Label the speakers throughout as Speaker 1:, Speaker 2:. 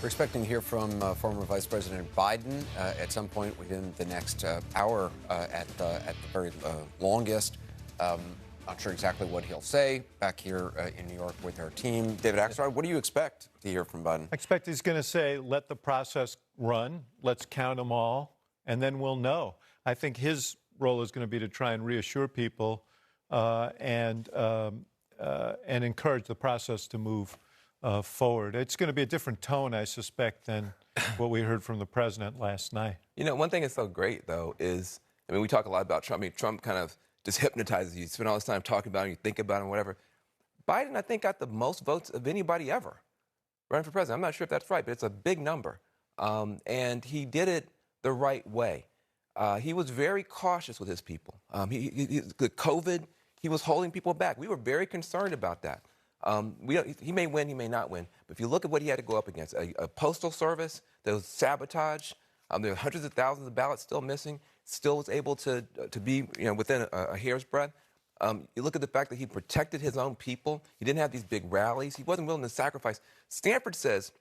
Speaker 1: We're expecting to hear from former Vice President Biden at some point within the next hour at the very longest. Not sure exactly what he'll say. Back here in New York with our team. David Axelrod, what do you expect to hear from Biden?
Speaker 2: I expect he's going to say, let the process run, let's count them all, and then we'll know. I think his role is going to be to try and reassure people and encourage the process to move forward. It's going to be a different tone, I suspect, than what we heard from the president last night.
Speaker 3: You know, one thing that's so great, though, is, I mean, we talk a lot about Trump. I mean, Trump kind of just hypnotizes you. You spend all this time talking about him, you think about him, whatever. Biden, I think, got the most votes of anybody ever running for president. I'm not sure if that's right, but it's a big number. And he did it the right way. He was very cautious with his people. The COVID, he was holding people back. We were very concerned about that. He may win, he may not win. But if you look at what he had to go up against, a postal service that was sabotaged, there were hundreds of thousands of ballots still missing, still was able to be within a hair's breadth. You look at the fact that he protected his own people. He didn't have these big rallies. He wasn't willing to sacrifice. Stanford says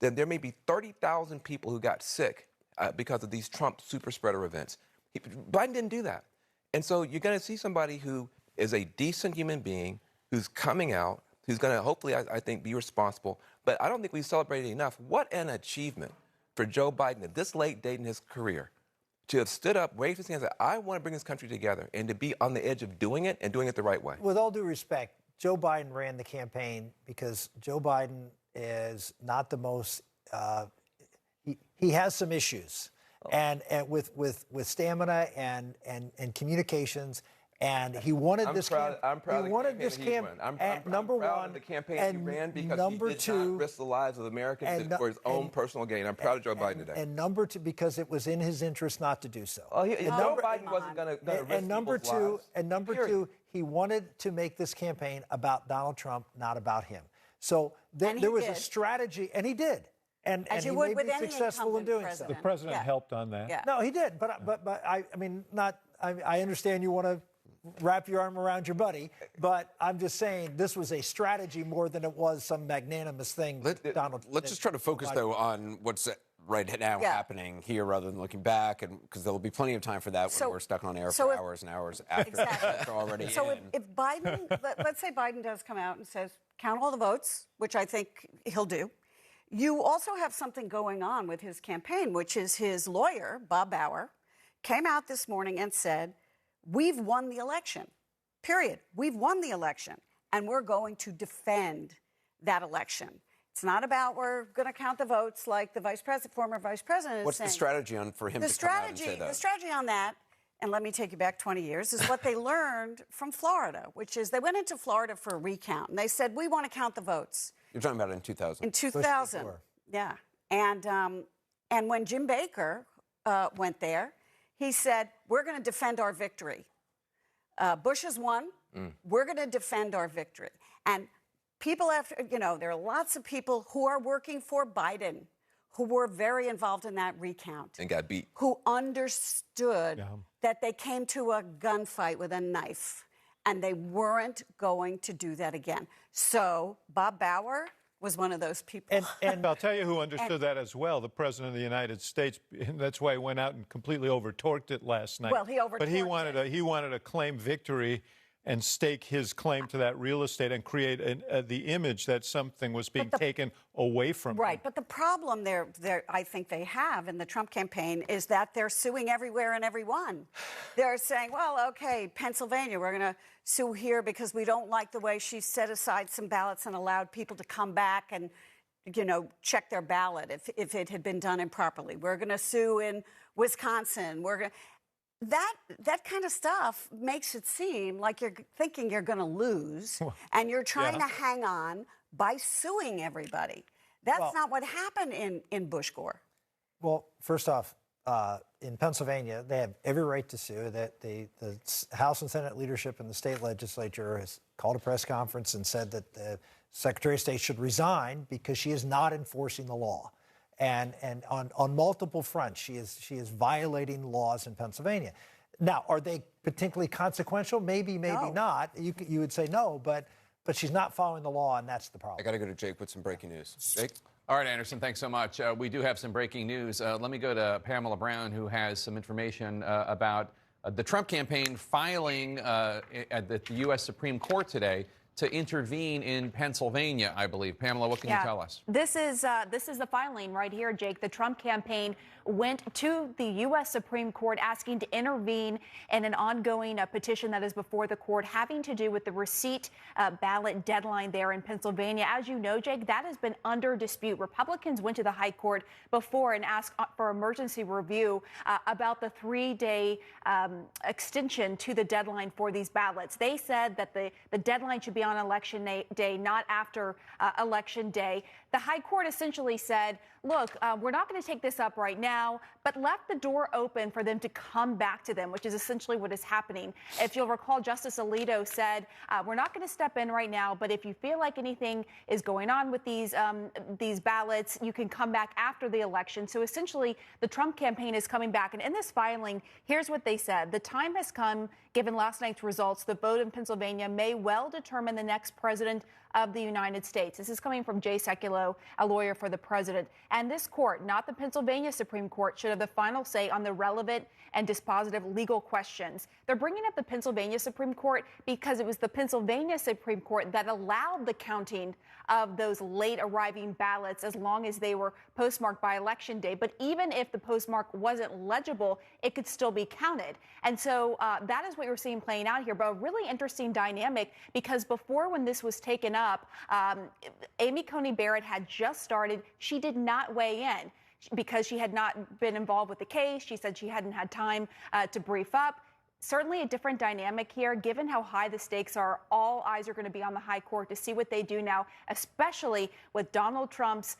Speaker 3: that there may be 30,000 people who got sick because of these Trump super spreader events. Biden didn't do that. And so you're going to see somebody who is a decent human being, who's coming out, who's going to hopefully, I think, be responsible. But I don't think we've celebrated enough. What an achievement for Joe Biden at this late date in his career to have stood up, waved his hands, and said, I want to bring this country together, and to be on the edge of doing it and doing it the right way.
Speaker 4: With all due respect, Joe Biden ran the campaign because Joe Biden is not the most, he has some issues. And with stamina and communications. And he wanted this campaign.
Speaker 3: I'm proud of the campaign
Speaker 4: I'm
Speaker 3: proud of the campaign he ran because he did not risk the lives of Americans for his own personal gain. I'm proud of Joe Biden today.
Speaker 4: And number two, because it was in his interest not to do so.
Speaker 3: Joe Biden wasn't going to risk people's lives.
Speaker 4: And number two, he wanted to make this campaign about Donald Trump, not about him. So there was a strategy, and he did. And he may be successful in doing so.
Speaker 2: The president helped on that.
Speaker 4: Yeah. No, he did. But I mean, I understand you want to wrap your arm around your buddy, but I'm just saying this was a strategy more than it was some magnanimous thing.
Speaker 1: Let's just try to focus, though, on what's right now happening here rather than looking back, and because there will be plenty of time for that when we're stuck on air for hours and hours after it's already in.
Speaker 5: If Biden, let's say Biden does come out and says, count all the votes, which I think he'll do, you also have something going on with his campaign, which is his lawyer, Bob Bauer, came out this morning and said, we've won the election, period. We've won the election, and we're going to defend that election. It's not about we're going to count the votes like the former vice president is
Speaker 1: What's
Speaker 5: saying.
Speaker 1: the strategy for him to come out and say that?
Speaker 5: The strategy on that, and let me take you back 20 years, is what they learned from Florida, which is they went into Florida for a recount, and they said, we want to count the votes.
Speaker 1: You're talking about in 2000.
Speaker 5: In 2000, yeah. And when Jim Baker went there, he said, we're going to defend our victory. Bush has won. We're going to defend our victory. And people there are lots of people who are working for Biden who were very involved in that recount.
Speaker 3: And got beat.
Speaker 5: Who understood that they came to a gunfight with a knife, and they weren't going to do that again. So Bob Bauer was one of those people.
Speaker 2: And I'll tell you who understood that as well, the President of the United States. And that's why he went out and completely overtorqued it last night.
Speaker 5: Well, he overtorqued
Speaker 2: But he wanted to claim victory and stake his claim to that real estate and create the image that something was being taken away from him.
Speaker 5: Right, but the problem I think they have in the Trump campaign is that they're suing everywhere and everyone. They're saying, well, okay, Pennsylvania, we're going to sue here because we don't like the way she set aside some ballots and allowed people to come back and, check their ballot if it had been done improperly. We're going to sue in Wisconsin. That kind of stuff makes it seem like you're thinking you're going to lose, and you're trying to hang on by suing everybody. That's not what happened in Bush Gore.
Speaker 4: Well, first off, in Pennsylvania, they have every right to sue. That the House and Senate leadership and the state legislature has called a press conference and said that the Secretary of State should resign because she is not enforcing the law. And on multiple fronts, she is violating laws in Pennsylvania. Now, are they particularly consequential? Maybe not. You would say no, but she's not following the law, and that's the problem.
Speaker 1: I got to go to Jake with some breaking news. Jake? All right, Anderson, thanks so much. We do have some breaking news. Let me go to Pamela Brown, who has some information about the Trump campaign filing at the U.S. Supreme Court today to intervene in Pennsylvania, I believe. Pamela, what can you tell us?
Speaker 6: This is the filing right here, Jake. The Trump campaign went to the U.S. Supreme Court asking to intervene in an ongoing petition that is before the court having to do with the receipt ballot deadline there in Pennsylvania. As you know, Jake, that has been under dispute. Republicans went to the high court before and asked for emergency review about the 3-day extension to the deadline for these ballots. They said that the deadline should be on election day, not after election day. The high court essentially said, look, we're not going to take this up right now, but left the door open for them to come back to them, which is essentially what is happening. If you'll recall, Justice Alito said, we're not going to step in right now, but if you feel like anything is going on with these ballots, you can come back after the election. So essentially, the Trump campaign is coming back. And in this filing, here's what they said. The time has come, given last night's results, the vote in Pennsylvania may well determine the next president of the United States. This is coming from Jay Sekulow, a lawyer for the president. And this court, not the Pennsylvania Supreme Court, should have the final say on the relevant and dispositive legal questions. They're bringing up the Pennsylvania Supreme Court because it was the Pennsylvania Supreme Court that allowed the counting of those late arriving ballots as long as they were postmarked by election day. But even if the postmark wasn't legible, it could still be counted. And so that is what you're seeing playing out here. But a really interesting dynamic, because before, when this was taken up, Amy Coney Barrett had just started. She did not weigh in because she had not been involved with the case. She said she hadn't had time to brief up. Certainly a different dynamic here, given how high the stakes are. All eyes are going to be on the high court to see what they do now, especially with Donald Trump's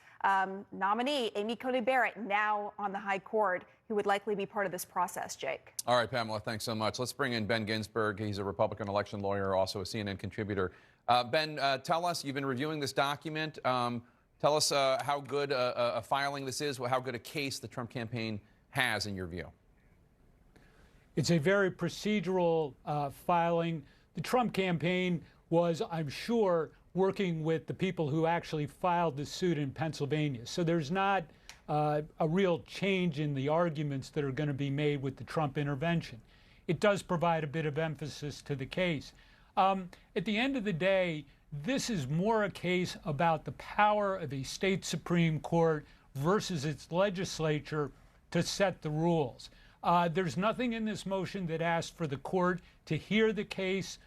Speaker 6: nominee, Amy Coney Barrett, now on the high court, who would likely be part of this process, Jake.
Speaker 1: All right, Pamela, thanks so much. Let's bring in Ben Ginsberg. He's a Republican election lawyer, also a CNN contributor. Ben, tell us, you've been reviewing this document. Tell us how good a filing this is, how good a case the Trump campaign has in your view.
Speaker 7: It's a very procedural filing. The Trump campaign was, I'm sure, working with the people who actually filed the suit in Pennsylvania. So there's not a real change in the arguments that are going to be made with the Trump intervention. It does provide a bit of emphasis to the case. At the end of the day, this is more a case about the power of a state Supreme Court versus its legislature to set the rules. There's nothing in this motion that asks for the court to hear the case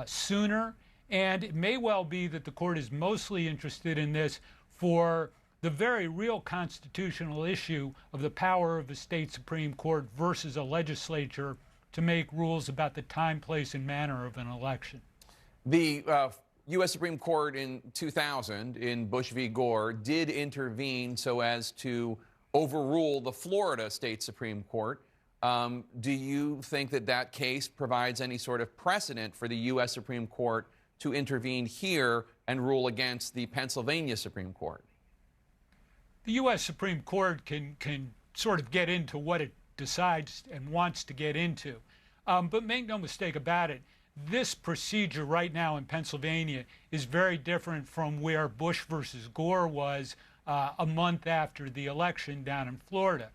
Speaker 7: sooner, and it may well be that the court is mostly interested in this for the very real constitutional issue of the power of a state Supreme Court versus a legislature to make rules about the time, place, and manner of an election.
Speaker 1: The U.S. Supreme Court in 2000, in Bush v. Gore, did intervene so as to overrule the Florida State Supreme Court. Do you think that that case provides any sort of precedent for the U.S. Supreme Court to intervene here and rule against the Pennsylvania Supreme Court?
Speaker 7: The U.S. Supreme Court can sort of get into what it decides and wants to get into. But make no mistake about it, this procedure right now in Pennsylvania is very different from where Bush versus Gore was a month after the election down in Florida.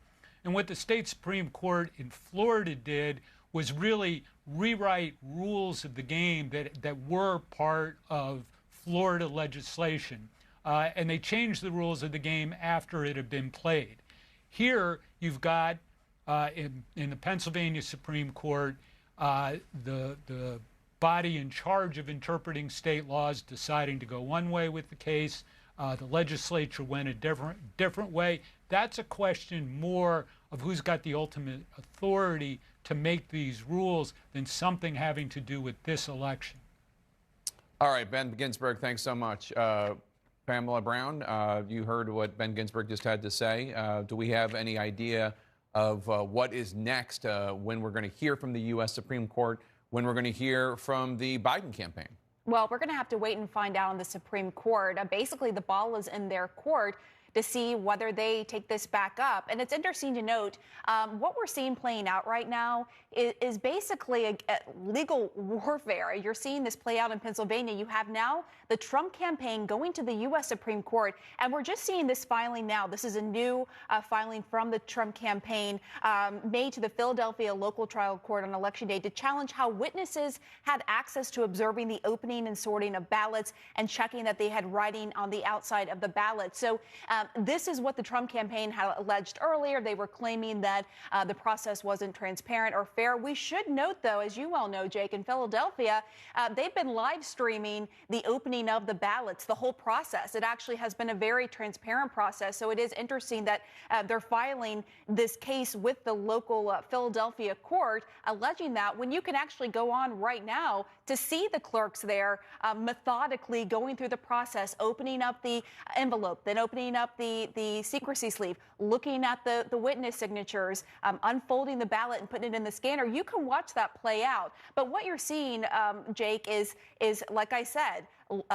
Speaker 7: And what the state Supreme Court in Florida did was really rewrite rules of the game that were part of Florida legislation. And they changed the rules of the game after it had been played. Here, you've got, in the Pennsylvania Supreme Court, the body in charge of interpreting state laws deciding to go one way with the case. The legislature went a different way. That's a question more of who's got the ultimate authority to make these rules than something having to do with this election.
Speaker 1: All right, Ben Ginsberg, thanks so much. Pamela Brown, you heard what Ben Ginsberg just had to say. Do we have any idea of what is next, when we're going to hear from the U.S. Supreme Court, when we're going to hear from the Biden campaign?
Speaker 6: Well, we're going to have to wait and find out on the Supreme Court. Basically, the ball is in their court to see whether they take this back up. And it's interesting to note what we're seeing playing out right now is basically a legal warfare. You're seeing this play out in Pennsylvania. You have now the Trump campaign going to the U.S. Supreme Court, and we're just seeing this filing now. This is a new filing from the Trump campaign made to the Philadelphia local trial court on Election Day to challenge how witnesses had access to observing the opening and sorting of ballots and checking that they had writing on the outside of the ballot. So this is what the Trump campaign had alleged earlier. They were claiming that the process wasn't transparent or fair. We should note, though, as you well know, Jake, in Philadelphia, they've been live streaming the opening of the ballots, the whole process. It actually has been a very transparent process. So it is interesting that they're filing this case with the local Philadelphia court, alleging that when you can actually go on right now to see the clerks there methodically going through the process, opening up the envelope, then opening up the secrecy sleeve, looking at the witness signatures, unfolding the ballot and putting it in the scanner. You can watch that play out. But what you're seeing, Jake, is like I said,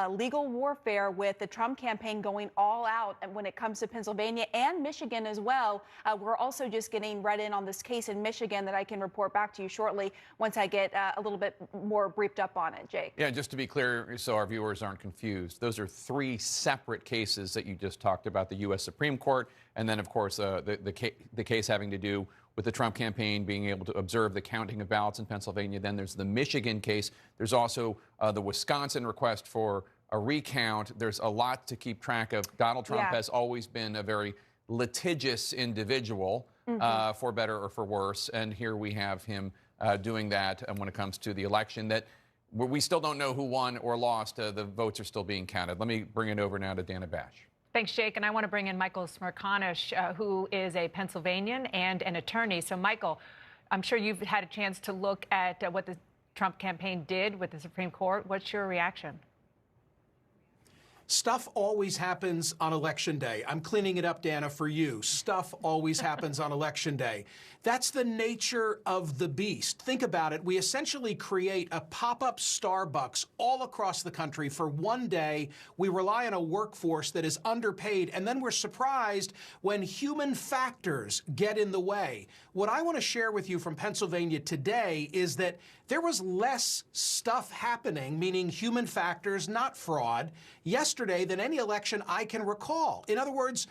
Speaker 6: legal warfare with the Trump campaign going all out when it comes to Pennsylvania and Michigan as well. We're also just getting read in on this case in Michigan that I can report back to you shortly once I get a little bit more briefed up on it, Jake.
Speaker 8: Yeah, just to be clear, so our viewers aren't confused, those are 3 separate cases that you just talked about, the U.S. Supreme Court, and then, of course, the case having to do with the Trump campaign being able to observe the counting of ballots in Pennsylvania. Then there's the Michigan case. There's also the Wisconsin request for a recount. There's a lot to keep track of. Donald Trump has always been a very litigious individual, for better or for worse. And here we have him doing that when it comes to the election that we still don't know who won or lost. The votes are still being counted. Let me bring it over now to Dana Bash.
Speaker 9: Thanks, Jake. And I want to bring in Michael Smerconish, who is a Pennsylvanian and an attorney. So, Michael, I'm sure you've had a chance to look at what the Trump campaign did with the Supreme Court. What's your reaction?
Speaker 10: Stuff always happens on Election Day. I'm cleaning it up, Dana, for you. Stuff always happens on Election Day. That's the nature of the beast. Think about it. We essentially create a pop-up Starbucks all across the country for one day. We rely on a workforce that is underpaid, and then we're surprised when human factors get in the way. What I want to share with you from Pennsylvania today is that there was less stuff happening, meaning human factors, not fraud, yesterday than any election I can recall. In other words,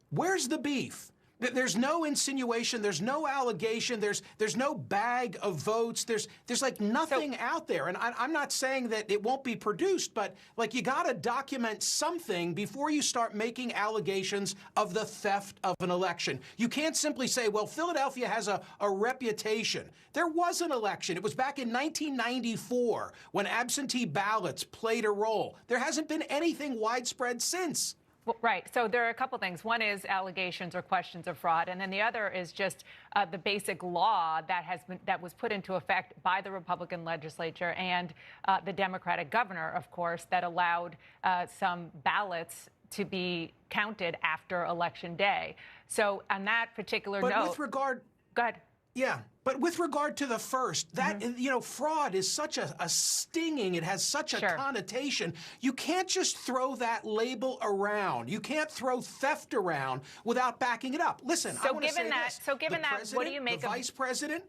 Speaker 10: where's the beef? There's no insinuation. There's no allegation. There's no bag of votes. There's like nothing out there. And I'm not saying that it won't be produced, but like you got to document something before you start making allegations of the theft of an election. You can't simply say, well, Philadelphia has a reputation. There was an election. It was back in 1994 when absentee ballots played a role. There hasn't been anything widespread since.
Speaker 9: Well, right. So there are a couple things. One is allegations or questions of fraud, and then the other is just the basic law that was put into effect by the Republican legislature and the Democratic governor, of course, that allowed some ballots to be counted after Election Day. So on that particular note,
Speaker 10: with regard,
Speaker 9: go ahead.
Speaker 10: Yeah, but with regard to the first, that, fraud is such a stinging, it has such a connotation. You can't just throw that label around. You can't throw theft around without backing it up. Listen, I want to say this.
Speaker 9: So given that, what do you make of
Speaker 10: the vice president?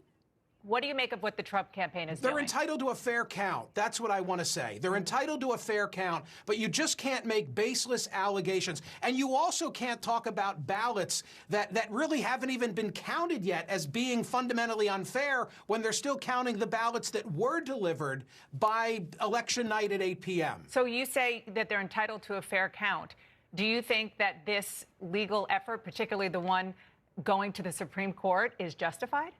Speaker 9: What do you make of what the Trump campaign is doing?
Speaker 10: They're entitled to a fair count. That's what I want to say. They're entitled to a fair count, but you just can't make baseless allegations. And you also can't talk about ballots that really haven't even been counted yet as being fundamentally unfair when they're still counting the ballots that were delivered by election night at 8 p.m.
Speaker 9: So you say that they're entitled to a fair count. Do you think that this legal effort, particularly the one going to the Supreme Court, is justified?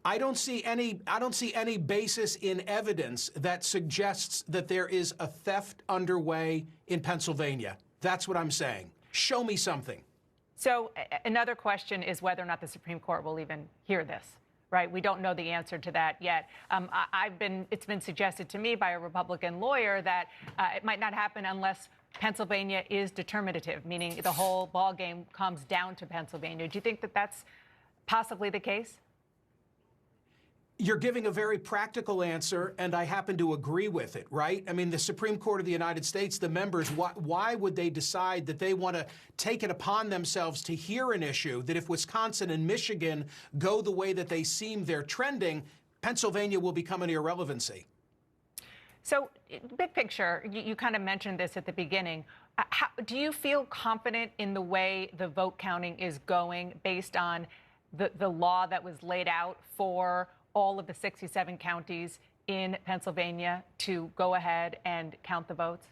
Speaker 10: I don't see any basis in evidence that suggests that there is a theft underway in Pennsylvania. That's what I'm saying. Show me something.
Speaker 9: So another question is whether or not the Supreme Court will even hear this, right? We don't know the answer to that yet. It's been suggested to me by a Republican lawyer that it might not happen unless Pennsylvania is determinative, meaning the whole ball game comes down to Pennsylvania. Do you think that that's possibly the case?
Speaker 10: You're giving a very practical answer, and I happen to agree with it, right? I mean, the Supreme Court of the United States, the members, why would they decide that they want to take it upon themselves to hear an issue that if Wisconsin and Michigan go the way that they seem they're trending, Pennsylvania will become an irrelevancy?
Speaker 9: So, big picture, you kind of mentioned this at the beginning. Do you feel confident in the way the vote counting is going based on the law that was laid out for all of the 67 counties in Pennsylvania to go ahead and count the votes?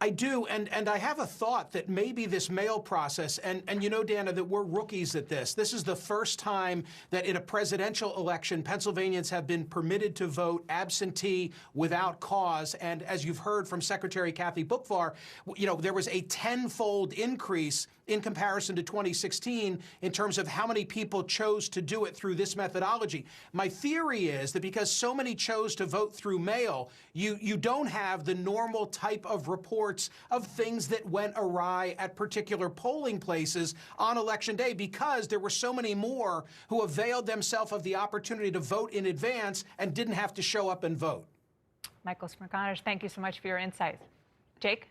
Speaker 10: I do, and I have a thought that maybe this mail process, and you know, Dana, that we're rookies at this. This is the first time that in a presidential election, Pennsylvanians have been permitted to vote absentee without cause. And as you've heard from Secretary Kathy Boockvar, you know, there was a tenfold increase in comparison to 2016 in terms of how many people chose to do it through this methodology. My theory is that because so many chose to vote through mail, you don't have the normal type of reports of things that went awry at particular polling places on Election Day, because there were so many more who availed themselves of the opportunity to vote in advance and didn't have to show up and vote.
Speaker 9: Michael Smerconish, thank you so much for your insights. Jake?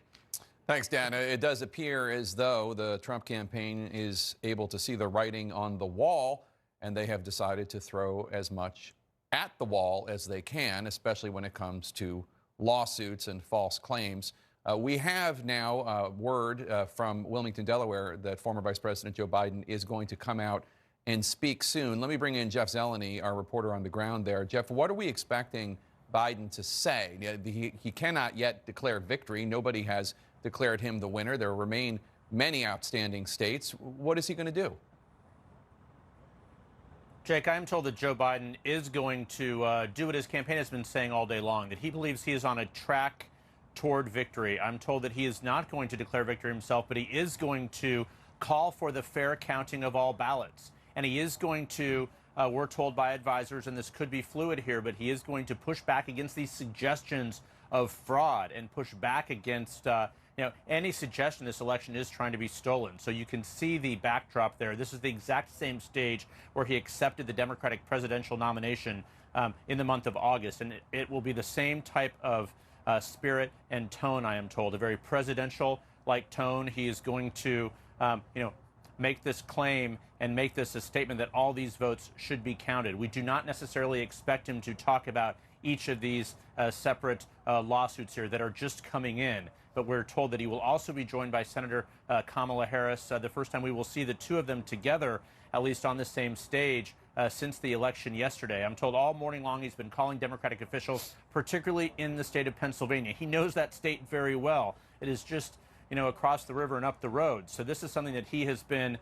Speaker 8: Thanks, Dana. It does appear as though the Trump campaign is able to see the writing on the wall, and they have decided to throw as much at the wall as they can, especially when it comes to lawsuits and false claims. We have now word from Wilmington, Delaware, that former Vice President Joe Biden is going to come out and speak soon. Let me bring in Jeff Zeleny, our reporter on the ground there. Jeff, what are we expecting Biden to say? He cannot yet declare victory. Nobody has declared him the winner. There remain many outstanding states. What is he going to do?
Speaker 11: Jake, I'm told that Joe Biden is going to do what his campaign has been saying all day long, that he believes he is on a track toward victory. I'm told that he is not going to declare victory himself, but he is going to call for the fair counting of all ballots. And he is going to, we're told by advisors, and this could be fluid here, but he is going to push back against these suggestions of fraud and push back against any suggestion this election is trying to be stolen. So you can see the backdrop there. This is the exact same stage where he accepted the Democratic presidential nomination in the month of August. And it will be the same type of spirit and tone, I am told, a very presidential-like tone. He is going to, make this claim and make this a statement that all these votes should be counted. We do not necessarily expect him to talk about each of these separate lawsuits here that are just coming in. But we're told that he will also be joined by Senator Kamala Harris, the first time we will see the two of them together, at least on the same stage, since the election yesterday. I'm told all morning long he's been calling Democratic officials, particularly in the state of Pennsylvania. He knows that state very well. It is just, across the river and up the road. So this is something that he has been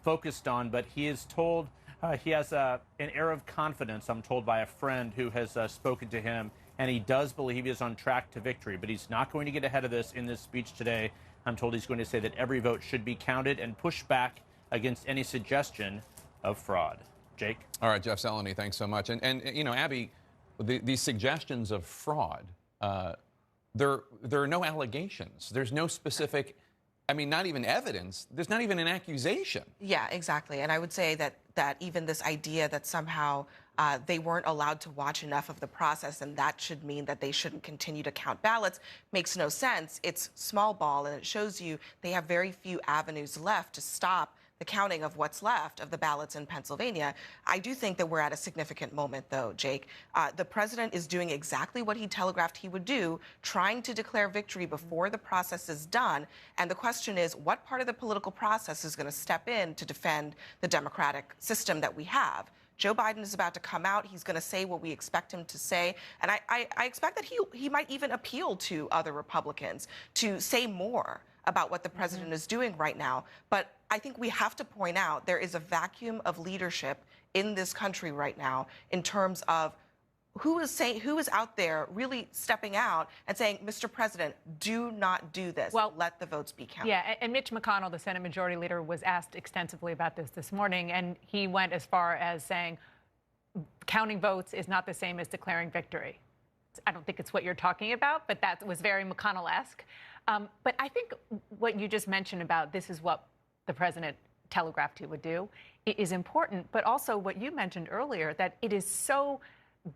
Speaker 11: focused on, but he is told he has an air of confidence, I'm told by a friend who has spoken to him, and he does believe he is on track to victory. But he's not going to get ahead of this in this speech today. I'm told he's going to say that every vote should be counted and push back against any suggestion of fraud. Jake?
Speaker 8: All right, Jeff Zeleny, thanks so much. And Abby, these suggestions of fraud, there are no allegations. There's no specific, not even evidence. There's not even an accusation.
Speaker 12: Yeah, exactly. And I would say that even this idea that somehow they weren't allowed to watch enough of the process and that should mean that they shouldn't continue to count ballots makes no sense. It's small ball, and it shows you they have very few avenues left to stop the counting of what's left of the ballots in Pennsylvania. I do think that we're at a significant moment, though, Jake. The president is doing exactly what he telegraphed he would do, trying to declare victory before the process is done. And the question is, what part of the political process is going to step in to defend the democratic system that we have? Joe Biden is about to come out. He's going to say what we expect him to say. And I expect that he might even appeal to other Republicans to say more about what the president is doing right now. But I think we have to point out there is a vacuum of leadership in this country right now in terms of who is out there really stepping out and saying, Mr. President, do not do this. Well, let the votes be counted.
Speaker 9: Yeah, and Mitch McConnell, the Senate Majority Leader, was asked extensively about this morning, and he went as far as saying counting votes is not the same as declaring victory. I don't think it's what you're talking about, but that was very McConnell-esque. But I think what you just mentioned about this is what the president telegraphed he would do is important, but also what you mentioned earlier, that it is so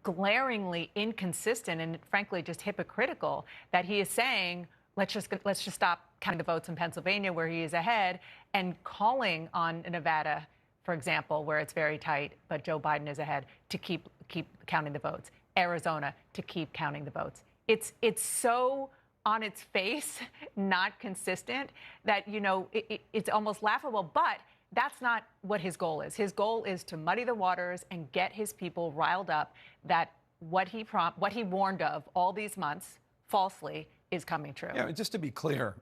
Speaker 9: glaringly inconsistent and frankly just hypocritical that he is saying, let's just stop counting the votes in Pennsylvania where he is ahead, and calling on Nevada, for example, where it's very tight, but Joe Biden is ahead, to keep counting the votes. Arizona, to keep counting the votes. It's so on its face not consistent that, you know, it's almost laughable, but that's not what his goal is. His goal is to muddy the waters and get his people riled up that what he warned of all these months falsely is coming true.
Speaker 8: Yeah, just to be clear,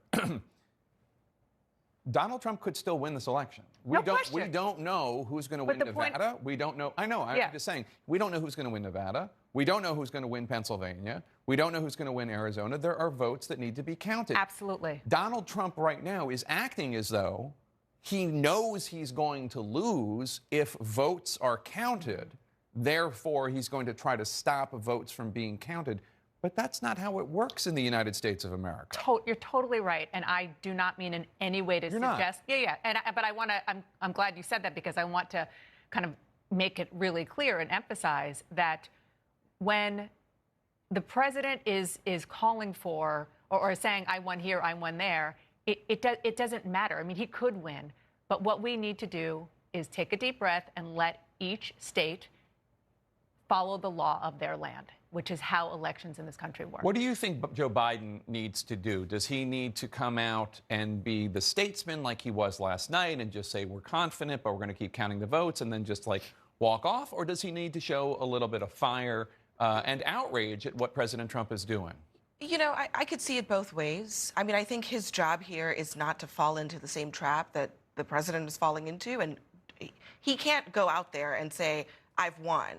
Speaker 8: Donald Trump could still win this election. We
Speaker 9: No question.
Speaker 8: We don't know who's going to win Nevada. We don't know. I know. I'm just saying. We don't know who's going to win Nevada. We don't know who's going to win Pennsylvania. We don't know who's going to win Arizona. There are votes that need to be counted.
Speaker 9: Absolutely.
Speaker 8: Donald Trump right now is acting as though he knows he's going to lose if votes are counted. Therefore, he's going to try to stop votes from being counted. But that's not how it works in the United States of America.
Speaker 9: You're totally right, and I do not mean in any way to suggest. Yeah. But I want to. I'm glad you said that, because I want to kind of make it really clear and emphasize that when the president is calling for or saying, I won here, I won there, it doesn't matter. I mean, he could win, but what we need to do is take a deep breath and let each state follow the law of their land, which is how elections in this country work.
Speaker 8: What do you think Joe Biden needs to do? Does he need to come out and be the statesman like he was last night and just say, we're confident, but we're going to keep counting the votes, and then just like walk off? Or does he need to show a little bit of fire and outrage at what President Trump is doing?
Speaker 12: You know, I could see it both ways. I mean, I think his job here is not to fall into the same trap that the president is falling into. And he can't go out there and say, I've won.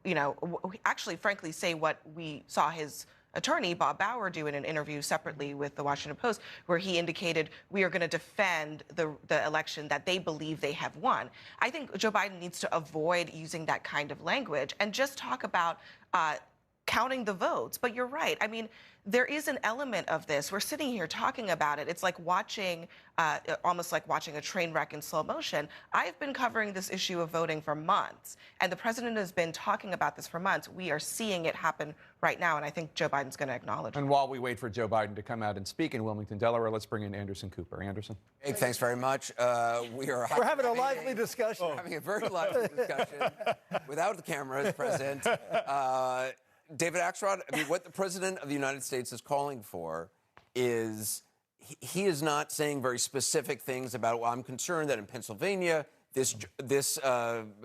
Speaker 12: You know, actually, frankly, say what we saw his attorney, Bob Bauer, do in an interview separately with the Washington Post, where he indicated we are going to defend the election that they believe they have won. I think Joe Biden needs to avoid using that kind of language and just talk about counting the votes. But you're right. I mean, there is an element of this. We're sitting here talking about it. It's like watching, almost like watching a train wreck in slow motion. I've been covering this issue of voting for months, and the president has been talking about this for months. We are seeing it happen right now, and I think Joe Biden's going to acknowledge it.
Speaker 8: And while we wait for Joe Biden to come out and speak in Wilmington, Delaware, let's bring in Anderson Cooper. Anderson.
Speaker 1: Hey, thanks very much.
Speaker 4: We're having a lively discussion.
Speaker 1: Having a very lively discussion without the cameras present. David Axelrod, I mean, what the President of the United States is calling for is he is not saying very specific things about, well, I'm concerned that in Pennsylvania, this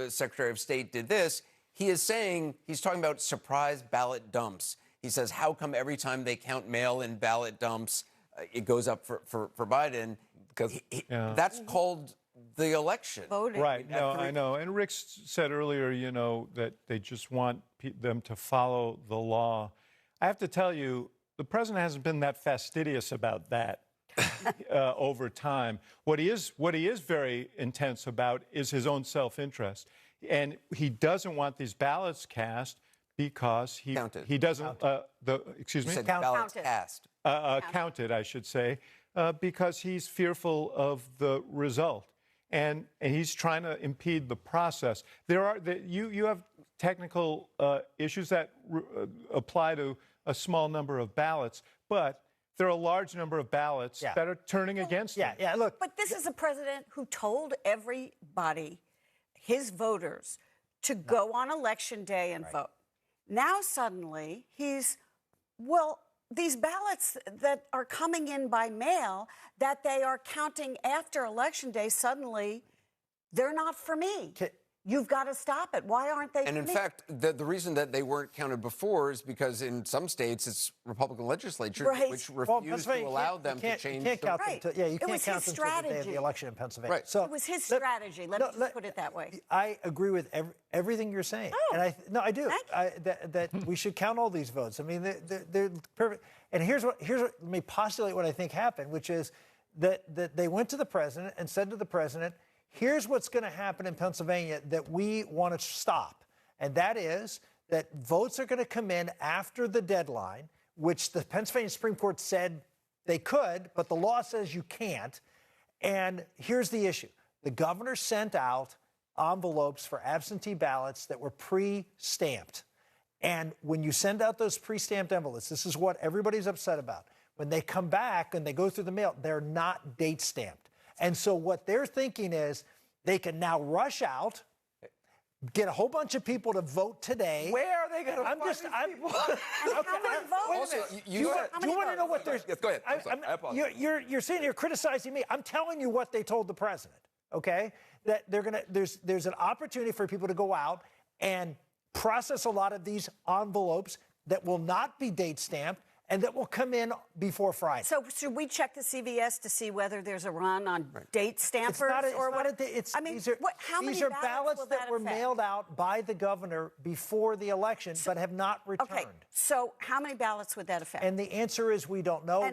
Speaker 1: Secretary of State did this. He is saying, he's talking about surprise ballot dumps. He says, how come every time they count mail-in ballot dumps, it goes up for Biden? Because that's called the election.
Speaker 5: Voting.
Speaker 2: Right. No, I know. And Rick said earlier, you know, that they just want them to follow the law. I have to tell you, the president hasn't been that fastidious about that over time. What he is very intense about is his own self-interest. And he doesn't want these ballots cast because he doesn't, excuse me?
Speaker 1: You said ballots cast.
Speaker 2: Counted, I should say, because he's fearful of the result. And he's trying to impede the process. You have technical issues that apply to a small number of ballots, but there are a large number of ballots that are turning against him.
Speaker 4: Yeah, look.
Speaker 5: But this is a president who told everybody, his voters, to go on Election Day and vote. Now suddenly these ballots that are coming in by mail that they are counting after Election Day, suddenly they're not for me. You've got to stop it. Why aren't they?
Speaker 1: And in fact, the reason that they weren't counted before is because in some states it's Republican legislatures which refuse to allow them to change.
Speaker 4: You can't count them. You can't count them until the day of the election in Pennsylvania.
Speaker 1: Right.
Speaker 4: So
Speaker 5: it was his strategy. Let me put it that way.
Speaker 4: I agree with everything you're saying.
Speaker 5: Oh,
Speaker 4: and I do. That we should count all these votes. I mean, they're perfect. And here's what. Let me postulate what I think happened, which is that they went to the president and said to the president, here's what's going to happen in Pennsylvania that we want to stop. And that is that votes are going to come in after the deadline, which the Pennsylvania Supreme Court said they could, but the law says you can't. And here's the issue. The governor sent out envelopes for absentee ballots that were pre-stamped. And when you send out those pre-stamped envelopes, this is what everybody's upset about. When they come back and they go through the mail, they're not date stamped. And so what they're thinking is they can now rush out, get a whole bunch of people to vote today.
Speaker 3: Where are they going to find these people?
Speaker 5: How many votes?
Speaker 4: Do you want to know what they're...
Speaker 3: Yes, go ahead. I'm sorry. I apologize.
Speaker 4: You're sitting here criticizing me. I'm telling you what they told the president, okay? That they're going to... There's an opportunity for people to go out and process a lot of these envelopes that will not be date stamped and that will come in before Friday.
Speaker 5: So should we check the CVS to see whether there's a run on date stampers or what? How many
Speaker 4: these are ballots that were mailed out by the governor before the election, but have not returned.
Speaker 5: Okay, so how many ballots would that affect?
Speaker 4: And the answer is we don't know.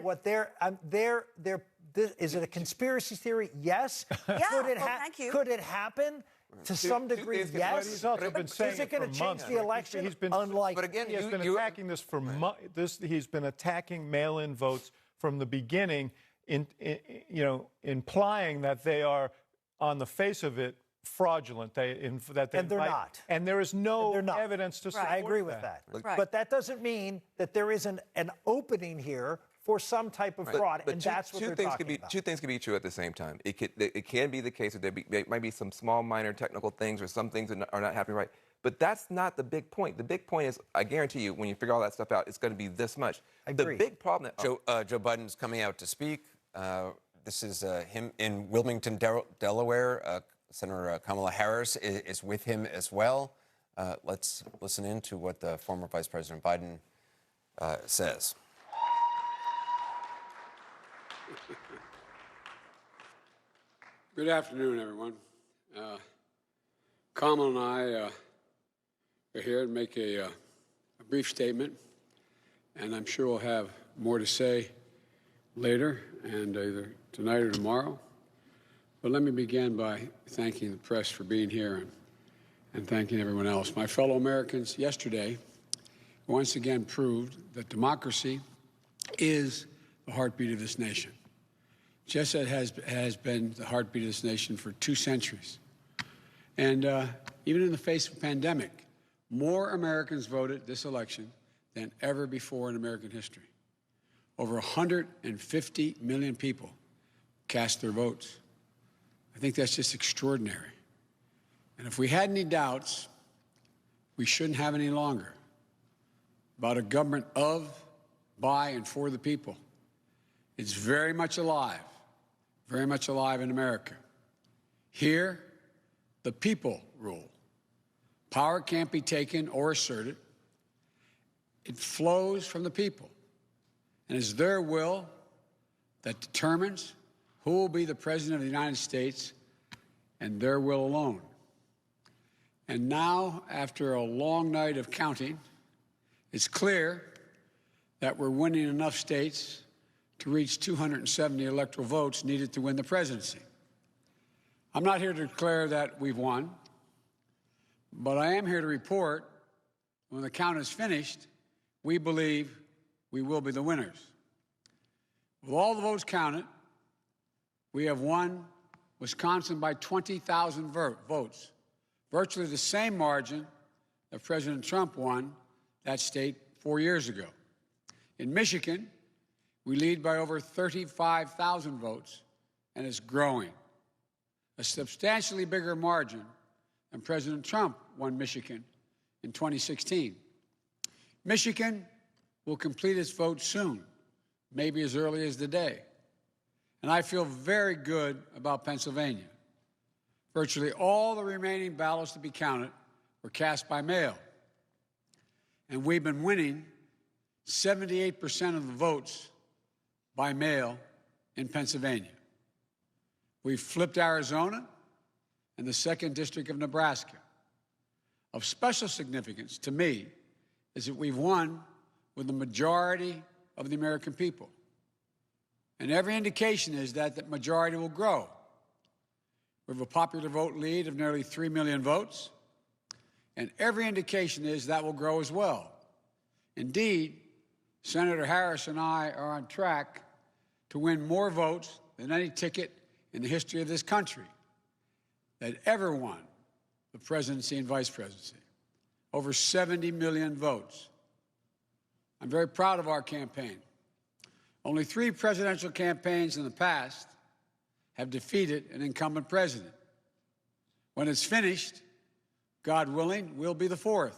Speaker 4: Is it a conspiracy theory? Yes.
Speaker 5: Yeah. Thank you.
Speaker 4: Could it happen? To some degree, yes.
Speaker 2: He's also been saying
Speaker 4: is it going to change
Speaker 2: months.
Speaker 4: the election?
Speaker 2: He's been,
Speaker 4: unlike,
Speaker 1: but again,
Speaker 2: he has been attacking this for months. He's been attacking mail-in votes from the beginning, implying that they are, on the face of it, fraudulent.
Speaker 4: And they're not.
Speaker 2: And there is no evidence to support that.
Speaker 4: I agree with that. But that doesn't mean that there isn't an opening here for some type of fraud, and that's what they're talking about.
Speaker 3: Two things can be true at the same time. It can be the case that there might be some small, minor technical things or some things that are not happening right. But that's not the big point. The big point is, I guarantee you, when you figure all that stuff out, it's going to be this much. The big problem...
Speaker 1: Joe Biden's coming out to speak. This is him in Wilmington, Delaware. Senator Kamala Harris is with him as well. Let's listen in to what the former Vice President Biden says.
Speaker 13: Good afternoon, everyone. Kamala and I are here to make a brief statement, and I'm sure we'll have more to say later, and either tonight or tomorrow. But let me begin by thanking the press for being here and thanking everyone else. My fellow Americans, yesterday once again proved that democracy is the heartbeat of this nation. Just as it has been the heartbeat of this nation for 2 centuries. And even in the face of a pandemic, more Americans voted this election than ever before in American history. Over 150 million people cast their votes. I think that's just extraordinary. And if we had any doubts, we shouldn't have any longer about a government of, by, and for the people. It's very much alive in America. Here, the people rule. Power can't be taken or asserted. It flows from the people. And it's their will that determines who will be the President of the United States, and their will alone. And now, after a long night of counting, it's clear that we're winning enough states to reach 270 electoral votes needed to win the presidency. I'm not here to declare that we've won, but I am here to report when the count is finished, we believe we will be the winners. With all the votes counted, we have won Wisconsin by 20,000 votes, virtually the same margin that President Trump won that state 4 years ago. In Michigan, we lead by over 35,000 votes, and it's growing. A substantially bigger margin than President Trump won Michigan in 2016. Michigan will complete its vote soon, maybe as early as today. And I feel very good about Pennsylvania. Virtually all the remaining ballots to be counted were cast by mail. And we've been winning 78% of the votes by mail in Pennsylvania. We've flipped Arizona and the 2nd District of Nebraska. Of special significance to me is that we've won with the majority of the American people. And every indication is that that majority will grow. We have a popular vote lead of nearly 3 million votes, and every indication is that will grow as well. Indeed, Senator Harris and I are on track to win more votes than any ticket in the history of this country. that ever won the presidency and vice presidency. Over 70 million votes. I'm very proud of our campaign. Only 3 presidential campaigns in the past have defeated an incumbent president. When it's finished, God willing, we'll be the 4th.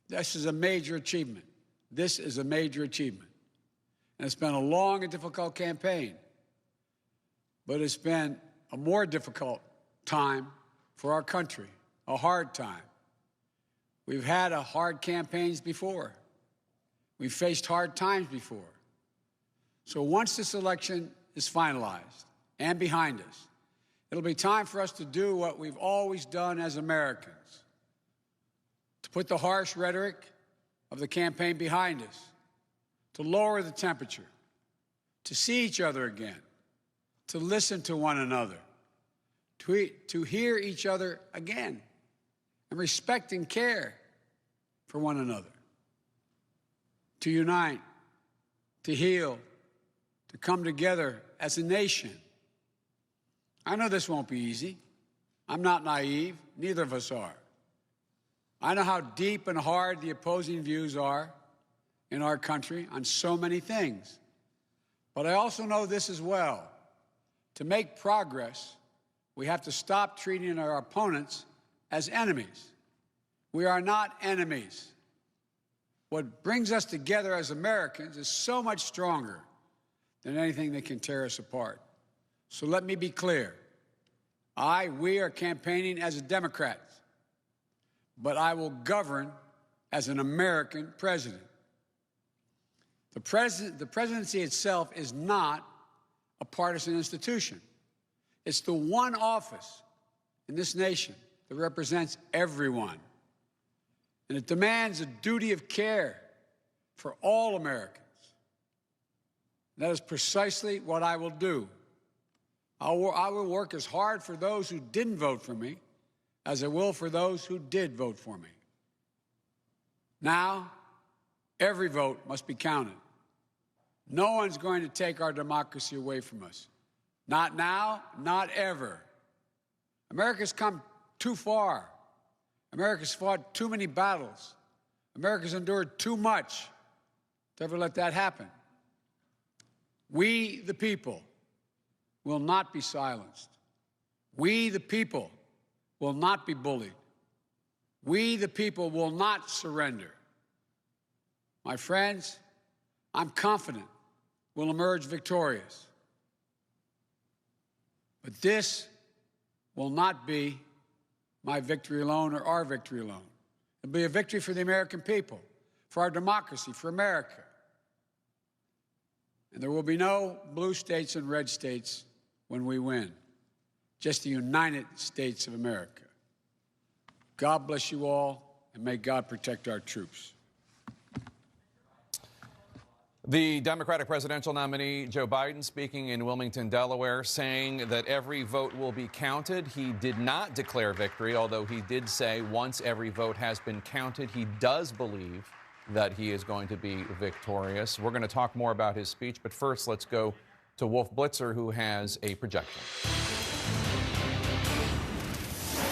Speaker 13: This is a major achievement. This is a major achievement. And it's been a long and difficult campaign. But it's been a more difficult time for our country, a hard time. We've had hard campaigns before. We've faced hard times before. So once this election is finalized and behind us, it'll be time for us to do what we've always done as Americans, to put the harsh rhetoric of the campaign behind us, to lower the temperature, to see each other again, to listen to one another, to hear each other again, and respect and care for one another, to unite, to heal, to come together as a nation. I know this won't be easy. I'm not naive. Neither of us are. I know how deep and hard the opposing views are in our country on so many things. But I also know this as well. To make progress, we have to stop treating our opponents as enemies. We are not enemies. What brings us together as Americans is so much stronger than anything that can tear us apart. So let me be clear. We are campaigning as Democrats, but I will govern as an American president. The presidency itself is not a partisan institution. It's the one office in this nation that represents everyone. And it demands a duty of care for all Americans. That is precisely what I will do. I will work as hard for those who didn't vote for me as I will for those who did vote for me. Now, every vote must be counted. No one's going to take our democracy away from us. Not now, not ever. America's come too far. America's fought too many battles. America's endured too much to ever let that happen. We, the people, will not be silenced. We, the people, will not be bullied. We, the people, will not surrender. My friends, I'm confident we'll emerge victorious. But this will not be my victory alone or our victory alone. It'll be a victory for the American people, for our democracy, for America. And there will be no blue states and red states when we win, just the United States of America. God bless you all, and may God protect our troops.
Speaker 8: The Democratic presidential nominee, Joe Biden, speaking in Wilmington, Delaware, saying that every vote will be counted. He did not declare victory, although he did say once every vote has been counted, he does believe that he is going to be victorious. We're going to talk more about his speech, but first let's go to Wolf Blitzer, who has a projection.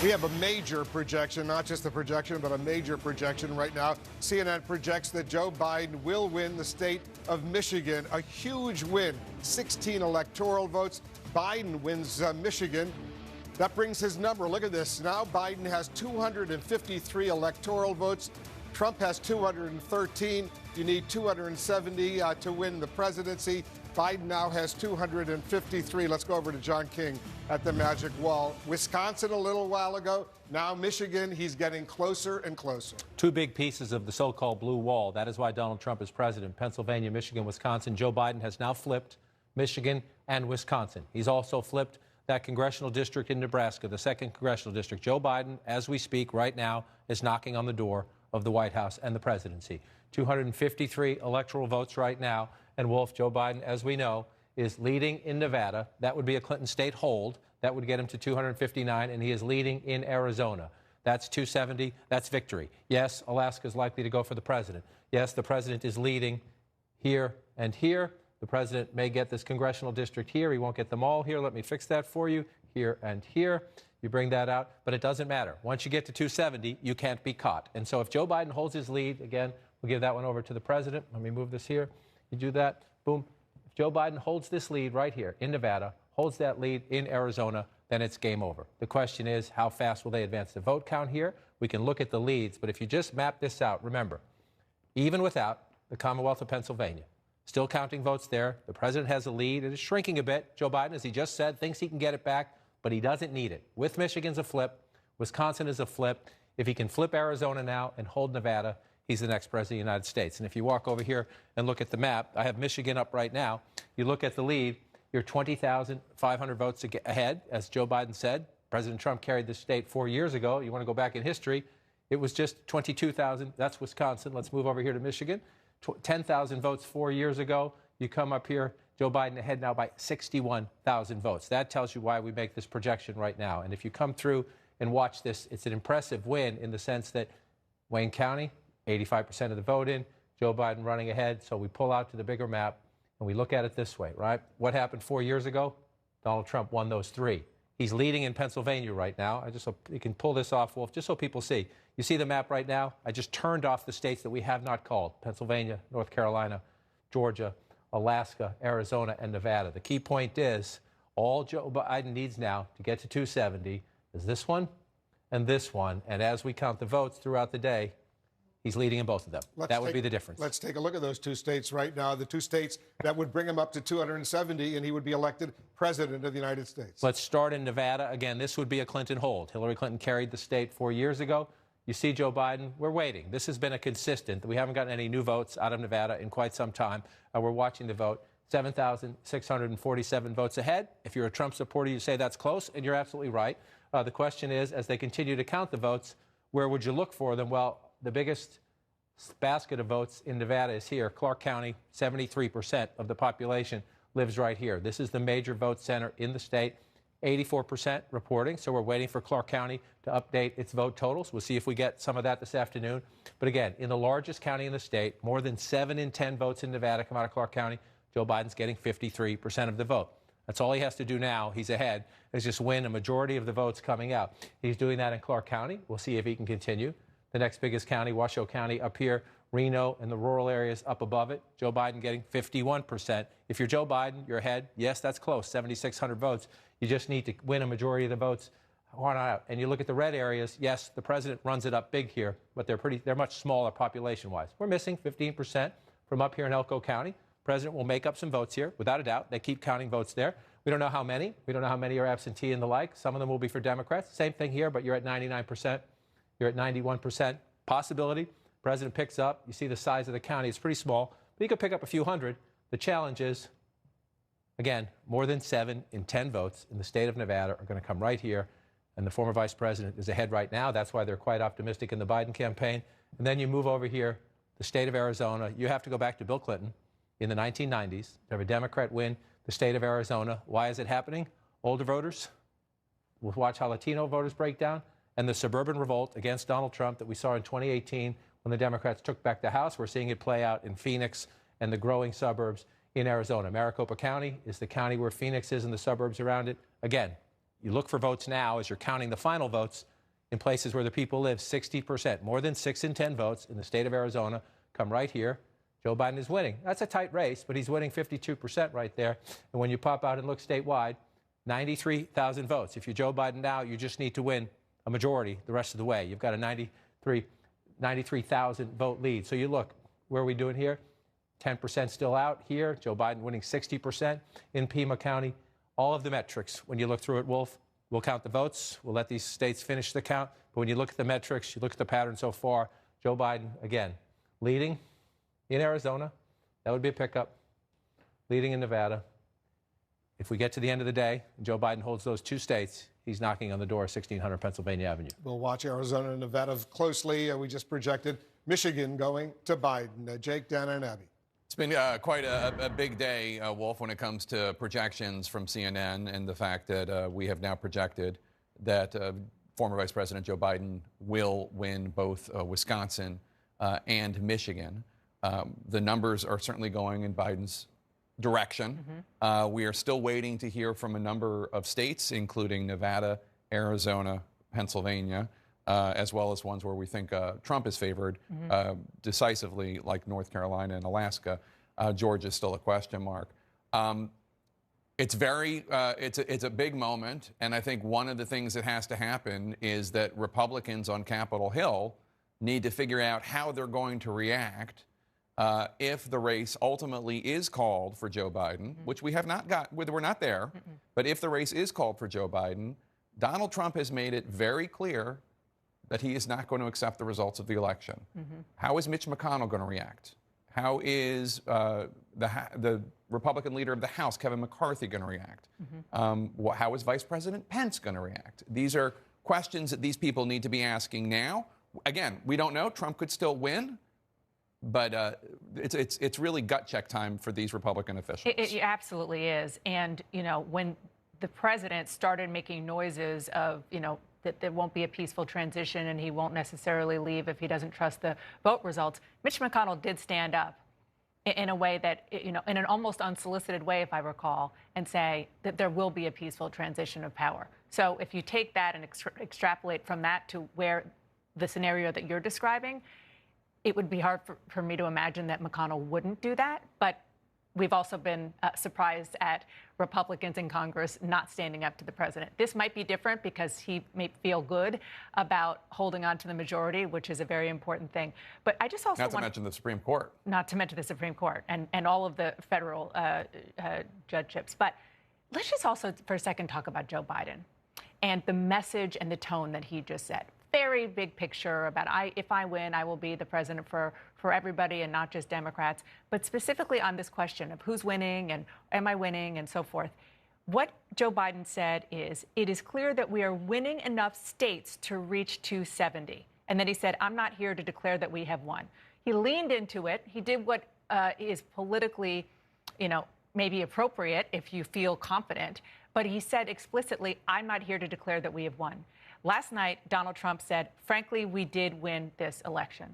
Speaker 14: We have a major projection, not just a projection, but a major projection right now. CNN projects that Joe Biden will win the state of Michigan, a huge win, 16 electoral votes. Biden wins Michigan. That brings his number. Look at this. Now Biden has 253 electoral votes. Trump has 213. You need 270 to win the presidency. Biden now has 253. Let's go over to John King at the Magic Wall. Wisconsin a little while ago. Now Michigan, he's getting closer and closer.
Speaker 15: Two big pieces of the so-called blue wall. That is why Donald Trump is president. Pennsylvania, Michigan, Wisconsin. Joe Biden has now flipped Michigan and Wisconsin. He's also flipped that congressional district in Nebraska, the 2nd congressional district. Joe Biden, as we speak right now, is knocking on the door of the White House and the presidency. 253 electoral votes right now. And Wolf, Joe Biden, as we know, is leading in Nevada. That would be a Clinton state hold. That would get him to 259, and he is leading in Arizona. That's 270. That's victory. Yes, Alaska is likely to go for the president. Yes, the president is leading here and here. The president may get this congressional district here. He won't get them all here. Let me fix that for you. Here and here. You bring that out, but it doesn't matter. Once you get to 270, you can't be caught. And so if Joe Biden holds his lead, again, we'll give that one over to the president. Let me move this here. You do that, boom. If Joe Biden holds this lead right here in Nevada, holds that lead in Arizona, then it's game over. The question is, how fast will they advance the vote count here? We can look at the leads, but if you just map this out, remember, even without the Commonwealth of Pennsylvania, still counting votes there, the president has a lead. It is shrinking a bit. Joe Biden, as he just said, thinks he can get it back, but he doesn't need it. With Michigan's a flip, Wisconsin is a flip. If he can flip Arizona now and hold Nevada, he's the next president of the United States. And if you walk over here and look at the map, I have Michigan up right now. You look at the lead, you're 20,500 votes ahead, as Joe Biden said. President Trump carried the state 4 years ago. You want to go back in history, it was just 22,000. That's Wisconsin. Let's move over here to Michigan. 10,000 votes 4 years ago. You come up here, Joe Biden ahead now by 61,000 votes. That tells you why we make this projection right now. And if you come through and watch this, it's an impressive win in the sense that Wayne County, 85% of the vote in, Joe Biden running ahead. So we pull out to the bigger map and we look at it this way, right? What happened 4 years ago? Donald Trump won those three. He's leading in Pennsylvania right now. I just hope you can pull this off, Wolf, just so people see. You see the map right now? I just turned off the states that we have not called: Pennsylvania, North Carolina, Georgia, Alaska, Arizona, and Nevada. The key point is all Joe Biden needs now to get to 270 is this one and this one. And as we count the votes throughout the day, he's leading in both of them. That would be the difference.
Speaker 14: Let's take a look at those two states right now, the two states that would bring him up to 270, and he would be elected president of the United States.
Speaker 15: Let's start in Nevada. Again, this would be a Clinton hold. Hillary Clinton carried the state 4 years ago. You see Joe Biden, we're waiting. This has been a consistent. We haven't gotten any new votes out of Nevada in quite some time. We're watching the vote. 7,647 votes ahead. If you're a Trump supporter, you say that's close, and you're absolutely right. The question is, as they continue to count the votes, where would you look for them? Well, the biggest basket of votes in Nevada is here. Clark County, 73% of the population lives right here. This is the major vote center in the state. 84% reporting, so we're waiting for Clark County to update its vote totals. We'll see if we get some of that this afternoon. But again, in the largest county in the state, more than 7 in 10 votes in Nevada come out of Clark County. Joe Biden's getting 53% of the vote. That's all he has to do now. He's ahead. Is just win a majority of the votes coming out. He's doing that in Clark County. We'll see if he can continue. The next biggest county, Washoe County, up here. Reno and the rural areas up above it. Joe Biden getting 51%. If you're Joe Biden, you're ahead. Yes, that's close, 7,600 votes. You just need to win a majority of the votes on out. And you look at the red areas, yes, the president runs it up big here, but they're much smaller population-wise. We're missing 15% from up here in Elko County. President will make up some votes here, without a doubt. They keep counting votes there. We don't know how many. We don't know how many are absentee and the like. Some of them will be for Democrats. Same thing here, but you're at 99%. You're at 91%. Possibility. President picks up. You see the size of the county. It's pretty small, but he could pick up a few hundred. The challenge is, again, more than 7 in 10 votes in the state of Nevada are going to come right here, and the former vice president is ahead right now. That's why they're quite optimistic in the Biden campaign. And then you move over here, the state of Arizona. You have to go back to Bill Clinton in the 1990s to have a Democrat win the state of Arizona. Why is it happening? Older voters. We'll watch how Latino voters break down. And the suburban revolt against Donald Trump that we saw in 2018 when the Democrats took back the House. We're seeing it play out in Phoenix and the growing suburbs in Arizona. Maricopa County is the county where Phoenix is and the suburbs around it. Again, you look for votes now as you're counting the final votes in places where the people live. 60%, more than 6 in 10 votes in the state of Arizona come right here. Joe Biden is winning. That's a tight race, but he's winning 52% right there. And when you pop out and look statewide, 93,000 votes. If you're Joe Biden now, you just need to win a majority the rest of the way. You've got a 93,000 vote lead. So you look, where are we doing here? 10% still out here. Joe Biden winning 60% in Pima County. All of the metrics, when you look through it, Wolf, we'll count the votes. We'll let these states finish the count. But when you look at the metrics, you look at the pattern so far, Joe Biden, again, leading in Arizona. That would be a pickup. Leading in Nevada. If we get to the end of the day, and Joe Biden holds those 2 states, he's knocking on the door of 1600 Pennsylvania Avenue.
Speaker 14: We'll watch Arizona and Nevada closely. We just projected Michigan going to Biden. Jake, Dana, and Abby.
Speaker 8: It's been quite a big day, Wolf, when it comes to projections from CNN and the fact that we have now projected that former Vice President Joe Biden will win both Wisconsin and Michigan. The numbers are certainly going in Biden's direction. We are still waiting to hear from a number of states, including Nevada Arizona, Pennsylvania, as well as ones where we think Trump is favored decisively, like North Carolina and Alaska. Georgia is still a question mark. It's a big moment, and I think one of the things that has to happen is that Republicans on Capitol Hill need to figure out how they're going to react if the race ultimately is called for Joe Biden, which we have not got, we're not there, but if the race is called for Joe Biden, Donald Trump has made it very clear that he is not going to accept the results of the election. How is Mitch McConnell going to react? How is the Republican leader of the House, Kevin McCarthy, going to react? How is Vice President Pence going to react? These are questions that these people need to be asking now. Again, we don't know. Trump could still win, but it's really gut check time for these Republican officials.
Speaker 9: It absolutely is. And, you know, when the president started making noises of, you know, that there won't be a peaceful transition and he won't necessarily leave if he doesn't trust the vote results, Mitch McConnell did stand up in a way that, you know, in an almost unsolicited way, if I recall, and say that there will be a peaceful transition of power. So if you take that and extrapolate from that to where the scenario that you're describing, it would be hard for me to imagine that McConnell wouldn't do that. But we've also been surprised at Republicans in Congress not standing up to the president. This might be different because he may feel good about holding on to the majority, which is a very important thing. But I just also
Speaker 8: not to mention the Supreme Court.
Speaker 9: Not to mention the Supreme Court and all of the federal judgeships. But let's just also for a second talk about Joe Biden and the message and the tone that he just said. Very big picture about if I win, I will be the president for everybody and not just Democrats, but specifically on this question of who's winning and am I winning and so forth. What Joe Biden said is, it is clear that we are winning enough states to reach 270. And then he said, I'm not here to declare that we have won. He leaned into it. He did what is politically, you know, maybe appropriate if you feel confident. But he said explicitly, I'm not here to declare that we have won. Last night, Donald Trump said, frankly, we did win this election,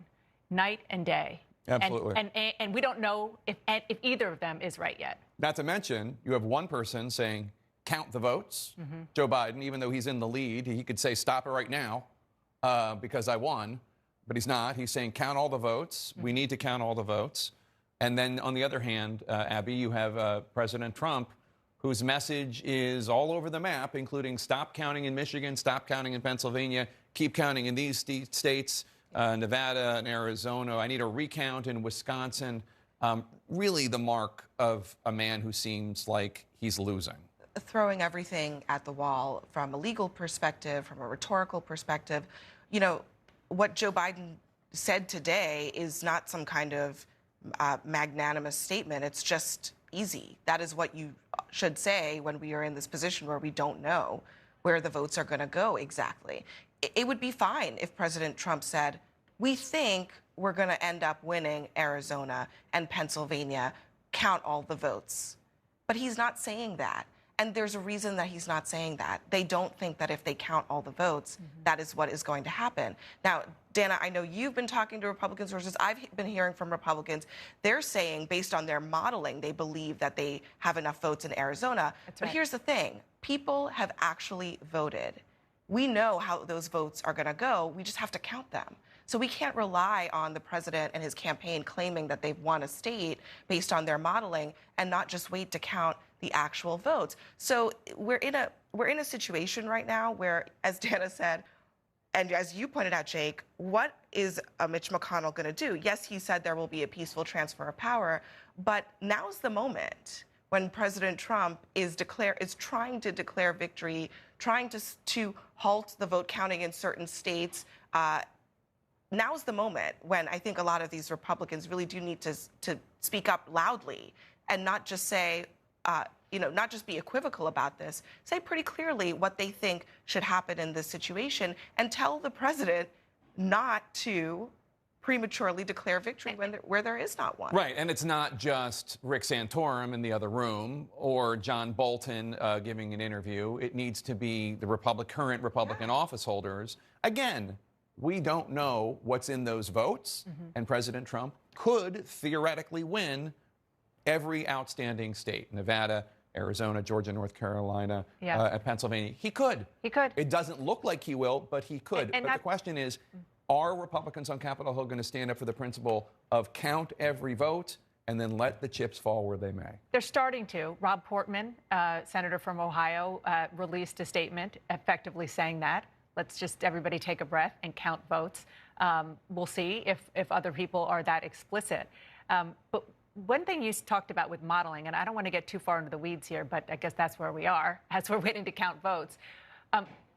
Speaker 9: night and day.
Speaker 8: Absolutely.
Speaker 9: And we don't know if either of them is right yet.
Speaker 8: Not to mention, you have one person saying, count the votes. Joe Biden, even though he's in the lead, he could say, stop it right now because I won. But he's not. He's saying, count all the votes. We need to count all the votes. And then on the other hand, Abby, you have President Trump, whose message is all over the map, including stop counting in Michigan, stop counting in Pennsylvania, keep counting in these states, Nevada and Arizona. I need a recount in Wisconsin. Really the mark of a man who seems like he's losing.
Speaker 12: Throwing everything at the wall from a legal perspective, from a rhetorical perspective. You know, what Joe Biden said today is not some kind of magnanimous statement. It's just easy. That is what you should say when we are in this position where we don't know where the votes are going to go exactly. It would be fine if President Trump said, we think we're going to end up winning Arizona and Pennsylvania, count all the votes. But he's not saying that. And there's a reason that he's not saying that. They don't think that if they count all the votes, that is what is going to happen. Now, Dana, I know you've been talking to Republican sources. I've been hearing from Republicans. They're saying, based on their modeling, they believe that they have enough votes in Arizona. But here's the thing. People have actually voted. We know how those votes are going to go. We just have to count them. So we can't rely on the president and his campaign claiming that they've won a state based on their modeling and not just wait to count the actual votes. So we're in a situation right now where, as Dana said, and as you pointed out, Jake, what is Mitch McConnell going to do? Yes, he said there will be a peaceful transfer of power, but now's the moment when President Trump is trying to declare victory, trying to halt the vote counting in certain states. Now's the moment when I think a lot of these Republicans really do need to speak up loudly and not just say, not just be equivocal about this, say pretty clearly what they think should happen in this situation and tell the president not to prematurely declare victory where there is not one.
Speaker 8: Right, and it's not just Rick Santorum in the other room or John Bolton giving an interview. It needs to be the current Republican office holders. Again, we don't know what's in those votes, and President Trump could theoretically win every outstanding state, Nevada, Arizona, Georgia, North Carolina,
Speaker 9: Yeah.
Speaker 8: Pennsylvania. He could.
Speaker 9: He could.
Speaker 8: It doesn't look like he will, but he could.
Speaker 9: And
Speaker 8: but the question is, are Republicans on Capitol Hill going to stand up for the principle of count every vote and then let the chips fall where they may?
Speaker 9: They're starting to. Rob Portman, senator from Ohio, released a statement effectively saying that. Let's just everybody take a breath and count votes. We'll see if other people are that explicit. But one thing you talked about with modeling, and I don't want to get too far into the weeds here, but I guess that's where we are as we're waiting to count votes.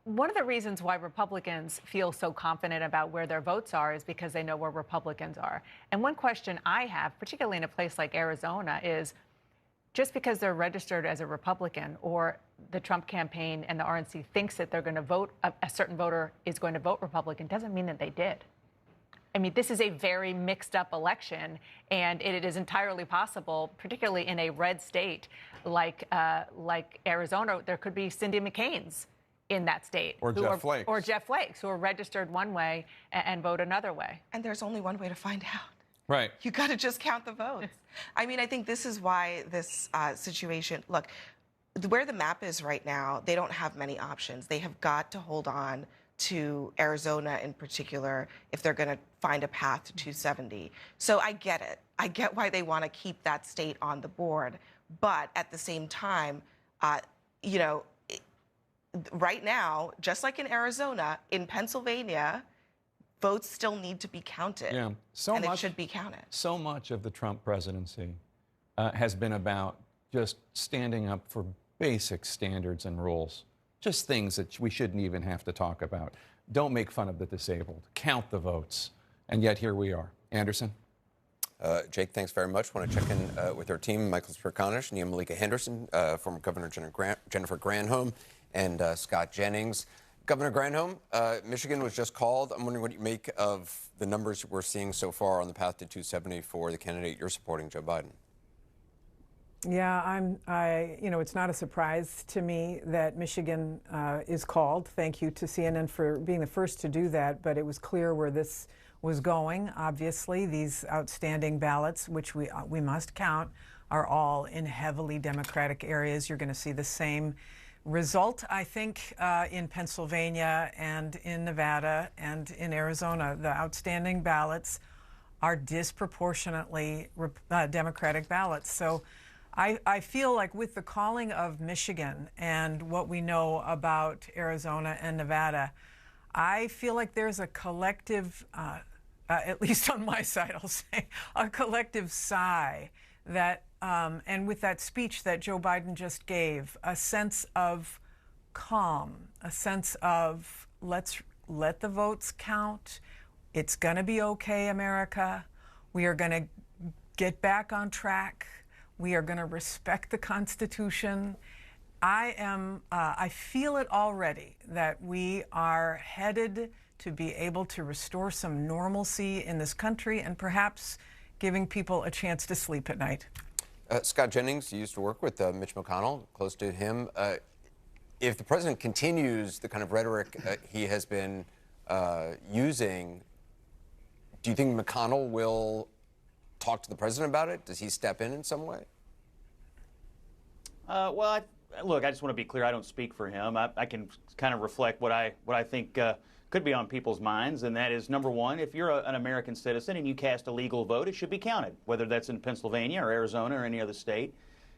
Speaker 9: One of the reasons why Republicans feel so confident about where their votes are is because they know where Republicans are. And one question I have, particularly in a place like Arizona, is just because they're registered as a Republican or the Trump campaign and the RNC thinks that they're going to vote, a certain voter is going to vote Republican, doesn't mean that they did. I mean, this is a very mixed up election, and it is entirely possible, particularly in a red state like Arizona, there could be Cindy McCain's in that state.
Speaker 3: Or Jeff Flake.
Speaker 9: Or Jeff Flake, who are registered one way and vote another way.
Speaker 12: And there's only one way to find out.
Speaker 8: Right.
Speaker 12: You got to just count the votes. I mean, I think this is why this situation, look, where the map is right now, they don't have many options. They have got to hold on to Arizona in particular if they're going to find a path to 270. So I get it. I get why they want to keep that state on the board. But at the same time, you know, right now, just like in Arizona, in Pennsylvania, votes still need to be counted.
Speaker 8: Yeah,
Speaker 12: and it should be counted.
Speaker 8: So much of the Trump presidency has been about just standing up for basic standards and rules, just things that we shouldn't even have to talk about. Don't make fun of the disabled. Count the votes. And yet here we are. Anderson?
Speaker 1: Jake, thanks very much. Want to check in with our team, Michael Smerconish, Nia Malika Henderson, former Governor Jennifer Granholm, and Scott Jennings. Governor Granholm, Michigan was just called. I'm wondering what you make of the numbers we're seeing so far on the path to 270 for the candidate you're supporting, Joe Biden.
Speaker 16: Yeah, it's not a surprise to me that Michigan is called. Thank you to CNN for being the first to do that, but it was clear where this was going. Obviously, these outstanding ballots, which we must count, are all in heavily Democratic areas. You're going to see the same result, I think, in Pennsylvania and in Nevada and in Arizona. The outstanding ballots are disproportionately Democratic ballots. So I feel like with the calling of Michigan and what we know about Arizona and Nevada, I feel like there's a collective, at least on my side, I'll say, a collective sigh that, and with that speech that Joe Biden just gave, a sense of calm, a sense of let's let the votes count. It's going to be okay, America. We are going to get back on track. We are going to respect the Constitution. I feel it already that we are headed to be able to restore some normalcy in this country and perhaps giving people a chance to sleep at night.
Speaker 1: Scott Jennings, you used to work with Mitch McConnell, close to him. If the president continues the kind of rhetoric he has been using, do you think McConnell will talk to the president about it? Does he step in some way?
Speaker 17: Look, I just want to be clear. I don't speak for him. I can kind of reflect what I think could be on people's minds, and that is, number one, if you're an American citizen and you cast a legal vote, it should be counted, whether that's in Pennsylvania or Arizona or any other state.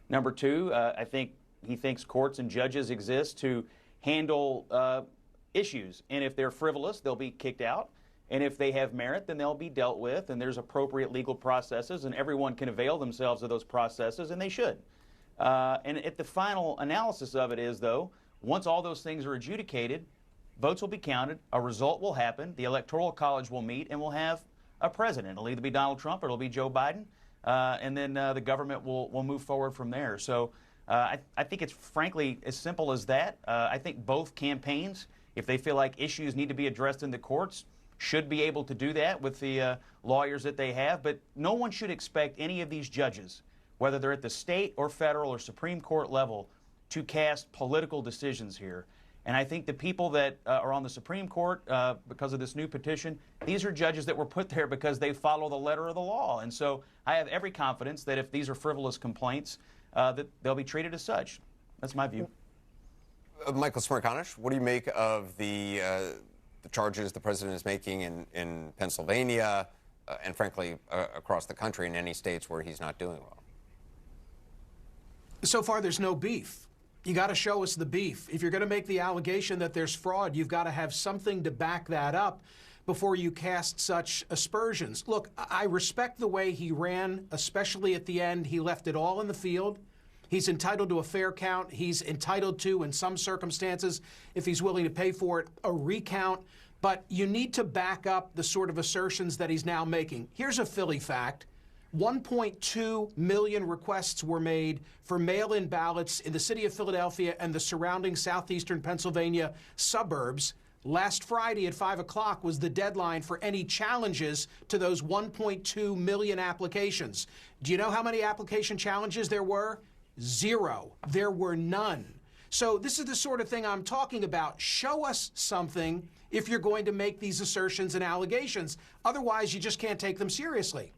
Speaker 17: Number two, I think he thinks courts and judges exist to handle issues, and if they're frivolous, they'll be kicked out. And if they have merit, then they'll be dealt with, and there's appropriate legal processes, and everyone can avail themselves of those processes, and they should. And at the final analysis of it is, though, once all those things are adjudicated, votes will be counted, a result will happen, the Electoral College will meet, and we'll have a president. It'll either be Donald Trump or it'll be Joe Biden, and then the government will move forward from there. So I think it's frankly as simple as that. I think both campaigns, if they feel like issues need to be addressed in the courts, should be able to do that with the lawyers that they have. But no one should expect any of these judges, whether they're at the state or federal or Supreme Court level, to cast political decisions here. And I think the people that are on the Supreme Court because of this new petition, these are judges that were put there because they follow the letter of the law. And so I have every confidence that if these are frivolous complaints, that they'll be treated as such. That's my view.
Speaker 1: Michael Smerconish, what do you make of the charges the president is making in Pennsylvania and, frankly, across the country in any states where he's not doing well?
Speaker 10: So far, there's no beef. You got to show us the beef. If you're going to make the allegation that there's fraud, you've got to have something to back that up before you cast such aspersions. Look, I respect the way he ran, especially at the end. He left it all in the field. He's entitled to a fair count. He's entitled to, in some circumstances, if he's willing to pay for it, a recount. But you need to back up the sort of assertions that he's now making. Here's a Philly fact. 1.2 million requests were made for mail-in ballots in the city of Philadelphia and the surrounding southeastern Pennsylvania suburbs. Last Friday at 5 o'clock was the deadline for any challenges to those 1.2 million applications. Do you know how many application challenges there were? 0. There were none. So this is the sort of thing I'm talking about. Show us something if you're going to make these assertions and allegations. Otherwise, you just can't take them seriously.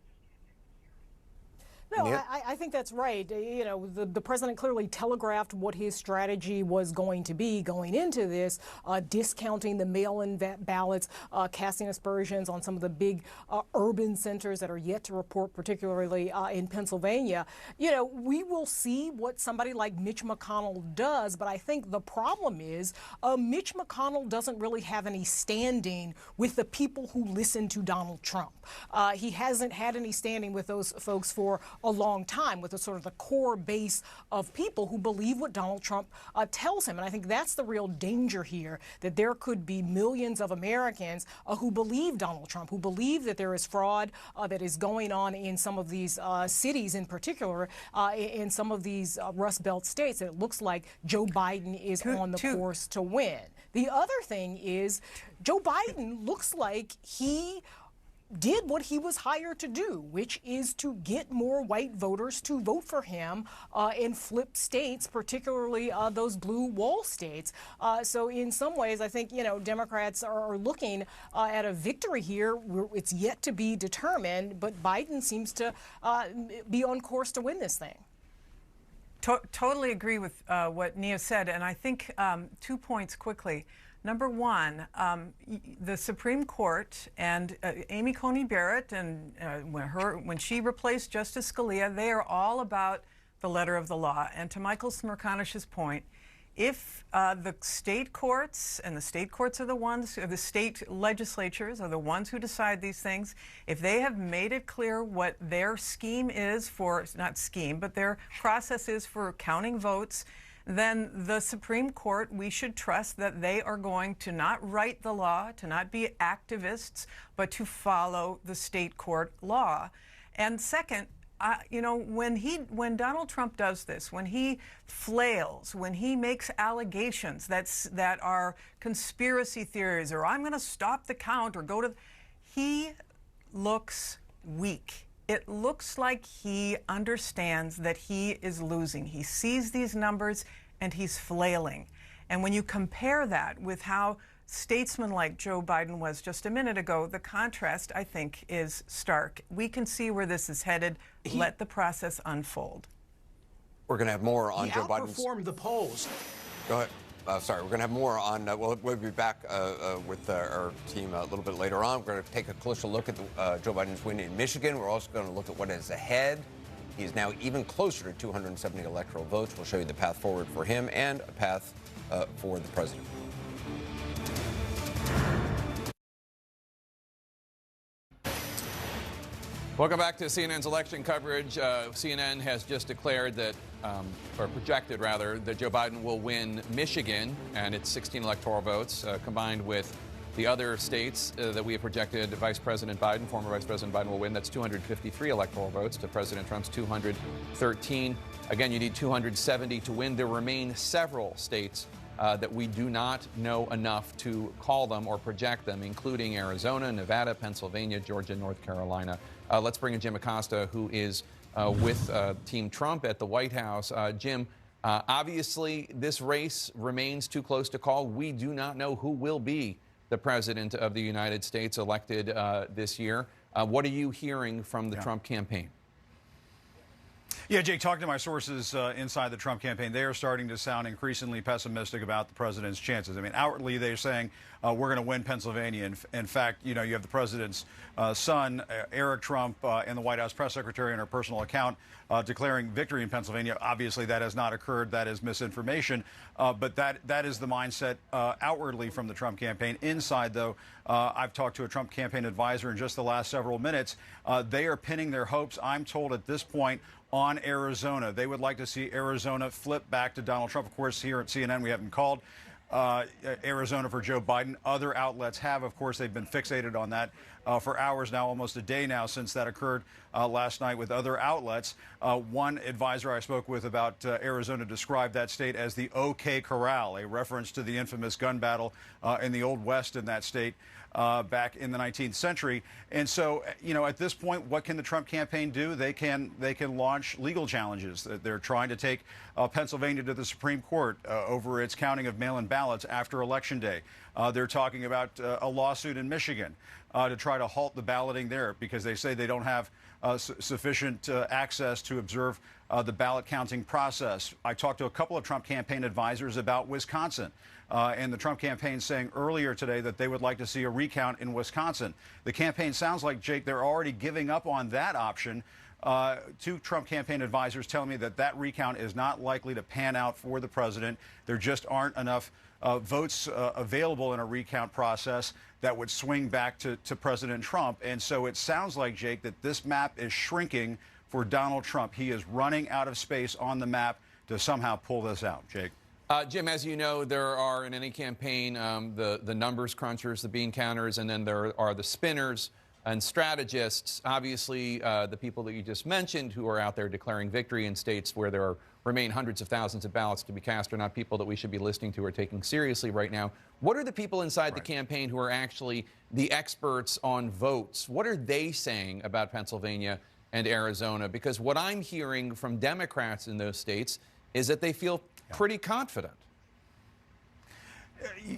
Speaker 18: No, I think that's right. You know, the president clearly telegraphed what his strategy was going to be going into this, discounting the mail-in ballots, casting aspersions on some of the big urban centers that are yet to report, particularly in Pennsylvania. You know, we will see what somebody like Mitch McConnell does, but I think the problem is Mitch McConnell doesn't really have any standing with the people who listen to Donald Trump. He hasn't had any standing with those folks for a long time, with a sort of the core base of people who believe what Donald Trump tells him. And I think that's the real danger here, that there could be millions of Americans who believe Donald Trump, who believe that there is fraud that is going on in some of these cities, in particular, in some of these Rust Belt states. It looks like Joe Biden is on the course to win. The other thing is Joe Biden looks like he did what he was hired to do, which is to get more white voters to vote for him and flip states, particularly those blue wall states. So in some ways, I think, you know, Democrats are looking at a victory here. It's yet to be determined, but Biden seems to be on course to win this thing.
Speaker 16: Totally agree with what Nia said, and I think 2 points quickly. Number one, the Supreme Court and Amy Coney Barrett, and when she replaced Justice Scalia, they are all about the letter of the law. And to Michael Smerconish's point, if the state courts, and the state courts are the ones, the state legislatures are the ones who decide these things, if they have made it clear what their scheme is for, not scheme, but their process is for counting votes, then the Supreme Court, we should trust that they are going to not write the law, to not be activists, but to follow the state court law. And second, you know, when Donald Trump does this, when he flails, when he makes allegations that are conspiracy theories, or I'm going to stop the count, or go to, he looks weak. It looks like he understands that he is losing. He sees these numbers and he's flailing. And when you compare that with how statesman-like Joe Biden was just a minute ago, the contrast, I think, is stark. We can see where this is headed. Let the process unfold.
Speaker 1: We're going to have more on Joe Biden's.
Speaker 10: He outperformed the polls.
Speaker 1: Go ahead. Sorry, we're going to have more on. We'll be back with our team a little bit later on. We're going to take a closer look at Joe Biden's win in Michigan. We're also going to look at what is ahead. He is now even closer to 270 electoral votes. We'll show you the path forward for him and a path for the president.
Speaker 8: Welcome back to CNN's election coverage. CNN has just declared that, or projected rather, that Joe Biden will win Michigan and its 16 electoral votes, combined with the other states that we have projected Vice President Biden, former Vice President Biden, will win. That's 253 electoral votes to President Trump's 213. Again, you need 270 to win. There remain several states that we do not know enough to call them or project them, including Arizona, Nevada, Pennsylvania, Georgia, North Carolina. Let's bring in Jim Acosta, who is with Team Trump at the White House. Jim, obviously, this race remains too close to call. We do not know who will be the president of the United States elected this year. What are you hearing from the Trump campaign?
Speaker 19: Yeah, Jake, talking to my sources inside the Trump campaign, they are starting to sound increasingly pessimistic about the president's chances. I mean, outwardly, they're saying we're going to win Pennsylvania. In fact, you know, you have the president's son, Eric Trump, and the White House press secretary on her personal account declaring victory in Pennsylvania. Obviously, that has not occurred. That is misinformation. But that is the mindset outwardly from the Trump campaign. Inside, though, I've talked to a Trump campaign advisor in just the last several minutes. They are pinning their hopes, I'm told at this point, on Arizona. They would like to see Arizona flip back to Donald Trump. Of course, here at CNN, we haven't called Arizona for Joe Biden. Other outlets have. Of course, they've been fixated on that for hours now, almost a day now since that occurred last night with other outlets. One advisor I spoke with about Arizona described that state as the OK Corral, a reference to the infamous gun battle in the Old West in that state back in the 19th century. And so, you know, at this point, what can the Trump campaign do? They can launch legal challenges. They're trying to take Pennsylvania to the Supreme Court over its counting of mail-in ballots after Election Day. They're talking about a lawsuit in Michigan to try to halt the balloting there because they say they don't have sufficient access to observe the ballot counting process. I talked to a couple of Trump campaign advisors about Wisconsin. And the Trump campaign saying earlier today that they would like to see a recount in Wisconsin. The campaign sounds like, Jake, they're already giving up on that option. Two Trump campaign advisors tell me that that recount is not likely to pan out for the president. There just aren't enough votes available in a recount process that would swing back to President Trump. And so it sounds like, Jake, that this map is shrinking for Donald Trump. He is running out of space on the map to somehow pull this out, Jake.
Speaker 8: Jim, as you know, there are in any campaign the numbers crunchers, the bean counters, and then there are the spinners and strategists. Obviously, the people that you just mentioned who are out there declaring victory in states where there remain hundreds of thousands of ballots to be cast are not people that we should be listening to or taking seriously right now. What are the people inside the campaign who are actually the experts on votes? What are they saying about Pennsylvania and Arizona? Because what I'm hearing from Democrats in those states is that they feel pretty confident.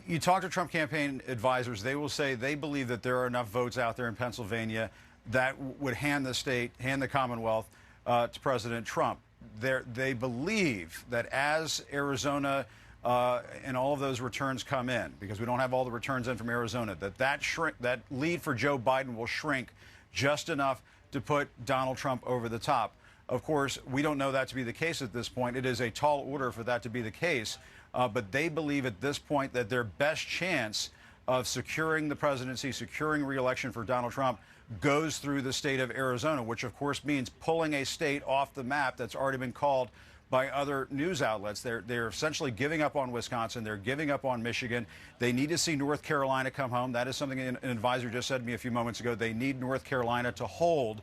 Speaker 19: You talk to Trump campaign advisors, they will say they believe that there are enough votes out there in Pennsylvania that would hand the state, hand the Commonwealth to President Trump. They believe that as Arizona and all of those returns come in, because we don't have all the returns in from Arizona, that lead for Joe Biden will shrink just enough to put Donald Trump over the top. Of course, we don't know that to be the case at this point. It is a tall order for that to be the case. But they believe at this point that their best chance of securing the presidency, securing re-election for Donald Trump goes through the state of Arizona, which of course means pulling a state off the map that's already been called by other news outlets. They're essentially giving up on Wisconsin. They're giving up on Michigan. They need to see North Carolina come home. That is something an advisor just said to me a few moments ago. They need North Carolina to hold.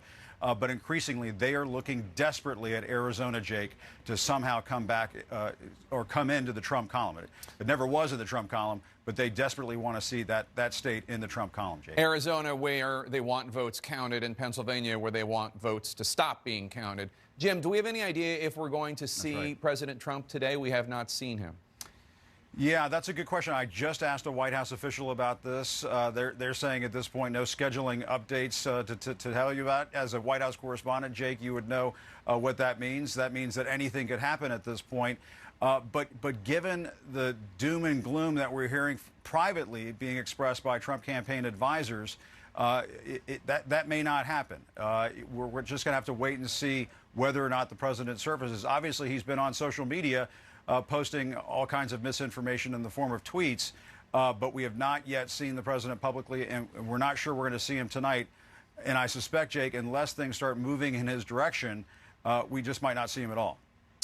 Speaker 19: But increasingly, they are looking desperately at Arizona, Jake, to somehow come back or come into the Trump column. It never was in the Trump column, but they desperately want to see that state in the Trump column, Jake.
Speaker 8: Arizona, where they want votes counted, and Pennsylvania, where they want votes to stop being counted. Jim, do we have any idea if we're going to see President Trump today? We have not seen him.
Speaker 19: Yeah, that's a good question. I just asked a White House official about this. They're saying at this point no scheduling updates to tell you about. As a White House correspondent, Jake, you would know what that means. That means that anything could happen at this point. But given the doom and gloom that we're hearing privately being expressed by Trump campaign advisors, that may not happen. We're just going to have to wait and see whether or not the president surfaces. Obviously, he's been on social media posting all kinds of misinformation in the form of tweets, but we have not yet seen the president publicly, and we're not sure we're going to see him tonight. And I suspect, Jake, unless things start moving in his direction, we just might not see him at all.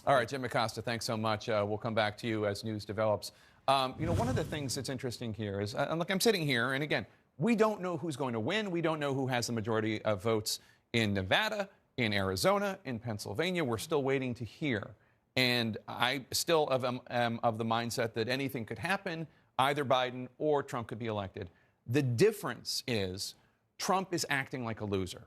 Speaker 8: All right, Jim Acosta, thanks so much. We'll come back to you as news develops. You know, one of the things that's interesting here is, look, I'm sitting here, and again, we don't know who's going to win. We don't know who has the majority of votes in Nevada, in Arizona, in Pennsylvania. We're still waiting to hear. And I still am of the mindset that anything could happen. Either Biden or Trump could be elected. The difference is Trump is acting like a loser.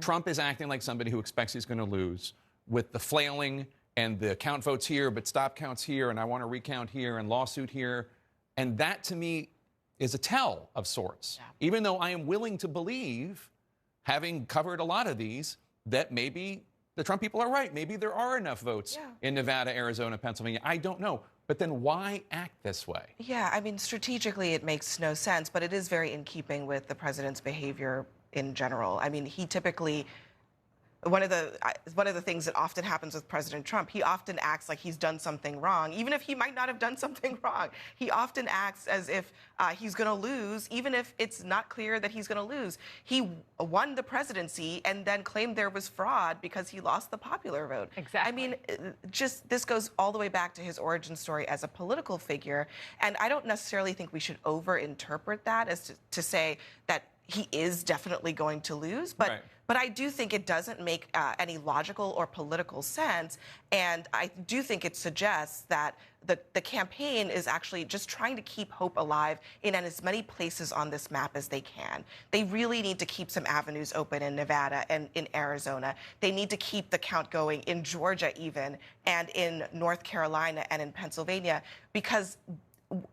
Speaker 8: Trump is acting like somebody who expects he's going to lose with the flailing and the count votes here, but stop counts here, and I want to recount here and lawsuit here. And that, to me, is a tell of sorts. Yeah. Even though I am willing to believe, having covered a lot of these, that maybe the Trump people are right. Maybe there are enough votes in Nevada, Arizona, Pennsylvania. I don't know. But then why act this way?
Speaker 12: Yeah, I mean, strategically, it makes no sense, but it is very in keeping with the president's behavior in general. I mean, he typically, one of the things that often happens with President Trump, he often acts like he's done something wrong, even if he might not have done something wrong. He often acts as if he's going to lose, even if it's not clear that he's going to lose. He won the presidency and then claimed there was fraud because he lost the popular vote.
Speaker 9: Exactly.
Speaker 12: I mean, this goes all the way back to his origin story as a political figure, and I don't necessarily think we should overinterpret that as to say that he is definitely going to lose, but.
Speaker 8: Right.
Speaker 12: But I do think it doesn't make any logical or political sense, and I do think it suggests that the campaign is actually just trying to keep hope alive in as many places on this map as they can. They really need to keep some avenues open in Nevada and in Arizona. They need to keep the count going in Georgia even, and in North Carolina and in Pennsylvania, because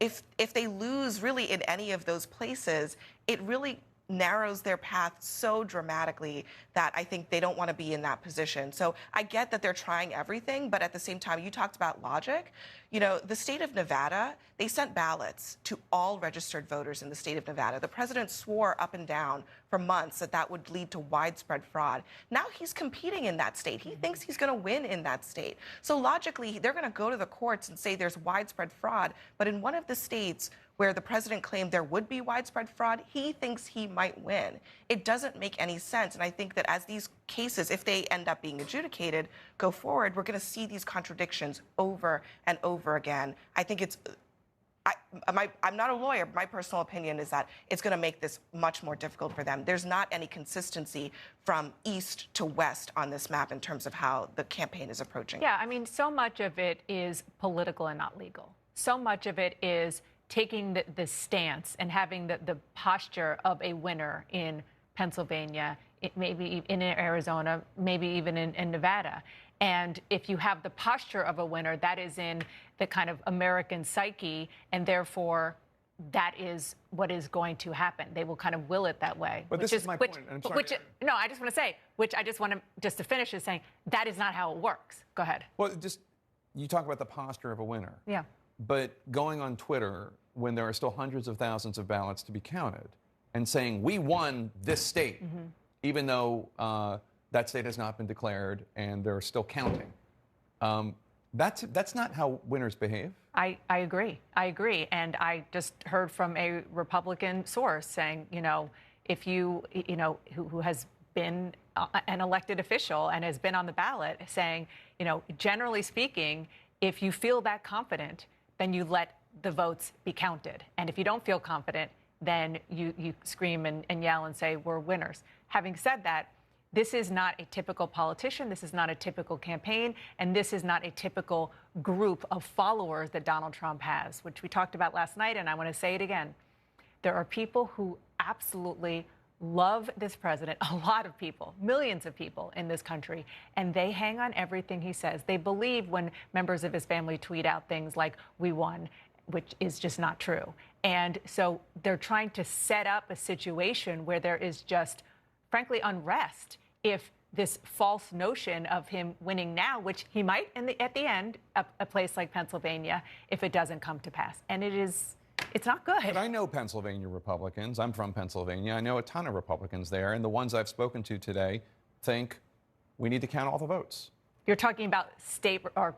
Speaker 12: if they lose really in any of those places, it really narrows their path so dramatically that I think they don't want to be in that position. So I get that they're trying everything, but at the same time, you talked about logic. You know, the state of Nevada, they sent ballots to all registered voters in the state of Nevada. The president swore up and down for months that that would lead to widespread fraud. Now he's competing in that state. He thinks he's going to win in that state. So logically, they're going to go to the courts and say there's widespread fraud. But in one of the states where the president claimed there would be widespread fraud, he thinks he might win. It doesn't make any sense. And I think that as these cases, if they end up being adjudicated, go forward, we're going to see these contradictions over and over again. I think it's, I'm not a lawyer, but my personal opinion is that it's going to make this much more difficult for them. There's not any consistency from east to west on this map in terms of how the campaign is approaching.
Speaker 9: Yeah, I mean, so much of it is political and not legal. So much of it is taking the stance and having the posture of a winner in Pennsylvania, maybe in Arizona, maybe even in Nevada. And if you have the posture of a winner, that is in the kind of American psyche, and therefore that is what is going to happen. They will kind of will it that way.
Speaker 8: But this is my point. I'm sorry.
Speaker 9: No, I just want to say, which I just want to finish is saying that is not how it works. Go ahead.
Speaker 8: Well, you talk about the posture of a winner.
Speaker 9: Yeah.
Speaker 8: But going on Twitter when there are still hundreds of thousands of ballots to be counted and saying, we won this state, even though that state has not been declared and they're still counting. That's not how winners behave.
Speaker 9: I agree. I agree. And I just heard from a Republican source saying, if who has been an elected official and has been on the ballot saying, generally speaking, if you feel that confident, then you let the votes be counted. And if you don't feel confident, then you scream and yell and say, we're winners. Having said that, this is not a typical politician. This is not a typical campaign. And this is not a typical group of followers that Donald Trump has, which we talked about last night. And I want to say it again. There are people who absolutely love this president, a lot of people, millions of people in this country, and they hang on everything he says. They believe when members of his family tweet out things like, we won, which is just not true. And so they're trying to set up a situation where there is just, frankly, unrest if this false notion of him winning now, which he might at the end, a place like Pennsylvania, if it doesn't come to pass. And it's not good.
Speaker 8: But I know Pennsylvania Republicans. I'm from Pennsylvania. I know a ton of Republicans there. And the ones I've spoken to today think we need to count all the votes.
Speaker 9: You're talking about state or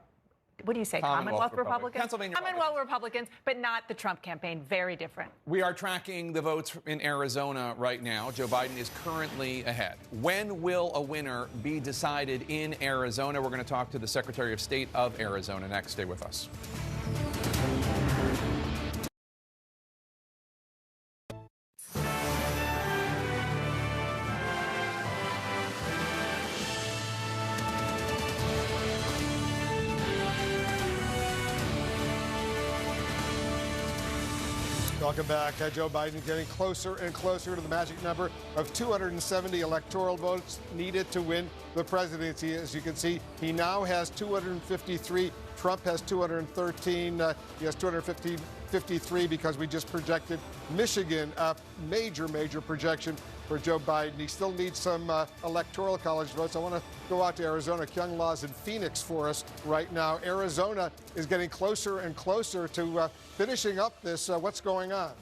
Speaker 9: what do you say? Commonwealth Republicans?
Speaker 8: Pennsylvania
Speaker 9: Commonwealth Republicans, but not the Trump campaign. Very different.
Speaker 8: We are tracking the votes in Arizona right now. Joe Biden is currently ahead. When will a winner be decided in Arizona? We're going to talk to the Secretary of State of Arizona next. Stay with us.
Speaker 14: Welcome back. Joe Biden getting closer and closer to the magic number of 270 electoral votes needed to win the presidency. As you can see, he now has 253 Trump has 213. He has 253 because we just projected Michigan, a major projection for Joe Biden. He still needs some electoral college votes. I want to go out to Arizona. Kyung La's in Phoenix for us right now. Arizona is getting closer and closer to finishing up this. What's going on?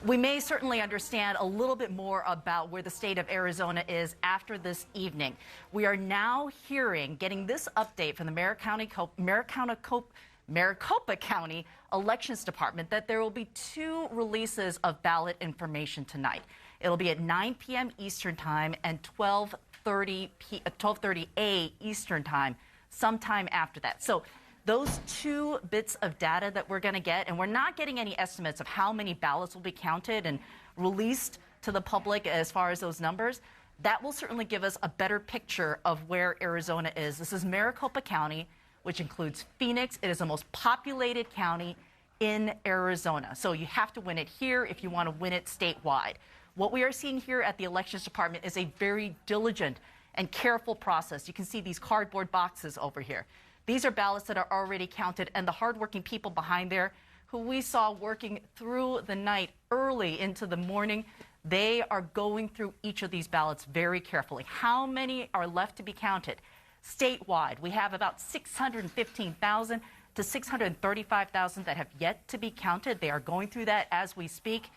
Speaker 20: We may certainly understand a little bit more about where the state of Arizona is after this evening. We are now getting this update from the Maricopa County Elections Department that there will be 2 releases of ballot information tonight. It'll be at 9 p.m. Eastern Time and 12:30 a Eastern Time, sometime after that. So those 2 bits of data that we're going to get, and we're not getting any estimates of how many ballots will be counted and released to the public as far as those numbers, that will certainly give us a better picture of where Arizona is. This is Maricopa County, which includes Phoenix. It is the most populated county in Arizona. So you have to win it here if you want to win it statewide. What we are seeing here at the Elections Department is a very diligent and careful process. You can see these cardboard boxes over here. These are ballots that are already counted, and the hardworking people behind there who we saw working through the night, early into the morning, they are going through each of these ballots very carefully. How many are left to be counted? Statewide, we have about 615,000 to 635,000 that have yet to be counted. They are going through that as we speak.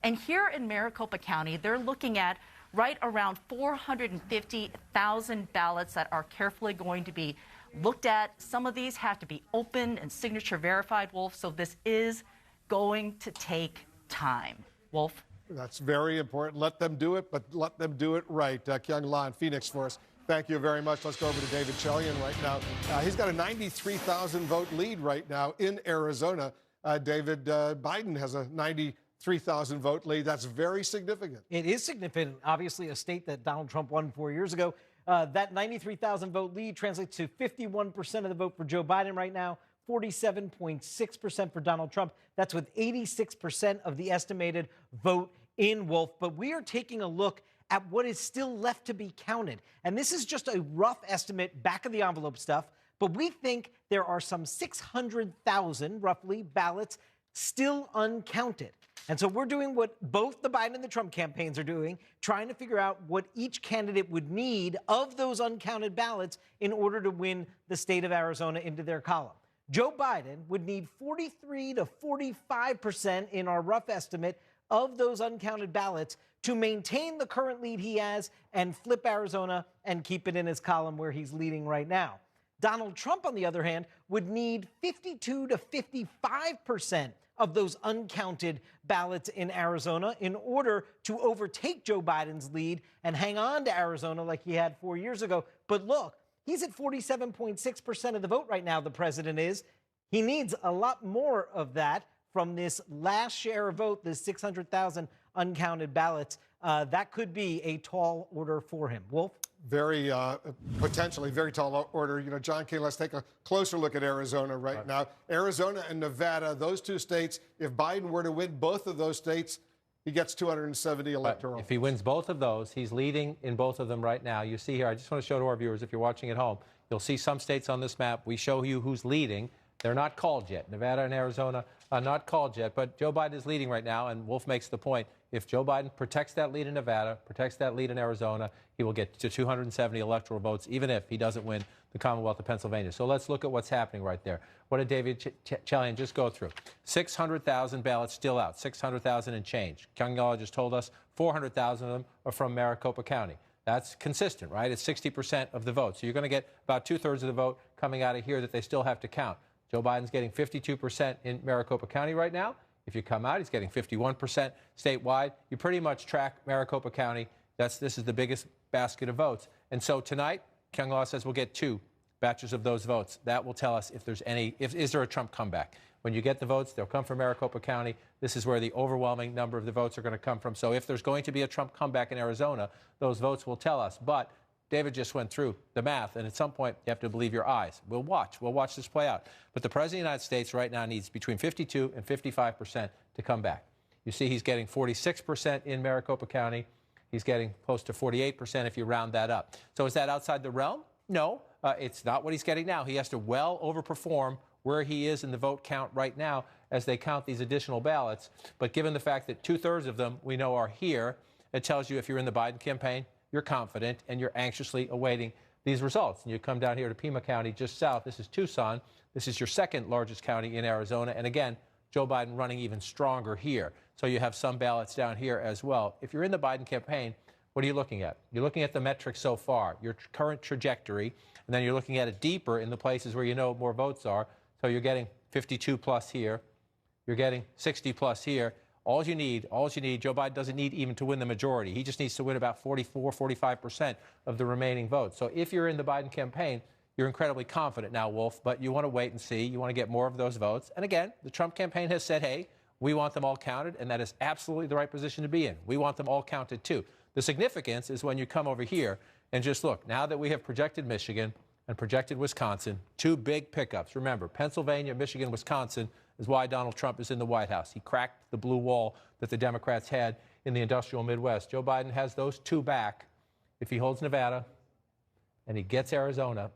Speaker 20: And here in Maricopa County, they're looking at right around 450,000 ballots that are carefully going to be looked at. Some of these have to be opened and signature verified, Wolf, so this is going to take time. Wolf?
Speaker 14: That's very important. Let them do it, but let them do it right. Kyung La in Phoenix for us. Thank you very much. Let's go over to David Chalian right now. He's got a 93,000 vote lead right now in Arizona. David, Biden has a 93,000 vote lead. That's very significant.
Speaker 21: It is significant. Obviously, a state that Donald Trump won 4 years ago. That 93,000 vote lead translates to 51% of the vote for Joe Biden right now, 47.6% for Donald Trump. That's with 86% of the estimated vote in, Wolf. But we are taking a look at what is still left to be counted. And this is just a rough estimate, back of the envelope stuff. But we think there are some 600,000, roughly, ballots still uncounted. And so we're doing what both the Biden and the Trump campaigns are doing, trying to figure out what each candidate would need of those uncounted ballots in order to win the state of Arizona into their column. Joe Biden would need 43 to 45% in our rough estimate of those uncounted ballots to maintain the current lead he has and flip Arizona and keep it in his column where he's leading right now. Donald Trump, on the other hand, would need 52 to 55% of those uncounted ballots in Arizona in order to overtake Joe Biden's lead and hang on to Arizona like he had 4 years ago. But look, he's at 47.6% of the vote right now, the president is. He needs a lot more of that from this last share of vote, this 600,000 uncounted ballots. That could be a tall order for him. Wolf?
Speaker 14: Very, potentially very tall order. You know, John King, let's take a closer look at Arizona right now. Arizona and Nevada, those 2 states, if Biden were to win both of those states, he gets 270 electoral.
Speaker 15: If he wins both of those, he's leading in both of them right now. You see here, I just want to show to our viewers, if you're watching at home, you'll see some states on this map. We show you who's leading. They're not called yet. Nevada and Arizona are not called yet, but Joe Biden is leading right now, and Wolf makes the point. If Joe Biden protects that lead in Nevada, protects that lead in Arizona, he will get to 270 electoral votes, even if he doesn't win the Commonwealth of Pennsylvania. So let's look at what's happening right there. What did David Chalian just go through? 600,000 ballots still out, 600,000 and change. Kyung La just told us 400,000 of them are from Maricopa County. That's consistent, right? It's 60% of the vote. So you're going to get about 2/3 of the vote coming out of here that they still have to count. Joe Biden's getting 52% in Maricopa County right now. If you come out, he's getting 51% statewide. You pretty much track Maricopa County. This is the biggest basket of votes. And so tonight, Kyung La says we'll get 2 batches of those votes. That will tell us if there's is there a Trump comeback. When you get the votes, they'll come from Maricopa County. This is where the overwhelming number of the votes are going to come from. So if there's going to be a Trump comeback in Arizona, those votes will tell us. But David just went through the math, and at some point, you have to believe your eyes. We'll watch this play out. But the President of the United States right now needs between 52 and 55% to come back. You see he's getting 46% in Maricopa County. He's getting close to 48% if you round that up. So is that outside the realm? No, it's not what he's getting now. He has to well overperform where he is in the vote count right now as they count these additional ballots. But given the fact that 2/3 of them we know are here, it tells you if you're in the Biden campaign, you're confident and you're anxiously awaiting these results. And you come down here to Pima County just south. This is Tucson. This is your second largest county in Arizona. And again, Joe Biden running even stronger here. So you have some ballots down here as well. If you're in the Biden campaign, what are you looking at? You're looking at the metrics so far, your current trajectory, and then you're looking at it deeper in the places where you know more votes are. So you're getting 52 plus here. You're getting 60 plus here. All you need, Joe Biden doesn't need even to win the majority. He just needs to win about 44, 45% of the remaining votes. So if you're in the Biden campaign, you're incredibly confident now, Wolf, but you want to wait and see. You want to get more of those votes. And again, the Trump campaign has said, hey, we want them all counted, and that is absolutely the right position to be in. We want them all counted, too. The significance is when you come over here and just look. Now that we have projected Michigan and projected Wisconsin, two big pickups. Remember, Pennsylvania, Michigan, Wisconsin is why Donald Trump is in the White House. He cracked the blue wall that the Democrats had in the industrial Midwest. Joe Biden has those two back. If he holds Nevada and he gets Arizona,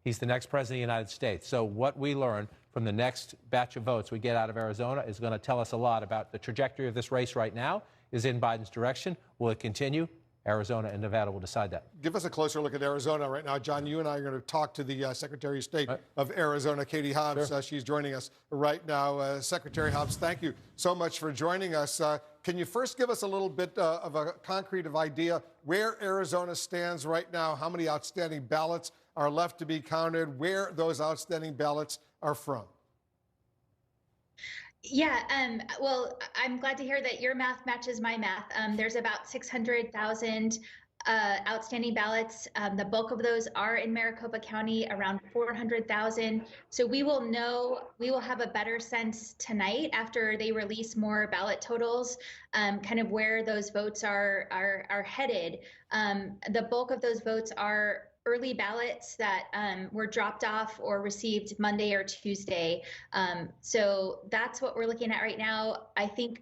Speaker 15: he's the next president of the United States. So what we learn from the next batch of votes we get out of Arizona is going to tell us a lot about the trajectory of this race right now is in Biden's direction. Will it continue? Arizona and Nevada will decide that.
Speaker 14: Give us a closer look at Arizona right now. John, you and I are going to talk to the Secretary of State of Arizona, Katie Hobbs.
Speaker 15: Sure.
Speaker 14: She's joining us right now. Secretary Hobbs, thank you so much for joining us. Can you first give us a little bit of a concrete idea where Arizona stands right now, how many outstanding ballots are left to be counted, where those outstanding ballots are from?
Speaker 7: Yeah, well, I'm glad to hear that your math matches my math. There's about 600,000 outstanding ballots. The bulk of those are in Maricopa County, around 400,000. So we will have a better sense tonight after they release more ballot totals, kind of where those votes are headed. The bulk of those votes are early ballots that were dropped off or received Monday or Tuesday. So that's what we're looking at right now. I think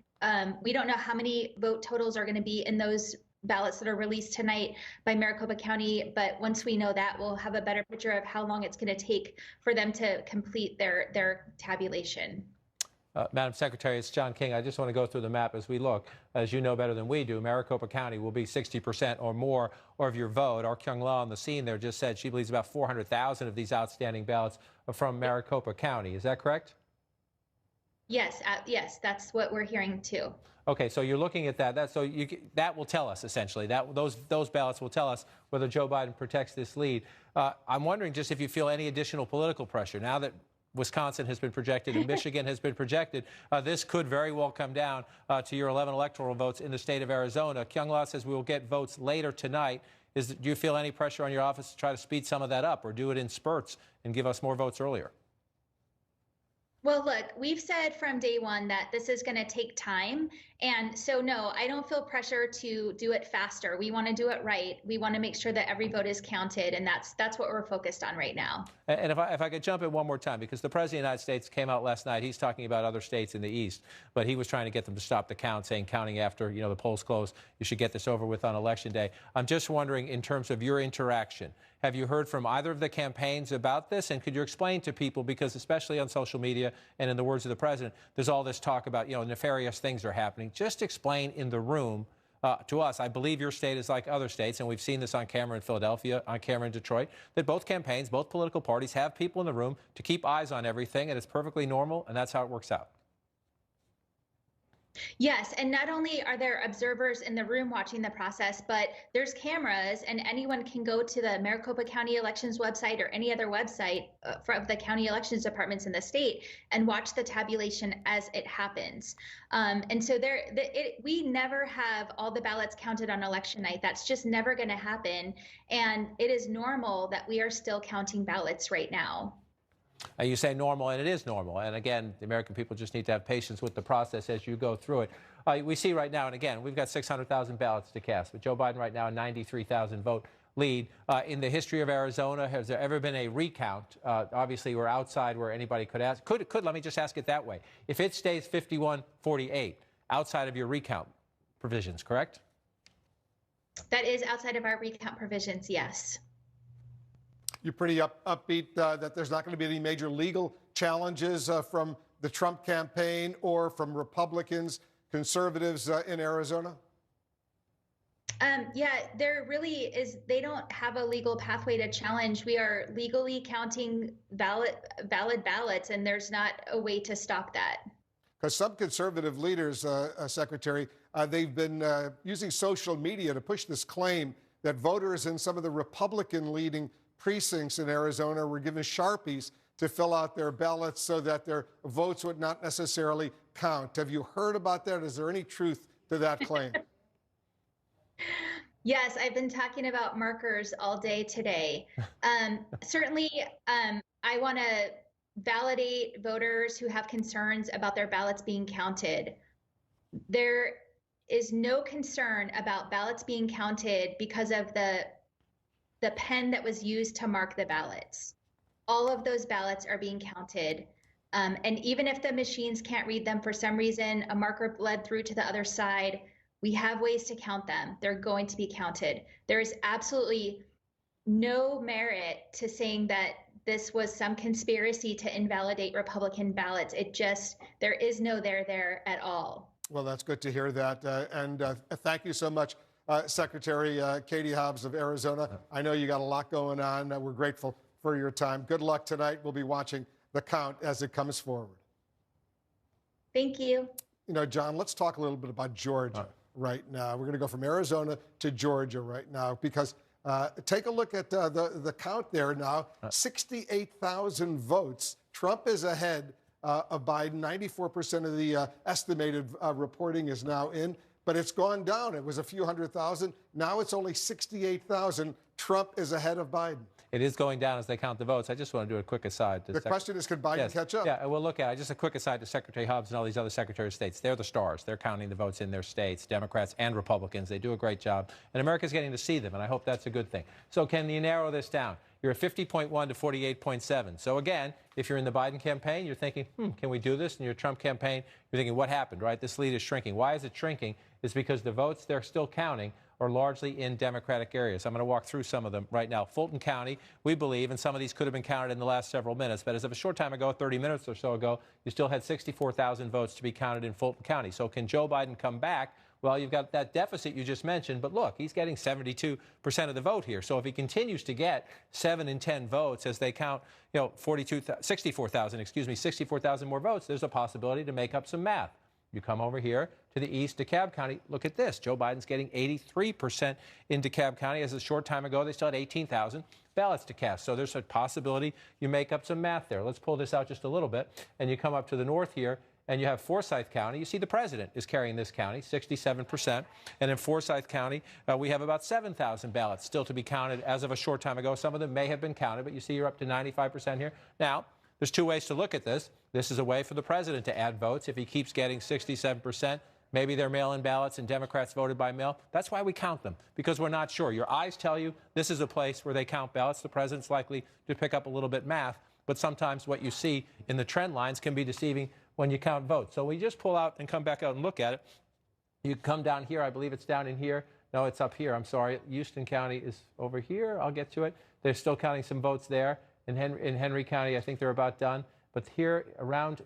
Speaker 7: we don't know how many vote totals are going to be in those ballots that are released tonight by Maricopa County, but once we know that, we'll have a better picture of how long it's going to take for them to complete their tabulation.
Speaker 15: Madam Secretary, it's John King. I just want to go through the map as we look. As you know better than we do, Maricopa County will be 60% or more of your vote. Our Kyung La on the scene there just said she believes about 400,000 of these outstanding ballots are from Maricopa County. Is that correct?
Speaker 7: Yes, yes, that's what we're hearing too.
Speaker 15: Okay, so you're looking at that. That will tell us essentially. Those ballots will tell us whether Joe Biden protects this lead. I'm wondering just if you feel any additional political pressure now that Wisconsin has been projected and Michigan has been projected. This could very well come down to your 11 electoral votes in the state of Arizona. Kyung La says we will get votes later tonight. Do you feel any pressure on your office to try to speed some of that up or do it in spurts and give us more votes earlier?
Speaker 7: Well, look, we've said from day one that this is going to take time. And so, no, I don't feel pressure to do it faster. We want to do it right. We want to make sure that every vote is counted. And that's what we're focused on right now.
Speaker 15: And if I could jump in one more time, because the President of the United States came out last night. He's talking about other states in the East, but he was trying to get them to stop the count, saying counting after, the polls close, you should get this over with on Election Day. I'm just wondering, in terms of your interaction, have you heard from either of the campaigns about this? And could you explain to people, because especially on social media and in the words of the president, there's all this talk about, nefarious things are happening. Just explain in the room to us. I believe your state is like other states, and we've seen this on camera in Philadelphia, on camera in Detroit, that both campaigns, both political parties have people in the room to keep eyes on everything, and it's perfectly normal, and that's how it works out.
Speaker 7: Yes, and not only are there observers in the room watching the process, but there's cameras, and anyone can go to the Maricopa County Elections website or any other website from the county elections departments in the state and watch the tabulation as it happens. And so we never have all the ballots counted on election night. That's just never going to happen. And it is normal that we are still counting ballots right now.
Speaker 15: You say normal, and it is normal. And again, the American people just need to have patience with the process as you go through it. We see right now, and again, we've got 600,000 ballots to cast. With Joe Biden right now, a 93,000 vote lead. In the history of Arizona, has there ever been a recount? Obviously, we're outside where anybody could ask. Let me just ask it that way. If it stays 51-48, outside of your recount provisions, correct?
Speaker 7: That is outside of our recount provisions, yes.
Speaker 14: you're pretty upbeat that there's not going to be any major legal challenges from the Trump campaign or from Republicans, conservatives in Arizona?
Speaker 7: Yeah, there really is. They don't have a legal pathway to challenge. We are legally counting valid ballots, and there's not a way to stop that.
Speaker 14: Because some conservative leaders, Secretary, they've been using social media to push this claim that voters in some of the Republican-leading precincts in Arizona were given Sharpies to fill out their ballots so that their votes would not necessarily count. Have you heard about that? Is there any truth to that claim?
Speaker 7: Yes, I've been talking about markers all day today. Certainly, I want to validate voters who have concerns about their ballots being counted. There is no concern about ballots being counted because of the pen that was used to mark the ballots. All of those ballots are being counted. And even if the machines can't read them for some reason, a marker led through to the other side, we have ways to count them. They're going to be counted. There is absolutely no merit to saying that this was some conspiracy to invalidate Republican ballots. There is no there at all.
Speaker 14: Well, that's good to hear that. And thank you so much, Secretary Katie Hobbs of Arizona. I know you got a lot going on. We're grateful for your time. Good luck tonight. We'll be watching the count as it comes forward.
Speaker 7: Thank you.
Speaker 14: You know, John, let's talk a little bit about Georgia right now. We're going to go from Arizona to Georgia right now because take a look at the count there now. 68,000 votes. Trump is ahead of Biden. 94% of the estimated reporting is now in, but it's gone down. It was a few 100,000. Now it's only 68,000. Trump is ahead of Biden.
Speaker 15: It is going down as they count the votes. I just want to do a quick aside.
Speaker 14: The question is, could Biden catch up?
Speaker 15: Yeah, we'll look at it. Just a quick aside to Secretary Hobbs and all these other Secretaries of States. They're the stars. They're counting the votes in their states, Democrats and Republicans. They do a great job. And America's getting to see them, and I hope that's a good thing. So can you narrow this down? You're at 50.1 to 48.7. So again, if you're in the Biden campaign, you're thinking, can we do this? In your Trump campaign, you're thinking, what happened, right? This lead is shrinking. Why is it shrinking? It's because the votes they're still counting are largely in Democratic areas. I'm going to walk through some of them right now. Fulton County, we believe, and some of these could have been counted in the last several minutes, but as of a short time ago, 30 minutes or so ago, you still had 64,000 votes to be counted in Fulton County. So can Joe Biden come back? Well, you've got that deficit you just mentioned, but look, he's getting 72% of the vote here. So if he continues to get 7 in 10 votes as they count, 64,000 more votes, there's a possibility to make up some math. You come over here to the east, DeKalb County. Look at this. Joe Biden's getting 83% in DeKalb County. As a short time ago, they still had 18,000 ballots to cast. So there's a possibility you make up some math there. Let's pull this out just a little bit. And you come up to the north here, and you have Forsyth County. You see the president is carrying this county, 67%. And in Forsyth County, we have about 7,000 ballots still to be counted as of a short time ago. Some of them may have been counted, but you see you're up to 95% here. Now, there's two ways to look at this. This is a way for the president to add votes. If he keeps getting 67%, maybe they're mail-in ballots and Democrats voted by mail. That's why we count them, because we're not sure. Your eyes tell you this is a place where they count ballots. The president's likely to pick up a little bit math, but sometimes what you see in the trend lines can be deceiving when you count votes. So we just pull out and come back out and look at it. You come down here. I believe it's down in here. No, it's up here. I'm sorry. Houston County is over here. I'll get to it. They're still counting some votes there. In Henry County, I think they're about done. But here, around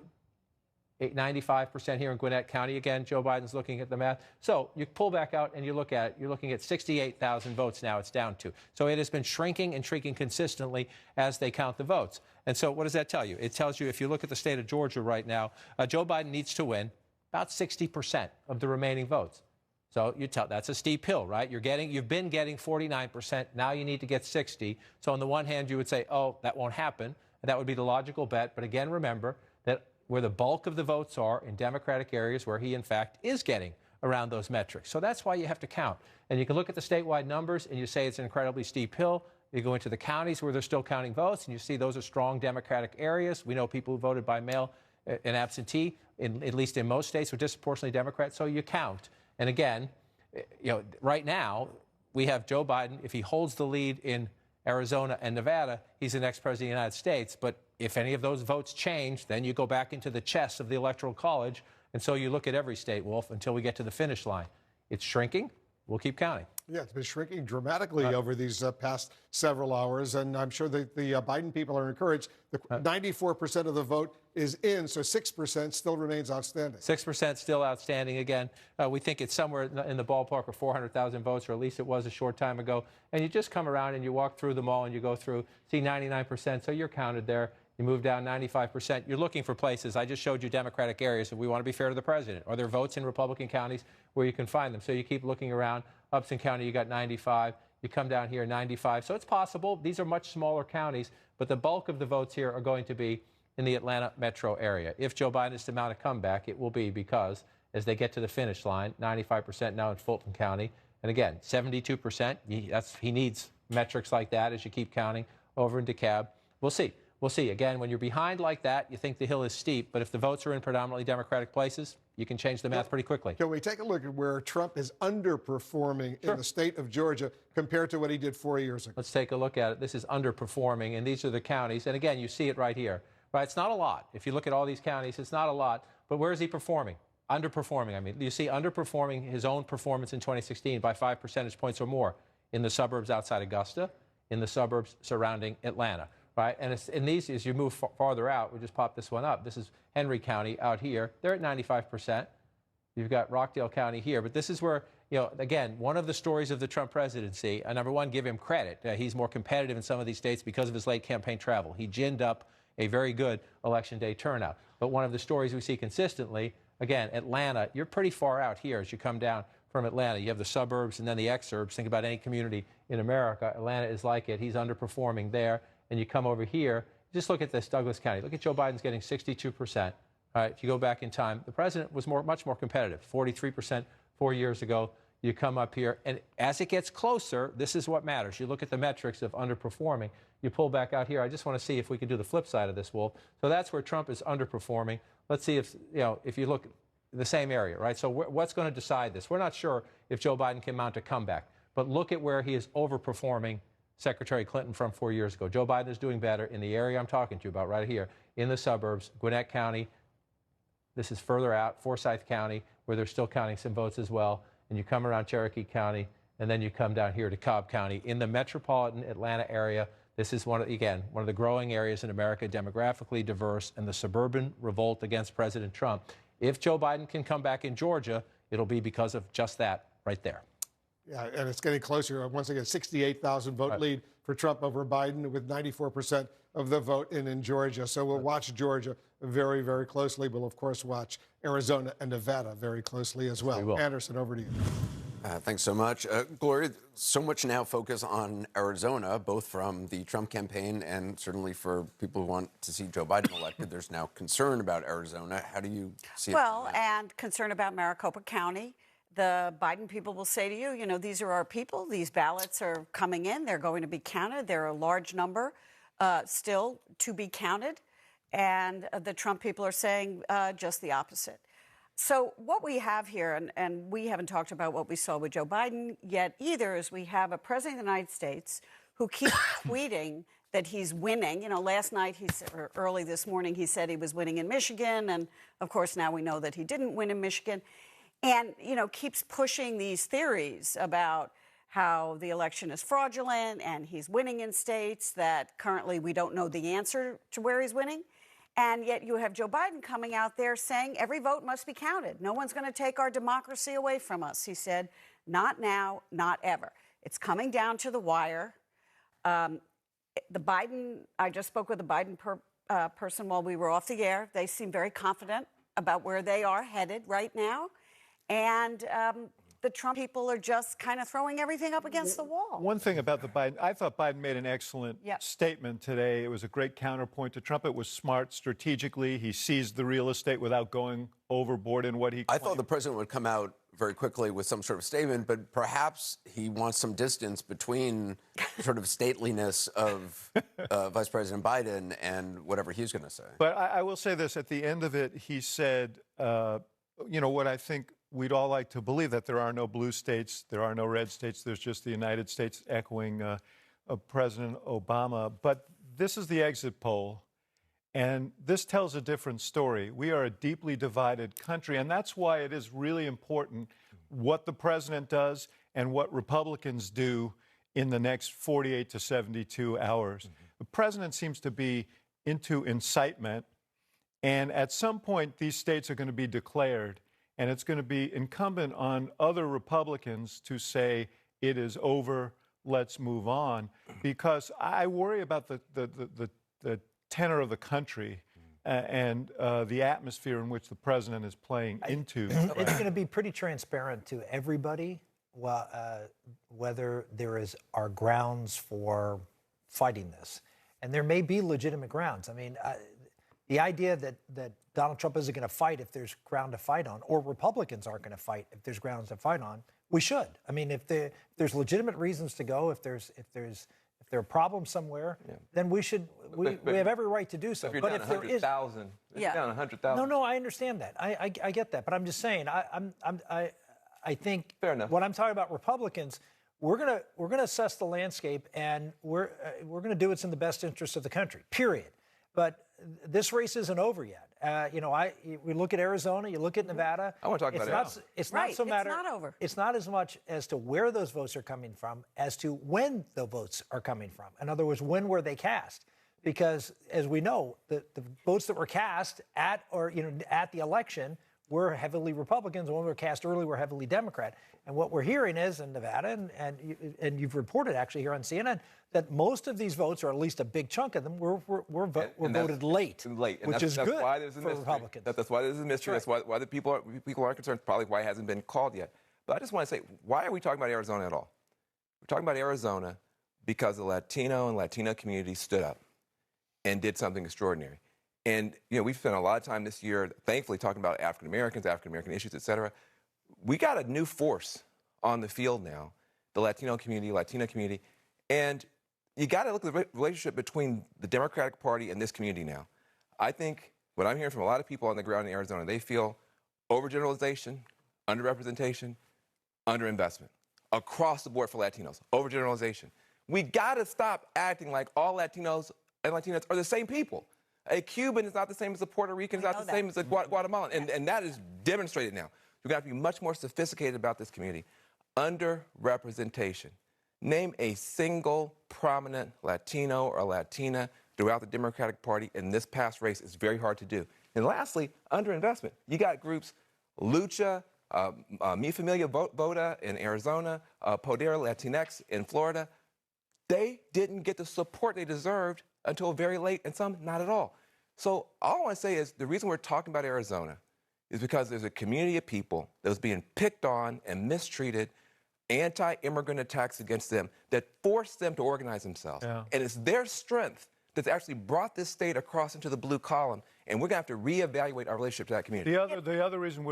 Speaker 15: 95% here in Gwinnett County. Again, Joe Biden's looking at the math. So you pull back out and you look at it. You're looking at 68,000 votes now it's down to. So it has been shrinking and shrinking consistently as they count the votes. And so what does that tell you? It tells you, if you look at the state of Georgia right now, Joe Biden needs to win about 60% of the remaining votes. So you tell that's a steep hill, right? You've been getting 49%. Now you need to get 60. So on the one hand, you would say, oh, that won't happen. That would be the logical bet. But again, remember that where the bulk of the votes are in Democratic areas where he, in fact, is getting around those metrics. So that's why you have to count. And you can look at the statewide numbers and you say it's an incredibly steep hill. You go into the counties where they're still counting votes and you see those are strong Democratic areas. We know people who voted by mail and absentee, at least in most states, were disproportionately Democrat. So you count. And again, right now, we have Joe Biden. If he holds the lead in Arizona and Nevada, he's the next president of the United States. But if any of those votes change, then you go back into the chess of the Electoral College. And so you look at every state, Wolf, until we get to the finish line. It's shrinking. We'll keep counting.
Speaker 14: Yeah, it's been shrinking dramatically over these past several hours, and I'm sure that the Biden people are encouraged. 94% of the vote is in, so 6% still remains outstanding.
Speaker 15: 6% still outstanding. Again, we think it's somewhere in the ballpark of 400,000 votes, or at least it was a short time ago. And you just come around and you walk through them all and you go through, see 99%, so you're counted there. You move down 95%. You're looking for places. I just showed you Democratic areas if we want to be fair to the president. Are there votes in Republican counties where you can find them? So you keep looking around. Upson County, you got 95. You come down here, 95. So it's possible. These are much smaller counties, but the bulk of the votes here are going to be in the Atlanta metro area. If Joe Biden is to mount a comeback, it will be because as they get to the finish line, 95% now in Fulton County. And again, 72%. He needs metrics like that as you keep counting over in DeKalb. We'll see. We'll see. Again, when you're behind like that, you think the hill is steep. But if the votes are in predominantly Democratic places, you can change the math pretty quickly.
Speaker 14: Can we take a look at where Trump is underperforming in the state of Georgia compared to what he did 4 years ago?
Speaker 15: Let's take a look at it. This is underperforming, and these are the counties. And again, you see it right here. Right? It's not a lot. If you look at all these counties, it's not a lot. But where is he performing? Underperforming. I mean, you see underperforming his own performance in 2016 by 5 percentage points or more in the suburbs outside Augusta, in the suburbs surrounding Atlanta. Right? And it's in these, as you move farther out, we just pop this one up. This is Henry County out here. They're at 95%. You've got Rockdale County here. But this is where, again, one of the stories of the Trump presidency, number one, give him credit. He's more competitive in some of these states because of his late campaign travel. He ginned up a very good Election Day turnout. But one of the stories we see consistently, again, Atlanta, you're pretty far out here as you come down from Atlanta. You have the suburbs and then the exurbs. Think about any community in America. Atlanta is like it. He's underperforming there. And you come over here, just look at this Douglas County. Look at Joe Biden's getting 62%. All right, if you go back in time, the president was much more competitive, 43% 4 years ago. You come up here, and as it gets closer, this is what matters. You look at the metrics of underperforming. You pull back out here. I just want to see if we can do the flip side of this, Wolf. So that's where Trump is underperforming. Let's see if you look at the same area, right? So what's going to decide this? We're not sure if Joe Biden can mount a comeback, but look at where he is overperforming Secretary Clinton from 4 years ago. Joe Biden is doing better in the area I'm talking to you about right here, in the suburbs, Gwinnett County. This is further out, Forsyth County, where they're still counting some votes as well. And you come around Cherokee County, and then you come down here to Cobb County. In the metropolitan Atlanta area, this is one of the growing areas in America, demographically diverse, and the suburban revolt against President Trump. If Joe Biden can come back in Georgia, it'll be because of just that right there.
Speaker 14: Yeah, and it's getting closer. Once again, 68,000 vote lead for Trump over Biden with 94% of the vote in Georgia. So we'll watch Georgia very, very closely. We'll, of course, watch Arizona and Nevada very closely as well. Anderson, over to you.
Speaker 1: Thanks so much. Gloria, so much now focus on Arizona, both from the Trump campaign and certainly for people who want to see Joe Biden elected. There's now concern about Arizona. How do you see it?
Speaker 5: Well, and concern about Maricopa County. The Biden people will say to you, these are our people. These ballots are coming in. They're going to be counted. There are a large number still to be counted. And the Trump people are saying just the opposite. So what we have here, and we haven't talked about what we saw with Joe Biden yet either, is we have a president of the United States who keeps tweeting that he's winning. Last night, or early this morning, he said he was winning in Michigan. And, of course, now we know that he didn't win in Michigan. And, keeps pushing these theories about how the election is fraudulent and he's winning in states that currently we don't know the answer to where he's winning. And yet you have Joe Biden coming out there saying every vote must be counted. No one's going to take our democracy away from us. He said, not now, not ever. It's coming down to the wire. I just spoke with the Biden person while we were off the air. They seem very confident about where they are headed right now. And the Trump people are just kind of throwing everything up against the wall. One
Speaker 2: thing about the Biden, I thought Biden made an excellent statement today. It was a great counterpoint to Trump. It was smart strategically. He seized the real estate without going overboard in what he claimed.
Speaker 1: I thought the president would come out very quickly with some sort of statement, but perhaps he wants some distance between sort of stateliness of Vice President Biden and whatever he's going to say.
Speaker 2: But I will say this. At the end of it, he said, what I think we'd all like to believe, that there are no blue states, there are no red states, there's just the United States, echoing President Obama. But this is the exit poll, and this tells a different story. We are a deeply divided country, and that's why it is really important what the president does and what Republicans do in the next 48 to 72 hours. The president seems to be into incitement, and at some point, these states are going to be declared, and it's going to be incumbent on other Republicans to say, it is over, let's move on, because I worry about the tenor of the country and the atmosphere in which the president is playing into.
Speaker 4: It's going to be pretty transparent to everybody whether there are grounds for fighting this. And there may be legitimate grounds. I mean, the idea that Donald Trump isn't going to fight if there's ground to fight on, or Republicans aren't going to fight if there's grounds to fight on, we should. I mean, if there's legitimate reasons to go, if there are problems somewhere, then we should. We have every right to do so.
Speaker 3: If you're
Speaker 4: but
Speaker 3: down
Speaker 4: if there is
Speaker 3: 100,000, down 100,000.
Speaker 4: No, I understand that. I get that. But I'm just saying, I think
Speaker 3: fair enough.
Speaker 4: When I'm talking about Republicans, we're gonna assess the landscape, and we're gonna do what's in the best interest of the country. Period. But this race isn't over yet. We look at Arizona, you look at Nevada.
Speaker 3: I want to talk about Arizona.
Speaker 4: It's not over. It's not as much as to where those votes are coming from as to when the votes are coming from. In other words, when were they cast? Because as we know, the votes that were cast at the election were heavily Republicans, and when we were cast early were heavily Democrat. And what we're hearing is in Nevada, and you've reported actually here on CNN, that most of these votes, or at least a big chunk of them, were voted late, which is good for Republicans.
Speaker 3: That's why there's a mystery. That's why the people are concerned. Probably why it hasn't been called yet. But I just want to say, why are we talking about Arizona at all? We're talking about Arizona because the Latino and Latina community stood up and did something extraordinary. And we've spent a lot of time this year, thankfully, talking about African Americans, African American issues, et cetera. We got a new force on the field now, the Latino community, Latina community, and you got to look at the relationship between the Democratic Party and this community now. I think what I'm hearing from a lot of people on the ground in Arizona, they feel overgeneralization, underrepresentation, underinvestment across the board for Latinos. Overgeneralization. We got to stop acting like all Latinos and Latinas are the same people. A Cuban is not the same as a Puerto Rican, is not the same as a Guatemalan, and that is demonstrated now. We've got to be much more sophisticated about this community. Underrepresentation. Name a single prominent Latino or Latina throughout the Democratic Party in this past race. It's very hard to do. And lastly, underinvestment. You got groups, Lucha, Mi Familia Vota in Arizona, Poder Latinx in Florida. They didn't get the support they deserved until very late, and some not at all. So all I want to say is the reason we're talking about Arizona is because there's a community of people that was being picked on and mistreated, anti-immigrant attacks against them that forced them to organize themselves. Yeah. And it's their strength that's actually brought this state across into the blue column, and we're going to have to reevaluate our relationship to that community.
Speaker 2: The other reason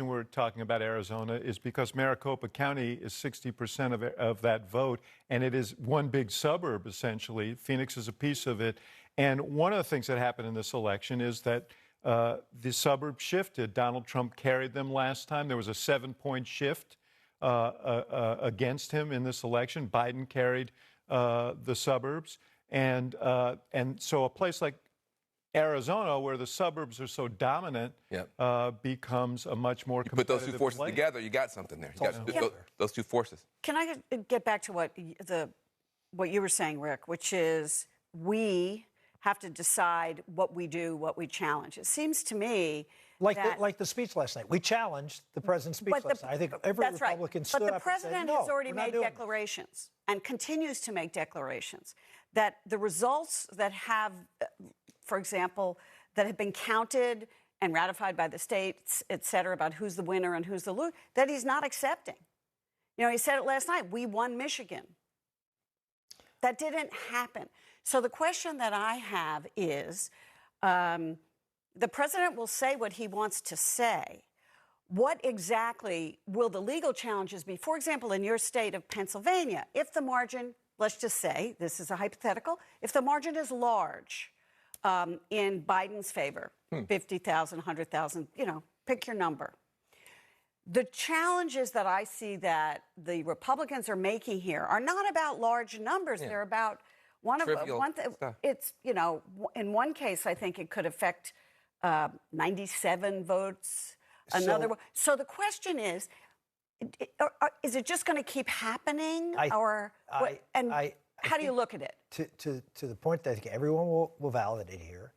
Speaker 2: we're talking about Arizona is because Maricopa County is 60% of that vote, and it is one big suburb essentially. Phoenix is a piece of it, and one of the things that happened in this election is that the suburbs shifted. Donald Trump carried them last time. There was a 7-point shift against him in this election. Biden carried the suburbs. And so a place like Arizona, where the suburbs are so dominant, becomes a much more competitive
Speaker 3: place. Put those two forces together, you got something there. You got those two forces.
Speaker 5: Can I get back to what you were saying, Rick, which is we have to decide what we do, what we challenge. It seems to me
Speaker 4: like the speech last night. We challenged the president's speech last night. I think every Republican stood up and said, no,
Speaker 5: but the president has already made declarations and continues to make declarations that the results that have, for example, that have been counted and ratified by the states, et cetera, about who's the winner and who's the loser, that he's not accepting. He said it last night. We won Michigan. That didn't happen. So the question that I have is, the president will say what he wants to say. What exactly will the legal challenges be? For example, in your state of Pennsylvania, if the margin, let's just say, this is a hypothetical, if the margin is large in Biden's favor, 50,000, 100,000, pick your number. The challenges that I see that the Republicans are making here are not about large numbers. They're about it's, in one case, I think it could affect 97 votes. So the question is, Is it just going to keep happening? How do you look at it?
Speaker 4: To the point that I think everyone will validate here,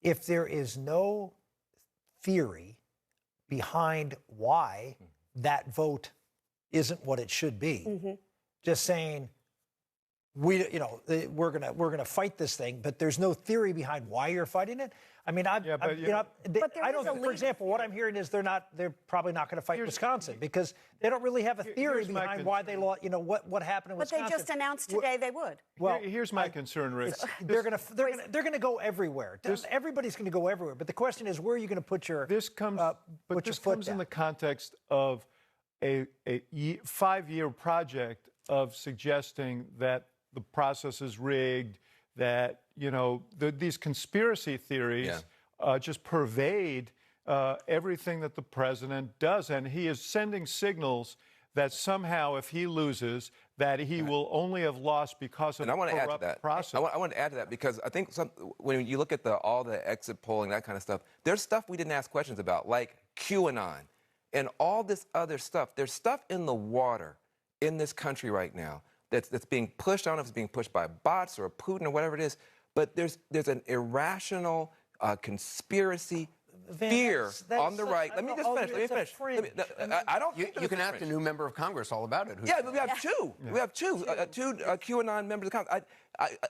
Speaker 4: if there is no theory behind why that vote isn't what it should be, just saying we're gonna fight this thing, but there's no theory behind why you're fighting it. I mean, I don't. For example, what I'm hearing is they're probably not going to fight Wisconsin because they don't really have a theory behind why they lost. You know what happened in Wisconsin.
Speaker 5: But they just announced today they would.
Speaker 2: Well, here's my concern, Rich.
Speaker 4: They're going to go everywhere. Everybody's going to go everywhere. But the question is, where are you going to put your
Speaker 2: this comes in the context of a 5-year project of suggesting that the process is rigged, that these conspiracy theories just pervade everything that the president does, and he is sending signals that somehow, if he loses, that he will only have lost because of a corrupt process.
Speaker 3: I want to add to that because I think when you look at all the exit polling, that kind of stuff, there's stuff we didn't ask questions about, like QAnon and all this other stuff. There's stuff in the water in this country right now that's being pushed. I don't know if it's being pushed by bots or Putin or whatever it is, but there's an irrational conspiracy fear on the right. Let me just finish. I don't.
Speaker 1: You can ask a new member of Congress all about it.
Speaker 3: Yeah, we have two. We have two QAnon members of Congress.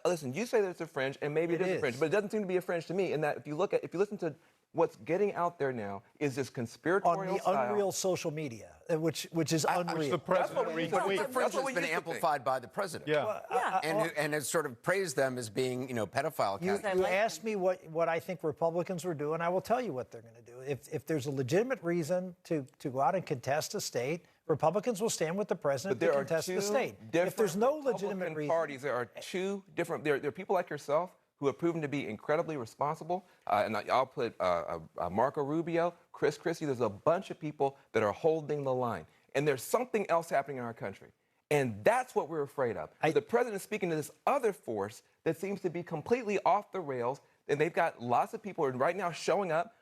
Speaker 3: Listen, you say that it's a fringe, and maybe it is a fringe, but it doesn't seem to be a fringe to me. In that, if you listen to what's getting out there now, is this conspiratorial
Speaker 4: on the unreal social media, which is unreal.
Speaker 2: The president retweeted.
Speaker 1: That's what has been amplified by the president. And has sort of praised them as being, pedophile.
Speaker 4: You asked me what I think Republicans were doing. I will tell you what they're going to do. If there's a legitimate reason to go out and contest a state, Republicans will stand with the president to contest the state. If there's no legitimate reason,
Speaker 3: parties, there are two different. There are people like yourself who have proven to be incredibly responsible. And I'll put Marco Rubio, Chris Christie. There's a bunch of people that are holding the line. And there's something else happening in our country. And that's what we're afraid of. The president is speaking to this other force that seems to be completely off the rails. And they've got lots of people who are right now showing up,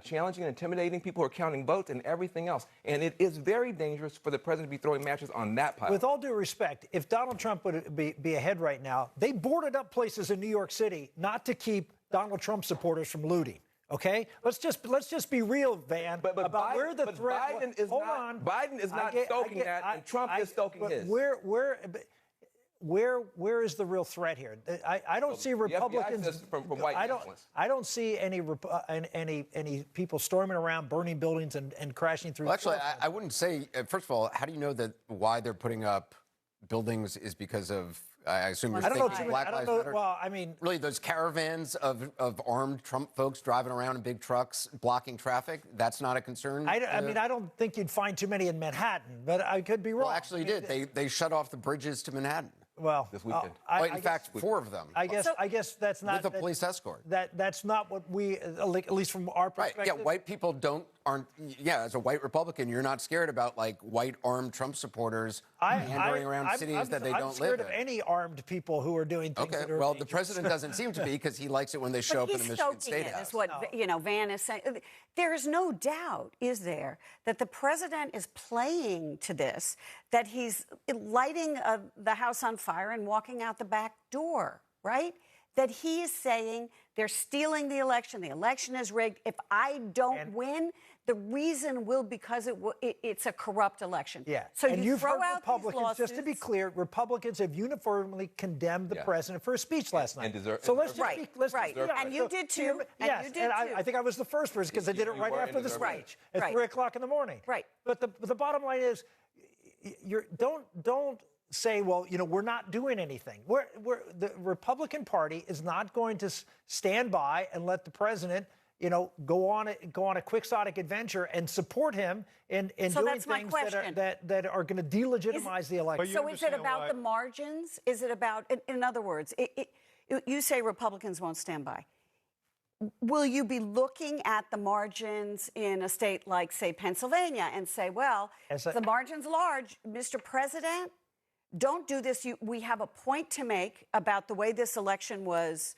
Speaker 3: challenging and intimidating people who are counting votes and everything else. And it is very dangerous for the president to be throwing matches on that pile.
Speaker 4: With all due respect, if Donald Trump would be ahead right now, they boarded up places in New York City not to keep Donald Trump supporters from looting. Okay, let's just be real, Van.
Speaker 3: But
Speaker 4: about
Speaker 3: Biden,
Speaker 4: where the threat.
Speaker 3: Biden is not stoking that, and Trump is stoking his.
Speaker 4: Where is the real threat here? I don't see Republicans.
Speaker 3: From white
Speaker 4: I don't see any people storming around, burning buildings, and crashing through.
Speaker 1: Well, actually, I wouldn't say. First of all, how do you know that why they're putting up buildings is because of? I assume you're thinking Black Lives Matter.
Speaker 4: Well, I mean,
Speaker 1: really, those caravans of armed Trump folks driving around in big trucks blocking traffic. That's not a concern.
Speaker 4: I mean, I don't think you'd find too many in Manhattan, but I could be wrong.
Speaker 1: Well, actually, you did. They shut off the bridges to Manhattan.
Speaker 4: Well,
Speaker 3: this weekend.
Speaker 1: In fact, 4 of them.
Speaker 4: I guess that's not
Speaker 1: with a police escort.
Speaker 4: That's not what we, at least from our perspective.
Speaker 1: Right. Yeah, white people aren't. Yeah, as a white Republican, you're not scared about like white armed Trump supporters meandering around cities that they don't live in.
Speaker 4: I'm scared of any armed people who are doing things.
Speaker 1: Okay. Well, the president doesn't seem to be because he likes it when they show up in the Michigan State House.
Speaker 5: Is what Van is saying. There is no doubt, is there, that the president is playing to this, that he's lighting the house on fire and walking out the back door, right? That he is saying they're stealing the election is rigged. If I don't win, the reason will because it's a corrupt election.
Speaker 4: Yeah.
Speaker 5: So
Speaker 4: and you've
Speaker 5: throw
Speaker 4: heard
Speaker 5: out
Speaker 4: Republicans, just to be clear, Republicans have uniformly condemned the president for his speech last night.
Speaker 5: And you did too.
Speaker 4: Yes, and I think I was the first person because I did it right after the speech at 3 o'clock in the morning.
Speaker 5: Right.
Speaker 4: But the bottom line is, don't say, well, we're not doing anything. The Republican Party is not going to stand by and let the president, go on a quixotic adventure and support him in doing things that are going to delegitimize the election.
Speaker 5: So is it about the margins? Is it about, in other words, you say Republicans won't stand by. Will you be looking at the margins in a state like, say, Pennsylvania and say, well, the margin's large, Mr. President, don't do this. We have a point to make about the way this election was,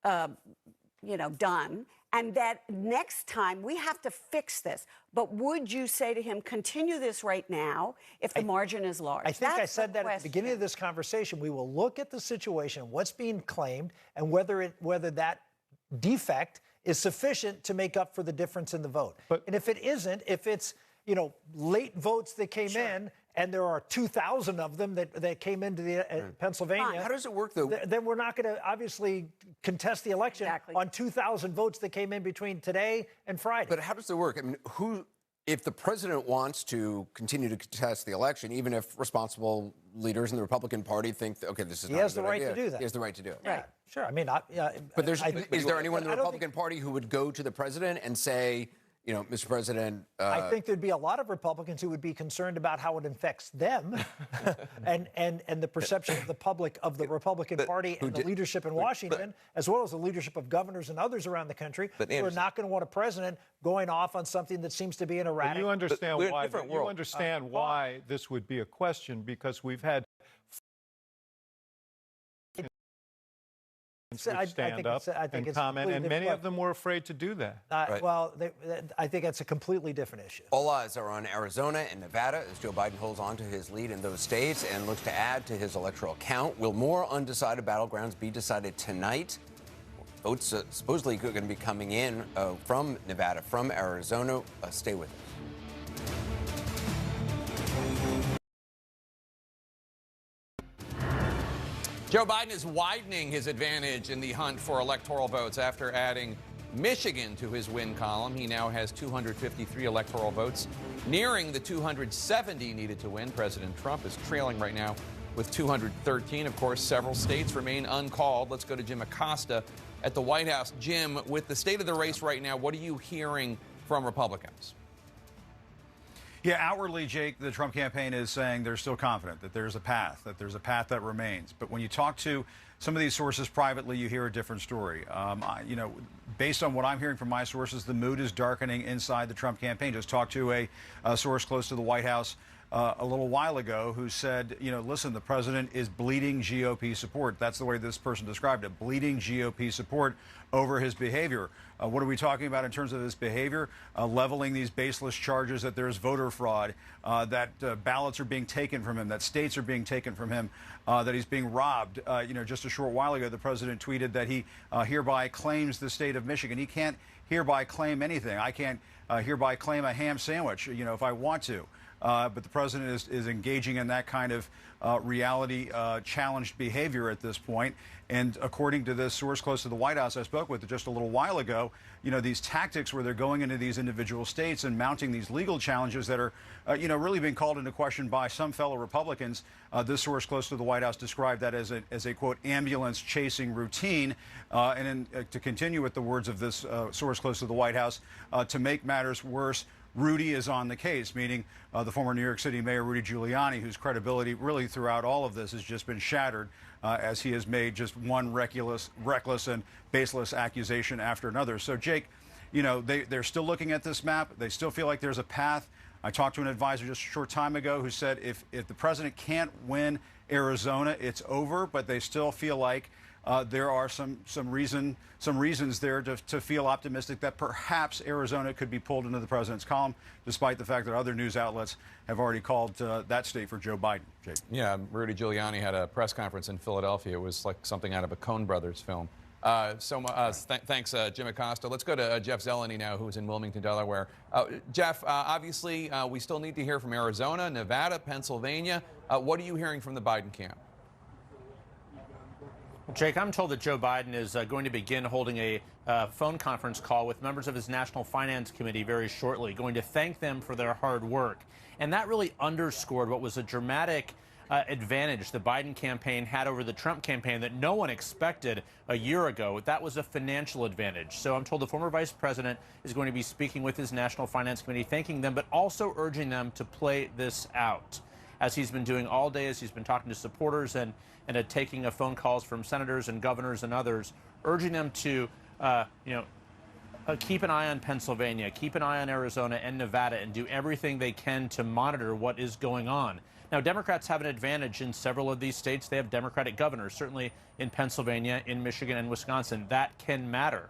Speaker 5: done, and that next time we have to fix this. But would you say to him, continue this right now if the margin is large?
Speaker 4: I think I
Speaker 5: That's
Speaker 4: said
Speaker 5: the
Speaker 4: that at the beginning of this conversation. We will look at the situation, what's being claimed, and whether that defect is sufficient to make up for the difference in the vote. And if it isn't, if it's late votes that came in, and there are 2,000 of them that came into the Pennsylvania.
Speaker 1: How does it work, though?
Speaker 4: Then we're not going to obviously contest the election on 2,000 votes that came in between today and Friday.
Speaker 1: But how does it work? I mean, if the president wants to continue to contest the election, even if responsible leaders in the Republican Party think, okay, this is not a good idea.
Speaker 4: He has the right to do that.
Speaker 1: He has the right to do it.
Speaker 4: Right. Sure. I mean,
Speaker 1: but is there anyone in the Republican Party who would go to the president and say, Mr. President...
Speaker 4: I think there'd be a lot of Republicans who would be concerned about how it affects them and the perception of the public of the Republican Party and the leadership in Washington, as well as the leadership of governors and others around the country who are not going to want a president going off on something that seems to be an erratic...
Speaker 2: You understand why this would be a question, because we've had stand up and comment, and many of them were afraid to do that.
Speaker 4: Well, I think that's a completely different issue.
Speaker 1: All eyes are on Arizona and Nevada as Joe Biden holds on to his lead in those states and looks to add to his electoral count. Will more undecided battlegrounds be decided tonight? Votes supposedly going to be coming in from Nevada, from Arizona. Stay with us.
Speaker 8: Joe Biden is widening his advantage in the hunt for electoral votes after adding Michigan to his win column. He now has 253 electoral votes, nearing the 270 needed to win. President Trump is trailing right now with 213. Of course, several states remain uncalled. Let's go to Jim Acosta at the White House. Jim, with the state of the race right now, what are you hearing from Republicans?
Speaker 19: Yeah, outwardly, Jake, the Trump campaign is saying they're still confident that there's a path that remains. But when you talk to some of these sources privately, you hear a different story. Based on what I'm hearing from my sources, the mood is darkening inside the Trump campaign. Just talked to a source close to the White House a little while ago who said, listen, the president is bleeding GOP support. That's the way this person described it, bleeding GOP support over his behavior. What are we talking about in terms of his behavior? Leveling these baseless charges that there's voter fraud, that ballots are being taken from him, that states are being taken from him, that he's being robbed. Just a short while ago, the president tweeted that he hereby claims the state of Michigan. He can't hereby claim anything. I can't hereby claim a ham sandwich, if I want to. But the president is engaging in that kind of reality challenged behavior at this point. And according to this source close to the White House I spoke with just a little while ago, these tactics where they're going into these individual states and mounting these legal challenges that are, really being called into question by some fellow Republicans. This source close to the White House described that as a quote, ambulance chasing routine. To continue with the words of this source close to the White House, to make matters worse, Rudy is on the case, meaning the former New York City Mayor Rudy Giuliani, whose credibility really throughout all of this has just been shattered as he has made just one reckless and baseless accusation after another. So, Jake, they're still looking at this map. They still feel like there's a path. I talked to an advisor just a short time ago who said if the president can't win Arizona, it's over, but they still feel like there are some reasons there to feel optimistic that perhaps Arizona could be pulled into the president's column, despite the fact that other news outlets have already called that state for Joe Biden. Jake.
Speaker 8: Yeah, Rudy Giuliani had a press conference in Philadelphia. It was like something out of a Coen Brothers film. Thanks, Jim Acosta. Let's go to Jeff Zeleny now, who's in Wilmington, Delaware. Jeff, obviously, we still need to hear from Arizona, Nevada, Pennsylvania. What are you hearing from the Biden camp?
Speaker 11: Jake, I'm told that Joe Biden is going to begin holding a phone conference call with members of his National Finance Committee very shortly, going to thank them for their hard work. And that really underscored what was a dramatic advantage the Biden campaign had over the Trump campaign that no one expected a year ago. That was a financial advantage. So I'm told the former vice president is going to be speaking with his National Finance Committee, thanking them, but also urging them to play this out, as he's been doing all day, as he's been talking to supporters and taking phone calls from senators and governors and others, urging them to, keep an eye on Pennsylvania, keep an eye on Arizona and Nevada, and do everything they can to monitor what is going on. Now, Democrats have an advantage in several of these states. They have Democratic governors, certainly in Pennsylvania, in Michigan, and Wisconsin. That can matter.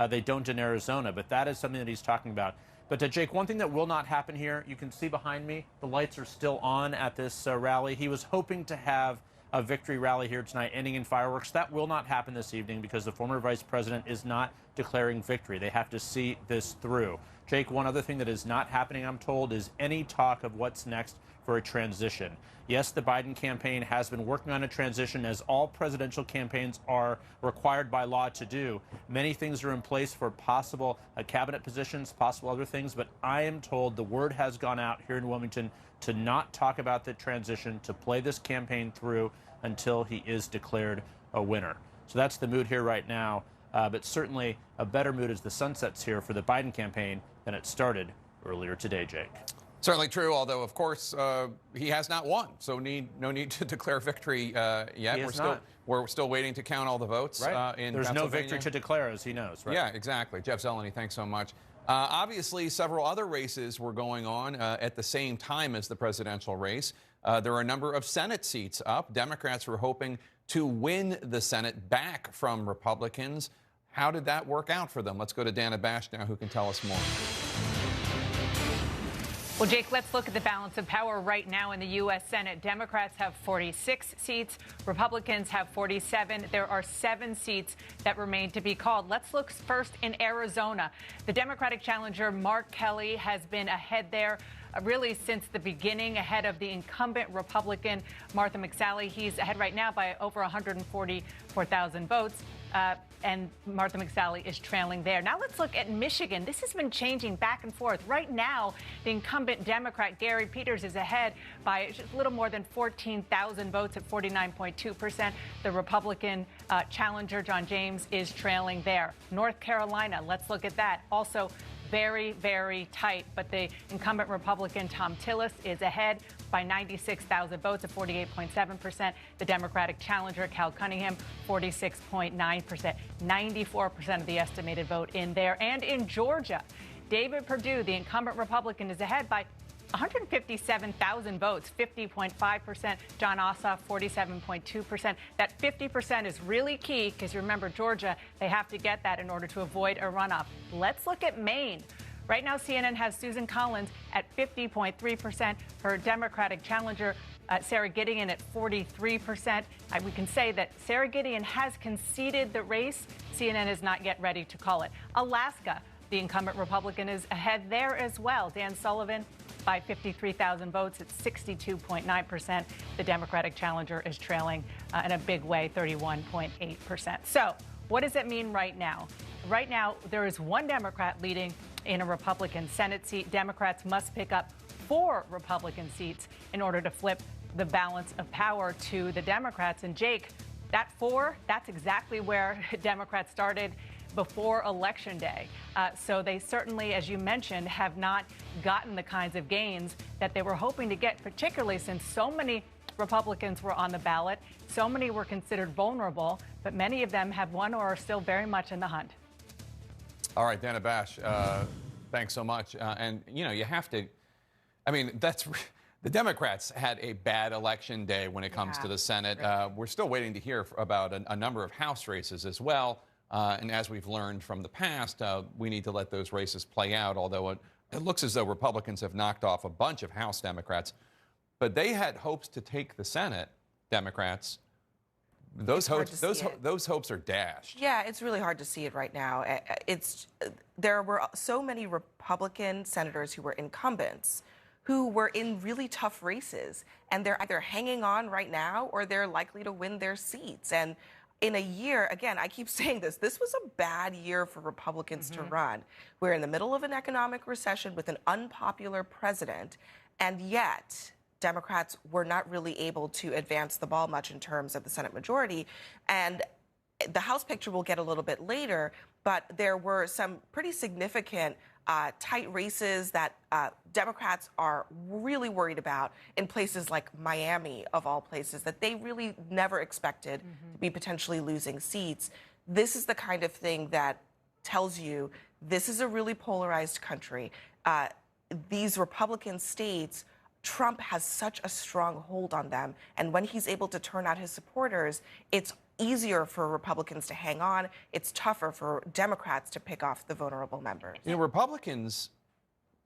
Speaker 11: They don't in Arizona, but that is something that he's talking about. But Jake, one thing that will not happen here, you can see behind me, the lights are still on at this rally. He was hoping to have a victory rally here tonight, ending in fireworks. That will not happen this evening because the former vice president is not declaring victory. They have to see this through. Jake, one other thing that is not happening, I'm told, is any talk of what's next for a transition. Yes, the Biden campaign has been working on a transition, as all presidential campaigns are required by law to do. Many things are in place for possible cabinet positions, possible other things, but I am told the word has gone out here in Wilmington to not talk about the transition, to play this campaign through until he is declared a winner. So that's the mood here right now, but certainly a better mood as the sun sets here for the Biden campaign than it started earlier today, Jake.
Speaker 8: Certainly true, although, of course, he has not won, so no need to declare victory yet. We're still waiting to count all the votes in
Speaker 11: There's no
Speaker 8: Pennsylvania.
Speaker 11: victory to declare, as he knows, right?
Speaker 8: Yeah, exactly. Jeff Zeleny, thanks so much. Obviously, several other races were going on at the same time as the presidential race. There are a number of Senate seats up. Democrats were hoping to win the Senate back from Republicans. How did that work out for them? Let's go to Dana Bash now, who can tell us more.
Speaker 9: Well, Jake, let's look at the balance of power right now in the U.S. Senate. Democrats have 46 seats. Republicans have 47. There are 7 seats that remain to be called. Let's look first in Arizona. The Democratic challenger, Mark Kelly, has been ahead there really since the beginning, ahead of the incumbent Republican, Martha McSally. He's ahead right now by over 144,000 votes. And Martha McSally is trailing there. Now let's look at Michigan. This has been changing back and forth. Right now, the incumbent Democrat, Gary Peters, is ahead by just a little more than 14,000 votes at 49.2%. The Republican challenger, John James, is trailing there. North Carolina, let's look at that. Also very, very tight, but the incumbent Republican, Tom Tillis, is ahead by 96,000 votes at 48.7%. The Democratic challenger, Cal Cunningham, 46.9%. 94% of the estimated vote in there. And in Georgia, David Perdue, the incumbent Republican, is ahead by 157,000 votes, 50.5%. John Ossoff, 47.2%. That 50% is really key because remember, Georgia, they have to get that in order to avoid a runoff. Let's look at Maine. Right now, CNN has Susan Collins at 50.3%. Her Democratic challenger, Sarah Gideon, at 43%. We can say that Sarah Gideon has conceded the race. CNN is not yet ready to call it. Alaska, the incumbent Republican, is ahead there as well. Dan Sullivan by 53,000 votes at 62.9%. The Democratic challenger is trailing in a big way, 31.8%. So what does it mean right now? Right now, there is one Democrat leading in a Republican Senate seat. Democrats must pick up 4 Republican seats in order to flip the balance of power to the Democrats. And Jake, that 4, that's exactly where Democrats started before Election Day. So they certainly, as you mentioned, have not gotten the kinds of gains that they were hoping to get, particularly since so many Republicans were on the ballot. So many were considered vulnerable, but many of them have won or are still very much in the hunt.
Speaker 8: All right, Dana Bash, thanks so much. And, you know, you have to, I mean, the Democrats had a bad election day when it comes to the Senate. We're still waiting to hear about a number of House races as well. And as we've learned from the past, we need to let those races play out, although it looks as though Republicans have knocked off a bunch of House Democrats. But they had hopes to take the Senate, Democrats. Those hopes are dashed.
Speaker 12: Yeah, it's really hard to see it right now. There were so many Republican senators who were incumbents who were in really tough races, and they're either hanging on right now or they're likely to win their seats. And in a year, again, I keep saying this was a bad year for Republicans to run. We're in the middle of an economic recession with an unpopular president, and yet Democrats were not really able to advance the ball much in terms of the Senate majority. And the House picture we'll get a little bit later, but there were some pretty significant tight races that Democrats are really worried about in places like Miami, of all places, that they really never expected to be potentially losing seats. This is the kind of thing that tells you this is a really polarized country. These Republican states, Trump has such a strong hold on them. And when he's able to turn out his supporters, it's easier for Republicans to hang on. It's tougher for Democrats to pick off the vulnerable members.
Speaker 8: You know, Republicans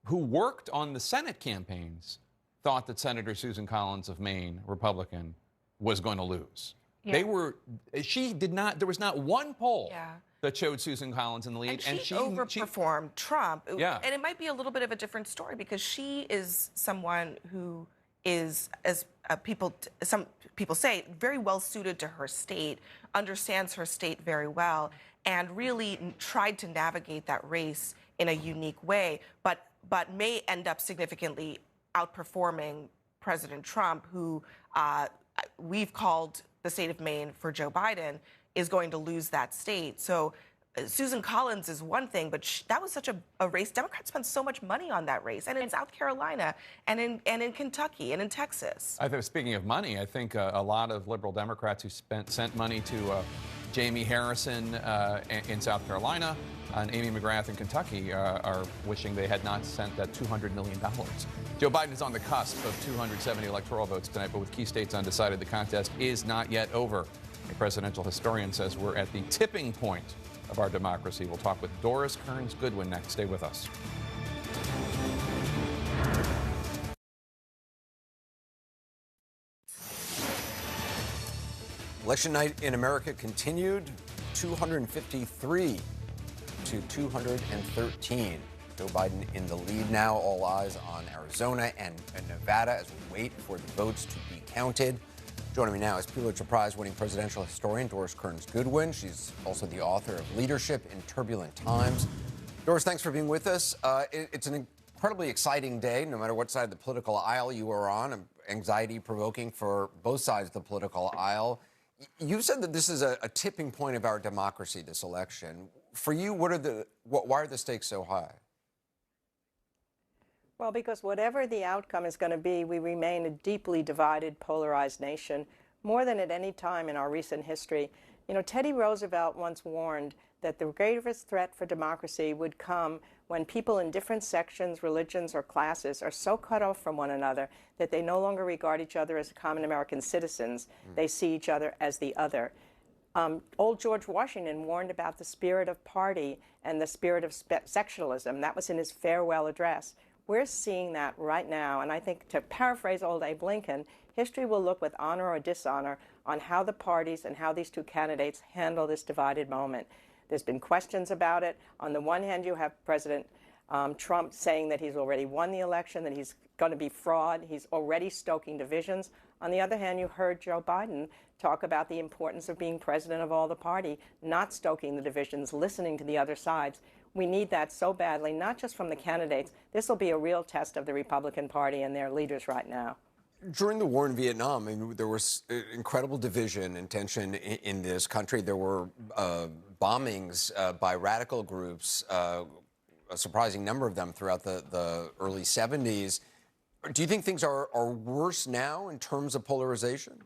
Speaker 8: who worked on the Senate campaigns thought that Senator Susan Collins of Maine, Republican, was going to lose.
Speaker 12: Yeah.
Speaker 8: They were, she did not, there was not one poll
Speaker 12: Yeah.
Speaker 8: that showed Susan Collins in the lead.
Speaker 12: And she overperformed Trump.
Speaker 8: Yeah.
Speaker 12: And it might be a little bit of a different story because she is someone who is, as some people say, very well suited to her state, understands her state very well, and really tried to navigate that race in a unique way, but may end up significantly outperforming President Trump, who we've called the state of Maine for Joe Biden is going to lose that state. So Susan Collins is one thing, but that was such a race. Democrats spent so much money on that race, and in South Carolina, and in Kentucky, and in Texas.
Speaker 8: I think, speaking of money, I think a lot of liberal Democrats who sent money to Jamie Harrison in South Carolina and Amy McGrath in Kentucky are wishing they had not sent that $200 million. Joe Biden is on the cusp of 270 electoral votes tonight, but with key states undecided, the contest is not yet over. A presidential historian says we're at the tipping point of our democracy. We'll talk with Doris Kearns Goodwin next. Stay with us.
Speaker 1: Election night in America continued, 253 to 213. Joe Biden in the lead now. All eyes on Arizona and Nevada as we wait for the votes to be counted. Joining me now is Pulitzer Prize-winning presidential historian Doris Kearns Goodwin. She's also the author of Leadership in Turbulent Times. Doris, thanks for being with us. It's an incredibly exciting day, no matter what side of the political aisle you are on. Anxiety-provoking for both sides of the political aisle. You said that this is a tipping point of our democracy, this election. For you, why are the stakes so high?
Speaker 6: Well, because whatever the outcome is going to be, we remain a deeply divided, polarized nation, more than at any time in our recent history. You know, Teddy Roosevelt once warned that the greatest threat for democracy would come when people in different sections, religions, or classes are so cut off from one another that they no longer regard each other as common American citizens. They see each other as the other. Old George Washington warned about the spirit of party and the spirit of sectionalism. That was in his farewell address. We're seeing that right now, and I think, to paraphrase old Abe Lincoln, history will look with honor or dishonor on how the parties and how these two candidates handle this divided moment. There's been questions about it. On the one hand, you have President Trump saying that he's already won the election, that he's going to be fraud. He's already stoking divisions. On the other hand, you heard Joe Biden talk about the importance of being president of all the party, not stoking the divisions, listening to the other sides. We need that so badly, not just from the candidates. This will be a real test of the Republican Party and their leaders right now.
Speaker 1: During the war in Vietnam, I mean, there was incredible division and tension in this country. There were bombings by radical groups, a surprising number of them throughout the early 70s. Do you think things are worse now in terms of polarization?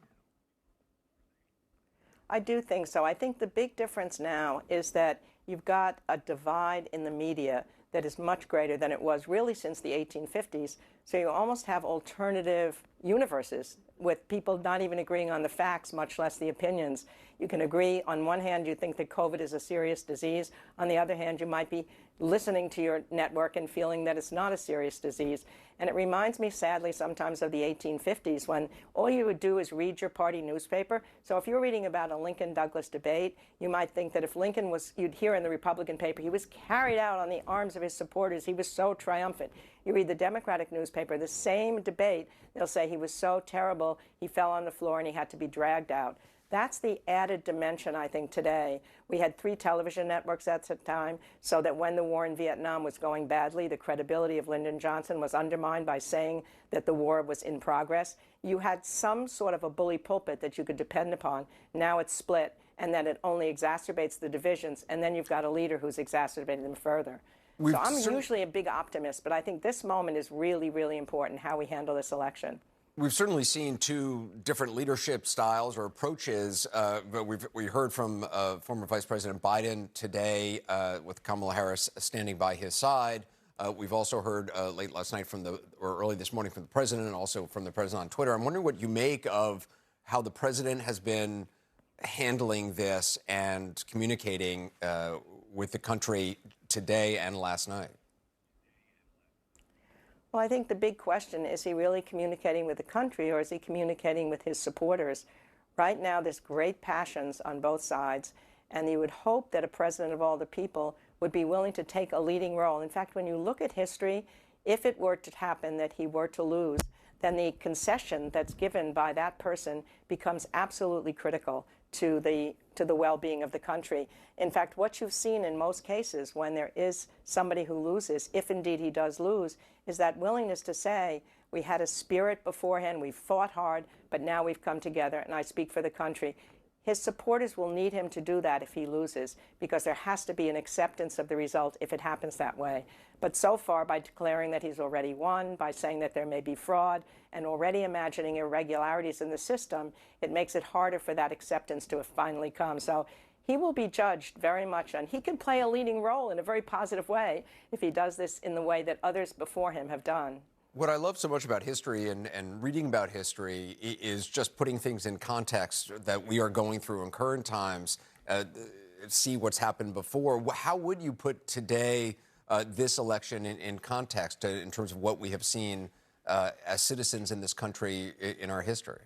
Speaker 6: I do think so. I think the big difference now is that you've got a divide in the media that is much greater than it was really since the 1850s. So you almost have alternative universes with people not even agreeing on the facts, much less the opinions. You can agree, on one hand, you think that COVID is a serious disease. On the other hand, you might be listening to your network and feeling that it's not a serious disease. And it reminds me, sadly, sometimes of the 1850s, when all you would do is read your party newspaper. So if you're reading about a Lincoln-Douglas debate, you might think that if Lincoln was, you'd hear in the Republican paper, he was carried out on the arms of his supporters. He was so triumphant. You read the Democratic newspaper, the same debate, they'll say he was so terrible, he fell on the floor and he had to be dragged out. That's the added dimension, I think, today. We had 3 television networks at the time, so that when the war in Vietnam was going badly, the credibility of Lyndon Johnson was undermined by saying that the war was in progress. You had some sort of a bully pulpit that you could depend upon. Now it's split, and then it only exacerbates the divisions, and then you've got a leader who's exacerbating them further. So I'm usually a big optimist, but I think this moment is really, really important, how we handle this election.
Speaker 1: We've certainly seen 2 different leadership styles or approaches. But we heard from former Vice President Biden today with Kamala Harris standing by his side. We've also heard late last night or early this morning from the president and also from the president on Twitter. I'm wondering what you make of how the president has been handling this and communicating with the country today and last night?
Speaker 6: Well, I think the big question is he really communicating with the country, or is he communicating with his supporters? Right now, there's great passions on both sides, and you would hope that a president of all the people would be willing to take a leading role. In fact, when you look at history, if it were to happen that he were to lose, then the concession that's given by that person becomes absolutely critical to the well-being of the country. In fact, what you've seen in most cases when there is somebody who loses, if indeed he does lose, is that willingness to say, we had a spirit beforehand, we fought hard, but now we've come together, and I speak for the country. His supporters will need him to do that if he loses, because there has to be an acceptance of the result if it happens that way. But so far, by declaring that he's already won, by saying that there may be fraud, and already imagining irregularities in the system, it makes it harder for that acceptance to finally come. So he will be judged very much, and he can play a leading role in a very positive way if he does this in the way that others before him have done.
Speaker 1: What I love so much about history and reading about history is just putting things in context that we are going through in current times, see what's happened before. How would you put today, this election in context in terms of what we have seen as citizens in this country in our history?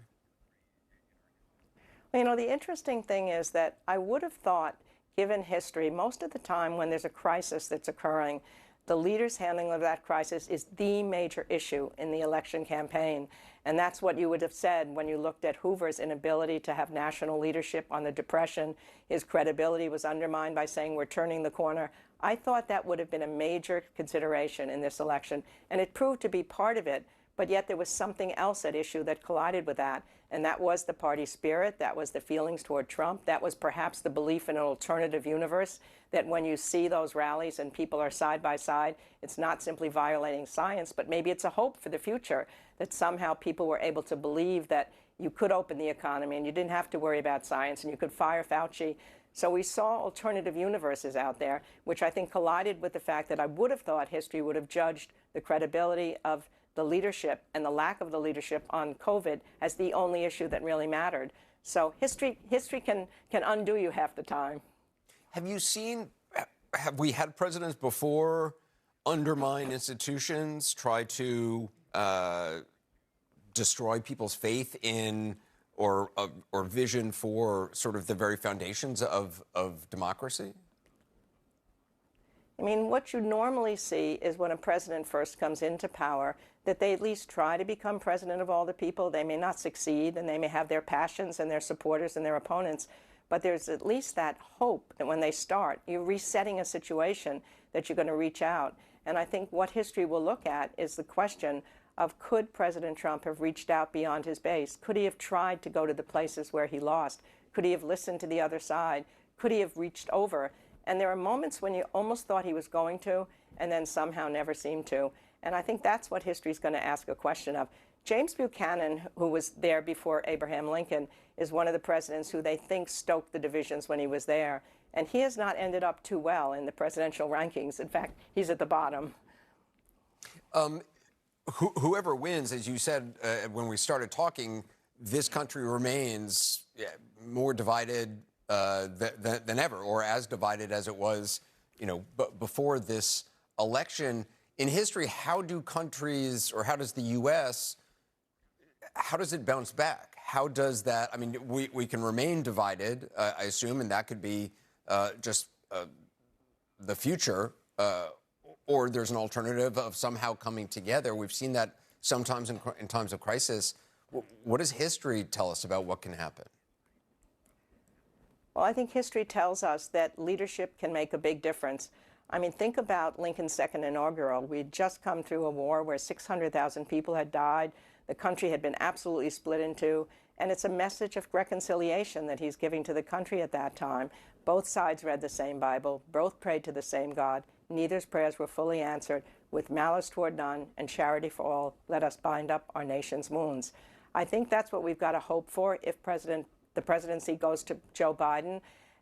Speaker 6: You know, the interesting thing is that I would have thought, given history, most of the time when there's a crisis that's occurring, the leader's handling of that crisis is the major issue in the election campaign. And that's what you would have said when you looked at Hoover's inability to have national leadership on the Depression. His credibility was undermined by saying we're turning the corner. I thought that would have been a major consideration in this election, and it proved to be part of it. But yet there was something else at issue that collided with that, and that was the party spirit, that was the feelings toward Trump, that was perhaps the belief in an alternative universe, that when you see those rallies and people are side by side, it's not simply violating science, but maybe it's a hope for the future, that somehow people were able to believe that you could open the economy and you didn't have to worry about science and you could fire Fauci. So we saw alternative universes out there, which I think collided with the fact that I would have thought history would have judged the credibility of the leadership and the lack of the leadership on COVID as the only issue that really mattered. So history can undo you half the time.
Speaker 1: Have we had presidents before undermine institutions, try to destroy people's faith in or vision for sort of the very foundations of democracy?
Speaker 6: I mean, what you normally see is when a president first comes into power, that they at least try to become president of all the people. They may not succeed, and they may have their passions and their supporters and their opponents, but there's at least that hope that when they start, you're resetting a situation that you're going to reach out. And I think what history will look at is the question of, could President Trump have reached out beyond his base? Could he have tried to go to the places where he lost? Could he have listened to the other side? Could he have reached over? And there are moments when you almost thought he was going to, and then somehow never seemed to. And I think that's what history is going to ask a question of. James Buchanan, who was there before Abraham Lincoln, is one of the presidents who they think stoked the divisions when he was there. And he has not ended up too well in the presidential rankings. In fact, he's at the bottom.
Speaker 1: Whoever wins, as you said when we started talking, this country remains more divided than ever, or as divided as it was, before this election. In history, how do countries, or how does the U.S., how does it bounce back? How does that, I mean, we can remain divided, I assume, and that could be just the future, or there's an alternative of somehow coming together. We've seen that sometimes in times of crisis. What does history tell us about what can happen?
Speaker 6: Well, I think history tells us that leadership can make a big difference. I mean, think about Lincoln's second inaugural. We'd just come through a war where 600,000 people had died. The country had been absolutely split in two. And it's a message of reconciliation that he's giving to the country at that time. Both sides read the same Bible. Both prayed to the same God. Neither's prayers were fully answered. With malice toward none and charity for all, let us bind up our nation's wounds. I think that's what we've got to hope for if the presidency goes to Joe Biden.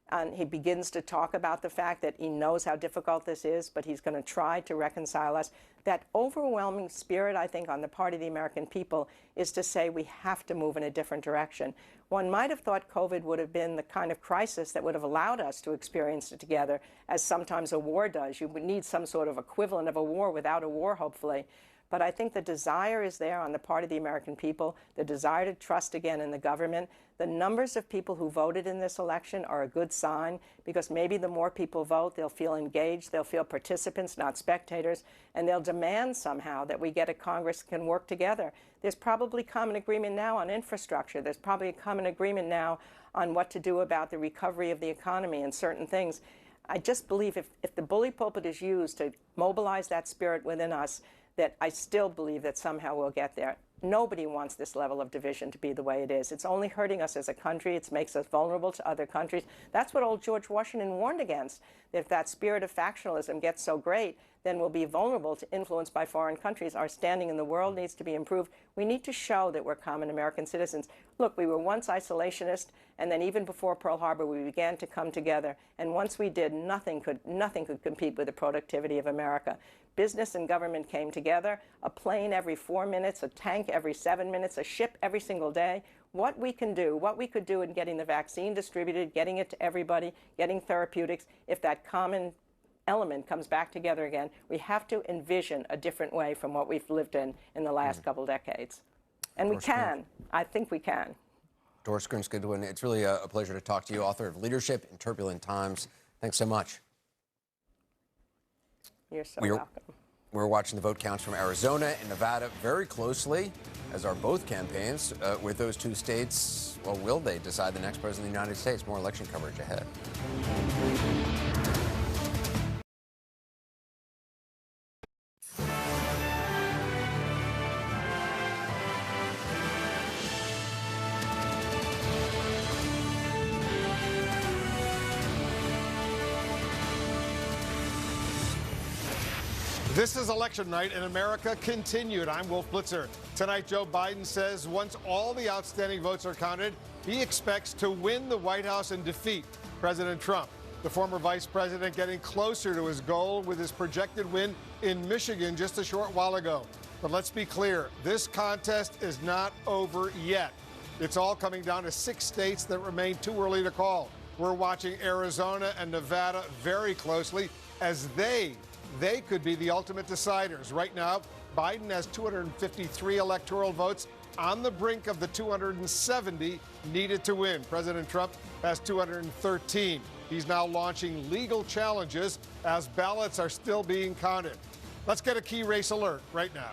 Speaker 6: and he begins to talk about the fact that he knows how difficult this is, but he's going to try to reconcile us. That overwhelming spirit, I think, on the part of the American people is to say we have to move in a different direction. One might have thought COVID would have been the kind of crisis that would have allowed us to experience it together, as sometimes a war does. You would need some sort of equivalent of a war without a war, hopefully. But I think the desire is there on the part of the American people, the desire to trust again in the government. The numbers of people who voted in this election are a good sign, because maybe the more people vote, they'll feel engaged, they'll feel participants, not spectators, and they'll demand somehow that we get a Congress that can work together. There's probably common agreement now on infrastructure. There's probably a common agreement now on what to do about the recovery of the economy and certain things. I just believe if the bully pulpit is used to mobilize that spirit within us, that I still believe that somehow we'll get there. Nobody wants this level of division to be the way it is. It's only hurting us as a country. It makes us vulnerable to other countries. That's what old George Washington warned against. If that spirit of factionalism gets so great, then we'll be vulnerable to influence by foreign countries. Our standing in the world needs to be improved. We need to show that we're common American citizens. Look, we were once isolationist, and then even before Pearl Harbor, we began to come together. And once we did, nothing could compete with the productivity of America. Business and government came together, a plane every 4 minutes, a tank every 7 minutes, a ship every single day. What we can do, what we could do in getting the vaccine distributed, getting it to everybody, getting therapeutics, if that common element comes back together again, we have to envision a different way from what we've lived in the last couple decades. And we can. I think we can.
Speaker 1: Doris Kearns Goodwin, it's really a pleasure to talk to you, author of Leadership in Turbulent Times. Thanks so much.
Speaker 6: You're so welcome.
Speaker 1: We're watching the vote counts from Arizona and Nevada very closely, as are both campaigns. With those two states, well, will they decide the next president of the United States? More election coverage ahead.
Speaker 14: This is election night in America continued. I'm Wolf Blitzer. Tonight, Joe Biden says once all the outstanding votes are counted, he expects to win the White House and defeat President Trump. The former vice president getting closer to his goal with his projected win in Michigan just a short while ago. But let's be clear, this contest is not over yet. It's all coming down to 6 states that remain too early to call. We're watching Arizona and Nevada very closely as they could be the ultimate deciders. Right now, Biden has 253 electoral votes on the brink of the 270 needed to win. President Trump has 213. He's now launching legal challenges as ballots are still being counted. Let's get a key race alert right now.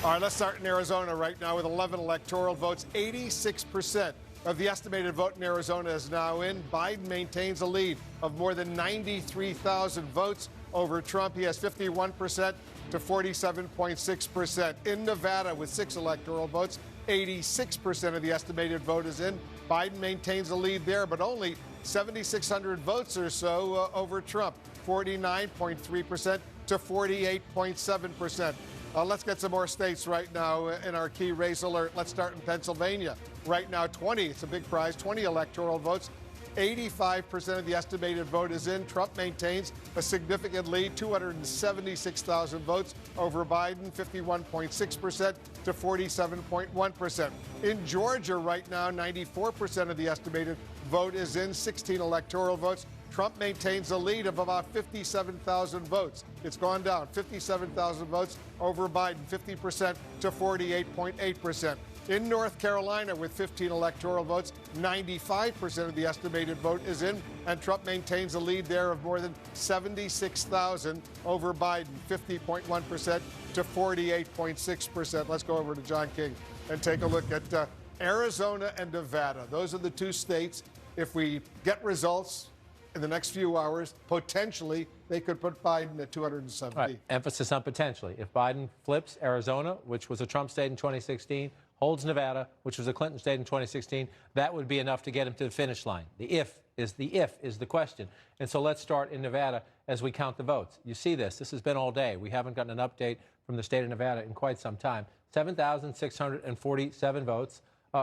Speaker 14: All right, let's start in Arizona right now with 11 electoral votes. 86% of the estimated vote in Arizona is now in. Biden maintains a lead of more than 93,000 votes over Trump. He has 51% to 47.6%. In Nevada, with 6 electoral votes, 86% of the estimated vote is in. Biden maintains a lead there, but only 7,600 votes or so over Trump, 49.3% to 48.7%. Let's get some more states right now in our key race alert. Let's start in Pennsylvania. Right now, 20, it's a big prize, 20 electoral votes. 85% of the estimated vote is in. Trump maintains a significant lead, 276,000 votes over Biden, 51.6% to 47.1%. In Georgia right now, 94% of the estimated vote is in, 16 electoral votes. Trump maintains a lead of about 57,000 votes. It's gone down, 57,000 votes over Biden, 50% to 48.8%. In North Carolina, with 15 electoral votes, 95% of the estimated vote is in, and Trump maintains a lead there of more than 76,000 over Biden, 50.1% to 48.6%. Let's go over to John King and take a look at Arizona and Nevada. Those are the 2 states. If we get results in the next few hours, potentially they could put Biden at 270.
Speaker 15: Right. Emphasis on potentially. If Biden flips Arizona, which was a Trump state in 2016, holds Nevada, which was a Clinton state in 2016, that would be enough to get him to the finish line. The if is the question. And so let's start in Nevada as we count the votes. You see this. This has been all day. We haven't gotten an update from the state of Nevada in quite some time. 7,647 votes.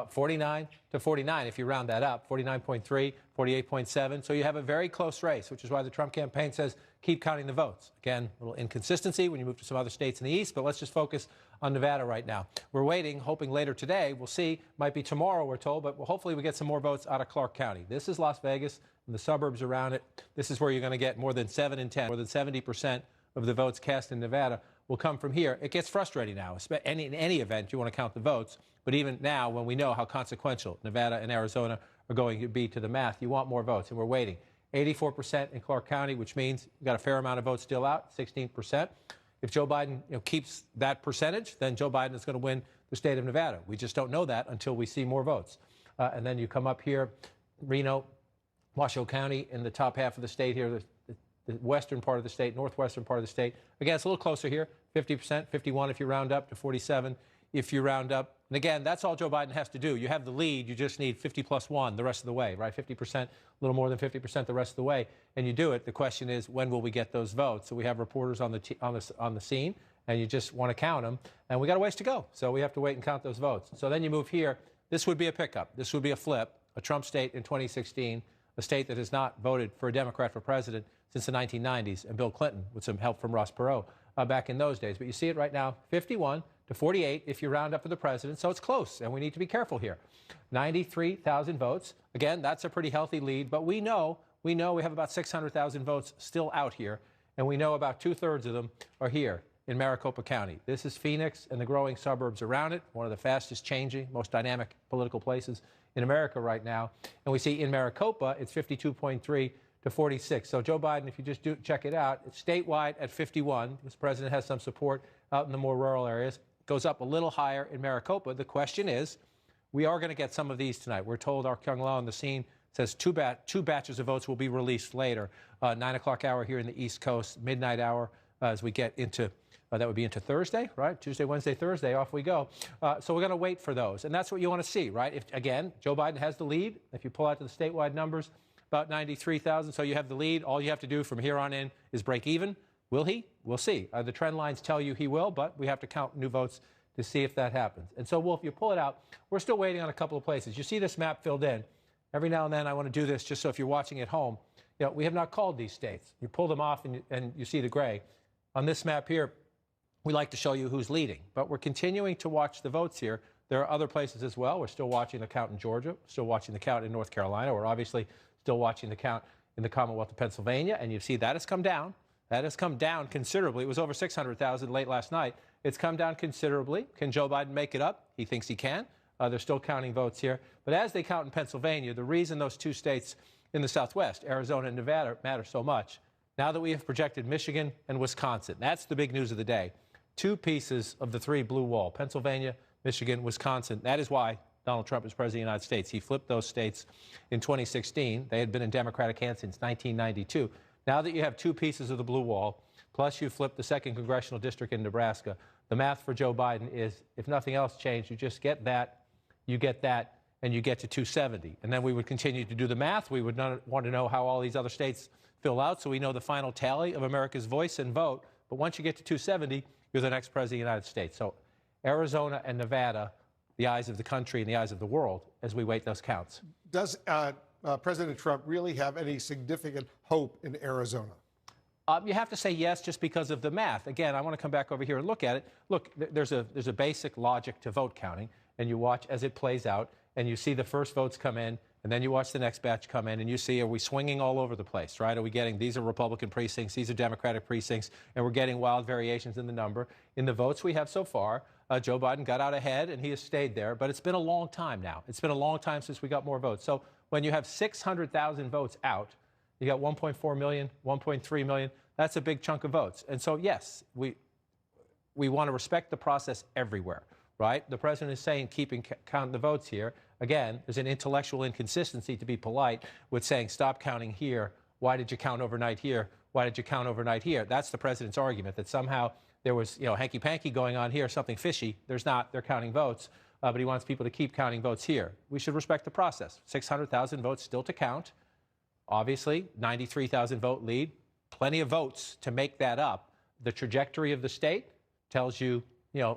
Speaker 15: 49 to 49, if you round that up, 49.3, 48.7. So you have a very close race, which is why the Trump campaign says keep counting the votes. Again, a little inconsistency when you move to some other states in the East, but let's just focus on Nevada right now. We're waiting, hoping later today. We'll see. Might be tomorrow, we're told, but hopefully we get some more votes out of Clark County. This is Las Vegas and the suburbs around it. This is where you're going to get more than 7 in 10, more than 70% of the votes cast in Nevada will come from here. It gets frustrating now. In any event, you want to count the votes. But even now, when we know how consequential Nevada and Arizona are going to be to the math, you want more votes, and we're waiting. 84% in Clark County, which means you've got a fair amount of votes still out, 16%. If Joe Biden keeps that percentage, then Joe Biden is going to win the state of Nevada. We just don't know that until we see more votes. And then you come up here, Reno, Washoe County in the top half of the state here, the western part of the state, northwestern part of the state. Again, it's a little closer here, 50%, 51 if you round up to 47 if you round up. And again, that's all Joe Biden has to do. You have the lead. You just need 50 plus 1 the rest of the way, right? 50%, a little more than 50% the rest of the way. And you do it. The question is, when will we get those votes? So we have reporters on the scene, and you just want to count them. And we got a ways to go. So we have to wait and count those votes. So then you move here. This would be a pickup. This would be a flip, a Trump state in 2016, a state that has not voted for a Democrat for president since the 1990s, and Bill Clinton with some help from Ross Perot back in those days. But you see it right now, 51 to 48 if you round up for the president. So it's close, and we need to be careful here. 93,000 votes. Again, that's a pretty healthy lead, but we know we have about 600,000 votes still out here, and we know about 2/3 of them are here in Maricopa County. This is Phoenix and the growing suburbs around it, one of the fastest changing, most dynamic political places in America right now. And we see in Maricopa, it's 52.3 to 46. So Joe Biden, if you just check it out, it's statewide at 51. This president has some support out in the more rural areas. Goes up a little higher in Maricopa. The question is, we are going to get some of these tonight. We're told our Kyung Law on the scene says two batches of votes will be released later, 9 o'clock hour here in the East Coast, midnight hour as we get into, that would be into Thursday, right? Tuesday, Wednesday, Thursday, off we go. So we're going to wait for those. And that's what you want to see, right? If, again, Joe Biden has the lead. If you pull out to the statewide numbers, about 93,000. So you have the lead. All you have to do from here on in is break even. Will he? We'll see. The trend lines tell you he will, but we have to count new votes to see if that happens. And so, Wolf, you pull it out. We're still waiting on a couple of places. You see this map filled in. Every now and then I want to do this just so if you're watching at home, we have not called these states. You pull them off and you see the gray. On this map here, we like to show you who's leading, but we're continuing to watch the votes here. There are other places as well. We're still watching the count in Georgia, still watching the count in North Carolina. We're obviously still watching the count in the Commonwealth of Pennsylvania, and you see that has come down. That has come down considerably. It was over 600,000 late last night. It's come down considerably. Can Joe Biden make it up? He thinks he can. They're still counting votes here. But as they count in Pennsylvania, the reason those two states in the Southwest, Arizona and Nevada, matter so much, now that we have projected Michigan and Wisconsin, that's the big news of the day. Two pieces of the three blue wall, Pennsylvania, Michigan, Wisconsin. That is why Donald Trump is president of the United States. He flipped those states in 2016. They had been in Democratic hands since 1992. Now that you have two pieces of the blue wall, plus you flip the 2nd Congressional District in Nebraska, the math for Joe Biden is, if nothing else changed, you just get that, you get that, and you get to 270. And then we would continue to do the math. We would want to know how all these other states fill out so we know the final tally of America's voice and vote. But once you get to 270, you're the next president of the United States. So Arizona and Nevada, the eyes of the country and the eyes of the world as we wait those counts.
Speaker 14: Does President Trump really have any significant hope in Arizona?
Speaker 15: You have to say yes just because of the math. Again, I want to come back over here and look at it. Look, there's a basic logic to vote counting, and you watch as it plays out, and you see the first votes come in, and then you watch the next batch come in, and you see, are we swinging all over the place, right? Are we getting, these are Republican precincts, these are Democratic precincts, and we're getting wild variations in the number. In the votes we have so far, Joe Biden got out ahead, and he has stayed there, but it's been a long time now. It's been a long time since we got more votes. So when you have 600,000 votes out, you got 1.4 million, 1.3 million, that's a big chunk of votes. And so, yes, we want to respect the process everywhere, right? The president is saying count the votes here. Again, there's an intellectual inconsistency, to be polite, with saying stop counting here. Why did you count overnight here? Why did you count overnight here? That's the president's argument, that somehow there was, hanky-panky going on here, something fishy. There's not. They're counting votes. But he wants people to keep counting votes here. We should respect the process. 600,000 votes still to count. Obviously, 93,000 vote lead. Plenty of votes to make that up. The trajectory of the state tells you,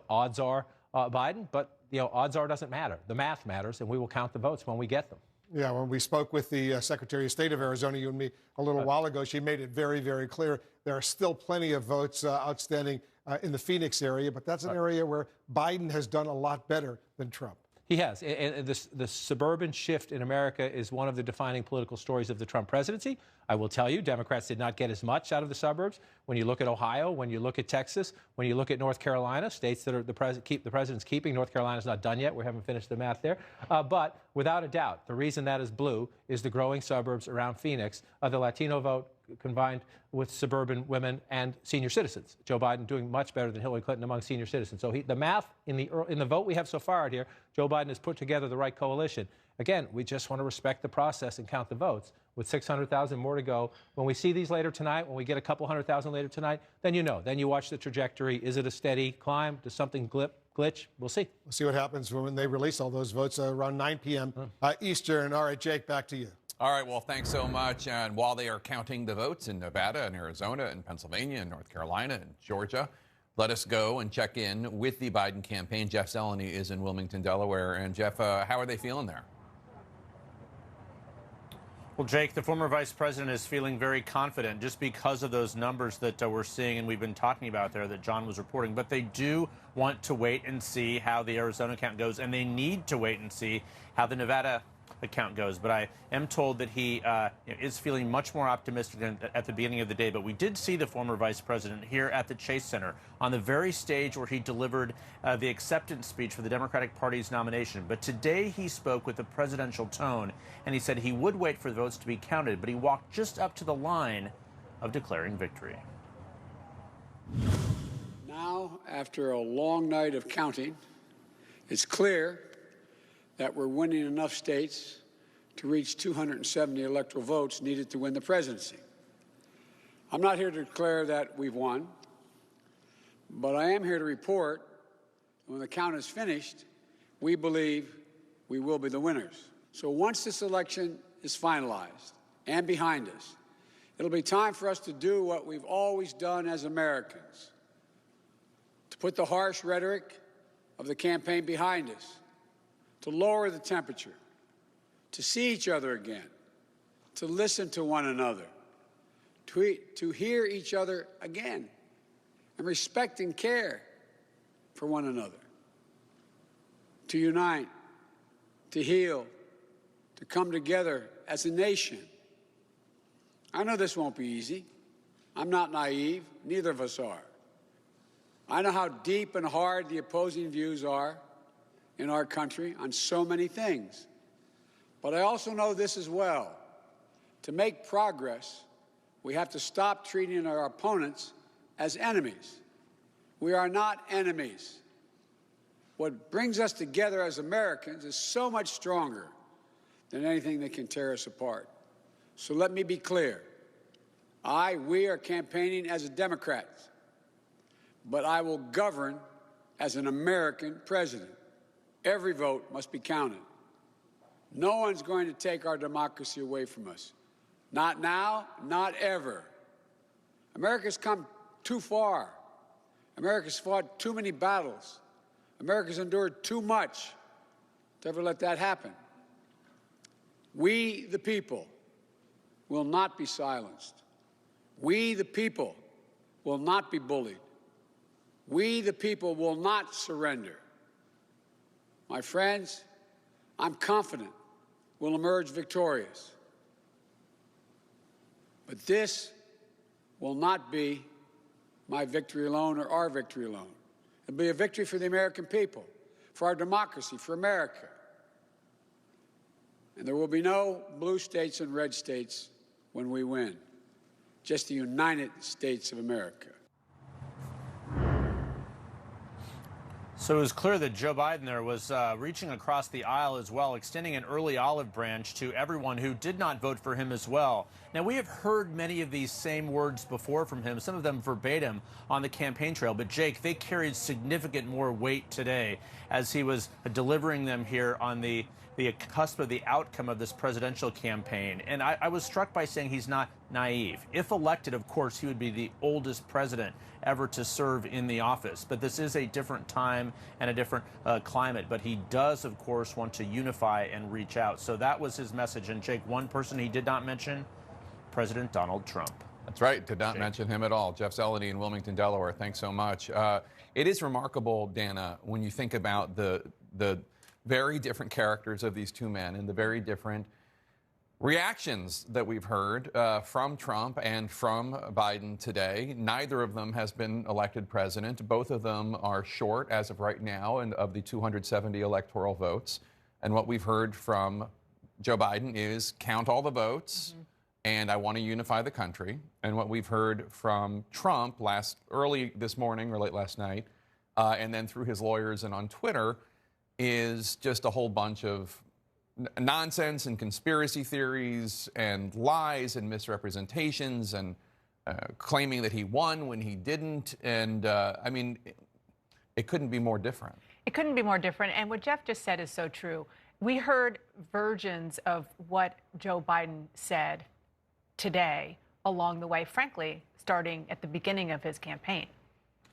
Speaker 15: odds are Biden, but odds are it doesn't matter. The math matters, and we will count the votes when we get them.
Speaker 14: Yeah, when we spoke with the Secretary of State of Arizona, you and me, a little while ago, she made it very, very clear there are still plenty of votes outstanding in the Phoenix area, but that's an area where Biden has done a lot better than Trump.
Speaker 15: He has. And the suburban shift in America is one of the defining political stories of the Trump presidency. I will tell you, Democrats did not get as much out of the suburbs. When you look at Ohio, when you look at Texas, when you look at North Carolina, states that are the president's keeping. North Carolina's not done yet. We haven't finished the math there. But without a doubt, the reason that is blue is the growing suburbs around Phoenix, the Latino vote combined with suburban women and senior citizens. Joe Biden doing much better than Hillary Clinton among senior citizens. So the math in the vote we have so far out here, Joe Biden has put together the right coalition. Again, we just want to respect the process and count the votes. With 600,000 more to go, when we see these later tonight, when we get a couple 100,000 later tonight, then you know. Then you watch the trajectory. Is it a steady climb? Does something glitch? We'll see.
Speaker 14: We'll see what happens when they release all those votes around 9 p.m. Eastern. All right, Jake, back to you.
Speaker 8: All right, well, thanks so much. And while they are counting the votes in Nevada and Arizona and Pennsylvania and North Carolina and Georgia, let us go and check in with the Biden campaign. Jeff Zeleny is in Wilmington, Delaware. And Jeff, how are they feeling there?
Speaker 11: Well, Jake, the former vice president is feeling very confident just because of those numbers that we're seeing and we've been talking about there that John was reporting. But they do want to wait and see how the Arizona count goes, and they need to wait and see how the Nevada count goes. But I am told that he is feeling much more optimistic than at the beginning of the day. But we did see the former vice president here at the Chase Center on the very stage where he delivered the acceptance speech for the Democratic Party's nomination. But today he spoke with a presidential tone, and he said he would wait for the votes to be counted, but he walked just up to the line of declaring victory.
Speaker 13: Now, after a long night of counting, it's clear that we're winning enough states to reach 270 electoral votes needed to win the presidency. I'm not here to declare that we've won, but I am here to report that when the count is finished, we believe we will be the winners. So once this election is finalized and behind us, it'll be time for us to do what we've always done as Americans, to put the harsh rhetoric of the campaign behind us, to lower the temperature, to see each other again, to listen to one another, to hear each other again, and respect and care for one another, to unite, to heal, to come together as a nation. I know this won't be easy. I'm not naive. Neither of us are. I know how deep and hard the opposing views are in our country on so many things. But I also know this as well. To make progress, we have to stop treating our opponents as enemies. We are not enemies. What brings us together as Americans is so much stronger than anything that can tear us apart. So let me be clear. We are campaigning as a Democrat, but I will govern as an American president. Every vote must be counted. No one's going to take our democracy away from us. Not now, not ever. America's come too far. America's fought too many battles. America's endured too much to ever let that happen. We, the people, will not be silenced. We, the people, will not be bullied. We, the people, will not surrender. My friends, I'm confident we'll emerge victorious. But this will not be my victory alone or our victory alone. It'll be a victory for the American people, for our democracy, for America. And there will be no blue states and red states when we win, just the United States of America.
Speaker 11: So it was clear that Joe Biden there was reaching across the aisle as well, extending an early olive branch to everyone who did not vote for him as well. Now, we have heard many of these same words before from him, some of them verbatim on the campaign trail. But, Jake, they carried significant more weight today as he was delivering them here on the the cusp of the outcome of this presidential campaign. And I was struck by saying he's not naive. If elected, of course, he would be the oldest president ever to serve in the office. But this is a different time and a different climate. But he does, of course, want to unify and reach out. So that was his message. And Jake, one person he did not mention, President Donald Trump.
Speaker 8: That's right. Did not mention him at all. Jeff Zeleny in Wilmington, Delaware. Thanks so much. It is remarkable, Dana, when you think about the very different characters of these two men and the very different reactions that we've heard from Trump and from Biden today. Neither of them has been elected president. Both of them are short as of right now and of the 270 electoral votes. And what we've heard from Joe Biden is count all the votes. And I want to unify the country. And what we've heard from Trump early this morning or late last night, and then through his lawyers and on Twitter, is just a whole bunch of nonsense and conspiracy theories and lies and misrepresentations and claiming that he won when he didn't. And I mean, it couldn't be more different.
Speaker 9: It couldn't be more different. And what Jeff just said is so true. We heard versions of what Joe Biden said today along the way, frankly, starting at the beginning of his campaign.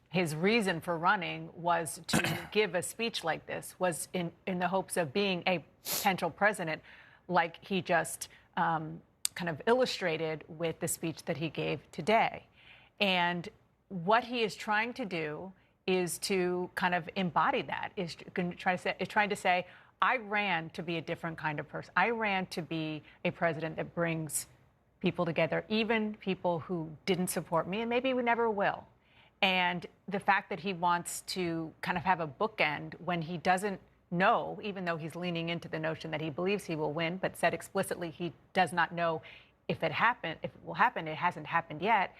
Speaker 9: His reason for running was to give a speech like this, was in the hopes of being a potential president, like he just kind of illustrated with the speech that he gave today. And what he is trying to do is to kind of embody that, is trying to say, I ran to be a different kind of person. I ran to be a president that brings people together, even people who didn't support me, and maybe we never will. And the fact that he wants to kind of have a bookend when he doesn't know, even though he's leaning into the notion that he believes he will win, but said explicitly he does not know if it will happen, it hasn't happened yet,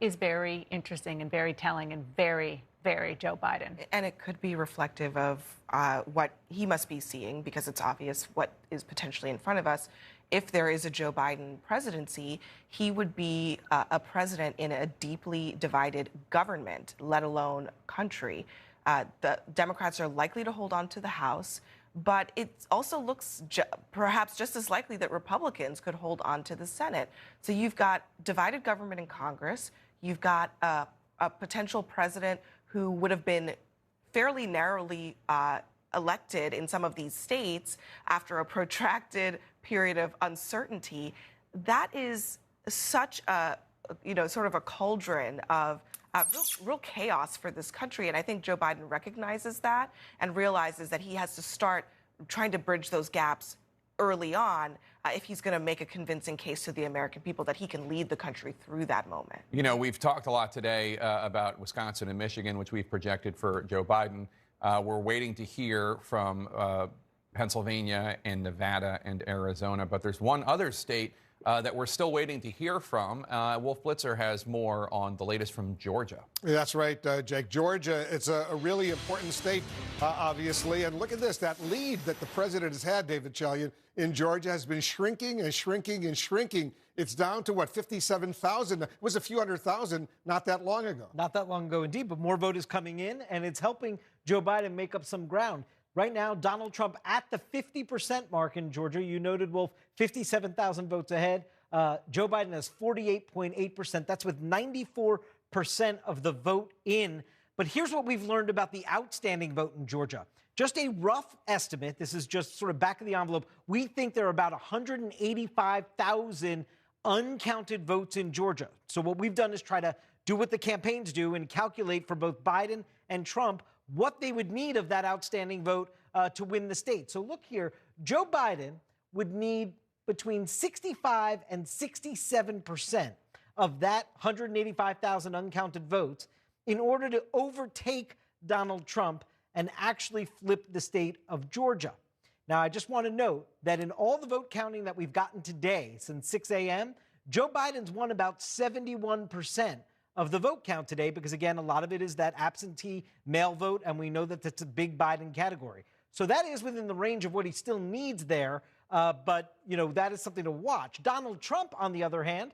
Speaker 9: is very interesting and very telling and very, very Joe Biden.
Speaker 12: And it could be reflective of what he must be seeing, because it's obvious what is potentially in front of us. If there is a Joe Biden presidency, he would be a president in a deeply divided government, let alone country. The Democrats are likely to hold on to the House, but it also looks perhaps just as likely that Republicans could hold on to the Senate. So you've got divided government in Congress. You've got a potential president who would have been fairly narrowly elected in some of these states after a protracted period of uncertainty. That is such a, sort of a cauldron of real chaos for this country. And I think Joe Biden recognizes that and realizes that he has to start trying to bridge those gaps early on if he's going to make a convincing case to the American people that he can lead the country through that moment.
Speaker 8: You know, we've talked a lot today about Wisconsin and Michigan, which we've projected for Joe Biden. We're waiting to hear from Pennsylvania and Nevada and Arizona, but there's one other state that we're still waiting to hear from. Wolf Blitzer has more on the latest from Georgia.
Speaker 14: Yeah, that's right, Jake. Georgia, it's a really important state, obviously. And look at this, that lead that the president has had, David Chalian, in Georgia has been shrinking and shrinking and shrinking. It's down to, what, 57,000? It was a few 100,000 not that long ago.
Speaker 21: Not that long ago, indeed, but more vote is coming in, and it's helping Joe Biden make up some ground. Right now, Donald Trump at the 50% mark in Georgia. You noted, Wolf, 57,000 votes ahead. Joe Biden has 48.8%. That's with 94% of the vote in. But here's what we've learned about the outstanding vote in Georgia. Just a rough estimate. This is just sort of back of the envelope. We think there are about 185,000 uncounted votes in Georgia. So what we've done is try to do what the campaigns do and calculate for both Biden and Trump what they would need of that outstanding vote to win the state. So look here, Joe Biden would need between 65 and 67% of that 185,000 uncounted votes in order to overtake Donald Trump and actually flip the state of Georgia. Now, I just want to note that in all the vote counting that we've gotten today since 6 a.m., Joe Biden's won about 71% of the vote count today, because, again, a lot of it is that absentee mail vote, and we know that that's a big Biden category. So that is within the range of what he still needs there, but, that is something to watch. Donald Trump, on the other hand,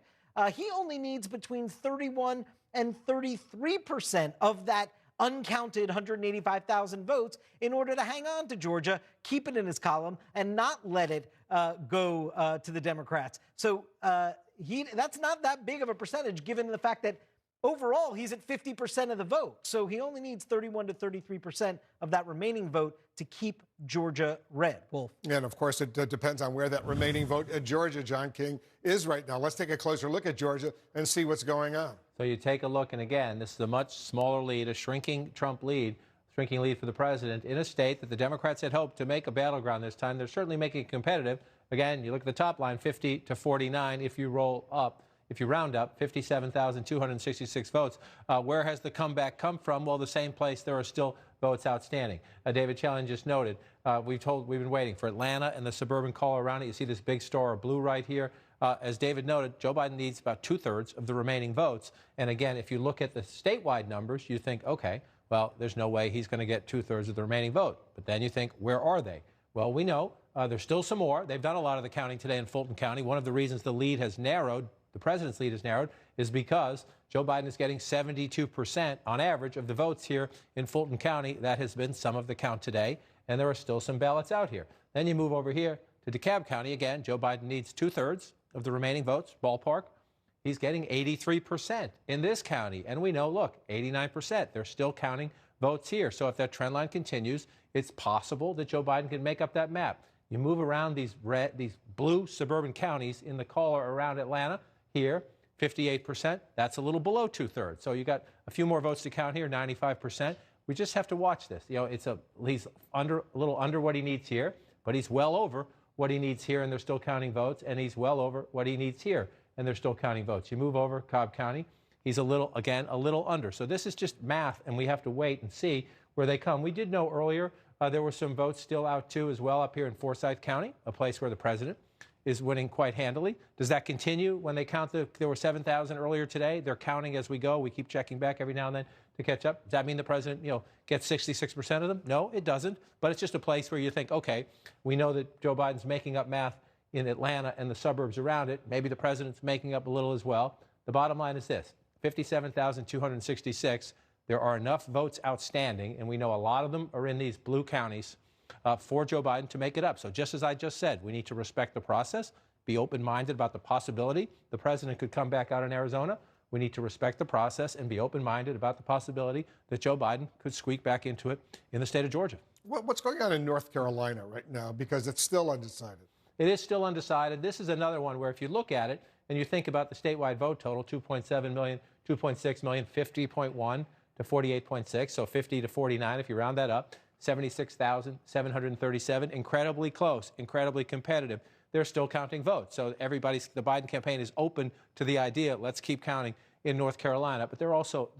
Speaker 21: he only needs between 31 and 33% of that uncounted 185,000 votes in order to hang on to Georgia, keep it in his column, and not let it go to the Democrats. So that's not that big of a percentage, given the fact that overall he's at 50% of the vote. So he only needs 31 to 33% of that remaining vote to keep Georgia red. Wolf.
Speaker 14: And of course, it depends on where that remaining vote at Georgia, John King, is right now. Let's take a closer look at Georgia and see what's going on.
Speaker 15: So you take a look, and again, this is a much smaller lead, a shrinking Trump lead, shrinking lead for the president in a state that the Democrats had hoped to make a battleground this time. They're certainly making it competitive. Again, you look at the top line, 50 to 49 if you roll up. If you round up, 57,266 votes. Where has the comeback come from? Well, the same place. There are still votes outstanding. David Chellian just noted, we've been waiting for Atlanta and the suburban caller around it. You see this big star of blue right here. As David noted, Joe Biden needs about 2/3 of the remaining votes. And again, if you look at the statewide numbers, you think, okay, well, there's no way he's going to get 2/3 of the remaining vote. But then you think, where are they? Well, we know there's still some more. They've done a lot of the counting today in Fulton County. One of the reasons the lead has narrowed, the president's lead has narrowed, is because Joe Biden is getting 72% on average of the votes here in Fulton County. That has been some of the count today, and there are still some ballots out here. Then you move over here to DeKalb County. Again, Joe Biden needs 2/3 of the remaining votes, ballpark. He's getting 83% in this county. And we know, look, 89%. They're still counting votes here. So if that trend line continues, it's possible that Joe Biden can make up that map. You move around these blue suburban counties in the caller around Atlanta here, 58%. That's a little below 2/3. So you got a few more votes to count here, 95%. We just have to watch this. You know, he's a little under what he needs here, but he's well over what he needs here, and they're still counting votes, and he's well over what he needs here, and they're still counting votes. You move over Cobb County, he's a little under. So this is just math, and we have to wait and see where they come. We did know earlier there were some votes still out, too, as well, up here in Forsyth County, a place where the president is winning quite handily. Does that continue when they count there were 7,000 earlier today? They're counting as we go. We keep checking back every now and then to catch up. Does that mean the president, gets 66% of them? No, it doesn't. But it's just a place where you think, okay, we know that Joe Biden's making up math in Atlanta and the suburbs around it. Maybe the president's making up a little as well. The bottom line is this, 57,266. There are enough votes outstanding, and we know a lot of them are in these blue counties, for Joe Biden to make it up. So just as I just said, we need to respect the process, be open-minded about the possibility the president could come back out in Arizona. We need to respect the process and be open-minded about the possibility that Joe Biden could squeak back into it in the state of Georgia.
Speaker 14: What's going on in North Carolina right now? Because it's still undecided.
Speaker 15: It is still undecided. This is another one where if you look at it and you think about the statewide vote total, 2.7 million, 2.6 million, 50.1 to 48.6, so 50 to 49 if you round that up. 76,737, incredibly close, incredibly competitive. They're still counting votes. So the Biden campaign is open to the idea, let's keep counting in North Carolina. But they're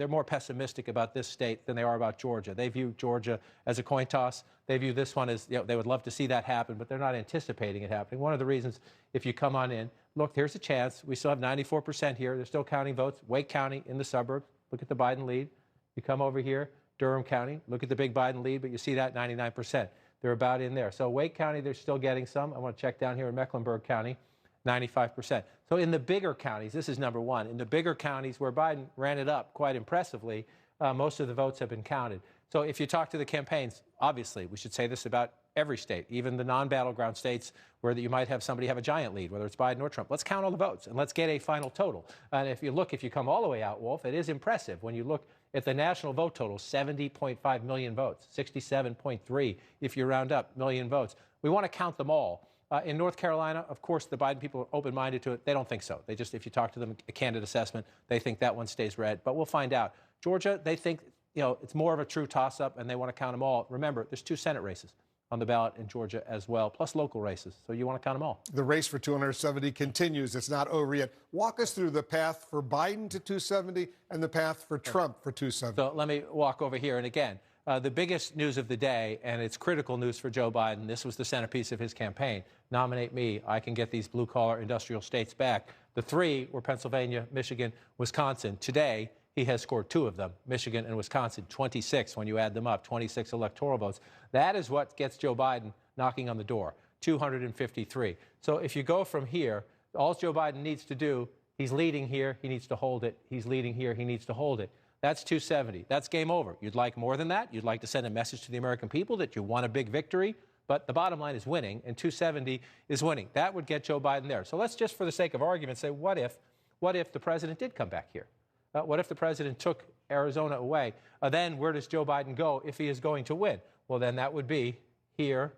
Speaker 15: more pessimistic about this state than they are about Georgia. They view Georgia as a coin toss. They view this one as, they would love to see that happen, but they're not anticipating it happening. One of the reasons, if you come on in, look, here's a chance. We still have 94% here. They're still counting votes. Wake County in the suburbs. Look at the Biden lead. You come over here. Durham County, look at the big Biden lead, but you see that 99%. They're about in there. So Wake County, they're still getting some. I want to check down here in Mecklenburg County, 95%. So in the bigger counties, this is number one. In the bigger counties where Biden ran it up quite impressively, most of the votes have been counted. So if you talk to the campaigns, obviously, we should say this about every state, even the non-battleground states where you might have somebody have a giant lead, whether it's Biden or Trump. Let's count all the votes and let's get a final total. And if you come all the way out, Wolf, it is impressive when you look at the national vote total, 70.5 million votes, 67.3 if you round up million votes. We want to count them all. In North Carolina, of course, the Biden people are open-minded to it. They don't think so. They just, if you talk to them, a candid assessment, they think that one stays red. But we'll find out. Georgia, they think, it's more of a true toss-up, and they want to count them all. Remember, there's 2 Senate races on the ballot in Georgia as well, plus local races. So you want to count them all.
Speaker 14: The race for 270 continues. It's not over yet. Walk us through the path for Biden to 270 and the path for Trump for 270.
Speaker 15: So let me walk over here. And again, the biggest news of the day, and it's critical news for Joe Biden, this was the centerpiece of his campaign. Nominate me. I can get these blue-collar industrial states back. The 3 were Pennsylvania, Michigan, Wisconsin. Today, he has scored 2 of them, Michigan and Wisconsin, 26 when you add them up, 26 electoral votes. That is what gets Joe Biden knocking on the door, 253. So if you go from here, all Joe Biden needs to do, he's leading here, he needs to hold it. He's leading here, he needs to hold it. That's 270. That's game over. You'd like more than that. You'd like to send a message to the American people that you want a big victory. But the bottom line is winning, and 270 is winning. That would get Joe Biden there. So let's just, for the sake of argument, say, what if the president did come back here? What if the president took Arizona away? Then where does Joe Biden go if he is going to win? Well, then that would be here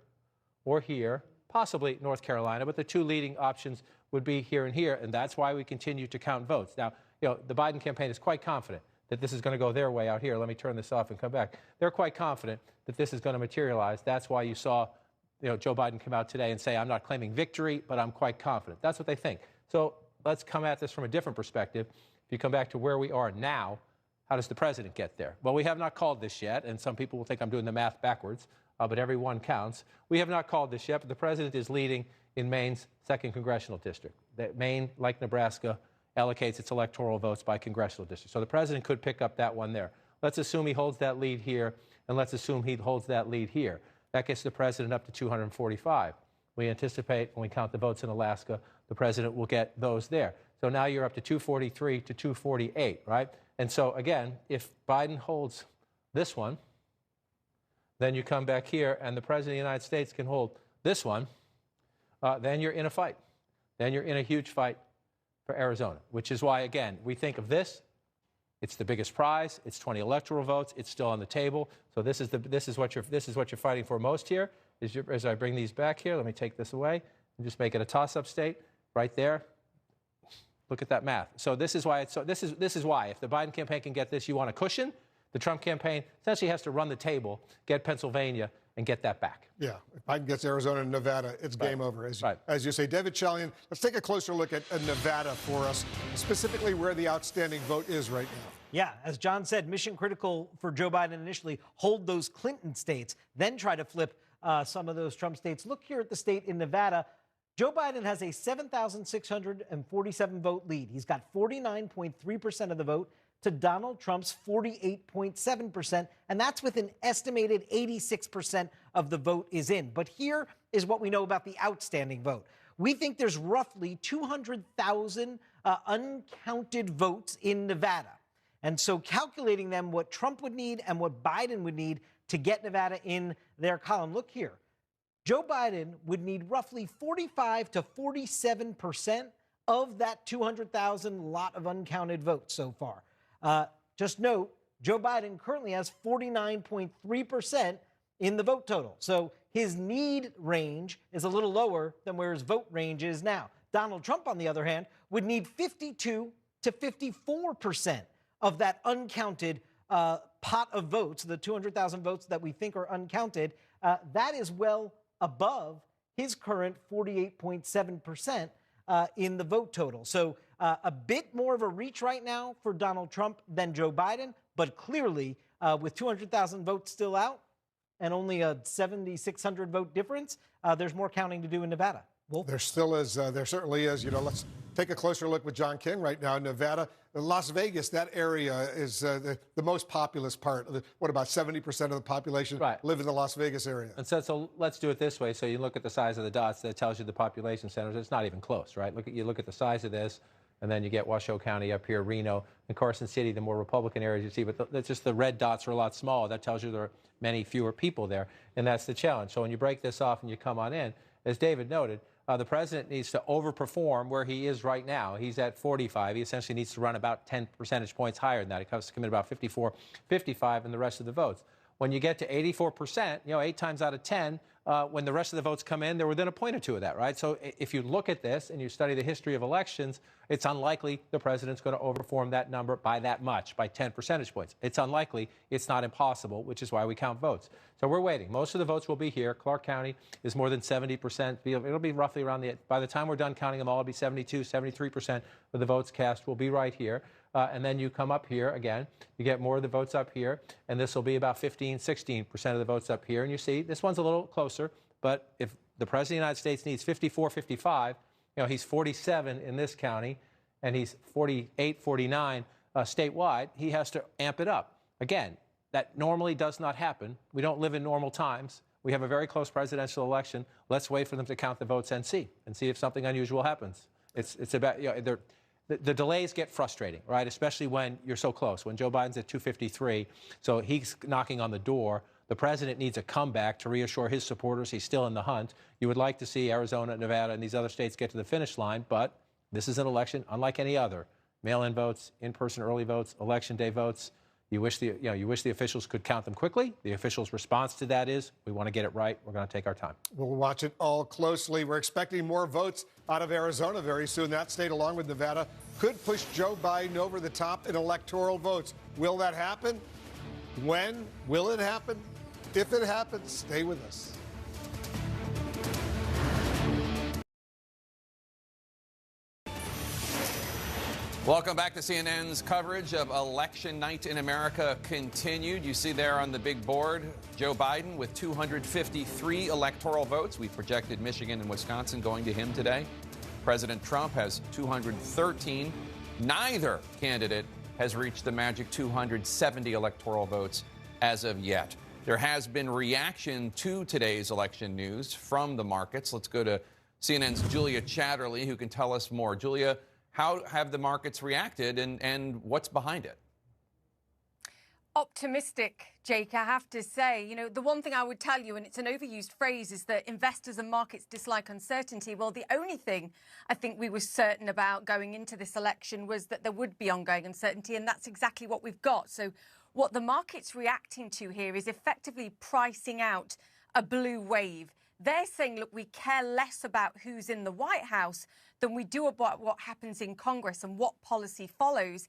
Speaker 15: or here, possibly North Carolina, but the two leading options would be here and here, and that's why we continue to count votes. Now, the Biden campaign is quite confident that this is going to go their way out here. Let me turn this off and come back. They're quite confident that this is going to materialize. That's why you saw Joe Biden come out today and say, I'm not claiming victory, but I'm quite confident. That's what they think. So let's come at this from a different perspective. If you come back to where we are now, how does the president get there? Well, we have not called this yet, and some people will think I'm doing the math backwards, but every one counts. We have not called this yet, but the president is leading in Maine's 2nd congressional district. Maine, like Nebraska, allocates its electoral votes by congressional district. So the president could pick up that one there. Let's assume he holds that lead here, and let's assume he holds that lead here. That gets the president up to 245. We anticipate, when we count the votes in Alaska, the president will get those there. So now you're up to 243 to 248, right? And so, again, if Biden holds this one, then you come back here, and the president of the United States can hold this one, then you're in a fight. Then you're in a huge fight for Arizona, which is why, again, we think of this. It's the biggest prize. It's 20 electoral votes. It's still on the table. So this is what you're fighting for most here. As I bring these back here, let me take this away and just make it a toss-up state right there. Look at that math. So this is why this is why if the Biden campaign can get this, you want a cushion. The Trump campaign essentially has to run the table, get Pennsylvania, and get that back.
Speaker 14: Yeah, if Biden gets Arizona and Nevada, it's game over, as you say. David Chalian, let's take a closer look at Nevada for us, specifically where the outstanding vote is right now.
Speaker 21: Yeah, as John said, mission critical for Joe Biden initially, hold those Clinton states, then try to flip some of those Trump states. Look here at the state in Nevada. Joe Biden has a 7,647 vote lead. He's got 49.3% of the vote to Donald Trump's 48.7%, and that's with an estimated 86% of the vote is in. But here is what we know about the outstanding vote. We think there's roughly 200,000 uncounted votes in Nevada. And so calculating them, what Trump would need and what Biden would need to get Nevada in their column. Look here. Joe Biden would need roughly 45 to 47% of that 200,000 lot of uncounted votes so far. Just note, Joe Biden currently has 49.3% in the vote total. So his need range is a little lower than where his vote range is now. Donald Trump, on the other hand, would need 52 to 54% of that uncounted pot of votes, the 200,000 votes that we think are uncounted. That is well above his current 48.7% in the vote total. So a bit more of a reach right now for Donald Trump than Joe Biden, but clearly with 200,000 votes still out and only a 7,600 vote difference, there's more counting to do in Nevada. Wolf?
Speaker 14: There still is. There certainly is. Let's take a closer look with John King right now in Nevada. Las Vegas, that area is the most populous part. What, about 70% of the population live in the Las Vegas area?
Speaker 15: And so let's do it this way. So you look at the size of the dots. That tells you the population centers. It's not even close, right? You look at the size of this, and then you get Washoe County up here, Reno, and Carson City, the more Republican areas you see. But it's just the red dots are a lot smaller. That tells you there are many fewer people there, and that's the challenge. So when you break this off and you come on in, as David noted, the president needs to overperform where he is right now. He's at 45. He essentially needs to run about 10 percentage points higher than that. He comes to come in about 54, 55 in the rest of the votes. When you get to 84%, 8 times out of 10, when the rest of the votes come in, they're within a point or two of that, right? So if you look at this and you study the history of elections, it's unlikely the president's going to overperform that number by that much, by 10 percentage points. It's unlikely. It's not impossible, which is why we count votes. So we're waiting. Most of the votes will be here. Clark County is more than 70%. It'll be roughly around by the time we're done counting them all, it'll be 72, 73% of the votes cast will be right here. And then you come up here again, you get more of the votes up here, and this will be about 15, 16% of the votes up here. And you see, this one's a little closer, but if the President of the United States needs 54, 55, he's 47 in this county, and he's 48, 49 statewide, he has to amp it up. Again, that normally does not happen. We don't live in normal times. We have a very close presidential election. Let's wait for them to count the votes and see if something unusual happens. It's about, the delays get frustrating, right? Especially when you're so close. When Joe Biden's at 253, so he's knocking on the door. The president needs a comeback to reassure his supporters he's still in the hunt. You would like to see Arizona, Nevada, and these other states get to the finish line, but this is an election unlike any other. Mail-in votes, in-person early votes, election day votes. You wish the officials could count them quickly. The officials' response to that is, we want to get it right. We're going to take our time.
Speaker 14: We'll watch it all closely. We're expecting more votes out of Arizona very soon. That state, along with Nevada, could push Joe Biden over the top in electoral votes. Will that happen? When? Will it happen? If it happens, stay with us.
Speaker 8: Welcome back to CNN's coverage of Election Night in America continued. You see there on the big board, Joe Biden with 253 electoral votes. We projected Michigan and Wisconsin going to him today. President Trump has 213. Neither candidate has reached the magic 270 electoral votes as of yet. There has been reaction to today's election news from the markets. Let's go to CNN's Julia Chatterley, who can tell us more. Julia, how have the markets reacted and what's behind it?
Speaker 17: Optimistic, Jake, I have to say. You know, the one thing I would tell you, and it's an overused phrase, is that investors and markets dislike uncertainty. Well, the only thing I think we were certain about going into this election was that there would be ongoing uncertainty, and that's exactly what we've got. So what the market's reacting to here is effectively pricing out a blue wave. They're saying, look, we care less about who's in the White House than we do about what happens in Congress and what policy follows.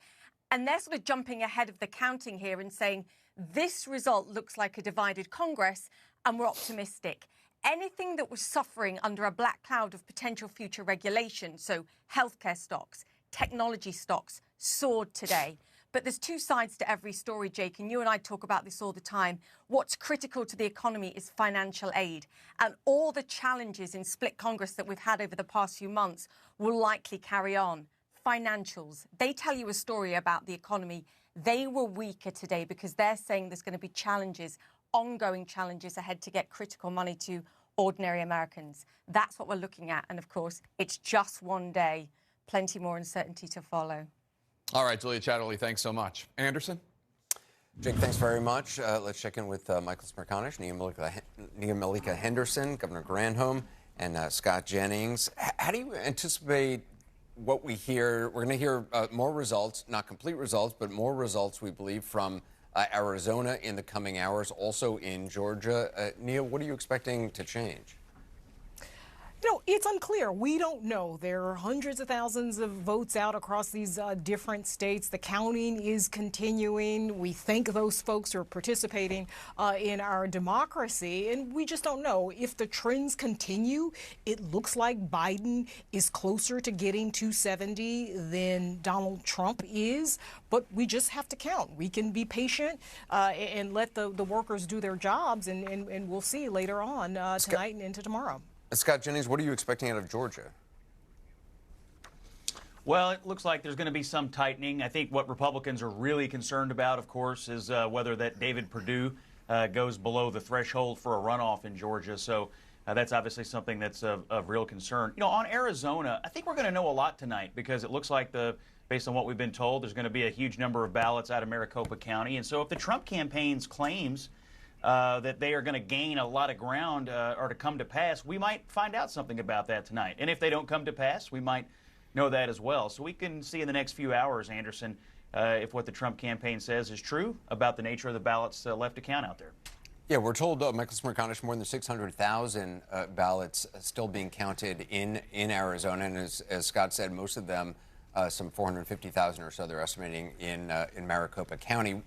Speaker 17: And they're sort of jumping ahead of the counting here and saying, this result looks like a divided Congress, and we're optimistic. Anything that was suffering under a black cloud of potential future regulation, so healthcare stocks, technology stocks, soared today. But there's two sides to every story, Jake, and you and I talk about this all the time. What's critical to the economy is financial aid. And all the challenges in split Congress that we've had over the past few months will likely carry on. Financials, they tell you a story about the economy. They were weaker today because they're saying there's going to be challenges, ongoing challenges ahead to get critical money to ordinary Americans. That's what we're looking at. And of course, it's just one day. Plenty more uncertainty to follow.
Speaker 8: All right, Julia Chatterley, thanks so much. Anderson?
Speaker 1: Jake, thanks very much. Let's check in with Michael Smerconish, Nia Malika Henderson, Governor Granholm, and Scott Jennings. How do you anticipate what we hear? We're going to hear more results, not complete results, but more results, we believe, from Arizona in the coming hours, also in Georgia. Nia, what are you expecting to change?
Speaker 18: You know, it's unclear. We don't know. There are hundreds of thousands of votes out across these different states. The counting is continuing. We thank those folks who are participating in our democracy, and we just don't know. If the trends continue, it looks like Biden is closer to getting 270 than Donald Trump is, but we just have to count. We can be patient and let the workers do their jobs, and we'll see later on tonight and into tomorrow.
Speaker 1: Scott Jennings, what are you expecting out of Georgia?
Speaker 22: Well, it looks like there's going to be some tightening. I think what Republicans are really concerned about, of course, is whether that David Perdue goes below the threshold for a runoff in Georgia. So that's obviously something that's of real concern. You know, on Arizona, I think we're going to know a lot tonight because it looks like based on what we've been told, there's going to be a huge number of ballots out of Maricopa County. And so if the Trump campaign's claims that they are going to gain a lot of ground or to come to pass, we might find out something about that tonight. And if they don't come to pass, we might know that as well. So we can see in the next few hours, Anderson, if what the Trump campaign says is true about the nature of the ballots left to count out there.
Speaker 1: Yeah, we're told, Michael Smerconish, more than 600,000 ballots still being counted in Arizona. And as Scott said, most of them, some 450,000 or so, they're estimating in Maricopa County.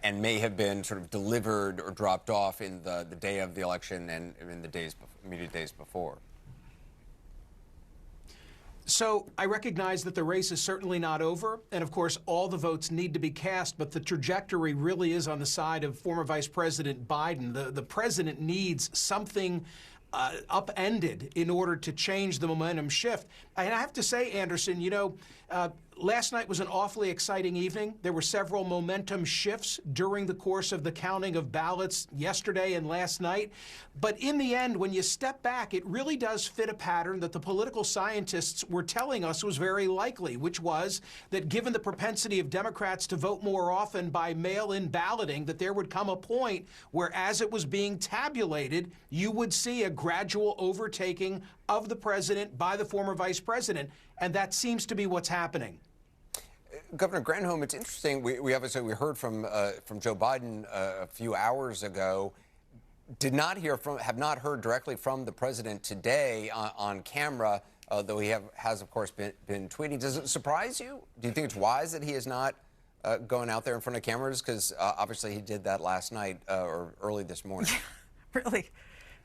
Speaker 1: And may have been sort of delivered or dropped off in the day of the election and in the immediate days before.
Speaker 10: So I recognize that the race is certainly not over. And of course, all the votes need to be cast. But the trajectory really is on the side of former Vice President Biden. The president needs something upended in order to change the momentum shift. And I have to say, Anderson, you know, Last night was an awfully exciting evening. There were several momentum shifts during the course of the counting of ballots yesterday and last night. But in the end, when you step back, it really does fit a pattern that the political scientists were telling us was very likely, which was that given the propensity of Democrats to vote more often by mail-in balloting, that there would come a point where, as it was being tabulated, you would see a gradual overtaking of the president by the former vice president. And that seems to be what's happening.
Speaker 1: Governor Granholm, it's interesting. We obviously heard from Joe Biden a few hours ago. Have not heard directly from the president today on camera, though he has of course been tweeting. Does it surprise you? Do you think it's wise that he is not going out there in front of cameras? Because obviously he did that last night or early this morning.
Speaker 16: Really?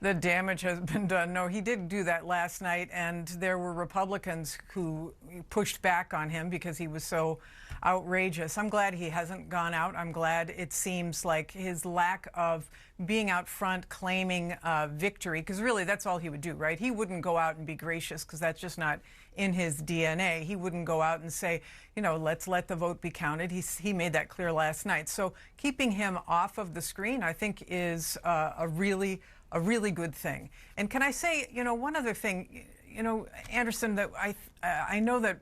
Speaker 16: The damage has been done. No, he did do that last night, and there were Republicans who pushed back on him because he was so outrageous. I'm glad he hasn't gone out. I'm glad it seems like his lack of being out front claiming victory, because really that's all he would do, right? He wouldn't go out and be gracious because that's just not in his DNA. He wouldn't go out and say, you know, let's let the vote be counted. He made that clear last night. So keeping him off of the screen, I think, is a really good thing. And can I say, you know, one other thing, you know, Anderson, that I know that,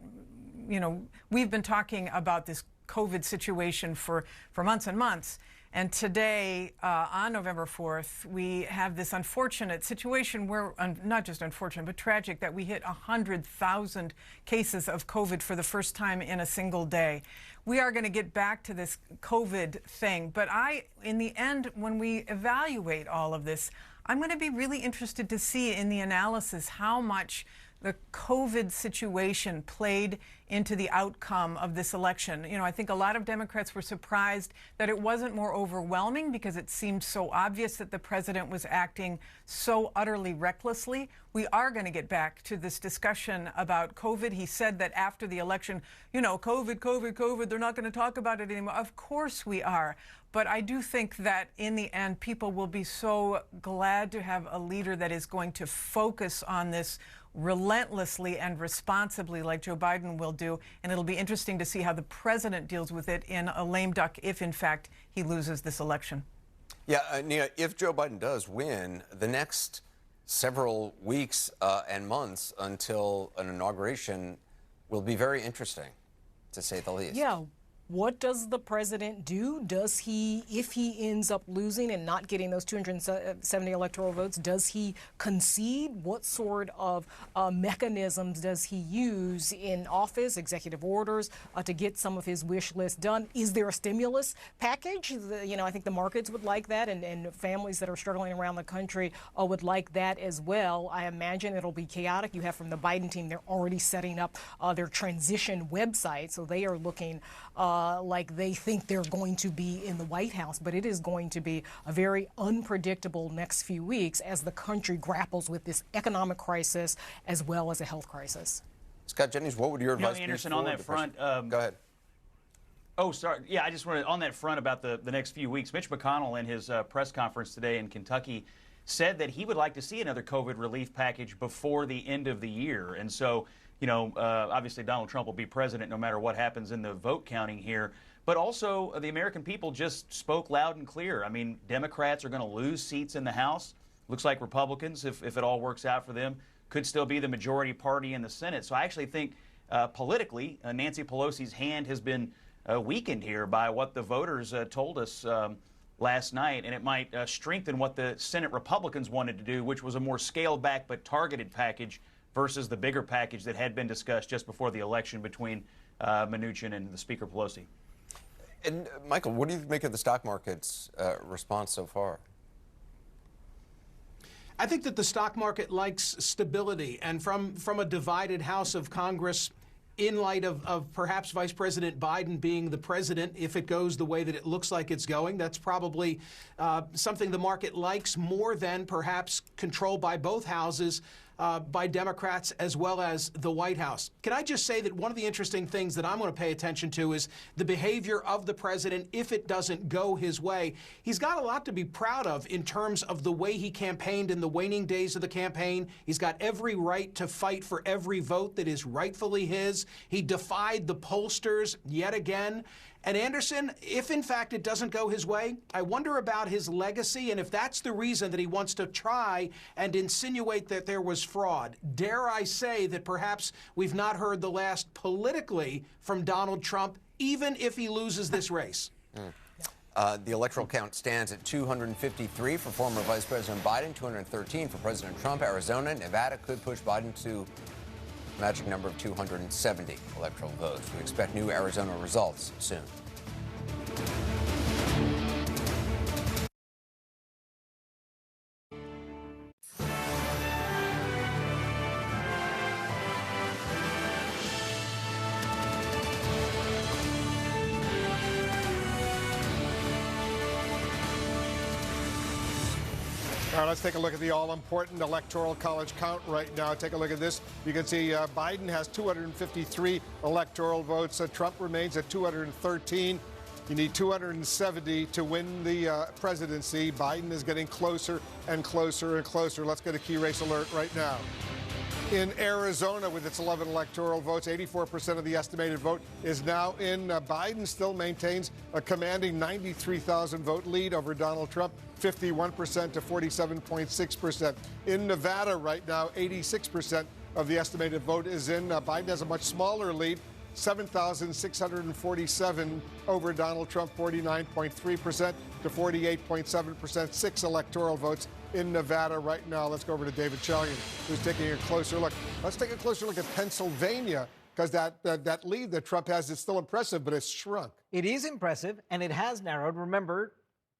Speaker 16: you know, we've been talking about this COVID situation for months and months. And today, on November 4th, we have this unfortunate situation where, not just unfortunate, but tragic, that we hit 100,000 cases of COVID for the first time in a single day. We are going to get back to this COVID thing. But in the end, when we evaluate all of this, I'm going to be really interested to see in the analysis how much the COVID situation played into the outcome of this election. You know, I think a lot of Democrats were surprised that it wasn't more overwhelming because it seemed so obvious that the president was acting so utterly recklessly. We are going to get back to this discussion about COVID. He said that after the election, you know, COVID, they're not going to talk about it anymore. Of course we are. But I do think that in the end, people will be so glad to have a leader that is going to focus on this relentlessly and responsibly like Joe Biden will do. And it'll be interesting to see how the president deals with it in a lame duck if, in fact, he loses this election.
Speaker 1: Yeah, Nia, if Joe Biden does win, the next several weeks and months until an inauguration will be very interesting, to say the least.
Speaker 18: Yeah. What does the president do? Does he, if he ends up losing and not getting those 270 electoral votes, does he concede? What sort of mechanisms does he use in office, executive orders, to get some of his wish list done? Is there a stimulus package? You know, I think the markets would like that, and families that are struggling around the country would like that as well. I imagine it'll be chaotic. You have from the Biden team, they're already setting up their transition website, so they are looking like they think they're going to be in the White House, but it is going to be a very unpredictable next few weeks as the country grapples with this economic crisis as well as a health crisis.
Speaker 1: Scott Jennings, what would your advice be?
Speaker 22: Anderson, on that front,
Speaker 1: go ahead.
Speaker 22: Oh, sorry. Yeah, I just wanted, on that front about the next few weeks, Mitch McConnell in his press conference today in Kentucky said that he would like to see another COVID relief package before the end of the year. And so, you know, obviously Donald Trump will be president no matter what happens in the vote counting here. But also the American people just spoke loud and clear. I mean, Democrats are going to lose seats in the House. Looks like Republicans, if it all works out for them, could still be the majority party in the Senate. So I actually think politically, Nancy Pelosi's hand has been weakened here by what the voters told us last night. And it might strengthen what the Senate Republicans wanted to do, which was a more scaled back but targeted package versus the bigger package that had been discussed just before the election between Mnuchin and the Speaker Pelosi.
Speaker 1: And Michael, what do you make of the stock market's response so far?
Speaker 10: I think that the stock market likes stability, and from a divided House of Congress, in light of perhaps Vice President Biden being the president, if it goes the way that it looks like it's going, that's probably something the market likes more than perhaps control by both houses by Democrats as well as the White House. Can I just say that one of the interesting things that I'm going to pay attention to is the behavior of the president if it doesn't go his way. He's got a lot to be proud of in terms of the way he campaigned in the waning days of the campaign. He's got every right to fight for every vote that is rightfully his. He defied the pollsters yet again. And Anderson, if in fact it doesn't go his way, I wonder about his legacy and if that's the reason that he wants to try and insinuate that there was fraud. Dare I say that perhaps we've not heard the last politically from Donald Trump, even if he loses this race?
Speaker 1: The electoral count stands at 253 for former Vice President Biden, 213 for President Trump. Arizona, Nevada could push Biden to the magic number of 270 electoral votes. We expect new Arizona results soon.
Speaker 14: All right, let's take a look at the all-important Electoral College count right now. Take a look at this. You can see Biden has 253 electoral votes. Trump remains at 213. You need 270 to win the presidency. Biden is getting closer and closer and closer. Let's get a key race alert right now. In Arizona, with its 11 electoral votes, 84% of the estimated vote is now in. Biden still maintains a commanding 93,000 vote lead over Donald Trump, 51% to 47.6%. In Nevada right now, 86% of the estimated vote is in. Biden has a much smaller lead, 7,647 over Donald Trump, 49.3% to 48.7%. 6 electoral votes in Nevada right now. Let's go over to David Chalian, who's taking a closer look. Let's take a closer look at Pennsylvania, because that lead that Trump has is still impressive, but it's shrunk.
Speaker 21: It is impressive, and it has narrowed. Remember,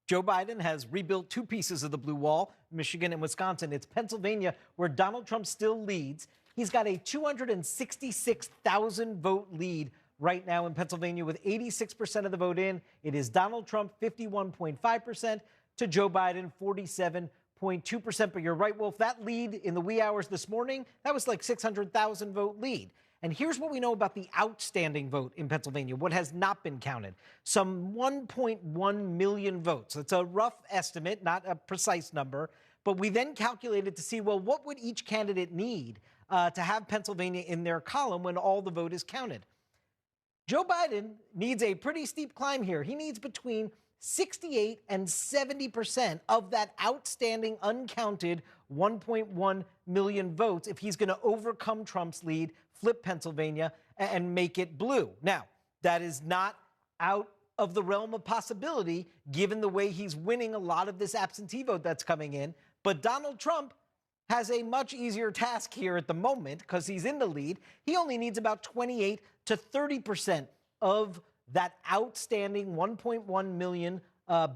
Speaker 21: Joe Biden has rebuilt 2 pieces of the blue wall, Michigan and Wisconsin. It's Pennsylvania, where Donald Trump still leads. He's got a 266,000 vote lead right now in Pennsylvania with 86% of the vote in. It is Donald Trump 51.5% to Joe Biden 47.2%. But you're right, Wolf, that lead in the wee hours this morning, that was like 600,000 vote lead. And here's what we know about the outstanding vote in Pennsylvania, what has not been counted. Some 1.1 million votes. It's a rough estimate, not a precise number. But we then calculated to see, well, what would each candidate need to have Pennsylvania in their column when all the vote is counted? Joe Biden needs a pretty steep climb here. He needs between 68 and 70% of that outstanding uncounted 1.1 million votes if he's going to overcome Trump's lead, flip Pennsylvania, and make it blue. Now, that is not out of the realm of possibility, given the way he's winning a lot of this absentee vote that's coming in. But Donald Trump has a much easier task here at the moment because he's in the lead. He only needs about 28 to 30% of that outstanding 1.1 million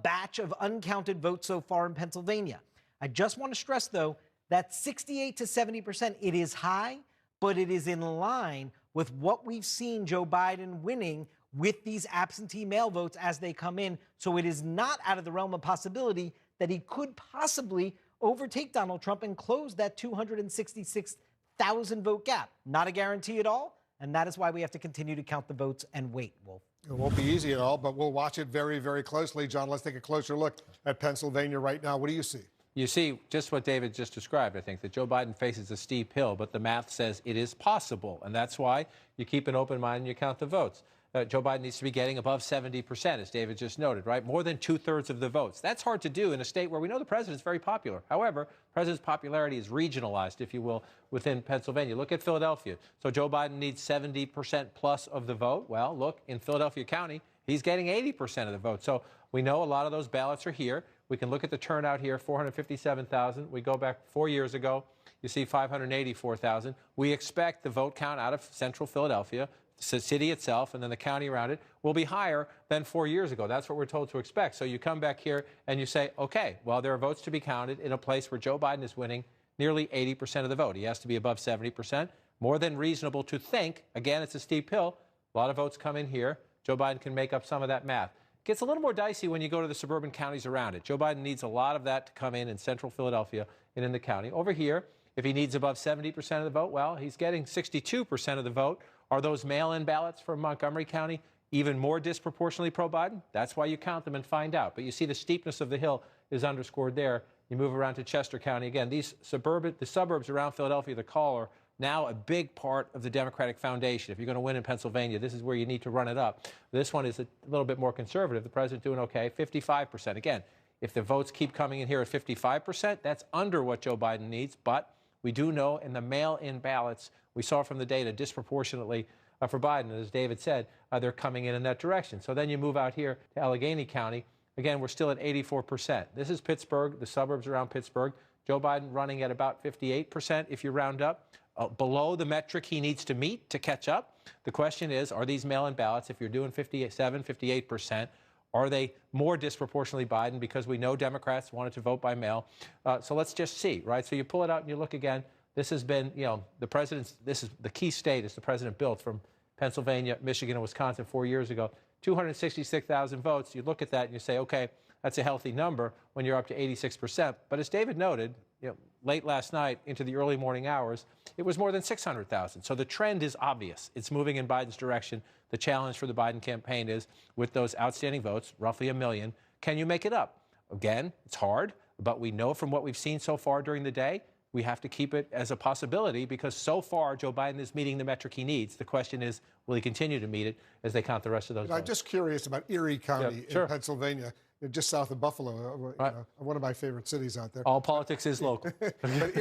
Speaker 21: batch of uncounted votes so far in Pennsylvania. I just want to stress, though, that 68 to 70%, it is high, but it is in line with what we've seen Joe Biden winning with these absentee mail votes as they come in. So it is not out of the realm of possibility that he could possibly overtake Donald Trump and close that 266,000 vote gap. Not a guarantee at all, and that is why we have to continue to count the votes and wait, Wolf.
Speaker 14: It won't be easy at all, but we'll watch it very, very closely. John, let's take a closer look at Pennsylvania right now. What do you see?
Speaker 15: You see just what David just described, I think, that Joe Biden faces a steep hill, but the math says it is possible, and that's why you keep an open mind and you count the votes. Joe Biden needs to be getting above 70%, as David just noted, right? More than 2/3 of the votes. That's hard to do in a state where we know the president's very popular. However, the president's popularity is regionalized, if you will, within Pennsylvania. Look at Philadelphia. So Joe Biden needs 70% plus of the vote. Well, look, in Philadelphia County, he's getting 80% of the vote. So we know a lot of those ballots are here. We can look at the turnout here, 457,000. We go back 4 years ago, you see 584,000. We expect the vote count out of central Philadelphia, the city itself, and then the county around it, will be higher than 4 years ago. That's what we're told to expect. So you come back here and you say, okay, well, there are votes to be counted in a place where Joe Biden is winning nearly 80% of the vote. He has to be above 70%. More than reasonable to think. Again, it's a steep hill. A lot of votes come in here. Joe Biden can make up some of that math. It gets a little more dicey when you go to the suburban counties around it. Joe Biden needs a lot of that to come in central Philadelphia and in the county. Over here If he needs above 70% of the vote, well, he's getting 62% of the vote. Are those mail-in ballots from Montgomery County even more disproportionately pro-Biden? That's why you count them and find out. But you see the steepness of the hill is underscored there. You move around to Chester County. Again, the suburbs around Philadelphia, the call, are now a big part of the Democratic foundation. If you're going to win in Pennsylvania, this is where you need to run it up. This one is a little bit more conservative. The president doing okay, 55%. Again, if the votes keep coming in here at 55%, that's under what Joe Biden needs. But we do know in the mail-in ballots, we saw from the data disproportionately for Biden. As David said, they're coming in that direction. So then you move out here to Allegheny County. Again, we're still at 84%. This is Pittsburgh, the suburbs around Pittsburgh. Joe Biden running at about 58% if you round up. Below the metric he needs to meet to catch up. The question is, are these mail-in ballots, if you're doing 57, 58%, are they more disproportionately Biden because we know Democrats wanted to vote by mail? So let's just see, right? So you pull it out and you look again. This has been, the president's, this is the key state as the president built from Pennsylvania, Michigan, and Wisconsin 4 years ago. 266,000 votes. You look at that and you say, okay, that's a healthy number when you're up to 86%. But as David noted, late last night into the early morning hours, it was more than 600,000. So the trend is obvious. It's moving in Biden's direction. The challenge for the Biden campaign is, with those outstanding votes, roughly 1 million, can you make it up? Again, it's hard, but we know from what we've seen so far during the day, we have to keep it as a possibility because so far Joe Biden is meeting the metric he needs. The question is, will he continue to meet it as they count the rest of those votes?
Speaker 14: I'm just curious about Erie County in Pennsylvania, just south of Buffalo, one of my favorite cities out there.
Speaker 15: All politics is local.
Speaker 14: But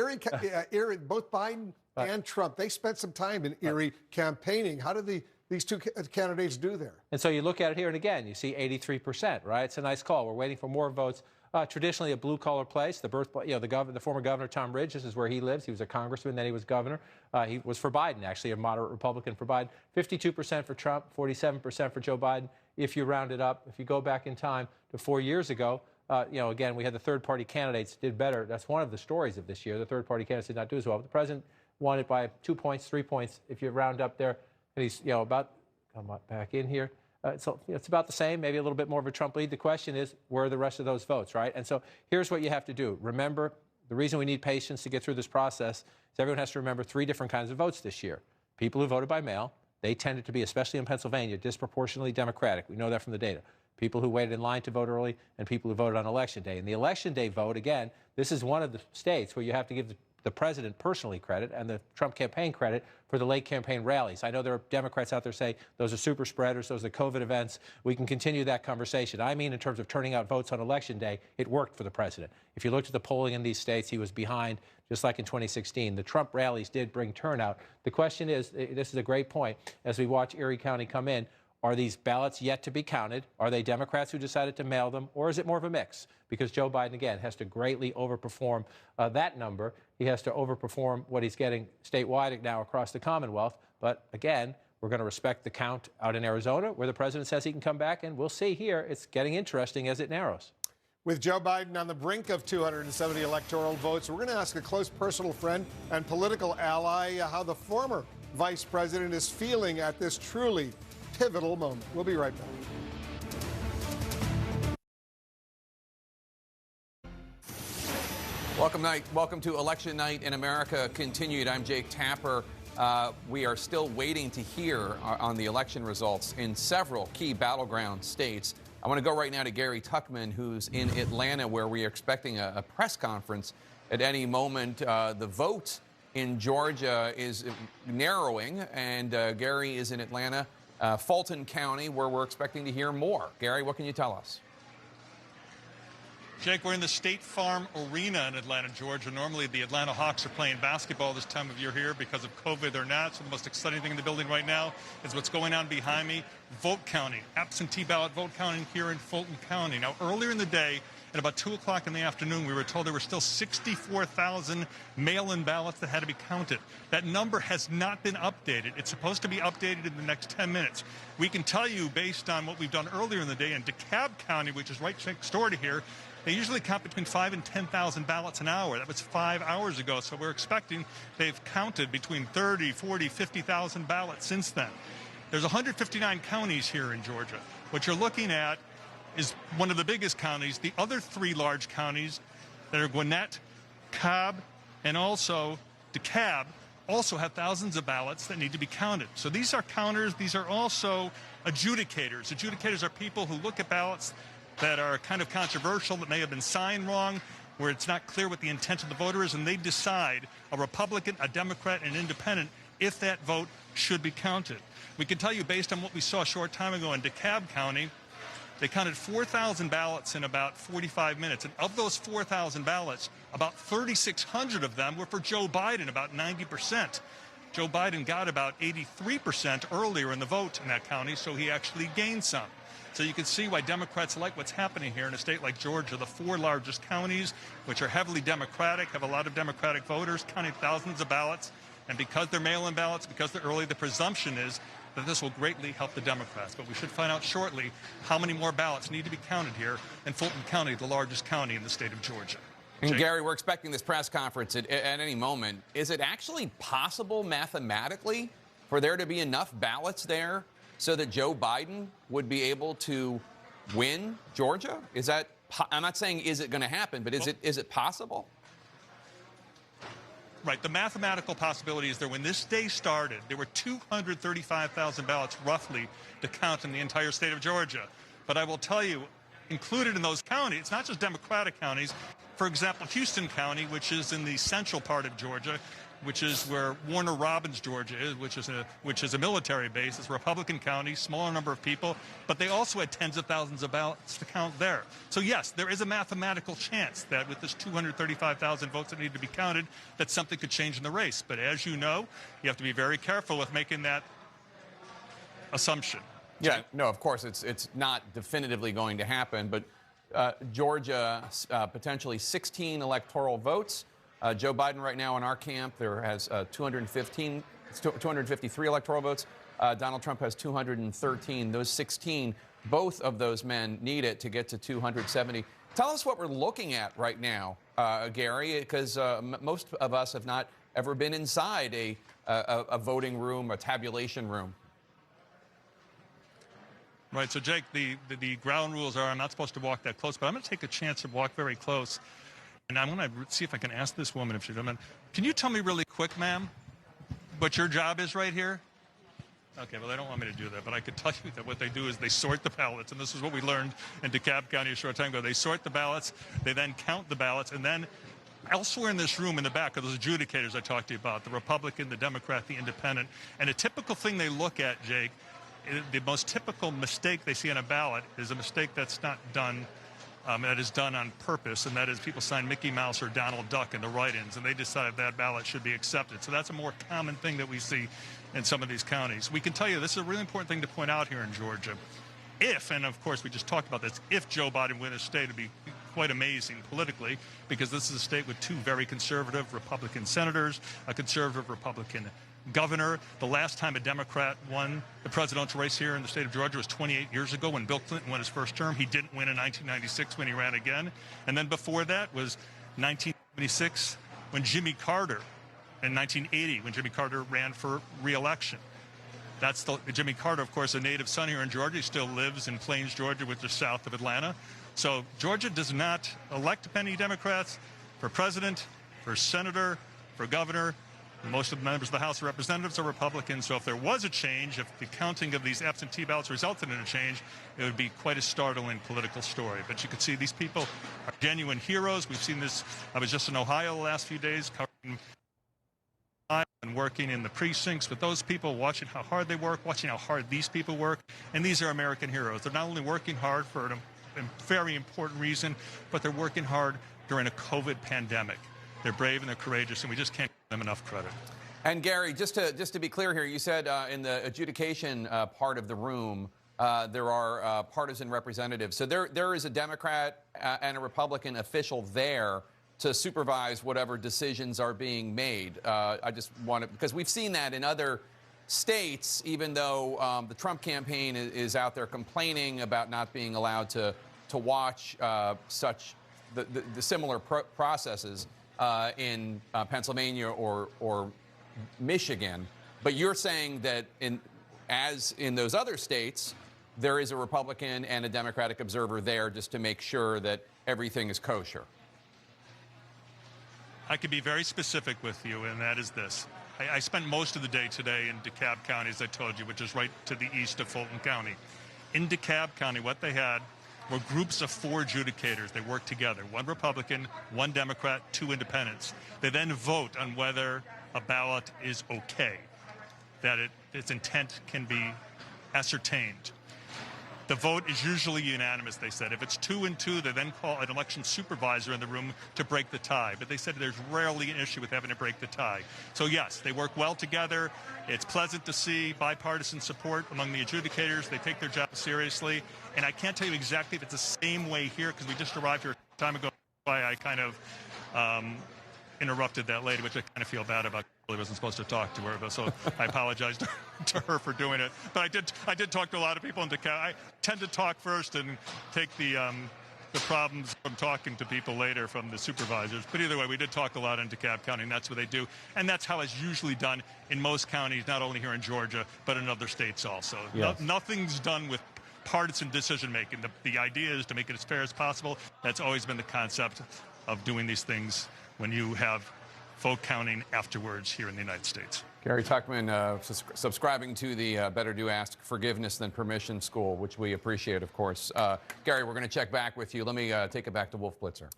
Speaker 14: Erie, both Biden and Trump, they spent some time in Erie campaigning. How did these two candidates do there?
Speaker 15: And so you look at it here, and again, you see 83%, right? It's a nice call. We're waiting for more votes. Traditionally a blue-collar place. The former governor, Tom Ridge, this is where he lives. He was a congressman, then he was governor. He was for Biden, actually, a moderate Republican for Biden. 52% for Trump, 47% for Joe Biden. If you round it up, if you go back in time to 4 years ago, again, we had the third-party candidates did better. That's one of the stories of this year. The third-party candidates did not do as well. But the president won it by 2 points, 3 points. If you round up there, and he's about come back in here. So it's about the same, maybe a little bit more of a Trump lead. The question is, where are the rest of those votes, right? And so here's what you have to do. Remember, the reason we need patience to get through this process is everyone has to remember 3 different kinds of votes this year. People who voted by mail, they tended to be, especially in Pennsylvania, disproportionately Democratic. We know that from the data. People who waited in line to vote early and people who voted on Election Day. And the Election Day vote, again, this is one of the states where you have to give the president personally credit and the Trump campaign credit for the late campaign rallies. I know there are Democrats out there say those are super spreaders, those are COVID events. We can continue that conversation. I mean, in terms of turning out votes on Election Day, it worked for the president. If you looked at the polling in these states, he was behind, just like in 2016. The Trump rallies did bring turnout. The question is, this is a great point, as we watch Erie County come in, are these ballots yet to be counted? Are they Democrats who decided to mail them? Or is it more of a mix? Because Joe Biden, again, has to greatly overperform that number. He has to overperform what he's getting statewide now across the Commonwealth. But again, we're going to respect the count out in Arizona, where the president says he can come back. And we'll see here. It's getting interesting as it narrows.
Speaker 14: With Joe Biden on the brink of 270 electoral votes, we're going to ask a close personal friend and political ally how the former vice president is feeling at this truly pivotal moment. We'll be right back.
Speaker 8: Welcome to Election Night in America continued. I'm Jake Tapper. We are still waiting to hear on the election results in several key battleground states. I want to go right now to Gary Tuchman, who's in Atlanta, where we are expecting a press conference at any moment. The vote in Georgia is narrowing, and Gary is in Atlanta, Fulton County, where we're expecting to hear more. Gary, what can you tell us?
Speaker 7: Jake, we're in the State Farm Arena in Atlanta, Georgia. Normally, the Atlanta Hawks are playing basketball this time of year here. Because of COVID, they're not. So the most exciting thing in the building right now is what's going on behind me. Vote counting, absentee ballot vote counting here in Fulton County. Now, earlier in the day, at about 2 o'clock in the afternoon, we were told there were still 64,000 mail-in ballots that had to be counted. That number has not been updated. It's supposed to be updated in the next 10 minutes. We can tell you, based on what we've done earlier in the day in DeKalb County, which is right next door to here, they usually count between 5,000 and 10,000 ballots an hour. That was 5 hours ago. So we're expecting they've counted between 30, 40, 50,000 ballots since then. There's 159 counties here in Georgia. What you're looking at is one of the biggest counties. The other 3 large counties that are Gwinnett, Cobb, and also DeKalb also have thousands of ballots that need to be counted. So these are counters. These are also adjudicators. Adjudicators are people who look at ballots that are kind of controversial, that may have been signed wrong, where it's not clear what the intent of the voter is, and they decide, a Republican, a Democrat, and an independent, if that vote should be counted. We can tell you, based on what we saw a short time ago in DeKalb County, they counted 4,000 ballots in about 45 minutes. And of those 4,000 ballots, about 3,600 of them were for Joe Biden, about 90%. Joe Biden got about 83% earlier in the vote in that county, so he actually gained some. So you can see why Democrats like what's happening here in a state like Georgia. The 4 largest counties, which are heavily Democratic, have a lot of Democratic voters counting thousands of ballots. And because they're mail-in ballots, because they're early, the presumption is that this will greatly help the Democrats. But we should find out shortly how many more ballots need to be counted here in Fulton County, the largest county in the state of Georgia.
Speaker 8: And Gary, we're expecting this press conference at any moment. Is it actually possible mathematically for there to be enough ballots there so that Joe Biden would be able to win Georgia? Is that, I'm not saying is it going to happen, but is it possible?
Speaker 7: Right. The mathematical possibility is that when this day started, there were 235,000 ballots roughly to count in the entire state of Georgia. But I will tell you, included in those counties, it's not just Democratic counties. For example, Houston County, which is in the central part of Georgia, which is where Warner Robins, Georgia is, which is a military base. It's a Republican county, smaller number of people, but they also had tens of thousands of ballots to count there. So yes, there is a mathematical chance that with this 235,000 votes that need to be counted, that something could change in the race. But as you know, you have to be very careful with making that assumption.
Speaker 8: Yeah, no, of course, it's not definitively going to happen, but Georgia, potentially 16 electoral votes. Joe Biden right now in our camp, there has 253 electoral votes. Donald Trump has 213. Those 16, both of those men need it to get to 270. Tell us what we're looking at right now, Gary, because most of us have not ever been inside a voting room, a tabulation room.
Speaker 7: Right, so Jake, the ground rules are I'm not supposed to walk that close, but I'm going to take a chance to walk very close. And I'm going to see if I can ask this woman if she doesn't. Can you tell me really quick, ma'am, what your job is right here? Okay, well, they don't want me to do that, but I could tell you that what they do is they sort the ballots, and this is what we learned in DeKalb County a short time ago. They sort the ballots, they then count the ballots, and then elsewhere in this room in the back are those adjudicators I talked to you about, the Republican, the Democrat, the Independent. And a typical thing they look at, Jake, the most typical mistake they see on a ballot is a mistake that's not done, that is done on purpose, and that is people sign Mickey Mouse or Donald Duck in the write-ins, and they decide that ballot should be accepted. So that's a more common thing that we see in some of these counties. We can tell you this is a really important thing to point out here in Georgia. If, and of course we just talked about this, if Joe Biden wins a state, it would be quite amazing politically, because this is a state with 2 very conservative Republican senators, a conservative Republican governor. The last time a Democrat won the presidential race here in the state of Georgia was 28 years ago when Bill Clinton won his first term. He didn't win in 1996 when he ran again. And then before that was 1976 when Jimmy Carter, and 1980 when Jimmy Carter ran for re-election. That's Jimmy Carter, of course, a native son here in Georgia. He still lives in Plains, Georgia, which is south of Atlanta. So Georgia does not elect many Democrats for president, for senator, for governor. Most of the members of the House of Representatives are Republicans, so if there was a change, if the counting of these absentee ballots resulted in a change, it would be quite a startling political story. But you can see these people are genuine heroes. We've seen this. I was just in Ohio the last few days covering and working in the precincts with those people, watching how hard they work, watching how hard these people work. And these are American heroes. They're not only working hard for a very important reason, but they're working hard during a COVID pandemic. They're brave and they're courageous, and we just can't give them enough credit.
Speaker 8: And Gary, just to be clear here, you said in the adjudication part of the room, there are partisan representatives. So there is a Democrat and a Republican official there to supervise whatever decisions are being made. I just want to, because we've seen that in other states, even though the Trump campaign is out there complaining about not being allowed to watch such the similar processes in Pennsylvania or Michigan. But you're saying that as in those other states, there is a Republican and a Democratic observer there just to make sure that everything is kosher.
Speaker 7: I can be very specific with you, and that is this. I spent most of the day today in DeKalb County, as I told you, which is right to the east of Fulton County. In DeKalb County, what they had were groups of 4 adjudicators. They worked together, 1 Republican, 1 Democrat, 2 independents. They then vote on whether a ballot is okay, that its intent can be ascertained. The vote is usually unanimous, they said. If it's 2-2, they then call an election supervisor in the room to break the tie. But they said there's rarely an issue with having to break the tie. So, yes, they work well together. It's pleasant to see bipartisan support among the adjudicators. They take their job seriously. And I can't tell you exactly if it's the same way here, because we just arrived here a time ago. I kind of interrupted that lady, which I kind of feel bad about. I really wasn't supposed to talk to her, but so I apologize to her for doing it. But I did talk to a lot of people in DeKalb. I tend to talk first and take the problems from talking to people later from the supervisors. But either way, we did talk a lot in DeKalb County, and that's what they do. And that's how it's usually done in most counties, not only here in Georgia, but in other states also.
Speaker 2: Yes.
Speaker 7: Nothing's done with partisan decision-making. The idea is to make it as fair as possible. That's always been the concept of doing these things when you have vote counting afterwards here in the United States.
Speaker 8: Gary Tuchman subscribing to the Better Do Ask Forgiveness Than Permission School, which we appreciate, of course. Gary, we're going to check back with you. Let me take it back to Wolf Blitzer.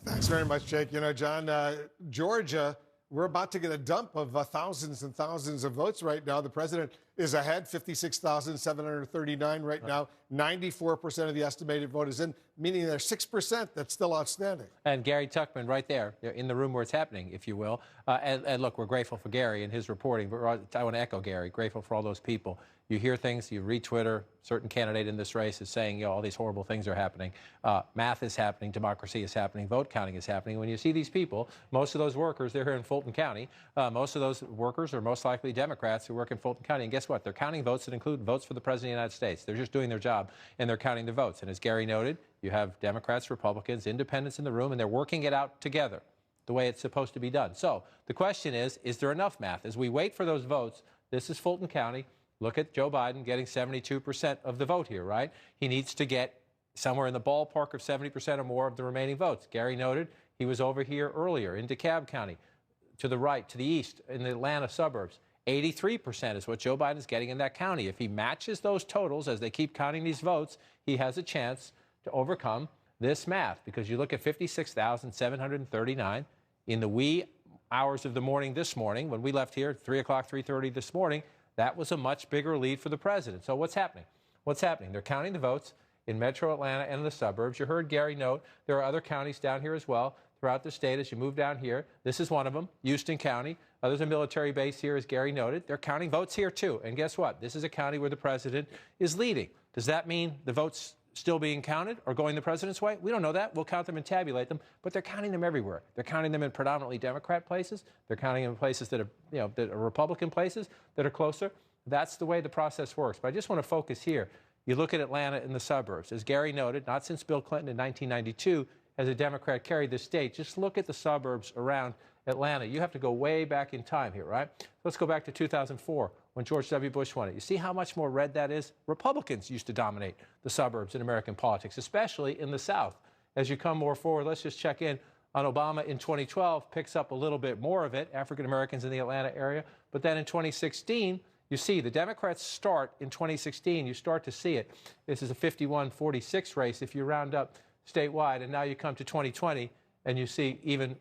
Speaker 14: Thanks very much, Jake. You know, John, Georgia, we're about to get a dump of thousands and thousands of votes right now. The president is ahead, 56,739 right now. 94% of the estimated vote is in, meaning there's 6% that's still outstanding.
Speaker 15: And Gary Tuchman right there in the room where it's happening, if you will. And look, we're grateful for Gary and his reporting, but I want to echo Gary, grateful for all those people. You hear things, you read Twitter, certain candidate in this race is saying, you know, all these horrible things are happening. Math is happening, democracy is happening, vote counting is happening. When you see these people, most of those workers, they're here in Fulton County. Most of those workers are most likely Democrats who work in Fulton County. And guess what? They're counting votes that include votes for the President of the United States. They're just doing their job, and they're counting the votes. And as Gary noted, you have Democrats, Republicans, independents in the room, and they're working it out together the way it's supposed to be done. So the question is there enough math? As we wait for those votes, this is Fulton County. Look at Joe Biden getting 72% of the vote here, right? He needs to get somewhere in the ballpark of 70% or more of the remaining votes. Gary noted he was over here earlier in DeKalb County, to the right, to the east, in the Atlanta suburbs. 83% is what Joe Biden is getting in that county. If he matches those totals as they keep counting these votes, he has a chance to overcome this math, because you look at 56,739 in the wee hours of the morning this morning, when we left here at 3 o'clock, 3:30 this morning, that was a much bigger lead for the president. So what's happening? What's happening? They're counting the votes in metro Atlanta and the suburbs. You heard Gary note there are other counties down here as well throughout the state as you move down here. This is one of them, Houston County. There's a military base here, as Gary noted. They're counting votes here, too. And guess what? This is a county where the president is leading. Does that mean the votes still being counted or going the president's way? We don't know that. We'll count them and tabulate them, but they're counting them everywhere. They're counting them in predominantly Democrat places. They're counting them in places that are, that are Republican places that are closer. That's the way the process works. But I just want to focus here. You look at Atlanta and the suburbs. As Gary noted, not since Bill Clinton in 1992 has a Democrat carried the state. Just look at the suburbs around Atlanta. You have to go way back in time here, right? Let's go back to 2004 when George W. Bush won it. You see how much more red that is? Republicans used to dominate the suburbs in American politics, especially in the South. As you come more forward, let's just check in on Obama in 2012, picks up a little bit more of it, African Americans in the Atlanta area. But then in 2016, you see the Democrats start in 2016. You start to see it. This is a 51-46 race if you round up statewide. And now you come to 2020 and you see even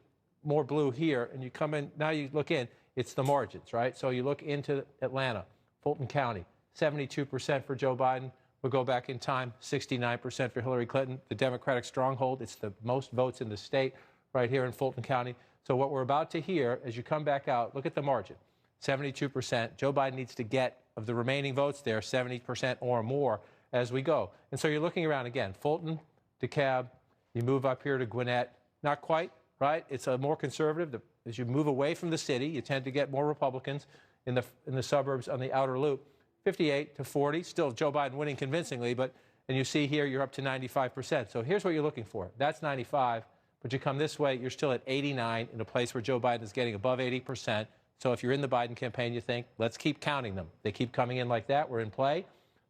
Speaker 15: more blue here. And you come in, now you look in, it's the margins, right? So you look into Atlanta, Fulton County, 72% for Joe Biden. We'll go back in time, 69% for Hillary Clinton. The Democratic stronghold, it's the most votes in the state right here in Fulton County. So what we're about to hear, as you come back out, look at the margin. 72%. Joe Biden needs to get, of the remaining votes there, 70% or more as we go. And so you're looking around again, Fulton, DeKalb, you move up here to Gwinnett. Not quite, right? It's a more conservative. As you move away from the city, you tend to get more Republicans in the suburbs on the outer loop. 58-40, still Joe Biden winning convincingly, and you see here you're up to 95%. So here's what you're looking for. That's 95, but you come this way, you're still at 89 in a place where Joe Biden is getting above 80%. So if you're in the Biden campaign, you think, let's keep counting them. They keep coming in like that, we're in play.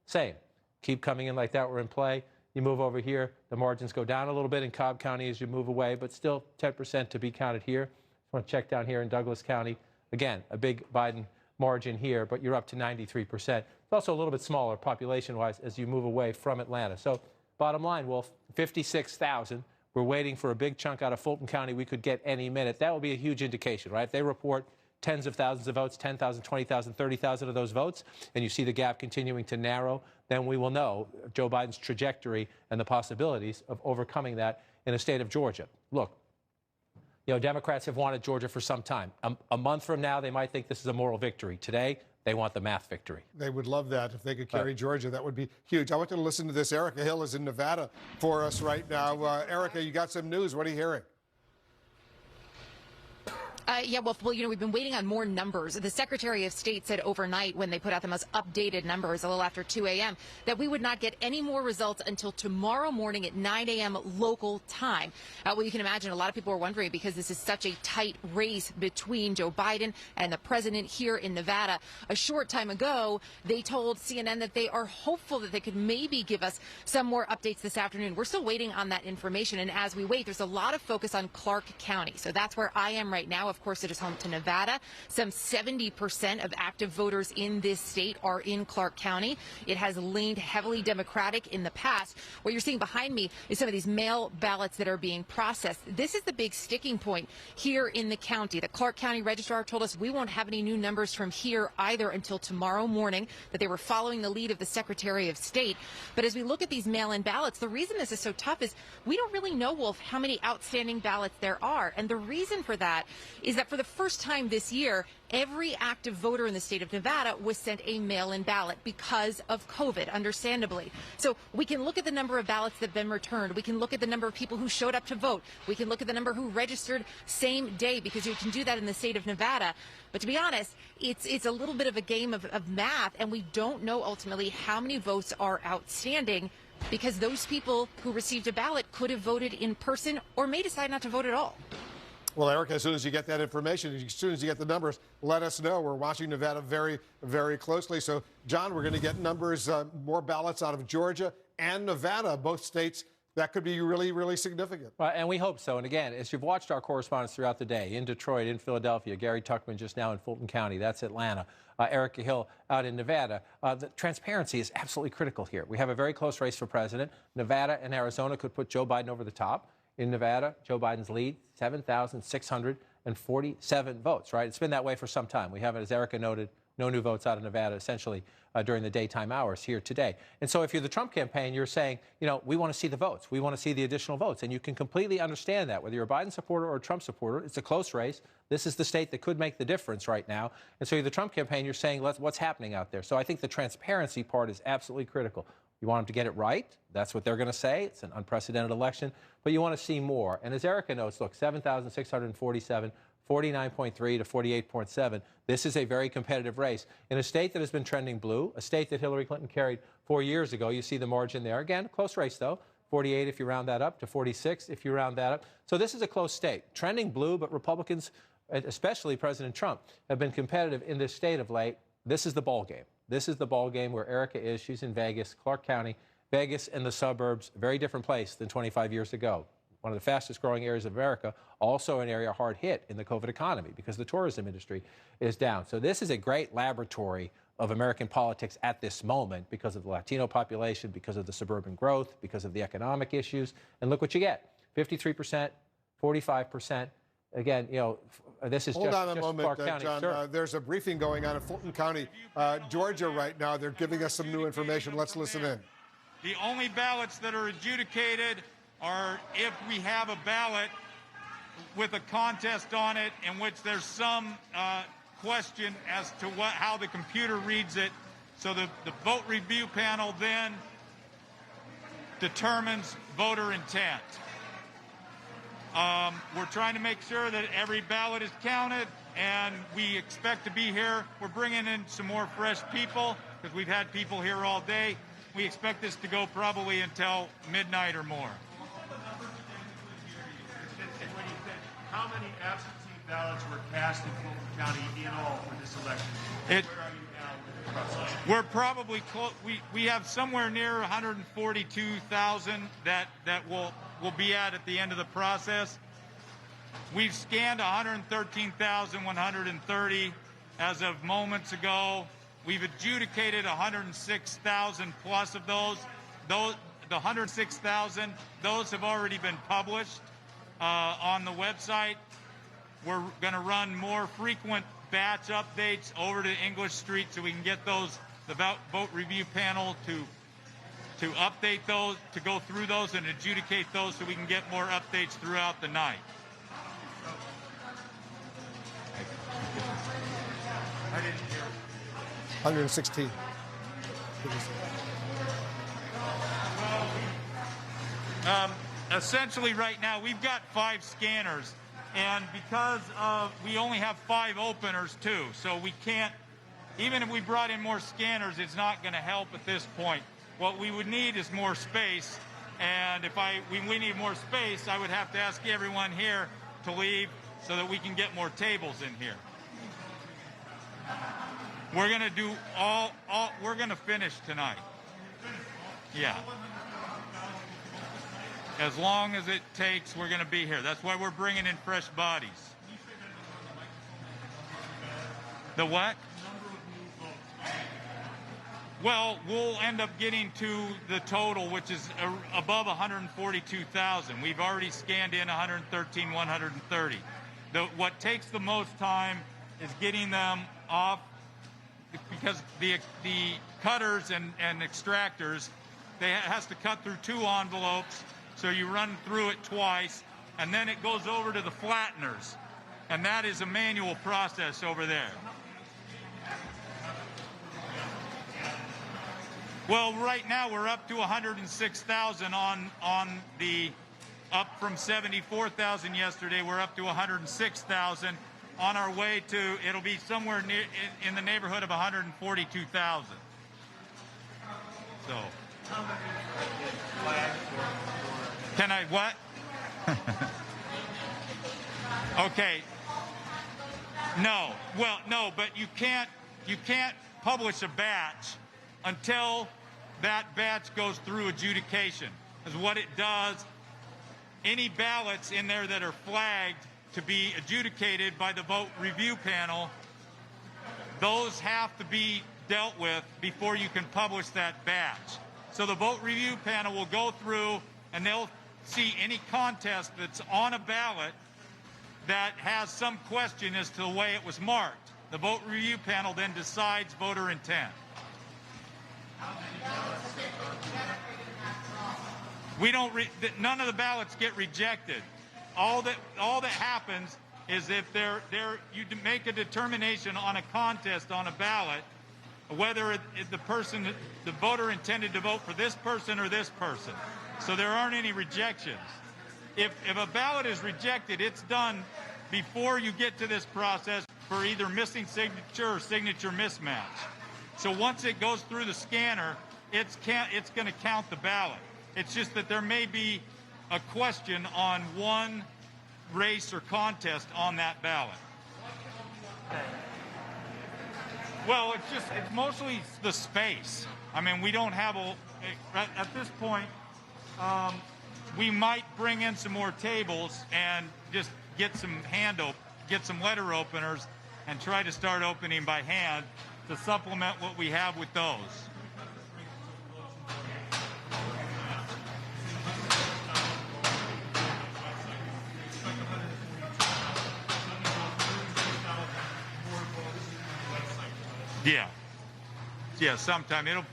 Speaker 15: Same. Keep coming in like that, we're in play. You move over here, the margins go down a little bit in Cobb County as you move away, but still 10% to be counted here. I want to check down here in Douglas County. Again, a big Biden margin here, but you're up to 93%. It's also a little bit smaller population-wise as you move away from Atlanta. So bottom line, Wolf, 56,000. We're waiting for a big chunk out of Fulton County we could get any minute. That will be a huge indication, right? If they report tens of thousands of votes, 10,000, 20,000, 30,000 of those votes, and you see the gap continuing to narrow, then we will know Joe Biden's trajectory and the possibilities of overcoming that in the state of Georgia. Look, you know, Democrats have wanted Georgia for some time. A month from now, they might think this is a moral victory. Today, they want the math victory.
Speaker 14: They would love that if they could carry Georgia. That would be huge. I want you to listen to this. Erica Hill is in Nevada for us right now. Erica, you got some news. What are you hearing?
Speaker 3: Yeah, well, you know, we've been waiting on more numbers. The Secretary of State said overnight when they put out the most updated numbers a little after 2 a.m. that we would not get any more results until tomorrow morning at 9 a.m. local time. Well, you can imagine a lot of people are wondering because this is such a tight race between Joe Biden and the president here in Nevada. A short time ago, they told CNN that they are hopeful that they could maybe give us some more updates this afternoon. We're still waiting on that information. And as we wait, there's a lot of focus on Clark County. So that's where I am right now. Of course, it is home to Nevada. Some 70% of active voters in this state are in Clark County. It has leaned heavily Democratic in the past. What you're seeing behind me is some of these mail ballots that are being processed. This is the big sticking point here in the county. The Clark County Registrar told us we won't have any new numbers from here either until tomorrow morning, that they were following the lead of the Secretary of State. But as we look at these mail-in ballots, the reason this is so tough is we don't really know, Wolf, how many outstanding ballots there are. And the reason for that is that for the first time this year, every active voter in the state of Nevada was sent a mail-in ballot because of COVID, understandably. So we can look at the number of ballots that have been returned. We can look at the number of people who showed up to vote. We can look at the number who registered same day, because you can do that in the state of Nevada. But to be honest, it's a little bit of a game of math, and we don't know ultimately how many votes are outstanding, because those people who received a ballot could have voted in person or may decide not to vote at all.
Speaker 14: Well, Erica, as soon as you get that information, as soon as you get the numbers, let us know. We're watching Nevada very, very closely. So, John, we're going to get numbers, more ballots out of Georgia and Nevada, both states. That could be really, really significant.
Speaker 15: Well, and we hope so. And again, as you've watched our correspondents throughout the day, in Detroit, in Philadelphia, Gary Tuchman just now in Fulton County, that's Atlanta, Erica Hill out in Nevada, the transparency is absolutely critical here. We have a very close race for president. Nevada and Arizona could put Joe Biden over the top. In Nevada, Joe Biden's lead, 7,647 votes, right? It's been that way for some time. We haven't, as Erica noted, no new votes out of Nevada, essentially, during the daytime hours here today. And so if you're the Trump campaign, you're saying, you know, we want to see the votes. We want to see the additional votes. And you can completely understand that, whether you're a Biden supporter or a Trump supporter. It's a close race. This is the state that could make the difference right now. And so you're the Trump campaign, you're saying, what's happening out there? So I think the transparency part is absolutely critical. You want them to get it right. That's what they're going to say. It's an unprecedented election. But you want to see more. And as Erica notes, look, 7,647, 49.3 to 48.7. This is a very competitive race. In a state that has been trending blue, a state that Hillary Clinton carried 4 years ago, you see the margin there. Again, close race, though. 48 if you round that up to 46 if you round that up. So this is a close state. Trending blue, but Republicans, especially President Trump, have been competitive in this state of late. This is the ball game. This is the ball game where Erica is. She's in Vegas, Clark County. Vegas and the suburbs, very different place than 25 years ago. One of the fastest growing areas of America, also an area hard hit in the COVID economy because the tourism industry is down. So this is a great laboratory of American politics at this moment because of the Latino population, because of the suburban growth, because of the economic issues. And look what you get, 53%, 45%. Again, you know, this is
Speaker 14: Hold
Speaker 15: just,
Speaker 14: on a moment,
Speaker 15: Clark County.
Speaker 14: John.
Speaker 15: Sure.
Speaker 14: There's a briefing going on in Fulton County, Georgia right now. They're giving us some new information. Let's listen in.
Speaker 20: The only ballots that are adjudicated are if we have a ballot with a contest on it in which there's some question as to how the computer reads it. So the vote review panel then determines voter intent. We're trying to make sure that every ballot is counted, and we expect to be here. We're bringing in some more fresh people because we've had people here all day. We expect this to go probably until midnight or more.
Speaker 23: How many absentee ballots were cast in Fulton County in all for this election? Where are you now with the process?
Speaker 20: We're probably close. We have somewhere near 142,000 that we'll be at the end of the process. We've scanned 113,130 as of moments ago. We've adjudicated 106,000 plus of those. The 106,000, those have already been published on the website. We're going to run more frequent batch updates over to English Street so we can get those, the vote review panel to update those, to go through those and adjudicate those so we can get more updates throughout the night. I didn't hear.
Speaker 14: 116.
Speaker 20: Essentially right now we've got 5 scanners, and because we only have 5 openers too, so we can't, even if we brought in more scanners, it's not going to help at this point. What we would need is more space, and if we need more space, I would have to ask everyone here to leave so that we can get more tables in here. We're going to do we're going to finish tonight. Yeah. As long as it takes, we're going to be here. That's why we're bringing in fresh bodies. The what? Well, we'll end up getting to the total, which is above 142,000. We've already scanned in 113,130. What takes the most time is getting them off, because the cutters and extractors, has to cut through 2 envelopes, so you run through it twice, and then it goes over to the flatteners, and that is a manual process over there. Well, right now we're up to 106,000 on the, up from 74,000 yesterday. We're up to 106,000 on our way to, it'll be somewhere near, in the neighborhood of 142,000. So. Can I what? Okay. No. Well, no, but you can't publish a batch until that batch goes through adjudication. Because what it does, any ballots in there that are flagged to be adjudicated by the vote review panel, those have to be dealt with before you can publish that batch. So the vote review panel will go through and they'll see any contest that's on a ballot that has some question as to the way it was marked. The vote review panel then decides voter intent. We don't. None of the ballots get rejected. All that happens is if you make a determination on a contest on a ballot whether the voter intended to vote for this person or this person. So there aren't any rejections. If a ballot is rejected, it's done before you get to this process for either missing signature or signature mismatch. So once it goes through the scanner, it's going to count the ballot. It's just that there may be a question on one race or contest on that ballot. Well, it's mostly the space. I mean, we don't have at this point, we might bring in some more tables and just get some letter openers and try to start opening by hand to supplement what we have with those. Yeah, sometime. It'll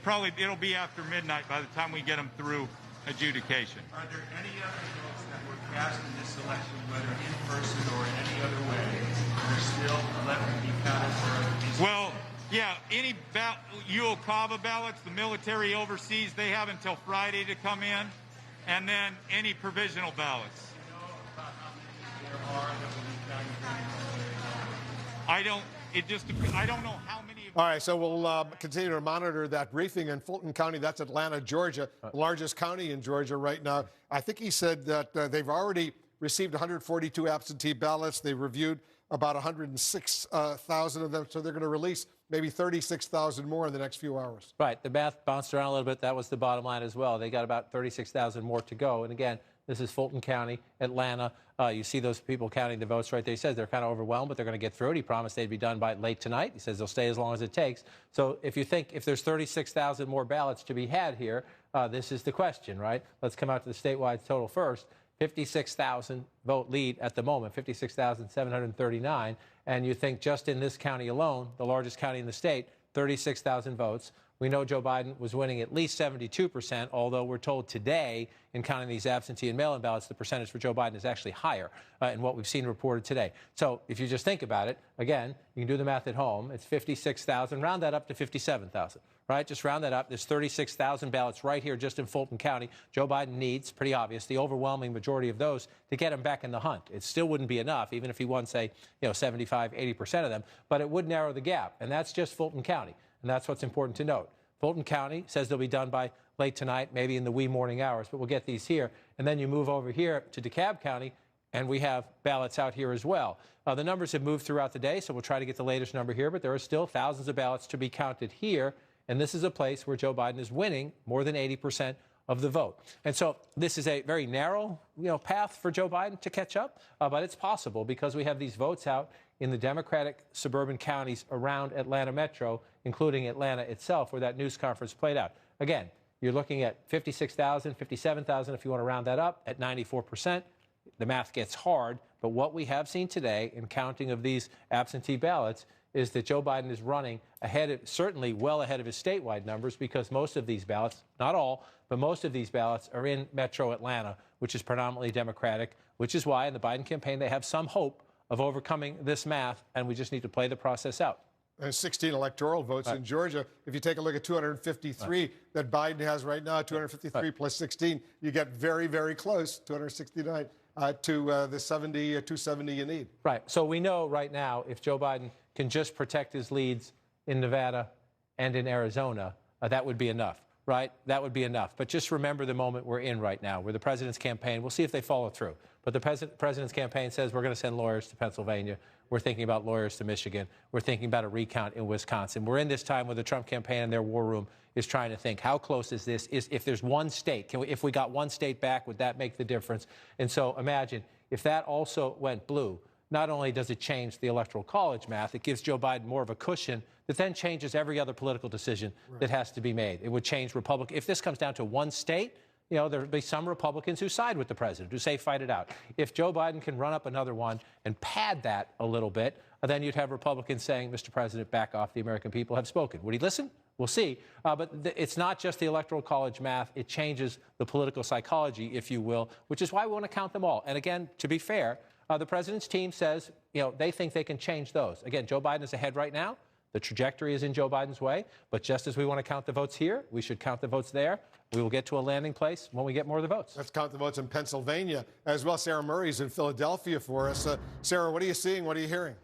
Speaker 20: be after midnight by the time we get them through adjudication.
Speaker 23: Are there any other votes that were cast in this election, whether in person or in any other way, that are still left to be counted for?
Speaker 20: Well, yeah, any UOCAVA ballots, the military overseas, they have until Friday to come in, and then any provisional ballots.
Speaker 23: Do you know about how many there are that will be counted?
Speaker 20: I don't know how many.
Speaker 14: All right, so we'll continue to monitor that briefing in Fulton County. That's Atlanta, Georgia, the largest county in Georgia right now. I think he said that they've already received 142 absentee ballots. They reviewed about 106,000 of them, so they're going to release maybe 36,000 more in the next few hours.
Speaker 15: Right. The math bounced around a little bit. That was the bottom line as well. They got about 36,000 more to go. And again, This is Fulton County, Atlanta. You see those people counting the votes right there. He says they're kind of overwhelmed, but they're going to get through it. He promised they'd be done by late tonight. He says they'll stay as long as it takes. So if you think if there's 36,000 more ballots to be had here, this is the question, right? Let's come out to the statewide total first. 56,000 vote lead at the moment, 56,739. And you think just in this county alone, the largest county in the state, 36,000 votes. We know Joe Biden was winning at least 72%, although we're told today, in counting these absentee and mail-in ballots, the percentage for Joe Biden is actually higher in what we've seen reported today. So if you just think about it, again, you can do the math at home. It's 56,000. Round that up to 57,000, right? Just round that up. There's 36,000 ballots right here just in Fulton County. Joe Biden needs, pretty obvious, the overwhelming majority of those to get him back in the hunt. It still wouldn't be enough, even if he won, say, 75, 80% of them, but it would narrow the gap. And that's just Fulton County. And that's what's important to note. Fulton County says they'll be done by late tonight, maybe in the wee morning hours, but we'll get these here. And then you move over here to DeKalb County, and we have ballots out here as well. The numbers have moved throughout the day, so we'll try to get the latest number here, but there are still thousands of ballots to be counted here. And this is a place where Joe Biden is winning more than 80% of the vote. And so this is a very narrow, path for Joe Biden to catch up, but it's possible because we have these votes out in the Democratic suburban counties around Atlanta Metro, including Atlanta itself, where that news conference played out. Again, you're looking at 56,000, 57,000 if you want to round that up at 94%. The math gets hard, but what we have seen today in counting of these absentee ballots is that Joe Biden is running ahead, certainly well ahead of his statewide numbers, because most of these ballots, not all, but most of these ballots are in Metro Atlanta, which is predominantly Democratic, which is why in the Biden campaign they have some hope of overcoming this math, and we just need to play the process out.
Speaker 14: And 16 electoral votes in Georgia. If you take a look at 253 that Biden has right now, 253 plus 16, you get very, very close, 269, to the 270 you need.
Speaker 15: Right. So we know right now if Joe Biden can just protect his leads in Nevada and in Arizona, that would be enough. Right? That would be enough. But just remember the moment we're in right now, where the president's campaign, we'll see if they follow through. But the president's campaign says we're going to send lawyers to Pennsylvania. We're thinking about lawyers to Michigan. We're thinking about a recount in Wisconsin. We're in this time where the Trump campaign and their war room is trying to think, how close is this? If there's one state, if we got one state back, would that make the difference? And so imagine if that also went blue. Not only does it change the Electoral College math, it gives Joe Biden more of a cushion that then changes every other political decision that has to be made. It would change Republican. If this comes down to one state, there would be some Republicans who side with the president, who say fight it out. If Joe Biden can run up another one and pad that a little bit, then you'd have Republicans saying, Mr. President, back off. The American people have spoken. Would he listen? We'll see. But it's not just the Electoral College math. It changes the political psychology, if you will, which is why we want to count them all. And again, to be fair, the president's team says, they think they can change those. Again, Joe Biden is ahead right now. The trajectory is in Joe Biden's way. But just as we want to count the votes here, we should count the votes there. We will get to a landing place when we get more of the votes.
Speaker 14: Let's count the votes in Pennsylvania as well. Sarah Murray's in Philadelphia for us. Sarah, what are you seeing? What are you hearing?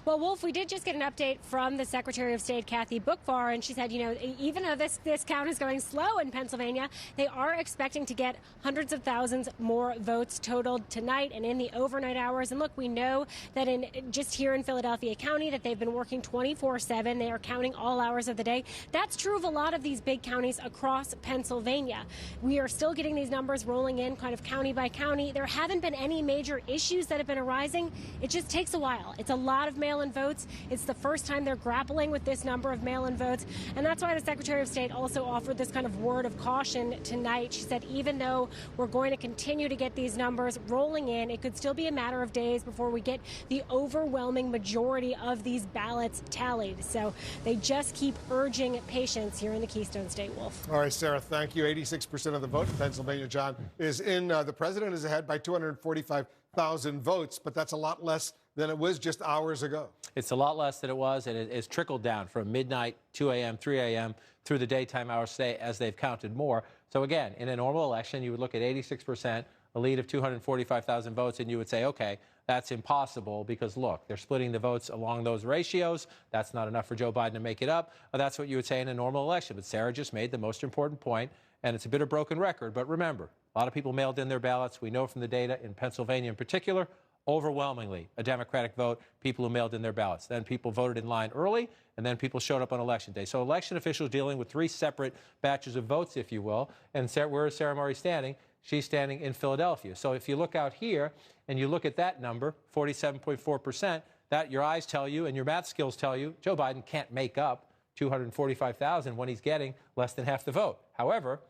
Speaker 4: Well, Wolf, we did just get an update from the Secretary of State, Kathy Boockvar, and she said, even though this count is going slow in Pennsylvania, they are expecting to get hundreds of thousands more votes totaled tonight and in the overnight hours. And look, we know that just here in Philadelphia County that they've been working 24/7. They are counting all hours of the day. That's true of a lot of these big counties across Pennsylvania. We are still getting these numbers rolling in kind of county by county. There haven't been any major issues that have been arising. It just takes a while. It's a lot of mail-in votes. It's the first time they're grappling with this number of mail-in votes. And that's why the Secretary of State also offered this kind of word of caution tonight. She said, even though we're going to continue to get these numbers rolling in, it could still be a matter of days before we get the overwhelming majority of these ballots tallied. So they just keep urging patience here in the Keystone State, Wolf.
Speaker 14: All right, Sarah, thank you. 86% of the vote in Pennsylvania, John, is in. The president is ahead by 245,000 votes, but that's a lot less than it was just hours ago.
Speaker 15: It's a lot less than it was, and it has trickled down from midnight, 2 a.m., 3 a.m., through the daytime hours today as they've counted more. So again, in a normal election, you would look at 86%, a lead of 245,000 votes, and you would say, okay, that's impossible because, look, they're splitting the votes along those ratios. That's not enough for Joe Biden to make it up. That's what you would say in a normal election. But Sarah just made the most important point, and it's a bit of broken record. But remember, a lot of people mailed in their ballots. We know from the data in Pennsylvania in particular, Overwhelmingly, a Democratic vote, people who mailed in their ballots. Then people voted in line early, and then people showed up on Election Day. So election officials dealing with 3 separate batches of votes, if you will. And where is Sarah Murray standing? She's standing in Philadelphia. So if you look out here and you look at that number, 47.4%, that your eyes tell you and your math skills tell you Joe Biden can't make up 245,000 when he's getting less than half the vote. However,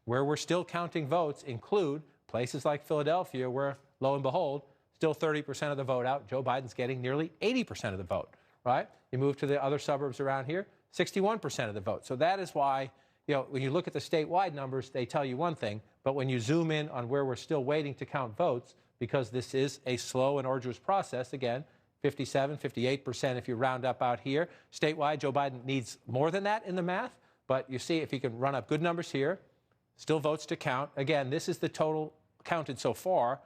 Speaker 15: where we're still counting votes include places like Philadelphia where, lo and behold, still 30% of the vote out. Joe Biden's getting nearly 80% of the vote, right? You move to the other suburbs around here, 61% of the vote. So that is why, when you look at the statewide numbers, they tell you one thing, but when you zoom in on where we're still waiting to count votes, because this is a slow and arduous process, again, 57, 58% if you round up out here. Statewide, Joe Biden needs more than that in the math, but you see if he can run up good numbers here, still votes to count. Again, this is the total counted so far.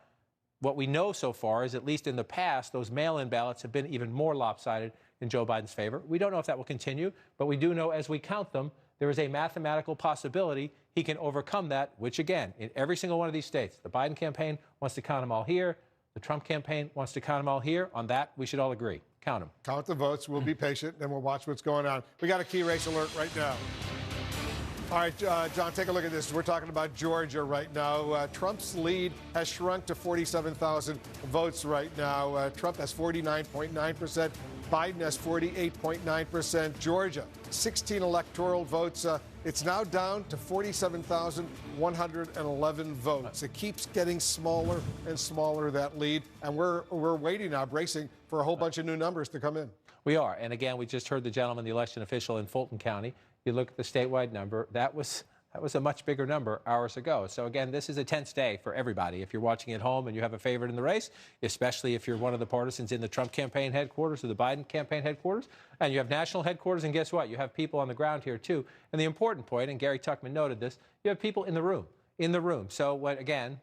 Speaker 15: What we know so far is, at least in the past, those mail-in ballots have been even more lopsided in Joe Biden's favor. We don't know if that will continue, but we do know as we count them, there is a mathematical possibility he can overcome that, which, again, in every single one of these states, the Biden campaign wants to count them all here. The Trump campaign wants to count them all here. On that, we should all agree. Count them.
Speaker 14: Count the votes. We'll be patient, and we'll watch what's going on. We got a key race alert right now. All right, John, take a look at this. We're talking about Georgia right now. Trump's lead has shrunk to 47,000 votes right now. Trump has 49.9%. Biden has 48.9%. Georgia, 16 electoral votes. It's now down to 47,111 votes. It keeps getting smaller and smaller, that lead. And we're waiting now, bracing for a whole bunch of new numbers to come in.
Speaker 15: We are. And again, we just heard the gentleman, the election official in Fulton County. You look at the statewide number, that was a much bigger number hours ago. So again, this is a tense day for everybody. If you're watching at home and you have a favorite in the race, especially if you're one of the partisans in the Trump campaign headquarters or the Biden campaign headquarters, and you have national headquarters, and guess what? You have people on the ground here too. And the important point, and Gary Tuchman noted this, you have people in the room. So what, again,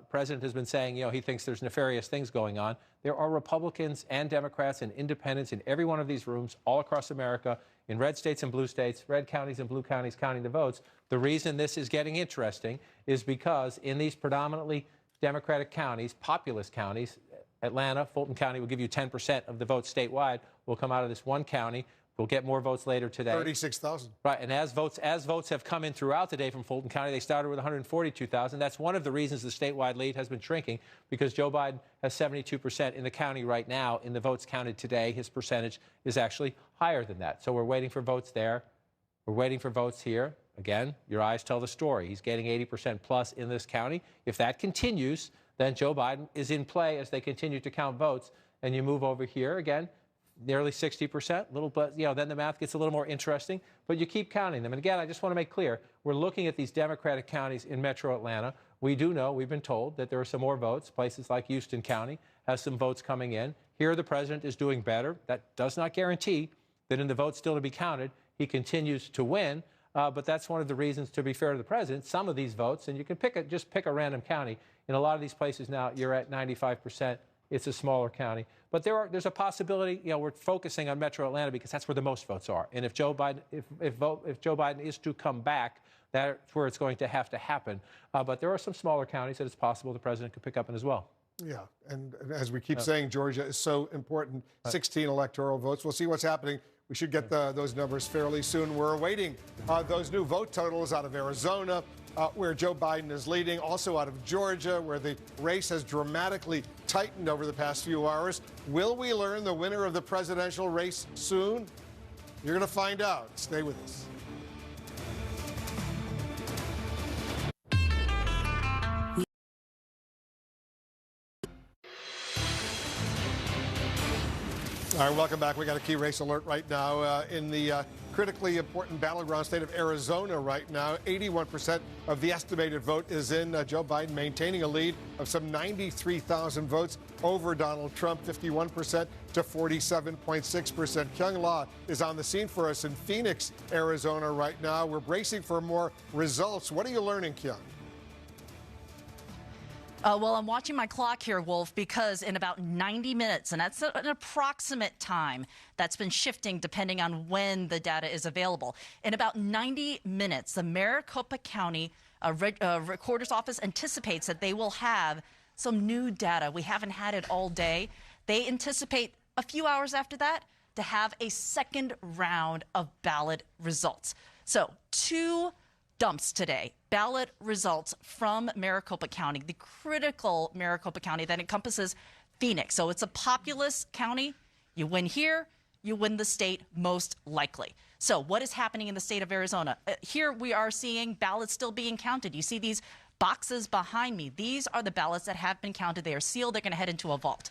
Speaker 15: President has been saying, he thinks there's nefarious things going on. There are Republicans and Democrats and independents in every one of these rooms all across America, in red states and blue states, red counties and blue counties counting the votes. The reason this is getting interesting is because in these predominantly Democratic counties, populous counties, Atlanta, Fulton County will give you 10% of the votes statewide will come out of this one county. We'll get more votes later today.
Speaker 14: 36,000.
Speaker 15: Right, and as votes have come in throughout the day from Fulton County, they started with 142,000. That's one of the reasons the statewide lead has been shrinking, because Joe Biden has 72% in the county right now. In the votes counted today, his percentage is actually higher than that. So we're waiting for votes there. We're waiting for votes here. Again, your eyes tell the story. He's getting 80% plus in this county. If that continues, then Joe Biden is in play as they continue to count votes. And you move over here again, nearly 60%, little, but then the math gets a little more interesting, but you keep counting them. And again, I just want to make clear, we're looking at these Democratic counties in metro Atlanta. We do know, we've been told, that there are some more votes. Places like Houston County has some votes coming in. Here, the president is doing better. That does not guarantee that in the votes still to be counted, he continues to win. But that's one of the reasons, to be fair to the president, some of these votes, and you can just pick a random county. In a lot of these places now, you're at 95%. It's a smaller county. But there's a possibility, we're focusing on metro Atlanta because that's where the most votes are. And if Joe Biden, if Joe Biden is to come back, that's where it's going to have to happen. But there are some smaller counties that it's possible the president could pick up in as well.
Speaker 14: Yeah, and as we keep saying, Georgia is so important, 16 electoral votes. We'll see what's happening. We should get those numbers fairly soon. We're awaiting those new vote totals out of Arizona, where Joe Biden is leading, also out of Georgia, where the race has dramatically tightened over the past few hours. Will we learn the winner of the presidential race soon? You're going to find out. Stay with us. All right, welcome back. We got a key race alert right now in the critically important battleground state of Arizona right now. 81% of the estimated vote is in Joe Biden, maintaining a lead of some 93,000 votes over Donald Trump, 51% to 47.6%. Kyung La is on the scene for us in Phoenix, Arizona right now. We're bracing for more results. What are you learning, Kyung?
Speaker 5: Well, I'm watching my clock here, Wolf, because in about 90 minutes, and that's an approximate time that's been shifting depending on when the data is available. In about 90 minutes, the Maricopa County Recorder's Office anticipates that they will have some new data. We haven't had it all day. They anticipate a few hours after that to have a second round of ballot results. So 2 dumps today, ballot results from Maricopa County, the critical Maricopa County that encompasses Phoenix. So it's a populous county. You win here, you win the state most likely. So what is happening in the state of Arizona? Here we are seeing ballots still being counted. You see these boxes behind me. These are the ballots that have been counted. They are sealed. They're going to head into a vault.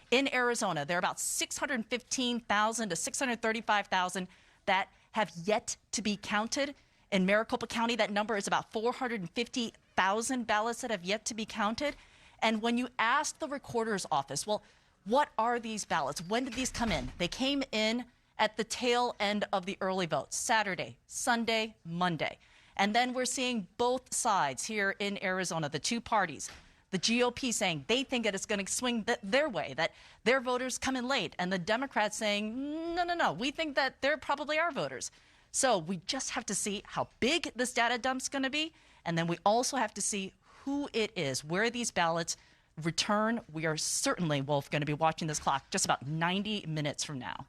Speaker 5: In Arizona, there are about 615,000 to 635,000 that have yet to be counted. In Maricopa County, that number is about 450,000 ballots that have yet to be counted. And when you ask the recorder's office, well, what are these ballots? When did these come in? They came in at the tail end of the early votes, Saturday, Sunday, Monday. And then we're seeing both sides here in Arizona, the 2 parties. The GOP saying they think that it's going to swing their way, that their voters come in late. And the Democrats saying, no, we think that they're probably our voters. So we just have to see how big this data dump's going to be. And then we also have to see who it is, where these ballots return. We are certainly, Wolf, going to be watching this clock just about 90 minutes from now.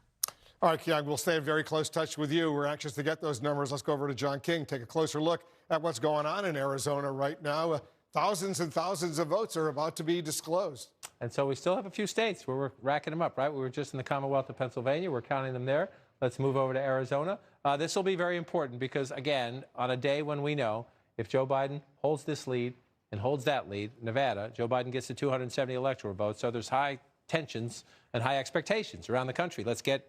Speaker 14: All right, Keong, we'll stay in very close touch with you. We're anxious to get those numbers. Let's go over to John King, take a closer look at what's going on in Arizona right now. Thousands and thousands of votes are about to be disclosed.
Speaker 15: And so we still have a few states where we're racking them up, right? We were just in the Commonwealth of Pennsylvania. We're counting them there. Let's move over to Arizona. This will be very important because, again, on a day when we know if Joe Biden holds this lead and holds that lead, Nevada, Joe Biden gets the 270 electoral votes. So there's high tensions and high expectations around the country. Let's get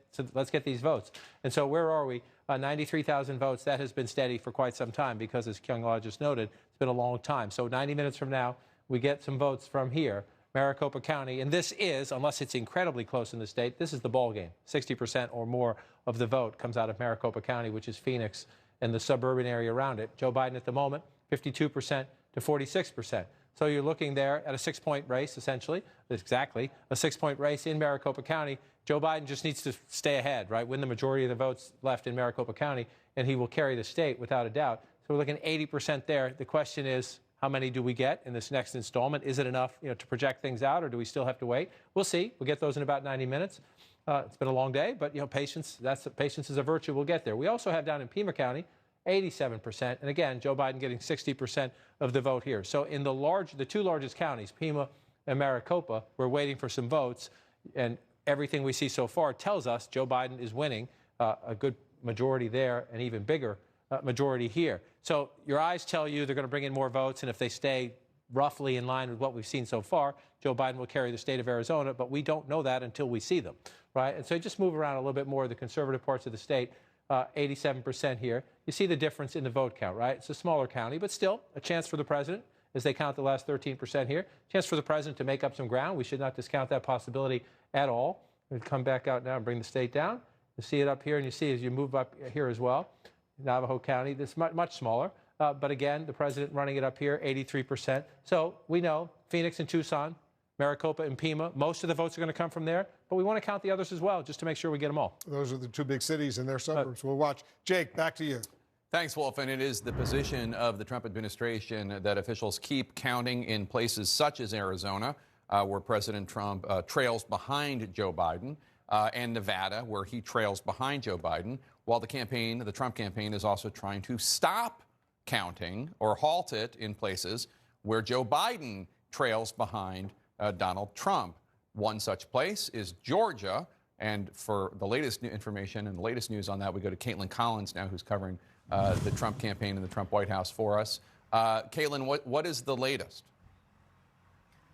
Speaker 15: these votes. And so where are we? 93,000 votes. That has been steady for quite some time because, as Kyung Law just noted, it's been a long time. So 90 minutes from now, we get some votes from here, Maricopa County. And this is, unless it's incredibly close in the state, this is the ball game. 60% or more of the vote comes out of Maricopa County, which is Phoenix and the suburban area around it. Joe Biden at the moment, 52% to 46%. So you're looking there at a 6-point race, essentially, exactly, a 6-point race in Maricopa County. Joe Biden just needs to stay ahead, right, win the majority of the votes left in Maricopa County, and he will carry the state without a doubt. So we're looking at 80% there. The question is, how many do we get in this next installment? Is it enough, to project things out, or do we still have to wait? We'll see. We'll get those in about 90 minutes. It's been a long day, but, patience is a virtue. We'll get there. We also have down in Pima County, 87%. And again, Joe Biden getting 60% of the vote here. So in the 2 largest counties, Pima and Maricopa, we're waiting for some votes. And everything we see so far tells us Joe Biden is winning a good majority there, and even bigger majority here. So your eyes tell you they're going to bring in more votes. And if they stay roughly in line with what we've seen so far, Joe Biden will carry the state of Arizona. But we don't know that until we see them, right? And so just move around a little bit more of the conservative parts of the state. 87% here. You see the difference in the vote count, right? It's a smaller county, but still a chance for the president as they count the last 13% here. Chance for the president to make up some ground. We should not discount that possibility at all. We'll come back out now and bring the state down. You see it up here, and you see as you move up here as well, Navajo County, this much smaller. But again, the president running it up here, 83%. So we know Phoenix and Tucson, Maricopa and Pima, most of the votes are going to come from there, but we want to count the others as well, just to make sure we get them all.
Speaker 14: Those are the 2 big cities and their suburbs. We'll watch. Jake, back to you.
Speaker 8: Thanks, Wolf. And it is the position of the Trump administration that officials keep counting in places such as Arizona, where President Trump trails behind Joe Biden, and Nevada, where he trails behind Joe Biden, while the Trump campaign, is also trying to stop counting or halt it in places where Joe Biden trails behind Donald Trump. One such place is Georgia. And for the latest information and the latest news on that, we go to Caitlin Collins now, who's covering the Trump campaign in the Trump White House for us. Caitlin, what is the latest?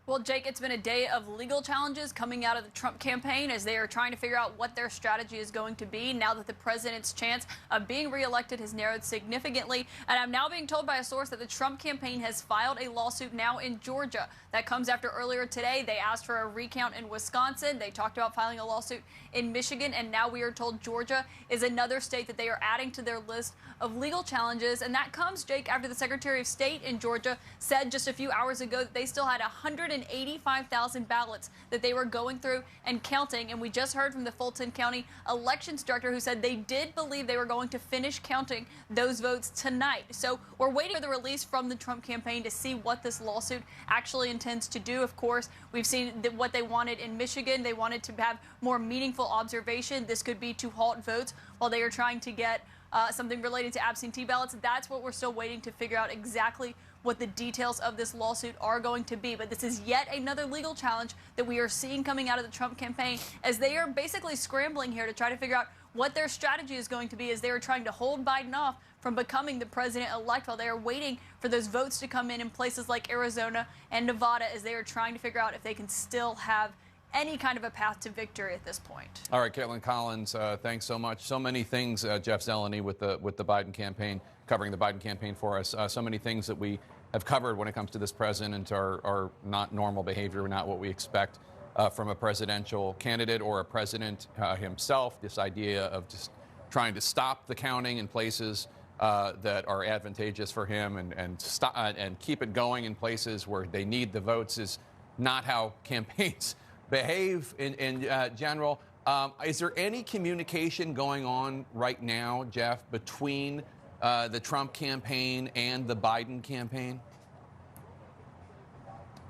Speaker 6: Well, Jake, it's been a day of legal challenges coming out of the Trump campaign as they are trying to figure out what their strategy is going to be now that the president's chance of being reelected has narrowed significantly. And I'm now being told by a source that the Trump campaign has filed a lawsuit now in Georgia. That comes after earlier today they asked for a recount in Wisconsin. They talked about filing a lawsuit in Michigan. And now we are told Georgia is another state that they are adding to their list of legal challenges. And that comes, Jake, after the Secretary of State in Georgia said just a few hours ago that they still had 180 185,000 ballots that they were going through and counting. And we just heard from the Fulton County elections director who said they did believe they were going to finish counting those votes tonight. So we're waiting for the release from the Trump campaign to see what this lawsuit actually intends to do. Of course, we've seen what they wanted in Michigan. They wanted to have more meaningful observation. This could be to halt votes while they are trying to get something related to absentee ballots. That's what we're still waiting to figure out exactly what the details of this lawsuit are going to be. But this is yet another legal challenge that we are seeing coming out of the Trump campaign as they are basically scrambling here to try to figure out what their strategy is going to be as they are trying to hold Biden off from becoming the president-elect while they are waiting for those votes to come in places like Arizona and Nevada as they are trying to figure out if they can still have any kind of a path to victory at this point.
Speaker 8: All right, Caitlin Collins, thanks so much. So many things, Jeff Zeleny with the Biden campaign, covering the Biden campaign for us. So many things that we have covered when it comes to this president are not normal behavior, not what we expect from a presidential candidate or a president himself. This idea of just trying to stop the counting in places that are advantageous for him and keep it going in places where they need the votes is not how campaigns behave in general. Is there any communication going on right now, Jeff, between the Trump campaign and the Biden campaign?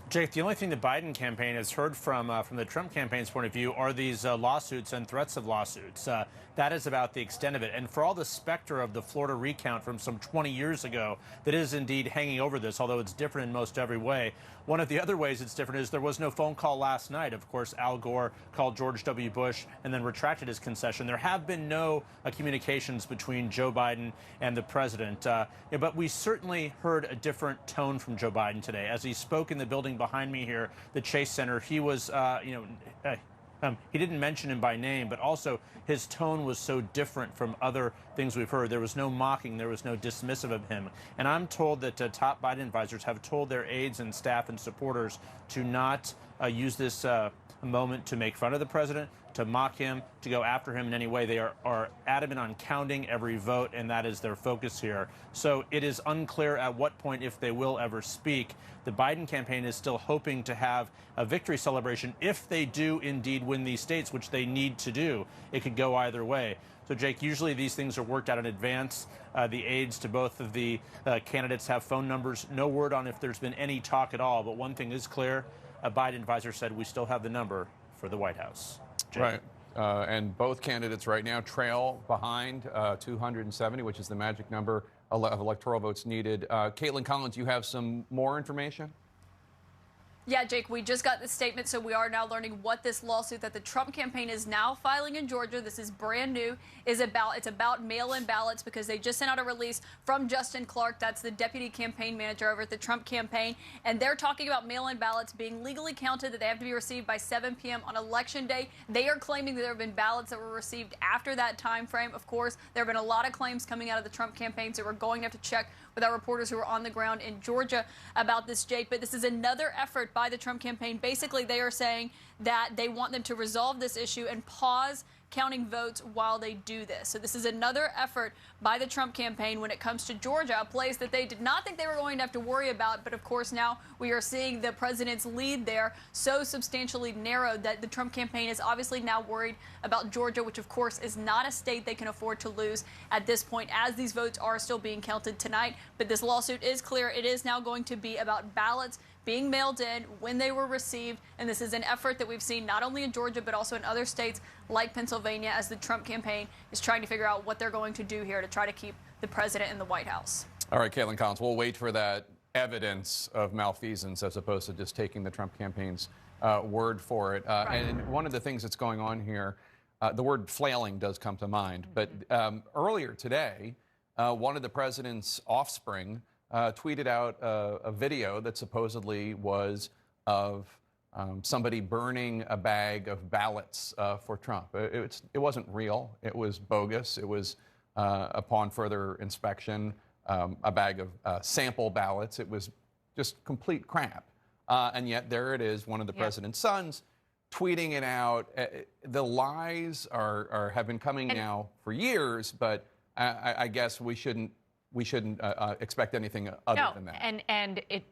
Speaker 11: Jake, the only thing the Biden campaign has heard from the Trump campaign's point of view are these lawsuits and threats of lawsuits. That is about the extent of it. And for all the specter of the Florida recount from some 20 years ago that is indeed hanging over this, although it's different in most every way, one of the other ways it's different is there was no phone call last night. Of course, Al Gore called George W. Bush and then retracted his concession. There have been no communications between Joe Biden and the president. But we certainly heard a different tone from Joe Biden today. As he spoke in the building behind me here, the Chase Center, he was, he didn't mention him by name, but also his tone was so different from other things we've heard. There was no mocking. There was no dismissive of him. And I'm told that top Biden advisors have told their aides and staff and supporters to not use this moment to make fun of the president, to mock him, to go after him in any way. They are adamant on counting every vote, and that is their focus here. So it is unclear at what point, if they will ever speak. The Biden campaign is still hoping to have a victory celebration if they do indeed win these states, which they need to do. It could go either way. So, Jake, usually these things are worked out in advance. The aides to both of the candidates have phone numbers. No word on if there's been any talk at all. But one thing is clear. A Biden advisor said we still have the number for the White House. Jake.
Speaker 8: Right. And both candidates right now trail behind 270, which is the magic number of electoral votes needed. Caitlin Collins, you have some more information?
Speaker 6: Yeah, Jake, we just got this statement, so we are now learning what this lawsuit that the Trump campaign is now filing in Georgia, this is brand new, is about. It's about mail-in ballots because they just sent out a release from Justin Clark, that's the deputy campaign manager over at the Trump campaign, and they're talking about mail-in ballots being legally counted, that they have to be received by 7 p.m. on Election Day. They are claiming that there have been ballots that were received after that time frame. Of course, there have been a lot of claims coming out of the Trump campaign, so we're going to have to check with our reporters who are on the ground in Georgia about this, Jake. But this is another effort by the Trump campaign. Basically, they are saying that they want them to resolve this issue and pause counting votes while they do this. So this is another effort by the Trump campaign when it comes to Georgia, a place that they did not think they were going to have to worry about. But of course, now we are seeing the president's lead there so substantially narrowed that the Trump campaign is obviously now worried about Georgia, which of course is not a state they can afford to lose at this point, as these votes are still being counted tonight. But this lawsuit is clear. It is now going to be about ballots being mailed in, when they were received, and this is an effort that we've seen not only in Georgia but also in other states like Pennsylvania as the Trump campaign is trying to figure out what they're going to do here to try to keep the president in the White House.
Speaker 8: All right, Caitlin Collins, we'll wait for that evidence of malfeasance as opposed to just taking the Trump campaign's word for it. And one of the things that's going on here, the word flailing does come to mind, but earlier today, one of the president's offspring tweeted out a video that supposedly was of somebody burning a bag of ballots for Trump. It wasn't real. It was bogus. It was, upon further inspection, a bag of sample ballots. It was just complete crap. And yet there it is, one of the president's sons tweeting it out. The lies have been coming now for years, but I guess we shouldn't expect anything other than that.
Speaker 9: And it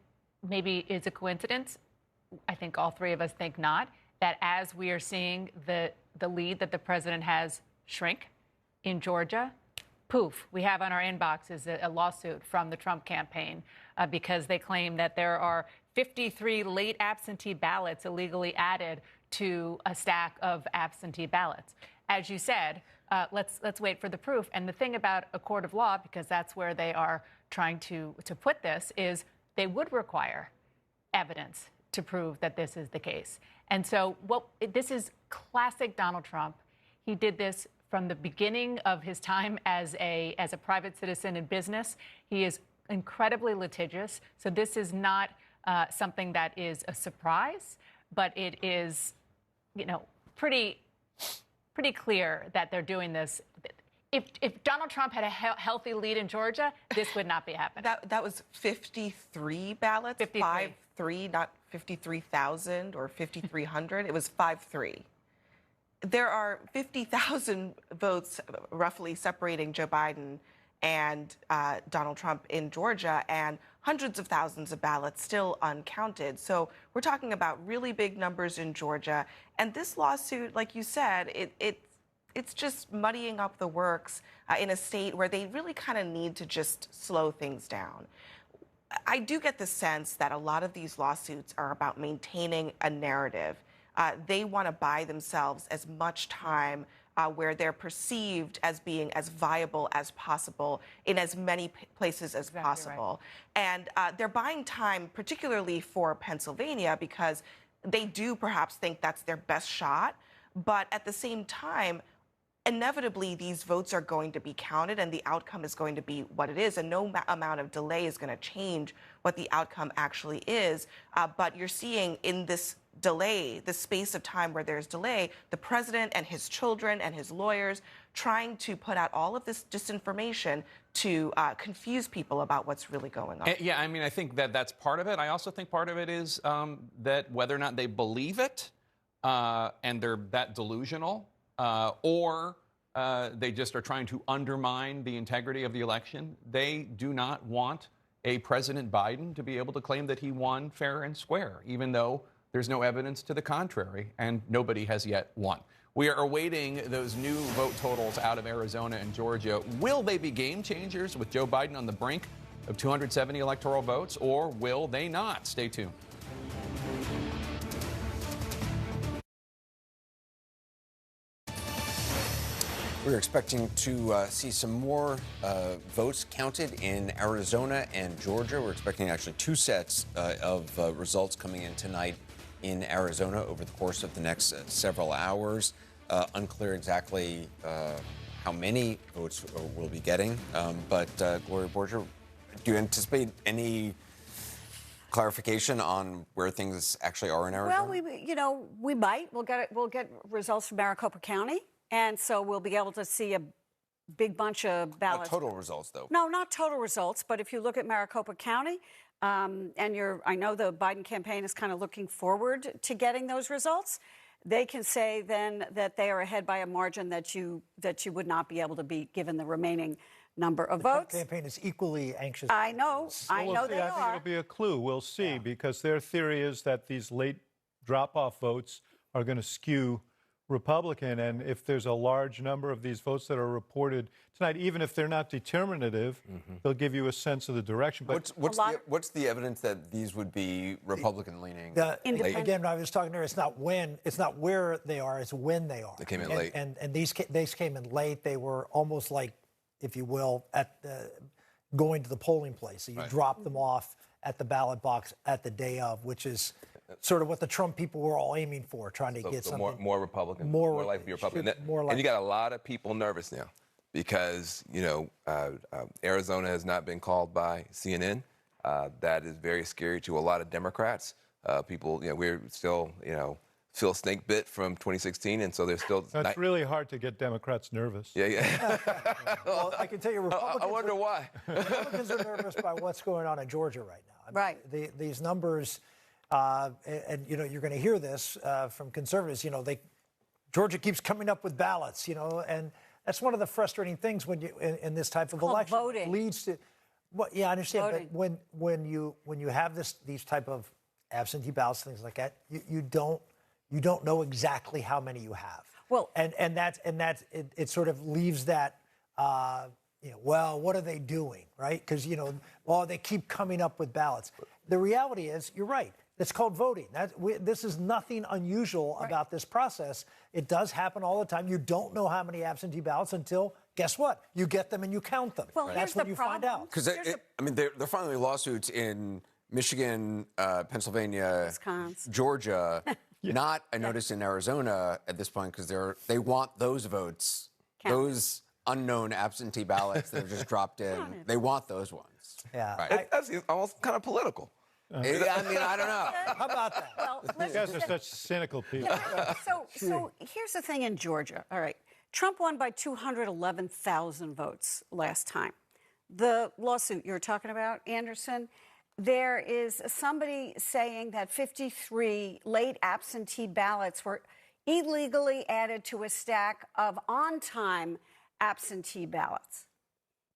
Speaker 9: maybe is a coincidence. I think all three of us think not, that as we are seeing the lead that the president has shrink in Georgia, poof, we have on our inboxes a lawsuit from the Trump campaign because they claim that there are 53 late absentee ballots illegally added to a stack of absentee ballots. As you said, let's wait for the proof. And the thing about a court of law, because that's where they are trying to put this, is they would require evidence to prove that this is the case. And so this is classic Donald Trump. He did this from the beginning of his time as a private citizen in business. He is incredibly litigious. So this is not something that is a surprise, but it is, pretty clear that they're doing this. If Donald Trump had a healthy lead in Georgia, this would not be happening.
Speaker 12: That was 53 ballots. 53, not 53,000 or 5,300. It was 5-3. There are 50,000 votes roughly separating Joe Biden and Donald Trump in Georgia, and hundreds of thousands of ballots still uncounted. So we're talking about really big numbers in Georgia. And this lawsuit, like you said, it's just muddying up the works in a state where they really kind of need to just slow things down. I do get the sense that a lot of these lawsuits are about maintaining a narrative. They want to buy themselves as much time where they're perceived as being as viable as possible in as many places as possible. Right. And they're buying time, particularly for Pennsylvania, because they do perhaps think that's their best shot. But at the same time, inevitably, these votes are going to be counted and the outcome is going to be what it is. And no amount of delay is going to change what the outcome actually is. But you're seeing in this delay, the space of time where there's delay, the president and his children and his lawyers trying to put out all of this disinformation to confuse people about what's really going on.
Speaker 8: Yeah, I mean, I think that's part of it. I also think part of it is that whether or not they believe it and they're that delusional, or they just are trying to undermine the integrity of the election. They do not want a President Biden to be able to claim that he won fair and square, even though there's no evidence to the contrary, and nobody has yet won. We are awaiting those new vote totals out of Arizona and Georgia. Will they be game changers with Joe Biden on the brink of 270 electoral votes, or will they not? Stay tuned.
Speaker 1: We're expecting to see some more votes counted in Arizona and Georgia. We're expecting actually two sets of results coming in tonight in Arizona over the course of the next several hours. Unclear exactly how many votes we'll be getting. But Gloria Borger, do you anticipate any clarification on where things actually are in Arizona?
Speaker 13: Well, we might. We'll get results from Maricopa County. And so we'll be able to see a big bunch of ballots.
Speaker 1: Not total results, though.
Speaker 13: No, not total results. But if you look at Maricopa County, and I know the Biden campaign is kind of looking forward to getting those results, they can say then that they are ahead by a margin that you would not be able to beat given the remaining number of votes.
Speaker 19: The campaign is equally anxious.
Speaker 13: I know. I know they
Speaker 2: I think it'll be a clue. We'll see, because their theory is that these late drop-off votes are going to skew Republican, and if there's a large number of these votes that are reported tonight, even if they're not determinative, they'll give you a sense of the direction. But
Speaker 1: what's the evidence that these would be Republican leaning?
Speaker 19: Again, I was talking there. It's not where they are. It's when they are.
Speaker 1: They came in late,
Speaker 19: and these came in late. They were almost like, if you will, at going to the polling place. So you drop them off at the ballot box at the day of, which is sort of what the Trump people were all aiming for, trying to get something
Speaker 24: more Republican,
Speaker 19: more
Speaker 24: likely to be Republican.
Speaker 19: And
Speaker 24: you got a lot of people nervous now because Arizona has not been called by CNN. That is very scary to a lot of Democrats. People, we're still, Phil snake bit from 2016, and so there's still.
Speaker 2: It's really hard to get Democrats nervous.
Speaker 24: Yeah.
Speaker 19: Well, I can tell you, Republicans.
Speaker 24: I wonder why.
Speaker 19: Republicans are nervous by what's going on in Georgia right now. I mean, these numbers. And you're going to hear this from conservatives. Georgia keeps coming up with ballots. And that's one of the frustrating things when you in this type of election.
Speaker 13: Voting
Speaker 19: leads to. Well, yeah, I understand.
Speaker 13: Voting.
Speaker 19: But when you have these type of absentee ballots, things like that, you don't know exactly how many you have.
Speaker 13: Well,
Speaker 19: and it sort of leaves that. Well, what are they doing, right? Because, they keep coming up with ballots. The reality is, you're right. It's called voting. This is nothing unusual about this process. It does happen all the time. You don't know how many absentee ballots until, guess what? You get them and you count them.
Speaker 13: Well,
Speaker 19: that's when you find out.
Speaker 1: Because, they're filing lawsuits in Michigan, Pennsylvania,
Speaker 13: Wisconsin,
Speaker 1: Georgia. Not, I noticed, in Arizona at this point, because they want those votes, those unknown absentee ballots that have just dropped in. They want those ones.
Speaker 19: Yeah.
Speaker 1: Right.
Speaker 24: That's almost kind of political.
Speaker 1: I don't know.
Speaker 19: How about that?
Speaker 13: Well,
Speaker 2: You guys are such cynical people.
Speaker 13: So here's the thing in Georgia. All right. Trump won by 211,000 votes last time. The lawsuit you're talking about, Anderson, there is somebody saying that 53 late absentee ballots were illegally added to a stack of on-time absentee ballots.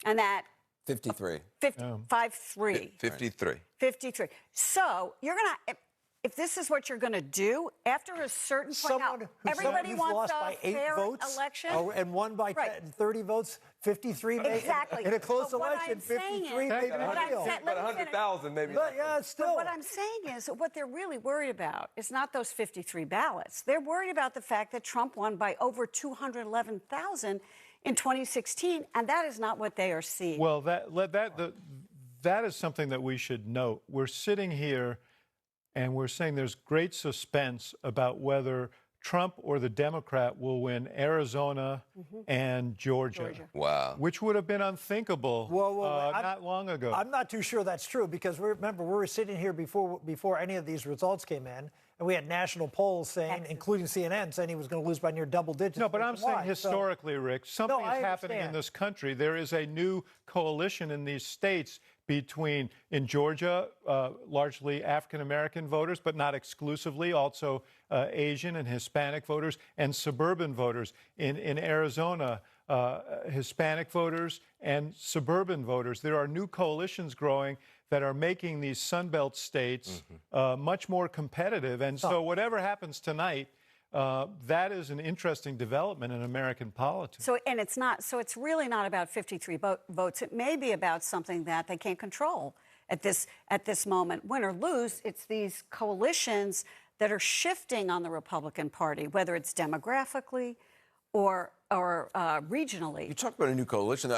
Speaker 13: And that
Speaker 1: 53.
Speaker 24: 53.
Speaker 13: 53. So you're going to, if this is what you're going to do, after a certain point now, everybody wants
Speaker 19: lost
Speaker 13: a
Speaker 19: by 8
Speaker 13: fair
Speaker 19: votes
Speaker 13: election.
Speaker 19: And won by 30 votes, 53
Speaker 13: exactly.
Speaker 19: in a close
Speaker 13: But what
Speaker 19: election,
Speaker 13: I'm saying
Speaker 19: 53
Speaker 13: is,
Speaker 19: maybe
Speaker 13: but
Speaker 19: not deal.
Speaker 24: But 100,000 maybe.
Speaker 19: But yeah, still.
Speaker 13: But what I'm saying is what they're really worried about is not those 53 ballots. They're worried about the fact that Trump won by over 211,000 in 2016, and that is not what they are seeing.
Speaker 2: Well, that is something that we should note. We're sitting here and we're saying there's great suspense about whether Trump or the Democrat will win Arizona and Georgia.
Speaker 24: Wow.
Speaker 2: Which would have been unthinkable not long ago.
Speaker 19: I'm not too sure that's true because remember, we were sitting here before any of these results came in, and we had national polls saying, including CNN, saying he was going to lose by near double digits.
Speaker 2: No, but I'm saying historically, Rick, something is happening in
Speaker 19: understand.
Speaker 2: this country. There is a new coalition in these states between, in Georgia, largely African-American voters, but not exclusively, also Asian and Hispanic voters and suburban voters. In Arizona, Hispanic voters and suburban voters. There are new coalitions growing that are making these Sunbelt states much more competitive. And so whatever happens tonight, that is an interesting development in American politics.
Speaker 13: So it's really not about 53 votes. It may be about something that they can't control at this moment. Win or lose, it's these coalitions that are shifting on the Republican Party, whether it's demographically or regionally.
Speaker 1: You talk about a new coalition.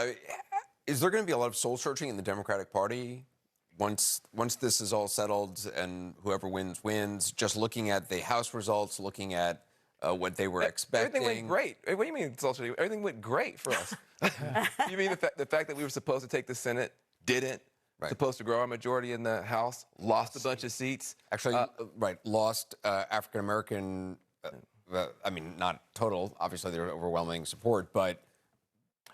Speaker 1: Is there going to be a lot of soul searching in the Democratic Party once this is all settled and whoever wins? Just looking at the House results, looking at what they were expecting.
Speaker 24: Everything went great. What do you mean soul searching? Everything went great for us. You mean the fact that we were supposed to take the Senate, didn't? Right. Supposed to grow our majority in the House, lost a bunch of seats.
Speaker 1: Actually, lost African American. Not total. Obviously, they're overwhelming support, but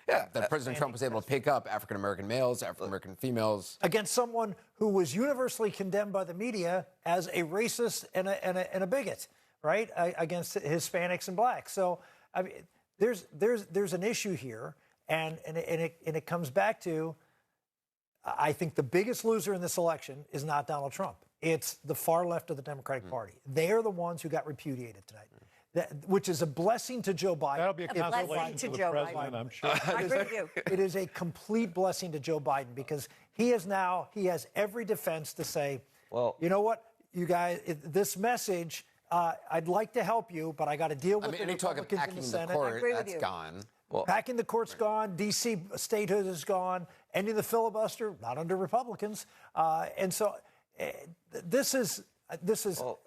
Speaker 1: that President Trump was able to pick up African American males, African American females
Speaker 19: against someone who was universally condemned by the media as a racist and a bigot, right? Against Hispanics and blacks. So, I mean, there's an issue here, and it comes back to, I think the biggest loser in this election is not Donald Trump. It's the far left of the Democratic Party. They are the ones who got repudiated tonight. Which is a blessing to Joe Biden.
Speaker 2: That'll be a consolation to the president, I'm sure.
Speaker 13: I agree with you.
Speaker 19: It is a complete blessing to Joe Biden because he has every defense to say, well, you know what, you guys, this message, I'd like to help you, but I got to deal with the Republicans in the Senate.
Speaker 1: I agree with you. Gone.
Speaker 19: Well, packing the court's gone. D.C. statehood is gone. Ending the filibuster, not under Republicans. And so this is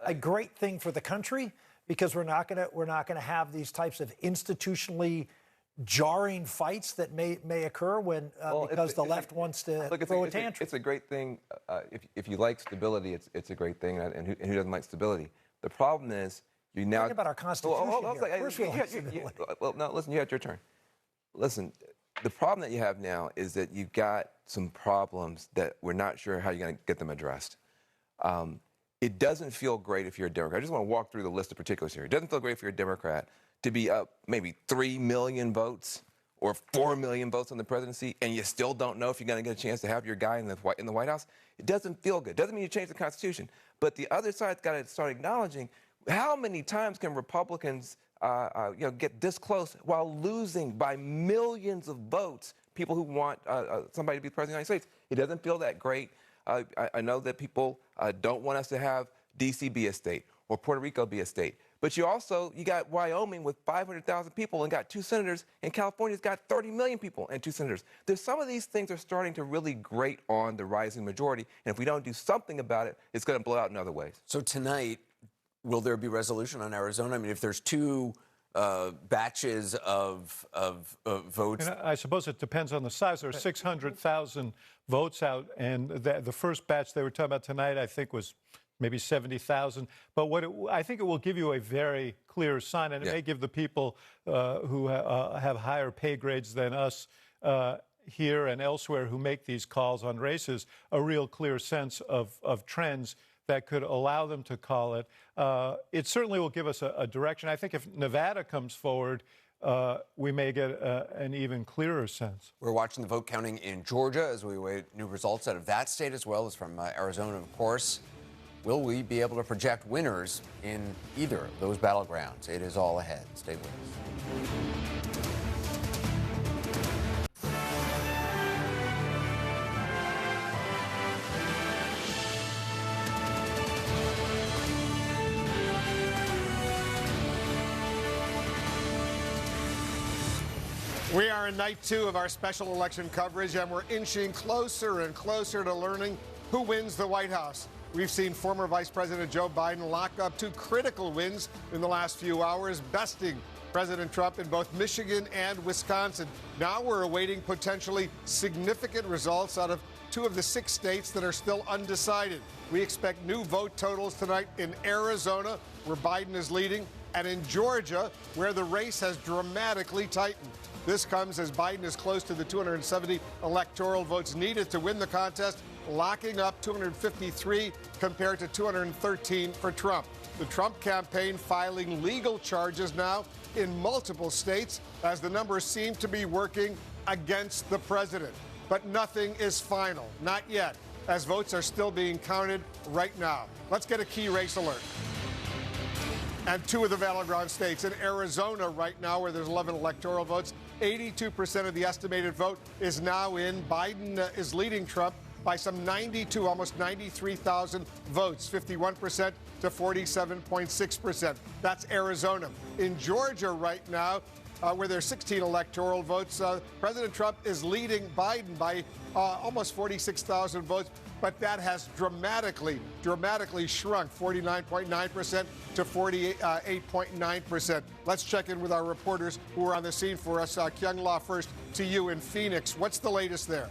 Speaker 19: a great thing for the country. Because we're not going to have these types of institutionally jarring fights that may occur when because the left wants to throw a tantrum.
Speaker 24: It's a great thing if you like stability. It's a great thing, and who doesn't like stability? The problem is you now
Speaker 19: think about our Constitution.
Speaker 24: No, listen, you had your turn. Listen, the problem that you have now is that you've got some problems that we're not sure how you're going to get them addressed. It doesn't feel great if you're a Democrat. I just want to walk through the list of particulars here. It doesn't feel great if you're a Democrat to be up maybe 3 million votes or 4 million votes on the presidency, and you still don't know if you're going to get a chance to have your guy in the White House, it doesn't feel good. Doesn't mean you change the Constitution. But the other side's got to start acknowledging how many times can Republicans get this close while losing by millions of votes people who want somebody to be president of the United States. It doesn't feel that great. I know that people don't want us to have D.C. be a state or Puerto Rico be a state. But you got Wyoming with 500,000 people and got 2 senators, and California's got 30 million people and 2 senators. There's some of these things are starting to really grate on the rising majority, and if we don't do something about it, it's going to blow out in other ways.
Speaker 1: So tonight, will there be resolution on Arizona? I mean, if there's 2 batches of votes.
Speaker 2: And I suppose it depends on the size. There are 600,000 votes out, and the first batch they were talking about tonight, I think, was maybe 70,000. But I think it will give you a very clear sign, and it may give the people who have higher pay grades than us here and elsewhere who make these calls on races a real clear sense of trends that could allow them to call it. It certainly will give us a direction. I think if Nevada comes forward, we may get an even clearer sense.
Speaker 1: We're watching the vote counting in Georgia as we await new results out of that state, as well as from Arizona, of course. Will we be able to project winners in either of those battlegrounds? It is all ahead. Stay with us.
Speaker 14: We are in night 2 of our special election coverage, and we're inching closer and closer to learning who wins the White House. We've seen former Vice President Joe Biden lock up 2 critical wins in the last few hours, besting President Trump in both Michigan and Wisconsin. Now we're awaiting potentially significant results out of 2 of the 6 states that are still undecided. We expect new vote totals tonight in Arizona, where Biden is leading, and in Georgia, where the race has dramatically tightened. This comes as Biden is close to the 270 electoral votes needed to win the contest, locking up 253 compared to 213 for Trump. The Trump campaign filing legal charges now in multiple states as the numbers seem to be working against the president. But nothing is final, not yet, as votes are still being counted right now. Let's get a key race alert. And 2 of the battleground states in Arizona right now, where there's 11 electoral votes, 82% of the estimated vote is now in. Biden is leading Trump by some 92, almost 93,000 votes, 51% to 47.6%. That's Arizona. In Georgia right now, where there's 16 electoral votes, President Trump is leading Biden by almost 46,000 votes. But that has dramatically shrunk, 49.9% to 48.9%. Let's check in with our reporters who are on the scene for us. Kyung La, first to you in Phoenix. What's the latest there?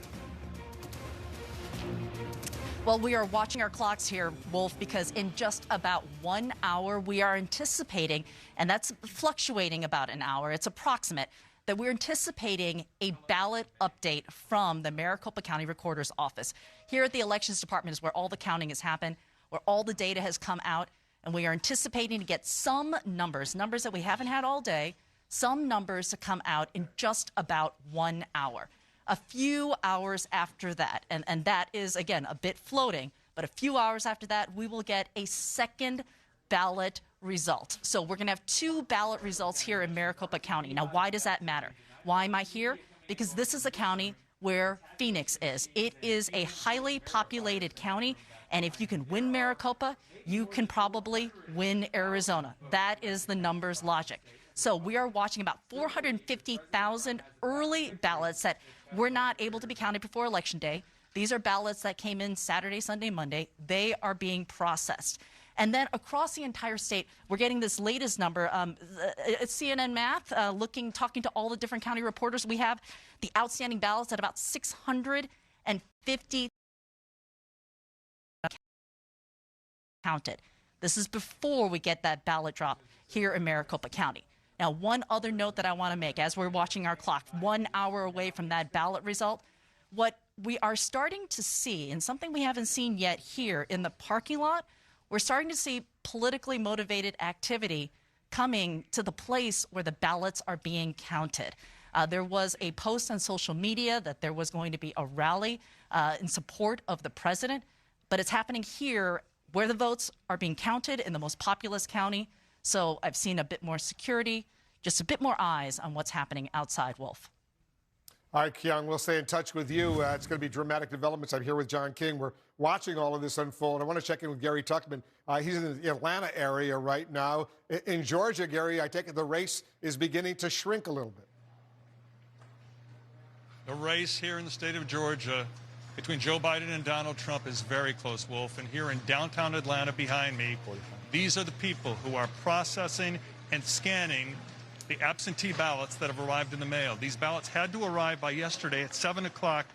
Speaker 5: Well, we are watching our clocks here, Wolf, because in just about 1 hour, we are anticipating, and that's fluctuating about an hour, it's approximate, that we're anticipating a ballot update from the Maricopa County Recorder's Office. Here at the Elections Department is where all the counting has happened, where all the data has come out, and we are anticipating to get some numbers that we haven't had all day, some numbers to come out in just about 1 hour. A few hours after that, and that is, again, a bit floating, but a few hours after that, we will get a second ballot result. So we're going to have 2 ballot results here in Maricopa County. Now, why does that matter? Why am I here? Because this is a county where Phoenix is. It is a highly populated county, and if you can win Maricopa, you can probably win Arizona. That is the numbers logic. So we are watching about 450,000 early ballots that were not able to be counted before Election Day. These are ballots that came in Saturday, Sunday, Monday. They are being processed. And then across the entire state, we're getting this latest number. It's CNN Math, talking to all the different county reporters. We have the outstanding ballots at about 650 counted. This is before we get that ballot drop here in Maricopa County. Now, one other note that I want to make as we're watching our clock, 1 hour away from that ballot result, what we are starting to see, and something we haven't seen yet here in the parking lot, we're starting to see politically motivated activity coming to the place where the ballots are being counted. There was a post on social media that there was going to be a rally in support of the president, but it's happening here where the votes are being counted in the most populous county. So I've seen a bit more security, just a bit more eyes on what's happening outside, Wolf.
Speaker 14: All right, Kyung, we'll stay in touch with you. It's going to be dramatic developments. I'm here with John King. We're watching all of this unfold. I want to check in with Gary Tuchman. He's in the Atlanta area right now. In Georgia, Gary, I take it the race is beginning to shrink a little bit.
Speaker 7: The race here in the state of Georgia between Joe Biden and Donald Trump is very close, Wolf. And here in downtown Atlanta behind me, these are the people who are processing and scanning the absentee ballots that have arrived in the mail. These ballots had to arrive by yesterday at 7 o'clock.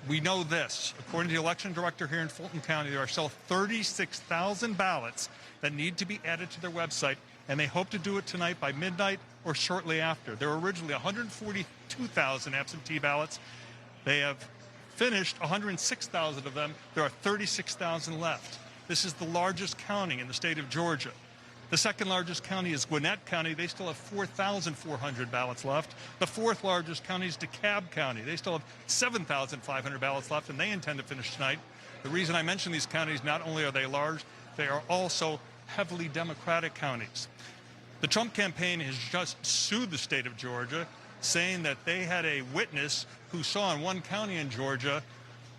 Speaker 7: We know this. According to the election director here in Fulton County, there are still 36,000 ballots that need to be added to their website, and they hope to do it tonight by midnight or shortly after. There were originally 142,000 absentee ballots. They have finished 106,000 of them. There are 36,000 left. This is the largest county in the state of Georgia. The second largest county is Gwinnett County. They still have 4,400 ballots left. The fourth largest county is DeKalb County. They still have 7,500 ballots left, and they intend to finish tonight. The reason I mention these counties, not only are they large, they are also heavily Democratic counties. The Trump campaign has just sued the state of Georgia, saying that they had a witness who saw in one county in Georgia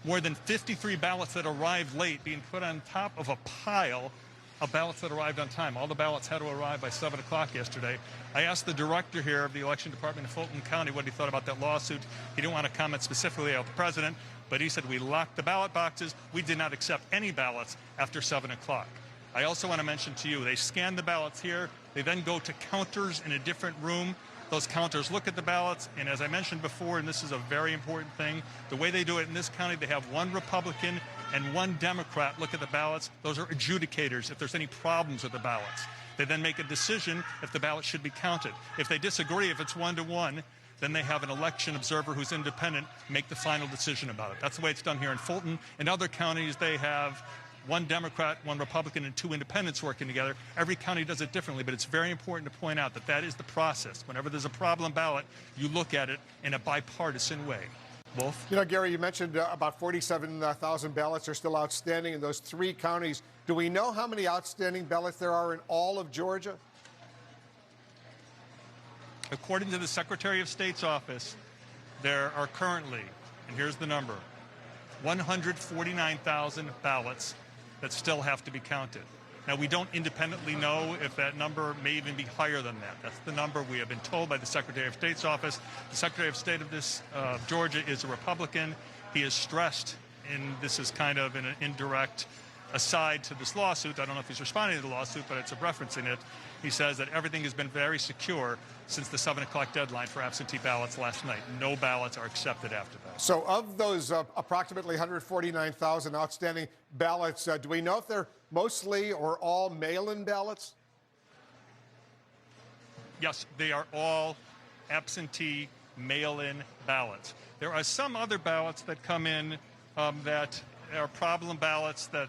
Speaker 7: more than 53 ballots that arrived late being put on top of a pile of ballots that arrived on time. All the ballots had to arrive by 7 o'clock yesterday. I asked the director here of the election department in Fulton County what he thought about that lawsuit. He didn't want to comment specifically about the president, but he said we locked the ballot boxes. We did not accept any ballots after 7 o'clock. I also want to mention to you, they scan the ballots here. They then go to counters in a different room. Those counters look at the ballots, and as I mentioned before, and this is a very important thing, the way they do it in this county, they have one Republican and one Democrat look at the ballots. Those are adjudicators if there's any problems with the ballots. They then make a decision if the ballot should be counted. If they disagree, if it's 1-to-1, then they have an election observer who's independent make the final decision about it. That's the way it's done here in Fulton. In other counties, they have one Democrat, one Republican, and two independents working together. Every county does it differently, but it's very important to point out that that is the process. Whenever there's a problem ballot, you look at it in a bipartisan way. Wolf?
Speaker 14: You know, Gary, you mentioned about 47,000 ballots are still outstanding in those three counties. Do we know how many outstanding ballots there are in all of Georgia?
Speaker 7: According to the Secretary of State's office, there are currently, and here's the number, 149,000 ballots that still have to be counted. Now, we don't independently know if that number may even be higher than that. That's the number we have been told by the Secretary of State's office. The Secretary of State of Georgia is a Republican. He has stressed, and this is kind of an indirect aside to this lawsuit. I don't know if he's responding to the lawsuit, but it's referencing it. He says that everything has been very secure since the 7 o'clock deadline for absentee ballots last night. No ballots are accepted after that.
Speaker 14: So of those approximately 149,000 outstanding ballots, do we know if they're mostly or all mail-in ballots?
Speaker 7: Yes, they are all absentee mail-in ballots. There are some other ballots that come in that are problem ballots that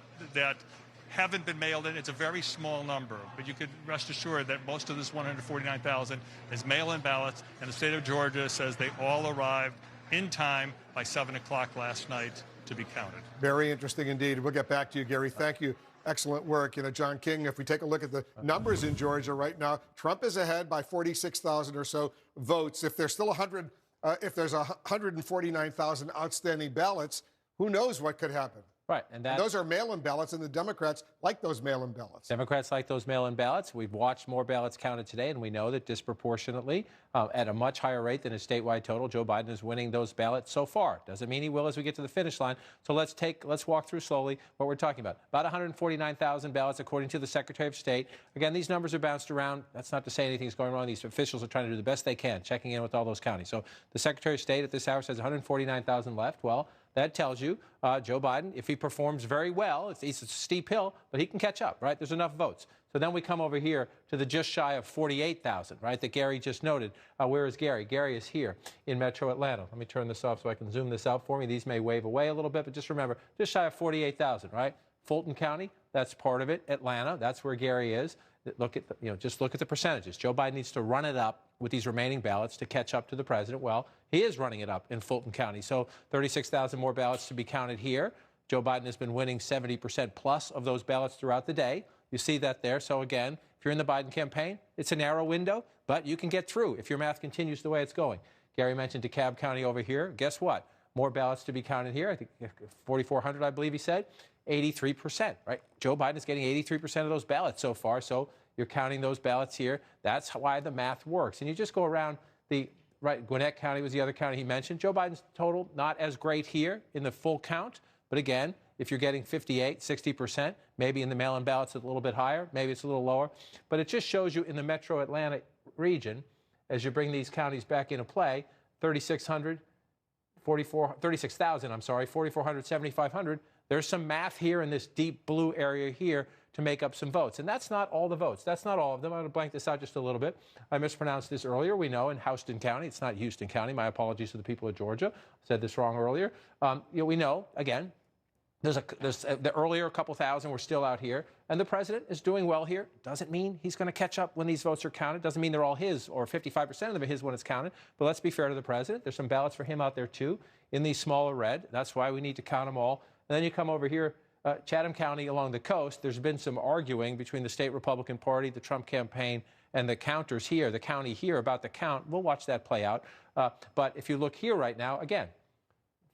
Speaker 7: haven't been mailed in. It's a very small number, but you could rest assured that most of this 149,000 is mail-in ballots, and the state of Georgia says they all arrived in time by 7 o'clock last night to be counted.
Speaker 14: Very interesting indeed. We'll get back to you, Gary. Thank you. Excellent work. You know, John King, if we take a look at the numbers in Georgia right now, Trump is ahead by 46,000 or so votes. If there's still 149,000 outstanding ballots, who knows what could happen?
Speaker 15: Right, and
Speaker 14: those are mail-in ballots, and the Democrats like those mail-in ballots.
Speaker 15: Democrats like those mail-in ballots. We've watched more ballots counted today, and we know that disproportionately, at a much higher rate than a statewide total, Joe Biden is winning those ballots so far. Doesn't mean he will as we get to the finish line. So let's walk through slowly what we're talking about. About 149,000 ballots, according to the Secretary of State. Again, these numbers are bounced around. That's not to say anything's going wrong. These officials are trying to do the best they can, checking in with all those counties. So the Secretary of State at this hour says 149,000 left. Well, that tells you Joe Biden, if he performs very well, it's a steep hill, but he can catch up, right? There's enough votes. So then we come over here to the just shy of 48,000, right, that Gary just noted. Where is Gary? Gary is here in Metro Atlanta. Let me turn this off so I can zoom this out for me. These may wave away a little bit, but just remember, just shy of 48,000, right? Fulton County, that's part of it. Atlanta, that's where Gary is. just look at the percentages. Joe Biden needs to run it up with these remaining ballots to catch up to the president. Well, he is running it up in Fulton County. So 36,000 more ballots to be counted here. Joe Biden has been winning 70% plus of those ballots throughout the day. You see that there. So again, if you're in the Biden campaign, it's a narrow window, but you can get through if your math continues the way it's going. Gary mentioned DeKalb County over here. Guess what? More ballots to be counted here. I think 4,400, I believe he said. 83%, right? Joe Biden is getting 83% of those ballots so far. So you're counting those ballots here. That's why the math works. And you just go around Gwinnett County was the other county he mentioned. Joe Biden's total not as great here in the full count. But again, if you're getting 58, 60%, maybe in the mail-in ballots it's a little bit higher, maybe it's a little lower. But it just shows you in the metro Atlanta region, as you bring these counties back into play, 36,000, 4,400, 7,500. There's some math here in this deep blue area here to make up some votes. And that's not all the votes. That's not all of them. I'm going to blank this out just a little bit. I mispronounced this earlier. We know in Houston County. It's not Houston County. My apologies to the people of Georgia. I said this wrong earlier. We know, again, the earlier couple thousand were still out here. And the president is doing well here. Doesn't mean he's going to catch up when these votes are counted. Doesn't mean they're all his or 55% of them are his when it's counted. But let's be fair to the president. There's some ballots for him out there, too, in these smaller red. That's why we need to count them all. And then you come over here, Chatham County along the coast. There's been some arguing between the state Republican Party, the Trump campaign, and the counters here, the county here about the count. We'll watch that play out. But if you look here right now, again,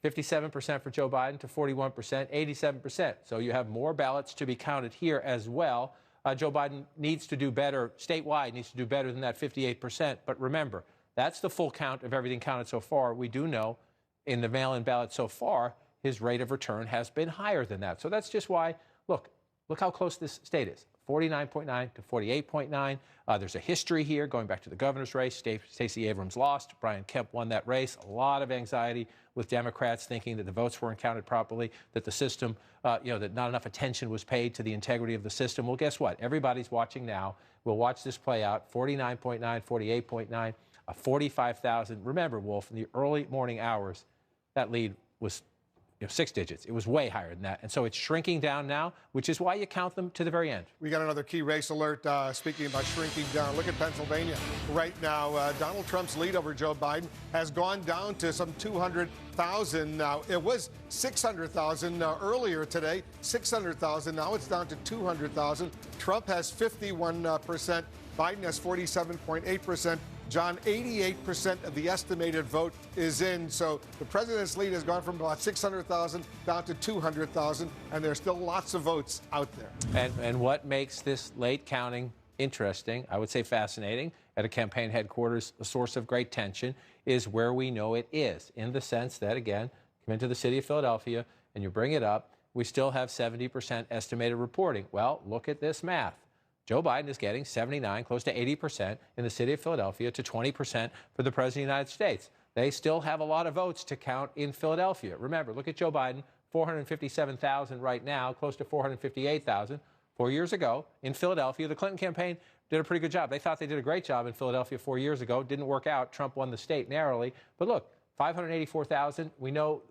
Speaker 15: 57% for Joe Biden to 41%, 87%. So you have more ballots to be counted here as well. Joe Biden needs to do better, statewide needs to do better than that 58%. But remember, that's the full count of everything counted so far. We do know in the mail-in ballot so far, his rate of return has been higher than that. So that's just why, look how close this state is, 49.9 to 48.9. There's a history here going back to the governor's race. Stacey Abrams lost. Brian Kemp won that race. A lot of anxiety with Democrats thinking that the votes weren't counted properly, that the system, that not enough attention was paid to the integrity of the system. Well, guess what? Everybody's watching now. We'll watch this play out. 49.9, 48.9, 45,000. Remember, Wolf, in the early morning hours, that lead was 6 digits. It was way higher than that. And so it's shrinking down now, which is why you count them to the very end.
Speaker 14: We got another key race alert. Speaking about shrinking down, look at Pennsylvania. Right now, Donald Trump's lead over Joe Biden has gone down to some 200,000 now. It was 600,000 earlier today, 600,000. Now it's down to 200,000. Trump has 51%. Biden has 47.8%. John, 88% of the estimated vote is in. So the president's lead has gone from about 600,000 down to 200,000, and there's still lots of votes out there.
Speaker 15: And what makes this late counting interesting, I would say fascinating, at a campaign headquarters, a source of great tension, is where we know it is, in the sense that, again, come into the city of Philadelphia and you bring it up, we still have 70% estimated reporting. Well, look at this math. Joe Biden is getting 79, close to 80% in the city of Philadelphia to 20% for the President of the United States. They still have a lot of votes to count in Philadelphia. Remember, look at Joe Biden, 457,000 right now, close to 458,000. 4 years ago in Philadelphia, the Clinton campaign did a pretty good job. They thought they did a great job in Philadelphia 4 years ago. Didn't work out. Trump won the state narrowly. But look, 584,000. We know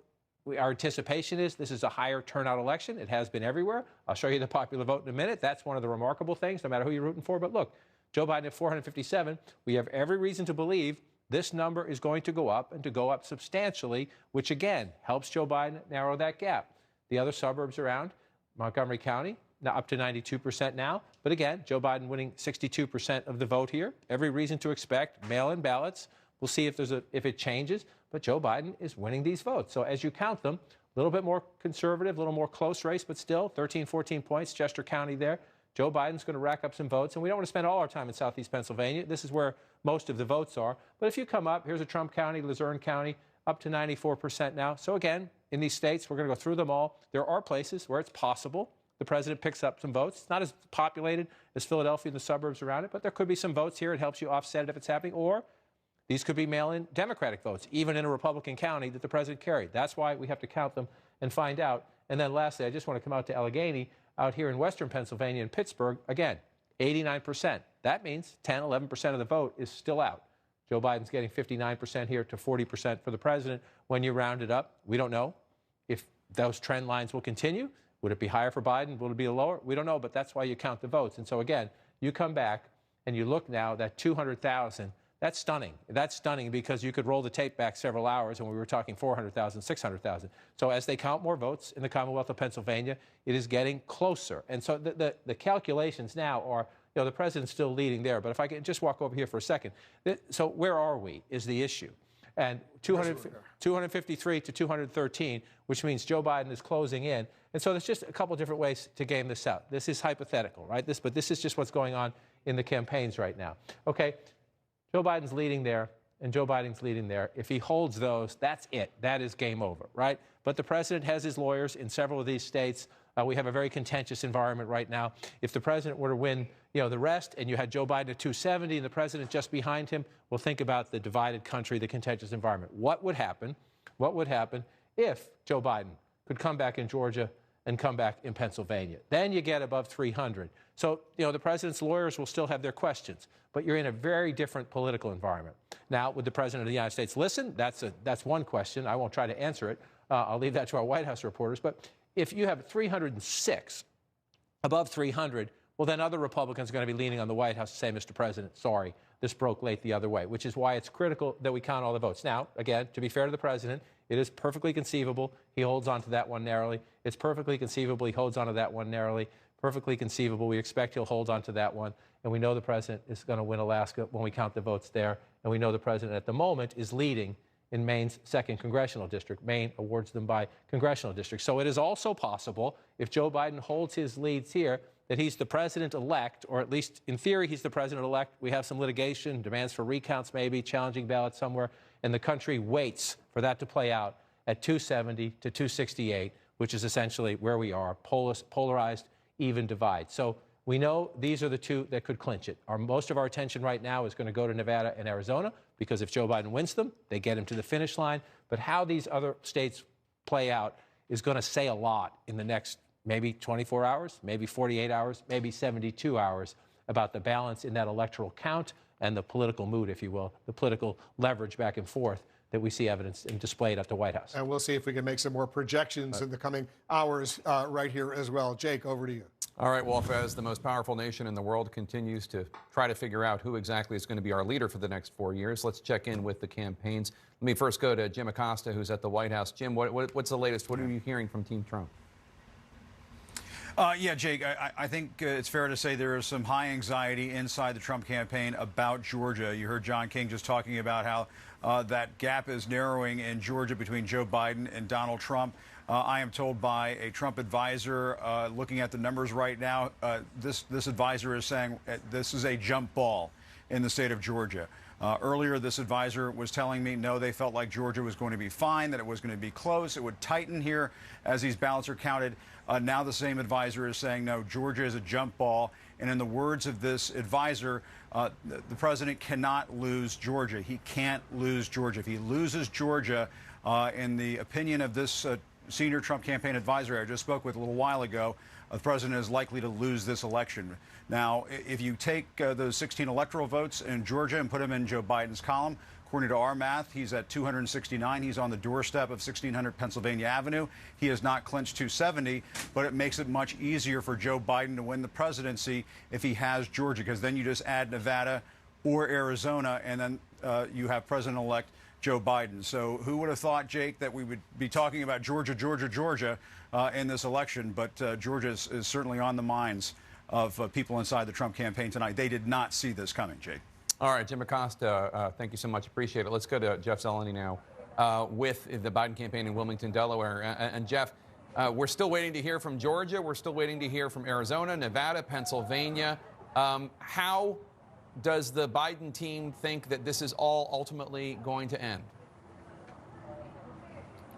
Speaker 15: our anticipation is this is a higher turnout election. It has been everywhere. I'll show you the popular vote in a minute. That's one of the remarkable things, no matter who you're rooting for. But look, Joe Biden at 457. We have every reason to believe this number is going to go up and to go up substantially, which, again, helps Joe Biden narrow that gap. The other suburbs around, Montgomery County, now up to 92% now. But again, Joe Biden winning 62% of the vote here. Every reason to expect mail-in ballots. We'll see if it changes. But Joe Biden is winning these votes. So as you count them, a little bit more conservative, a little more close race, but still 13, 14 points, Chester County there. Joe Biden's going to rack up some votes. And we don't want to spend all our time in southeast Pennsylvania. This is where most of the votes are. But if you come up, here's a Trump County, Luzerne County, up to 94% now. So again, in these states, we're going to go through them all. There are places where it's possible the president picks up some votes. It's not as populated as Philadelphia and the suburbs around it, but there could be some votes here. It helps you offset it if it's happening. Or these could be mail-in Democratic votes, even in a Republican county that the president carried. That's why we have to count them and find out. And then lastly, I just want to come out to Allegheny, out here in western Pennsylvania and Pittsburgh. Again, 89%. That means 10, 11% of the vote is still out. Joe Biden's getting 59% here to 40% for the president. When you round it up, we don't know if those trend lines will continue. Would it be higher for Biden? Will it be lower? We don't know, but that's why you count the votes. And so again, You come back and you look now, that 200,000, that's stunning. That's stunning because you could roll the tape back several hours and we were talking 400,000, 600,000. So as they count more votes in the Commonwealth of Pennsylvania, it is getting closer. And so the calculations now are, you know, the president's still leading there. But if I can just walk over here for a second. So where are we is the issue. And 253 to 213, which means Joe Biden is closing in. And so there's just a couple different ways to game this out. This is hypothetical, right? But this is just what's going on in the campaigns right now. Okay, Joe Biden's leading there, and Joe Biden's leading there. If he holds those, that's it. That is game over, right? But the president has his lawyers in several of these states. We have a very contentious environment right now. If the president were to win, you know, the rest, and you had Joe Biden at 270 and the president just behind him, well, think about the divided country, the contentious environment. What would happen? What would happen if Joe Biden could come back in Georgia and come back in Pennsylvania? Then you get above 300. So, you know, the president's lawyers will still have their questions, but you're in a very different political environment. Now, would the president of the United States listen? That's one question. I won't try to answer it. I'll leave that to our White House reporters. But if you have 306 above 300, well, then other Republicans are going to be leaning on the White House to say, Mr. President, sorry, this broke late the other way, which is why it's critical that we count all the votes. Now, again, to be fair to the president, it is perfectly conceivable he holds on to that one narrowly. It's perfectly conceivable he holds on to that one narrowly. Perfectly conceivable. We expect he'll hold on to that one. And we know the president is going to win Alaska when we count the votes there. And we know the president at the moment is leading in Maine's 2nd congressional district. Maine awards them by congressional district. So it is also possible, if Joe Biden holds his leads here, that he's the president-elect, or at least in theory he's the president-elect. We have some litigation, demands for recounts maybe, challenging ballots somewhere, and the country waits for that to play out at 270 to 268, which is essentially where we are, polarized, even divide. So we know these are the two that could clinch it. Most of our attention right now is going to go to Nevada and Arizona, because if Joe Biden wins them, they get him to the finish line. But how these other states play out is going to say a lot in the next maybe 24 hours, maybe 48 hours, maybe 72 hours about the balance in that electoral count and the political mood, if you will, the political leverage back and forth that we see evidence and displayed at the White House.
Speaker 14: And we'll see if we can make some more projections in the coming hours right here as well. Jake, over to you.
Speaker 8: All right, Wolf, as the most powerful nation in the world continues to try to figure out who exactly is going to be our leader for the next 4 years, let's check in with the campaigns. Let me first go to Jim Acosta, who's at the White House. Jim, what's the latest? What are you hearing from Team Trump?
Speaker 16: Yeah, Jake, I think it's fair to say there is some high anxiety inside the Trump campaign about Georgia. You heard John King just talking about how that gap is narrowing in Georgia between Joe Biden and Donald Trump. I am told by a Trump advisor, looking at the numbers right now, this advisor is saying this is a jump ball in the state of Georgia. Earlier, this advisor was telling me, no, they felt like Georgia was going to be fine, that it was going to be close. It would tighten here as these ballots are counted. Now the same advisor is saying, no, Georgia is a jump ball. And in the words of this advisor, the president cannot lose Georgia. He can't lose Georgia. If he loses Georgia, in the opinion of this senior Trump campaign advisor I just spoke with a little while ago, the president is likely to lose this election. Now, if you take those 16 electoral votes in Georgia and put them in Joe Biden's column, according to our math, he's at 269. He's on the doorstep of 1600 Pennsylvania Avenue. He has not clinched 270, but it makes it much easier for Joe Biden to win the presidency if he has Georgia, because then you just add Nevada or Arizona, and then you have President-elect Joe Biden. So who would have thought, Jake, that we would be talking about Georgia in this election? But Georgia is certainly on the minds of people inside the Trump campaign tonight. They did not see this coming, Jake.
Speaker 8: All right, Jim Acosta, thank you so much. Appreciate it. Let's go to Jeff Zeleny now with the Biden campaign in Wilmington, Delaware. And Jeff, we're still waiting to hear from Georgia. We're still waiting to hear from Arizona, Nevada, Pennsylvania. How does the Biden team think that this is all ultimately going to end?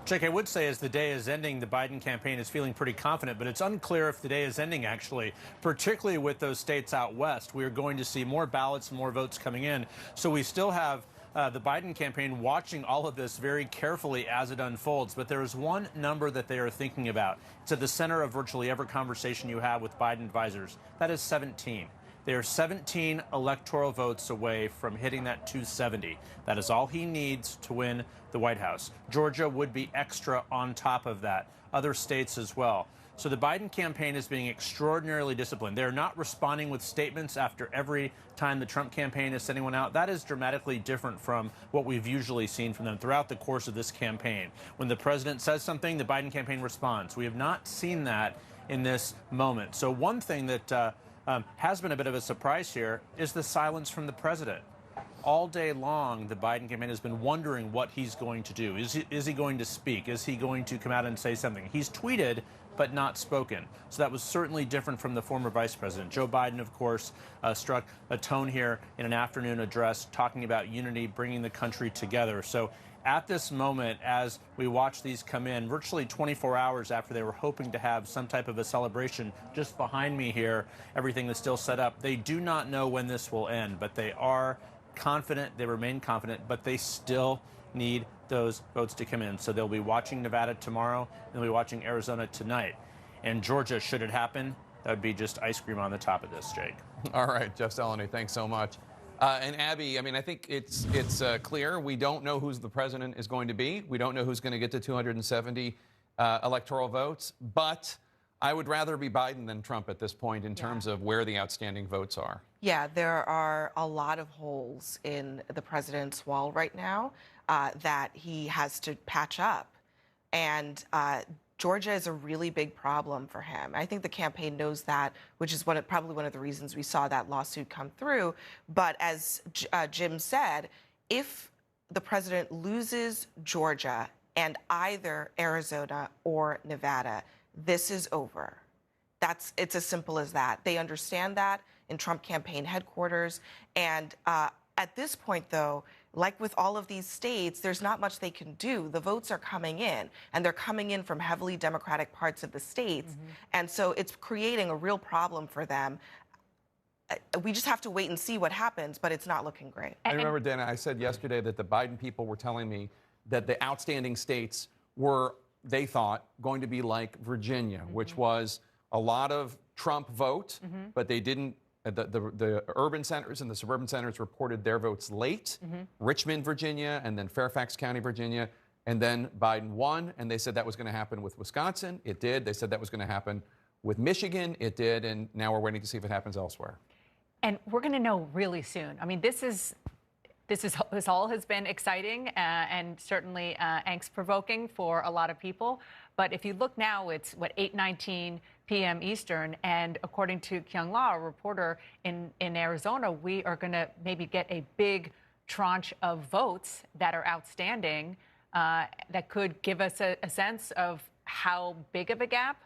Speaker 11: Jake, I would say as the day is ending, the Biden campaign is feeling pretty confident, but it's unclear if the day is ending, actually, particularly with those states out west. We are going to see more ballots and more votes coming in. So we still have the Biden campaign watching all of this very carefully as it unfolds. But there is one number that they are thinking about. It's at the center of virtually every conversation you have with Biden advisors. That is 17. They are 17 electoral votes away from hitting that 270. That is all he needs to win the White House. Georgia would be extra on top of that. Other states as well. So the Biden campaign is being extraordinarily disciplined. They're not responding with statements after every time the Trump campaign is sending one out. That is dramatically different from what we've usually seen from them throughout the course of this campaign. When the president says something, the Biden campaign responds. We have not seen that in this moment. So one thing that has been a bit of a surprise here is the silence from the president. All day long, the Biden campaign has been wondering what he's going to do. Is he going to speak? Is he going to come out and say something? He's tweeted, but not spoken. So that was certainly different from the former vice president. Joe Biden, of course, struck a tone here in an afternoon address talking about unity, bringing the country together. So at this moment, as we watch these come in, virtually 24 hours after they were hoping to have some type of a celebration, just behind me here, everything is still set up. They do not know when this will end, but they are confident, they remain confident, but they still need those votes to come in. So they'll be watching Nevada tomorrow, and they'll be watching Arizona tonight. And Georgia, should it happen, that would be just ice cream on the top of this, Jake.
Speaker 8: All right, Jeff Zeleny, thanks so much. And Abby, I mean, I think it's clear. We don't know who the president is going to be. We don't know who's going to get to 270 electoral votes. But I would rather be Biden than Trump at this point in terms of where the outstanding votes are.
Speaker 12: Yeah, there are a lot of holes in the president's wall right now that he has to patch up. And Georgia is a really big problem for him. I think the campaign knows that, which is probably one of the reasons we saw that lawsuit come through. But as Jim said, if the president loses Georgia and either Arizona or Nevada, this is over. It's as simple as that. They understand that in Trump campaign headquarters. And at this point, though, like with all of these states, there's not much they can do. The votes are coming in, and they're coming in from heavily Democratic parts of the states. And so it's creating a real problem for them. We just have to wait and see what happens, but it's not looking great.
Speaker 8: I remember, Dana, I said yesterday that the Biden people were telling me that the outstanding states were, they thought, going to be like Virginia, which was a lot of Trump vote, but they didn't. The urban centers and the suburban centers reported their votes late. Richmond, Virginia, and then Fairfax County, Virginia. And then Biden won, and they said that was going to happen with Wisconsin. It did. They said that was going to happen with Michigan. It did. And now we're waiting to see if it happens elsewhere.
Speaker 9: And we're going to know really soon. I mean, this all has been exciting and certainly angst-provoking for a lot of people. But if you look now, it's, 8:19 p.m. Eastern, and according to Kyung La, a reporter in Arizona, we are going to maybe get a big tranche of votes that are outstanding that could give us a sense of how big of a gap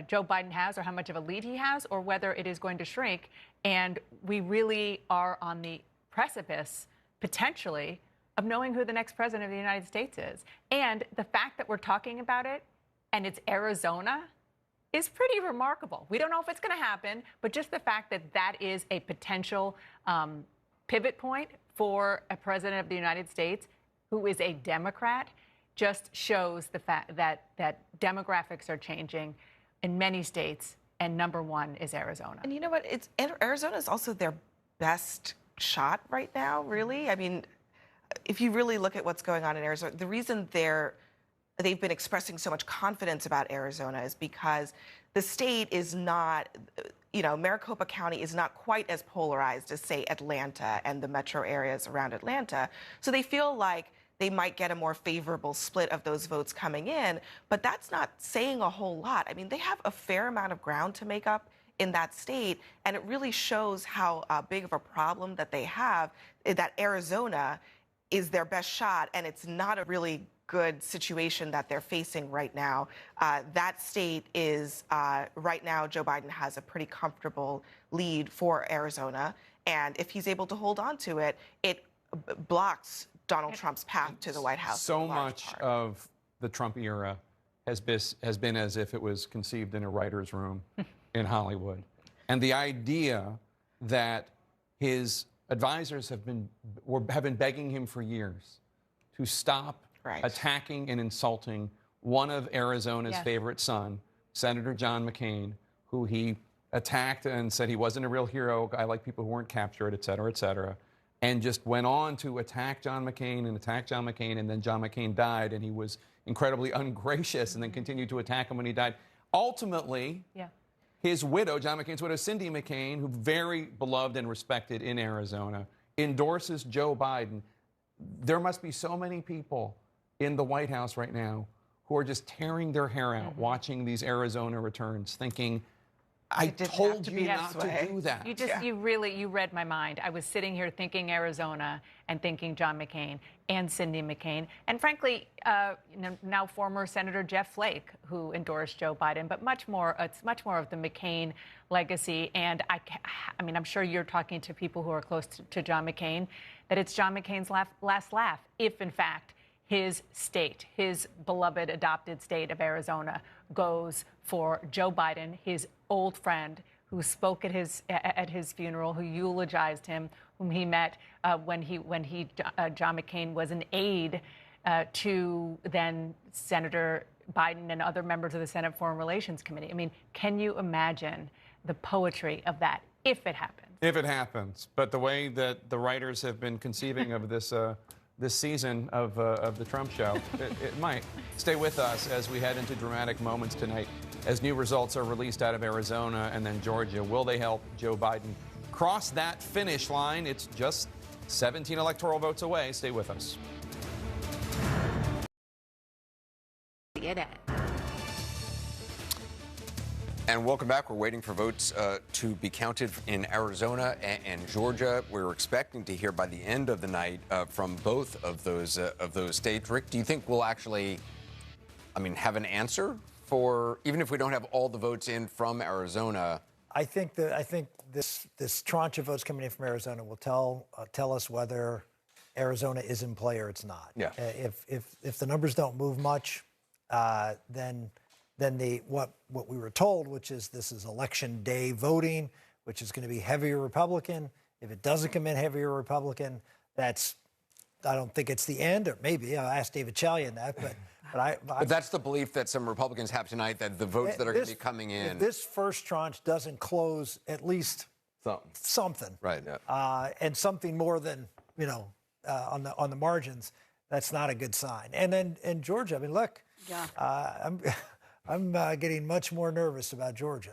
Speaker 9: Joe Biden has, or how much of a lead he has, or whether it is going to shrink. And we really are on the precipice, potentially, of knowing who the next president of the United States is. And the fact that we're talking about it, and it's Arizona, is pretty remarkable. We don't know if it's going to happen, but just the fact that that is a potential pivot point for a president of the United States who is a Democrat just shows the fact that demographics are changing in many states, and number one is Arizona.
Speaker 12: And you know what? Arizona is also their best shot right now, really. I mean, if you really look at what's going on in Arizona, the reason they've been expressing so much confidence about Arizona is because the state is not, Maricopa County is not quite as polarized as, say, Atlanta and the metro areas around Atlanta. So they feel like they might get a more favorable split of those votes coming in, but that's not saying a whole lot. I mean, they have a fair amount of ground to make up in that state, and it really shows how big of a problem that they have, that Arizona is their best shot, and it's not a really good situation that they're facing right now. That state is, right now, Joe Biden has a pretty comfortable lead for Arizona, and if he's able to hold on to it, it blocks Donald Trump's path to the White House.
Speaker 8: So much of the Trump era has been as if it was conceived in a writer's room in Hollywood. And the idea that his advisors have been begging him for years to stop attacking and insulting one of Arizona's favorite son, Senator John McCain, who he attacked and said he wasn't a real hero, I like people who weren't captured, et cetera, and just went on to attack John McCain, and then John McCain died, and he was incredibly ungracious and then continued to attack him when he died. Ultimately, his widow, John McCain's widow, Cindy McCain, who very beloved and respected in Arizona, endorses Joe Biden. There must be so many people in the White House right now who are just tearing their hair out watching these Arizona returns, thinking, I told you not to do that.
Speaker 9: You read my mind. I was sitting here thinking Arizona and thinking John McCain and Cindy McCain. And frankly, now former Senator Jeff Flake, who endorsed Joe Biden, but it's much more of the McCain legacy. And I mean, I'm sure you're talking to people who are close to John McCain, that it's John McCain's last laugh, if in fact his state, his beloved adopted state of Arizona, goes for Joe Biden, his old friend who spoke at his funeral, who eulogized him, whom he met when John McCain was an aide to then Senator Biden and other members of the Senate Foreign Relations Committee. I mean, can you imagine the poetry of that if it happens?
Speaker 8: If it happens. But the way that the writers have been conceiving of this this season of the Trump show, it might. Stay with us as we head into dramatic moments tonight as new results are released out of Arizona and then Georgia. Will they help Joe Biden cross that finish line? It's just 17 electoral votes away. Stay with us.
Speaker 1: And welcome back. We're waiting for votes to be counted in Arizona and Georgia. We're expecting to hear by the end of the night from both of those states. Rick, do you think we'll actually, have an answer for, even if we don't have all the votes in from Arizona?
Speaker 19: I think this tranche of votes coming in from Arizona will tell us whether Arizona is in play or it's not.
Speaker 1: Yeah.
Speaker 19: If the numbers don't move much, then what we were told, which is this is election day voting, which is going to be heavier Republican. If it doesn't come in heavier Republican, I don't think it's the end, or maybe I'll ask David Chalian that, but
Speaker 1: that's the belief that some Republicans have tonight, that the votes that are going to be coming in.
Speaker 19: If this first tranche doesn't close at least something,
Speaker 1: right?
Speaker 19: Yeah. And something more than on the margins, that's not a good sign. And then in Georgia, look, I'm getting much more nervous about Georgia.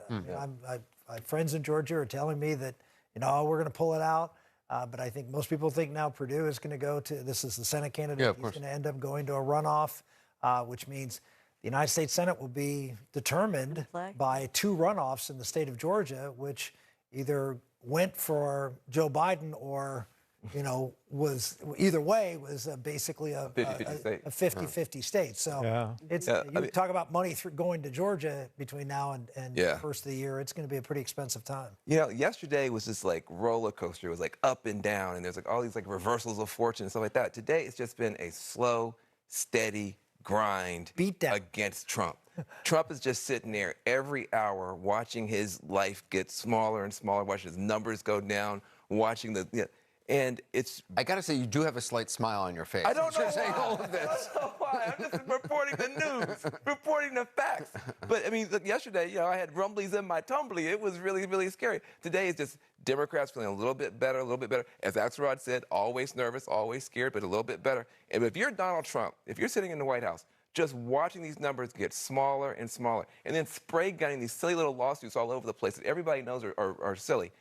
Speaker 19: My friends in Georgia are telling me that, we're going to pull it out. But I think most people think now Perdue is going to go to, this is the Senate candidate, he's going to end up going to a runoff, which means the United States Senate will be determined by 2 runoffs in the state of Georgia, which either went for Joe Biden or, was either way was basically a 50-50 state. So you talk about money going to Georgia between now and the first of the year. It's going to be a pretty expensive time.
Speaker 24: Yesterday was just like roller coaster. It was like up and down, and there's like all these like reversals of fortune and stuff like that. Today it's just been a slow, steady grind against Trump. Trump is just sitting there every hour watching his life get smaller and smaller, watching his numbers go down, watching the and it's.
Speaker 1: I got to say, you do have a slight smile on your face.
Speaker 24: I don't know
Speaker 1: saying
Speaker 24: why.
Speaker 1: all of this.
Speaker 24: I don't know why. I'm just reporting the news, reporting the facts. But look, yesterday, I had rumblies in my tumbly. It was really, really scary. Today is just Democrats feeling a little bit better, a little bit better. As Axelrod said, always nervous, always scared, but a little bit better. And if you're Donald Trump, if you're sitting in the White House, just watching these numbers get smaller and smaller, and then spray gunning these silly little lawsuits all over the place that everybody knows are silly,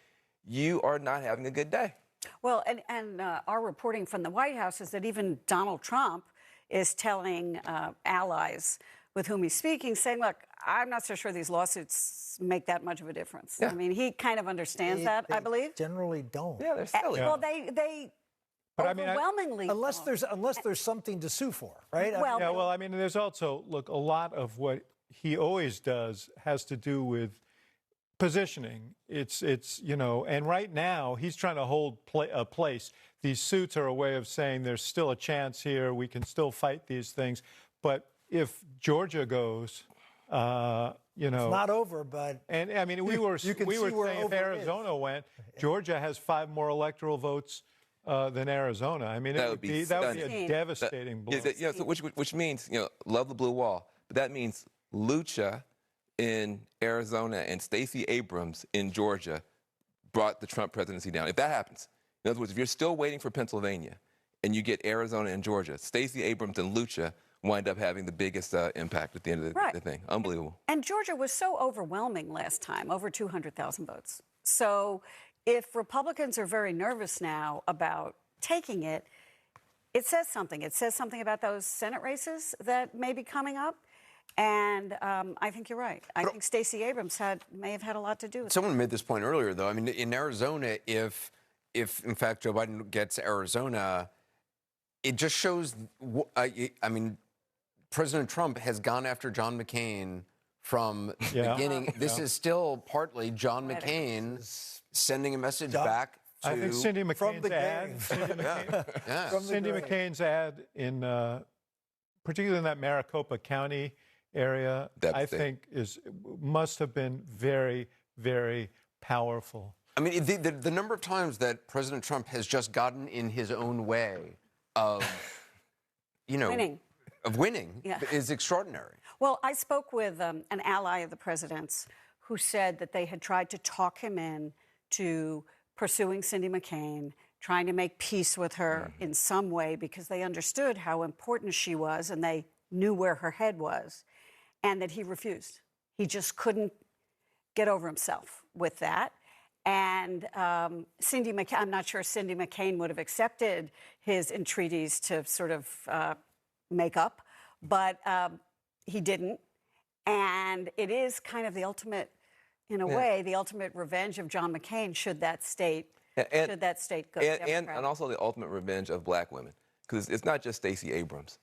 Speaker 24: you are not having a good day.
Speaker 13: Well, and our reporting from the White House is that even Donald Trump is telling allies with whom he's speaking, saying, look, I'm not so sure these lawsuits make that much of a difference. Yeah. He kind of understands that, I believe.
Speaker 19: Generally don't.
Speaker 24: Yeah, they're silly.
Speaker 13: Well, they overwhelmingly
Speaker 19: unless there's something to sue for, right?
Speaker 2: There's also, look, a lot of what he always does has to do with positioning. It's and right now he's trying to hold a place. These suits are a way of saying there's still a chance here. We can still fight these things. But if Georgia goes,
Speaker 19: it's not over. But
Speaker 2: we were saying if Arizona went, Georgia has 5 more electoral votes than Arizona. That would be a devastating blow.
Speaker 24: So which means love the blue wall, but that means Lucha in Arizona and Stacey Abrams in Georgia brought the Trump presidency down. If that happens, in other words, if you're still waiting for Pennsylvania and you get Arizona and Georgia, Stacey Abrams and Lucha wind up having the biggest impact at the end of the thing. Unbelievable.
Speaker 13: And Georgia was so overwhelming last time, over 200,000 votes. So if Republicans are very nervous now about taking it, it says something. It says something about those Senate races that may be coming up. And I think you're right. I think Stacey Abrams may have had a lot to do with it.
Speaker 1: Someone made this point earlier, though. I mean, in Arizona, if in fact Joe Biden gets Arizona, it just shows, I mean, President Trump has gone after John McCain from the beginning. This is still partly John McCain sending a message back to...
Speaker 2: I think Cindy McCain's ad, Cindy McCain's ad in, particularly in that Maricopa County area, I think must have been very, very powerful.
Speaker 1: I mean, the number of times that President Trump has just gotten in his own way of, winning is extraordinary.
Speaker 13: Well, I spoke with an ally of the president's who said that they had tried to talk him in to pursuing Cindy McCain, trying to make peace with her in some way because they understood how important she was and they knew where her head was, and that he refused. He just couldn't get over himself with that. And Cindy McCain, I'm not sure Cindy McCain would have accepted his entreaties to sort of make up, but he didn't. And it is kind of the ultimate, in a way, the ultimate revenge of John McCain should that state go.
Speaker 24: And also the ultimate revenge of black women. Because it's not just Stacey Abrams.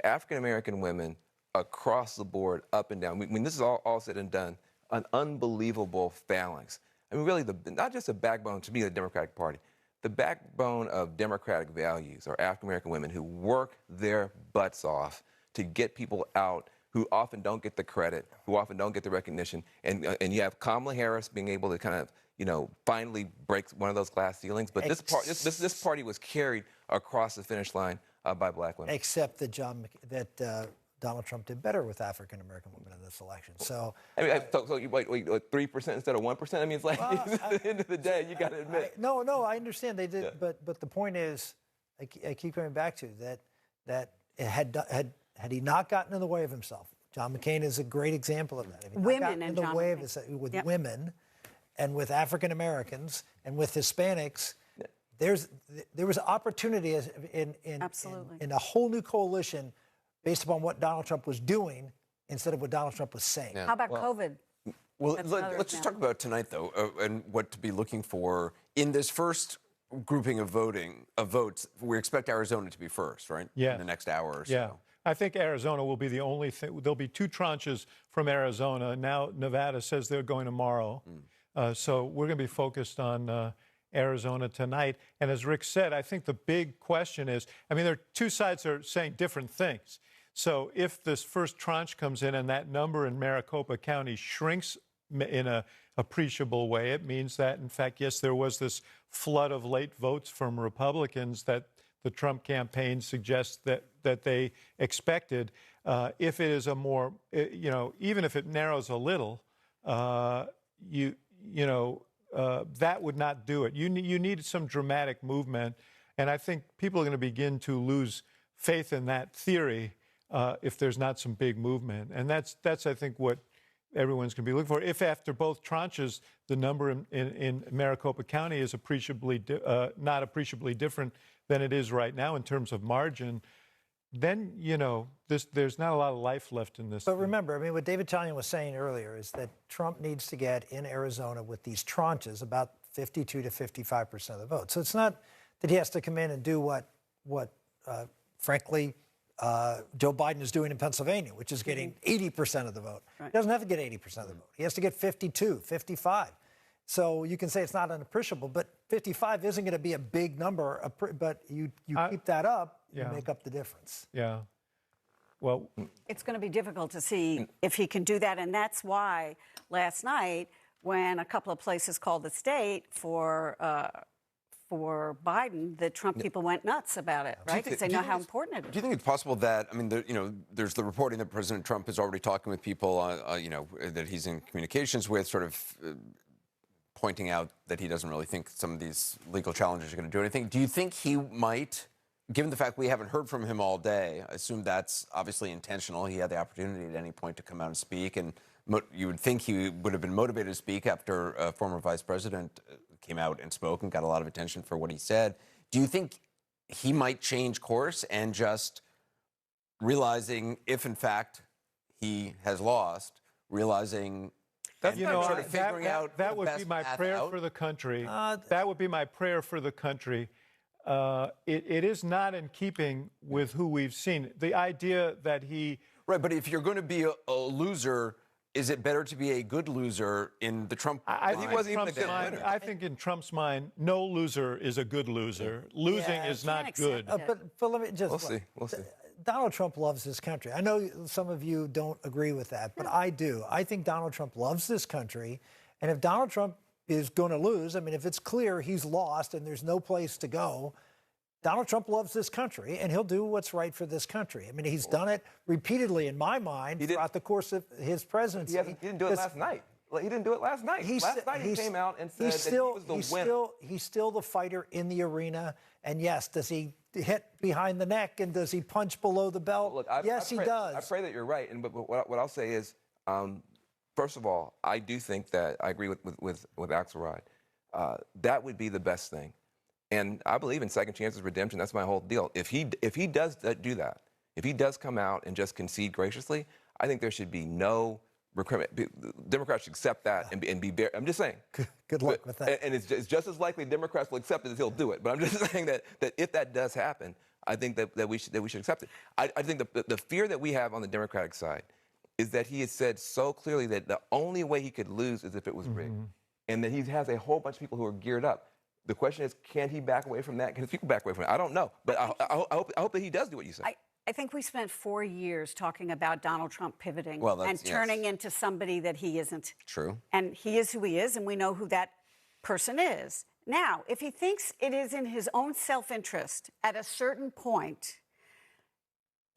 Speaker 24: African-American women across the board, up and down. When this is all said and done, an unbelievable phalanx. I mean, really, not just a backbone, to me, the Democratic Party. The backbone of democratic values are African-American women who work their butts off to get people out who often don't get the credit, who often don't get the recognition. And you have Kamala Harris being able to kind of, finally break one of those glass ceilings. But this party was carried across the finish line by black women.
Speaker 19: Except that Donald Trump did better with African-American women in this election. So,
Speaker 24: I mean, so you wait, 3% instead of 1%? I mean, it's like, at the end of the day, you got to admit.
Speaker 19: No, I understand they did. Yeah. But the point is, I keep coming back to that had he not gotten in the way of himself, John McCain is a great example of that. If he
Speaker 13: women
Speaker 19: in the way with women and with African-Americans and with Hispanics, there was opportunity in a whole new coalition based upon what Donald Trump was doing instead of what Donald Trump was saying.
Speaker 13: How about COVID?
Speaker 1: Well, let's just talk about tonight, though, and what to be looking for in this first grouping of votes. We expect Arizona to be first, right?
Speaker 2: Yeah.
Speaker 1: In the next hour or so.
Speaker 2: Yeah. I think Arizona will be the only thing. There'll be 2 tranches from Arizona. Now Nevada says they're going tomorrow. So we're going to be focused on Arizona tonight. And as Rick said, I think the big question is, I mean, there are 2 sides that are saying different things. So if this first tranche comes in and that number in Maricopa County shrinks in an appreciable way, it means that, in fact, yes, there was this flood of late votes from Republicans that the Trump campaign suggests that they expected. If it is a more, even if it narrows a little, that would not do it. You need some dramatic movement, and I think people are going to begin to lose faith in that theory if there's not some big movement. And that's I think what everyone's going to be looking for. If after both tranches the number in Maricopa County is not appreciably different than it is right now in terms of margin, then, there's not a lot of life left in this.
Speaker 19: But remember, I mean, what David Chalian was saying earlier is that Trump needs to get in Arizona with these tranches about 52 to 55% of the vote. So it's not that he has to come in and do what frankly, Joe Biden is doing in Pennsylvania, which is getting 80% of the vote. Right. He doesn't have to get 80% of the vote. He has to get 52, 55. So you can say it's not unappreciable, but 55 isn't going to be a big number. But you keep that up, you make up the difference.
Speaker 2: Yeah. Well,
Speaker 13: it's going to be difficult to see if he can do that, and that's why last night, when a couple of places called the state for Biden, the Trump people went nuts about it, right? Because they know how important it is.
Speaker 1: Do you think it's possible that, I mean, there's the reporting that President Trump is already talking with people, that he's in communications with, sort of pointing out that he doesn't really think some of these legal challenges are going to do anything. Do you think he might given the fact we haven't heard from him all day, I assume that's obviously intentional. He had the opportunity at any point to come out and speak, and you would think he would have been motivated to speak after a former vice president came out and spoke and got a lot of attention for what he said. Do you think he might change course and just realizing if, in fact, he has lost, realizing
Speaker 2: that would be my prayer for the country. That would be my prayer for the country. It is not in keeping with who we've seen. The idea that he...
Speaker 1: Right, but if you're going to be a loser, is it better to be a good loser in the Trump...
Speaker 2: I think in Trump's mind, no loser is a good loser. Losing is not good.
Speaker 19: But let me just...
Speaker 24: We'll see.
Speaker 19: Donald Trump loves this country. I know some of you don't agree with that, but I do. I think Donald Trump loves this country. And if Donald Trump is going to lose, I mean, if it's clear he's lost and there's no place to go, Donald Trump loves this country, and he'll do what's right for this country. I mean, he's done it repeatedly, in my mind, throughout the course of his presidency.
Speaker 24: He didn't do it last night. He didn't do it last night. Last night he came out and said that he was the winner.
Speaker 19: He's still the fighter in the arena. And yes, does he hit behind the neck and does he punch below the belt?
Speaker 24: Look,
Speaker 19: yes, he does.
Speaker 24: I pray that you're right. But what I'll say is, first of all, I do think that I agree with Axelrod. That would be the best thing. And I believe in second chances, redemption. That's my whole deal. If he does do that, if he does come out and just concede graciously, I think there should be no Democrats should accept that and be bare. I'm just saying.
Speaker 19: Good luck with that.
Speaker 24: And it's just as likely Democrats will accept it as he'll do it. But I'm just saying that if that does happen, I think that we should accept it. I think the fear that we have on the Democratic side is that he has said so clearly that the only way he could lose is if it was rigged, and that he has a whole bunch of people who are geared up. The question is, can he back away from that? Can his people back away from it? I don't know, but I hope that he does do what you say.
Speaker 13: I think we spent 4 years talking about Donald Trump pivoting and turning into somebody that he isn't.
Speaker 1: True.
Speaker 13: And he is who he is, and we know who that person is. Now, if he thinks it is in his own self-interest at a certain point,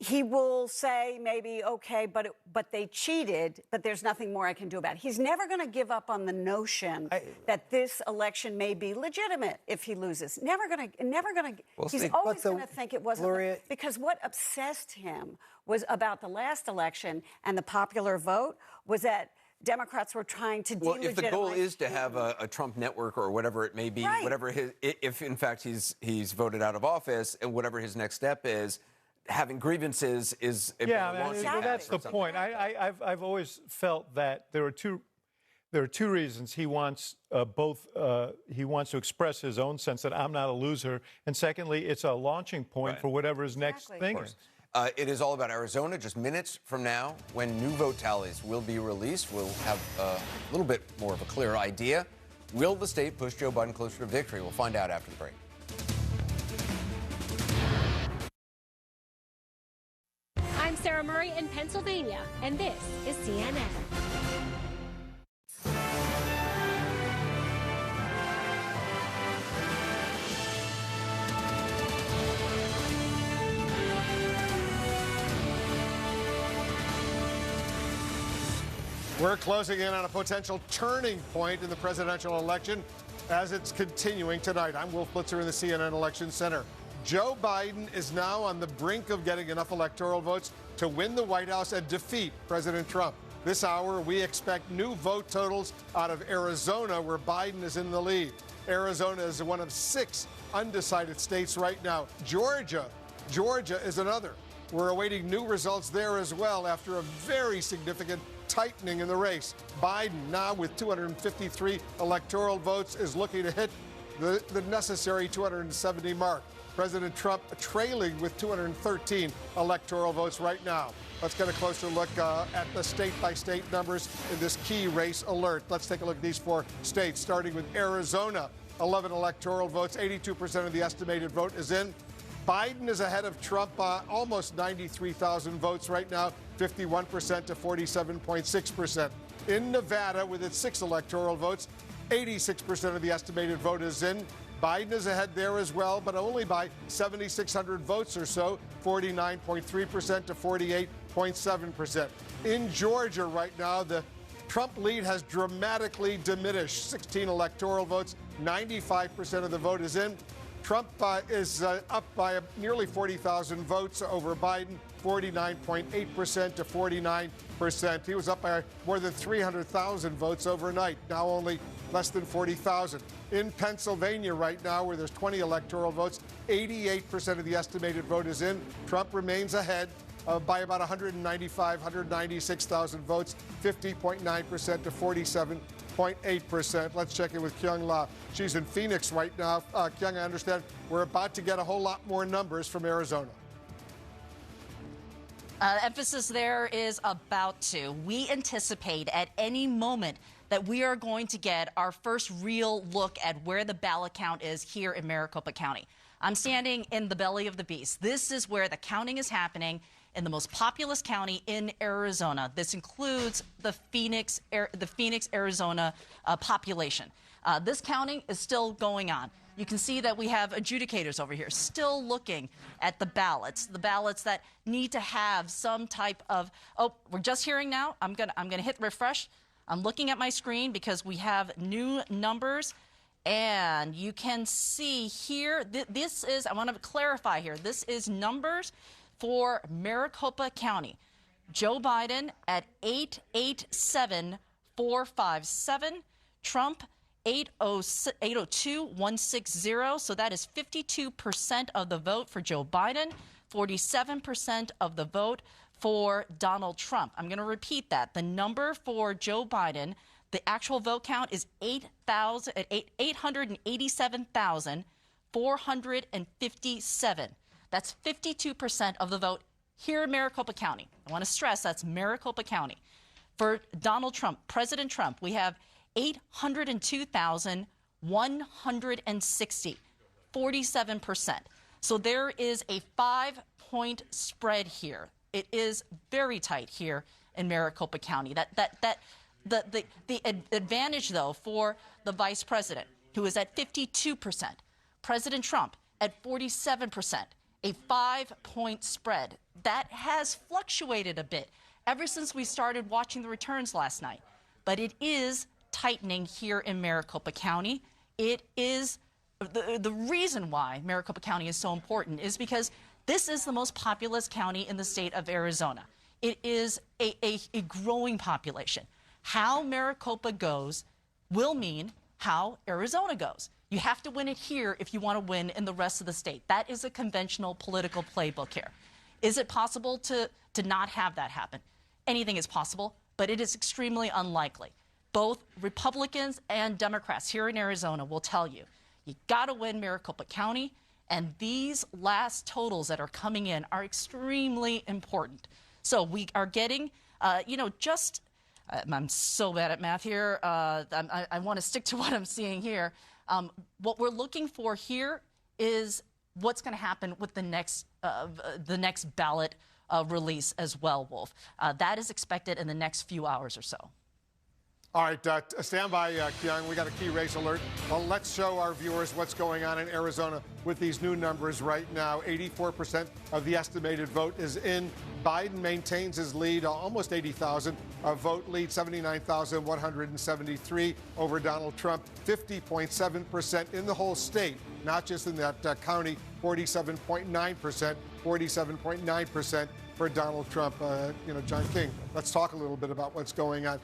Speaker 13: he will say maybe, okay, but they cheated, but there's nothing more I can do about it. He's never going to give up on the notion that this election may be legitimate if he loses. Never going to. He's always going to think it wasn't.
Speaker 19: Gloria,
Speaker 13: because what obsessed him was about the last election and the popular vote was that Democrats were trying to delegitimize.
Speaker 1: Well, if the goal is to have a Trump network or whatever it may be, whatever if in fact he's voted out of office and whatever his next step is, having grievances is
Speaker 2: that's the point. I've always felt that there are two reasons he wants he wants to express his own sense that I'm not a loser, and secondly, it's a launching point for whatever his next thing is.
Speaker 1: It is all about Arizona. Just minutes from now, when new vote tallies will be released, we'll have a little bit more of a clearer idea. Will the state push Joe Biden closer to victory? We'll find out after the break.
Speaker 4: I'm Sarah Murray in Pennsylvania, and this is CNN.
Speaker 14: We're closing in on a potential turning point in the presidential election as it's continuing tonight. I'm Wolf Blitzer in the CNN Election Center. Joe Biden is now on the brink of getting enough electoral votes to win the White House and defeat President Trump. This hour, we expect new vote totals out of Arizona, where Biden is in the lead. Arizona is one of 6 undecided states right now. Georgia is another. We're awaiting new results there as well after a very significant tightening in the race. Biden, now with 253 electoral votes, is looking to hit the necessary 270 mark. President Trump trailing with 213 electoral votes right now. Let's get a closer look at the state-by-state numbers in this key race alert. Let's take a look at these 4 states, starting with Arizona. 11 electoral votes, 82% of the estimated vote is in. Biden is ahead of Trump almost 93,000 votes right now, 51% to 47.6%. In Nevada, with its 6 electoral votes, 86% of the estimated vote is in. Biden is ahead there as well, but only by 7,600 votes or so, 49.3% to 48.7%. In Georgia right now, the Trump lead has dramatically diminished. 16 electoral votes, 95% of the vote is in. Trump is up by nearly 40,000 votes over Biden, 49.8% to 49%. He was up by more than 300,000 votes overnight, now only less than 40,000. In Pennsylvania right now, where there's 20 electoral votes, 88% of the estimated vote is in. Trump remains ahead by about 196,000 votes, 50.9% to 47.8%. Let's check in with Kyung La. She's in Phoenix right now. Kyung, I understand we're about to get a whole lot more numbers from Arizona.
Speaker 5: Emphasis there is about to. We anticipate at any moment that we are going to get our first real look at where the ballot count is here in Maricopa County. I'm standing in the belly of the beast. This is where the counting is happening in the most populous county in Arizona. This includes the Phoenix, Arizona population. This counting is still going on. You can see that we have adjudicators over here still looking at the ballots that need to have some type of, we're just hearing now. I'm gonna hit refresh. I'm looking at my screen because we have new numbers, and you can see here, this is, I want to clarify here, this is numbers for Maricopa County. Joe Biden at 887,457, Trump 802,160, so that is 52% of the vote for Joe Biden, 47% of the vote for Donald Trump. I'm going to repeat that. The number for Joe Biden, the actual vote count is 887,457. That's 52% of the vote here in Maricopa County. I want to stress that's Maricopa County. For Donald Trump, President Trump, we have 802,160, 47%. So there is a 5-point spread here. It is very tight here in Maricopa County. The advantage, though, for the vice president, who is at 52%, President Trump at 47%, a 5-point spread. That has fluctuated a bit ever since we started watching the returns last night. But it is tightening here in Maricopa County. It is the reason why Maricopa County is so important is because this is the most populous county in the state of Arizona. It is a growing population. How Maricopa goes will mean how Arizona goes. You have to win it here if you want to win in the rest of the state. That is a conventional political playbook here. Is it possible to not have that happen? Anything is possible, but it is extremely unlikely. Both Republicans and Democrats here in Arizona will tell you, you got to win Maricopa County, and these last totals that are coming in are extremely important. So we are getting, I'm so bad at math here. I want to stick to what I'm seeing here. What we're looking for here is what's going to happen with the next ballot release as well, Wolf. That is expected in the next few hours or so.
Speaker 14: All right, stand by, Kyung. We got a key race alert. Well, let's show our viewers what's going on in Arizona with these new numbers right now. 84% of the estimated vote is in. Biden maintains his lead, almost 80,000 vote lead, 79,173 over Donald Trump, 50.7% in the whole state, not just in that county, 47.9%, 47.9% for Donald Trump. John King, let's talk a little bit about what's going on.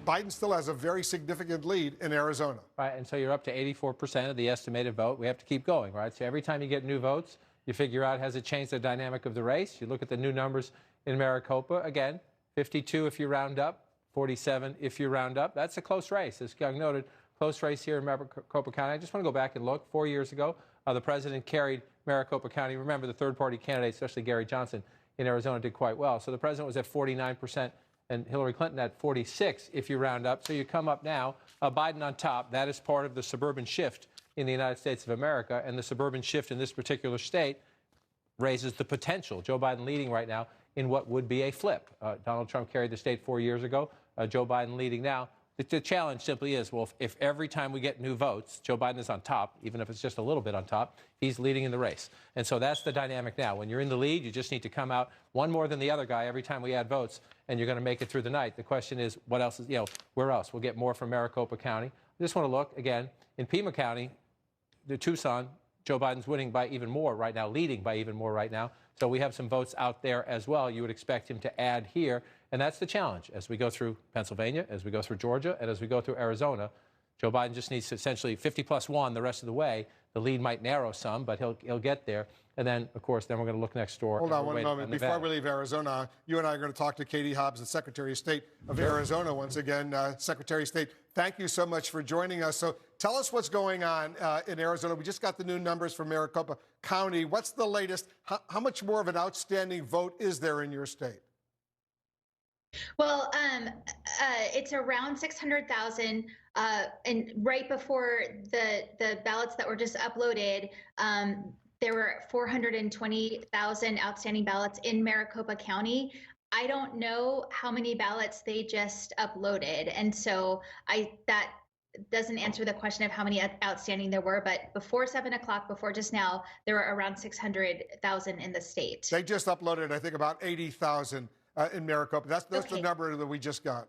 Speaker 14: Biden still has a very significant lead in Arizona.
Speaker 15: Right, and so you're up to 84% of the estimated vote. We have to keep going, right? So every time you get new votes, you figure out, has it changed the dynamic of the race? You look at the new numbers in Maricopa. Again, 52 if you round up, 47 if you round up. That's a close race, as Kyung noted. Close race here in Maricopa County. I just want to go back and look. 4 years ago, the president carried Maricopa County. Remember, the third-party candidate, especially Gary Johnson in Arizona, did quite well. So the president was at 49%. And Hillary Clinton at 46 if you round up. So you come up now, Biden on top. That is part of the suburban shift in the United States of America. And the suburban shift in this particular state raises the potential. Joe Biden leading right now in what would be a flip. Donald Trump carried the state 4 years ago. Joe Biden leading now. The challenge simply is, well, if every time we get new votes, Joe Biden is on top, even if it's just a little bit on top, he's leading in the race. And so that's the dynamic now. When you're in the lead, you just need to come out one more than the other guy every time we add votes, and you're going to make it through the night. The question is, what else is, where else? We'll get more from Maricopa County. I just want to look, again, in Pima County, Tucson, Joe Biden's winning by even more right now, leading by even more right now. So we have some votes out there as well. You would expect him to add here. And that's the challenge as we go through Pennsylvania, as we go through Georgia, and as we go through Arizona. Joe Biden just needs to essentially 50+1 the rest of the way. The lead might narrow some, but he'll get there. And then, of course, then we're going to look next door.
Speaker 14: Hold on one moment. Before we leave Arizona, you and I are going to talk to Katie Hobbs, the Secretary of State of Arizona once again. Secretary of State, thank you so much for joining us. So tell us what's going on in Arizona. We just got the new numbers from Maricopa County. What's the latest? How much more of an outstanding vote is there in your state?
Speaker 10: Well, it's around 600,000, and right before the ballots that were just uploaded, there were 420,000 outstanding ballots in Maricopa County. I don't know how many ballots they just uploaded, and so that doesn't answer the question of how many outstanding there were. But before 7 o'clock, before just now, there were around 600,000 in the state.
Speaker 14: They just uploaded, I think, about 80,000 in Maricopa. That's the number that we just got.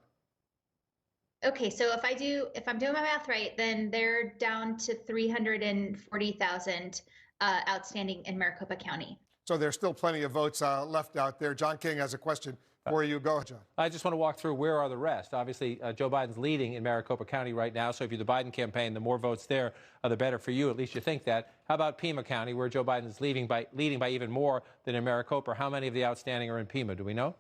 Speaker 10: Okay, so if I'm doing my math right, then they're down to 340,000 outstanding in Maricopa County.
Speaker 14: So there's still plenty of votes left out there. John King has a question for you. Go, John.
Speaker 15: I just want to walk through where are the rest. Obviously, Joe Biden's leading in Maricopa County right now. So if you're the Biden campaign, the more votes there, the better for you. At least you think that. How about Pima County, where Joe Biden is leading by even more than in Maricopa? How many of the outstanding are in Pima? Do we know?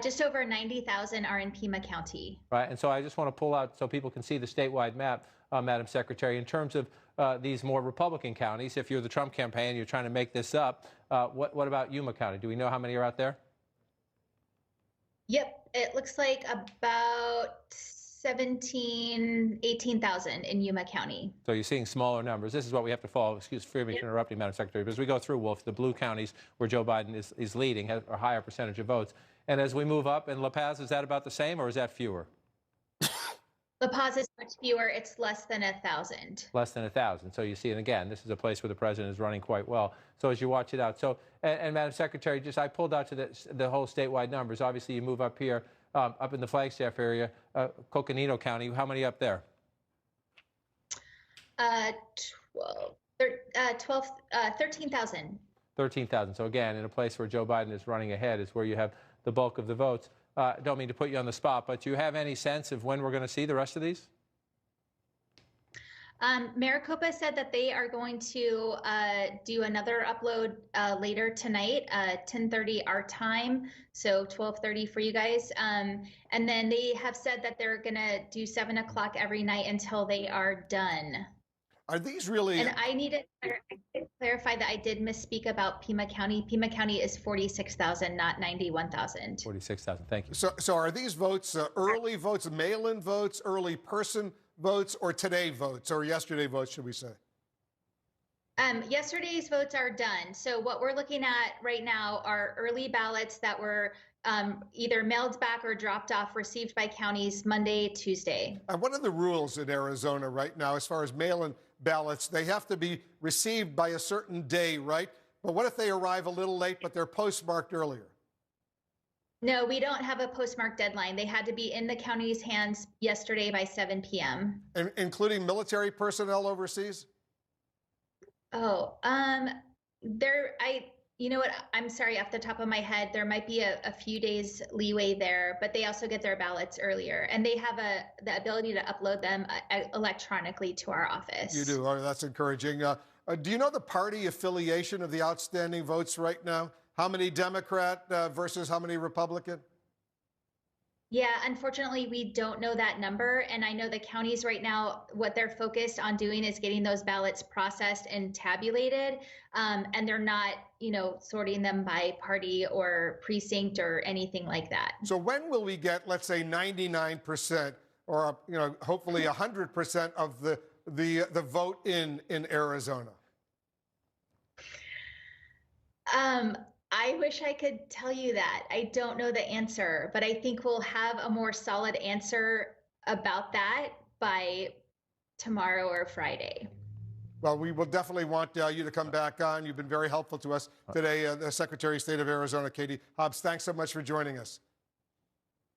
Speaker 10: Just over 90,000 are in Pima County.
Speaker 15: Right, and so I just want to pull out so people can see the statewide map, Madam Secretary, in terms of these more Republican counties. If you're the Trump campaign, you're trying to make this up. What about Yuma County? Do we know how many are out there?
Speaker 10: Yep, it looks like about 18,000 in Yuma County.
Speaker 15: So you're seeing smaller numbers. This is what we have to follow. Excuse me for interrupting, Madam Secretary. But as we go through, Wolf, the blue counties where Joe Biden is leading have a higher percentage of votes. And as we move up in La Paz, is that about the same or is that fewer?
Speaker 10: La Paz is much fewer. It's less than 1,000.
Speaker 15: Less than 1,000. So you see, and again, this is a place where the president is running quite well. So as you watch it out. So, and Madam Secretary, I pulled out to the whole statewide numbers. Obviously, you move up here, up in the Flagstaff area, Coconino County. How many up there?
Speaker 10: 13,000.
Speaker 15: 13,000. So again, in a place where Joe Biden is running ahead is where you have the bulk of the votes. Don't mean to put you on the spot, but do you have any sense of when we're going to see the rest of these?
Speaker 10: Maricopa said that they are going to do another upload later tonight, 10:30 our time, so 12:30 for you guys. And then they have said that they're going to do 7 o'clock every night until they are done.
Speaker 14: Are these really?
Speaker 10: And I need to clarify that I did misspeak about Pima County. Pima County is 46,000, not 91,000.
Speaker 15: 46,000. Thank you.
Speaker 14: So are these votes early votes, mail-in votes, early person votes, or today votes, or yesterday votes, should we say?
Speaker 10: Yesterday's votes are done. So what we're looking at right now are early ballots that were either mailed back or dropped off, received by counties Monday, Tuesday.
Speaker 14: And what are the rules in Arizona right now as far as mail-in ballots? They have to be received by a certain day, right? But what if they arrive a little late, but they're postmarked earlier?
Speaker 10: No, we don't have a postmark deadline. They had to be in the county's hands yesterday by 7 p.m.
Speaker 14: Including military personnel overseas?
Speaker 10: Oh, you know what? I'm sorry, off the top of my head, there might be a few days leeway there, but they also get their ballots earlier, and they have the ability to upload them electronically to our office.
Speaker 14: You do. Oh, that's encouraging. Do you know the party affiliation of the outstanding votes right now? How many Democrat versus how many Republican?
Speaker 10: Yeah, unfortunately, we don't know that number. And I know the counties right now, what they're focused on doing is getting those ballots processed and tabulated. And they're not, sorting them by party or precinct or anything like that.
Speaker 14: So when will we get, let's say, 99% or, hopefully 100% of the vote in Arizona?
Speaker 10: I wish I could tell you that. I don't know the answer, but I think we'll have a more solid answer about that by tomorrow or Friday.
Speaker 14: Well, we will definitely want you to come back on. You've been very helpful to us today, the Secretary of State of Arizona, Katie Hobbs. Thanks so much for joining us.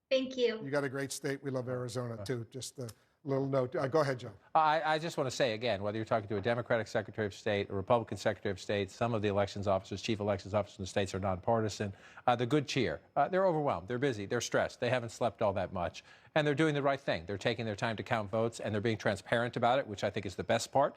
Speaker 10: Thank you.
Speaker 14: You got a great state. We love Arizona, too. Just little note. Go ahead, John.
Speaker 15: I just want to say again, whether you're talking to a Democratic Secretary of State, a Republican Secretary of State, some of the elections officers, chief elections officers in the states are nonpartisan. The good cheer. They're overwhelmed. They're busy. They're stressed. They haven't slept all that much. And they're doing the right thing. They're taking their time to count votes, and they're being transparent about it, which I think is the best part.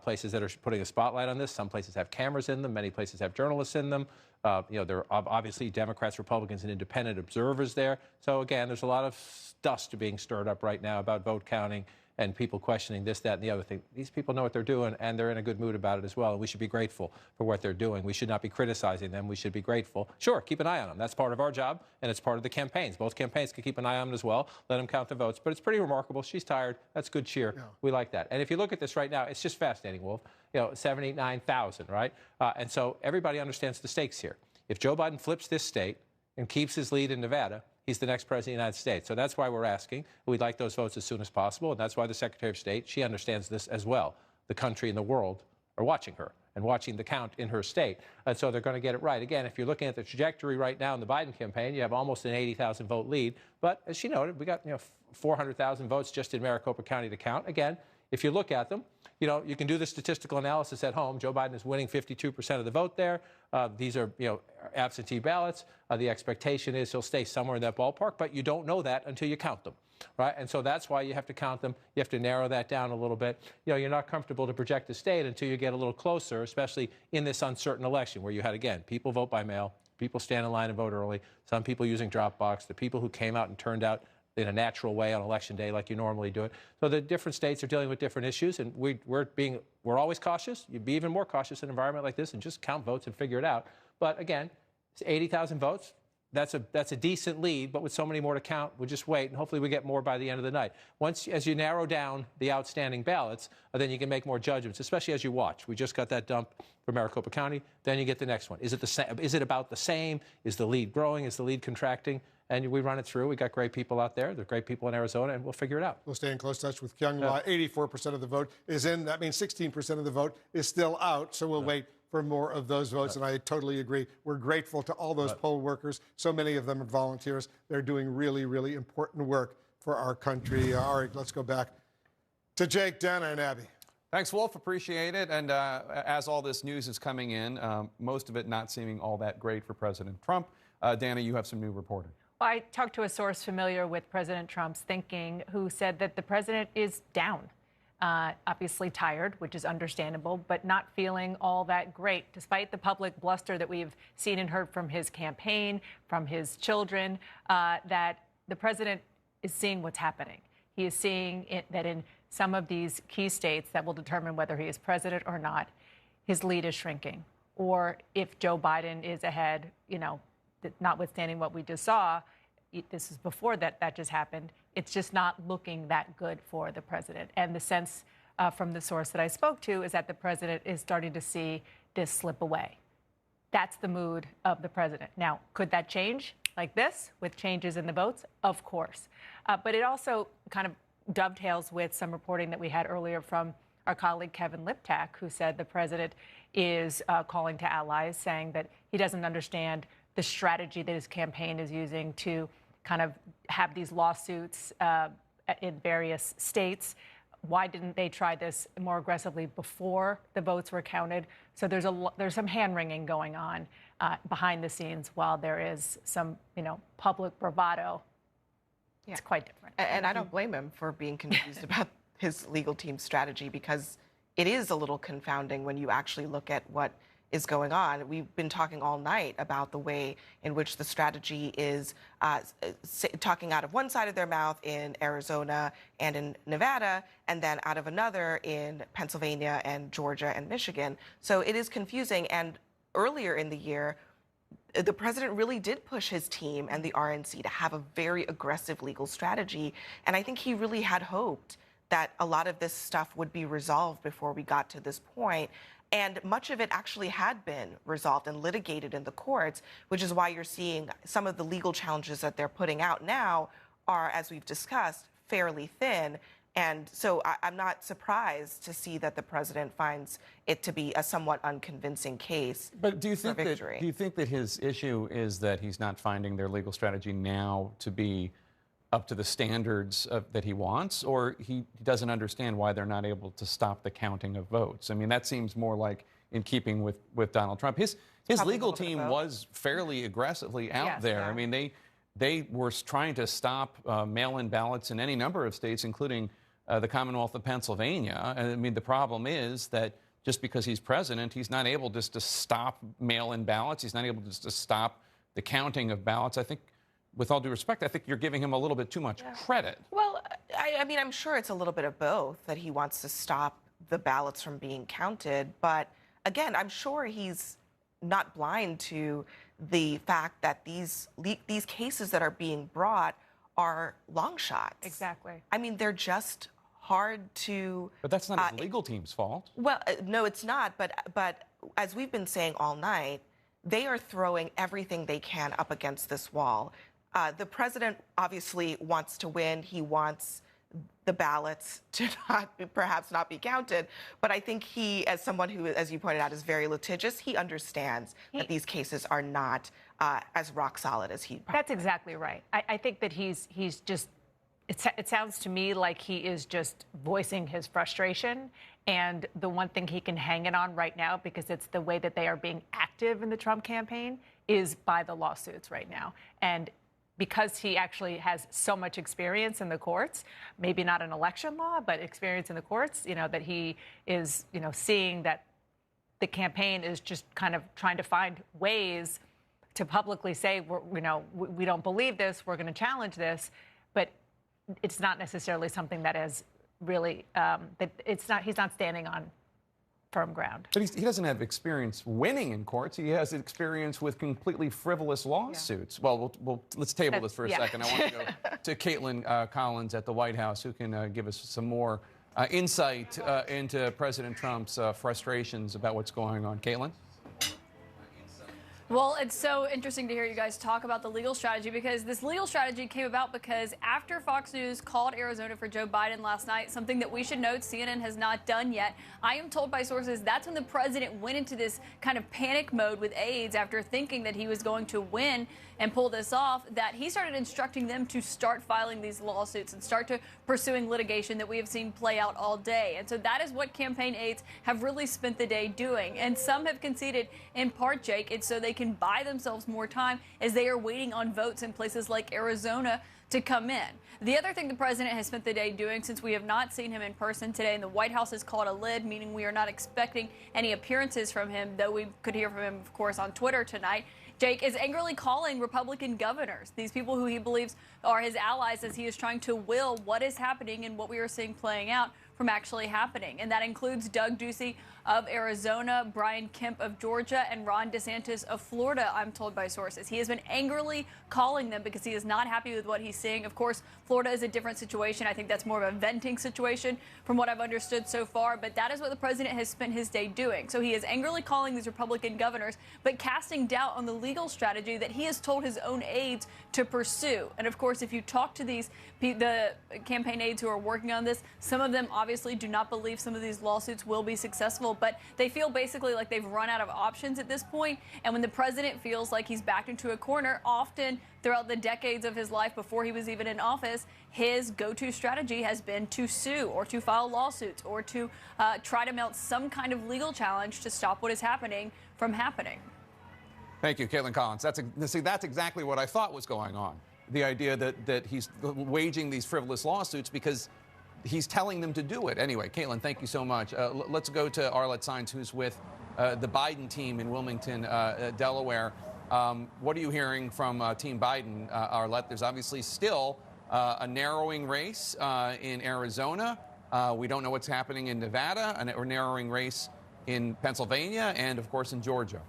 Speaker 15: Places that are putting a spotlight on this, some places have cameras in them. Many places have journalists in them. There are obviously Democrats, Republicans, and independent observers there. So, again, there's a lot of dust being stirred up right now about vote counting and people questioning this, that, and the other thing. These people know what they're doing, and they're in a good mood about it as well, and we should be grateful for what they're doing. We should not be criticizing them. We should be grateful. Sure, keep an eye on them. That's part of our job, and it's part of the campaigns. Both campaigns can keep an eye on them as well, let them count the votes. But it's pretty remarkable. She's tired. That's good cheer. Yeah. We like that. And if you look at this right now, it's just fascinating, Wolf. 79,000, right? And so everybody understands the stakes here. If Joe Biden flips this state and keeps his lead in Nevada, he's the next president of the United States. So that's why we're asking. We'd like those votes as soon as possible. And that's why the Secretary of State, she understands this as well. The country and the world are watching her and watching the count in her state. And so they're going to get it right. Again, if you're looking at the trajectory right now in the Biden campaign, you have almost an 80,000 vote lead. But as she noted, we got 400,000 votes just in Maricopa County to count. Again, if you look at them, you can do the statistical analysis at home. Joe Biden is winning 52% of the vote there. These are, absentee ballots. The expectation is he'll stay somewhere in that ballpark, but you don't know that until you count them, right? And so that's why you have to count them. You have to narrow that down a little bit. You're not comfortable to project the state until you get a little closer, especially in this uncertain election where you had, again, people vote by mail, people stand in line and vote early, some people using Dropbox, the people who came out and turned out in a natural way on Election Day like you normally do it. So the different states are dealing with different issues, and we're always cautious. You'd be even more cautious in an environment like this and just count votes and figure it out. But again, it's 80,000 votes. That's a decent lead, but with so many more to count, we'll just wait, and hopefully we get more by the end of the night. As you narrow down the outstanding ballots, then you can make more judgments, especially as you watch. We just got that dump for Maricopa County. Then you get the next one. Is it the same? Is it about the same? Is the lead growing? Is the lead contracting? And we run it through. We got great people out there. There are great people in Arizona, and we'll figure it out.
Speaker 14: We'll stay in close touch with Kyung Ma. 84% of the vote is in. That means 16% of the vote is still out. So we'll wait for more of those votes. And I totally agree. We're grateful to all those poll workers. So many of them are volunteers. They're doing really, really important work for our country. All right, let's go back to Jake, Dana, and Abby.
Speaker 8: Thanks, Wolf. Appreciate it. And as all this news is coming in, most of it not seeming all that great for President Trump. Dana, you have some new reporting.
Speaker 9: Well, I talked to a source familiar with President Trump's thinking who said that the president is down. Obviously tired, which is understandable, but not feeling all that great, despite the public bluster that we've seen and heard from his campaign, from his children, that the president is seeing what's happening. He is seeing that in some of these key states that will determine whether he is president or not, his lead is shrinking. Or if Joe Biden is ahead, notwithstanding what we just saw, this is before that just happened, it's just not looking that good for the president. And the sense from the source that I spoke to is that the president is starting to see this slip away. That's the mood of the president. Now, could that change like this with changes in the votes? Of course. But it also kind of dovetails with some reporting that we had earlier from our colleague Kevin Liptak, who said the president is calling to allies, saying that he doesn't understand the strategy that his campaign is using to kind of have these lawsuits in various states. Why didn't they try this more aggressively before the votes were counted? So there's some hand-wringing going on behind the scenes while there is some, public bravado. Yeah. It's quite different.
Speaker 12: And I don't blame him for being confused about his legal team's strategy, because it is a little confounding when you actually look at what is going on. We've been talking all night about the way in which the strategy is talking out of one side of their mouth in Arizona and in Nevada, and then out of another in Pennsylvania and Georgia and Michigan. So it is confusing. And earlier in the year, the president really did push his team and the RNC to have a very aggressive legal strategy. And I think he really had hoped that a lot of this stuff would be resolved before we got to this point. And much of it actually had been resolved and litigated in the courts, which is why you're seeing some of the legal challenges that they're putting out now are, as we've discussed, fairly thin. And so I'm not surprised to see that the president finds it to be a somewhat unconvincing case.
Speaker 8: But do you
Speaker 12: think
Speaker 8: that his issue is that he's not finding their legal strategy now to be up to the standards that he wants, or he doesn't understand why they're not able to stop the counting of votes. I mean, that seems more like in keeping with Donald Trump. His legal team was fairly aggressively out there. I mean, they were trying to stop mail-in ballots in any number of states, including the Commonwealth of Pennsylvania. And I mean, the problem is that just because he's president, he's not able just to stop mail-in ballots. He's not able just to stop the counting of ballots. I think, with all due respect, I think you're giving him a little bit too much credit.
Speaker 12: Well, I mean, I'm sure it's a little bit of both, that he wants to stop the ballots from being counted. But again, I'm sure he's not blind to the fact that these cases that are being brought are long shots.
Speaker 9: Exactly.
Speaker 12: I mean, they're just hard to...
Speaker 8: But that's not his legal team's fault.
Speaker 12: Well, no, it's not. But as we've been saying all night, they are throwing everything they can up against this wall. The president obviously wants to win. He wants the ballots to perhaps not be counted. But I think he, as someone who, as you pointed out, is very litigious, he understands that these cases are not as rock solid as he...
Speaker 9: That's exactly right. I think that he's just... It sounds to me like he is just voicing his frustration. And the one thing he can hang it on right now, because it's the way that they are being active in the Trump campaign, is by the lawsuits right now. And because he actually has so much experience in the courts, maybe not in election law, but experience in the courts, that he is, seeing that the campaign is just kind of trying to find ways to publicly say, we don't believe this, we're going to challenge this, but it's not necessarily something that is really, he's not standing on firm ground.
Speaker 8: But he doesn't have experience winning in courts. He has experience with completely frivolous lawsuits. Yeah. Well, let's table this for a second. I want to go to Caitlin Collins at the White House, who can give us some more insight into President Trump's frustrations about what's going on. Caitlin?
Speaker 6: Well, it's so interesting to hear you guys talk about the legal strategy, because this legal strategy came about because after Fox News called Arizona for Joe Biden last night, something that we should note CNN has not done yet. I am told by sources that's when the president went into this kind of panic mode with aides after thinking that he was going to win and pull this off, that he started instructing them to start filing these lawsuits and start to pursuing litigation that we have seen play out all day. And so that is what campaign aides have really spent the day doing. And some have conceded, in part, Jake, it's so they can buy themselves more time as they are waiting on votes in places like Arizona to come in. The other thing the president has spent the day doing, since we have not seen him in person today, and the White House has called a lid, meaning we are not expecting any appearances from him, though we could hear from him, of course, on Twitter tonight, Jake, is angrily calling Republican governors, these people who he believes are his allies, as he is trying to will what is happening and what we are seeing playing out from actually happening. And that includes Doug Ducey of Arizona, Brian Kemp of Georgia, and Ron DeSantis of Florida, I'm told by sources. He has been angrily calling them because he is not happy with what he's seeing. Of course, Florida is a different situation. I think that's more of a venting situation from what I've understood so far, but that is what the president has spent his day doing. So he is angrily calling these Republican governors, but casting doubt on the legal strategy that he has told his own aides to pursue. And of course, if you talk to the campaign aides who are working on this, some of them obviously do not believe some of these lawsuits will be successful, but they feel basically like they've run out of options at this point. And when the president feels like he's backed into a corner, often throughout the decades of his life before he was even in office, his go-to strategy has been to sue or to file lawsuits or to try to mount some kind of legal challenge to stop what is happening from happening.
Speaker 8: Thank you, Caitlin Collins. That's exactly what I thought was going on. The idea that he's waging these frivolous lawsuits because he's telling them to do it. Anyway, Caitlin, thank you so much. Let's go to Arlette Saenz, who's with the Biden team in Wilmington, Delaware. What are you hearing from Team Biden, Arlette? There's obviously still a narrowing race in Arizona. We don't know what's happening in Nevada, a narrowing race in Pennsylvania, and, of course, in Georgia.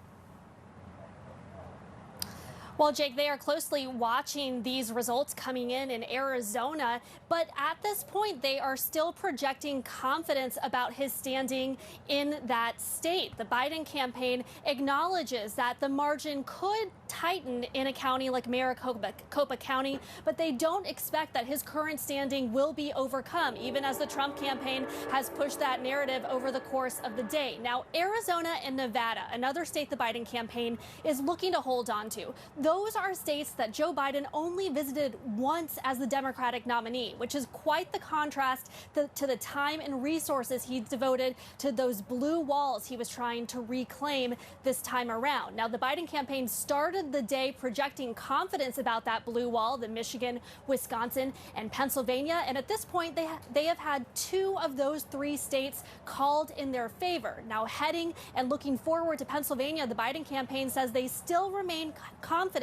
Speaker 17: Well, Jake, they are closely watching these results coming in Arizona, but at this point, they are still projecting confidence about his standing in that state. The Biden campaign acknowledges that the margin could tighten in a county like Maricopa County, but they don't expect that his current standing will be overcome, even as the Trump campaign has pushed that narrative over the course of the day. Now, Arizona and Nevada, another state the Biden campaign is looking to hold on to. those are states that Joe Biden only visited once as the Democratic nominee, which is quite the contrast to the time and resources he devoted to those blue walls he was trying to reclaim this time around. Now, the Biden campaign started the day projecting confidence about that blue wall, the Michigan, Wisconsin, and Pennsylvania. And at this point, they have had 2 of those 3 states called in their favor. Now, heading and looking forward to Pennsylvania, the Biden campaign says they still remain confident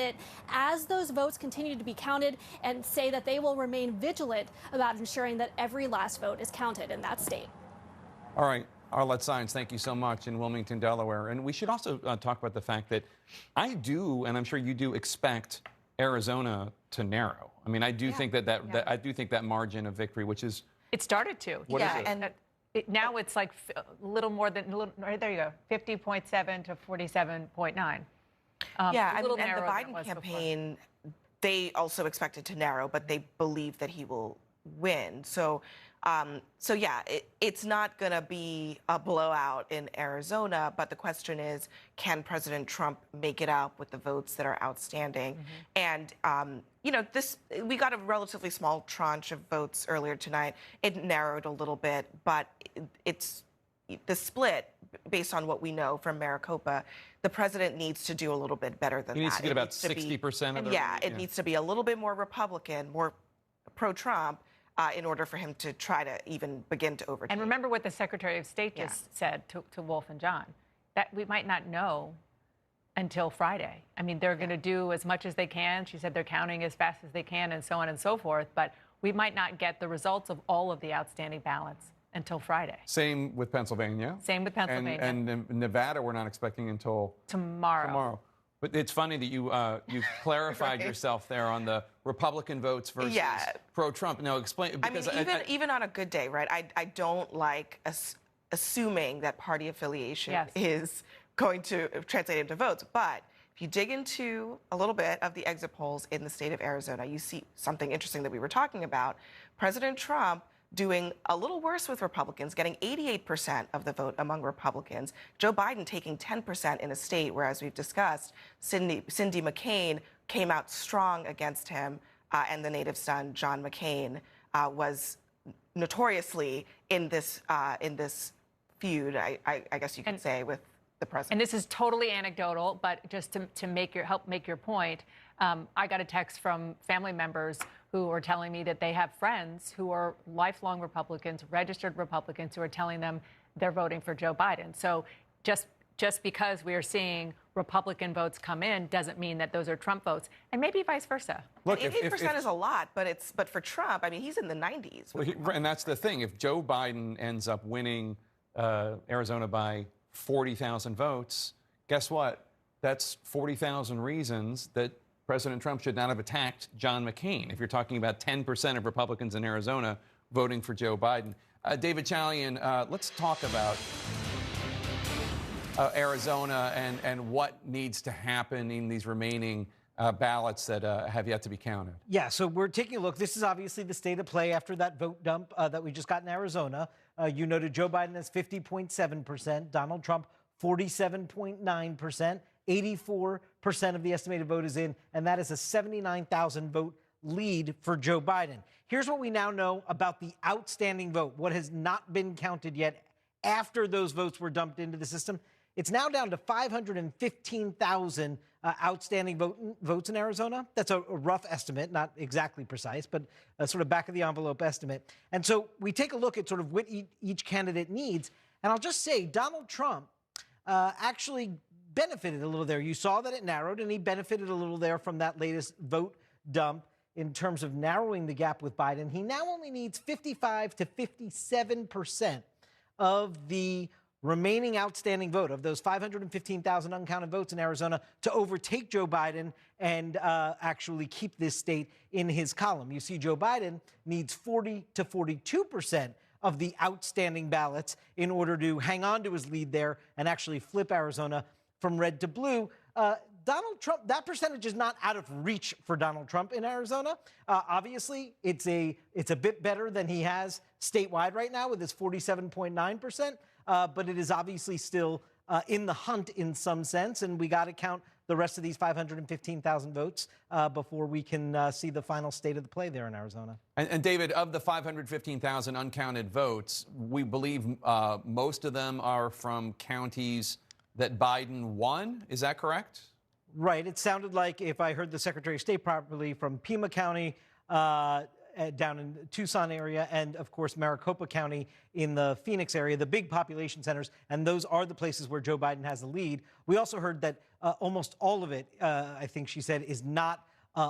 Speaker 17: as those votes continue to be counted, and say that they will remain vigilant about ensuring that every last vote is counted in that state.
Speaker 8: All right. Arlette Saenz, thank you so much in Wilmington, Delaware. And we should also talk about the fact that I do, and I'm sure you do, expect Arizona to narrow. I mean, I do think that I do think that margin of victory, which is
Speaker 9: it started to.
Speaker 8: What is it?
Speaker 9: And now it's like a little more than right there. You go, 50.7 to 47.9.
Speaker 12: Yeah, I mean, and the Biden campaign, they also expected to narrow, but they believe that he will win. So yeah, it's not going to be a blowout in Arizona, but the question is, can President Trump make it out with the votes that are outstanding? And, you know, we got a relatively small tranche of votes earlier tonight. It narrowed a little bit, but it's the split, based on what we know from Maricopa, the president needs to do a little bit better than that.
Speaker 8: He needs to get about 60% of the...
Speaker 12: Yeah, it needs to be a little bit more Republican, more pro-Trump, in order for him to try to even begin to overtake.
Speaker 9: And remember what the Secretary of State just said to Wolf and John, that we might not know until Friday. I mean, they're going to do as much as they can. She said they're counting as fast as they can and so on and so forth. But we might not get the results of all of the outstanding ballots until Friday.
Speaker 8: Same with Pennsylvania.
Speaker 9: Same with Pennsylvania.
Speaker 8: And Nevada, we're not expecting until
Speaker 9: tomorrow.
Speaker 8: But it's funny that you clarified yourself there on the Republican votes versus pro-Trump. Now, explain. Because
Speaker 12: I mean, even on a good day, right? I don't like assuming that party affiliation is going to translate into votes. But if you dig into a little bit of the exit polls in the state of Arizona, you see something interesting that we were talking about. President Trump doing a little worse with Republicans, getting 88% of the vote among Republicans. Joe Biden taking 10% in a state where, as we've discussed, Cindy McCain came out strong against him, and the native son, John McCain, was notoriously in this feud, I guess you could say, with the president.
Speaker 9: And this is totally anecdotal, but just to help make your point, I got a text from family members who are telling me that they have friends who are lifelong Republicans, registered Republicans, who are telling them they're voting for Joe Biden. So just because we are seeing Republican votes come in doesn't mean that those are Trump votes, and maybe vice versa.
Speaker 12: Look, 88% is a lot, but for Trump, I mean, he's in the 90s.
Speaker 8: And that's the thing. If Joe Biden ends up winning Arizona by 40,000 votes, guess what? That's 40,000 reasons that President Trump should not have attacked John McCain, if you're talking about 10% of Republicans in Arizona voting for Joe Biden. David Chalian, let's talk about Arizona and what needs to happen in these remaining ballots that have yet to be counted.
Speaker 3: Yeah, so we're taking a look. This is obviously the state of play after that vote dump that we just got in Arizona. You noted Joe Biden has 50.7%, Donald Trump 47.9%. 84% of the estimated vote is in, and that is a 79,000 vote lead for Joe Biden. Here's what we now know about the outstanding vote, what has not been counted yet after those votes were dumped into the system. It's now down to 515,000 outstanding votes in Arizona. That's a rough estimate, not exactly precise, but a sort of back-of-the-envelope estimate. And so we take a look at sort of what each candidate needs, and I'll just say Donald Trump actually benefited a little there. You saw that it narrowed, and he benefited a little there from that latest vote dump in terms of narrowing the gap with Biden. He now only needs 55 to 57% of the remaining outstanding vote of those 515,000 uncounted votes in Arizona to overtake Joe Biden and actually keep this state in his column. You see, Joe Biden needs 40 to 42% of the outstanding ballots in order to hang on to his lead there and actually flip Arizona from red to blue. Donald Trump, that percentage is not out of reach for Donald Trump in Arizona. Obviously, it's a bit better than he has statewide right now with his 47.9%, but it is obviously still in the hunt in some sense, and we got to count the rest of these 515,000 votes before we can see the final state of the play there in Arizona.
Speaker 8: And David, of the 515,000 uncounted votes, we believe most of them are from counties that Biden won. Is that correct?
Speaker 3: Right. It sounded like, if I heard the Secretary of State properly, from Pima County down in Tucson area, and of course Maricopa County in the Phoenix area, the big population centers, and those are the places where Joe Biden has the lead. We also heard that almost all of it, I think she said, is not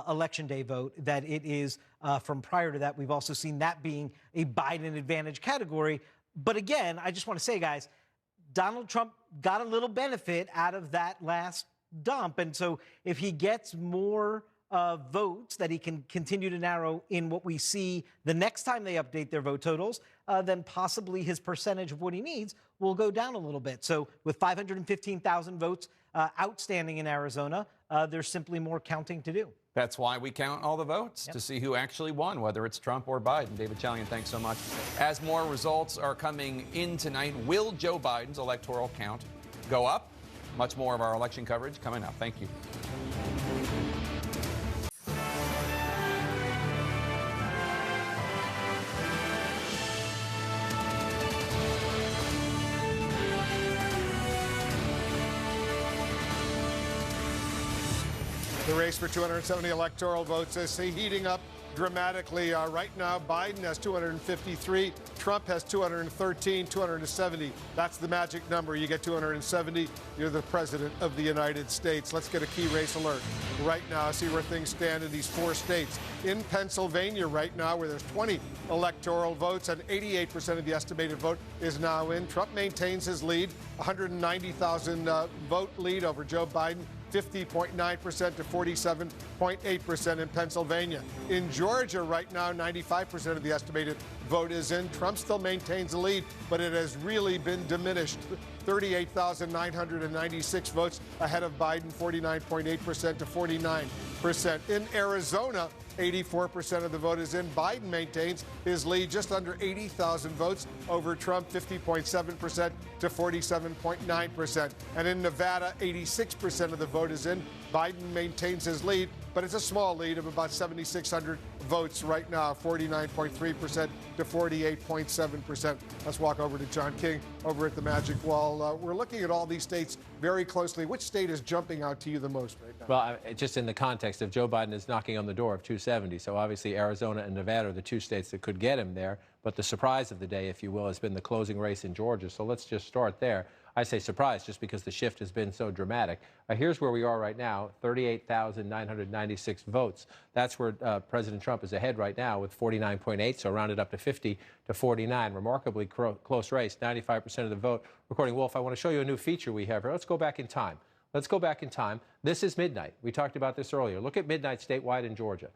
Speaker 3: Election Day vote, that it is from prior to that. We've also seen that being a Biden advantage category. But again, I just want to say, guys, Donald Trump got a little benefit out of that last dump. And so if he gets more votes that he can continue to narrow in what we see the next time they update their vote totals, then possibly his percentage of what he needs will go down a little bit. So with 515,000 votes outstanding in Arizona, there's simply more counting to do.
Speaker 8: That's why we count all the votes, to see who actually won, whether it's Trump or Biden. David Chalian, thanks so much. As more results are coming in tonight, will Joe Biden's electoral count go up? Much more of our election coverage coming up. Thank you.
Speaker 14: The race for 270 electoral votes is heating up dramatically. Right now, Biden has 253. Trump has 213, 270. That's the magic number. You get 270, you're the president of the United States. Let's get a key race alert right now, see where things stand in these 4 states. In Pennsylvania right now, where there's 20 electoral votes and 88% of the estimated vote is now in, Trump maintains his lead, 190,000 vote lead over Joe Biden. 50.9% to 47.8% in Pennsylvania. In Georgia right now, 95% of the estimated vote is in. Trump still maintains the lead, but it has really been diminished. 38,996 votes ahead of Biden, 49.8% to 49%. In Arizona, 84% of the vote is in. Biden maintains his lead, just under 80,000 votes over Trump, 50.7% to 47.9%. And in Nevada, 86% of the vote is in. Biden maintains his lead, but it's a small lead of about 7,600 votes right now, 49.3% to 48.7%. Let's walk over to John King over at the Magic Wall. We're looking at all these states very closely. Which state is jumping out to you the most right now?
Speaker 15: Well, just in the context of Joe Biden is knocking on the door of 270. So obviously Arizona and Nevada are the 2 states that could get him there. But the surprise of the day, if you will, has been the closing race in Georgia. So let's just start there. I say surprise just because the shift has been so dramatic. Here's where we are right now, 38,996 votes. That's where President Trump is ahead right now with 49.8, so rounded up to 50 to 49. Remarkably close race, 95% of the vote. Recording Wolf, I want to show you a new feature we have here. Let's go back in time. Let's go back in time. This is midnight. We talked about this earlier. Look at midnight statewide in Georgia.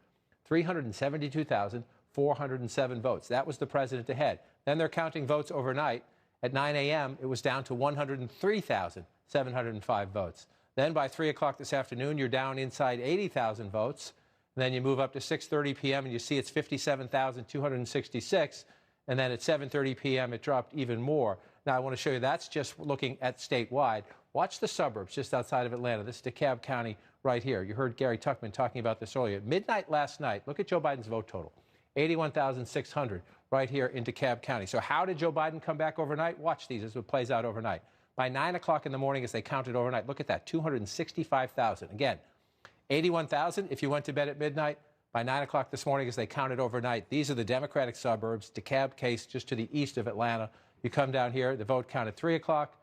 Speaker 15: 372,407 votes. That was the president ahead. Then they're counting votes overnight. At 9 a.m., it was down to 103,705 votes. Then by 3 o'clock this afternoon, you're down inside 80,000 votes. And then you move up to 6:30 p.m., and you see it's 57,266. And then at 7:30 p.m., it dropped even more. Now, I want to show you that's just looking at statewide. Watch the suburbs just outside of Atlanta. This is DeKalb County right here. You heard Gary Tuchman talking about this earlier. At midnight last night, look at Joe Biden's vote total, 81,600. Right here in DeKalb County. So how did Joe Biden come back overnight? Watch these as it plays out overnight. By 9 o'clock in the morning as they counted overnight, look at that, 265,000. Again, 81,000 if you went to bed at midnight. By 9 o'clock this morning as they counted overnight, these are the Democratic suburbs, DeKalb case just to the east of Atlanta. You come down here, the vote count at 3 o'clock.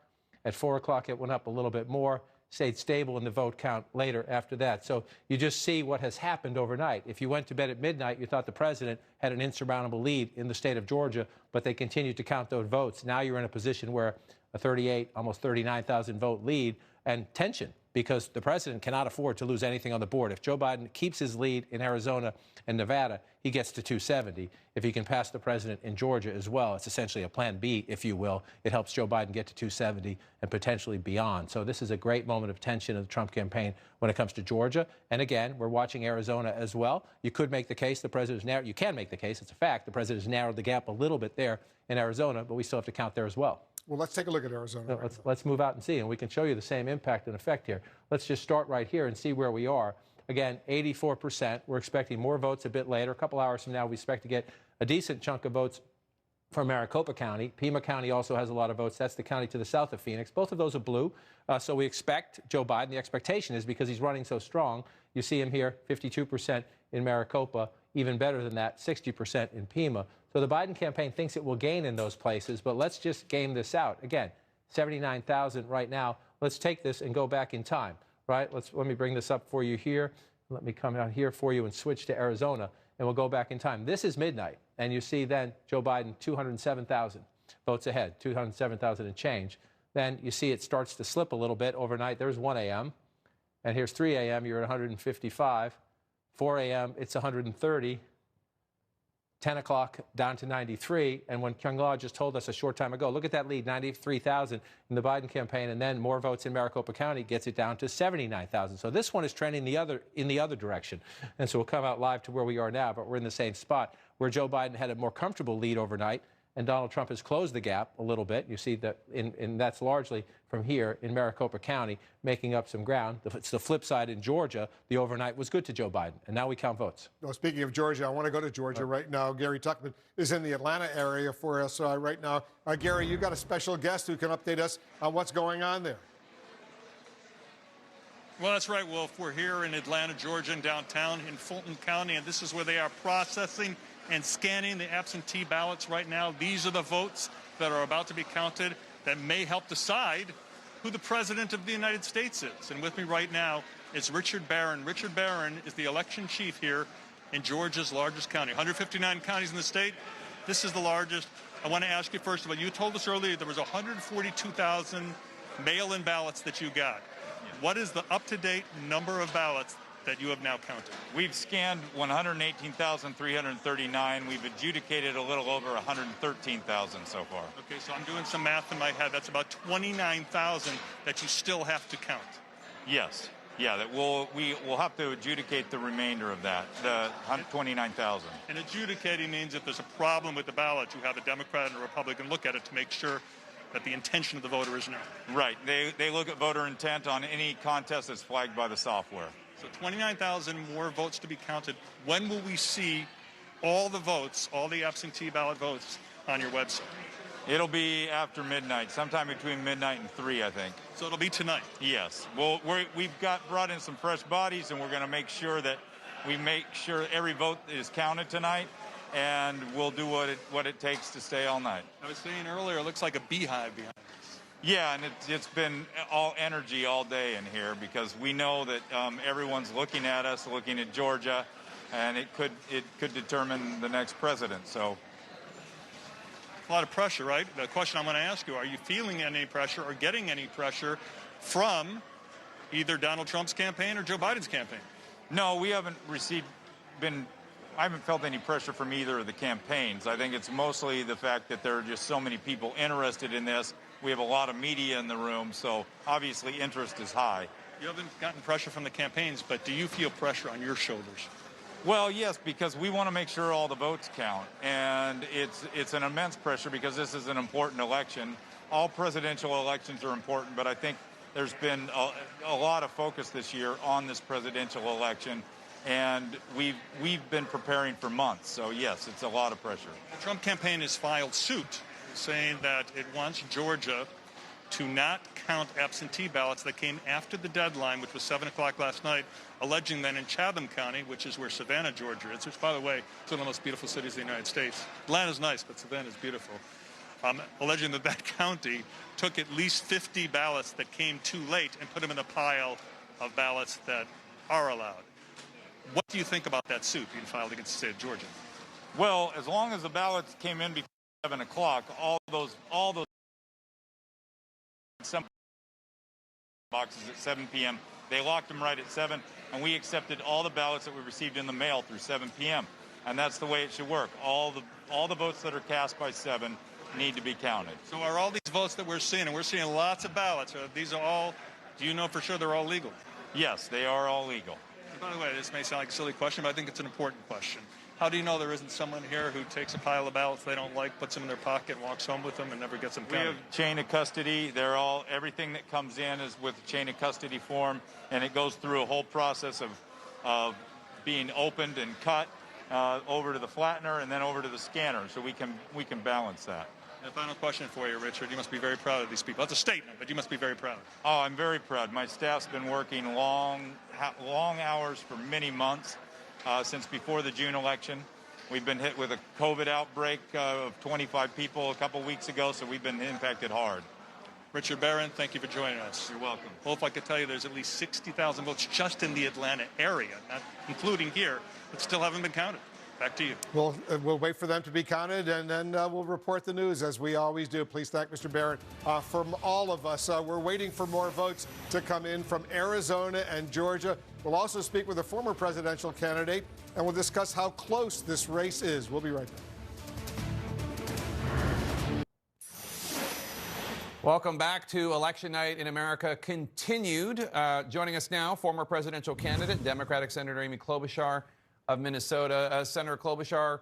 Speaker 15: At 4 o'clock, it went up a little bit more. Stayed stable in the vote count later after that. So you just see what has happened overnight. If you went to bed at midnight, you thought the president had an insurmountable lead in the state of Georgia, but they continued to count those votes. Now you're in a position where a 38, almost 39,000 vote lead and tension because the president cannot afford to lose anything on the board. If Joe Biden keeps his lead in Arizona and Nevada, he gets to 270. If he can pass the president in Georgia as well, it's essentially a plan B, if you will. It helps Joe Biden get to 270 and potentially beyond. So this is a great moment of tension in the Trump campaign when it comes to Georgia. And again, we're watching Arizona as well. You could make the case the president's narrowed. You can make the case. It's a fact. The president has narrowed the gap a little bit there in Arizona, but we still have to count there as well.
Speaker 14: Well, let's take a look at Arizona.
Speaker 15: No, let's move out and see, and we can show you the same impact and effect here. Let's just start right here and see where we are. Again, 84%. We're expecting more votes a bit later. A couple hours from now, we expect to get a decent chunk of votes from Maricopa County. Pima County also has a lot of votes. That's the county to the south of Phoenix. Both of those are blue. So we expect Joe Biden. The expectation is because he's running so strong. You see him here, 52% in Maricopa. Even better than that, 60% in Pima. So the Biden campaign thinks it will gain in those places, but let's just game this out. Again, 79,000 right now. Let's take this and go back in time, right? Let me bring this up for you here. Let me come out here for you and switch to Arizona, and we'll go back in time. This is midnight, and you see then Joe Biden, 207,000 votes ahead, 207,000 and change. Then you see it starts to slip a little bit overnight. There's 1 a.m., and here's 3 a.m., you're at 155. 4 a.m., it's 130. 10 o'clock down to 93. And when Kyung Law just told us a short time ago, look at that lead, 93,000 in the Biden campaign, and then more votes in Maricopa County gets it down to 79,000. So this one is trending in the other direction. And so we'll come out live to where we are now, but we're in the same spot where Joe Biden had a more comfortable lead overnight, and Donald Trump has closed the gap a little bit. You see that, and that's largely from here in Maricopa County, making up some ground. It's the flip side in Georgia. The overnight was good to Joe Biden, and now we count votes.
Speaker 14: Well, speaking of Georgia, I want to go to Georgia right now. Gary Tuchman is in the Atlanta area for us right now. Gary, you've got a special guest who can update us on what's going on there.
Speaker 7: Well, that's right, Wolf. We're here in Atlanta, Georgia, in downtown in Fulton County, and this is where they are processing and scanning the absentee ballots right now. These are the votes that are about to be counted that may help decide who the president of the United States is. And with me right now is Richard Barron. Richard Barron is the election chief here in Georgia's largest county. 159 counties in the state. This is the largest. I want to ask you, first of all, you told us earlier there was 142,000 mail-in ballots that you got. What is the up-to-date number of ballots that you have now counted?
Speaker 20: We've scanned 118,339. We've adjudicated a little over 113,000 so far.
Speaker 7: Okay, so I'm doing some math in my head. That's about 29,000 that you still have to count.
Speaker 20: Yes. Yeah, we'll have to adjudicate the remainder of that, the 29,000.
Speaker 7: And adjudicating means if there's a problem with the ballot, you have a Democrat and a Republican look at it to make sure that the intention of the voter is known.
Speaker 20: Right. They look at voter intent on any contest that's flagged by the software.
Speaker 7: So 29,000 more votes to be counted. When will we see all the votes, all the absentee ballot votes on your website?
Speaker 20: It'll be after midnight, sometime between midnight and 3, I think.
Speaker 7: So it'll be tonight?
Speaker 20: Yes. Well, we've brought in some fresh bodies, and we're going to make sure that every vote is counted tonight, and we'll do what it takes to stay all night.
Speaker 7: I was saying earlier, it looks like a beehive behind us.
Speaker 20: Yeah, and it's been all energy all day in here because we know that everyone's looking at us, looking at Georgia, and it could determine the next president. So
Speaker 7: a lot of pressure, right? The question I'm going to ask you, are you feeling any pressure or getting any pressure from either Donald Trump's campaign or Joe Biden's campaign?
Speaker 20: No, we haven't I haven't felt any pressure from either of the campaigns. I think it's mostly the fact that there are just so many people interested in this. We have a lot of media in the room, so obviously interest is high.
Speaker 7: You haven't gotten pressure from the campaigns, but do you feel pressure on your shoulders?
Speaker 20: Well, yes, because we want to make sure all the votes count, and it's an immense pressure because this is an important election. All presidential elections are important, but I think there's been a lot of focus this year on this presidential election, and we've been preparing for months. So, yes, it's a lot of pressure.
Speaker 7: The Trump campaign has filed suit saying that it wants Georgia to not count absentee ballots that came after the deadline, which was 7 o'clock last night, alleging that in Chatham County, which is where Savannah, Georgia is, which, by the way, is one of the most beautiful cities in the United States. Atlanta's nice, but Savannah's beautiful. Alleging that that county took at least 50 ballots that came too late and put them in the pile of ballots that are allowed. What do you think about that suit being filed against the state of Georgia?
Speaker 20: Well, as long as the ballots came in before 7 o'clock, all those some boxes at 7 p.m. They locked them right at 7, and we accepted all the ballots that we received in the mail through 7 p.m. And that's the way it should work. All the votes that are cast by 7 need to be counted.
Speaker 7: So are all these votes that we're seeing, and we're seeing lots of ballots, these are all, do you know for sure they're all legal?
Speaker 20: Yes, they are all legal.
Speaker 7: And by the way, this may sound like a silly question, but I think it's an important question. How do you know there isn't someone here who takes a pile of ballots they don't like, puts them in their pocket, walks home with them, and never gets them
Speaker 20: We
Speaker 7: counted?
Speaker 20: have chain of custody. Everything that comes in is with a chain of custody form, and it goes through a whole process of being opened and cut over to the flattener and then over to the scanner, so we can balance that.
Speaker 7: And a final question for you, Richard. You must be very proud of these people. That's a statement, but you must be very proud.
Speaker 20: Oh, I'm very proud. My staff's been working long hours for many months since before the June election. We've been hit with a COVID outbreak of 25 people a couple weeks ago, so we've been impacted hard.
Speaker 7: Richard Barron, thank you for joining us.
Speaker 20: You're welcome.
Speaker 7: Well, if I could tell you, there's at least 60,000 votes just in the Atlanta area, not including here, that still haven't been counted. Back to you.
Speaker 14: We'll wait for them to be counted, and then we'll report the news, as we always do. Please thank Mr. Barron. From all of us, we're waiting for more votes to come in from Arizona and Georgia. We'll also speak with a former presidential candidate, and we'll discuss how close this race is. We'll be right back.
Speaker 8: Welcome back to Election Night in America Continued. Joining us now, former presidential candidate, Democratic Senator Amy Klobuchar of Minnesota. Senator Klobuchar,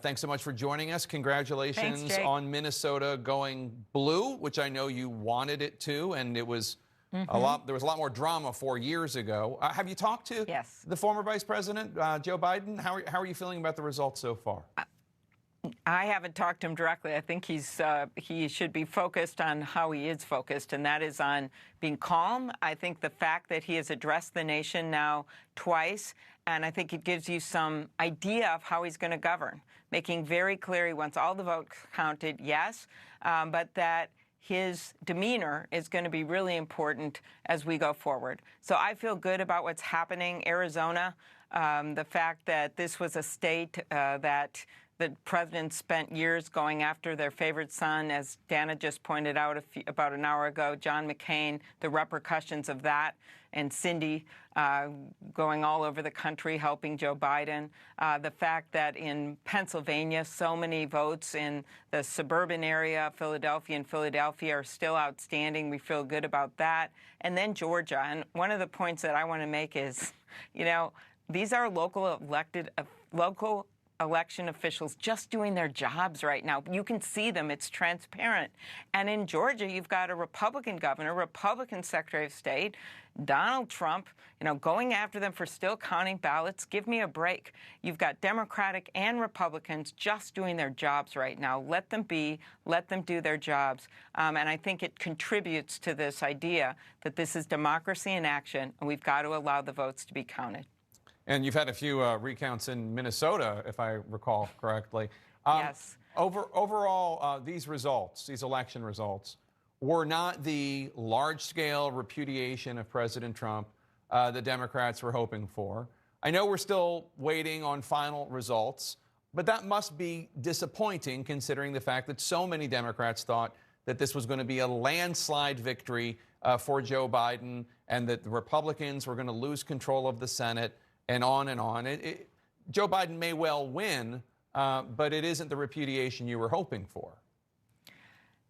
Speaker 8: thanks so much for joining us. Congratulations on Minnesota going blue, which I know you wanted it to, and it was there was a lot more drama 4 years ago. Have you talked to the former Vice President, Joe Biden? How are you feeling about the results so far?
Speaker 18: I haven't talked to him directly. I think he should be focused on how he is focused, and that is on being calm. I think the fact that he has addressed the nation now twice, and I think it gives you some idea of how he's going to govern, making very clear he wants all the votes counted, yes, but that his demeanor is going to be really important as we go forward. So I feel good about what's happening. Arizona, the fact that this was a state that the president spent years going after their favorite son, as Dana just pointed out about an hour ago, John McCain, the repercussions of that, and Cindy going all over the country helping Joe Biden. The fact that in Pennsylvania, so many votes in the suburban area, Philadelphia and Philadelphia, are still outstanding. We feel good about that. And then Georgia. And one of the points that I want to make is, you know, these are local election officials just doing their jobs right now. You can see them. It's transparent. And in Georgia, you've got a Republican governor, Republican Secretary of State, Donald Trump, you know, going after them for still counting ballots. Give me a break. You've got Democratic and Republicans just doing their jobs right now. Let them be. Let them do their jobs. And I think it contributes to this idea that this is democracy in action, and we've got to allow the votes to be counted.
Speaker 8: And you've had a few recounts in Minnesota, if I recall correctly.
Speaker 18: Yes.
Speaker 8: Overall, these results, these election results, were not the large-scale repudiation of President Trump the Democrats were hoping for. I know we're still waiting on final results, but that must be disappointing considering the fact that so many Democrats thought that this was going to be a landslide victory for Joe Biden and that the Republicans were going to lose control of the Senate. And on and on. Joe Biden may well win, but it isn't the repudiation you were hoping for.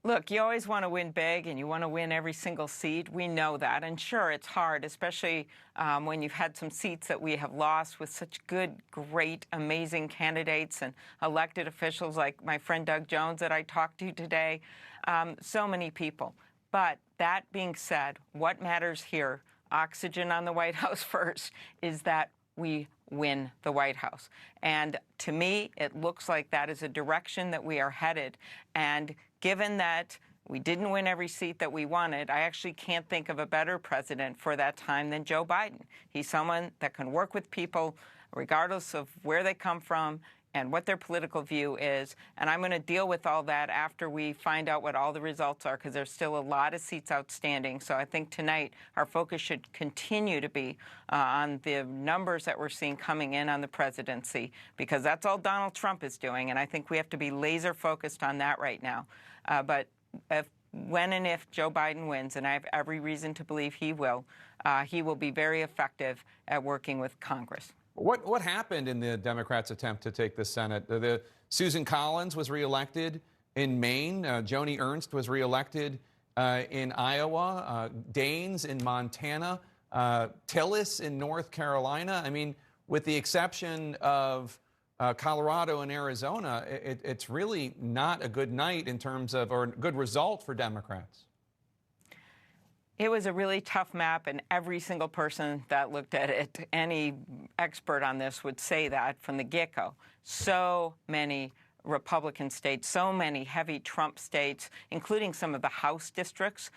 Speaker 18: Look, you always want to win big, and you want to win every single seat. We know that. And sure, it's hard, especially when you've had some seats that we have lost with such good, great, amazing candidates and elected officials like my friend Doug Jones that I talked to today. So many people. But that being said, what matters here, oxygen on the White House first, is that we win the White House. And to me, it looks like that is a direction that we are headed. And given that we didn't win every seat that we wanted, I actually can't think of a better president for that time than Joe Biden. He's someone that can work with people regardless of where they come from and what their political view is. And I'm going to deal with all that after we find out what all the results are, because there's still a lot of seats outstanding. So I think tonight our focus should continue to be on the numbers that we're seeing coming in on the presidency, because that's all Donald Trump is doing. And I think we have to be laser focused on that right now. But when and if Joe Biden wins, and I have every reason to believe he will be very effective at working with Congress.
Speaker 8: What happened in the Democrats' attempt to take the Senate? Susan Collins was reelected in Maine. Joni Ernst was reelected in Iowa. Daines in Montana. Tillis in North Carolina. I mean, with the exception of Colorado and Arizona, it's really not a good night in terms of, or a good result for Democrats.
Speaker 18: It was a really tough map, and every single person that looked at it, any expert on this would say that from the get-go. So many Republican states, so many heavy Trump states, including some of the House districts,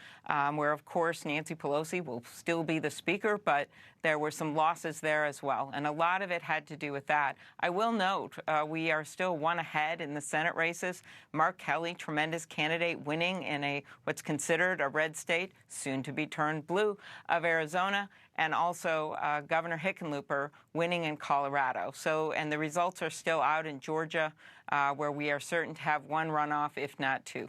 Speaker 18: where, of course, Nancy Pelosi will still be the speaker, but there were some losses there as well. And a lot of it had to do with that. I will note we are still one ahead in the Senate races. Mark Kelly, tremendous candidate, winning in what's considered a red state, soon to be turned blue, of Arizona, and also Governor Hickenlooper winning in Colorado. So, and the results are still out in Georgia, where we are certain to have one runoff, if not two.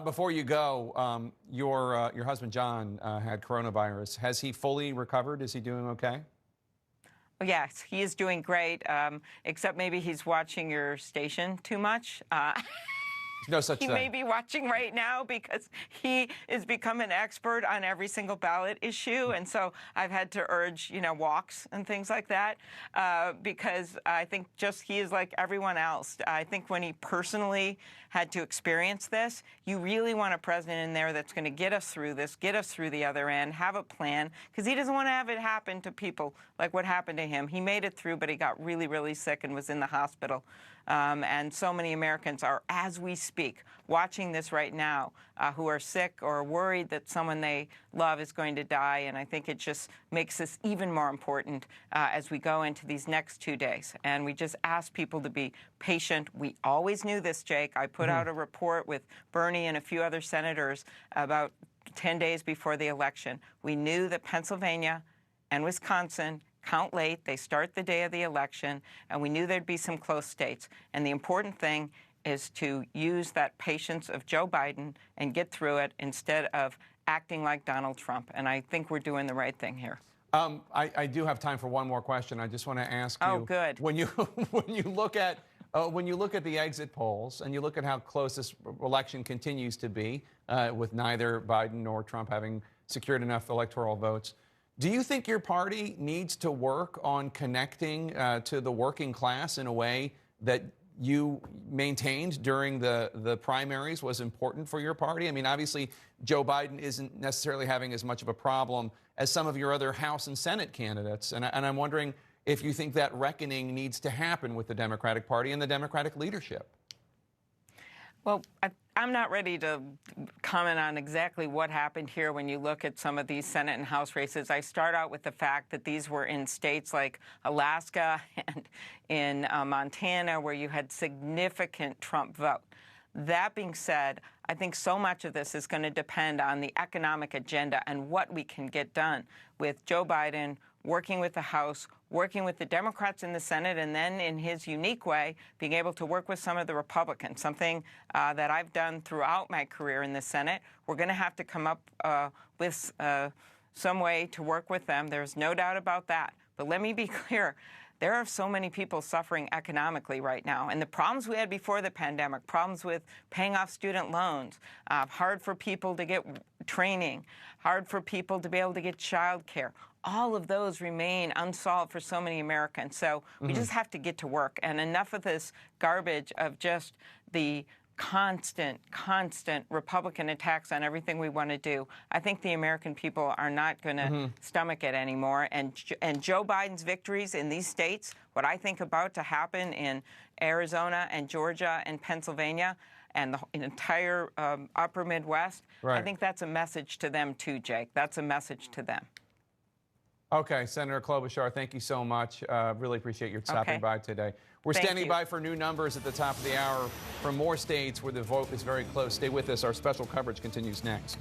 Speaker 8: Before you go, your husband John had coronavirus. Has he fully recovered? Is he doing okay?
Speaker 18: Yes, he is doing great, except maybe he's watching your station too much.
Speaker 8: No such thing.
Speaker 18: He may be watching right now because he is becoming an expert on every single ballot issue. And so I've had to urge, walks and things like that because I think just he is like everyone else. I think when he personally had to experience this, you really want a president in there that's going to get us through this, get us through the other end, have a plan, because he doesn't want to have it happen to people like what happened to him. He made it through, but he got really, really sick and was in the hospital. And so many Americans are, as we speak, watching this right now, who are sick or worried that someone they love is going to die. And I think it just makes this even more important as we go into these next 2 days. And we just ask people to be patient. We always knew this, Jake. I put out a report with Bernie and a few other senators about 10 days before the election. We knew that Pennsylvania and Wisconsin count late. They start the day of the election, and we knew there'd be some close states. And the important thing is to use that patience of Joe Biden and get through it instead of acting like Donald Trump. And I think we're doing the right thing here.
Speaker 8: I do have time for one more question. I just want to ask you.
Speaker 18: Oh, good.
Speaker 8: When you look at the exit polls and you look at how close this election continues to be, with neither Biden nor Trump having secured enough electoral votes, do you think your party needs to work on connecting to the working class in a way that you maintained during the primaries was important for your party? I mean, obviously, Joe Biden isn't necessarily having as much of a problem as some of your other House and Senate candidates. And I'm wondering if you think that reckoning needs to happen with the Democratic Party and the Democratic leadership.
Speaker 18: Well, I'm not ready to comment on exactly what happened here when you look at some of these Senate and House races. I start out with the fact that these were in states like Alaska and in Montana, where you had significant Trump vote. That being said, I think so much of this is going to depend on the economic agenda and what we can get done with Joe Biden working with the House, working with the Democrats in the Senate, and then in his unique way, being able to work with some of the Republicans, something that I've done throughout my career in the Senate. We're going to have to come up with some way to work with them. There's no doubt about that. But let me be clear. There are so many people suffering economically right now. And the problems we had before the pandemic, problems with paying off student loans, hard for people to get training, hard for people to be able to get child care, all of those remain unsolved for so many Americans. So we just have to get to work. And enough of this garbage of just the constant Republican attacks on everything we want to do. I think the American people are not going to stomach it anymore. And Joe Biden's victories in these states, what I think about to happen in Arizona and Georgia and Pennsylvania and the entire upper Midwest, right. I think that's a message to them too, Jake. That's a message to them.
Speaker 8: Okay, Senator Klobuchar, thank you so much. Really appreciate your stopping by today. We're standing by for new numbers at the top of the hour from more states where the vote is very close. Stay with us. Our special coverage continues next.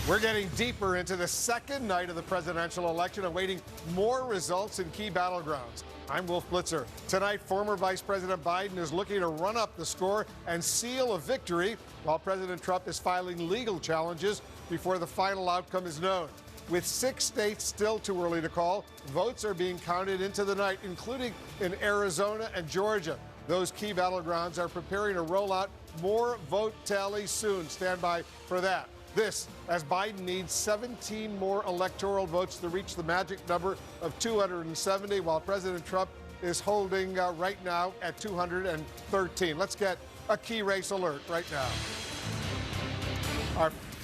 Speaker 14: We're getting deeper into the second night of the presidential election, awaiting more results in key battlegrounds. I'm Wolf Blitzer. Tonight, former Vice President Biden is looking to run up the score and seal a victory, while President Trump is filing legal challenges before the final outcome is known. With 6 states still too early to call, votes are being counted into the night, including in Arizona and Georgia. Those key battlegrounds are preparing to roll out more vote tallies soon. Stand by for that. This, as Biden needs 17 more electoral votes to reach the magic number of 270, while President Trump is holding right now at 213. Let's get a key race alert right now.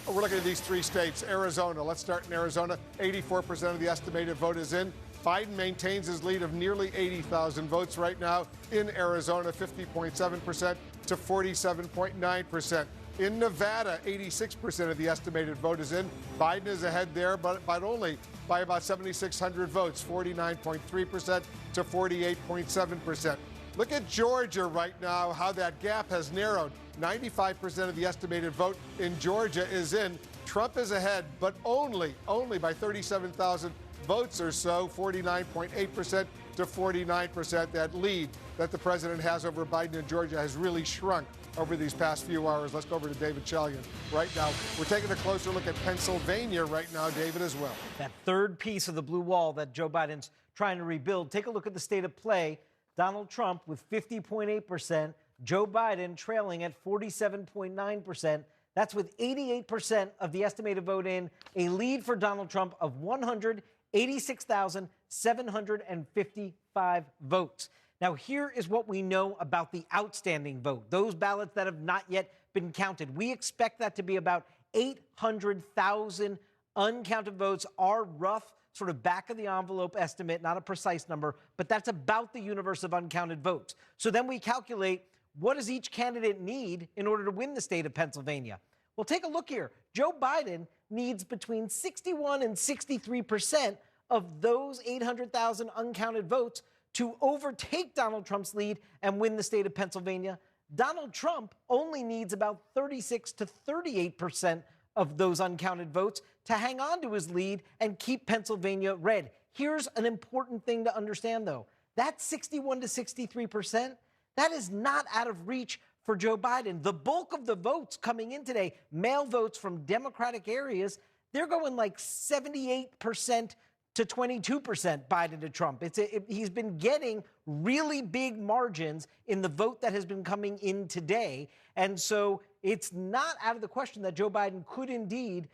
Speaker 14: We're looking at these 3 states. Arizona, let's start in Arizona. 84% of the estimated vote is in. Biden maintains his lead of nearly 80,000 votes right now in Arizona, 50.7% to 47.9%. In Nevada, 86% of the estimated vote is in. Biden is ahead there, but only by about 7,600 votes, 49.3% to 48.7%. Look at Georgia right now, how that gap has narrowed. 95% of the estimated vote in Georgia is in. Trump is ahead, but only by 37,000 votes or so, 49.8% to 49%. That lead that the president has over Biden in Georgia has really shrunk over these past few hours. Let's go over to David Chalian right now. We're taking a closer look at Pennsylvania right now, David, as well.
Speaker 3: That third piece of the blue wall that Joe Biden's trying to rebuild. Take a look at the state of play. Donald Trump with 50.8%, Joe Biden trailing at 47.9%. That's with 88% of the estimated vote in, a lead for Donald Trump of 186,755 votes. Now, here is what we know about the outstanding vote, those ballots that have not yet been counted. We expect that to be about 800,000 uncounted votes. Our rough sort of back of the envelope estimate, not a precise number, but that's about the universe of uncounted votes. So then we calculate, what does each candidate need in order to win the state of Pennsylvania? Well, take a look here. Joe Biden needs between 61 and 63% of those 800,000 uncounted votes to overtake Donald Trump's lead and win the state of Pennsylvania. Donald Trump only needs about 36 to 38% of those uncounted votes to hang on to his lead and keep Pennsylvania red. Here's an important thing to understand, though. That 61 to 63%, that is not out of reach for Joe Biden. The bulk of the votes coming in today, mail votes from Democratic areas, they're going like 78% to 22% Biden to Trump. He's been getting really big margins in the vote that has been coming in today. And so it's not out of the question that Joe Biden could indeed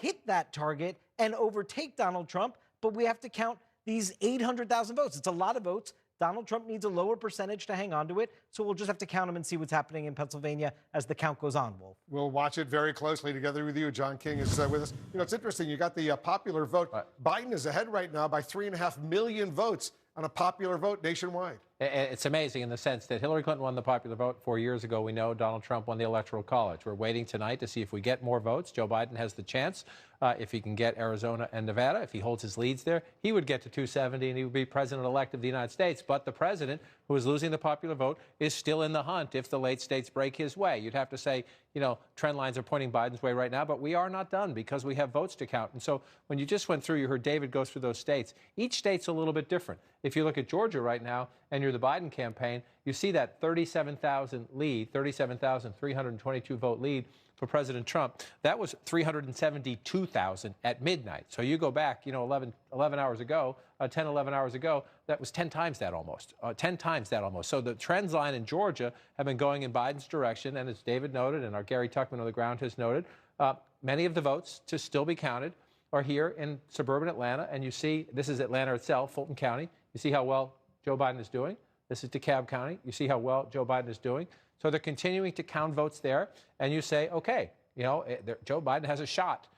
Speaker 3: hit that target and overtake Donald Trump. But we have to count these 800,000 votes. It's a lot of votes. Donald Trump needs a lower percentage to hang on to it. So we'll just have to count them and see what's happening in Pennsylvania as the count goes on, Wolf.
Speaker 14: We'll watch it very closely together with you. John King is with us. You know, it's interesting. You got the popular vote. Biden is ahead right now by 3.5 million votes on a popular vote nationwide.
Speaker 15: It's amazing in the sense that Hillary Clinton won the popular vote 4 years ago. We know Donald Trump won the Electoral College. We're waiting tonight to see if we get more votes. Joe Biden has the chance. If he can get Arizona and Nevada, if he holds his leads there, he would get to 270 and he would be president-elect of the United States. But the president, who is losing the popular vote, is still in the hunt if the late states break his way. You'd have to say, you know, trend lines are pointing Biden's way right now, but we are not done because we have votes to count. And so when you just went through, you heard David go through those states. Each state's a little bit different. If you look at Georgia right now and you're the Biden campaign, you see that 37,000 lead, 37,322 vote lead for President Trump. That was 372,000 at midnight. So you go back, 11 hours ago, 10, 11 hours ago, that was 10 times that almost, 10 times that almost. So the trend line in Georgia have been going in Biden's direction. And as David noted, and our Gary Tuchman on the ground has noted, many of the votes to still be counted are here in suburban Atlanta. And you see, this is Atlanta itself, Fulton County. You see how well Joe Biden is doing. This is DeKalb County. You see how well Joe Biden is doing. So they're continuing to count votes there. And you say, okay, Joe Biden has a shot.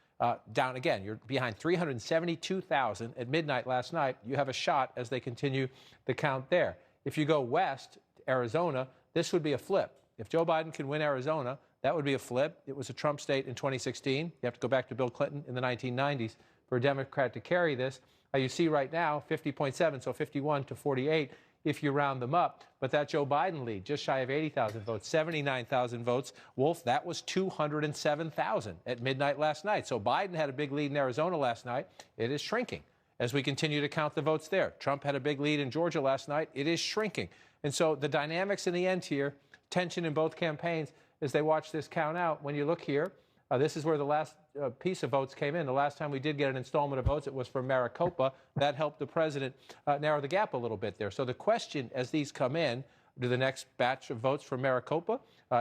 Speaker 15: Down again, you're behind 372,000 at midnight last night. You have a shot as they continue the count there. If you go west to Arizona, this would be a flip. If Joe Biden can win Arizona, that would be a flip. It was a Trump state in 2016. You have to go back to Bill Clinton in the 1990s for a Democrat to carry this. You see right now 50.7, so 51 to 48 if you round them up. But that Joe Biden lead, just shy of 80,000 votes, 79,000 votes. Wolf, that was 207,000 at midnight last night. So Biden had a big lead in Arizona last night. It is shrinking as we continue to count the votes there. Trump had a big lead in Georgia last night. It is shrinking. And so the dynamics in the end here, tension in both campaigns as they watch this count out. When you look here, This is where the last piece of votes came in. The last time we did get an installment of votes, it was from Maricopa. That helped the president narrow the gap a little bit there. So the question, as these come in, do the next batch of votes from Maricopa,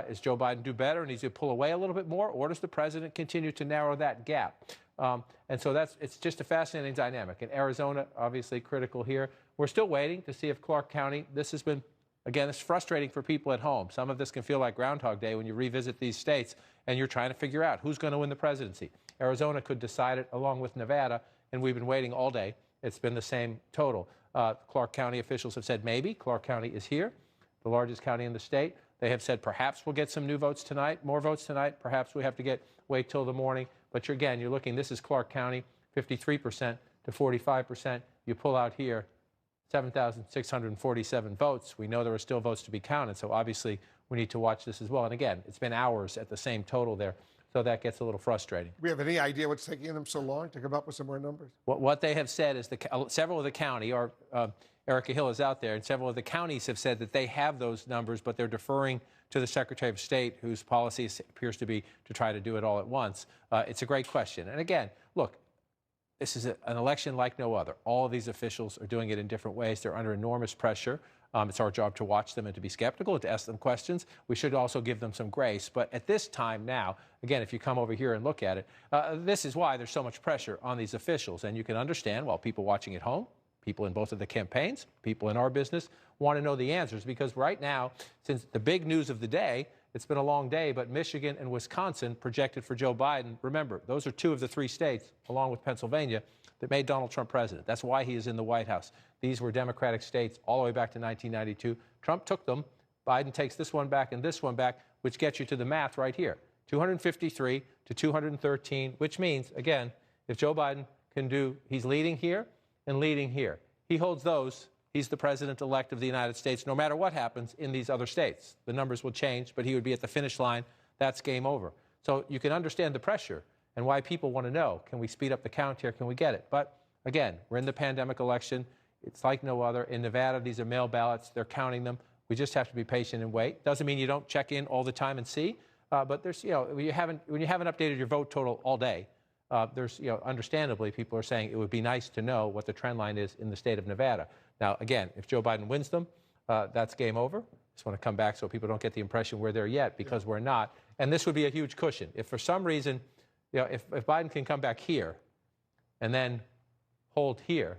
Speaker 15: is Joe Biden do better and he's going to pull away a little bit more, or does the president continue to narrow that gap? And so it's just a fascinating dynamic. In Arizona, obviously critical here. We're still waiting to see if Clark County, this has been, again, it's frustrating for people at home. Some of this can feel like Groundhog Day when you revisit these states and you're trying to figure out who's going to win the presidency. Arizona could decide it along with Nevada, and we've been waiting all day. It's been the same total. Clark County officials have said maybe. Clark County is here, the largest county in the state. They have said perhaps we'll get some new votes tonight, more votes tonight. Perhaps we have to wait till the morning. But again, you're looking, this is Clark County, 53% to 45%. You pull out here, 7,647 votes. We know there are still votes to be counted, so obviously we need to watch this as well. And again, it's been hours at the same total there, so that gets a little frustrating.
Speaker 14: We have any idea what's taking them so long to come up with some more numbers?
Speaker 15: What they have said is several of the county, or Erica Hill is out there, and several of the counties have said that they have those numbers, but they're deferring to the Secretary of State, whose policy appears to be to try to do it all at once. It's a great question. And again, look, this is an election like no other. All of these officials are doing it in different ways. They're under enormous pressure. It's our job to watch them and to be skeptical and to ask them questions. We should also give them some grace. But at this time now, again, if you come over here and look at it, this is why there's so much pressure on these officials. And you can understand, while people watching at home, people in both of the campaigns, people in our business, want to know the answers. Because right now, since the big news of the day, it's been a long day, but Michigan and Wisconsin projected for Joe Biden. Remember, those are two of the three states, along with Pennsylvania, that made Donald Trump president. That's why he is in the White House. These were Democratic states all the way back to 1992. Trump took them. Biden takes this one back and this one back, which gets you to the math right here. 253 to 213, which means, again, if Joe Biden can do, he's leading here and leading here. He holds those. He's the president-elect of the United States, no matter what happens in these other states. The numbers will change, but he would be at the finish line. That's game over. So you can understand the pressure and why people want to know, can we speed up the count here? Can we get it? But again, we're in the pandemic election. It's like no other. In Nevada, these are mail ballots. They're counting them. We just have to be patient and wait. Doesn't mean you don't check in all the time and see. But there's, when you haven't updated your vote total all day, there's, understandably, people are saying it would be nice to know what the trend line is in the state of Nevada. Now, again, if Joe Biden wins them, that's game over. Just want to come back so people don't get the impression we're there yet, because we're not. And this would be a huge cushion. If for some reason, if Biden can come back here and then hold here,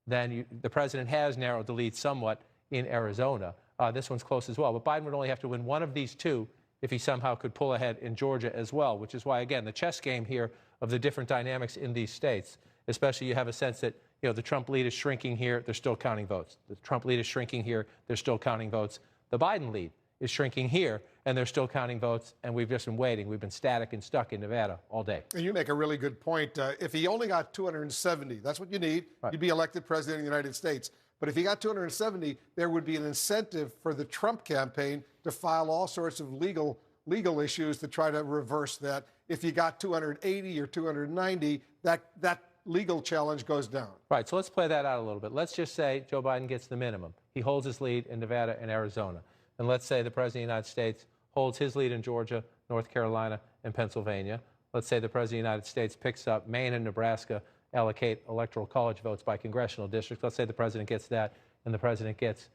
Speaker 15: then the president has narrowed the lead somewhat in Arizona. This one's close as well. But Biden would only have to win one of these two if he somehow could pull ahead in Georgia as well, which is why, again, the chess game here of the different dynamics in these states, especially you have a sense that, the Trump lead is shrinking here, they're still counting votes. The Trump lead is shrinking here, they're still counting votes. The Biden lead is shrinking here, and they're still counting votes, and we've just been waiting. We've been static and stuck in Nevada all day.
Speaker 14: And you make a really good point. If he only got 270, that's what you need. Right. You'd be elected president of the United States. But if he got 270, there would be an incentive for the Trump campaign to file all sorts of legal issues to try to reverse that. If you got 280 or 290, that legal challenge goes down.
Speaker 15: Right, so let's play that out a little bit. Let's just say Joe Biden gets the minimum. He holds his lead in Nevada and Arizona. And let's say the President of the United States holds his lead in Georgia, North Carolina, and Pennsylvania. Let's say the President of the United States picks up Maine and Nebraska, allocate electoral college votes by congressional districts. Let's say the President gets that, and the President gets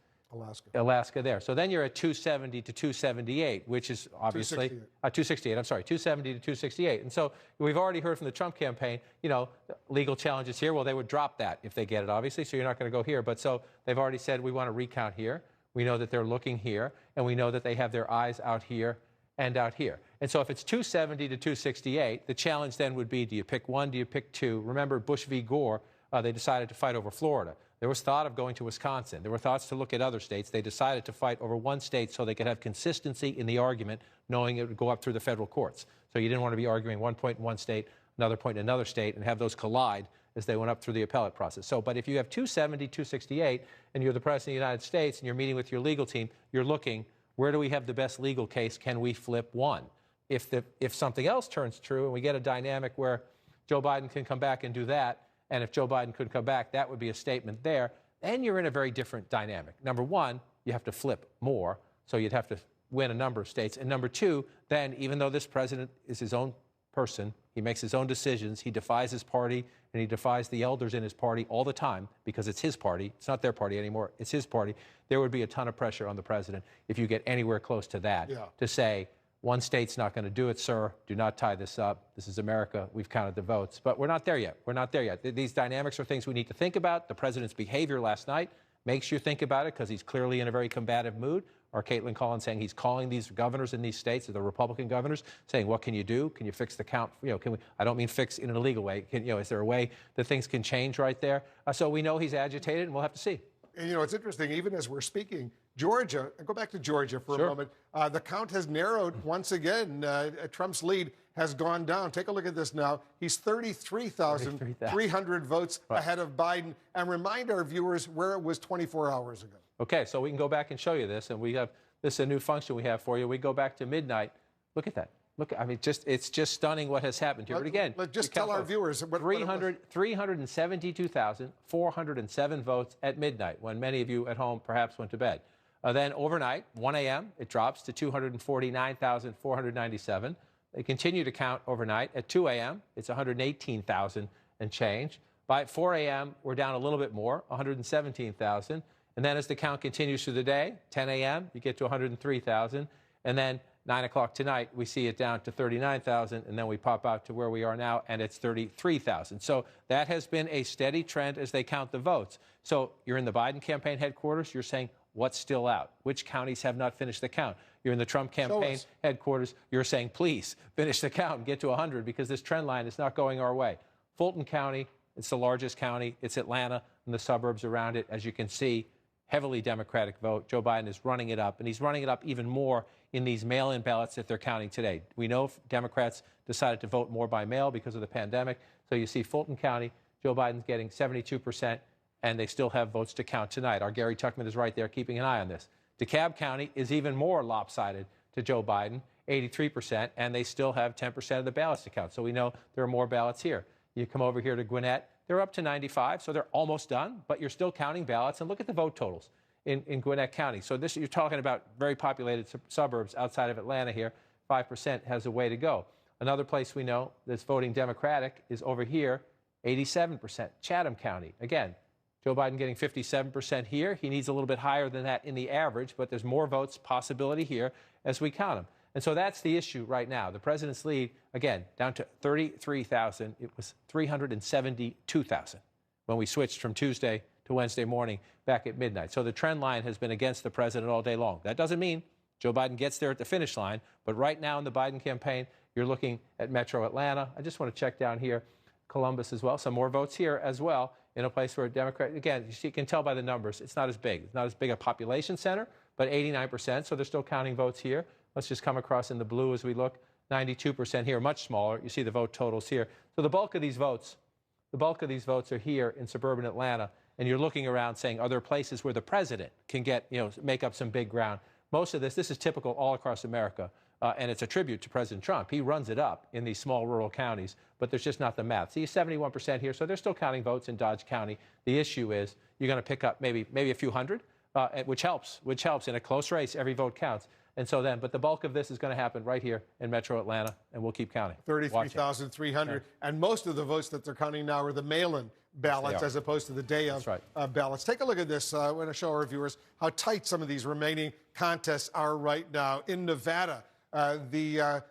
Speaker 15: Alaska there. So then you're at 270 to 278, which is obviously 268. I'm sorry, 270 to 268. And so we've already heard from the Trump campaign, legal challenges here. Well, they would drop that if they get it, obviously. So you're not going to go here. But so they've already said we want to recount here. We know that they're looking here, and we know that they have their eyes out here and out here. And so if it's 270 to 268, the challenge then would be, do you pick one? Do you pick two? Remember Bush v. Gore, they decided to fight over Florida. There was thought of going to Wisconsin. There were thoughts to look at other states. They decided to fight over one state so they could have consistency in the argument, knowing it would go up through the federal courts. So you didn't want to be arguing one point in one state, another point in another state, and have those collide as they went up through the appellate process. So, but if you have 270, 268, and you're the President of the United States, and you're meeting with your legal team, you're looking, where do we have the best legal case? Can we flip one? If something else turns true, and we get a dynamic where Joe Biden can come back and do that, and if Joe Biden could come back, that would be a statement there. And you're in a very different dynamic. Number one, you have to flip more, so you'd have to win a number of states. And number two, then even though this president is his own person. He makes his own decisions. He defies his party, and he defies the elders in his party all the time because it's his party. It's not their party anymore. It's his party. There would be a ton of pressure on the president if you get anywhere close to that to say, one state's not going to do it, sir. Do not tie this up. This is America. We've counted the votes. But we're not there yet. We're not there yet. These dynamics are things we need to think about. The president's behavior last night makes you think about it because he's clearly in a very combative mood. Or Caitlin Collins saying he's calling these governors in these states, the Republican governors, saying, what can you do? Can you fix the count? Can we? I don't mean fix in an illegal way. Is there a way that things can change right there? So we know he's agitated, and we'll have to see.
Speaker 14: And, it's interesting, even as we're speaking, Georgia, go back to Georgia for a moment. The count has narrowed once again. Trump's lead has gone down. Take a look at this now. He's 33,300 votes ahead of Biden. And remind our viewers where it was 24 hours ago.
Speaker 15: Okay, so we can go back and show you this, and we have this is a new function we have for you. We go back to midnight. Look at that. Look, I mean, it's just stunning what has happened here. But again,
Speaker 14: just tell our viewers what
Speaker 15: 372,407 votes at midnight, when many of you at home perhaps went to bed. Then overnight, 1 a.m., it drops to 249,497. They continue to count overnight. At 2 a.m., it's 118,000 and change. By 4 a.m., we're down a little bit more, 117,000. And then as the count continues through the day, 10 a.m., you get to 103,000. And then 9 o'clock tonight, we see it down to 39,000. And then we pop out to where we are now, and it's 33,000. So that has been a steady trend as they count the votes. So you're in the Biden campaign headquarters. You're saying, what's still out? Which counties have not finished the count? You're in the Trump campaign headquarters. You're saying, please finish the count and get to 100 because this trend line is not going our way. Fulton County, it's the largest county. It's Atlanta and the suburbs around it. As you can see, heavily Democratic vote. Joe Biden is running it up, and he's running it up even more in these mail-in ballots that they're counting today. We know Democrats decided to vote more by mail because of the pandemic. So you see Fulton County, Joe Biden's getting 72%, and they still have votes to count tonight. Our Gary Tuchman is right there keeping an eye on this. DeKalb County is even more lopsided to Joe Biden, 83%, and they still have 10% of the ballots to count. So we know there are more ballots here. You come over here to Gwinnett, they're up to 95, so they're almost done, but you're still counting ballots. And look at the vote totals in Gwinnett County. So this, you're talking about very populated suburbs outside of Atlanta here. 5% has a way to go. Another place we know that's voting Democratic is over here, 87%, Chatham County. Again, Joe Biden getting 57% here. He needs a little bit higher than that in the average, but there's more votes possibility here as we count them. And so that's the issue right now. The president's lead, again, down to 33,000. It was 372,000 when we switched from Tuesday to Wednesday morning back at midnight. So the trend line has been against the president all day long. That doesn't mean Joe Biden gets there at the finish line. But right now in the Biden campaign, you're looking at Metro Atlanta. I just want to check down here, Columbus as well. Some more votes here as well in a place where Democrat, again, you can tell by the numbers, it's not as big. It's not as big a population center, but 89%. So they're still counting votes here. Let's just come across in the blue as we look. 92% here, much smaller. You see the vote totals here. So the bulk of these votes are here in suburban Atlanta. And you're looking around saying, are there places where the president can get, make up some big ground? Most of this is typical all across America. And it's a tribute to President Trump. He runs it up in these small rural counties, but there's just not the math. See, 71% here, so they're still counting votes in Dodge County. The issue is you're going to pick up maybe a few hundred, which helps. In a close race, every vote counts. And so then, but the bulk of this is going to happen right here in Metro Atlanta, and we'll keep counting.
Speaker 14: 33,300. And most of the votes that they're counting now are the mail-in ballots as opposed to the day of ballots. Take a look at this. I want to show our viewers how tight some of these remaining contests are right now. In Nevada, the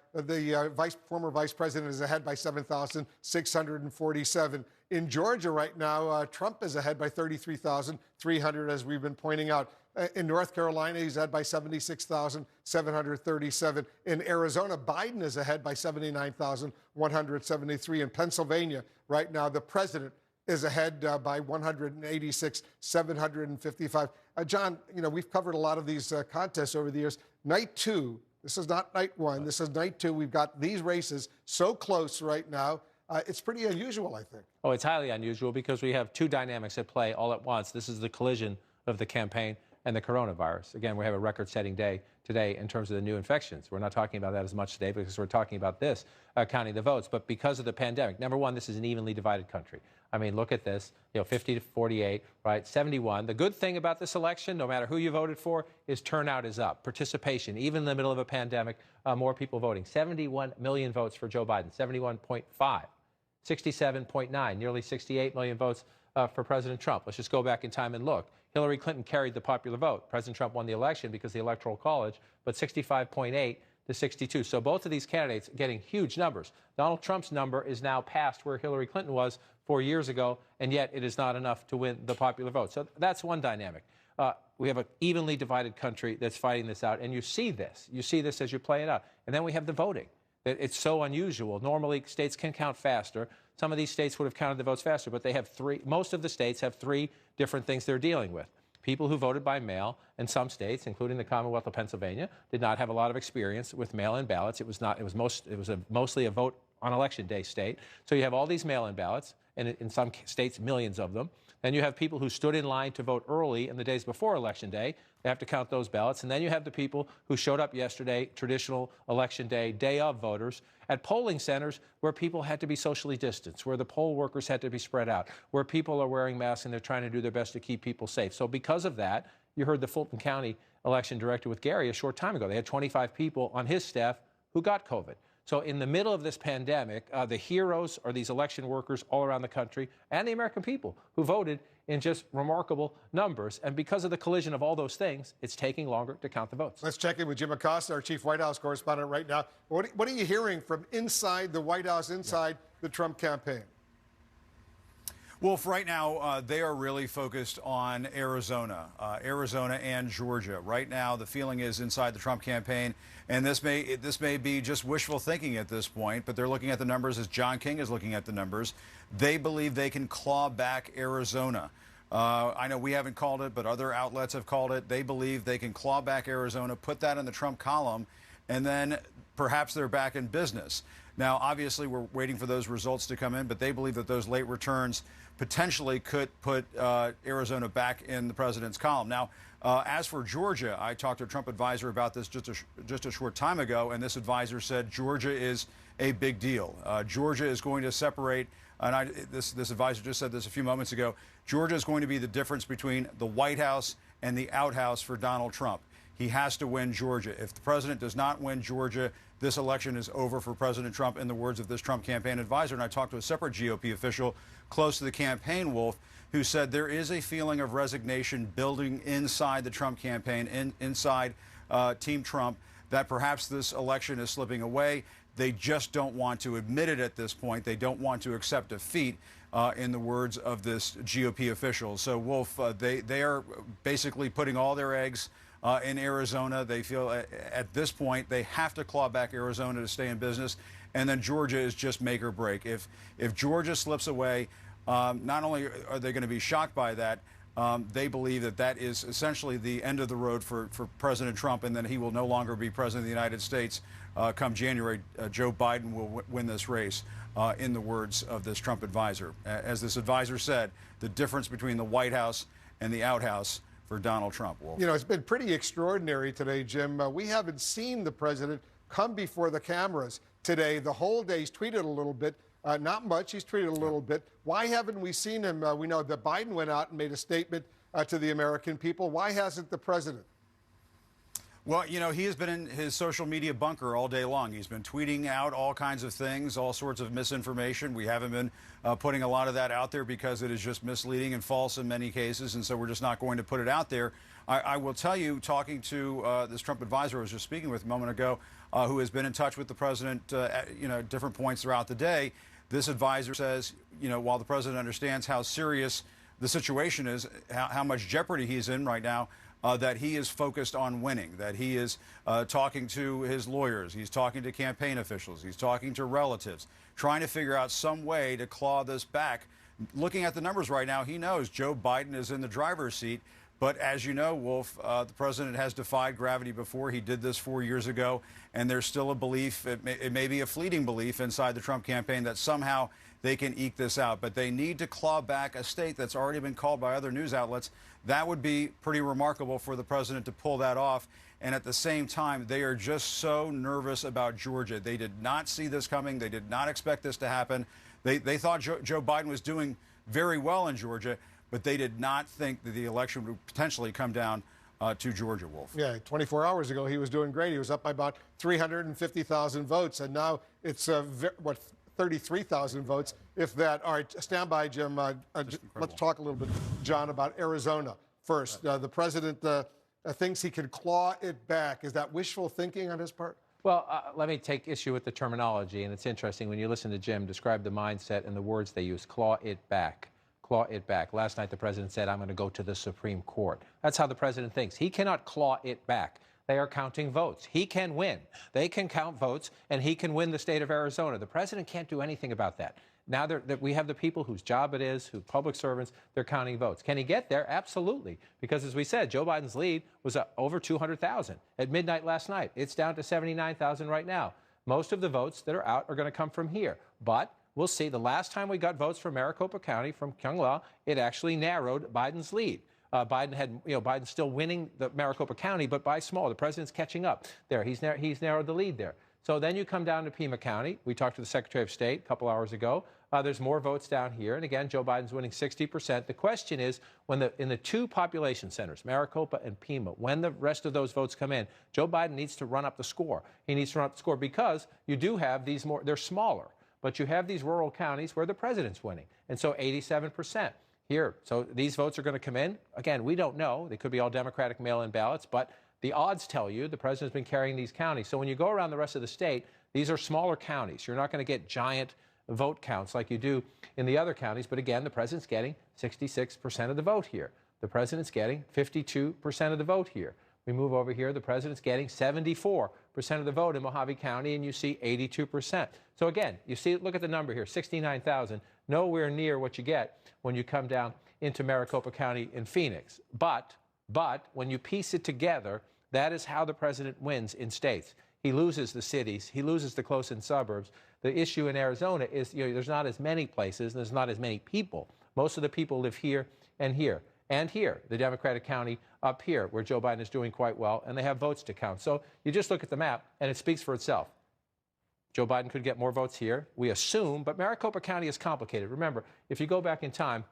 Speaker 14: former vice president is ahead by 7,647. In Georgia right now, Trump is ahead by 33,300, as we've been pointing out. In North Carolina, he's ahead by 76,737. In Arizona, Biden is ahead by 79,173. In Pennsylvania, right now, the president is ahead by 186,755. John, we've covered a lot of these contests over the years. Night two, this is not night one, this is night two. We've got these races so close right now. It's pretty unusual, I think.
Speaker 15: Oh, it's highly unusual because we have two dynamics at play all at once. This is the collision of the campaign. and the coronavirus. Again, we have a record-setting day today in terms of the new infections. We're not talking about that as much today because we're talking about this, counting the votes. But because of the pandemic, number one, this is an evenly divided country. I mean, look at this, 50 to 48, right, 71. The good thing about this election, no matter who you voted for, is turnout is up. Participation, even in the middle of a pandemic, more people voting. 71 million votes for Joe Biden, 71.5. 67.9, nearly 68 million votes for President Trump. Let's just go back in time and look. Hillary Clinton carried the popular vote. President Trump won the election because of the Electoral College, but 65.8 to 62. So both of these candidates getting huge numbers. Donald Trump's number is now past where Hillary Clinton was 4 years ago, and yet it is not enough to win the popular vote. So that's one dynamic. We have an evenly divided country that's fighting this out, and you see this. You see this as you play it out. And then we have the voting. It's so unusual. Normally, states can count faster. Some of these states would have counted the votes faster, but they have most of the states have three different things they're dealing with. People who voted by mail, and some states, including the Commonwealth of Pennsylvania, did not have a lot of experience with mail-in ballots. It was mostly a vote on election day state. So you have all these mail-in ballots, and in some states, millions of them. Then you have people who stood in line to vote early in the days before Election Day. They have to count those ballots. And then you have the people who showed up yesterday, traditional Election Day, day of voters, at polling centers where people had to be socially distanced, where the poll workers had to be spread out, where people are wearing masks and they're trying to do their best to keep people safe. So because of that, you heard the Fulton County election director with Gary a short time ago. They had 25 people on his staff who got COVID. So in the middle of this pandemic, the heroes are these election workers all around the country and the American people who voted in just remarkable numbers. And because of the collision of all those things, it's taking longer to count the votes.
Speaker 14: Let's check in with Jim Acosta, our chief White House correspondent right now. What are you hearing from inside the White House, inside the Trump campaign?
Speaker 16: Wolf, right now, they are really focused on Arizona and Georgia. Right now, the feeling is inside the Trump campaign, and this may be just wishful thinking at this point, but they're looking at the numbers as John King is looking at the numbers. They believe they can claw back Arizona. I know we haven't called it, but other outlets have called it. They believe they can claw back Arizona, put that in the Trump column, and then perhaps they're back in business. Now, obviously, we're waiting for those results to come in, but they believe that those late returns potentially could put Arizona back in the president's column. Now, as for Georgia, I talked to a Trump advisor about this just a short time ago, and this advisor said Georgia is a big deal. Georgia is going to separate, and this advisor just said this a few moments ago, Georgia is going to be the difference between the White House and the outhouse for Donald Trump. He has to win Georgia. If the president does not win Georgia, this election is over for President Trump, in the words of this Trump campaign advisor. And I talked to a separate GOP official close to the campaign, Wolf, who said there is a feeling of resignation building inside the Trump campaign, inside Team Trump, that perhaps this election is slipping away. They just don't want to admit it at this point. They don't want to accept defeat, in the words of this GOP official. So, Wolf, they are basically putting all their eggs in Arizona. They feel at this point they have to claw back Arizona to stay in business. And then Georgia is just make or break. If Georgia slips away, not only are they going to be shocked by that, they believe that that is essentially the end of the road for President Trump, and then he will no longer be president of the United States come January. Joe Biden will win this race, in the words of this Trump advisor. As this advisor said, the difference between the White House and the outhouse for Donald Trump. Wolf.
Speaker 14: You know, it's been pretty extraordinary today, Jim. We haven't seen the president come before the cameras today. The whole day he's tweeted a little bit. Not much. He's tweeted a little bit. Why haven't we seen him? We know that Biden went out and made a statement to the American people. Why hasn't the president?
Speaker 16: Well, you know, he has been in his social media bunker all day long. He's been tweeting out all kinds of things, all sorts of misinformation. We haven't been putting a lot of that out there because it is just misleading and false in many cases, and so we're just not going to put it out there. I will tell you, talking to this Trump advisor I was just speaking with a moment ago, who has been in touch with the president at different points throughout the day, this advisor says, while the president understands how serious the situation is, how much jeopardy he's in right now, that he is focused on winning, that he is talking to his lawyers, he's talking to campaign officials, he's talking to relatives, trying to figure out some way to claw this back. Looking at the numbers right now, he knows Joe Biden is in the driver's seat. But as you know, Wolf, the president has defied gravity before. He did this 4 years ago, and there's still a belief, it may be a fleeting belief inside the Trump campaign, that somehow they can eke this out. But they need to claw back a state that's already been called by other news outlets. That would be pretty remarkable for the president to pull that off. And at the same time, they are just so nervous about Georgia. They did not see this coming. They did not expect this to happen. They thought Joe Biden was doing very well in Georgia, but they did not think that the election would potentially come down to Georgia, Wolf.
Speaker 14: Yeah, 24 hours ago, he was doing great. He was up by about 350,000 votes, and now it's, 33,000 votes, if that. All right, stand by, Jim. Let's talk a little bit, John, about Arizona first. The president thinks he can claw it back. Is that wishful thinking on his part?
Speaker 15: Well, let me take issue with the terminology, and it's interesting when you listen to Jim describe the mindset and the words they use, claw it back. Claw it back. Last night, the president said, I'm going to go to the Supreme Court. That's how the president thinks. He cannot claw it back. They are counting votes. He can win. They can count votes, and he can win the state of Arizona. The president can't do anything about that. Now that we have the people whose job it is, who public servants, they're counting votes. Can he get there? Absolutely. Because as we said, Joe Biden's lead was over 200,000 at midnight last night. It's down to 79,000 right now. Most of the votes that are out are going to come from here. But we'll see. The last time we got votes from Maricopa County, from Kyung La, it actually narrowed Biden's lead. Biden's still winning the Maricopa County, but by small. The president's catching up there. He's narrowed the lead there. So then you come down to Pima County. We talked to the Secretary of State a couple hours ago. There's more votes down here. And again, Joe Biden's winning 60%. The question is, in the two population centers, Maricopa and Pima, when the rest of those votes come in, Joe Biden needs to run up the score. He needs to run up the score because you do have these they're smaller, but you have these rural counties where the president's winning. And so 87% here. So these votes are going to come in. Again, we don't know. They could be all Democratic mail-in ballots, but the odds tell you the president's been carrying these counties. So when you go around the rest of the state, these are smaller counties. You're not going to get giant vote counts like you do in the other counties. But again, the president's getting 66% of the vote here. The president's getting 52% of the vote here. We move over here. The president's getting 74% of the vote in Mojave County, and you see 82%. So again, you see, look at the number here, 69,000, nowhere near what you get when you come down into Maricopa County in Phoenix. But when you piece it together, that is how the president wins in states. He loses the cities. He loses the close-in suburbs. The issue in Arizona is there's not as many places and there's not as many people. Most of the people live here and here. And here, the Democratic county up here, where Joe Biden is doing quite well, and they have votes to count. So you just look at the map, and it speaks for itself. Joe Biden could get more votes here, we assume, but Maricopa County is complicated. Remember, if you go back in time,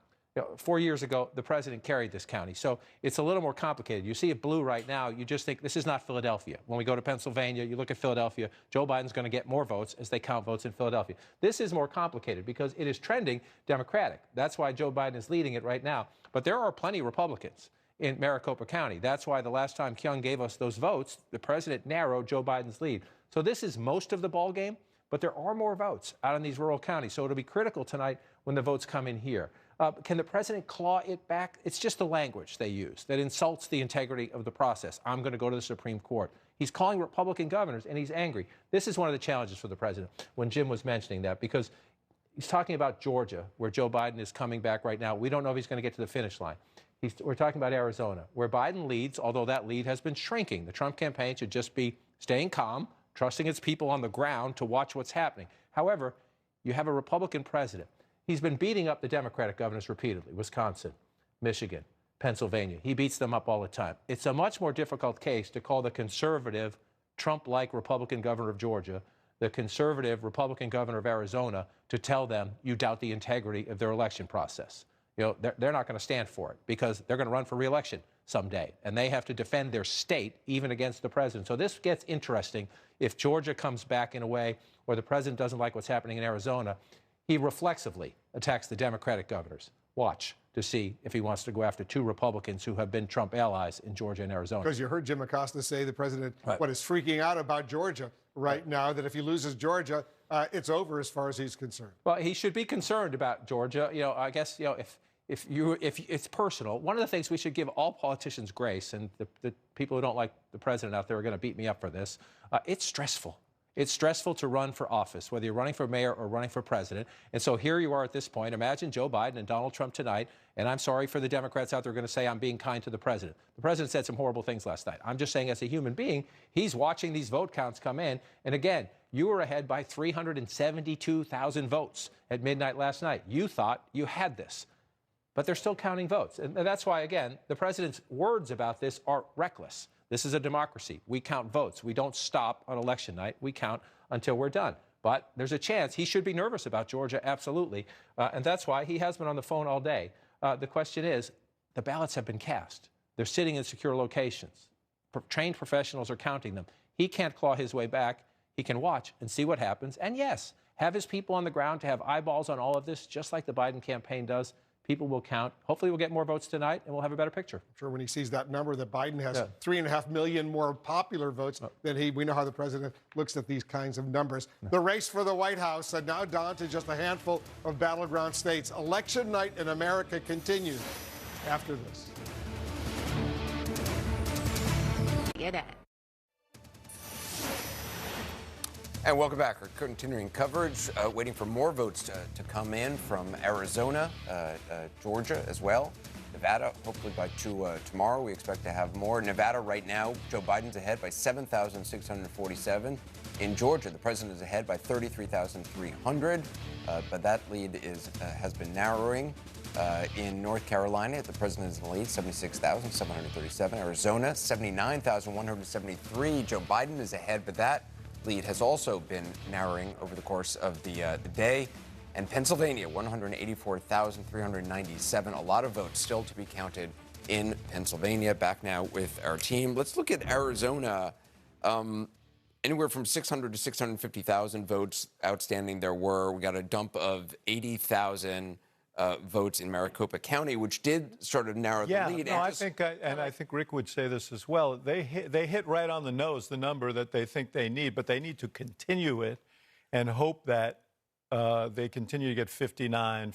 Speaker 15: 4 years ago, the president carried this county. So it's a little more complicated. You see it blue right now. You just think this is not Philadelphia. When we go to Pennsylvania, you look at Philadelphia, Joe Biden's going to get more votes as they count votes in Philadelphia. This is more complicated because it is trending Democratic. That's why Joe Biden is leading it right now. But there are plenty of Republicans in Maricopa County. That's why the last time Kyung gave us those votes, the president narrowed Joe Biden's lead. So this is most of the ball game, but there are more votes out in these rural counties. So it'll be critical tonight when the votes come in here. Can the president claw it back? It's just the language they use that insults the integrity of the process. I'm going to go to the Supreme Court. He's calling Republican governors, and he's angry. This is one of the challenges for the president when Jim was mentioning that, because he's talking about Georgia, where Joe Biden is coming back right now. We don't know if he's going to get to the finish line. We're talking about Arizona, where Biden leads, although that lead has been shrinking. The Trump campaign should just be staying calm, trusting its people on the ground to watch what's happening. However, you have a Republican president. He's been beating up the Democratic governors repeatedly, Wisconsin, Michigan, Pennsylvania. He beats them up all the time. It's a much more difficult case to call the conservative, Trump-like Republican governor of Georgia, the conservative Republican governor of Arizona, to tell them you doubt the integrity of their election process. They're not going to stand for it because they're going to run for re-election someday, and they have to defend their state even against the president. So this gets interesting if Georgia comes back in a way where the president doesn't like what's happening in Arizona. He reflexively attacks the Democratic governors. Watch to see if he wants to go after two Republicans who have been Trump allies in Georgia and Arizona.
Speaker 14: Because you heard Jim Acosta say the president
Speaker 15: Right.
Speaker 14: is freaking out about Georgia right now, that if he loses Georgia, it's over as far as he's concerned.
Speaker 15: Well, he should be concerned about Georgia. I guess, if it's personal, one of the things we should give all politicians grace, and the people who don't like the president out there are going to beat me up for this, it's stressful. It's stressful to run for office, whether you're running for mayor or running for president. And so here you are at this point. Imagine Joe Biden and Donald Trump tonight. And I'm sorry for the Democrats out there going to say I'm being kind to the president. The president said some horrible things last night. I'm just saying as a human being, he's watching these vote counts come in. And again, You were ahead by 372,000 votes at midnight last night. You thought you had this. But they're still counting votes. And that's why, again, the president's words about this are reckless. This is a democracy. We count votes. We don't stop on election night. We count until we're done. But there's a chance he should be nervous about Georgia, absolutely. And that's why he has been on the phone all day. The question is, the ballots have been cast. They're sitting in secure locations. Trained professionals are counting them. He can't claw his way back. He can watch and see what happens. And yes, have his people on the ground to have eyeballs on all of this, just like the Biden campaign does. People will count. Hopefully we'll get more votes tonight, and we'll have a better picture.
Speaker 14: I'm sure when he sees that number that Biden has 3.5 million more popular votes than we know how the president looks at these kinds of numbers. The race for the White House now down to just a handful of battleground states. Election night in America continues after this.
Speaker 1: Get it. And welcome back. We're continuing coverage, waiting for more votes to come in from Arizona, Georgia as well. Nevada, hopefully by tomorrow, we expect to have more. Nevada right now, Joe Biden's ahead by 7,647. In Georgia, the president is ahead by 33,300, but that lead has been narrowing. In North Carolina, the president is in the lead, 76,737. Arizona, 79,173. Joe Biden is ahead, but that lead has also been narrowing over the course of the day. And Pennsylvania, 184,397. A lot of votes still to be counted in Pennsylvania. Back now with our team. Let's look at Arizona. Anywhere from 600 to 650,000 votes outstanding there were. We got a dump of 80,000 votes in Maricopa County, which did sort of narrow the lead.
Speaker 2: No, I think Rick would say this as well. They hit right on the nose the number that they think they need, but they need to continue it and hope that they continue to get 59.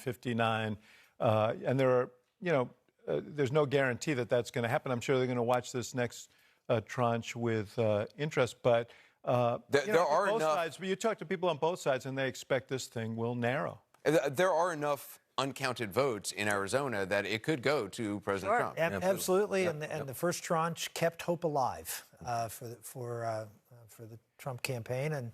Speaker 2: And there are, there's no guarantee that that's going to happen. I'm sure they're going to watch this next tranche with interest, but
Speaker 1: there are
Speaker 2: both
Speaker 1: enough
Speaker 2: sides. But you talk to people on both sides, and they expect this thing will narrow.
Speaker 1: There are enough uncounted votes in Arizona that it could go to President Trump.
Speaker 19: Absolutely. And the first tranche kept hope alive for the Trump campaign. And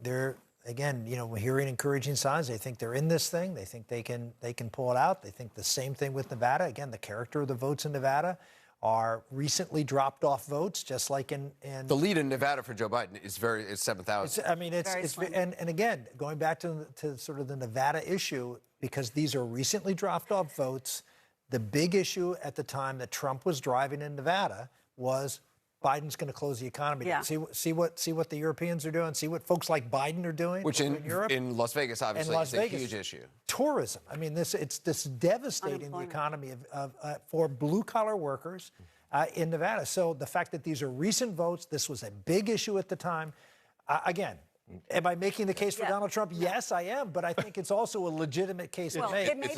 Speaker 19: they're, again, we're hearing encouraging signs. They think they're in this thing. They think they can pull it out. They think the same thing with Nevada. Again, the character of the votes in Nevada are recently dropped off votes, just like in
Speaker 1: the lead in Nevada for Joe Biden is 7,000.
Speaker 19: I mean, and again, going back to sort of the Nevada issue, because these are recently dropped off votes, the big issue at the time that Trump was driving in Nevada was Biden's going to close the economy.
Speaker 13: Yeah.
Speaker 19: See what the Europeans are doing. See what folks like Biden are doing.
Speaker 1: Which in Europe, in Las Vegas, obviously, is a huge issue.
Speaker 19: Tourism. I mean, it's devastating the economy for blue collar workers in Nevada. So the fact that these are recent votes, this was a big issue at the time. Again, am I making the case for Donald Trump? Yes, I am. But I think it's also a legitimate case to make.
Speaker 13: It may be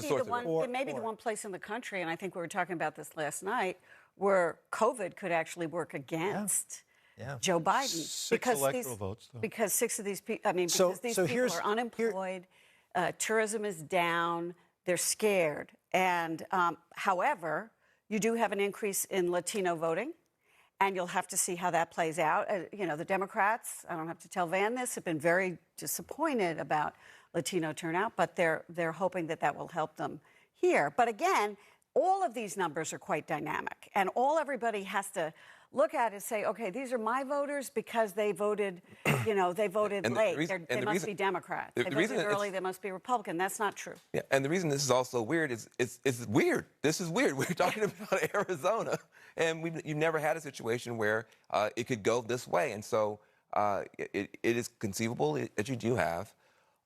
Speaker 13: the one place in the country, and I think we were talking about this last night, where COVID could actually work against Joe Biden.
Speaker 2: Six electoral votes, though.
Speaker 13: Because six of these people, because these people are unemployed, tourism is down, they're scared. And however, you do have an increase in Latino voting, and you'll have to see how that plays out. The Democrats, I don't have to tell Van this, have been very disappointed about Latino turnout, but they're hoping that will help them here. But again, all of these numbers are quite dynamic, and all everybody has to look at is say, okay, these are my voters because they voted, they voted late. They must be Democrats. They voted early. They must be Republican. That's not true.
Speaker 24: Yeah, and the reason this is also weird is it's weird. This is weird. We're talking about Arizona, and you've never had a situation where it could go this way. And so it is conceivable that you do have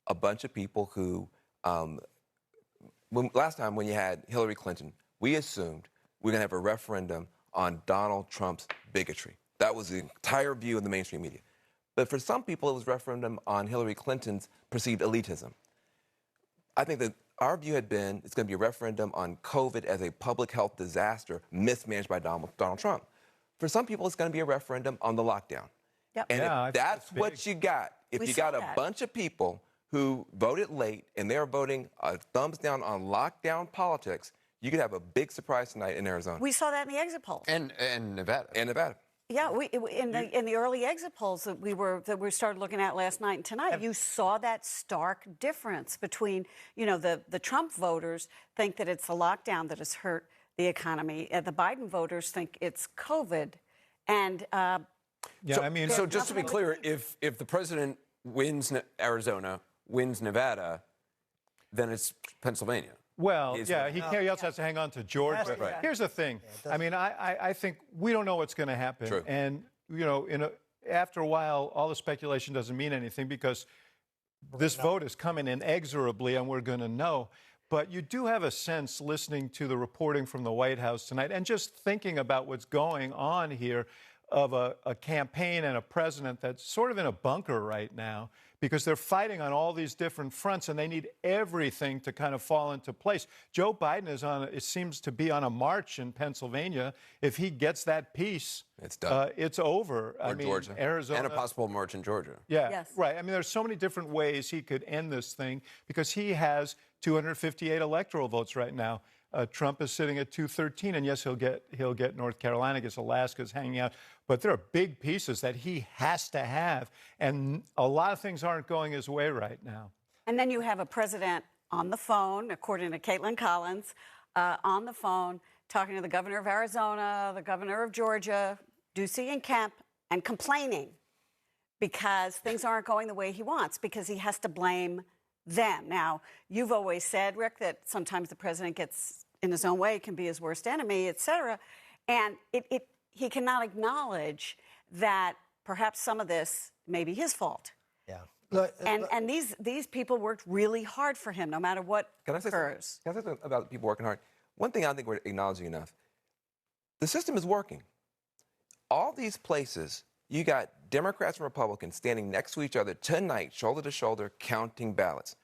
Speaker 24: a bunch of people who, last time when you had Hillary Clinton, we assumed we're going to have a referendum on Donald Trump's bigotry. That was the entire view of the mainstream media. But for some people, it was a referendum on Hillary Clinton's perceived elitism. I think that our view had been it's going to be a referendum on COVID as a public health disaster mismanaged by Donald Trump. For some people, it's going to be a referendum on the lockdown.
Speaker 13: Yep.
Speaker 24: And if that's what you got, if you got a bunch of people who voted late and they're voting a thumbs down on lockdown politics, you could have a big surprise tonight in Arizona.
Speaker 13: We saw that in the exit polls.
Speaker 1: And Nevada.
Speaker 24: And Nevada.
Speaker 13: Yeah, in the early exit polls that we started looking at last night and tonight, you saw that stark difference between, the Trump voters think that it's the lockdown that has hurt the economy, and the Biden voters think it's COVID. And
Speaker 1: so just to be clear, if the president wins Arizona, wins Nevada, then it's Pennsylvania.
Speaker 2: Well, he also has to hang on to Georgia.
Speaker 1: Right.
Speaker 2: Here's the thing. I think we don't know what's going to happen.
Speaker 1: True.
Speaker 2: And, after a while, all the speculation doesn't mean anything because this vote is coming inexorably and we're going to know. But you do have a sense, listening to the reporting from the White House tonight and just thinking about what's going on here, of a campaign and a president that's sort of in a bunker right now because they're fighting on all these different fronts and they need everything to kind of fall into place. Joe Biden it seems to be on a march in Pennsylvania. If he gets that piece,
Speaker 1: it's done.
Speaker 2: It's over.
Speaker 1: Or Georgia.
Speaker 2: Arizona.
Speaker 1: And a possible march in Georgia.
Speaker 2: Yeah,
Speaker 13: yes.
Speaker 2: Right. There's so many different ways he could end this thing because he has 258 electoral votes right now. Trump is sitting at 213, and yes, he'll get North Carolina. I guess Alaska's hanging out, but there are big pieces that he has to have, and a lot of things aren't going his way right now.
Speaker 13: And then you have a president on the phone, according to Caitlin Collins, on the phone talking to the governor of Arizona, the governor of Georgia, Ducey and Kemp, and complaining because things aren't going the way he wants because he has to blame them. Now, you've always said, Rick, that sometimes the president gets in his own way, can be his worst enemy, et cetera. And he cannot acknowledge that perhaps some of this may be his fault.
Speaker 19: Yeah.
Speaker 13: And these people worked really hard for him, no matter what occurs.
Speaker 24: Can I say something about people working hard? One thing I don't think we're acknowledging enough. The system is working. All these places, you got Democrats and Republicans standing next to each other tonight, shoulder to shoulder, counting ballots.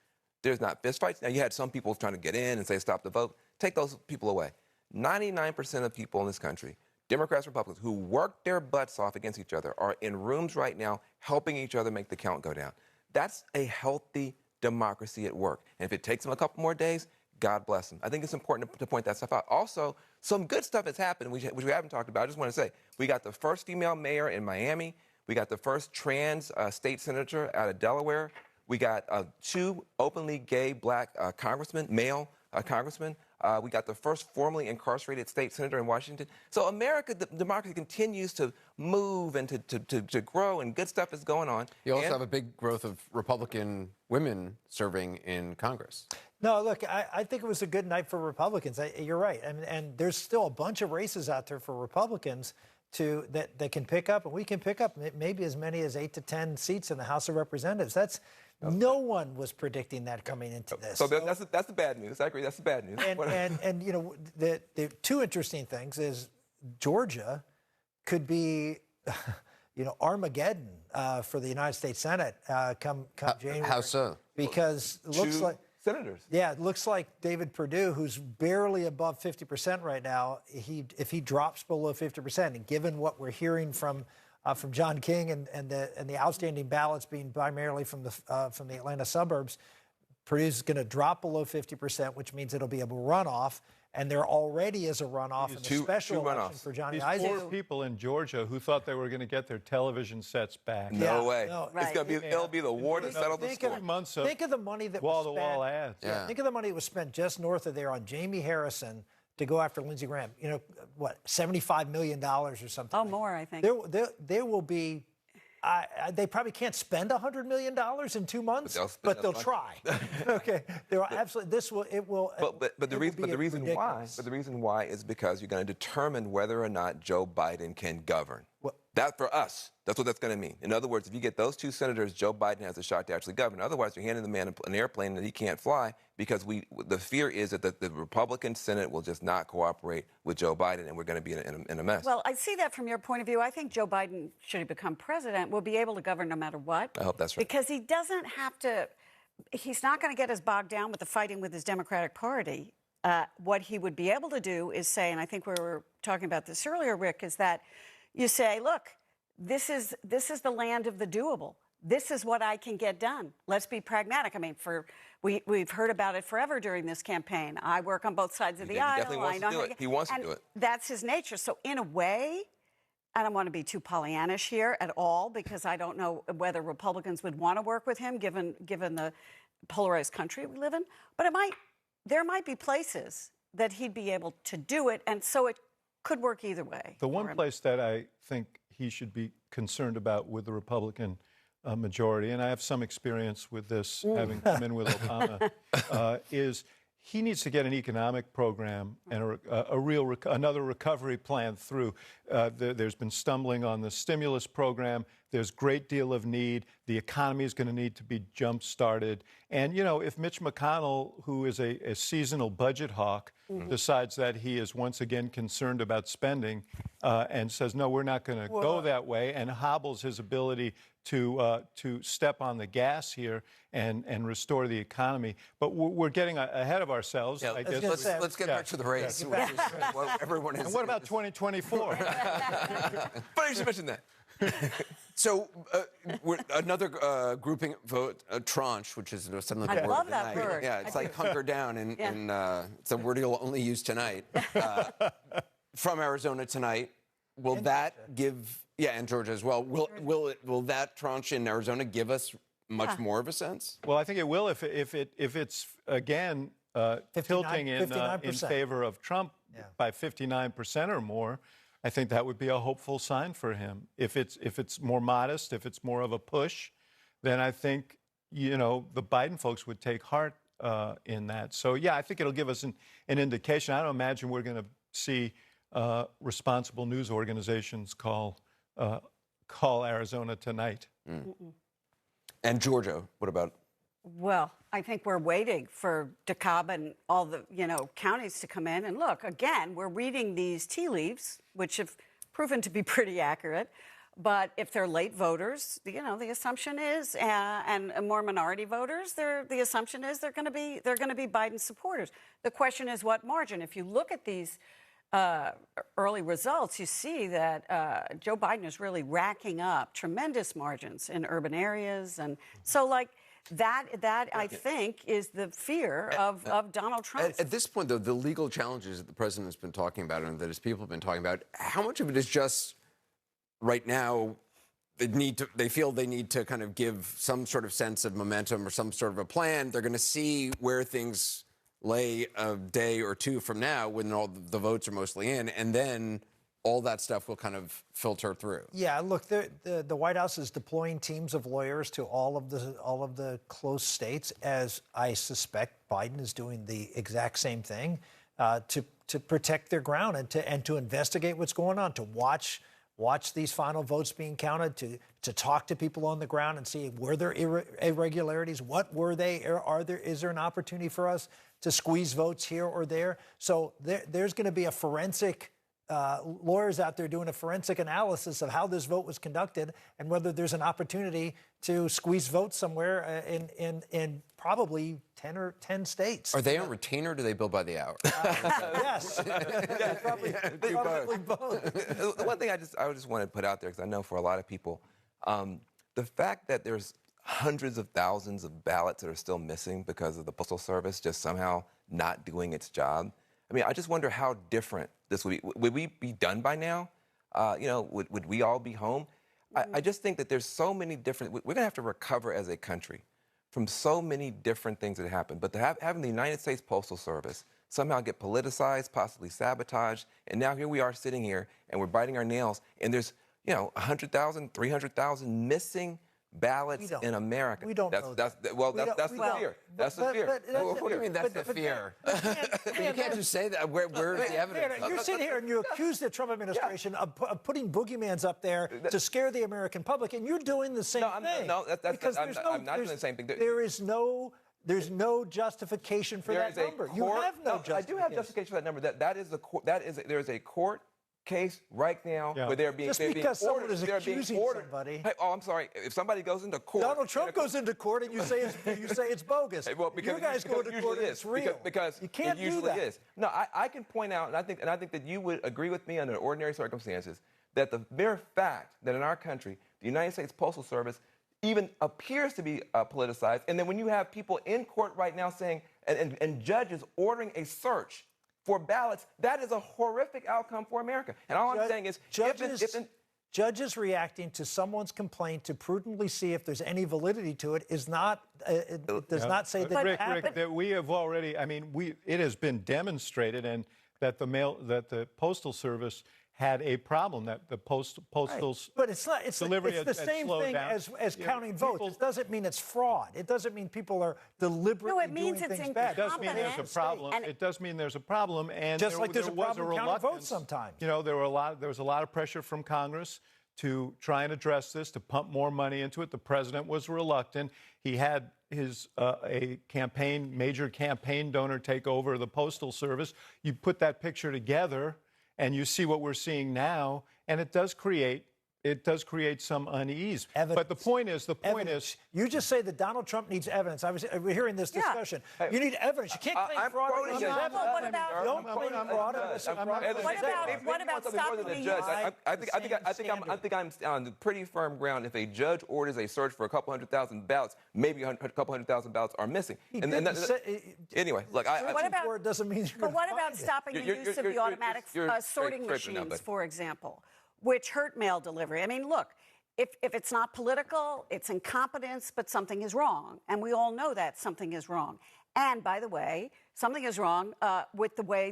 Speaker 24: There's not fistfights. Now, you had some people trying to get in and say, stop the vote. Take those people away. 99% of people in this country, Democrats and Republicans, who work their butts off against each other, are in rooms right now helping each other make the count go down. That's a healthy democracy at work. And if it takes them a couple more days, God bless them. I think it's important to point that stuff out. Also, some good stuff has happened, which we haven't talked about. I just want to say, we got the first female mayor in Miami. We got the first trans state senator out of Delaware. We got 2 openly gay black congressmen, male congressmen. We got the first formerly incarcerated state senator in Washington. So America, the democracy continues to move and to grow, and good stuff is going on.
Speaker 1: You also have a big growth of Republican women serving in Congress.
Speaker 19: No, look, I think it was a good night for Republicans. You're right. And there's still a bunch of races out there for Republicans that can pick up, and we can pick up maybe as many as 8 to 10 seats in the House of Representatives. No one was predicting that coming into this.
Speaker 24: So that's the bad news. I agree. That's the bad news.
Speaker 19: And the two interesting things is Georgia could be, Armageddon for the United States Senate come January.
Speaker 1: How so?
Speaker 19: Because it looks like
Speaker 24: senators.
Speaker 19: Yeah, it looks like David Perdue, who's barely above 50% right now, if he drops below 50%, and given what we're hearing from John King and the outstanding ballots being primarily from the Atlanta suburbs, Purdue's going to drop below 50%, which means it'll be a runoff. And there already is a runoff in the special election for Johnny
Speaker 2: These
Speaker 19: Isaac.
Speaker 2: poor people in Georgia who thought they were going to get their television sets back.
Speaker 24: No way.
Speaker 19: No,
Speaker 24: it's gonna be. It'll be the war to settle the score.
Speaker 19: Think of the money that was spent.
Speaker 2: Wall-to-wall ads.
Speaker 19: Yeah. Think of the money that was spent just north of there on Jamie Harrison to go after Lindsey Graham. What, $75 million or something?
Speaker 13: Oh, more, I think.
Speaker 19: There will be. They probably can't spend $100 million in 2 months, but they'll try. Okay, there are absolutely. It will.
Speaker 24: But the reason why is because you're going to determine whether or not Joe Biden can govern. That for us, that's what that's going to mean. In other words, if you get those 2 senators, Joe Biden has a shot to actually govern. Otherwise, you're handing the man an airplane that he can't fly because the fear is that the Republican Senate will just not cooperate with Joe Biden, and we're going to be in a mess.
Speaker 13: Well, I see that from your point of view. I think Joe Biden, should he become president, will be able to govern no matter what.
Speaker 24: I hope that's right.
Speaker 13: Because he doesn't have to. He's not going to get as bogged down with the fighting with his Democratic Party. What he would be able to do is say, and I think we were talking about this earlier, Rick, is that you say, look, this is the land of the doable. This is what I can get done. Let's be pragmatic. I mean, we've heard about it forever during this campaign. I work on both sides of the aisle.
Speaker 24: He definitely wants to do it. He wants to do it.
Speaker 13: That's his nature. So in a way, I don't want to be too Pollyannish here at all, because I don't know whether Republicans would want to work with him given the polarized country we live in. But there might be places that he'd be able to do it, and so it could work either way.
Speaker 2: The one place that I think he should be concerned about with the Republican majority, and I have some experience with this, having come in with Obama, is he needs to get an economic program and another recovery plan through. There's been stumbling on the stimulus program. There's a great deal of need. The economy is going to need to be jump-started. And, you know, if Mitch McConnell, who is a seasonal budget hawk, decides that he is once again concerned about spending and says, no, we're not going to go that way, and hobbles his ability to step on the gas here and restore the economy. But we're getting ahead of ourselves, I guess.
Speaker 1: Let's get back to the race, which is what everyone is.
Speaker 2: And what about 2024?
Speaker 1: Funny you should mention that. So another grouping vote, a tranche, which is something like
Speaker 13: I love that word.
Speaker 1: Yeah, it's like hunker down, and it's a word you'll only use tonight. From Arizona tonight, will that give? Yeah, and Georgia as well. Will that tranche in Arizona give us much more of a sense?
Speaker 2: Well, I think it will if it's again tilting in favor of Trump by 59% or more. I think that would be a hopeful sign for him. If it's more modest, if it's more of a push, then I think, you know, the Biden folks would take heart in that. So yeah, I think it'll give us an indication. I don't imagine we're going to see responsible news organizations call Arizona tonight.
Speaker 1: And Georgia, what about?
Speaker 13: Well, I think we're waiting for DeKalb and all the, counties to come in. And look, again, we're reading these tea leaves, which have proven to be pretty accurate. But if they're late voters, the assumption is, and more minority voters, the assumption is they're going to be Biden supporters. The question is what margin. If you look at these early results, you see that Joe Biden is really racking up tremendous margins in urban areas, and so that I think is the fear of Donald Trump.
Speaker 1: At this point, though, the legal challenges that the president has been talking about and that his people have been talking about, how much of it is just right now they feel they need to kind of give some sort of sense of momentum or some sort of a plan? They're going to see where things lay a day or two from now when all the votes are mostly in, and then all that stuff will kind of filter through.
Speaker 19: Yeah, look, the White House is deploying teams of lawyers to all of the close states, as I suspect Biden is doing the exact same thing to protect their ground and to investigate what's going on, to watch these final votes being counted, to talk to people on the ground and see were there irregularities, what were they, is there an opportunity for us to squeeze votes here or there? So there's going to be a forensic lawyers out there doing a forensic analysis of how this vote was conducted and whether there's an opportunity to squeeze votes somewhere in probably 10 states.
Speaker 1: Are they on retainer or do they bill by the hour?
Speaker 19: Yes. Probably both.
Speaker 24: The one thing I just want to put out there, because I know for a lot of people, the fact that there's hundreds of thousands of ballots that are still missing because of the Postal Service just somehow not doing its job. I mean, I just wonder how different this would be. Would we be done by now? Would we all be home? I just think that there's so many different. We're going to have to recover as a country from so many different things that happen. But having the United States Postal Service somehow get politicized, possibly sabotaged, and now here we are sitting here and we're biting our nails, and there's 100,000, 300,000 missing ballots in America.
Speaker 19: We don't know
Speaker 24: that's the fear. That's the fear.
Speaker 1: What do you mean that's the fear? You can't just say that. Where's the evidence?
Speaker 19: You're sitting here and you accuse the Trump administration of putting boogeymans up there to scare the American public, and you're doing the same thing.
Speaker 24: I'm not doing the same thing.
Speaker 19: There's no justification for that number. You have no justification.
Speaker 24: I do have justification for that number. There is a court case right now where they're being
Speaker 19: someone is accusing somebody.
Speaker 24: Hey, I'm sorry. If somebody goes into court,
Speaker 19: Donald Trump goes into court, and you say it's bogus.
Speaker 24: Hey, well, because
Speaker 19: you guys go to court, and it's real.
Speaker 24: Because
Speaker 19: you can't
Speaker 24: it usually
Speaker 19: do that.
Speaker 24: is. No, I can point out, and I think that you would agree with me under ordinary circumstances that the mere fact that in our country the United States Postal Service even appears to be politicized, and then when you have people in court right now saying and judges ordering a search for ballots, that is a horrific outcome for America. And all I'm saying is,
Speaker 19: Judges reacting to someone's complaint to prudently see if there's any validity to it is not, it does not say that it happened.
Speaker 2: Rick, that we have already, I mean, it has been demonstrated and that the Postal Service had a problem, that the postal
Speaker 19: but it's not. It's
Speaker 2: delivery
Speaker 19: the same thing
Speaker 2: down.
Speaker 19: as counting votes. It doesn't mean it's fraud. It doesn't mean people are deliberately doing things bad.
Speaker 2: It does mean there's a problem. It does mean there's a problem, and
Speaker 19: just like there's a problem counting votes
Speaker 2: sometimes.
Speaker 19: sometimes.
Speaker 2: You know, there was a lot of pressure from Congress to try and address this, to pump more money into it. The president was reluctant. He had his major campaign donor take over the Postal Service. You put that picture together, and you see what we're seeing now, and it does create some unease.
Speaker 19: Evidence.
Speaker 2: But the point is,
Speaker 19: you just say that Donald Trump needs evidence. We're hearing this discussion. You need evidence. You can't claim fraud.
Speaker 12: What about stopping the judge? I think I'm on pretty firm ground. If a judge orders a search for a couple 100,000 ballots, maybe a couple 100,000 ballots are missing. Anyway, look.
Speaker 19: Doesn't mean.
Speaker 13: But what about stopping the use of the automatic sorting machines, for example, which hurt mail delivery? I mean, look, if it's not political, it's incompetence, but something is wrong. And we all know that something is wrong. And by the way, something is wrong with the way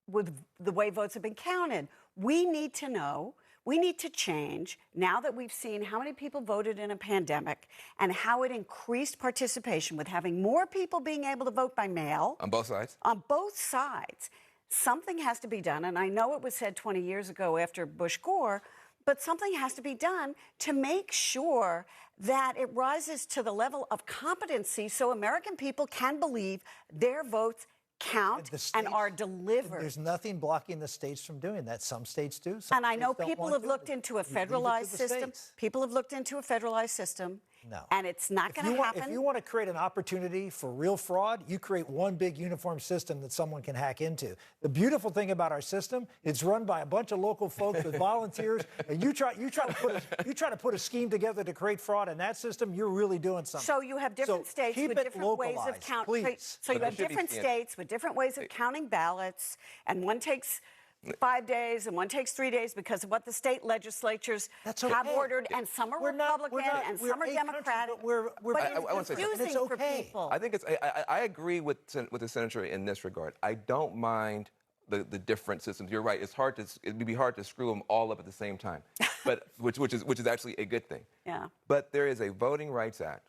Speaker 13: with the way votes have been counted. We need to know, we need to change, now that we've seen how many people voted in a pandemic and how it increased participation with having more people being able to vote by mail.
Speaker 24: On both sides?
Speaker 13: On both sides. Something has to be done, and I know it was said 20 years ago after Bush-Gore, but something has to be done to make sure that it rises to the level of competency so American people can believe their votes count and are delivered.
Speaker 19: There's nothing blocking the states from doing that. Some states do.
Speaker 13: And I know people have looked into a federalized system. People have looked into a federalized system.
Speaker 19: No.
Speaker 13: And it's not going to happen.
Speaker 19: If you want to create an opportunity for real fraud, you create one big uniform system that someone can hack into. The beautiful thing about our system, it's run by a bunch of local folks with volunteers, and you try to put a scheme together to create fraud in that system, you're really doing something.
Speaker 13: So you have different states with different ways of counting. So you have different states with different ways of counting ballots, and one takes 5 days and one takes 3 days because of what the state legislatures have ordered, and some are Republican and some are Democratic. But it's confusing for people.
Speaker 24: I think I agree with the senator in this regard. I don't mind the different systems. You're right. It'd be hard to screw them all up at the same time, but which is actually a good thing.
Speaker 13: Yeah.
Speaker 24: But there is a Voting Rights Act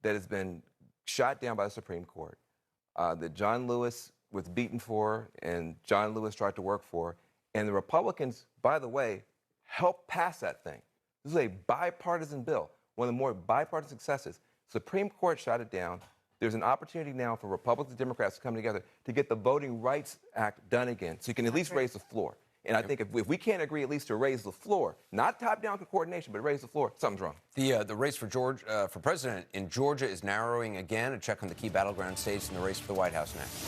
Speaker 24: that has been shot down by the Supreme Court that John Lewis was beaten for, and John Lewis tried to work for. And the Republicans, by the way, helped pass that thing. This is a bipartisan bill, one of the more bipartisan successes. Supreme Court shot it down. There's an opportunity now for Republicans and Democrats to come together to get the Voting Rights Act done again, so you can at least raise the floor. And I think if we can't agree at least to raise the floor, not top-down coordination, but raise the floor, something's wrong.
Speaker 1: The race for president in Georgia is narrowing again. A check on the key battleground states in the race for the White House next.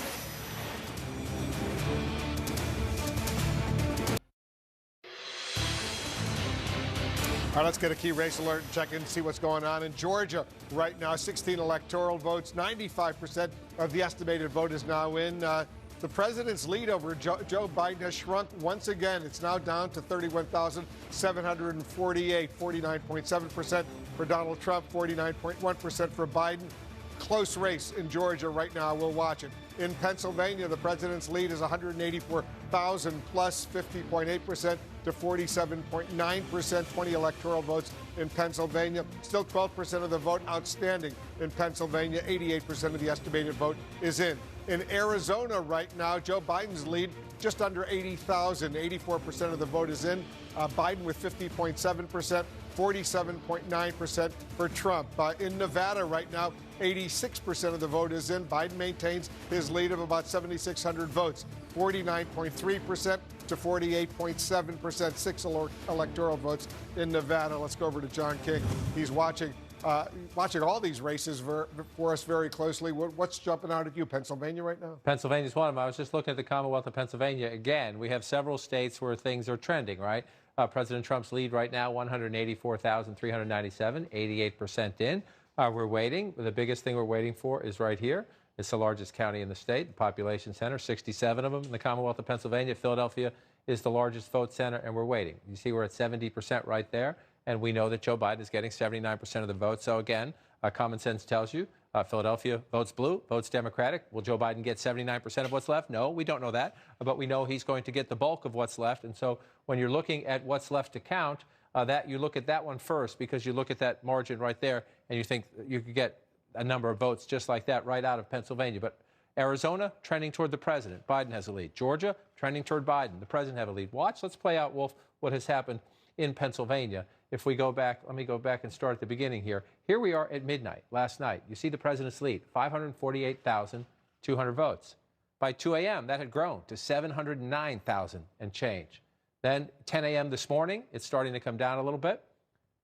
Speaker 14: All right, let's get a key race alert and check in and see what's going on in Georgia right now. 16 electoral votes, 95% of the estimated vote is now in. The president's lead over Joe Biden has shrunk once again. It's now down to 31,748, 49.7% for Donald Trump, 49.1% for Biden. Close race in Georgia right now. We'll watch it. In Pennsylvania, the president's lead is 184,000 plus 50.8% to 47.9%, 20 electoral votes in Pennsylvania. Still 12% of the vote outstanding in Pennsylvania. 88% of the estimated vote is in. In Arizona right now, Joe Biden's lead just under 80,000. 84% of the vote is in. Biden with 50.7%, 47.9% for Trump. In Nevada right now, 86% of the vote is in. Biden maintains his lead of about 7,600 votes, 49.3% to 48.7%, 6 electoral votes in Nevada. Let's go over to John King. He's watching all these races for us very closely. What's jumping out at you? Pennsylvania right now?
Speaker 15: Pennsylvania's one of them. I was just looking at the Commonwealth of Pennsylvania. Again, we have several states where things are trending, right? President Trump's lead right now, 184,397, 88% in. We're waiting. The biggest thing we're waiting for is right here. It's the largest county in the state, the population center, 67 of them in the Commonwealth of Pennsylvania. Philadelphia is the largest vote center, and we're waiting. You see we're at 70% right there, and we know that Joe Biden is getting 79% of the vote. So again, common sense tells you Philadelphia votes blue, votes Democratic. Will Joe Biden get 79% of what's left? No, we don't know that, but we know he's going to get the bulk of what's left. And so when you're looking at what's left to count, that you look at that one first, because you look at that margin right there and you think you could get a number of votes just like that right out of Pennsylvania. But Arizona trending toward the president. Biden has a lead. Georgia trending toward Biden. The president have a lead. Watch. Let's play out, Wolf, what has happened in Pennsylvania. If we go back, let me go back and start at the beginning here. Here we are at midnight last night. You see the president's lead, 548,200 votes. By 2 a.m., that had grown to 709,000 and change. Then 10 a.m. this morning, it's starting to come down a little bit.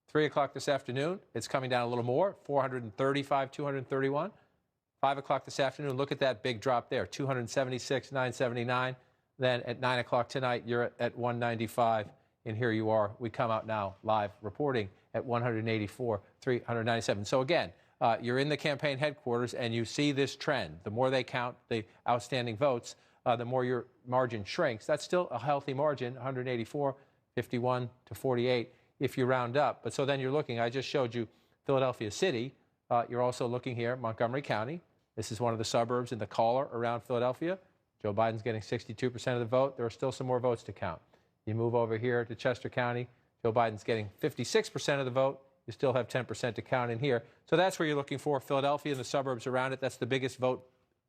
Speaker 15: 3 o'clock this afternoon, it's coming down a little more, 435,231. 5 o'clock this afternoon, look at that big drop there, 276,979. Then at 9 o'clock tonight, you're at 195. And here you are. We come out now live reporting at 184,397. So again, you're in the campaign headquarters and you see this trend. The more they count the outstanding votes, the more your margin shrinks. That's still a healthy margin, 184, 51 to 48 if you round up. But so then you're looking, I just showed you Philadelphia City. You're also looking here, Montgomery County. This is one of the suburbs in the collar around Philadelphia. Joe Biden's getting 62% of the vote. There are still some more votes to count. You move over here to Chester County. Joe Biden's getting 56% of the vote. You still have 10% to count in here. So that's where you're looking for. Philadelphia and the suburbs around it. That's the biggest vote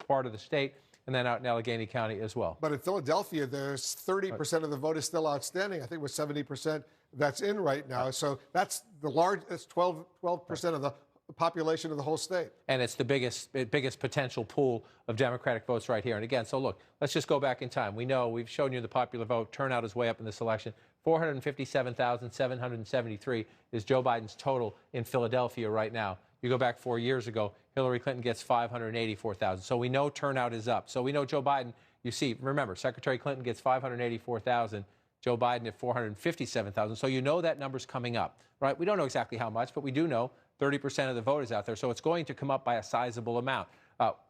Speaker 15: part of the state. And then out in Allegheny County as well.
Speaker 14: But in Philadelphia, there's 30% of the vote is still outstanding. I think with 70% that's in right now. So that's the that's 12% of the population of the whole state.
Speaker 15: And it's the biggest potential pool of Democratic votes right here. And again, so look, let's just go back in time. We know, we've shown you the popular vote. Turnout is way up in this election. 457,773 is Joe Biden's total in Philadelphia right now. You go back 4 years ago, Hillary Clinton gets 584,000. So we know turnout is up. So we know Joe Biden, you see, remember, Secretary Clinton gets 584,000. Joe Biden at 457,000. So you know that number's coming up, right? We don't know exactly how much, but we do know 30% of the vote is out there. So it's going to come up by a sizable amount.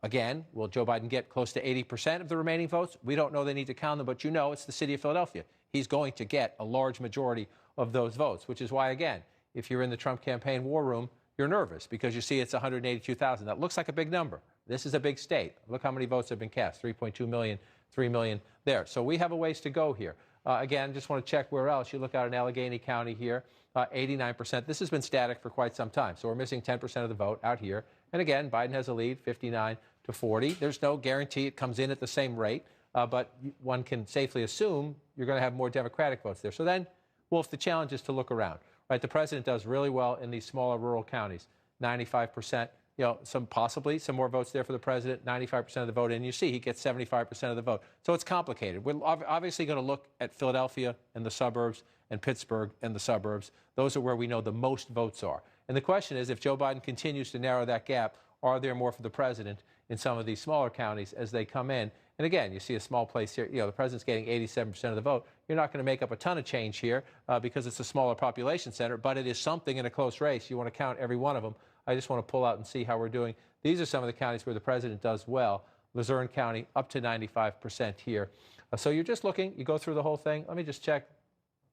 Speaker 15: Again, will Joe Biden get close to 80% of the remaining votes? We don't know. They need to count them, but you know it's the city of Philadelphia. He's going to get a large majority of those votes, which is why, again, if you're in the Trump campaign war room, you're nervous because you see it's 182,000. That looks like a big number. This is a big state. Look how many votes have been cast, 3.2 million, 3 million there. So we have a ways to go here. Again, just want to check where else. You look out in Allegheny County here, 89%. This has been static for quite some time. So we're missing 10% of the vote out here. And again, Biden has a lead, 59 to 40. There's no guarantee it comes in at the same rate, but one can safely assume you're going to have more Democratic votes there. So then, Wolf, the challenge is to look around. Right? The president does really well in these smaller rural counties, 95%. You know, possibly some more votes there for the president, 95% of the vote, and you see he gets 75% of the vote. So it's complicated. We're obviously going to look at Philadelphia and the suburbs and Pittsburgh and the suburbs. Those are where we know the most votes are. And the question is, if Joe Biden continues to narrow that gap, are there more for the president in some of these smaller counties as they come in? And again, you see a small place here. You know, the president's getting 87% of the vote. You're not going to make up a ton of change here because it's a smaller population center, but it is something in a close race. You want to count every one of them. I just want to pull out and see how we're doing. These are some of the counties where the president does well. Luzerne County, up to 95% here. So you're just looking. You go through the whole thing. Let me just check.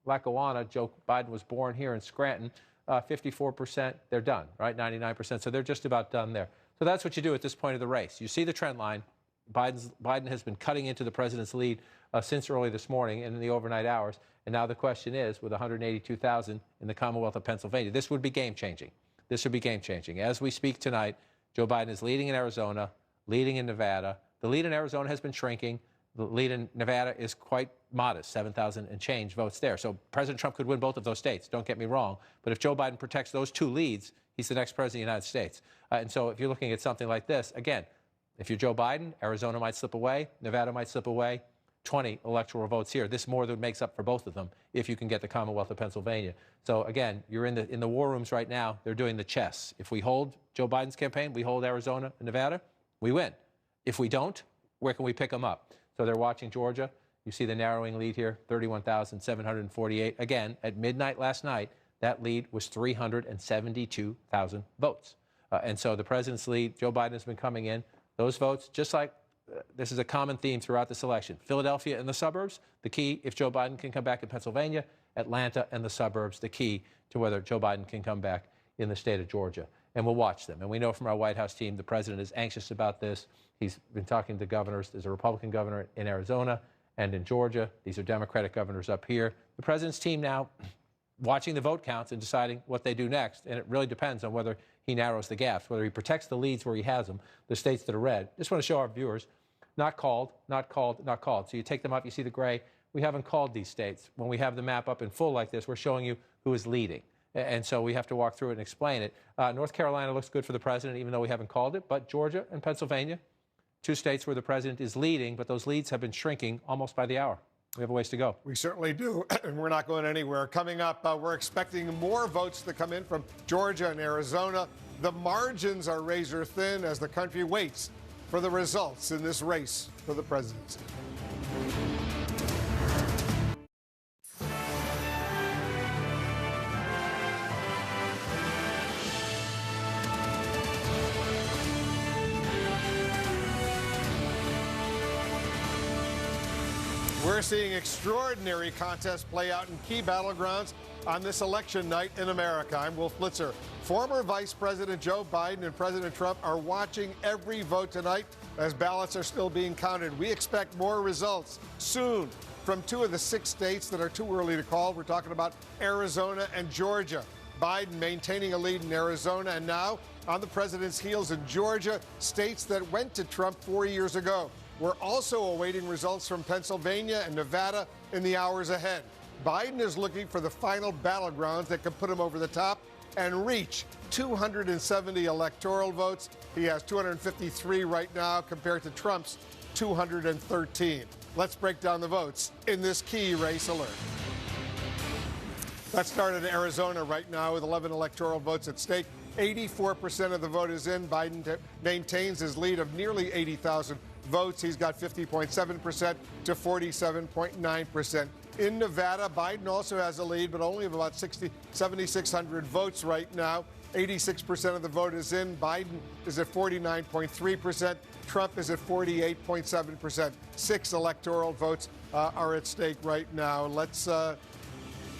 Speaker 15: Lackawanna, Joe Biden was born here in Scranton. 54%, they're done, right? 99%. So they're just about done there. So that's what you do at this point of the race. You see the trend line. Biden has been cutting into the president's lead since early this morning and in the overnight hours. And now the question is, with 182,000 in the Commonwealth of Pennsylvania, this would be game-changing. This would be game-changing. As we speak tonight, Joe Biden is leading in Arizona, leading in Nevada. The lead in Arizona has been shrinking. The lead in Nevada is quite modest, 7,000 and change votes there. So President Trump could win both of those states, don't get me wrong. But if Joe Biden protects those two leads, he's the next president of the United States. And so if you're looking at something like this, again, if you're Joe Biden, Arizona might slip away, Nevada might slip away, 20 electoral votes here. This more than makes up for both of them if you can get the Commonwealth of Pennsylvania. So again, you're in the war rooms right now. They're doing the chess. If we hold Joe Biden's campaign, we hold Arizona and Nevada, we win. If we don't, where can we pick them up? So they're watching Georgia. You see the narrowing lead here, 31,748. Again, at midnight last night, that lead was 372,000 votes. And so the president's lead, Joe Biden has been coming in. Those votes, just like this is a common theme throughout this election. Philadelphia and the suburbs, the key if Joe Biden can come back in Pennsylvania. Atlanta and the suburbs, the key to whether Joe Biden can come back in the state of Georgia. And we'll watch them. And we know from our White House team the president is anxious about this. He's been talking to governors. There's a Republican governor in Arizona and in Georgia. These are Democratic governors up here. The president's team now watching the vote counts and deciding what they do next. And it really depends on whether he narrows the gaps, whether he protects the leads where he has them, the states that are red. Just want to show our viewers, not called, not called, not called. So you take them up, you see the gray. We haven't called these states. When we have the map up in full like this, we're showing you who is leading. And so we have to walk through it and explain it. North Carolina looks good for the president, even though we haven't called it. But Georgia and Pennsylvania, two states where the president is leading, but those leads have been shrinking almost by the hour. We have a ways to go.
Speaker 14: We certainly do, and we're not going anywhere. Coming up, we're expecting more votes to come in from Georgia and Arizona. The margins are razor thin as the country waits for the results in this race for the presidency. We're seeing extraordinary contests play out in key battlegrounds on this election night in America. I'm Wolf Blitzer. Former Vice President Joe Biden and President Trump are watching every vote tonight as ballots are still being counted. We expect more results soon from two of the 6 states that are too early to call. We're talking about Arizona and Georgia. Biden maintaining a lead in Arizona and now on the president's heels in Georgia, states that went to Trump 4 years ago. We're also awaiting results from Pennsylvania and Nevada in the hours ahead. Biden is looking for the final battlegrounds that can put him over the top and reach 270 electoral votes. He has 253 right now compared to Trump's 213. Let's break down the votes in this key race alert. Let's start in Arizona right now with 11 electoral votes at stake. 84% of the vote is in. Biden maintains his lead of nearly 80,000 votes. He's got 50.7% to 47.9%. In Nevada, Biden also has a lead, but only of about 7,600 votes right now. 86% of the vote is in. Biden is at 49.3%. Trump is at 48.7%. 6 electoral votes are at stake right now. Let's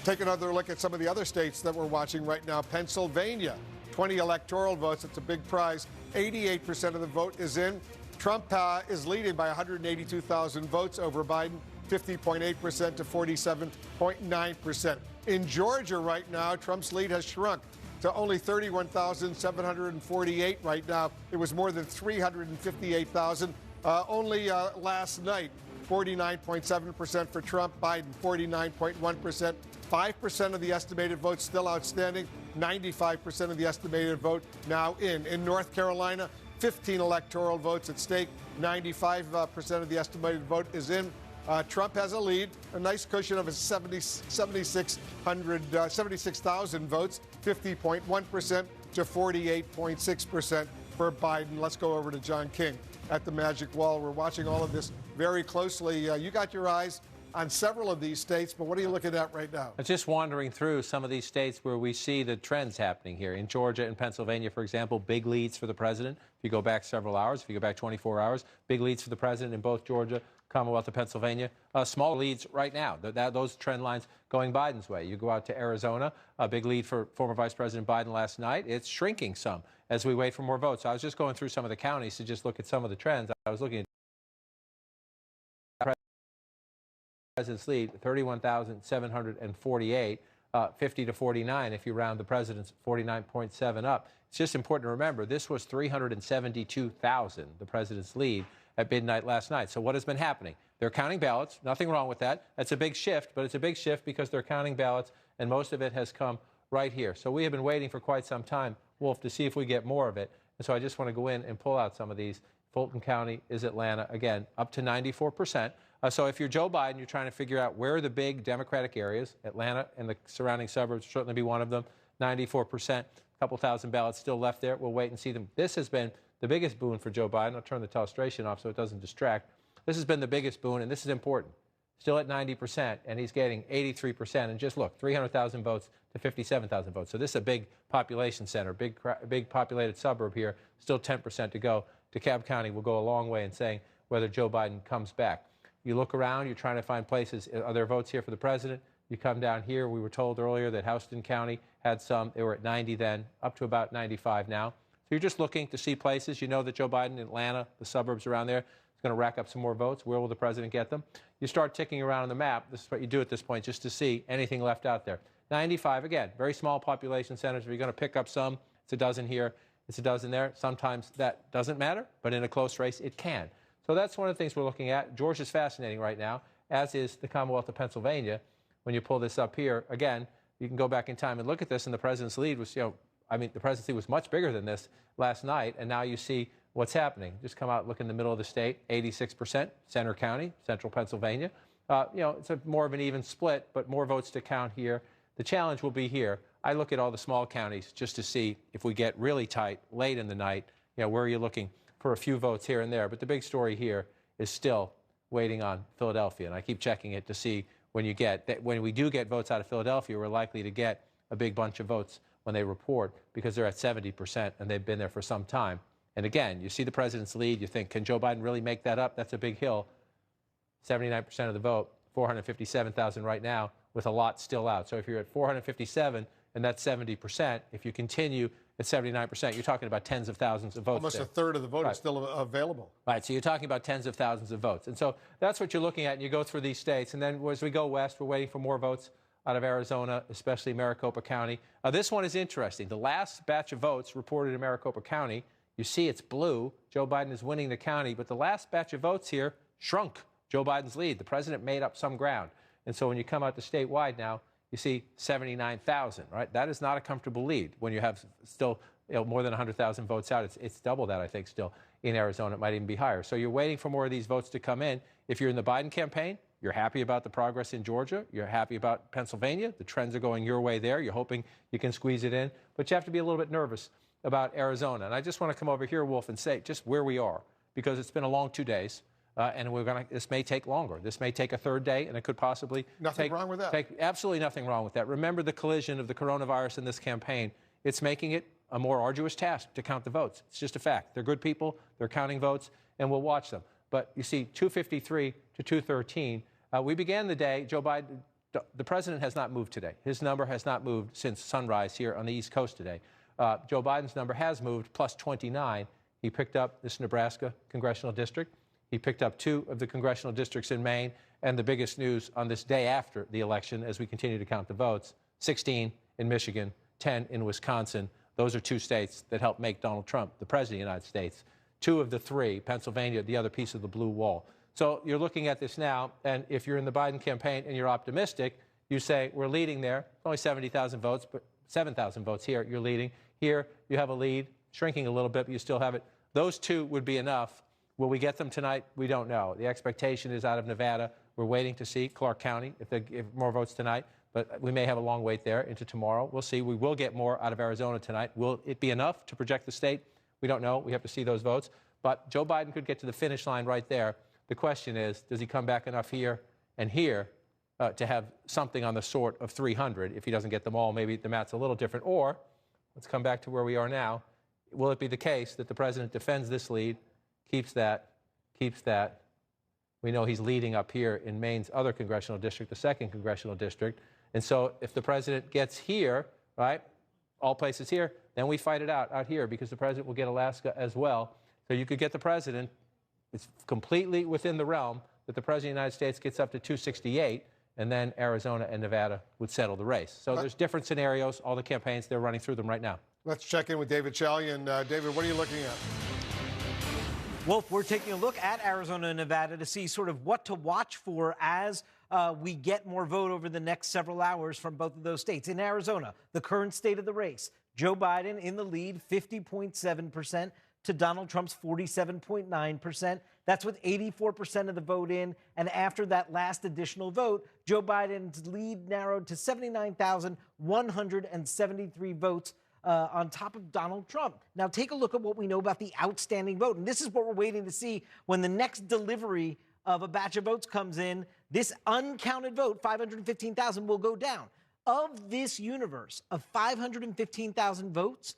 Speaker 14: take another look at some of the other states that we're watching right now. Pennsylvania, 20 electoral votes. It's a big prize. 88% of the vote is in. Trump is leading by 182,000 votes over Biden, 50.8% to 47.9%. In Georgia right now, Trump's lead has shrunk to only 31,748 right now. It was more than 358,000 only last night. 49.7% for Trump, Biden 49.1%. 5% of the estimated votes still outstanding. 95% of the estimated vote now in. In North Carolina, 15 electoral votes at stake. 95% of the estimated vote is in. Trump has a lead, a nice cushion of 76,000 votes, 50.1% to 48.6% for Biden. Let's go over to John King at the Magic Wall. We're watching all of this very closely. You got your eyes on several of these states, but what are you looking at right now?
Speaker 15: I'm just wandering through some of these states where we see the trends happening here. In Georgia and Pennsylvania, for example, big leads for the president. If you go back several hours, if you go back 24 hours, big leads for the president in both Georgia, Commonwealth of Pennsylvania. Small leads right now. Those trend lines going Biden's way. You go out to Arizona, a big lead for former Vice President Biden last night. It's shrinking some as we wait for more votes. I was just going through some of the counties to just look at some of the trends. I was looking at president's lead, 31,748, 50 to 49 if you round the president's 49.7 up. It's just important to remember this was 372,000, the president's lead at midnight last night. So what has been happening? They're counting ballots. Nothing wrong with that. That's a big shift, but it's a big shift because they're counting ballots, and most of it has come right here. So we have been waiting for quite some time, Wolf, to see if we get more of it. And so I just want to go in and pull out some of these. Fulton County is Atlanta, again, up to 94%. So if you're Joe Biden, you're trying to figure out where are the big Democratic areas. Atlanta and the surrounding suburbs will certainly be one of them, 94%. A couple thousand ballots still left there. We'll wait and see them. This has been the biggest boon for Joe Biden. I'll turn the telestration off so it doesn't distract. This has been the biggest boon, and this is important. Still at 90%, and he's getting 83%. And just look, 300,000 votes to 57,000 votes. So this is a big population center, big populated suburb here. Still 10% to go. DeKalb County will go a long way in saying whether Joe Biden comes back. You look around, you're trying to find places. Are there votes here for the president? You come down here. We were told earlier that Houston County had some. They were at 90 then, up to about 95 now. So you're just looking to see places. You know that Joe Biden in Atlanta, the suburbs around there, is going to rack up some more votes. Where will the president get them? You start ticking around on the map. This is what you do at this point, just to see anything left out there. 95, again, very small population centers. If you're going to pick up some, it's a dozen here, it's a dozen there. Sometimes that doesn't matter, but in a close race, it can. So that's one of the things we're looking at. Georgia's fascinating right now, as is the Commonwealth of Pennsylvania. When you pull this up here, again, you can go back in time and look at this, and the president's lead was, the presidency was much bigger than this last night, and now you see what's happening. Just come out, look in the middle of the state, 86%, Center County, central Pennsylvania. It's more of an even split, but more votes to count here. The challenge will be here. I look at all the small counties just to see if we get really tight late in the night, where are you looking for a few votes here and there. But the big story here is still waiting on Philadelphia, and I keep checking it to see when we do get votes out of Philadelphia, we're likely to get a big bunch of votes when they report, because they're at 70% and they've been there for some time. And again, you see the president's lead, you think, can Joe Biden really make that up? That's a big hill. 79% of the vote, 457,000 right now, with a lot still out. So if you're at 457 and that's 70%, if you continue at 79%, you're talking about tens of thousands of votes.
Speaker 14: Almost
Speaker 15: there.
Speaker 14: a third of the vote is still available.
Speaker 15: Right, so you're talking about tens of thousands of votes. And so that's what you're looking at, and you go through these states. And then as we go west, we're waiting for more votes out of Arizona, especially Maricopa County. This one is interesting. The last batch of votes reported in Maricopa County, you see it's blue. Joe Biden is winning the county, but the last batch of votes here shrunk Joe Biden's lead. The president made up some ground. And so when you come out to statewide now, you see 79,000, right? That is not a comfortable lead when you have still more than 100,000 votes out. It's double that, I think, still in Arizona. It might even be higher. So you're waiting for more of these votes to come in. If you're in the Biden campaign, you're happy about the progress in Georgia. You're happy about Pennsylvania. The trends are going your way there. You're hoping you can squeeze it in. But you have to be a little bit nervous about Arizona. And I just want to come over here, Wolf, and say just where we are, because it's been a long 2 days. And this may take longer. This may take a third day, and it could possibly
Speaker 14: Nothing wrong with that.
Speaker 15: Absolutely nothing wrong with that. Remember the collision of the coronavirus in this campaign. It's making it a more arduous task to count the votes. It's just a fact. They're good people. They're counting votes, and we'll watch them. But you see, 253 to 213. We began the day, Joe Biden, the president has not moved today. His number has not moved since sunrise here on the East Coast today. Joe Biden's number has moved, plus 29. He picked up this Nebraska congressional district. He picked up 2 of the congressional districts in Maine. And the biggest news on this day after the election, as we continue to count the votes, 16 in Michigan, 10 in Wisconsin. Those are 2 states that helped make Donald Trump the president of the United States. 2 of the 3, Pennsylvania, the other piece of the blue wall. So you're looking at this now, and if you're in the Biden campaign and you're optimistic, you say, we're leading there. Only 70,000 votes, but 7,000 votes here. You're leading. Here, you have a lead, shrinking a little bit, but you still have it. Those 2 would be enough. Will we get them tonight? We don't know. The expectation is out of Nevada. We're waiting to see Clark County if they give more votes tonight, but we may have a long wait there into tomorrow. We'll see. We will get more out of Arizona tonight. Will it be enough to project the state? We don't know. We have to see those votes. But Joe Biden could get to the finish line right there. The question is, does he come back enough here and here to have something on the sort of 300? If he doesn't get them all, maybe the math's a little different. Or, let's come back to where we are now. Will it be the case that the president defends this lead, keeps that? We know he's leading up here in Maine's other congressional district, the 2nd congressional district. And so if the president gets here, right, all places here, then we fight it out here, because the president will get Alaska as well. So you could get the president. It's completely within the realm that the president of the United States gets up to 268, and then Arizona and Nevada would settle the race. So there's different scenarios. All the campaigns, they're running through them right now.
Speaker 14: Let's check in with David Chalian. David, what are you looking at?
Speaker 3: Wolf, we're taking a look at Arizona and Nevada to see sort of what to watch for as we get more vote over the next several hours from both of those states. In Arizona, the current state of the race, Joe Biden in the lead, 50.7% to Donald Trump's 47.9%. That's with 84% of the vote in. And after that last additional vote, Joe Biden's lead narrowed to 79,173 votes on top of Donald Trump. Now, take a look at what we know about the outstanding vote. And this is what we're waiting to see when the next delivery of a batch of votes comes in. This uncounted vote, 515,000, will go down. Of this universe of 515,000 votes,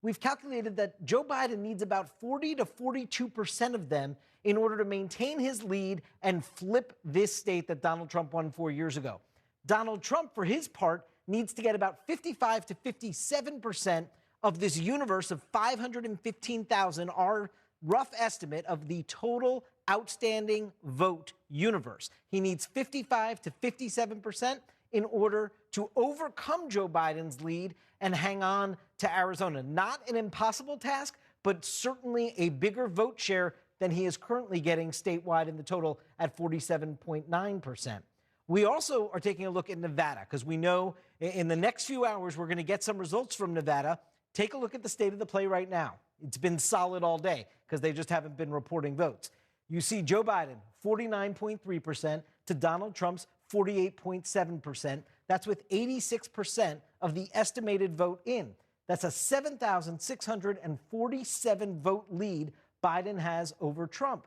Speaker 3: we've calculated that Joe Biden needs about 40 to 42% of them in order to maintain his lead and flip this state that Donald Trump won 4 years ago. Donald Trump, for his part, needs to get about 55 to 57% of this universe of 515,000, our rough estimate of the total outstanding vote universe. He needs 55 to 57% in order to overcome Joe Biden's lead and hang on to Arizona. Not an impossible task, but certainly a bigger vote share than he is currently getting statewide in the total at 47.9%. We also are taking a look at Nevada because we know in the next few hours we're going to get some results from Nevada. Take a look at the state of the play right now. It's been solid all day because they just haven't been reporting votes. You see Joe Biden, 49.3% to Donald Trump's 48.7%. That's with 86% of the estimated vote in. That's a 7,647 vote lead Biden has over Trump.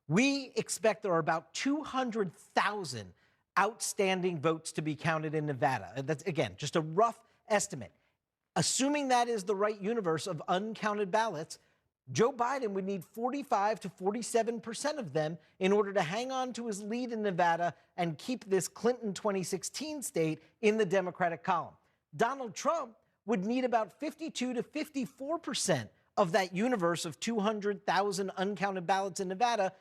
Speaker 3: We expect there are about 200,000 outstanding votes to be counted in Nevada. That's, again, just a rough estimate. Assuming that is the right universe of uncounted ballots, Joe Biden would need 45 to 47% of them in order to hang on to his lead in Nevada and keep this Clinton 2016 state in the Democratic column. Donald Trump would need about 52 to 54% of that universe of 200,000 uncounted ballots in Nevada.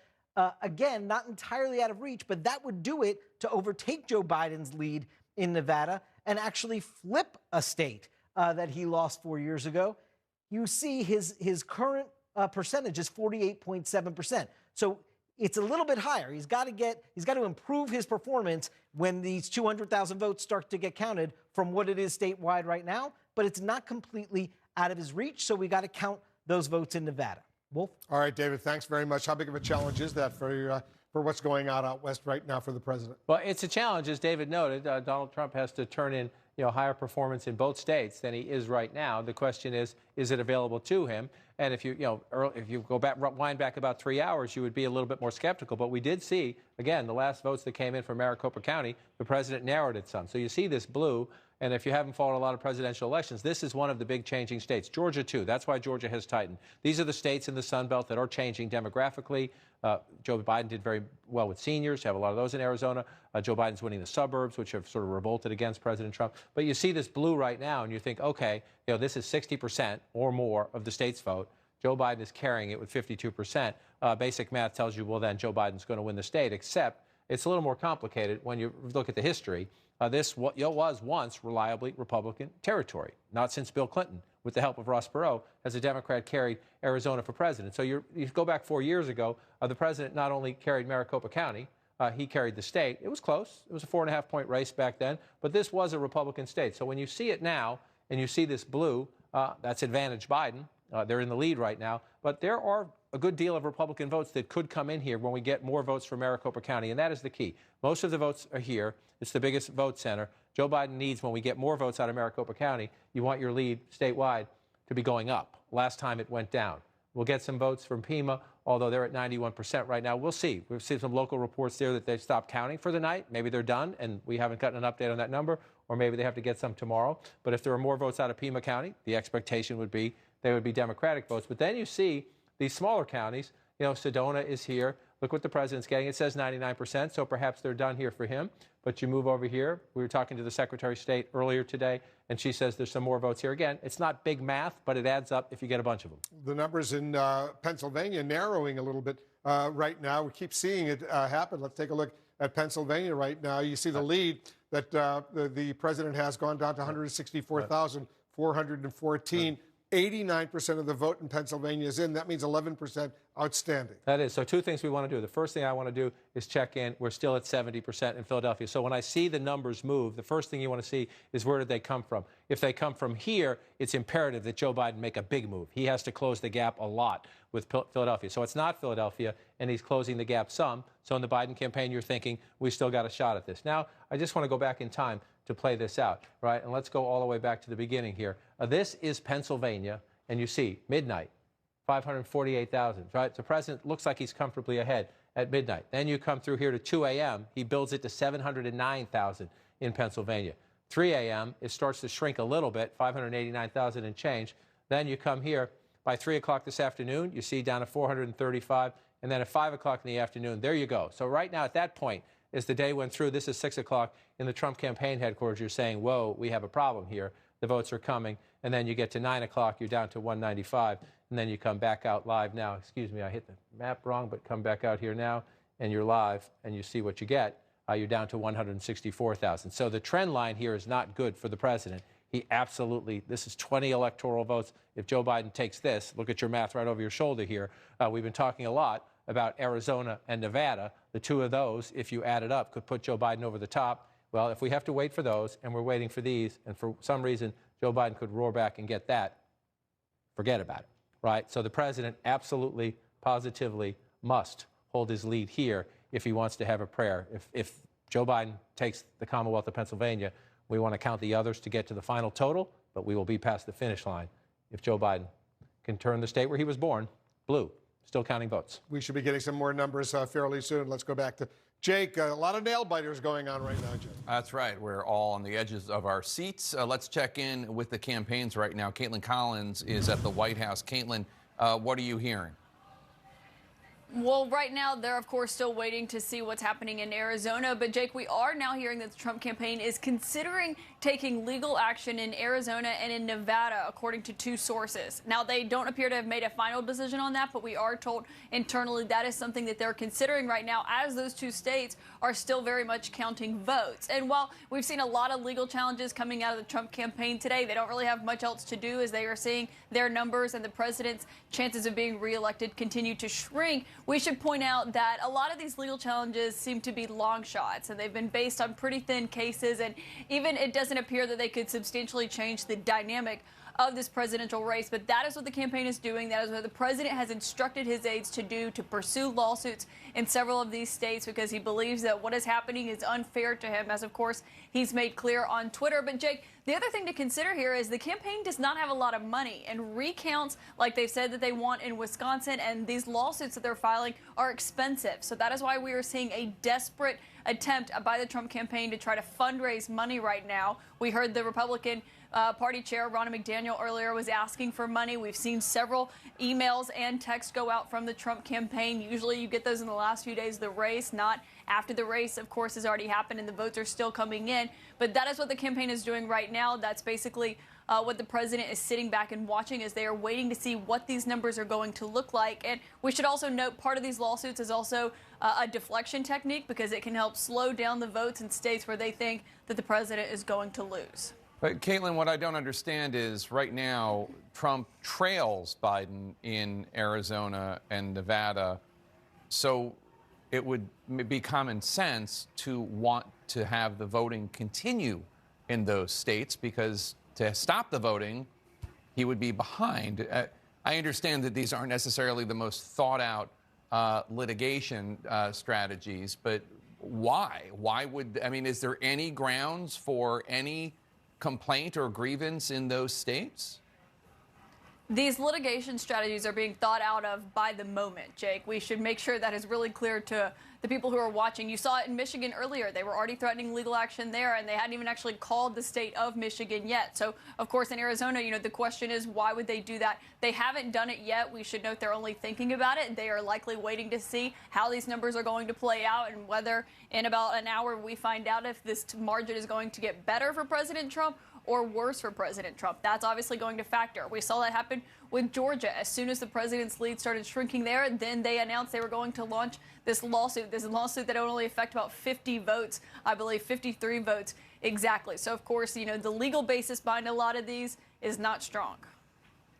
Speaker 3: Again, not entirely out of reach, but that would do it to overtake Joe Biden's lead in Nevada and actually flip a state that he lost 4 years ago. You see his current percentage is 48.7%. So it's a little bit higher. He's got to improve his performance when these 200,000 votes start to get counted from what it is statewide right now, but it's not completely out of his reach, so we got to count those votes in Nevada. Wolf?
Speaker 14: All right, David, thanks very much. How big of a challenge is that for what's going on out west right now for the president?
Speaker 15: Well, it's a challenge, as David noted. Donald Trump has to turn in higher performance in both states than he is right now. The question is it available to him? And if you go back, wind back about 3 hours, you would be a little bit more skeptical. But we did see, again, the last votes that came in from Maricopa County, the president narrowed it some. So you see this blue. And if you haven't followed a lot of presidential elections, this is one of the big changing states. Georgia, too. That's why Georgia has tightened. These are the states in the Sun Belt that are changing demographically. Joe Biden did very well with seniors. You have a lot of those in Arizona. Joe Biden's winning the suburbs, which have sort of revolted against President Trump. But you see this blue right now, and you think, okay, this is 60% or more of the state's vote. Joe Biden is carrying it with 52%. Basic math tells you, well, then Joe Biden's going to win the state, except it's a little more complicated when you look at the history. This was once reliably Republican territory. Not since Bill Clinton, with the help of Ross Perot, has a Democrat carried Arizona for president. So you go back 4 years ago, the president not only carried Maricopa County, he carried the state. It was close. It was a 4.5-point race back then, but this was a Republican state. So when you see it now and you see this blue, that's advantage Biden. They're in the lead right now, but there are a good deal of Republican votes that could come in here when we get more votes from Maricopa County, and that is the key. Most of the votes are here. It's the biggest vote center. Joe Biden needs, when we get more votes out of Maricopa County, you want your lead statewide to be going up. Last time it went down. We'll get some votes from Pima, although they're at 91% right now. We'll see. We've seen some local reports there that they've stopped counting for the night. Maybe they're done, and we haven't gotten an update on that number, or maybe they have to get some tomorrow. But if there are more votes out of Pima County, the expectation would be they would be Democratic votes. But then you see these smaller counties. Sedona is here. Look what the president's getting. It says 99%, so perhaps they're done here for him. But you move over here. We were talking to the Secretary of State earlier today, and she says there's some more votes here. Again, it's not big math, but it adds up if you get a bunch of them.
Speaker 14: The numbers in Pennsylvania narrowing a little bit right now. We keep seeing it happen. Let's take a look at Pennsylvania right now. You see the lead that the president has gone down to 164,414. 89% of the vote in Pennsylvania is in. That means 11% outstanding.
Speaker 15: That is. So two things we want to do. The first thing I want to do is check in. We're still at 70% in Philadelphia. So when I see the numbers move, the first thing you want to see is where did they come from. If they come from here, it's imperative that Joe Biden make a big move. He has to close the gap a lot with Philadelphia. So it's not Philadelphia, and he's closing the gap some. So in the Biden campaign, you're thinking, we still got a shot at this. Now, I just want to go back in time to play this out, right? And let's go all the way back to the beginning here. This is Pennsylvania, and you see midnight, 548,000, right? The president looks like he's comfortably ahead at midnight. Then you come through here to 2 a.m. He builds it to 709,000 in Pennsylvania. 3 a.m., it starts to shrink a little bit, 589,000 and change. Then you come here by 3 o'clock this afternoon, you see down to 435, and then at 5 o'clock in the afternoon, there you go. So right now at that point, as the day went through, this is 6 o'clock in the Trump campaign headquarters, you're saying, whoa, we have a problem here. The votes are coming. And then you get to 9 o'clock, you're down to 195, and then you come back out live now. Excuse me, I hit the map wrong, but come back out here now, and you're live, and you see what you get. You're down to 164,000. So the trend line here is not good for the president. He absolutely, this is 20 electoral votes. If Joe Biden takes this, look at your math right over your shoulder here. We've been talking a lot about Arizona and Nevada. The two of those, if you add it up, could put Joe Biden over the top. Well, if we have to wait for those, and we're waiting for these, and for some reason Joe Biden could roar back and get that, forget about it, right? So the president absolutely, positively must hold his lead here if he wants to have a prayer. If Joe Biden takes the Commonwealth of Pennsylvania, we want to count the others to get to the final total, but we will be past the finish line if Joe Biden can turn the state where he was born blue. Still counting votes.
Speaker 14: We should be getting some more numbers fairly soon. Let's go back to Jake. A lot of nail biters going on right now, Jake.
Speaker 8: That's right. We're all on the edges of our seats. Let's check in with the campaigns right now. Caitlin Collins is at the White House. Caitlin, what are you hearing?
Speaker 6: Well, right now, they're, of course, still waiting to see what's happening in Arizona. But, Jake, we are now hearing that the Trump campaign is considering taking legal action in Arizona and in Nevada, according to two sources. Now, they don't appear to have made a final decision on that, but we are told internally that is something that they're considering right now, as those two states are still very much counting votes. And while we've seen a lot of legal challenges coming out of the Trump campaign today, they don't really have much else to do as they are seeing their numbers and the president's chances of being reelected continue to shrink. We should point out that a lot of these legal challenges seem to be long shots, and they've been based on pretty thin cases, and even it doesn't appear that they could substantially change the dynamic of this presidential race. But that is what the campaign is doing. That is what the president has instructed his aides to do, to pursue lawsuits in several of these states, because he believes that what is happening is unfair to him, as of course he's made clear on Twitter. But Jake, the other thing to consider here is the campaign does not have a lot of money, and recounts like they've said that they want in Wisconsin and these lawsuits that they're filing are expensive. So that is why we are seeing a desperate attempt by the Trump campaign to try to fundraise money right now. We heard the Republican Party chair, Ronna McDaniel, earlier was asking for money. We've seen several emails and texts go out from the Trump campaign. Usually you get those in the last few days of the race, not after the race, of course, has already happened and the votes are still coming in. But that is what the campaign is doing right now. That's basically what the president is sitting back and watching as they are waiting to see what these numbers are going to look like. And we should also note part of these lawsuits is also a deflection technique, because it can help slow down the votes in states where they think that the president is going to lose.
Speaker 8: But, Caitlin, what I don't understand is right now Trump trails Biden in Arizona and Nevada. So it would be common sense to want to have the voting continue in those states, because to stop the voting, he would be behind. I understand that these aren't necessarily the most thought out litigation strategies, but why? Why would, I mean, is there any grounds for any complaint or grievance in those states?
Speaker 6: These litigation strategies are being thought out of by the moment, Jake. We should make sure that is really clear to the people who are watching. You saw it in Michigan earlier. They were already threatening legal action there, and they hadn't even actually called the state of Michigan yet. So, of course, in Arizona, you know, the question is, why would they do that? They haven't done it yet. We should note they're only thinking about it. They are likely waiting to see how these numbers are going to play out, and whether in about an hour we find out if this margin is going to get better for President Trump or worse for President Trump. That's obviously going to factor. We saw that happen with Georgia. As soon as the president's lead started shrinking there, then they announced they were going to launch this lawsuit that would only affect about 50 votes, I believe 53 votes exactly. So, of course, you know, the legal basis behind a lot of these is not strong,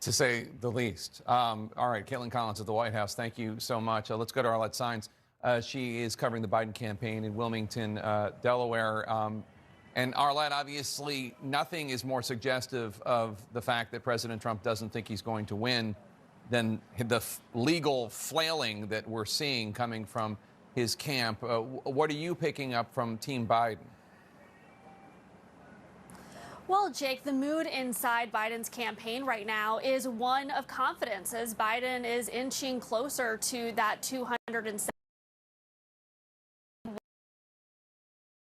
Speaker 8: to say the least. All right, Caitlin Collins at the White House, thank you so much. Let's go to Arlette Saenz. She is covering the Biden campaign in Wilmington, Delaware. And Arlette, obviously, nothing is more suggestive of the fact that President Trump doesn't think he's going to win than the legal flailing that we're seeing coming from his camp. What are you picking up from Team Biden?
Speaker 17: Well, Jake, the mood inside Biden's campaign right now is one of confidence, as Biden is inching closer to that 270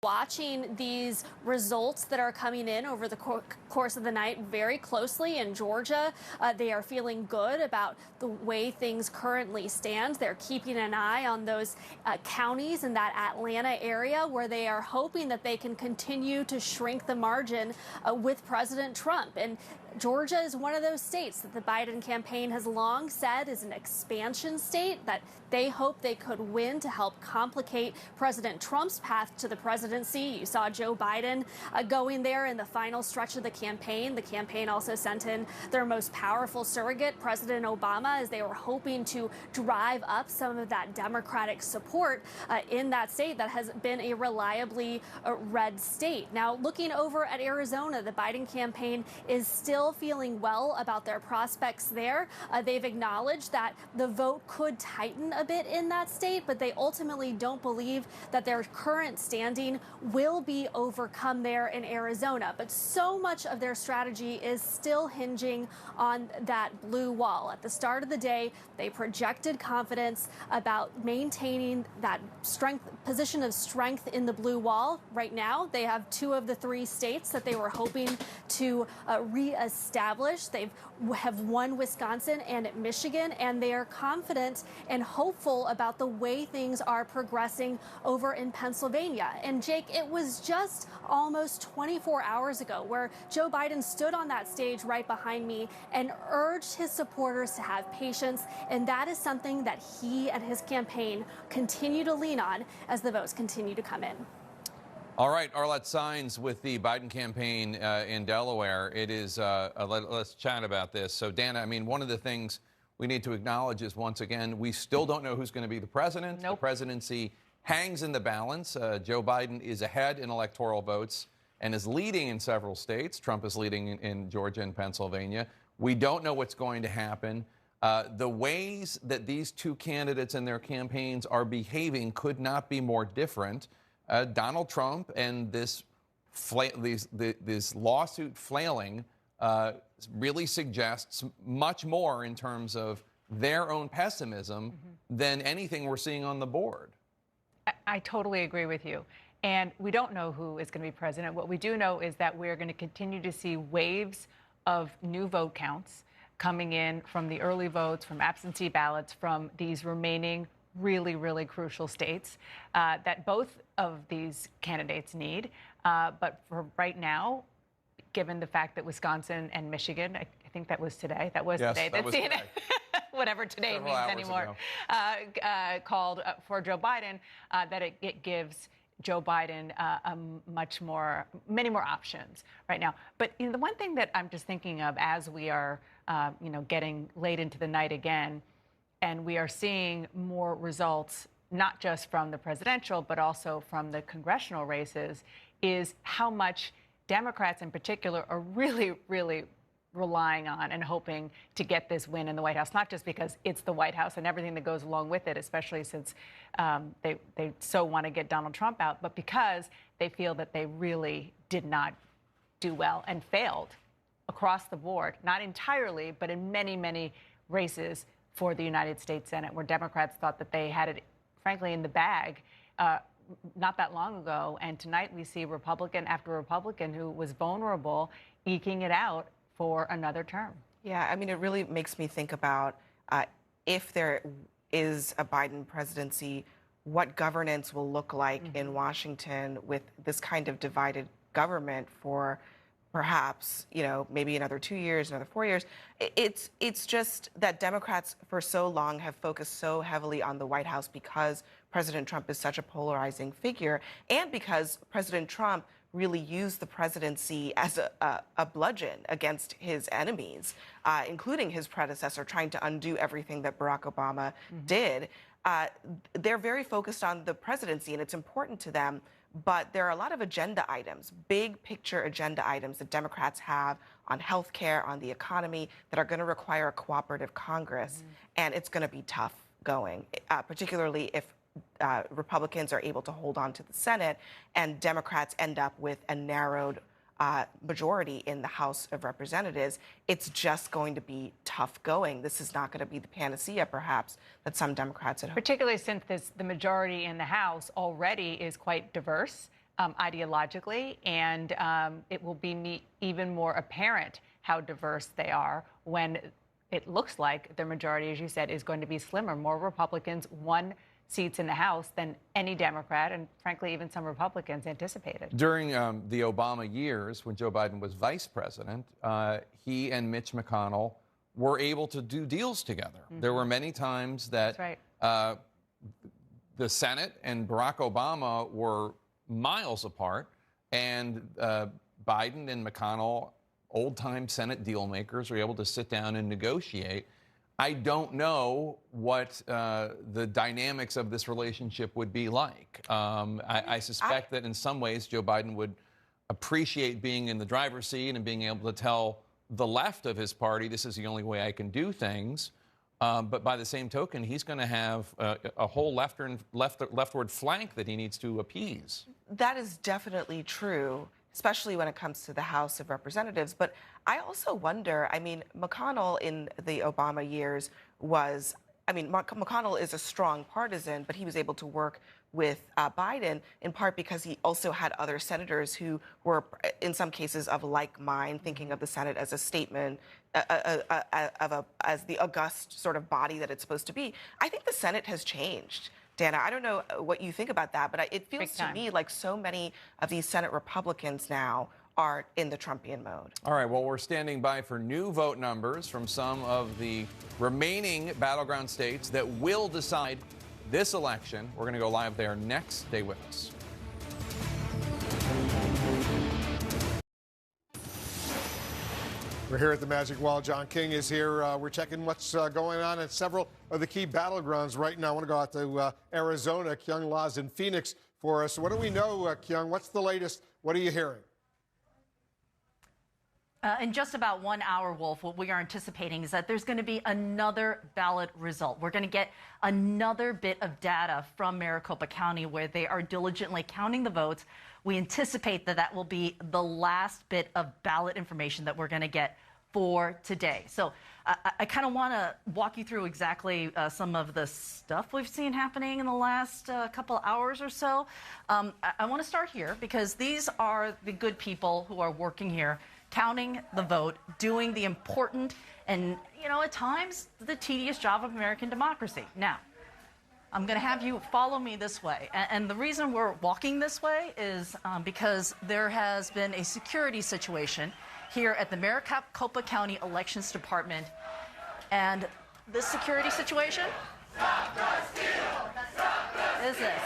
Speaker 17: Watching these results that are coming in over the course of the night very closely in Georgia. They are feeling good about the way things currently stand. They're keeping an eye on those counties in that Atlanta area where they are hoping that they can continue to shrink the margin with President Trump. And Georgia is one of those states that the Biden campaign has long said is an expansion state that they hope they could win to help complicate President Trump's path to the presidency. You saw Joe Biden going there in the final stretch of the campaign. The campaign also sent in their most powerful surrogate, President Obama, as they were hoping to drive up some of that Democratic support in that state that has been a reliably red state. Now, looking over at Arizona, the Biden campaign is still feeling well about their prospects there. They've acknowledged that the vote could tighten a bit in that state, but they ultimately don't believe that their current standing will be overcome there in Arizona. But so much of their strategy is still hinging on that blue wall. At the start of the day, they projected confidence about maintaining that position of strength in the blue wall. Right now, they have 2 of the 3 states that they were hoping to reestablish. They have won Wisconsin and Michigan, and they are confident and hopeful about the way things are progressing over in Pennsylvania. And Jake, it was just almost 24 hours ago where Joe Biden stood on that stage right behind me and urged his supporters to have patience. And that is something that he and his campaign continue to lean on as the votes continue to come in.
Speaker 8: All right, Arlette Saenz with the Biden campaign in Delaware. It is, let's chat about this. So, Dana, I mean, one of the things we need to acknowledge is, once again, we still don't know who's going to be the president. Nope. The presidency hangs in the balance. Joe Biden is ahead in electoral votes and is leading in several states. Trump is leading in Georgia and Pennsylvania. We don't know what's going to happen. The ways that these 2 candidates and their campaigns are behaving could not be more different. Donald Trump and this lawsuit flailing really suggests much more in terms of their own pessimism than anything we're seeing on the board.
Speaker 9: I totally agree with you. And we don't know who is going to be president. What we do know is that we're going to continue to see waves of new vote counts coming in from the early votes, from absentee ballots, from these remaining really, really crucial states that both of these candidates need. But for right now, given the fact that Wisconsin and Michigan, I think that was today. That was today. That was CNN, today. Whatever today
Speaker 8: Several
Speaker 9: means anymore. Called for Joe Biden, that it gives Joe Biden many more options right now. But the one thing that I'm just thinking of as we are, getting late into the night again, and we are seeing more results, not just from the presidential, but also from the congressional races, is how much Democrats in particular are really, really relying on and hoping to get this win in the White House, not just because it's the White House and everything that goes along with it, especially since they so want to get Donald Trump out, but because they feel that they really did not do well and failed across the board, not entirely, but in many, many races for the United States Senate, where Democrats thought that they had it, frankly, in the bag not that long ago. And tonight we see Republican after Republican who was vulnerable eking it out for another term.
Speaker 12: Yeah, I mean, it really makes me think about if there is a Biden presidency, what governance will look like in Washington with this kind of divided government for perhaps, maybe another 2 years, another 4 years. It's just that Democrats for so long have focused so heavily on the White House because President Trump is such a polarizing figure, and because President Trump really used the presidency as a bludgeon against his enemies, including his predecessor, trying to undo everything that Barack Obama did. They're very focused on the presidency, and it's important to them. But there are a lot of agenda items, big picture agenda items that Democrats have on health care, on the economy, that are going to require a cooperative Congress. And it's going to be tough going, particularly if Republicans are able to hold on to the Senate and Democrats end up with a narrowed majority in the House of Representatives. It's just going to be tough going. This is not going to be the panacea, perhaps, that some Democrats had hoped.
Speaker 9: Particularly since the majority in the House already is quite diverse. ideologically, and it will be even more apparent how diverse they are when it looks like the majority, as you said, is going to be slimmer. More Republicans won seats in the House than any Democrat, and frankly, even some Republicans anticipated.
Speaker 8: During the Obama years, when Joe Biden was vice president, he and Mitch McConnell were able to do deals together. There were many times that the Senate and Barack Obama were miles apart, and Biden and McConnell, old-time Senate deal makers, were able to sit down and negotiate. I don't know what the dynamics of this relationship would be like. I suspect that in some ways Joe Biden would appreciate being in the driver's seat and being able to tell the left of his party, this is the only way I can do things. But by the same token, he's going to have a whole leftward flank that he needs to appease.
Speaker 12: That is definitely true, especially when it comes to the House of Representatives. But I also wonder, I mean, McConnell in the Obama years was, I mean, McConnell is a strong partisan, but he was able to work with Biden in part because he also had other senators who were, in some cases, of like mind, thinking of the Senate as a statement, as the august sort of body that it's supposed to be. I think the Senate has changed. Dana, I don't know what you think about that, but it feels to me like so many of these Senate Republicans now are in the Trumpian mode.
Speaker 8: All right, well, we're standing by for new vote numbers from some of the remaining battleground states that will decide this election. We're going to go live there next. Stay with us.
Speaker 14: We're here at the Magic Wall. John King is here. We're checking what's going on at several of the key battlegrounds right now. I want to go out to Arizona. Kyung La's in Phoenix for us. What do we know, Kyung? What's the latest? What are you hearing?
Speaker 5: In just about 1 hour, Wolf, what we are anticipating is that there's going to be another ballot result. We're going to get another bit of data from Maricopa County where they are diligently counting the votes. We anticipate that that will be the last bit of ballot information that we're going to get for today. So I kind of want to walk you through exactly some of the stuff we've seen happening in the last couple hours or so. I want to start here because these are the good people who are working here, counting the vote, doing the important and, you know, at times the tedious job of American democracy. Now, I'm going to have you follow me this way. And the reason we're walking this way is because there has been a security situation here at the Maricopa County Elections Department. And this security situation is this.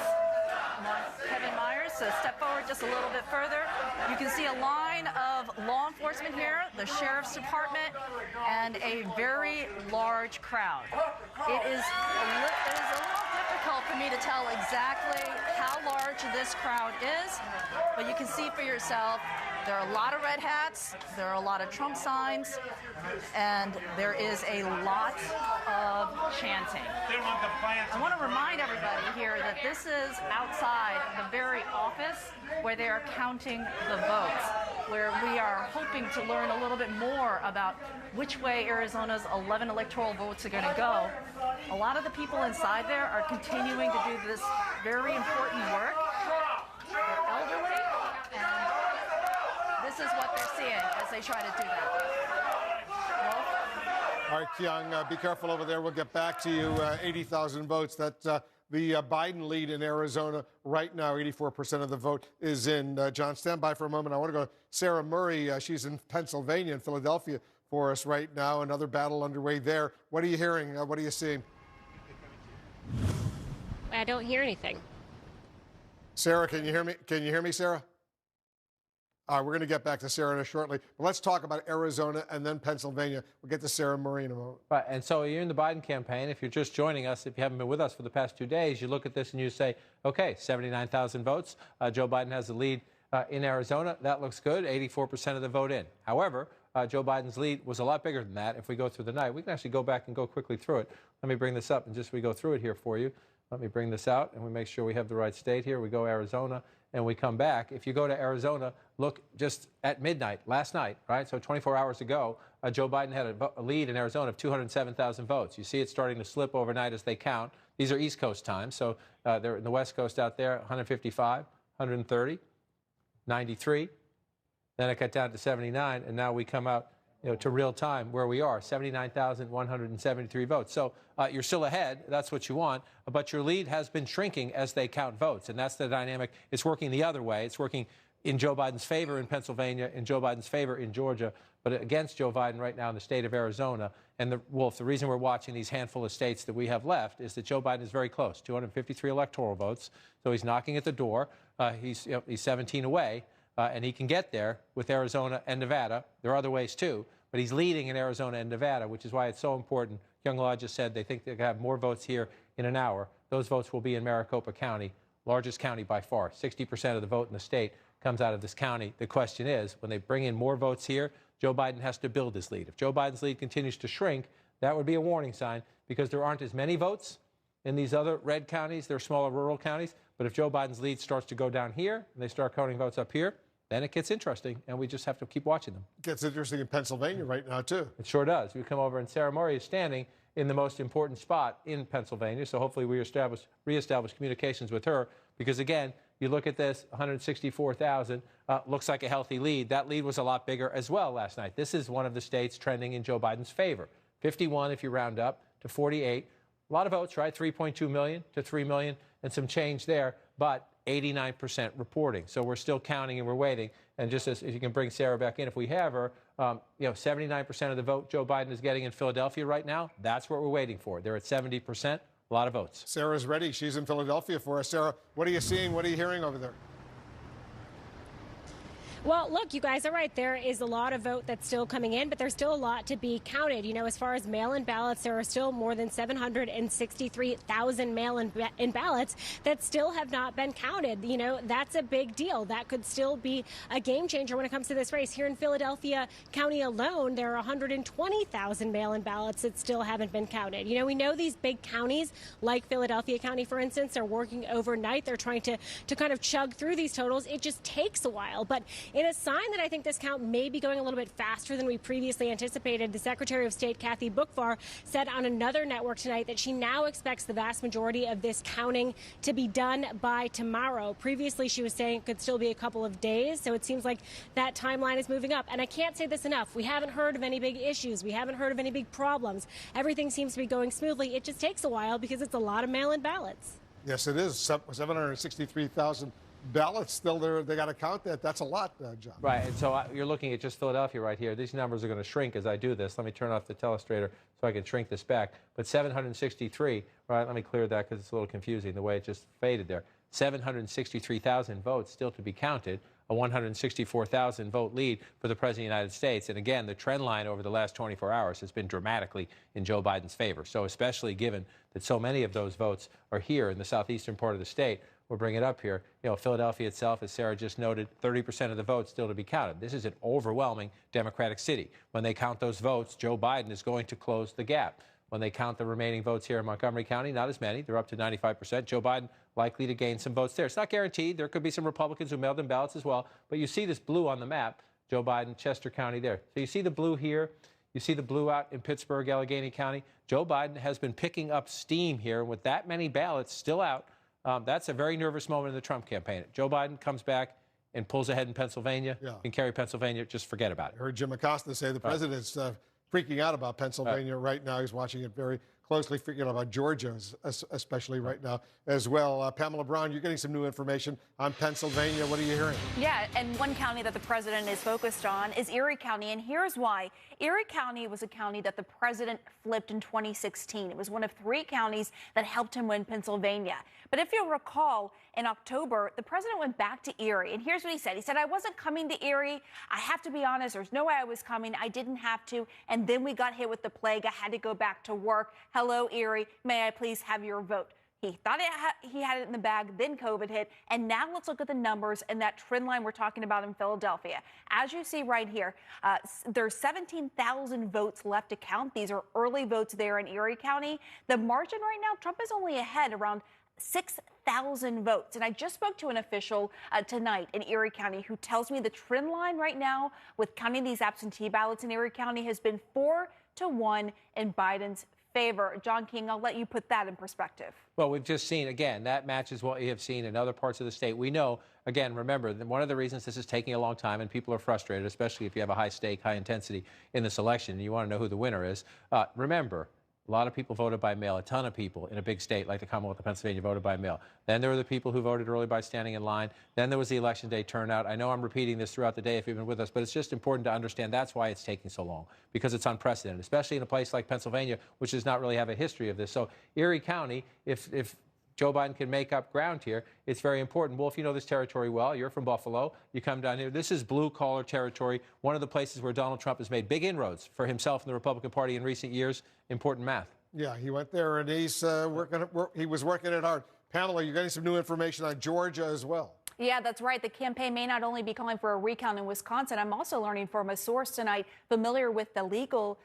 Speaker 5: Kevin Myers, so step forward just a little bit further. You can see a line of law enforcement here, the Sheriff's Department, and a very large crowd. It is a little difficult for me to tell exactly how large this crowd is, but you can see for yourself. There are a lot of red hats, there are a lot of Trump signs, and there is a lot of chanting. I want to remind everybody here that this is outside the very office where they are counting the votes, where we are hoping to learn a little bit more about which way Arizona's 11 electoral votes are going to go. A lot of the people inside there are continuing to do this very important work. They're elderly, and this is what they're seeing as they try to do that.
Speaker 14: All right, Kyung, be careful over there. We'll get back to you. 80,000 votes. That's the Biden lead in Arizona right now. 84% of the vote is in. John, stand by for a moment. I want to go to Sarah Murray. She's in Pennsylvania, in Philadelphia, for us right now. Another battle underway there. What are you hearing? What are you seeing?
Speaker 4: I don't hear anything.
Speaker 14: Sarah, can you hear me? Can you hear me, Sarah? All right, we're going to get back to Sarah shortly. But let's talk about Arizona and then Pennsylvania. We'll get to Sarah Murray in a moment.
Speaker 15: Right, and so you're in the Biden campaign. If you're just joining us, if you haven't been with us for the past 2 days, you look at this and you say, okay, 79,000 votes. Joe Biden has the lead in Arizona. That looks good, 84% of the vote in. However, Joe Biden's lead was a lot bigger than that. If we go through the night, we can actually go back and go quickly through it. Let me bring this up and just we go through it here for you. Let me bring this out and we make sure we have the right state here. We go Arizona. And we come back. If you go to Arizona, look just at midnight last night, right? So 24 hours ago, Joe Biden had a lead in Arizona of 207,000 votes. You see it starting to slip overnight as they count. These are East Coast times, so they're in the West Coast out there, 155, 130, 93. Then it got down to 79, and now we come out to real time where we are, 79,173 votes. So you're still ahead. That's what you want. But your lead has been shrinking as they count votes, and that's the dynamic. It's working the other way. It's working in Joe Biden's favor in Pennsylvania, in Joe Biden's favor in Georgia, but against Joe Biden right now in the state of Arizona. And Wolf, the reason we're watching these handful of states that we have left is that Joe Biden is very close, 253 electoral votes. So he's knocking at the door. He's 17 away. And he can get there with Arizona and Nevada. There are other ways, too. But he's leading in Arizona and Nevada, which is why it's so important. Young Law just said they think they're going to have more votes here in an hour. Those votes will be in Maricopa County, largest county by far. 60% of the vote in the state comes out of this county. The question is, when they bring in more votes here, Joe Biden has to build his lead. If Joe Biden's lead continues to shrink, that would be a warning sign, because there aren't as many votes in these other red counties. They're smaller rural counties. But if Joe Biden's lead starts to go down here and they start counting votes up here, then it gets interesting, and we just have to keep watching them.
Speaker 14: It gets interesting in Pennsylvania right now, too.
Speaker 15: It sure does. We come over, and Sarah Murray is standing in the most important spot in Pennsylvania, so hopefully we reestablish communications with her, because, again, you look at this, 164,000, looks like a healthy lead. That lead was a lot bigger as well last night. This is one of the states trending in Joe Biden's favor. 51 if you round up to 48. A lot of votes, right? 3.2 million to 3 million and some change there, but 89% reporting. So we're still counting and we're waiting. And just as you can bring Sarah back in if we have her, 79% of the vote Joe Biden is getting in Philadelphia right now, that's what we're waiting for. They're at 70%, a lot of votes.
Speaker 14: Sarah's ready. She's in Philadelphia for us. Sarah, what are you seeing? What are you hearing over there?
Speaker 4: Well, look, you guys are right. There is a lot of vote that's still coming in, but there's still a lot to be counted. As far as mail-in ballots, there are still more than 763,000 mail-in ballots that still have not been counted. That's a big deal. That could still be a game changer when it comes to this race. Here in Philadelphia County alone, there are 120,000 mail-in ballots that still haven't been counted. We know these big counties, like Philadelphia County, for instance, are working overnight. They're trying to kind of chug through these totals. It just takes a while. But in a sign that I think this count may be going a little bit faster than we previously anticipated, the Secretary of State, Kathy Boockvar, said on another network tonight that she now expects the vast majority of this counting to be done by tomorrow. Previously, she was saying it could still be a couple of days, so it seems like that timeline is moving up. And I can't say this enough. We haven't heard of any big issues. We haven't heard of any big problems. Everything seems to be going smoothly. It just takes a while because it's a lot of mail-in ballots.
Speaker 14: Yes, it is. 763,000 ballots still there. They got to count that. That's a lot, John.
Speaker 15: Right. And so you're looking at just Philadelphia right here. These numbers are going to shrink as I do this. Let me turn off the telestrator so I can shrink this back. But 763, right? Let me clear that because it's a little confusing the way it just faded there. 763,000 votes still to be counted, a 164,000 vote lead for the President of the United States. And again, the trend line over the last 24 hours has been dramatically in Joe Biden's favor. So especially given that so many of those votes are here in the southeastern part of the state, we'll bring it up here. Philadelphia itself, as Sarah just noted, 30% of the votes still to be counted. This is an overwhelming Democratic city. When they count those votes, Joe Biden is going to close the gap. When they count the remaining votes here in Montgomery County, not as many. They're up to 95%. Joe Biden likely to gain some votes there. It's not guaranteed. There could be some Republicans who mailed in ballots as well. But you see this blue on the map, Joe Biden, Chester County there. So you see the blue here. You see the blue out in Pittsburgh, Allegheny County. Joe Biden has been picking up steam here with that many ballots still out. That's a very nervous moment in the Trump campaign. Joe Biden comes back and pulls ahead in Pennsylvania.
Speaker 14: Yeah.
Speaker 15: Can carry Pennsylvania. Just forget about it.
Speaker 14: I heard Jim Acosta say the president's freaking out about Pennsylvania right now. He's watching it very closely, freaking out about Georgia, especially right now as well. Pamela Brown, you're getting some new information on Pennsylvania. What are you hearing?
Speaker 11: Yeah, and one county that the president is focused on is Erie County, and here's why. Erie County was a county that the president flipped in 2016. It was one of 3 counties that helped him win Pennsylvania. But if you'll recall, in October, the president went back to Erie, and here's what he said. He said, I wasn't coming to Erie. I have to be honest, there's no way I was coming. I didn't have to. And then we got hit with the plague. I had to go back to work. Hello, Erie. May I please have your vote? He thought he had it in the bag, then COVID hit. And now let's look at the numbers and that trend line we're talking about in Philadelphia. As you see right here, there's 17,000 votes left to count. These are early votes there in Erie County. The margin right now, Trump is only ahead around 6,000 votes. And I just spoke to an official tonight in Erie County who tells me the trend line right now with counting these absentee ballots in Erie County has been 4-1 in Biden's favor. John King, I'll let you put that in perspective.
Speaker 15: Well, we've just seen, again, that matches what we have seen in other parts of the state. We know, again, remember, that one of the reasons this is taking a long time and people are frustrated, especially if you have a high stake, high intensity in this election and you want to know who the winner is. Remember, a lot of people voted by mail. A ton of people in a big state like the Commonwealth of Pennsylvania voted by mail. Then there were the people who voted early by standing in line. Then there was the election day turnout. I know I'm repeating this throughout the day if you've been with us, but it's just important to understand that's why it's taking so long, because it's unprecedented, especially in a place like Pennsylvania, which does not really have a history of this. So Erie County, if Joe Biden can make up ground here, it's very important. Wolf, you know this territory well. You're from Buffalo. You come down here. This is blue-collar territory, one of the places where Donald Trump has made big inroads for himself and the Republican Party in recent years. Important math.
Speaker 14: Yeah, he went there, and he was working it hard. Pamela, you're getting some new information on Georgia as well.
Speaker 11: Yeah, that's right. The campaign may not only be calling for a recount in Wisconsin. I'm also learning from a source tonight familiar with the legal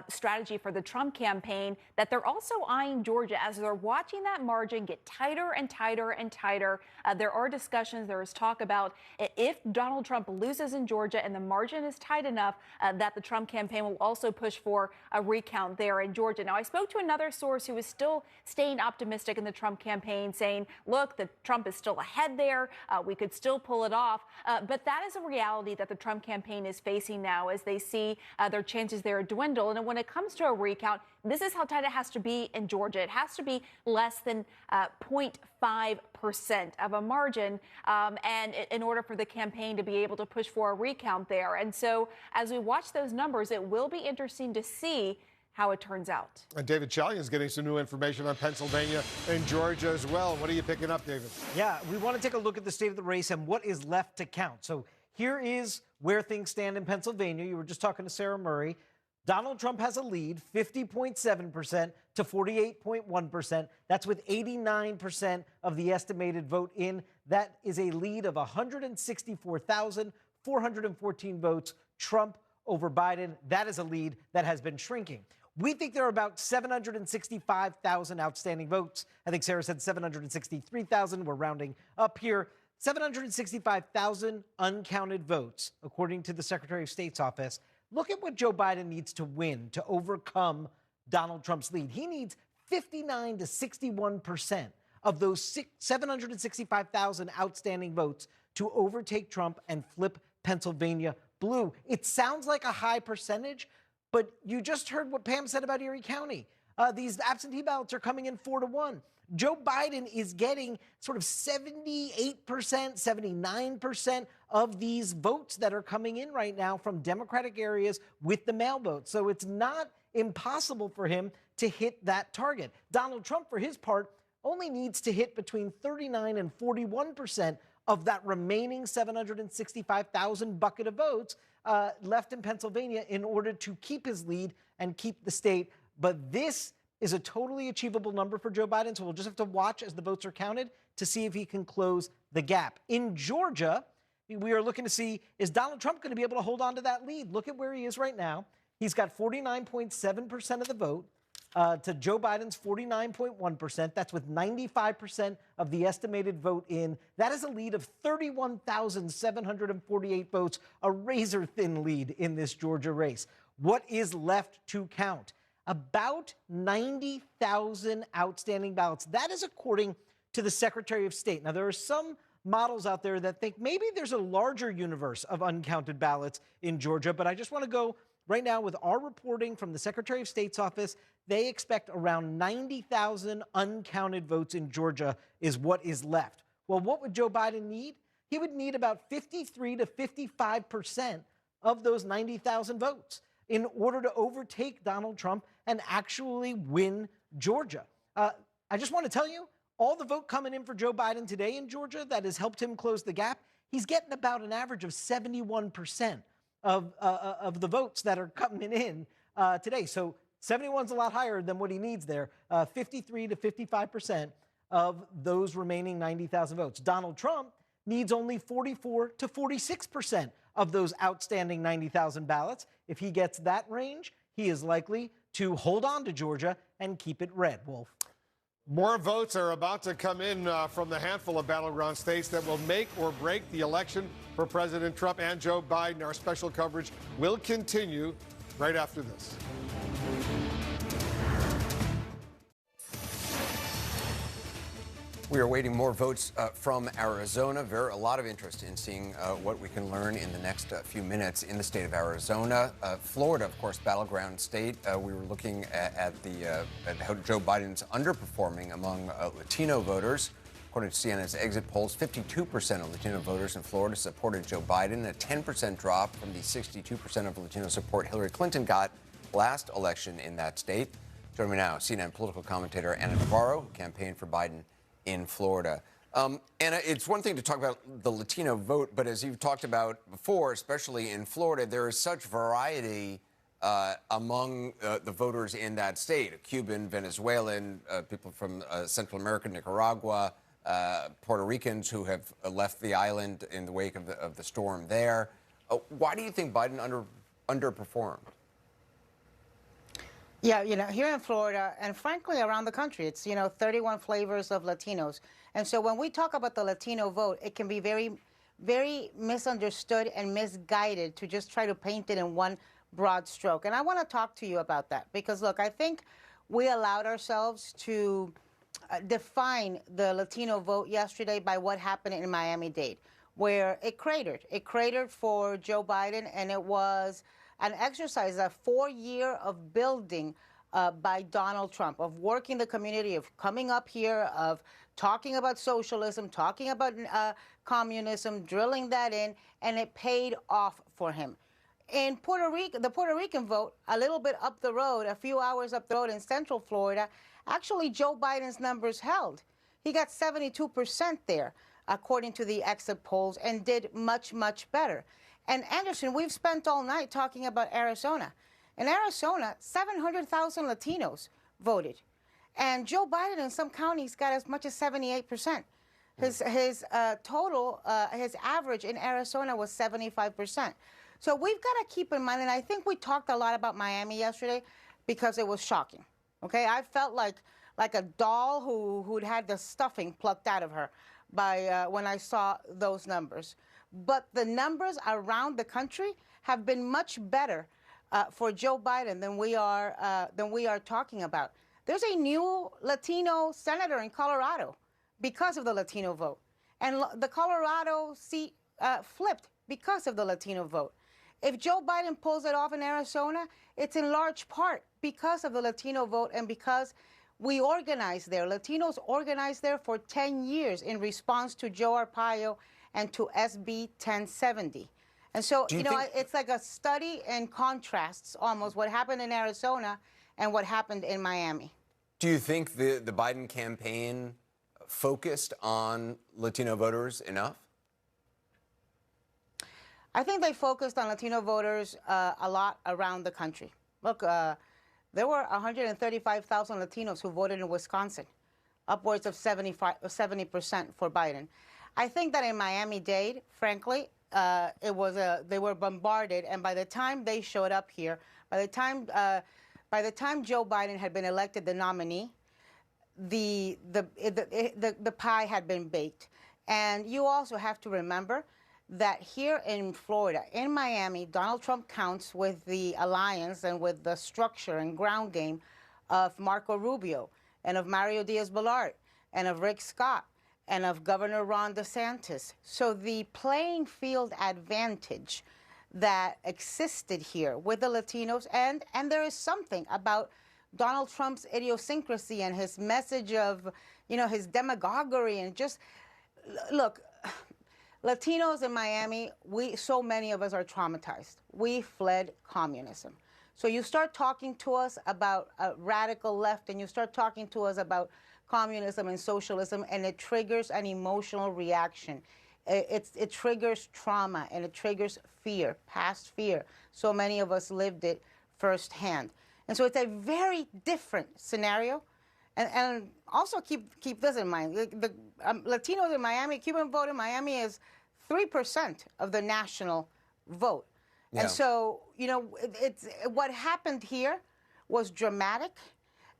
Speaker 11: strategy for the Trump campaign that they're also eyeing Georgia as they're watching that margin get tighter and tighter and tighter. There are discussions, there is talk about if Donald Trump loses in Georgia and the margin is tight enough that the Trump campaign will also push for a recount there in Georgia. Now, I spoke to another source who is still staying optimistic in the Trump campaign, saying, look, the Trump is still ahead there. We could still pull it off. But that is a reality that the Trump campaign is facing now as they see their chances there dwindle. And when it comes to a recount, this is how tight it has to be in Georgia. It has to be less than 0.5% of a margin and in order for the campaign to be able to push for a recount there. And so as we watch those numbers, it will be interesting to see how it turns out.
Speaker 14: And David Chalian is getting some new information on Pennsylvania and Georgia as well. What are you picking up, David?
Speaker 3: Yeah, we want to take a look at the state of the race and what is left to count. So here is where things stand in Pennsylvania. You were just talking to Sarah Murray. Donald Trump has a lead, 50.7% to 48.1%. That's with 89% of the estimated vote in. That is a lead of 164,414 votes. Trump over Biden. That is a lead that has been shrinking. We think there are about 765,000 outstanding votes. I think Sarah said 763,000. We're rounding up here. 765,000 uncounted votes, according to the Secretary of State's office. Look at what Joe Biden needs to win to overcome Donald Trump's lead. He needs 59 to 61% of those 765,000 outstanding votes to overtake Trump and flip Pennsylvania blue. It sounds like a high percentage, but you just heard what Pam said about Erie County. These absentee ballots are coming in 4-1. Joe Biden is getting sort of 78%, 79% of these votes that are coming in right now from Democratic areas with the mail vote. So it's not impossible for him to hit that target. Donald Trump, for his part, only needs to hit between 39 and 41% of that remaining 765,000 bucket of votes left in Pennsylvania in order to keep his lead and keep the state. But this is a totally achievable number for Joe Biden, so we'll just have to watch as the votes are counted to see if he can close the gap. In Georgia, we are looking to see, is Donald Trump going to be able to hold on to that lead? Look at where he is right now. He's got 49.7% of the vote to Joe Biden's 49.1%. That's with 95% of the estimated vote in. That is a lead of 31,748 votes, a razor-thin lead in this Georgia race. What is left to count? About 90,000 outstanding ballots. That is according to the Secretary of State. Now, there are some models out there that think maybe there's a larger universe of uncounted ballots in Georgia, but I just want to go right now with our reporting from the Secretary of State's office. They expect around 90,000 uncounted votes in Georgia is what is left. Well, what would Joe Biden need? He would need about 53 to 55% of those 90,000 votes in order to overtake Donald Trump and actually win Georgia. I just want to tell you, all the vote coming in for Joe Biden today in Georgia that has helped him close the gap, he's getting about an average of 71% of the votes that are coming in today. So 71's a lot higher than what he needs there. 53 to 55% of those remaining 90,000 votes. Donald Trump needs only 44 to 46% of those outstanding 90,000 ballots. If he gets that range, he is likely to hold on to Georgia and keep it red. Wolf.
Speaker 14: More votes are about to come in from the handful of battleground states that will make or break the election for President Trump and Joe Biden. Our special coverage will continue right after this.
Speaker 1: We are awaiting more votes from Arizona. A lot of interest in seeing what we can learn in the next few minutes in the state of Arizona. Florida, of course, battleground state. We were looking at how Joe Biden's underperforming among Latino voters. According to CNN's exit polls, 52% of Latino voters in Florida supported Joe Biden, a 10% drop from the 62% of Latino support Hillary Clinton got last election in that state. Joining me now, CNN political commentator Ana Navarro, who campaigned for Biden in Florida. Anna, it's one thing to talk about the Latino vote, but as you've talked about before, especially in Florida, there is such variety among the voters in that state. Cuban, Venezuelan, people from Central America, Nicaragua, Puerto Ricans who have left the island in the wake of the storm there. Why do you think Biden underperformed?
Speaker 10: Yeah, here in Florida and frankly around the country, it's, 31 flavors of Latinos. And so when we talk about the Latino vote, it can be very, very misunderstood and misguided to just try to paint it in one broad stroke. And I want to talk to you about that because, look, I think we allowed ourselves to define the Latino vote yesterday by what happened in Miami-Dade, where it cratered. It cratered for Joe Biden, and it was an exercise, a 4-year of building by Donald Trump, of working the community, of coming up here, of talking about socialism, talking about communism, drilling that in, and it paid off for him. In Puerto Rico, the Puerto Rican vote, a little bit up the road, a few hours up the road in Central Florida, actually Joe Biden's numbers held. He got 72% there, according to the exit polls, and did much, much better. And Anderson, we've spent all night talking about Arizona. In Arizona, 700,000 Latinos voted. And Joe Biden in some counties got as much as 78%. His average in Arizona was 75%. So we've got to keep in mind, and I think we talked a lot about Miami yesterday because it was shocking. Okay, I felt like a doll who'd had the stuffing plucked out of her by when I saw those numbers. But the numbers around the country have been much better for Joe Biden than we are talking about. There's a new Latino senator in Colorado because of the Latino vote, and the Colorado seat flipped because of the Latino vote. If Joe Biden pulls it off in Arizona, it's in large part because of the Latino vote and because we organized there. Latinos organized there for 10 years in response to Joe Arpaio and to SB 1070. And so, it's like a study in contrasts, almost, what happened in Arizona and what happened in Miami.
Speaker 1: Do you think the Biden campaign focused on Latino voters enough?
Speaker 10: I think they focused on Latino voters a lot around the country. Look, there were 135,000 Latinos who voted in Wisconsin, upwards of 70% for Biden. I think that in Miami-Dade, frankly, they were bombarded, and by the time they showed up here, by the time Joe Biden had been elected the nominee, the pie had been baked. And you also have to remember that here in Florida, in Miami, Donald Trump counts with the alliance and with the structure and ground game of Marco Rubio and of Mario Diaz-Balart and of Rick Scott and of Governor Ron DeSantis. So the playing field advantage that existed here with the Latinos, and there is something about Donald Trump's idiosyncrasy and his message of, his demagoguery and just, look, Latinos in Miami, so many of us are traumatized. We fled communism. So you start talking to us about a radical left and you start talking to us about communism and socialism, and it triggers an emotional reaction. It triggers trauma and it triggers fear, past fear. So many of us lived it firsthand. And so it's a very different scenario. And also keep this in mind. The Latinos in Miami, Cuban vote in Miami is 3% of the national vote. Yeah. And so, it's what happened here was dramatic.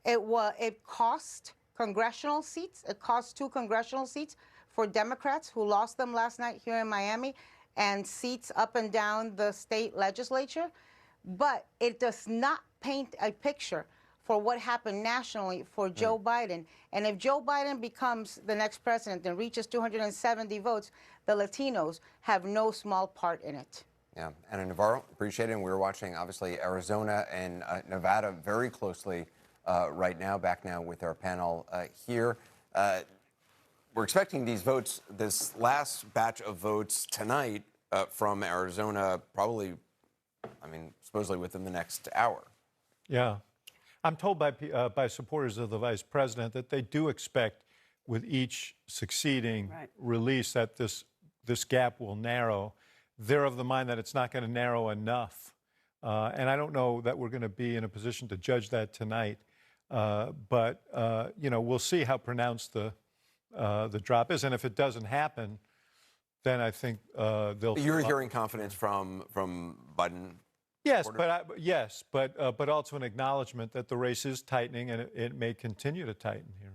Speaker 10: It cost congressional seats. It cost 2 congressional seats for Democrats who lost them last night here in Miami, and seats up and down the state legislature. But it does not paint a picture for for what happened nationally for Joe Biden. And if Joe Biden becomes the next president and reaches 270 votes, the Latinos have no small part in it.
Speaker 1: Yeah, Ana Navarro, appreciate it. And we're watching, obviously, Arizona and Nevada very closely right now. Back now with our panel here. We're expecting these votes, this last batch of votes tonight from Arizona, probably, I mean, supposedly within the next hour.
Speaker 2: Yeah. I'm told by supporters of the vice president that they do expect with each succeeding release that this gap will narrow. They're of the mind that it's not going to narrow enough. And I don't know that we're going to be in a position to judge that tonight. But we'll see how pronounced the drop is. And if it doesn't happen, then I think they'll...
Speaker 1: You're hearing confidence from Biden?
Speaker 2: Yes, but also an acknowledgement that the race is tightening and it may continue to tighten here.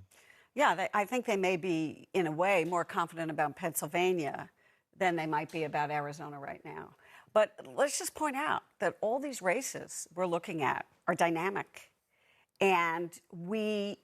Speaker 13: Yeah, I think they may be, in a way, more confident about Pennsylvania than they might be about Arizona right now. But let's just point out that all these races we're looking at are dynamic. And we're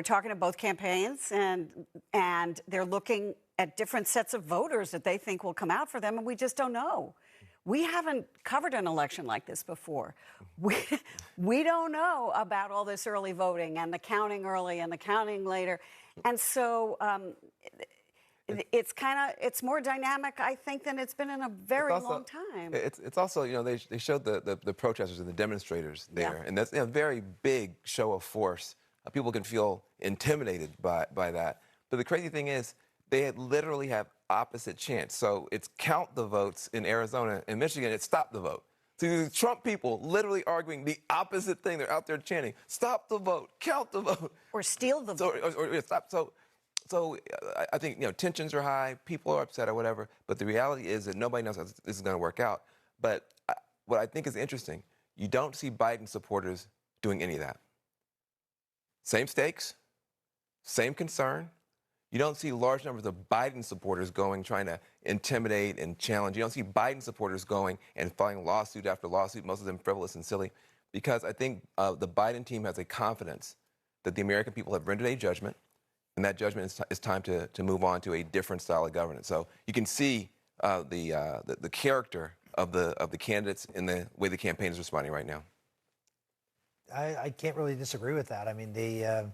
Speaker 13: talking to both campaigns, and they're looking at different sets of voters that they think will come out for them, and we just don't know. We haven't covered an election like this before. We don't know about all this early voting and the counting early and the counting later. And so it's more dynamic, I think, than it's been in a very long time.
Speaker 24: It's also, they showed the protesters and the demonstrators there, and that's a very big show of force. People can feel intimidated by that. But the crazy thing is, they literally have opposite chance. So it's count the votes in Arizona. In Michigan, it's stop the vote. So the Trump people literally arguing the opposite thing. They're out there chanting, stop the vote, count the vote.
Speaker 13: Or steal the vote.
Speaker 24: Or stop. So I think, tensions are high, people are upset or whatever, but the reality is that nobody knows how this is going to work out. But what I think is interesting, you don't see Biden supporters doing any of that. Same stakes, same concern. You don't see large numbers of Biden supporters trying to intimidate and challenge. You don't see Biden supporters going and filing lawsuit after lawsuit, most of them frivolous and silly, because I think the Biden team has a confidence that the American people have rendered a judgment, and that judgment is time to move on to a different style of governance. So you can see the character of the candidates in the way the campaign is responding right now.
Speaker 19: I can't really disagree with that. I mean, the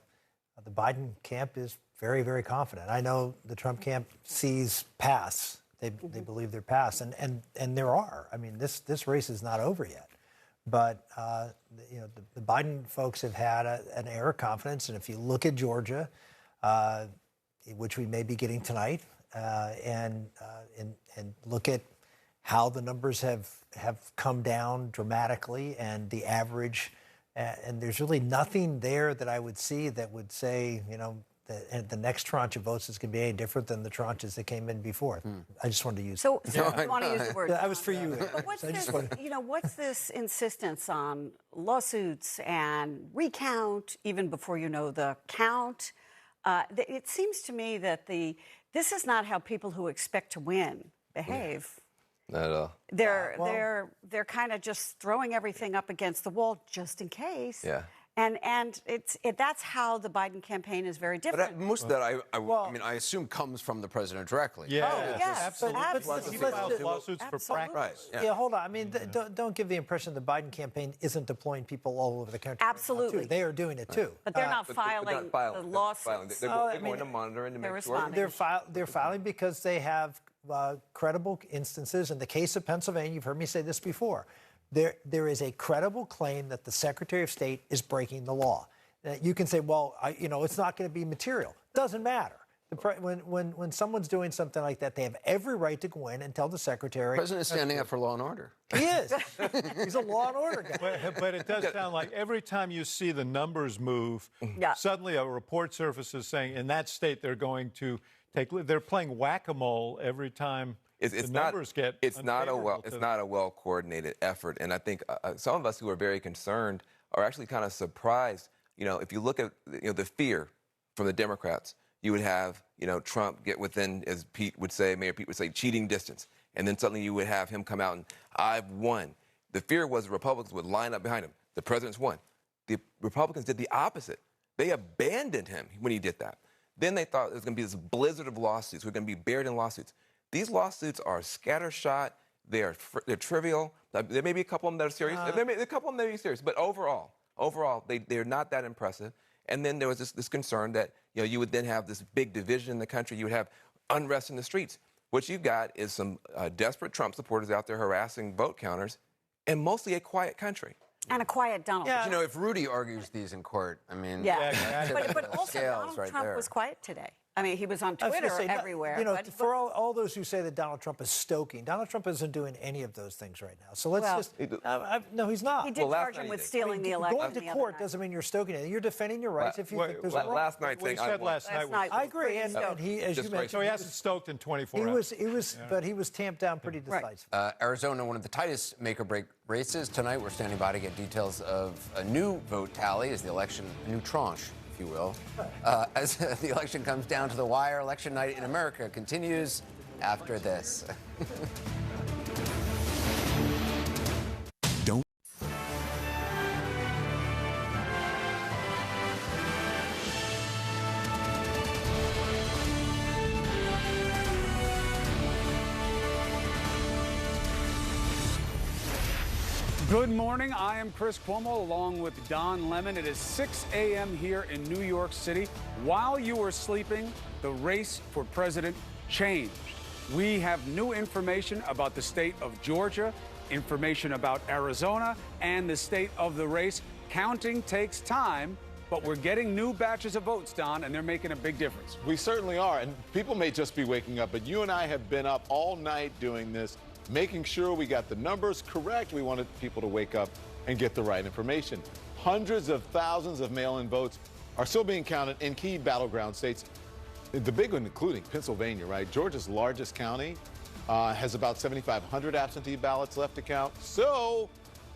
Speaker 19: Biden camp is very, very confident. I know the Trump camp sees paths. They believe they're paths, and there are. I mean, this race is not over yet. But the Biden folks have had an air of confidence, and if you look at Georgia, which we may be getting tonight, and look at how the numbers have come down dramatically, and the average, and there's really nothing there that I would see that would say, the next tranche of votes is going to be any different than the tranches that came in before. I just wanted to use.
Speaker 13: So I want to use the word.
Speaker 19: That was for you.
Speaker 13: But what's this insistence on lawsuits and recount even before you know the count? It seems to me that this is not how people who expect to win behave.
Speaker 24: Not at all.
Speaker 13: They're kind of just throwing everything up against the wall just in case.
Speaker 24: Yeah.
Speaker 13: And that's how the Biden campaign is very different.
Speaker 1: But most of that, I assume, comes from the president directly.
Speaker 2: Yeah,
Speaker 13: yes,
Speaker 2: absolutely. He files lawsuits for practice.
Speaker 19: Right. Yeah, hold on. I mean, don't give the impression the Biden campaign isn't deploying people all over the country.
Speaker 13: Absolutely.
Speaker 19: Right. They are doing it too.
Speaker 13: But they're not filing the lawsuits.
Speaker 24: They're going to monitor and to make sure.
Speaker 19: They're filing because they have credible instances. In the case of Pennsylvania, you've heard me say this before. There is a credible claim that the Secretary of State is breaking the law. You can say, well, it's not going to be material. Doesn't matter. When someone's doing something like that, they have every right to go in and tell the Secretary.
Speaker 1: The president is standing up for law and order.
Speaker 19: He is. He's a law and order guy.
Speaker 2: But it does sound like every time you see the numbers move, suddenly a report surfaces saying in that state they're going to they're playing whack-a-mole every time. It's not
Speaker 24: a well-coordinated effort, and I think some of us who are very concerned are actually kind of surprised. If you look at the fear from the Democrats, you would have Trump get within, as Mayor Pete would say, cheating distance, and then suddenly you would have him come out and I've won. The fear was the Republicans would line up behind him. The president's won. the Republicans did the opposite. They abandoned him when he did that. Then they thought there was going to be this blizzard of lawsuits. We're going to be buried in lawsuits. These lawsuits are scattershot. They're trivial. There may be a couple of them that are serious. There may be a couple of them that are serious. But overall, they're not that impressive. And then there was this concern that you would then have this big division in the country. You would have unrest in the streets. What you've got is some desperate Trump supporters out there harassing vote counters, and mostly a quiet country.
Speaker 13: And a quiet Donald Trump.
Speaker 1: If Rudy argues these in court, I mean,
Speaker 13: but also Donald Trump was quiet today. I mean, he was on Twitter everywhere.
Speaker 19: For all those who say that Donald Trump is stoking, Donald Trump isn't doing any of those things right now. So let's no, he's not.
Speaker 13: He did charge him with stealing the election.
Speaker 19: Going to court doesn't mean you're stoking it. You're defending your rights if you think there's a wrong.
Speaker 14: Last night
Speaker 2: What he said last night.
Speaker 19: I agree, and he, as you mentioned,
Speaker 2: so he hasn't stoked in 24 hours.
Speaker 19: But he was tamped down pretty decisively.
Speaker 1: Arizona, one of the tightest make-or-break races tonight. We're standing by to get details of a new vote tally as the election, a new tranche, if you will, as the election comes down to the wire. Election night in America continues after this.
Speaker 20: Good morning. I am Chris Cuomo along with Don Lemon. It is 6 a.m. here in New York City. While you were sleeping, the race for president changed. We have new information about the state of Georgia, information about Arizona, and the state of the race. Counting takes time, but we're getting new batches of votes, Don, and they're making a big difference.
Speaker 21: We certainly are, and people may just be waking up, but you and I have been up all night doing this, making sure we got the numbers correct. We wanted people to wake up and get the right information. Hundreds of thousands of mail-in votes are still being counted in key battleground states. The big one including Pennsylvania, right? Georgia's largest county has about 7,500 absentee ballots left to count. So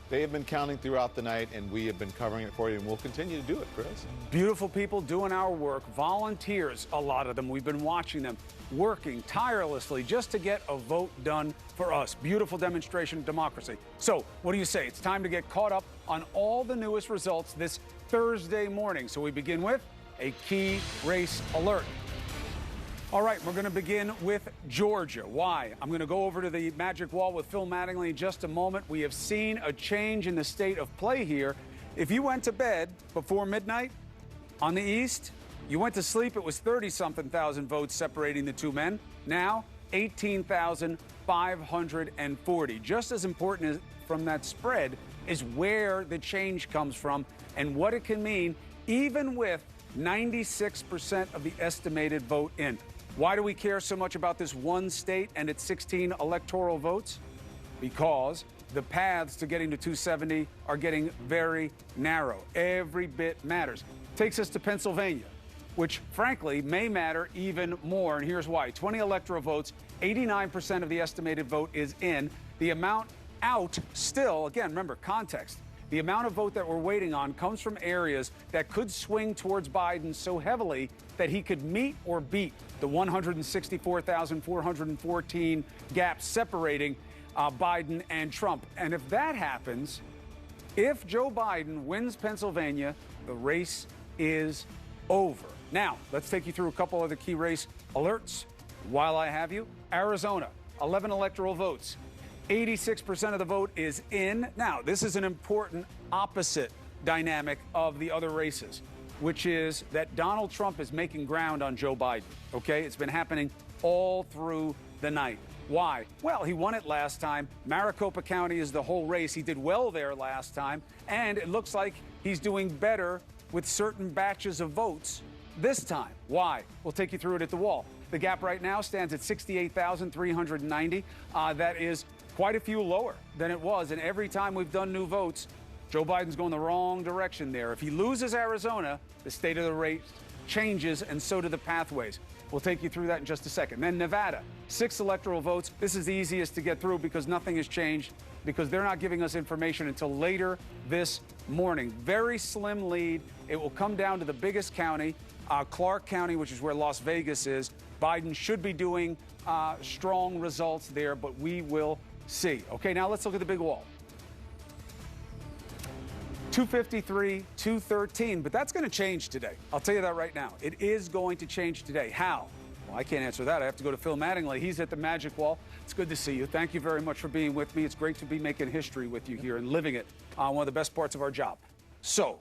Speaker 21: they have been counting throughout the night, and we have been covering it for you, and we'll continue to do it, Chris.
Speaker 20: Beautiful people doing our work, volunteers, a lot of them. We've been watching them working tirelessly just to get a vote done for us. Beautiful demonstration of democracy. So what do you say? It's time to get caught up on all the newest results this Thursday morning. So we begin with a key race alert. All right, we're going to begin with Georgia. Why? I'm going to go over to the magic wall with Phil Mattingly in just a moment. We have seen a change in the state of play here. If you went to bed before midnight on the East, you went to sleep, it was 30-something thousand votes separating the two men. Now, 18,540. Just as important as from that spread is where the change comes from and what it can mean, even with 96% of the estimated vote in. Why do we care so much about this one state and its 16 electoral votes? Because the paths to getting to 270 are getting very narrow. Every bit matters. Takes us to Pennsylvania, which frankly may matter even more. And here's why. 20 electoral votes, 89% of the estimated vote is in. The amount out still, again, remember context. The amount of vote that we're waiting on comes from areas that could swing towards Biden so heavily that he could meet or beat the 164,414 gap separating Biden and Trump. And if that happens, if Joe Biden wins Pennsylvania, the race is over. Now, let's take you through a couple of the key race alerts while I have you. Arizona, 11 electoral votes. 86% of the vote is in. Now, this is an important opposite dynamic of the other races, which is that Donald Trump is making ground on Joe Biden, okay? It's been happening all through the night. Why? Well, he won it last time. Maricopa County is the whole race. He did well there last time, and it looks like he's doing better with certain batches of votes this time. Why? We'll take you through it at the wall. The gap right now stands at 68,390. That is quite a few lower than it was. And every time we've done new votes, Joe Biden's going the wrong direction there. If he loses Arizona, the state of the race changes, and so do the pathways. We'll take you through that in just a second. Then Nevada, 6 electoral votes. This is the easiest to get through because nothing has changed, because they're not giving us information until later this morning. Very slim lead. It will come down to the biggest county, Clark County, which is where Las Vegas is. Biden should be doing strong results there, but we will see. Okay, now let's look at the big wall. 253, 213. But that's going to change today. I'll tell you that right now. It is going to change today. How? Well, I can't answer that. I have to go to Phil Mattingly. He's at the Magic Wall. It's good to see you. Thank you very much for being with me. It's great to be making history with you here and living it. One of the best parts of our job. So,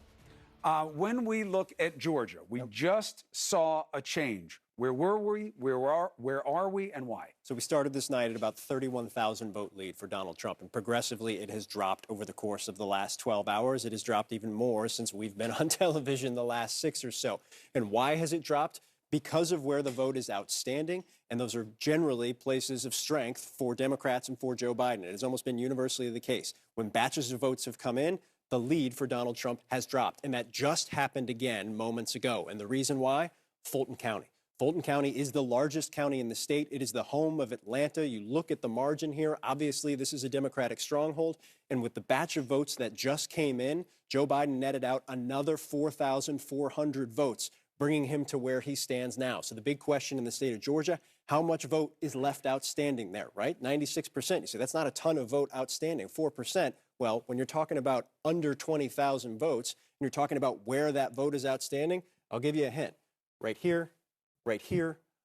Speaker 20: when we look at Georgia, we just saw a change. Where were we? Where are we? And why?
Speaker 7: So we started this night at about 31,000 vote lead for Donald Trump, and progressively it has dropped over the course of the last 12 hours. It has dropped even more since we've been on television the last 6 or so. And why has it dropped? Because of where the vote is outstanding, and those are generally places of strength for Democrats and for Joe Biden. It has almost been universally the case. When batches of votes have come in, the lead for Donald Trump has dropped, and that just happened again moments ago. And the reason why? Fulton County. Fulton County is the largest county in the state. It is the home of Atlanta. You look at the margin here. Obviously, this is a Democratic stronghold. And with the batch of votes that just came in, Joe Biden netted out another 4,400 votes, bringing him to where he stands now. So the big question in the state of Georgia, how much vote is left outstanding there, right? 96%. You say that's not a ton of vote outstanding. 4%. Well, when you're talking about under 20,000 votes, and you're talking about where that vote is outstanding, I'll give you a hint. Right here,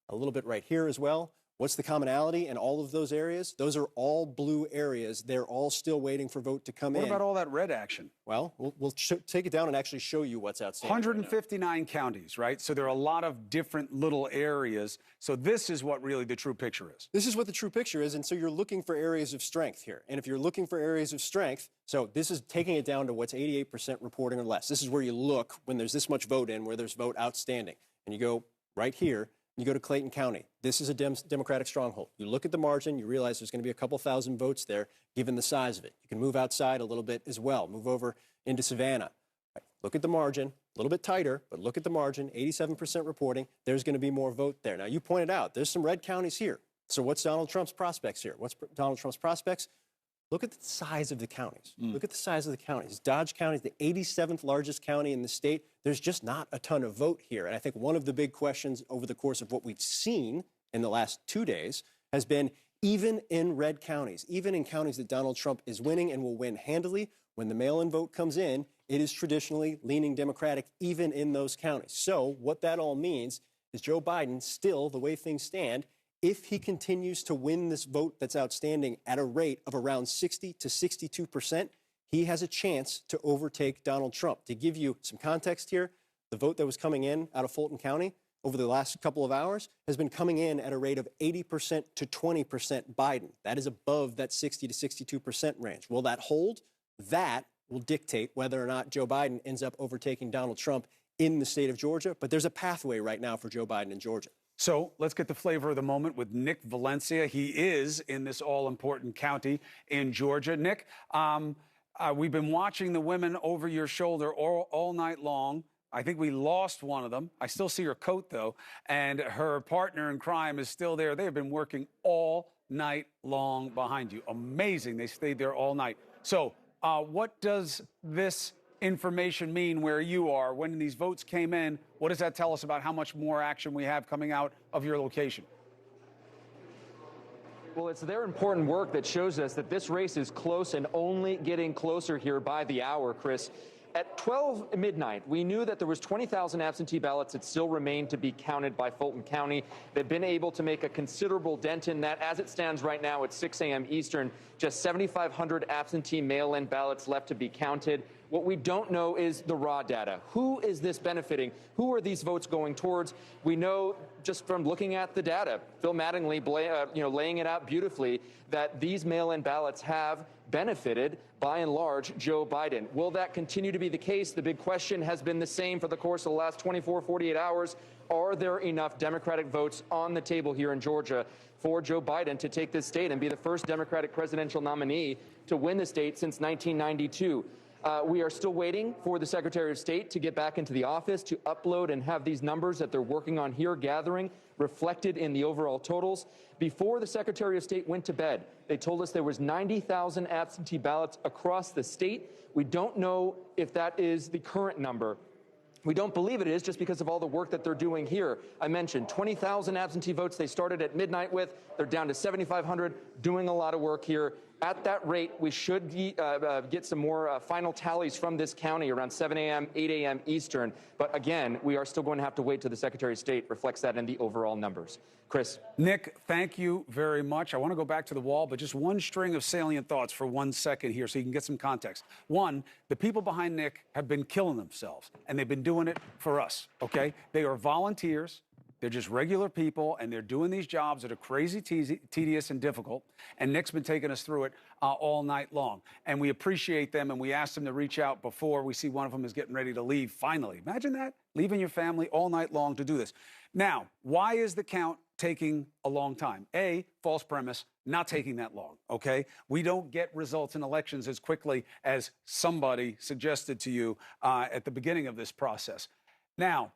Speaker 7: a little bit right here as well. What's the commonality in all of those areas? Those are all blue areas. They're all still waiting for vote to come in.
Speaker 20: What about all that red action?
Speaker 7: Well, we'll take it down and actually show you what's outstanding.
Speaker 20: 159 counties, right? So there are a lot of different little areas. So this is what really the true picture is.
Speaker 7: This is what the true picture is. And so you're looking for areas of strength here. And if you're looking for areas of strength, so this is taking it down to what's 88% reporting or less. This is where you look when there's this much vote in, where there's vote outstanding. And you go right here. You go to Clayton County. This is a Democratic stronghold. You look at the margin, you realize there's going to be a couple thousand votes there, given the size of it. You can move outside a little bit as well. Move over into Savannah. Right. Look at the margin, a little bit tighter, but look at the margin, 87% reporting. There's going to be more vote there. Now, you pointed out, there's some red counties here. So what's Donald Trump's prospects here? What's Donald Trump's prospects? Look at the size of the counties. Look at the size of the counties. Dodge County is the 87th largest county in the state. There's just not a ton of vote here. And I think one of the big questions over the course of what we've seen in the last 2 days has been, even in red counties, even in counties that Donald Trump is winning and will win handily, when the mail-in vote comes in, it is traditionally leaning Democratic even in those counties. So what that all means is Joe Biden still, the way things stand, if he continues to win this vote that's outstanding at a rate of around 60 to 62%, he has a chance to overtake Donald Trump. To give you some context here, the vote that was coming in out of Fulton County over the last couple of hours has been coming in at a rate of 80% to 20% Biden. That is above that 60 to 62% range. Will that hold? That will dictate whether or not Joe Biden ends up overtaking Donald Trump in the state of Georgia. But there's a pathway right now for Joe Biden in Georgia.
Speaker 20: So let's get the flavor of the moment with Nick Valencia. He is in this all-important county in Georgia. Nick, we've been watching the women over your shoulder all night long. I think we lost one of them. I still see her coat, though, and her partner in crime is still there. They have been working all night long behind you. Amazing. They stayed there all night. So what does this information mean where you are when these votes came in? What does that tell us about how much more action we have coming out of your location?
Speaker 18: Well, it's their important work that shows us that this race is close and only getting closer here by the hour, Chris. At 12 midnight, we knew that there was 20,000 absentee ballots that still remained to be counted by Fulton County. They've been able to make a considerable dent in that. As it stands right now at 6 a.m. Eastern, just 7,500 absentee mail-in ballots left to be counted. What we don't know is the raw data. Who is this benefiting? Who are these votes going towards? We know just from looking at the data, Phil Mattingly, laying it out beautifully, that these mail-in ballots have benefited, by and large, Joe Biden. Will that continue to be the case? The big question has been the same for the course of the last 24, 48 hours. Are there enough Democratic votes on the table here in Georgia for Joe Biden to take this state and be the first Democratic presidential nominee to win the state since 1992? We are still waiting for the Secretary of State to get back into the office to upload and have these numbers that they're working on here gathering reflected in the overall totals. Before the Secretary of State went to bed, they told us there was 90,000 absentee ballots across the state. We don't know if that is the current number. We don't believe it is just because of all the work that they're doing here. I mentioned 20,000 absentee votes they started at midnight with. They're down to 7,500, doing a lot of work here. At that rate, we should get some more final tallies from this county around 7 a.m., 8 a.m. Eastern. But again, we are still going to have to wait till the Secretary of State reflects that in the overall numbers. Chris.
Speaker 20: Nick, thank you very much. I want to go back to the wall, but just one string of salient thoughts for 1 second here so you can get some context. One, the people behind Nick have been killing themselves, and they've been doing it for us, okay? They are volunteers. They're just regular people, and they're doing these jobs that are crazy, tedious, and difficult. And Nick's been taking us through it all night long. And we appreciate them, and we asked them to reach out before we see one of them is getting ready to leave finally. Imagine that, leaving your family all night long to do this. Now, why is the count taking a long time? A, false premise, not taking that long, okay? We don't get results in elections as quickly as somebody suggested to you at the beginning of this process. Now,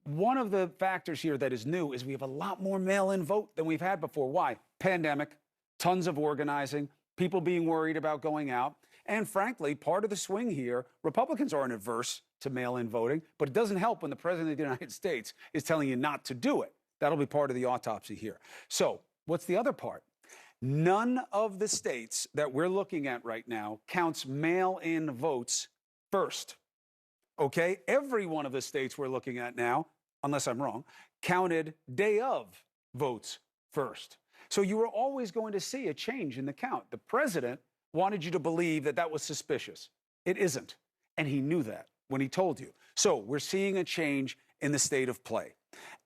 Speaker 20: one of the factors here that is new is we have a lot more mail-in vote than we've had before. Why? Pandemic, tons of organizing, people being worried about going out. And frankly, part of the swing here, Republicans aren't adverse to mail-in voting, but it doesn't help when the President of the United States is telling you not to do it. That'll be part of the autopsy here. So what's the other part? None of the states that we're looking at right now counts mail-in votes first. Okay, every one of the states we're looking at now, unless I'm wrong, counted day of votes first. So you were always going to see a change in the count. The president wanted you to believe that that was suspicious. It isn't. And he knew that when he told you. So we're seeing a change in the state of play.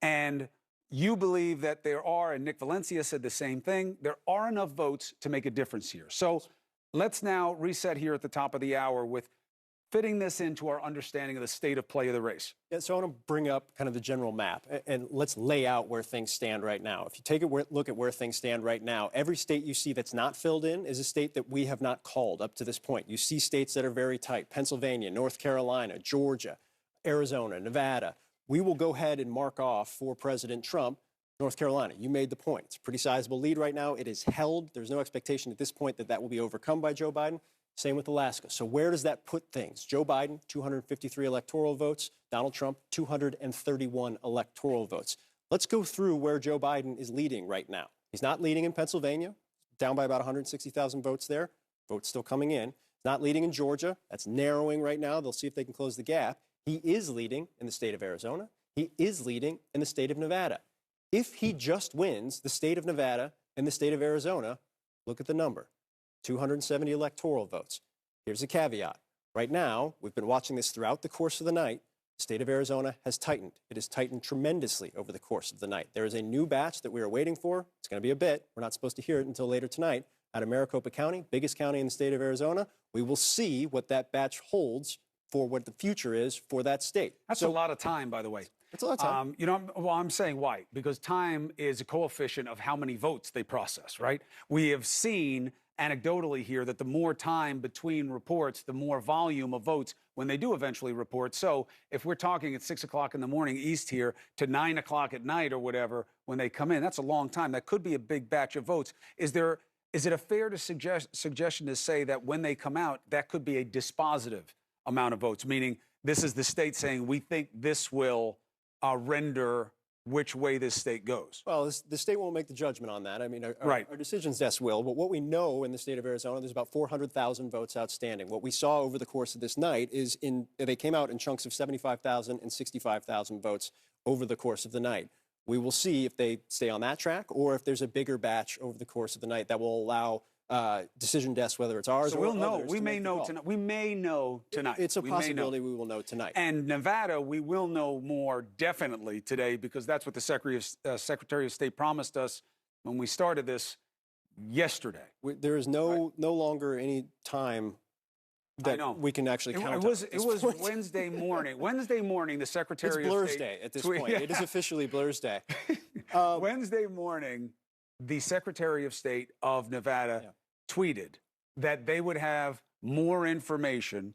Speaker 20: And you believe that there are, and Nick Valencia said the same thing, there are enough votes to make a difference here. So let's now reset here at the top of the hour with fitting this into our understanding of the state of play of the race.
Speaker 7: Yeah, so I want to bring up kind of the general map, and let's lay out where things stand right now. If you take a look at where things stand right now, every state you see that's not filled in is a state that we have not called up to this point. You see states that are very tight: Pennsylvania, North Carolina, Georgia, Arizona, Nevada. We will go ahead and mark off for President Trump North Carolina. You made the point. It's a pretty sizable lead right now. It is held. There's no expectation at this point that that will be overcome by Joe Biden. Same with Alaska. So where does that put things? Joe Biden, 253 electoral votes. Donald Trump, 231 electoral votes. Let's go through where Joe Biden is leading right now. He's not leading in Pennsylvania, down by about 160,000 votes there. Votes still coming in. He's not leading in Georgia. That's narrowing right now. They'll see if they can close the gap. He is leading in the state of Arizona. He is leading in the state of Nevada. If he just wins the state of Nevada and the state of Arizona, look at the number. 270 electoral votes. Here's a caveat. Right now, we've been watching this throughout the course of the night. The state of Arizona has tightened. It has tightened tremendously over the course of the night. There is a new batch that we are waiting for. It's going to be a bit. We're not supposed to hear it until later tonight. Out of Maricopa County, biggest county in the state of Arizona, we will see what that batch holds for what the future is for that state.
Speaker 20: That's a lot of time, by the way.
Speaker 7: It's a lot of time.
Speaker 20: You know, well, I'm saying why? Because time is a coefficient of how many votes they process, right? We have seen anecdotally here that the more time between reports, the more volume of votes when they do eventually report. So if we're talking at 6 o'clock in the morning East here to 9 o'clock at night or whatever, when they come in, that's a long time. That could be a big batch of votes. Is it a fair suggestion to say that when they come out, that could be a dispositive amount of votes, meaning this is the state saying we think this will render which way this state goes?
Speaker 7: Well, the state won't make the judgment on that. I mean, our decisions desk will. But what we know in the state of Arizona, there's about 400,000 votes outstanding. What we saw over the course of this night is they came out in chunks of 75,000 and 65,000 votes over the course of the night. We will see if they stay on that track or if there's a bigger batch over the course of the night that will allow decision desks, whether it's ours
Speaker 20: so
Speaker 7: or
Speaker 20: we'll know.
Speaker 7: others,
Speaker 20: We may know tonight. We may know tonight.
Speaker 7: It's a possibility we will know tonight.
Speaker 20: And Nevada, we will know more definitely today because that's what the Secretary of State promised us when we started this yesterday.
Speaker 7: There is no longer any time that we can actually count.
Speaker 20: It was Wednesday morning. Wednesday morning, the Secretary
Speaker 7: of State. It's Blur's
Speaker 20: Day
Speaker 7: at this point. Yeah. It is officially Blur's Day.
Speaker 20: Wednesday morning, the Secretary of State of Nevada tweeted that they would have more information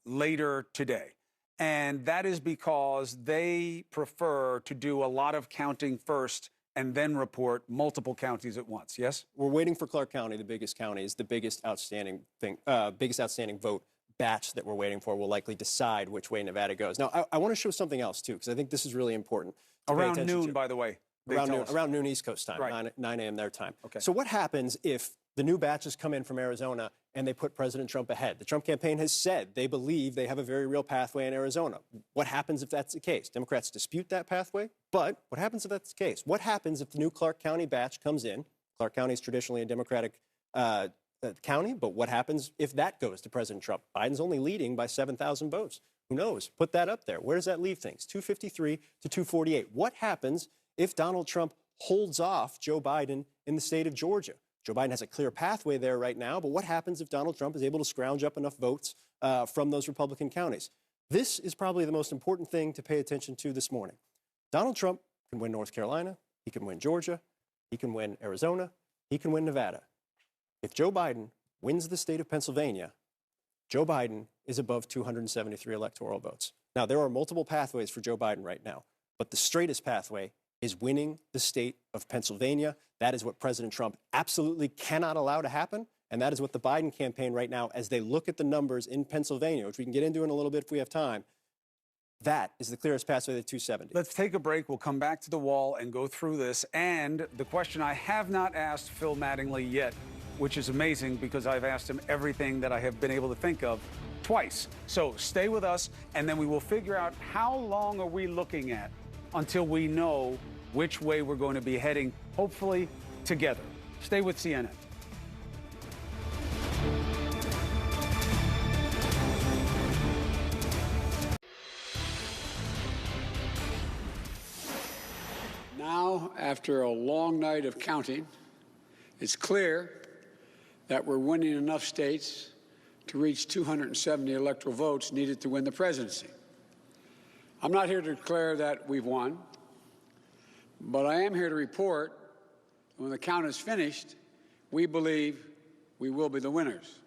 Speaker 20: later today. And that is because they prefer to do a lot of counting first and then report multiple counties at once. Yes?
Speaker 7: We're waiting for Clark County, the biggest county, is the biggest outstanding vote batch that we're waiting for. Will likely decide which way Nevada goes. Now, I want to show something else, too, because I think this is really important.
Speaker 20: Around noon, by the way.
Speaker 7: Around noon East Coast time, 9 a.m. their time.
Speaker 20: Okay.
Speaker 7: So what happens if the new batches come in from Arizona and they put President Trump ahead. The Trump campaign has said they believe they have a very real pathway in Arizona. What happens if that's the case? Democrats dispute that pathway, but what happens if that's the case? What happens if the new Clark County batch comes in? Clark County is traditionally a Democratic county, but what happens if that goes to President Trump? Biden's only leading by 7,000 votes. Who knows? Put that up there. Where does that leave things? 253 to 248. What happens if Donald Trump holds off Joe Biden in the state of Georgia? Joe Biden has a clear pathway there right now, but what happens if Donald Trump is able to scrounge up enough votes from those Republican counties? This is probably the most important thing to pay attention to this morning. Donald Trump can win North Carolina, he can win Georgia, he can win Arizona, he can win Nevada. If Joe Biden wins the state of Pennsylvania, Joe Biden is above 273 electoral votes. Now, there are multiple pathways for Joe Biden right now, but the straightest pathway is winning the state of Pennsylvania. That is what President Trump absolutely cannot allow to happen, and that is what the Biden campaign right now, as they look at the numbers in Pennsylvania, which we can get into in a little bit if we have time, that is the clearest pathway to 270.
Speaker 20: Let's take a break. We'll come back to the wall and go through this. And the question I have not asked Phil Mattingly yet, which is amazing because I've asked him everything that I have been able to think of twice. So stay with us, and then we will figure out how long are we looking at until we know which way we're going to be heading, hopefully together. Stay with CNN.
Speaker 6: Now, after a long night of counting, it's clear that we're winning enough states to reach 270 electoral votes needed to win the presidency. I'm not here to declare that we've won, but I am here to report that when the count is finished, we believe we will be the winners.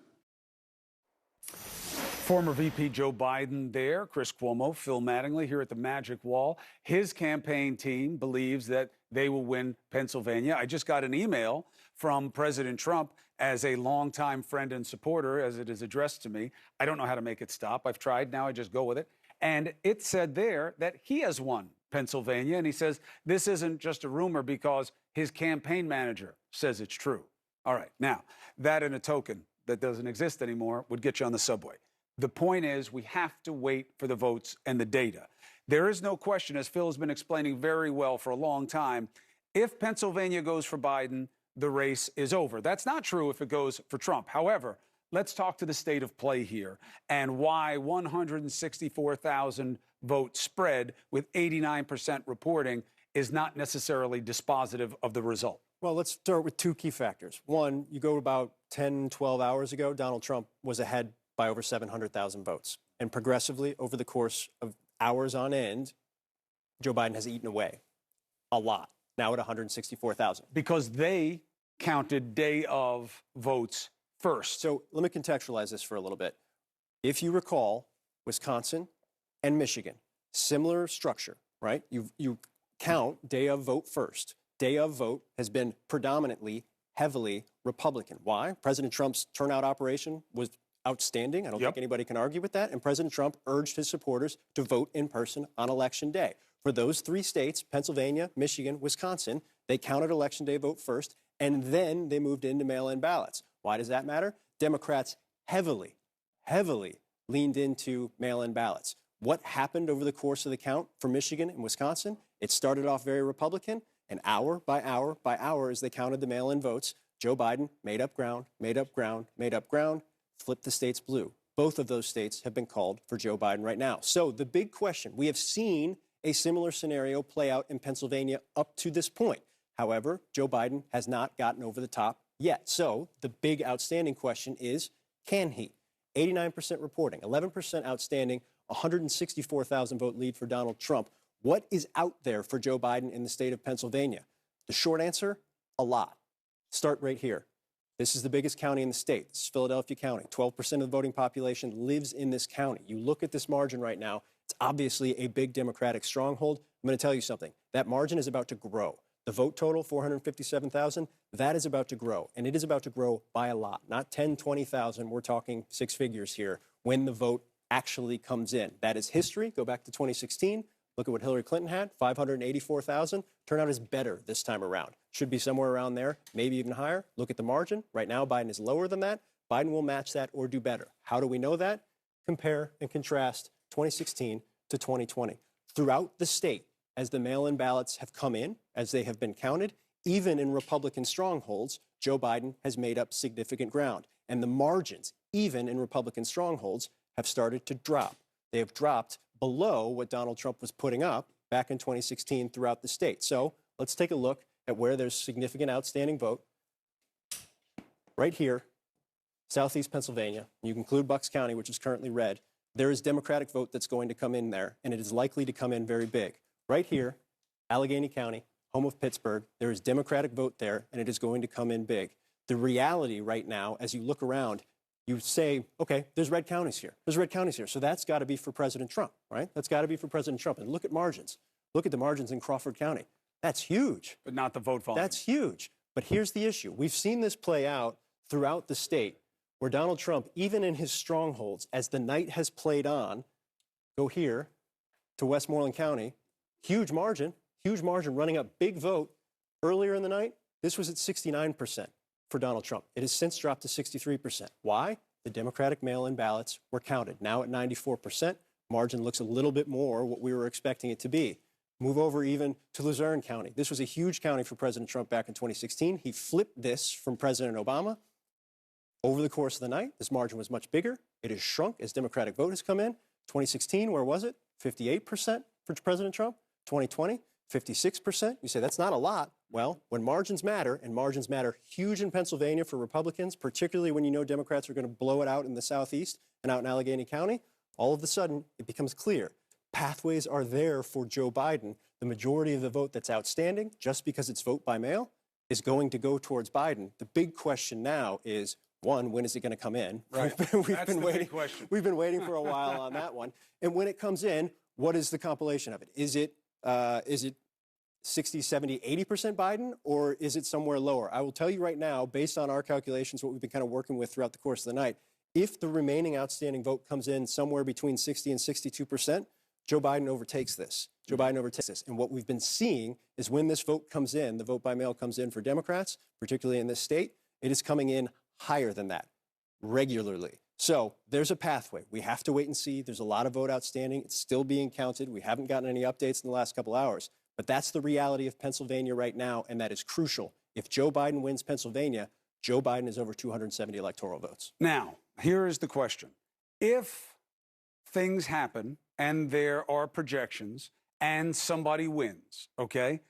Speaker 20: Former VP Joe Biden there, Chris Cuomo, Phil Mattingly here at the Magic Wall. His campaign team believes that they will win Pennsylvania. I just got an email from President Trump as a longtime friend and supporter, as it is addressed to me. I don't know how to make it stop. I've tried. Now I just go with it. And it said there that he has won Pennsylvania. And he says this isn't just a rumor because his campaign manager says it's true. All right. Now, that and a token that doesn't exist anymore would get you on the subway. The point is we have to wait for the votes and the data. There is no question, as Phil has been explaining very well for a long time, if Pennsylvania goes for Biden, the race is over. That's not true if it goes for Trump. However, let's talk to the state of play here and why 164,000 vote spread with 89% reporting is not necessarily dispositive of the result.
Speaker 7: Well, let's start with two key factors. One, you go about 10, 12 hours ago, Donald Trump was ahead by over 700,000 votes. And progressively, over the course of hours on end, Joe Biden has eaten away a lot, now at 164,000.
Speaker 20: Because they counted day of votes first.
Speaker 7: So let me contextualize this for a little bit. If you recall, Wisconsin and Michigan, similar structure, right? You count day of vote first. Day of vote has been predominantly, heavily Republican. Why? President Trump's turnout operation was outstanding. I don't think anybody can argue with that. And President Trump urged his supporters to vote in person on Election Day. For those three states, Pennsylvania, Michigan, Wisconsin, they counted Election Day vote first, and then they moved into mail-in ballots. Why does that matter? Democrats heavily leaned into mail-in ballots. What happened over the course of the count for Michigan and Wisconsin? It started off very Republican, and hour by hour by hour, as they counted the mail-in votes, Joe Biden made up ground, made up ground, made up ground, flipped the states blue. Both of those states have been called for Joe Biden right now. So the big question, we have seen a similar scenario play out in Pennsylvania up to this point. However, Joe Biden has not gotten over the top yet. So the big outstanding question is, can he? 89% reporting, 11% outstanding, 164,000 vote lead for Donald Trump. What is out there for Joe Biden in the state of Pennsylvania? The short answer, a lot. Start right here. This is the biggest county in the state. This is Philadelphia County. 12% of the voting population lives in this county. You look at this margin right now, it's obviously a big Democratic stronghold. I'm going to tell you something. That margin is about to grow. The vote total, 457,000, that is about to grow. And it is about to grow by a lot. Not 10, 20,000. We're talking six figures here when the vote actually comes in. That is history. Go back to 2016. Look at what Hillary Clinton had, 584,000. Turnout is better this time around. Should be somewhere around there, maybe even higher. Look at the margin. Right now, Biden is lower than that. Biden will match that or do better. How do we know that? Compare and contrast 2016 to 2020. Throughout the state, as the mail-in ballots have come in, as they have been counted, even in Republican strongholds, Joe Biden has made up significant ground. And the margins, even in Republican strongholds, have started to drop. They have dropped below what Donald Trump was putting up back in 2016 throughout the state. So let's take a look at where there's significant outstanding vote. Right here, Southeast Pennsylvania. You include Bucks County, which is currently red. There is Democratic vote that's going to come in there, and it is likely to come in very big. Right here, Allegheny County, home of Pittsburgh, there is Democratic vote there, and it is going to come in big. The reality right now, as you look around, you say, okay, there's red counties here. There's red counties here. So that's got to be for President Trump, right? That's got to be for President Trump. And look at margins. Look at the margins in Crawford County. That's huge.
Speaker 20: But not the vote volume.
Speaker 7: That's huge. But here's the issue. We've seen this play out throughout the state where Donald Trump, even in his strongholds, as the night has played on, go here to Westmoreland County, huge margin running up big vote. Earlier in the night, this was at 69% for Donald Trump. It has since dropped to 63%. Why? The Democratic mail-in ballots were counted. Now at 94%, margin looks a little bit more what we were expecting it to be. Move over even to Luzerne County. This was a huge county for President Trump back in 2016. He flipped this from President Obama. Over the course of the night, this margin was much bigger. It has shrunk as Democratic vote has come in. 2016, where was it? 58% for President Trump. 2020, 56%. You say that's not a lot. Well, when margins matter, and margins matter huge in Pennsylvania for Republicans, particularly when you know Democrats are going to blow it out in the Southeast and out in Allegheny County, all of a sudden it becomes clear. Pathways are there for Joe Biden. The majority of the vote that's outstanding, just because it's vote by mail, is going to go towards Biden. The big question now is, one, when is it going to come in?
Speaker 20: Right.
Speaker 7: We've been waiting for a while on that one. And when it comes in, what is the compilation of it? Is it 60, 70, 80% Biden, or is it somewhere lower? I will tell you right now, based on our calculations, what we've been kind of working with throughout the course of the night, if the remaining outstanding vote comes in somewhere between 60 and 62%, Joe Biden overtakes this. Joe Biden overtakes this. And what we've been seeing is when this vote comes in, the vote by mail comes in for Democrats, particularly in this state, it is coming in higher than that regularly. So there's a pathway. We have to wait and see. There's a lot of vote outstanding. It's still being counted. We haven't gotten any updates in the last couple hours. But that's the reality of Pennsylvania right now, and that is crucial. If Joe Biden wins Pennsylvania, Joe Biden is over 270 electoral votes.
Speaker 20: Now, here is the question. If things happen and there are projections and somebody wins, okay,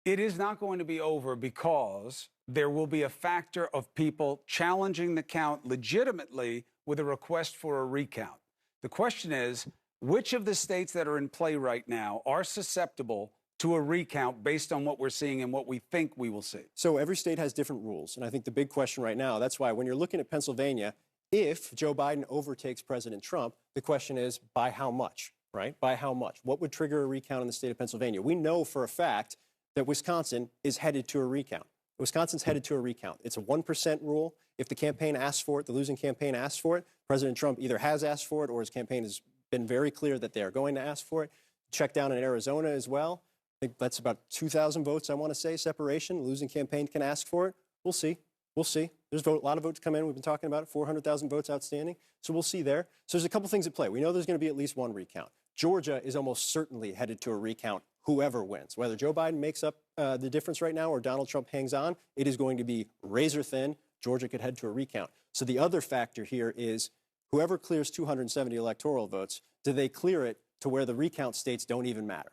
Speaker 20: it is not going to be over because there will be a factor of people challenging the count legitimately with a request for a recount. The question is, which of the states that are in play right now are susceptible to a recount based on what we're seeing and what we think we will see?
Speaker 7: So every state has different rules. And I think the big question right now, that's why when you're looking at Pennsylvania, if Joe Biden overtakes President Trump, the question is by how much, right? By how much? What would trigger a recount in the state of Pennsylvania? We know for a fact that Wisconsin is headed to a recount. Wisconsin's headed to a recount. It's a 1% rule. If the campaign asks for it, the losing campaign asks for it, President Trump either has asked for it or his campaign has been very clear that they are going to ask for it. Check down in Arizona as well. I think that's about 2,000 votes, I want to say, separation. The losing campaign can ask for it. We'll see. We'll see. There's a lot of votes come in. We've been talking about it, 400,000 votes outstanding. So we'll see there. So there's a couple things at play. We know there's going to be at least one recount. Georgia is almost certainly headed to a recount, whoever wins. Whether Joe Biden makes up the difference right now or Donald Trump hangs on, it is going to be razor thin. Georgia could head to a recount. So the other factor here is whoever clears 270 electoral votes, do they clear it to where the recount states don't even matter,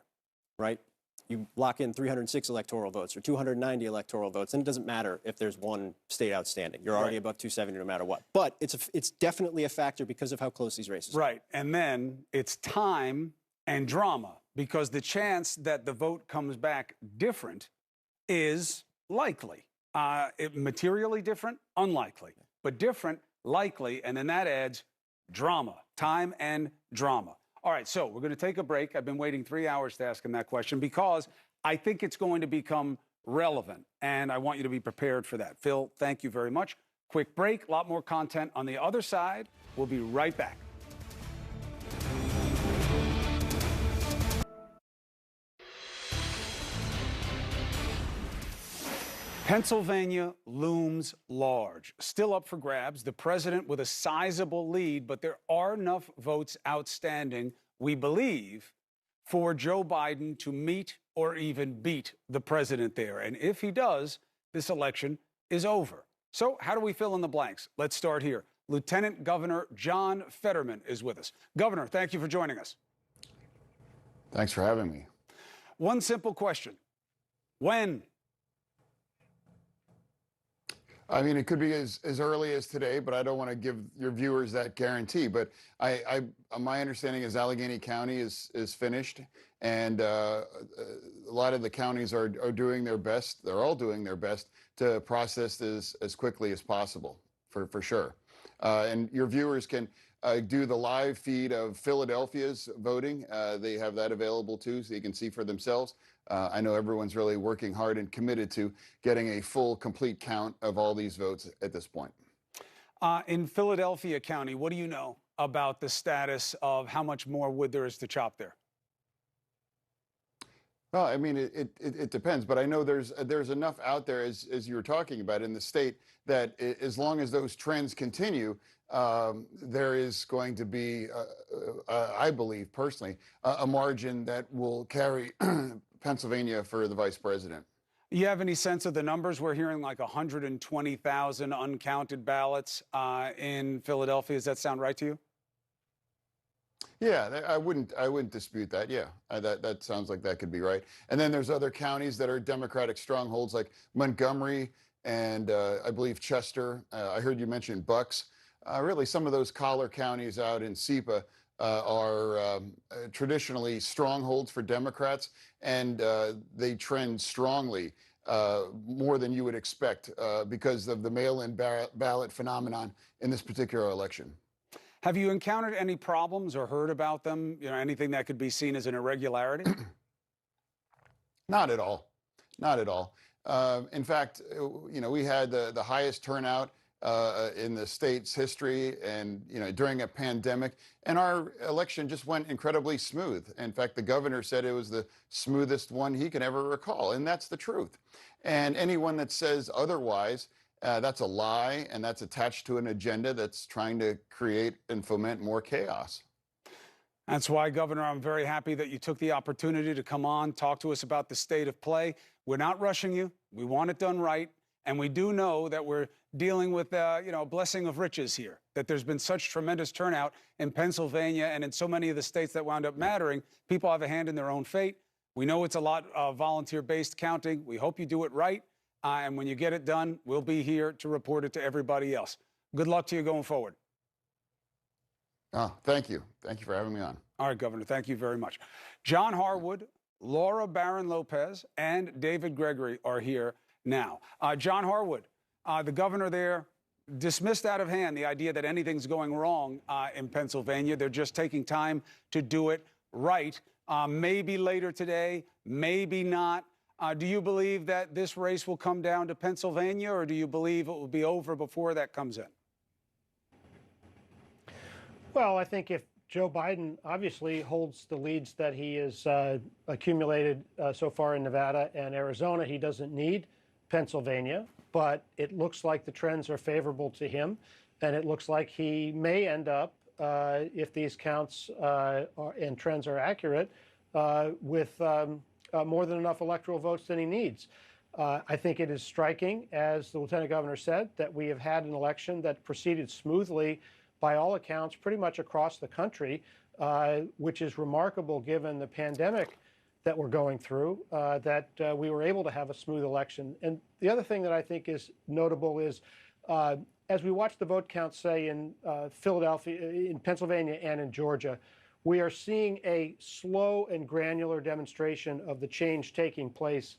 Speaker 7: right? You lock in 306 electoral votes or 290 electoral votes, and it doesn't matter if there's one state outstanding. You're already above 270 no matter what. But it's definitely a factor because of how close these races are.
Speaker 20: Right. And then it's time and drama, because the chance that the vote comes back different is likely. Materially different, unlikely. But different, likely, and then that adds drama, time and drama. All right, so we're going to take a break. I've been waiting 3 hours to ask him that question because I think it's going to become relevant, and I want you to be prepared for that. Phil, thank you very much. Quick break, a lot more content on the other side. We'll be right back. Pennsylvania looms large. Still up for grabs, the president with a sizable lead, but there are enough votes outstanding, we believe, for Joe Biden to meet or even beat the president there. And if he does, this election is over. So how do we fill in the blanks? Let's start here. Lieutenant Governor John Fetterman is with us. Governor, thank you for joining us.
Speaker 16: Thanks for having me.
Speaker 20: One simple question. When?
Speaker 16: I mean, it could be as early as today, but I don't want to give your viewers that guarantee. But my understanding is Allegheny County is finished, and a lot of the counties are doing their best. They're all doing their best to process this as quickly as possible, for sure. And your viewers can do the live feed of Philadelphia's voting. They have that available too, so you can see for themselves. I know everyone's really working hard and committed to getting a full, complete count of all these votes at this point.
Speaker 20: In Philadelphia County, what do you know about the status of how much more wood there is to chop there?
Speaker 16: Well, I mean, it depends, but I know there's enough out there, as you were talking about, in the state that as long as those trends continue, there is going to be, I believe personally, a margin that will carry Pennsylvania for the vice president.
Speaker 20: You have any sense of the numbers? We're hearing like 120,000 uncounted ballots in Philadelphia. Does that sound right to you?
Speaker 16: Yeah, I wouldn't dispute that. Yeah, that sounds like that could be right. And then there's other counties that are Democratic strongholds like Montgomery and I believe Chester. I heard you mention Bucks. Really, some of those collar counties out in SEPA are traditionally strongholds for Democrats, and they trend strongly, more than you would expect, because of the mail-in ballot phenomenon in this particular election.
Speaker 20: Have you encountered any problems or heard about them? You know, anything that could be seen as an irregularity?
Speaker 16: Not at all. Not at all. In fact, you know, we had the highest turnout in the state's history, and during a pandemic, and our election just went incredibly smooth. In fact, the governor said it was the smoothest one he can ever recall, and that's the truth. And anyone that says otherwise, that's a lie, and that's attached to an agenda that's trying to create and foment more chaos.
Speaker 20: That's why, Governor, I'm very happy that you took the opportunity to come on, talk to us about the state of play. We're not rushing you. We want it done right. And we do know that we're dealing with, a blessing of riches here, that there's been such tremendous turnout in Pennsylvania and in so many of the states that wound up mattering. People have a hand in their own fate. We know it's a lot of volunteer-based counting. We hope you do it right. And when you get it done, we'll be here to report it to everybody else. Good luck to you going forward.
Speaker 16: Oh, thank you. Thank you for having me on.
Speaker 20: All right, Governor, thank you very much. John Harwood, Laura Barron Lopez, and David Gregory are here now. John Harwood, the governor there, dismissed out of hand the idea that anything's going wrong in Pennsylvania. They're just taking time to do it right. Maybe later today, maybe not. Do you believe that this race will come down to Pennsylvania, or do you believe it will be over before that comes in?
Speaker 17: Well, I think if Joe Biden obviously holds the leads that he has accumulated so far in Nevada and Arizona, he doesn't need Pennsylvania, but it looks like the trends are favorable to him, and it looks like he may end up, if these counts and trends are accurate, with more than enough electoral votes than he needs. I think it is striking, as the Lieutenant Governor said, that we have had an election that proceeded smoothly by all accounts pretty much across the country, which is remarkable given the pandemic that we're going through, that we were able to have a smooth election. And the other thing that I think is notable is, as we watch the vote count, say, in Philadelphia, in Pennsylvania and in Georgia, we are seeing a slow and granular demonstration of the change taking place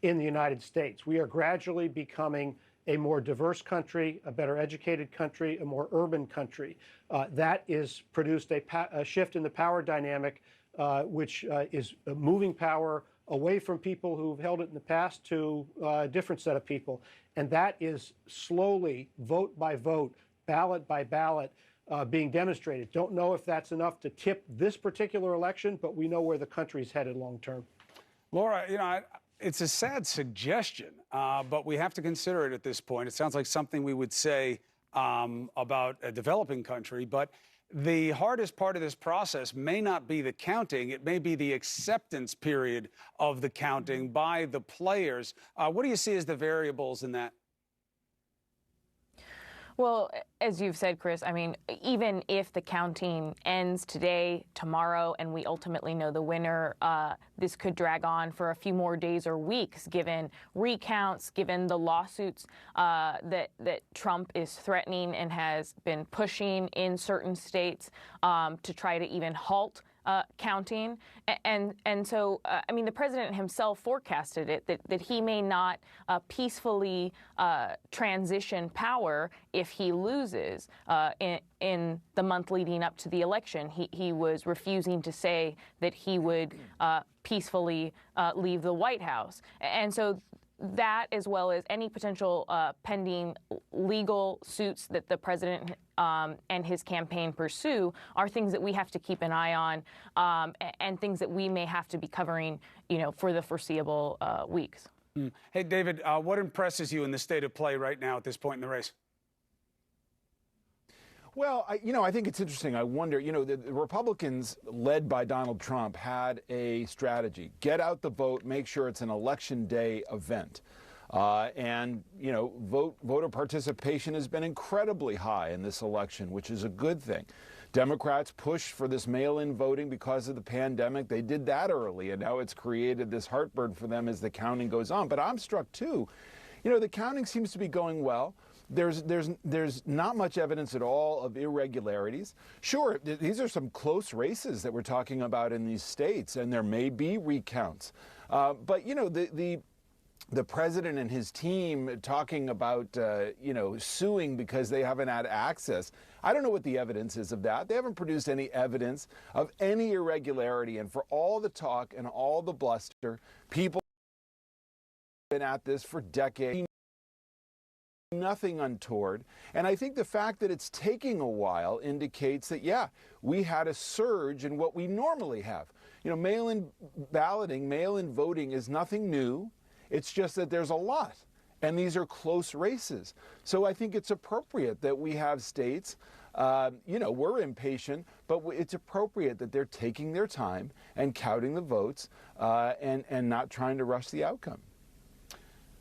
Speaker 17: in the United States. We are gradually becoming a more diverse country, a better educated country, a more urban country. That is produced a shift in the power dynamic, which is moving power away from people who've held it in the past to a different set of people. And that is slowly, vote by vote, ballot by ballot, being demonstrated. Don't know if that's enough to tip this particular election, but we know where the country's headed long term.
Speaker 20: Laura, It's a sad suggestion, but we have to consider it at this point. It sounds like something we would say about a developing country, but the hardest part of this process may not be the counting. It may be the acceptance period of the counting by the players. What do you see as the variables in that?
Speaker 9: Well, as you've said, Chris, I mean, even if the counting ends today, tomorrow, and we ultimately know the winner, this could drag on for a few more days or weeks, given recounts, given the lawsuits that Trump is threatening and has been pushing in certain states to try to even halt counting. And so, I mean, the president himself forecasted it, that he may not peacefully transition power if he loses in the month leading up to the election. He was refusing to say that he would peacefully leave the White House. And so that, as well as any potential pending legal suits that the president and his campaign pursue, are things that we have to keep an eye on, and things that we may have to be covering, for the foreseeable weeks.
Speaker 20: Hey, David, what impresses you in the state of play right now at this point in the race?
Speaker 12: Well, I think it's interesting. I wonder, the Republicans, led by Donald Trump, had a strategy: get out the vote, make sure it's an election day event. And voter participation has been incredibly high in this election, which is a good thing. Democrats pushed for this mail-in voting because of the pandemic. They did that early, and now it's created this heartburn for them as the counting goes on. But I'm struck, too. The counting seems to be going well. There's not much evidence at all of irregularities. Sure, these are some close races that we're talking about in these states, and there may be recounts. But, the president and his team talking about, suing because they haven't had access. I don't know what the evidence is of that. They haven't produced any evidence of any irregularity. And for all the talk and all the bluster, people have been at this for decades. Nothing untoward. And I think the fact that it's taking a while indicates that, yeah, we had a surge in what we normally have. Mail-in balloting, mail-in voting is nothing new. It's just that there's a lot, and these are close races. So I think it's appropriate that we have states, we're impatient, but it's appropriate that they're taking their time and counting the votes and not trying to rush the outcome.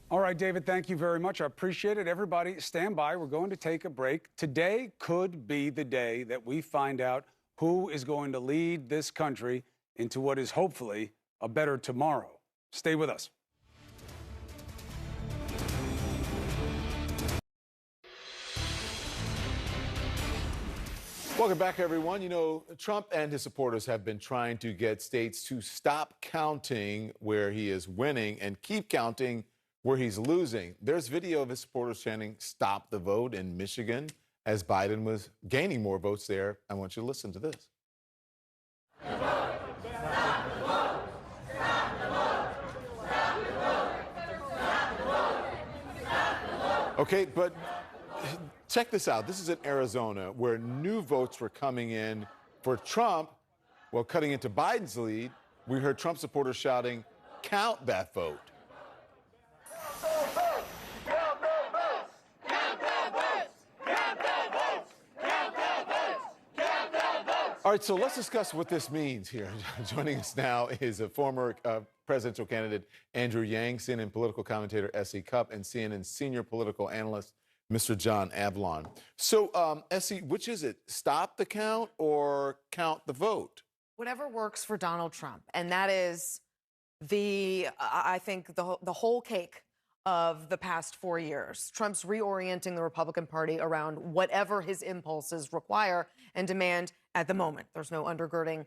Speaker 20: All right, David, thank you very much. I appreciate it. Everybody, stand by. We're going to take a break. Today could be the day that we find out who is going to lead this country into what is hopefully a better tomorrow. Stay with us.
Speaker 21: Welcome back, everyone. Trump and his supporters have been trying to get states to stop counting where he is winning and keep counting where he's losing. There's video of his supporters chanting, "Stop the vote" in Michigan as Biden was gaining more votes there. I want you to listen to this. Okay, but check this out. This is in Arizona, where new votes were coming in for Trump. Well, cutting into Biden's lead, we heard Trump supporters shouting, "Count that vote." All right, so let's discuss what this means here. Joining us now is a former presidential candidate, Andrew Yang, CNN political commentator, S.E. Cupp, and CNN senior political analyst, Mr. John Avlon. So, S.E., which is it? Stop the count or count the vote?
Speaker 22: Whatever works for Donald Trump. And that is I think, the whole cake of the past 4 years. Trump's reorienting the Republican Party around whatever his impulses require and demand at the moment. There's no undergirding,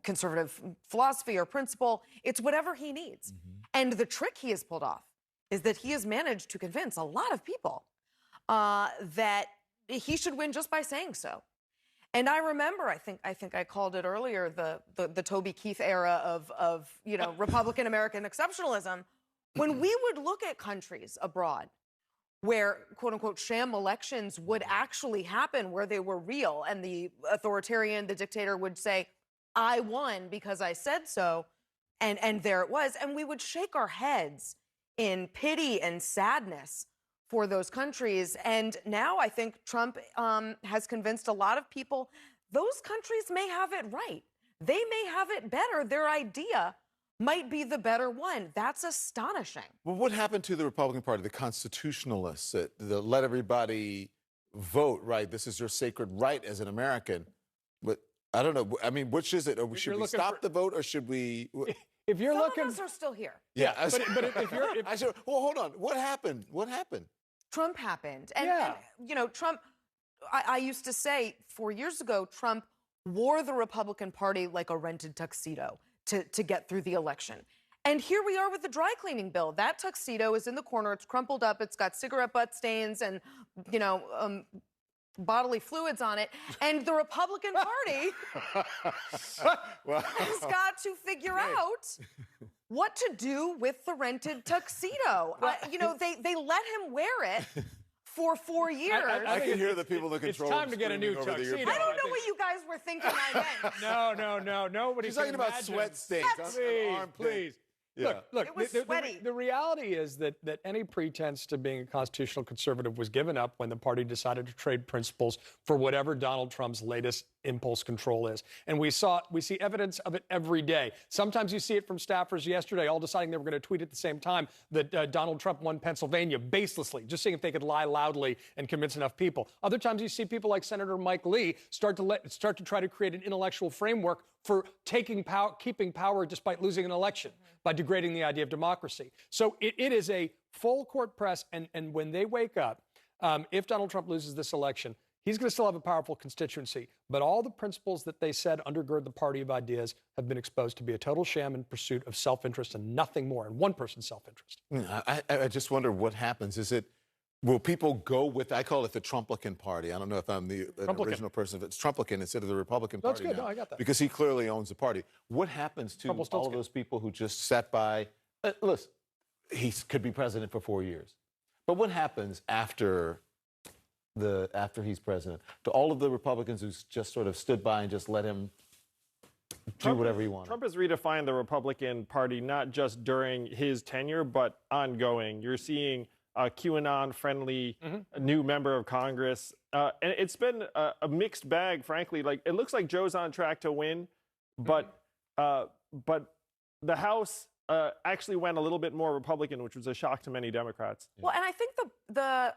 Speaker 22: conservative philosophy or principle. It's whatever he needs. And the trick he has pulled off is that he has managed to convince a lot of people that he should win just by saying so. And I remember, I think I called it earlier, the Toby Keith era of Republican American exceptionalism, when we would look at countries abroad where, quote unquote, sham elections would actually happen, where they were real, and the authoritarian, the dictator would say, "I won because I said so," And there it was. And we would shake our heads in pity and sadness for those countries. And now I think Trump has convinced a lot of people those countries may have it right. They may have it better. Their idea might be the better one. That's astonishing.
Speaker 21: Well, what happened to the Republican Party, the constitutionalists that let everybody vote, right? This is your sacred right as an American. But I don't know. I mean, which is it? Should we stop the vote or should we?
Speaker 17: If you're
Speaker 22: Some of us are still here.
Speaker 21: Yeah.
Speaker 17: But if you're...
Speaker 21: well, hold on. What happened? What happened?
Speaker 22: Trump happened. And you know, Trump, I used to say 4 years ago, Trump wore the Republican Party like a rented tuxedo to get through the election. And here we are with the dry cleaning bill. That tuxedo is in the corner. It's crumpled up. It's got cigarette butt stains and, you know, bodily fluids on it. And the Republican Party has got to figure out what to do with the rented tuxedo. You know, they let him wear it for 4 years.
Speaker 21: I can hear the people in the control room.
Speaker 17: It's time to get a new tuxedo.
Speaker 22: I don't know what you guys were thinking I meant.
Speaker 17: No. Nobody.
Speaker 21: She's talking about sweat stains.
Speaker 17: Please.
Speaker 21: Yeah.
Speaker 17: Look,
Speaker 22: it was sweaty.
Speaker 17: The reality is that any pretense to being a constitutional conservative was given up when the party decided to trade principles for whatever Donald Trump's latest impulse control is. And we see evidence of it every day. Sometimes you see it from staffers yesterday, all deciding they were going to tweet at the same time that Donald Trump won Pennsylvania baselessly, just seeing if they could lie loudly and convince enough people. Other times you see people like Senator Mike Lee start to try to create an intellectual framework for keeping power despite losing an election by degrading the idea of democracy. So it is a full court press. And when they wake up, if Donald Trump loses this election, he's going to still have a powerful constituency. But all the principles that they said undergird the party of ideas have been exposed to be a total sham in pursuit of self-interest and nothing more, and one person's self-interest.
Speaker 21: I just wonder what happens. Will people go with, I call it the Trumplican Party. I don't know if I'm the original person. If it's Trumplican instead of the Republican Party.
Speaker 17: That's good.
Speaker 21: Now,
Speaker 17: No, I got that.
Speaker 21: Because he clearly owns the party. What happens to all of those people who just sat by? Listen, he could be president for 4 years. But what happens after he's president to all of the Republicans who just sort of stood by and just let him do whatever he wanted?
Speaker 4: Trump has redefined the Republican Party not just during his tenure, but ongoing. You're seeing a QAnon-friendly new member of Congress. And it's been a mixed bag, frankly. Like, it looks like Joe's on track to win, but the House actually went a little bit more Republican, which was a shock to many Democrats.
Speaker 22: Well, and I think the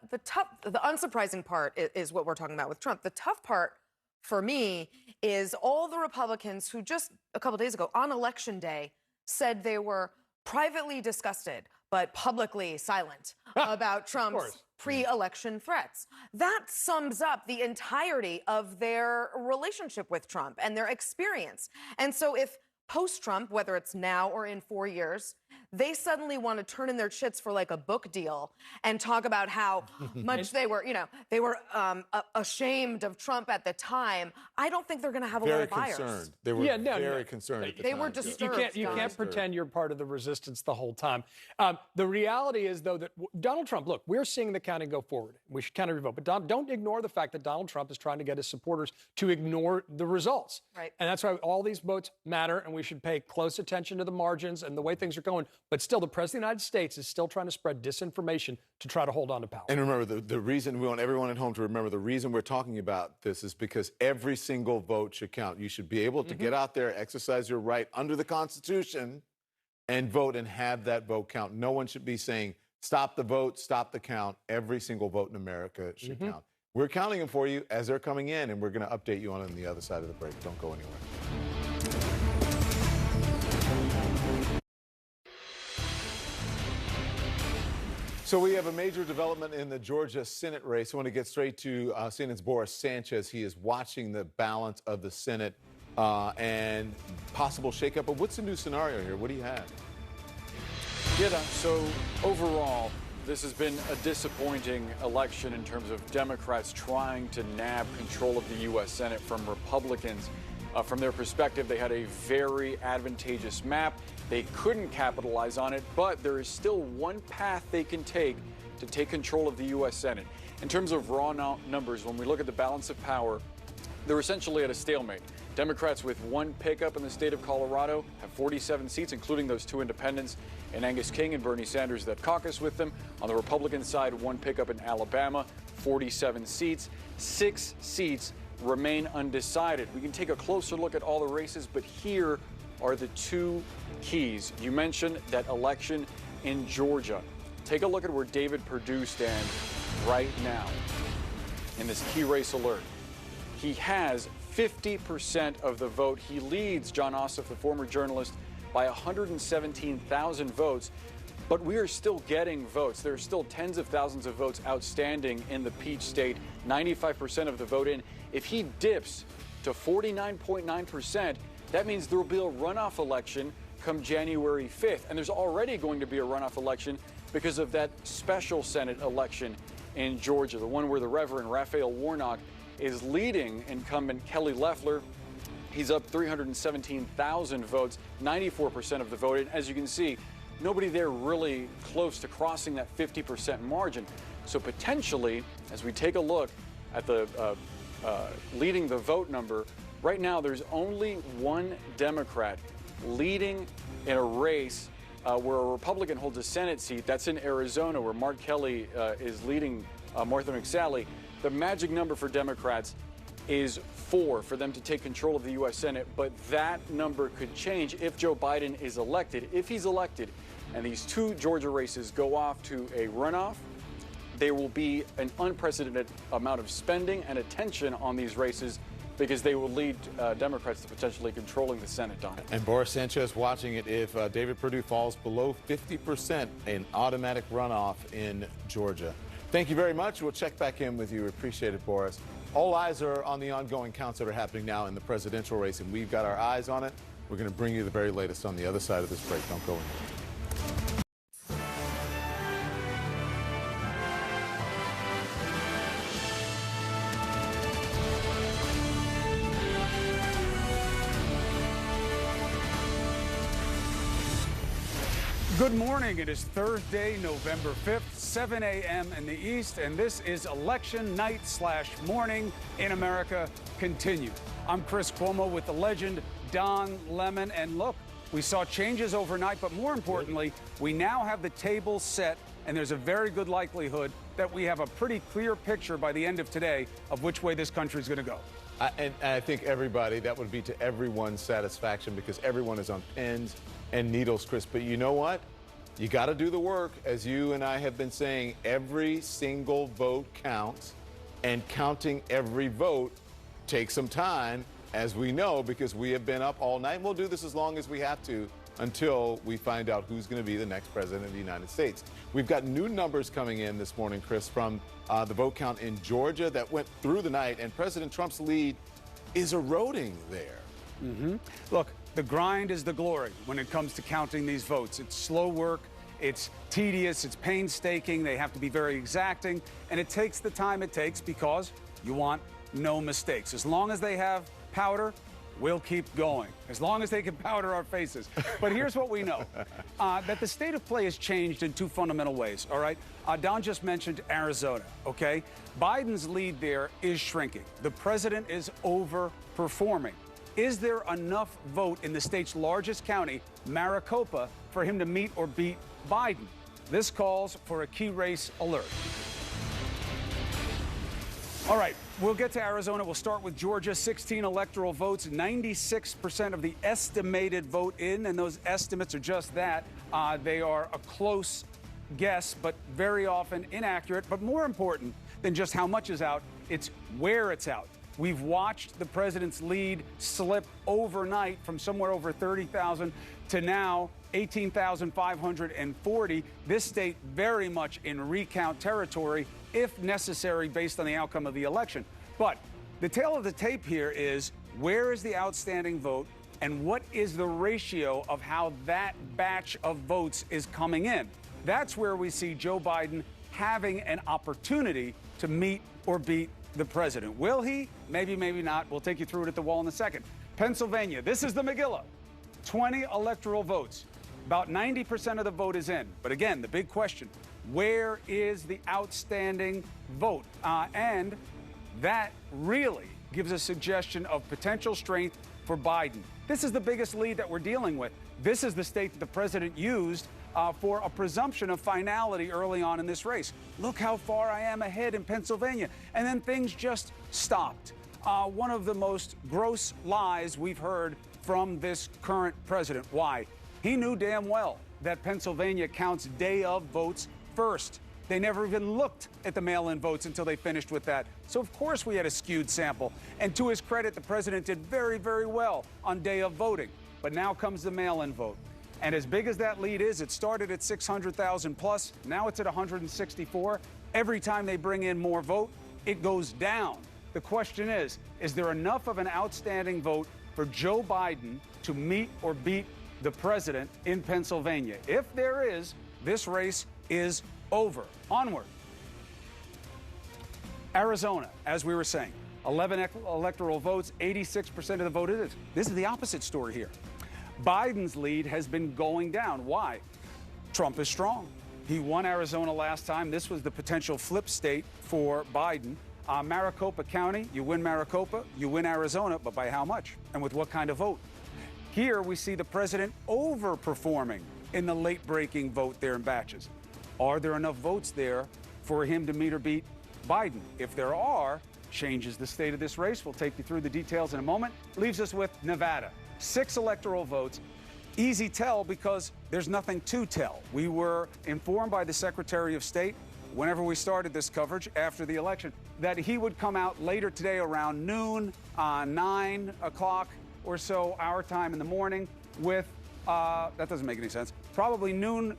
Speaker 22: unsurprising part is what we're talking about with Trump. The tough part for me is all the Republicans who just a couple days ago on Election Day said they were privately disgusted but publicly silent about Trump's pre-election threats. That sums up the entirety of their relationship with Trump and their experience. And so if post-Trump, whether it's now or in 4 years, they suddenly want to turn in their chits for like a book deal and talk about how much they were ashamed of Trump at the time. I don't think they're going to have a lot of buyers.
Speaker 21: Concerned. They were very concerned at the
Speaker 22: they
Speaker 21: time.
Speaker 22: were disturbed.
Speaker 17: You can't pretend you're part of the resistance the whole time. The reality is, though, that Donald Trump, look, we're seeing the counting go forward. We should counter vote. But don't ignore the fact that Donald Trump is trying to get his supporters to ignore the results.
Speaker 22: Right.
Speaker 17: And that's why all these votes matter, and we should pay close attention to the margins and the way things are going. But still, the President of the United States is still trying to spread disinformation to try to hold on to power.
Speaker 21: And remember, the reason we want everyone at home to remember the reason we're talking about this is because every single vote should count. You should be able to get out there, exercise your right under the Constitution, and vote and have that vote count. No one should be saying, stop the vote, stop the count. Every single vote in America should count. We're counting them for you as they're coming in, and we're going to update you on the other side of the break. Don't go anywhere. So we have a major development in the Georgia Senate race. I want to get straight to CNN's Boris Sanchez. He is watching the balance of the Senate and possible shakeup. But what's the new scenario here? What do you have?
Speaker 5: Yeah, so overall, this has been a disappointing election in terms of Democrats trying to nab control of the U.S. Senate from Republicans. From their perspective, they had a very advantageous map. They couldn't capitalize on it, but there is still one path they can take to take control of the U.S. Senate. In terms of raw numbers, when we look at the balance of power, they're essentially at a stalemate. Democrats with one pickup in the state of Colorado have 47 seats, including those 2 independents and Angus King and Bernie Sanders that caucus with them. On the Republican side, one pickup in Alabama, 47 seats. 6 seats remain undecided. We can take a closer look at all the races, but here are the 2 keys. You mentioned that election in Georgia. Take a look at where David Perdue stands right now in this key race alert. He has 50% of the vote. He leads Jon Ossoff, the former journalist, by 117,000 votes. But we are still getting votes. There are still tens of thousands of votes outstanding in the Peach State, 95% of the vote in. If he dips to 49.9%, that means there will be a runoff election come January 5th. And there's already going to be a runoff election because of that special Senate election in Georgia, the one where the Reverend Raphael Warnock is leading incumbent Kelly Loeffler. He's up 317,000 votes, 94% of the vote. And as you can see, nobody there really close to crossing that 50% margin. So potentially, as we take a look at the leading the vote number, right now there's only one Democrat leading in a race where a Republican holds a Senate seat. That's in Arizona, where Mark Kelly is leading Martha McSally. The magic number for Democrats is 4 for them to take control of the U.S. Senate, but that number could change if Joe Biden is elected. If he's elected and these 2 Georgia races go off to a runoff, there will be an unprecedented amount of spending and attention on these races because they will lead Democrats to potentially controlling the Senate, Don.
Speaker 21: And Boris Sanchez watching it. If David Perdue falls below 50%, an automatic runoff in Georgia. Thank you very much. We'll check back in with you. Appreciate it, Boris. All eyes are on the ongoing counts that are happening now in the presidential race, and we've got our eyes on it. We're going to bring you the very latest on the other side of this break. Don't go anywhere.
Speaker 20: Good morning. It is Thursday, November 5th, 7 a.m. in the East, and this is election night / morning in America continued. I'm Chris Cuomo with the legend Don Lemon, and look, we saw changes overnight, but more importantly, we now have the table set, and there's a very good likelihood that we have a pretty clear picture by the end of today of which way this country is going to go.
Speaker 21: And I think everybody, that would be to everyone's satisfaction because everyone is on pins and needles, Chris. But you know what? You got to do the work. As you and I have been saying, every single vote counts, and counting every vote takes some time, as we know, because we have been up all night. And we'll do this as long as we have to until we find out who's going to be the next president of the United States. We've got new numbers coming in this morning, Chris, from the vote count in Georgia that went through the night, and President Trump's lead is eroding there.
Speaker 20: Look, the grind is the glory when it comes to counting these votes. It's slow work, it's tedious, it's painstaking, they have to be very exacting, and it takes the time it takes because you want no mistakes. As long as they have powder, we'll keep going. As long as they can powder our faces. But here's what we know, that the state of play has changed in 2 fundamental ways, all right? Don just mentioned Arizona, okay? Biden's lead there is shrinking. The president is overperforming. Is there enough vote in the state's largest county, Maricopa, for him to meet or beat Biden? This calls for a key race alert. All right, we'll get to Arizona. We'll start with Georgia. 16 electoral votes, 96% of the estimated vote in, and those estimates are just that. They are a close guess, but very often inaccurate. But more important than just how much is out, it's where it's out. We've watched the president's lead slip overnight from somewhere over 30,000 to now 18,540. This state very much in recount territory, if necessary, based on the outcome of the election. But the tale of the tape here is, where is the outstanding vote and what is the ratio of how that batch of votes is coming in? That's where we see Joe Biden having an opportunity to meet or beat the president. Will he? Maybe, maybe not. We'll take you through it at the wall in a second. Pennsylvania, this is the Megillah. 20 electoral votes. About 90% of the vote is in. But again, the big question, where is the outstanding vote? And that really gives a suggestion of potential strength for Biden. This is the biggest lead that we're dealing with. This is the state that the president used for a presumption of finality early on in this race. Look how far I am ahead in Pennsylvania. And then things just stopped. One of the most gross lies we've heard from this current president. Why? He knew damn well that Pennsylvania counts day of votes first. They never even looked at the mail-in votes until they finished with that. So, of course, we had a skewed sample. And to his credit, the president did very, very well on day of voting. But now comes the mail-in vote. And as big as that lead is, it started at 600,000 plus. Now it's at 164. Every time they bring in more vote, it goes down. The question is there enough of an outstanding vote for Joe Biden to meet or beat the president in Pennsylvania? If there is, this race is over. Onward. Arizona, as we were saying, 11 electoral votes, 86% of the vote is. This is the opposite story here. Biden's lead has been going down. Why? Trump is strong. He won Arizona last time. This was the potential flip state for Biden. Maricopa County, you win Maricopa, you win Arizona, but by how much? And with what kind of vote? Here we see the president overperforming in the late-breaking vote there in batches. Are there enough votes there for him to meet or beat Biden? If there are, changes the state of this race. We'll take you through the details in a moment. Leaves us with Nevada. 6 electoral votes. Easy tell because there's nothing to tell. We were informed by the Secretary of State whenever we started this coverage after the election that he would come out later today around noon, 9 o'clock or so our time in the morning with, that doesn't make any sense, probably noon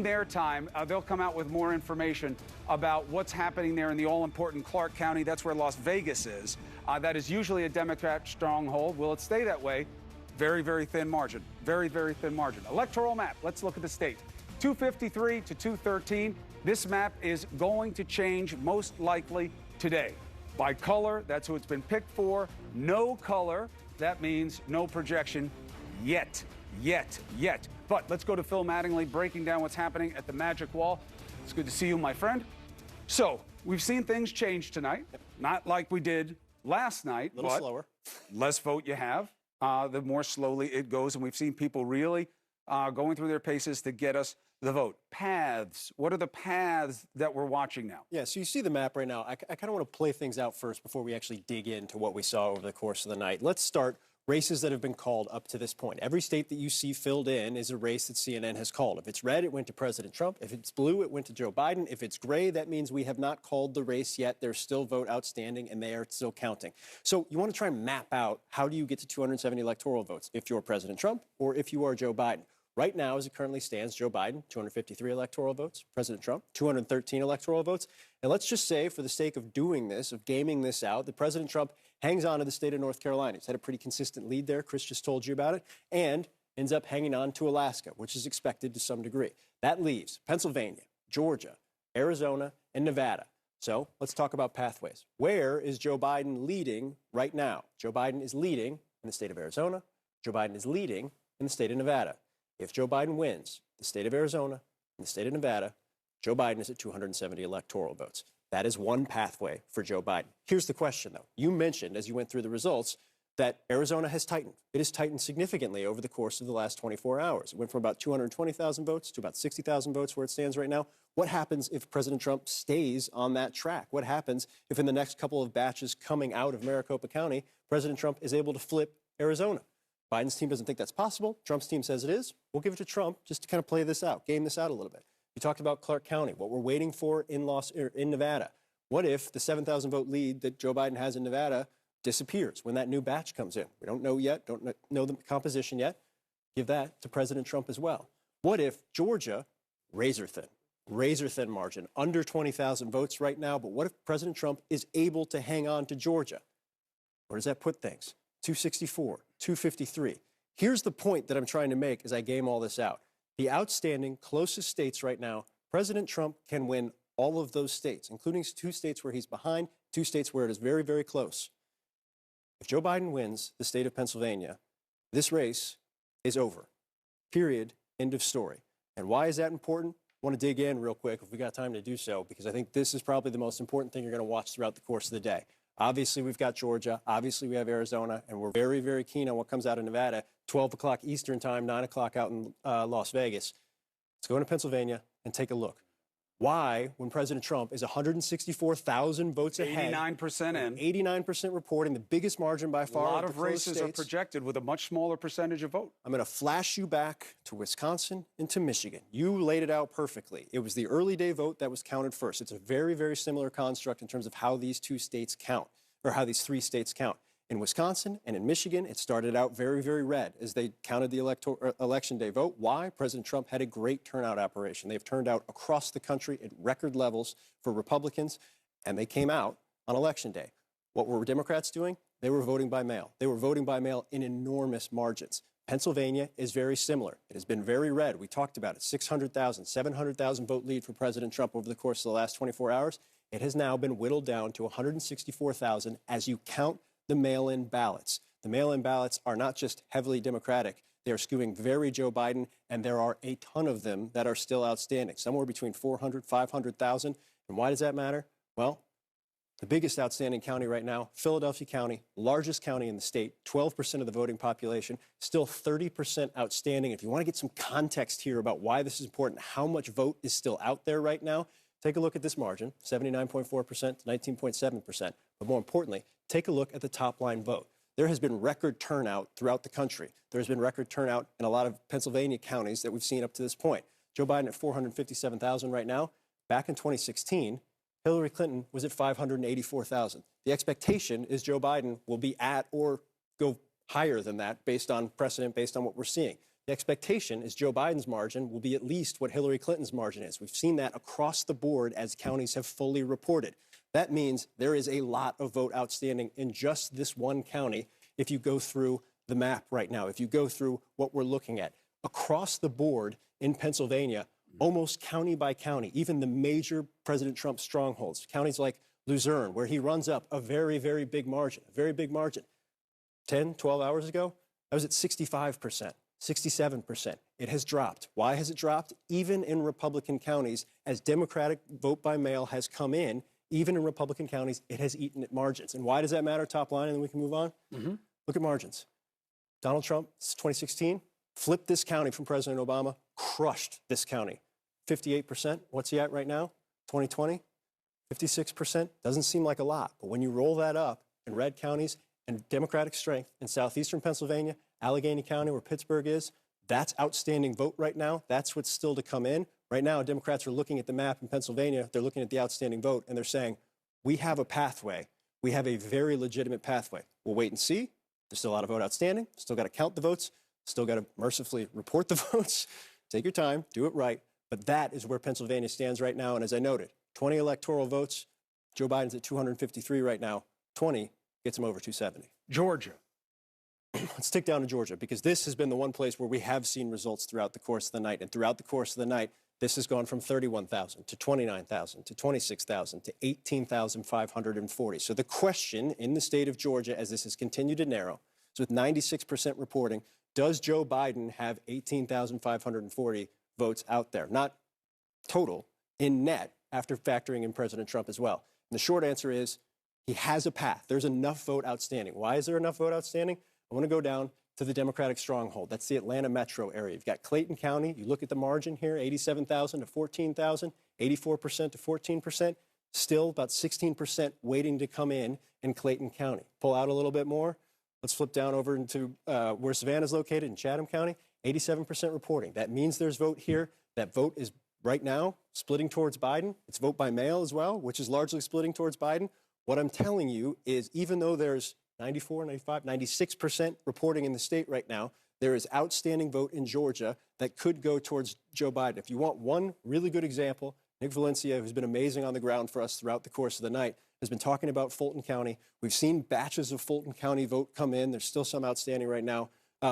Speaker 20: their time. They'll come out with more information about what's happening there in the all-important Clark County. That's where Las Vegas is. That is usually a Democrat stronghold. Will it stay that way? Very, very thin margin. Very, very thin margin. Electoral map. Let's look at the state. 253 to 213. This map is going to change most likely today. By color, that's who it's been picked for. No color, that means no projection yet. But let's go to Phil Mattingly breaking down what's happening at the Magic Wall. It's good to see you, my friend. So we've seen things change tonight. Not like we did last night.
Speaker 7: A little slower.
Speaker 20: Less vote you have, the more slowly it goes. And we've seen people really going through their paces to get us the vote. Paths. What are the paths that we're watching now?
Speaker 7: Yeah, so you see the map right now. I kind of want to play things out first before we actually dig into what we saw over the course of the night. Let's start races that have been called up to this point. Every state that you see filled in is a race that CNN has called. If it's red, it went to President Trump. If it's blue, it went to Joe Biden. If it's gray, that means we have not called the race yet. There's still vote outstanding, and they are still counting. So you want to try and map out how do you get to 270 electoral votes if you're President Trump or if you are Joe Biden. Right now, as it currently stands, Joe Biden, 253 electoral votes. President Trump, 213 electoral votes. And let's just say, for the sake of doing this, of gaming this out, that President Trump hangs on to the state of North Carolina. He's had a pretty consistent lead there. Chris just told you about it. And ends up hanging on to Alaska, which is expected to some degree. That leaves Pennsylvania, Georgia, Arizona, and Nevada. So let's talk about pathways. Where is Joe Biden leading right now? Joe Biden is leading in the state of Arizona. Joe Biden is leading in the state of Nevada. If Joe Biden wins the state of Arizona and the state of Nevada, Joe Biden is at 270 electoral votes. That is one pathway for Joe Biden. Here's the question, though. You mentioned, as you went through the results, that Arizona has tightened. It has tightened significantly over the course of the last 24 hours. It went from about 220,000 votes to about 60,000 votes where it stands right now. What happens if President Trump stays on that track? What happens if in the next couple of batches coming out of Maricopa County, President Trump is able to flip Arizona? Biden's team doesn't think that's possible. Trump's team says it is. We'll give it to Trump just to kind of play this out, game this out a little bit. We talked about Clark County, what we're waiting for in Nevada. What if the 7,000 vote lead that Joe Biden has in Nevada disappears when that new batch comes in? We don't know yet, don't know the composition yet. Give that to President Trump as well. What if Georgia, razor thin margin, under 20,000 votes right now, but what if President Trump is able to hang on to Georgia? Where does that put things? 264, 253. Here's the point that I'm trying to make as I game all this out. The outstanding closest states right now, President Trump can win all of those states, including 2 states where he's behind, 2 states where it is very, very close. If Joe Biden wins the state of Pennsylvania, this race is over. Period. End of story. And why is that important? I want to dig in real quick if we got time to do so, because I think this is probably the most important thing you're going to watch throughout the course of the day. Obviously, we've got Georgia. Obviously, we have Arizona. And we're very, very keen on what comes out of Nevada, 12 o'clock Eastern time, 9 o'clock out in Las Vegas. Let's go into Pennsylvania and take a look. Why, when President Trump is 164,000 votes ahead,
Speaker 20: 89% in,
Speaker 7: 89% reporting, the biggest margin by far.
Speaker 20: A lot of races are projected with a much smaller percentage of vote.
Speaker 7: I'm going to flash you back to Wisconsin and to Michigan. You laid it out perfectly. It was the early day vote that was counted first. It's a very, very similar construct in terms of how these two states count, or how these three states count. In Wisconsin and in Michigan, it started out very, very red as they counted the election day vote. Why? President Trump had a great turnout operation. They've turned out across the country at record levels for Republicans, and they came out on election day. What were Democrats doing? They were voting by mail. They were voting by mail in enormous margins. Pennsylvania is very similar. It has been very red. We talked about it. 600,000, 700,000 vote lead for President Trump over the course of the last 24 hours. It has now been whittled down to 164,000 as you count the mail-in ballots. The mail-in ballots are not just heavily Democratic. They are skewing very Joe Biden, and there are a ton of them that are still outstanding, somewhere between 400, 500,000. And why does that matter? Well, the biggest outstanding county right now, Philadelphia County, largest county in the state, 12% of the voting population, still 30% outstanding. If you want to get some context here about why this is important, how much vote is still out there right now, take a look at this margin, 79.4% to 19.7%. But more importantly, take a look at the top line vote. There has been record turnout throughout the country. There has been record turnout in a lot of Pennsylvania counties that we've seen up to this point. Joe Biden at 457,000 right now. Back in 2016, Hillary Clinton was at 584,000. The expectation is Joe Biden will be at or go higher than that based on precedent, based on what we're seeing. The expectation is Joe Biden's margin will be at least what Hillary Clinton's margin is. We've seen that across the board as counties have fully reported. That means there is a lot of vote outstanding in just this one county if you go through the map right now, if you go through what we're looking at. Across the board in Pennsylvania, almost county by county, even the major President Trump strongholds, counties like Luzerne, where he runs up a very, very big margin, 10, 12 hours ago, I was at 65%. 67%. It has dropped. Why has it dropped? Even in Republican counties, as Democratic vote by mail has come in, even in Republican counties, it has eaten at margins. And why does that matter? Top line, and then we can move on. Look at margins. Donald Trump, 2016, flipped this county from President Obama, crushed this county. 58%. What's he at right now? 2020, 56%. Doesn't seem like a lot. But when you roll that up in red counties and Democratic strength in southeastern Pennsylvania, Allegheny County, where Pittsburgh is, that's outstanding vote right now. That's what's still to come in. Right now, Democrats are looking at the map in Pennsylvania. They're looking at the outstanding vote, and they're saying, we have a pathway. We have a very legitimate pathway. We'll wait and see. There's still a lot of vote outstanding. Still got to count the votes. Still got to mercifully report the votes. Take your time. Do it right. But that is where Pennsylvania stands right now. And as I noted, 20 electoral votes. Joe Biden's at 253 right now. 20 gets him over 270.
Speaker 20: Georgia.
Speaker 7: Let's tick down to Georgia, because this has been the one place where we have seen results throughout the course of the night. And throughout the course of the night, this has gone from 31,000 to 29,000 to 26,000 to 18,540. So the question in the state of Georgia, as this has continued to narrow, is with 96% reporting, does Joe Biden have 18,540 votes out there? Not total, in net, after factoring in President Trump as well. And the short answer is he has a path. There's enough vote outstanding. Why is there enough vote outstanding? I want to go down to the Democratic stronghold. That's the Atlanta metro area. You've got Clayton County. You look at the margin here, 87,000 to 14,000, 84% to 14%. Still about 16% waiting to come in Clayton County. Pull out a little bit more. Let's flip down over into where Savannah's located in Chatham County, 87% reporting. That means there's vote here. That vote is right now splitting towards Biden. It's vote by mail as well, which is largely splitting towards Biden. What I'm telling you is even though there's 94, 95, 96% reporting in the state right now, there is outstanding vote in Georgia that could go towards Joe Biden. If you want one really good example, Nick Valencia, who's been amazing on the ground for us throughout the course of the night, has been talking about Fulton County. We've seen batches of Fulton County vote come in. There's still some outstanding right now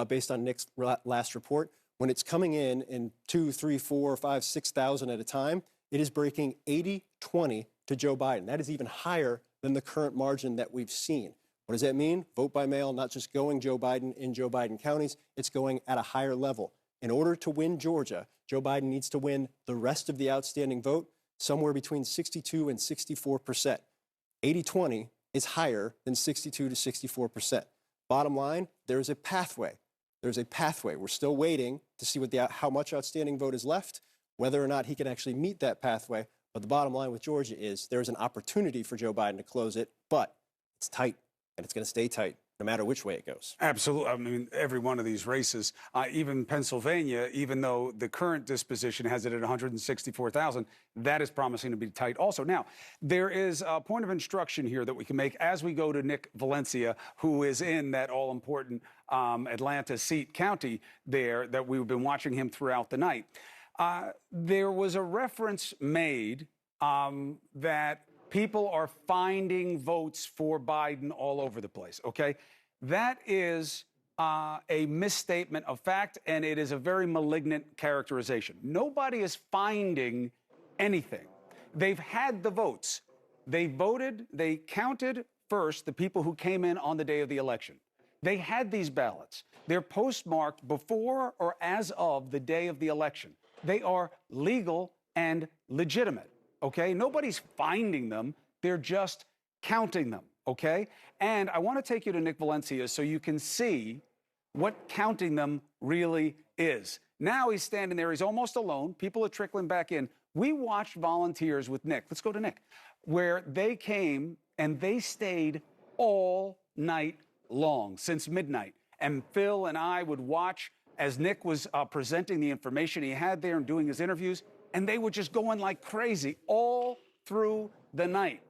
Speaker 7: based on Nick's last report. When it's coming in 2, 3, 4, 5, 6,000 at a time, it is breaking 80-20 to Joe Biden. That is even higher than the current margin that we've seen. What does that mean? Vote by mail, not just going Joe Biden in Joe Biden counties, it's going at a higher level. In order to win Georgia, Joe Biden needs to win the rest of the outstanding vote, somewhere between 62 and 64%. 80-20 is higher than 62 to 64%. Bottom line, there is a pathway. There's a pathway. We're still waiting to see how much outstanding vote is left, whether or not he can actually meet that pathway. But the bottom line with Georgia is there's an opportunity for Joe Biden to close it, but it's tight, and it's going to stay tight no matter which way it goes.
Speaker 20: Absolutely. I mean, every one of these races, even Pennsylvania, even though the current disposition has it at 164,000, that is promising to be tight also. Now, there is a point of instruction here that we can make as we go to Nick Valencia, who is in that all-important Atlanta seat county there that we've been watching him throughout the night. There was a reference made that people are finding votes for Biden all over the place, okay? That is a misstatement of fact, and it is a very malignant characterization. Nobody is finding anything. They've had the votes. They voted, they counted first the people who came in on the day of the election. They had these ballots. They're postmarked before or as of the day of the election. They are legal and legitimate. Okay, nobody's finding them. They're just counting them. Okay, and I want to take you to Nick Valencia so you can see what counting them really is. Now he's standing there. He's almost alone. People are trickling back in. We watched volunteers with Nick. Let's go to Nick, where they came and they stayed all night long since midnight. And Phil and I would watch as Nick was presenting the information he had there and doing his interviews. And they were just going like crazy all through the night.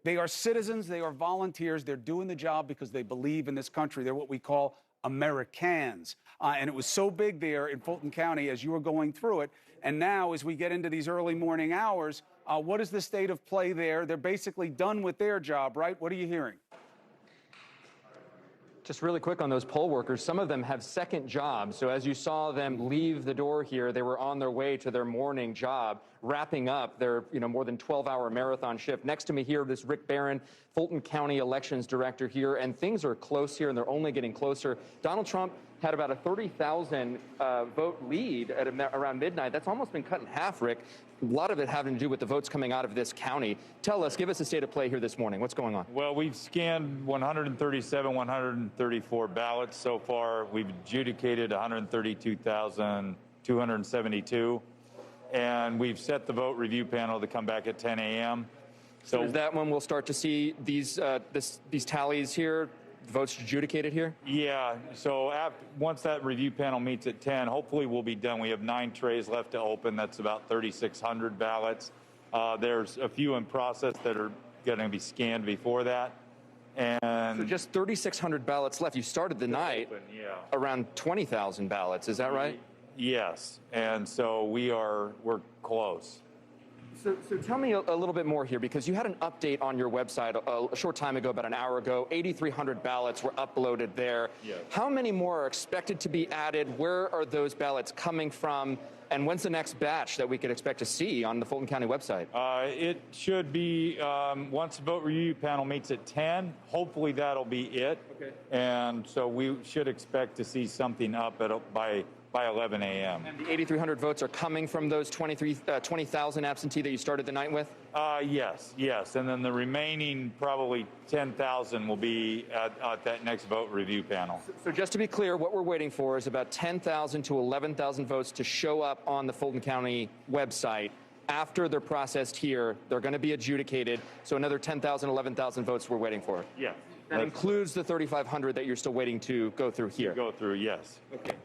Speaker 20: They are citizens. They are volunteers. They're doing the job because they believe in this country. They're what we call Americans. And it was so big there in Fulton County as you were going through it. And now as we get into these early morning hours, what is the state of play there? They're basically done with their job, right? What are you hearing?
Speaker 18: Just really quick on those poll workers, some of them have second jobs. So as you saw them leave the door here, they were on their way to their morning job, wrapping up their more than 12-hour marathon shift. Next to me here, this Rick Barron, Fulton County Elections Director here, and things are close here, and they're only getting closer. Donald Trump had about a 30,000 vote lead at around midnight. That's almost been cut in half, Rick. A lot of it having to do with the votes coming out of this county. Tell us, give us a state of play here this morning. What's going on?
Speaker 8: Well, we've scanned 134 ballots so far. We've adjudicated 132,272. And we've set the vote review panel to come back at 10 a.m.
Speaker 18: So is that when we'll start to see these tallies here? Votes adjudicated here?
Speaker 8: Yeah, so once that review panel meets at 10, hopefully we'll be done. We have 9 trays left to open. That's about 3,600 ballots. There's a few in process that are going to be scanned before that. And
Speaker 18: so just 3,600 ballots left. You started the night around 20,000 ballots. Is that right?
Speaker 8: Yes, and so we're close.
Speaker 18: So tell me a little bit more here, because you had an update on your website a short time ago, about an hour ago. 8,300 ballots were uploaded there.
Speaker 8: Yes.
Speaker 18: How many more are expected to be added? Where are those ballots coming from? And when's the next batch that we could expect to see on the Fulton County website?
Speaker 8: It should be once the vote review panel meets at 10. Hopefully that'll be it.
Speaker 18: Okay.
Speaker 8: And so we should expect to see something up by 11 a.m.
Speaker 18: And the 8,300 votes are coming from those 20,000 absentee that you started the night with?
Speaker 8: Yes. And then the remaining probably 10,000 will be at that next vote review panel.
Speaker 18: So just to be clear, what we're waiting for is about 10,000 to 11,000 votes to show up on the Fulton County website. After they're processed here, they're going to be adjudicated. So another 10,000, 11,000 votes we're waiting for.
Speaker 8: Yeah.
Speaker 18: That includes the 3,500 that you're still waiting to go through here.
Speaker 8: Go through, yes.
Speaker 18: Okay,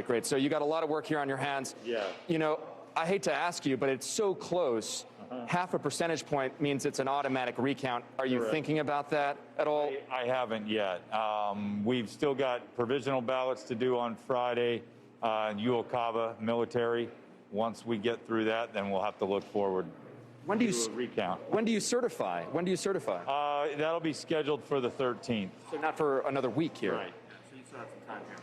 Speaker 18: great. So you got a lot of work here on your hands.
Speaker 8: Yeah.
Speaker 18: I hate to ask you, but it's so close. Half a percentage point means it's an automatic recount. Are you thinking about that at all?
Speaker 8: I haven't yet. We've still got provisional ballots to do on Friday, Uocava military. Once we get through that, then we'll have to look forward.
Speaker 18: When do you
Speaker 8: recount?
Speaker 18: When do you certify? That'll
Speaker 8: be scheduled for the 13th.
Speaker 18: So not for another week here.
Speaker 8: Right.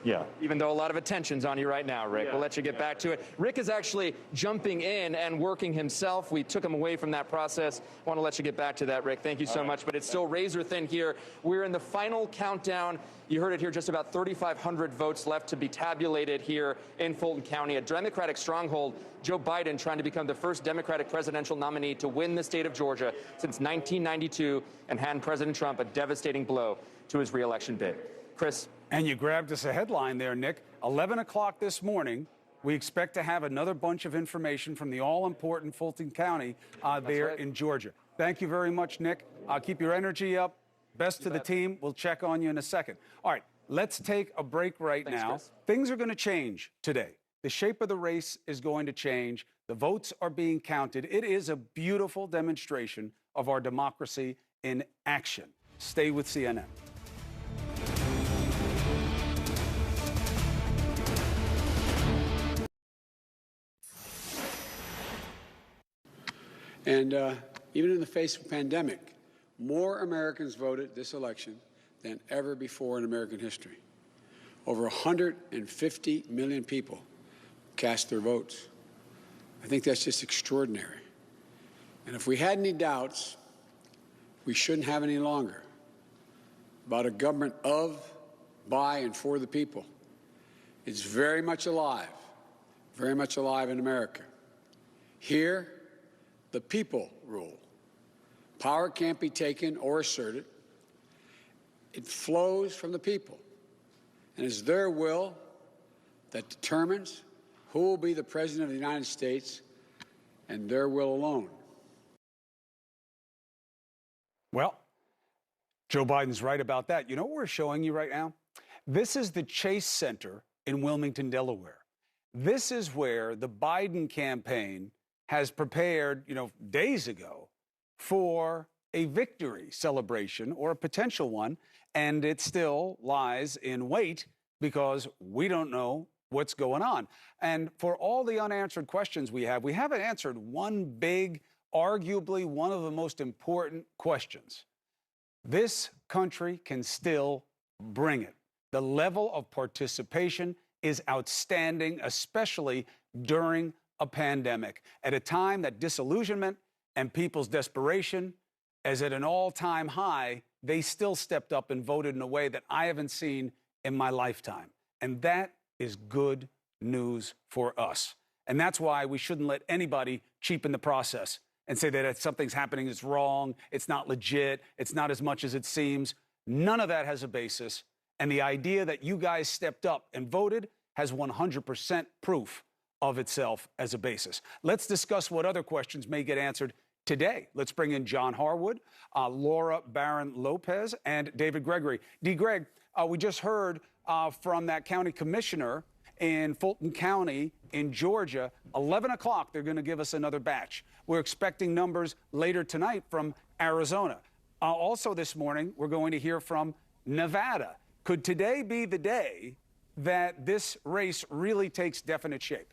Speaker 18: Yeah. Even though a lot of attention's on you right now, Rick. We'll let you get back to it. Rick is actually jumping in and working himself. We took him away from that process. I want to let you get back to that, Rick. Thank you so much. But it's still razor thin here. We're in the final countdown. You heard it here, just about 3,500 votes left to be tabulated here in Fulton County, a Democratic stronghold. Joe Biden trying to become the first Democratic presidential nominee to win the state of Georgia since 1992 and hand President Trump a devastating blow to his reelection bid. Chris?
Speaker 20: And you grabbed us a headline there, Nick. 11 o'clock this morning, we expect to have another bunch of information from the all-important Fulton County there in Georgia. Thank you very much, Nick. Keep your energy up. Best to the team. We'll check on you in a second. All right, let's take a break right now.
Speaker 18: Chris.
Speaker 20: Things are going to change today. The shape of the race is going to change. The votes are being counted. It is a beautiful demonstration of our democracy in action. Stay with CNN.
Speaker 6: And even in the face of a pandemic, more Americans voted this election than ever before in American history. Over 150 million people cast their votes. I think that's just extraordinary. And if we had any doubts, we shouldn't have any longer about a government of, by, and for the people. It's very much alive in America. Here, the people rule. Power can't be taken or asserted. It flows from the people. And it's their will that determines who will be the President of the United States, and their will alone.
Speaker 20: Well, Joe Biden's right about that. You know what we're showing you right now? This is the Chase Center in Wilmington, Delaware. This is where the Biden campaign has prepared, days ago for a victory celebration or a potential one, and it still lies in wait because we don't know what's going on. And for all the unanswered questions we haven't answered one big, arguably one of the most important questions. This country can still bring it. The level of participation is outstanding, especially during a pandemic, at a time that disillusionment and people's desperation is at an all-time high. They still stepped up and voted in a way that I haven't seen in my lifetime. And that is good news for us. And that's why we shouldn't let anybody cheapen the process and say that if something's happening that's wrong, it's not legit, it's not as much as it seems. None of that has a basis. And the idea that you guys stepped up and voted has 100% proof of itself as a basis. Let's discuss what other questions may get answered today. Let's bring in John Harwood, Laura Barron Lopez, and David Gregory. D. Greg, we just heard from that county commissioner in Fulton County in Georgia. 11 o'clock, they're going to give us another batch. We're expecting numbers later tonight from Arizona. Also this morning, we're going to hear from Nevada. Could today be the day that this race really takes definite shape?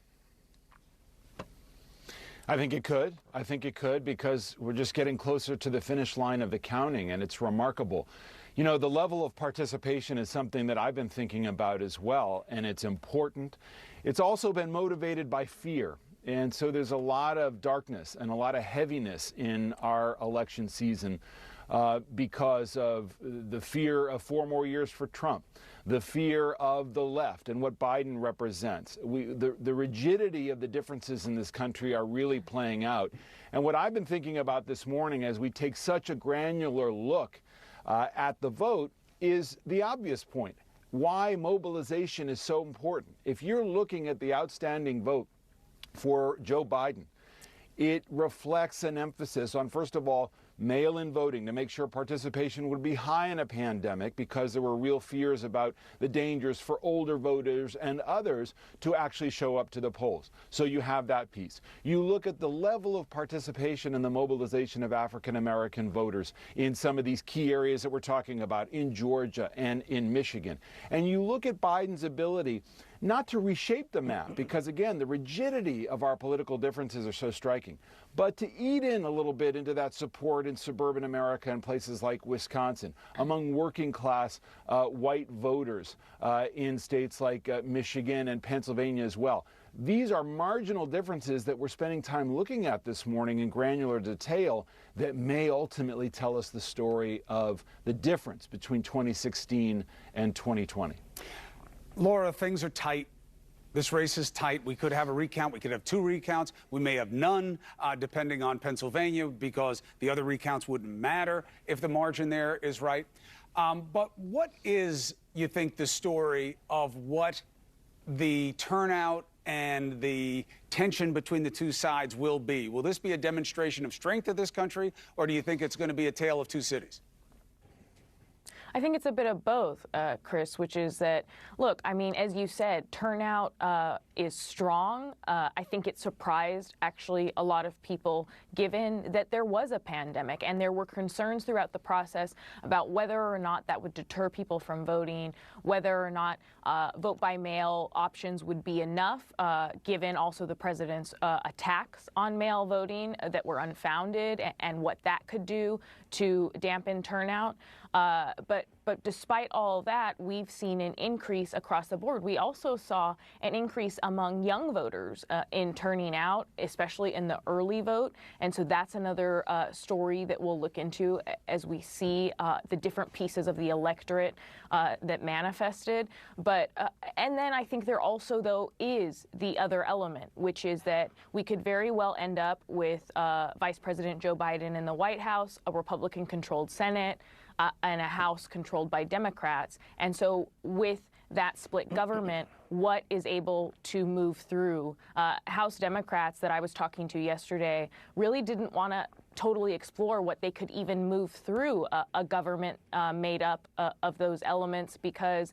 Speaker 12: I think it could. I think it could because we're just getting closer to the finish line of the counting, and it's remarkable. The level of participation is something that I've been thinking about as well, and it's important. It's also been motivated by fear. And so there's a lot of darkness and a lot of heaviness in our election season because of the fear of 4 more years for Trump, the fear of the left and what Biden represents. The rigidity of the differences in this country are really playing out. And what I've been thinking about this morning as we take such a granular look at the vote is the obvious point. Why mobilization is so important. If you're looking at the outstanding vote for Joe Biden, it reflects an emphasis on, first of all, mail-in voting to make sure participation would be high in a pandemic because there were real fears about the dangers for older voters and others to actually show up to the polls. So you have that piece. You look at the level of participation and the mobilization of African-American voters in some of these key areas that we're talking about in Georgia and in Michigan. And you look at Biden's ability not to reshape the map, because again, the rigidity of our political differences are so striking, but to eat in a little bit into that support in suburban America and places like Wisconsin, among working class white voters in states like Michigan and Pennsylvania as well. These are marginal differences that we're spending time looking at this morning in granular detail that may ultimately tell us the story of the difference between 2016 and 2020.
Speaker 20: Laura, things are tight. This race is tight. We could have a recount. We could have 2 recounts. We may have none, depending on Pennsylvania, because the other recounts wouldn't matter if the margin there is right. But what is, you think, the story of what the turnout and the tension between the two sides will be? Will this be a demonstration of strength of this country, or do you think it's going to be a tale of two cities?
Speaker 9: I think it's a bit of both, Chris, which is that, look, I mean, as you said, turnout is strong. I think it surprised actually a lot of people, given that there was a pandemic and there were concerns throughout the process about whether or not that would deter people from voting, whether or not vote by mail options would be enough, given also the president's attacks on mail voting that were unfounded, and what that could do to dampen turnout. But despite all that, we've seen an increase across the board. We also saw an increase among young voters in turning out, especially in the early vote. And so that's another story that we'll look into as we see the different pieces of the electorate that manifested. But and then I think there also, though, is the other element, which is that we could very well end up with Vice President Joe Biden in the White House, a Republican-controlled Senate, and a House controlled by Democrats. And so with that split government, what is able to move through? House Democrats that I was talking to yesterday really didn't want to totally explore what they could even move through a government made up of those elements because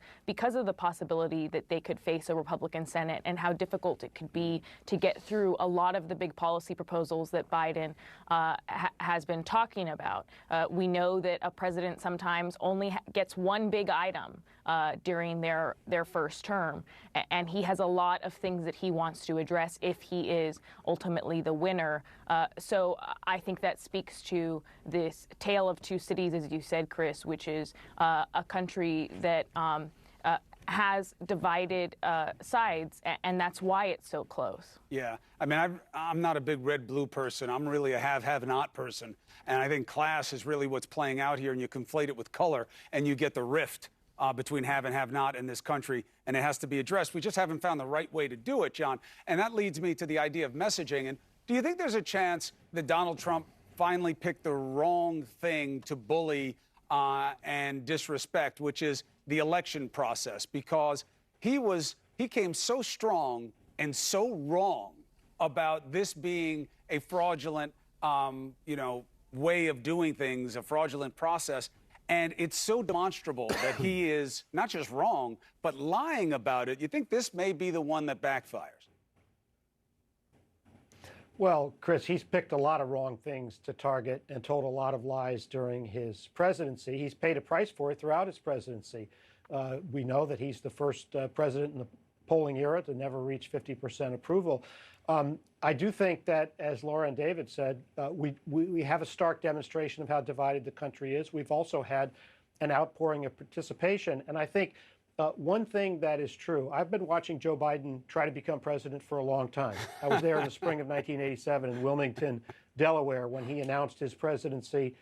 Speaker 9: of the possibility that they could face a Republican Senate and how difficult it could be to get through a lot of the big policy proposals that Biden has been talking about. We know that a president sometimes only gets one big item during their first term, and he has a lot of things that he wants to address if he is ultimately the winner. So I think that speaks to this tale of two cities, as you said, Chris, which is a country that has divided sides, and that's why it's so close.
Speaker 20: Yeah, I mean, I'm not a big red-blue person. I'm really a have-not person, and I think class is really what's playing out here, and you conflate it with color, and you get the rift between have and have-not in this country, and it has to be addressed. We just haven't found the right way to do it, John, and that leads me to the idea of messaging. And do you think there's a chance that Donald Trump finally picked the wrong thing to bully and disrespect, which is the election process? Because he came so strong and so wrong about this being a fraudulent, way of doing things, a fraudulent process. And it's so demonstrable that he is not just wrong, but lying about it. You think this may be the one that backfires?
Speaker 17: Well, Chris, he's picked a lot of wrong things to target and told a lot of lies during his presidency. He's paid a price for it throughout his presidency. We know that he's the first president in the polling era to never reach 50% approval. I do think that, as Laura and David said, we have a stark demonstration of how divided the country is. We've also had an outpouring of participation. And I think one thing that is true, I've been watching Joe Biden try to become president for a long time. I was there in the spring of 1987 in Wilmington, Delaware, when he announced his presidency,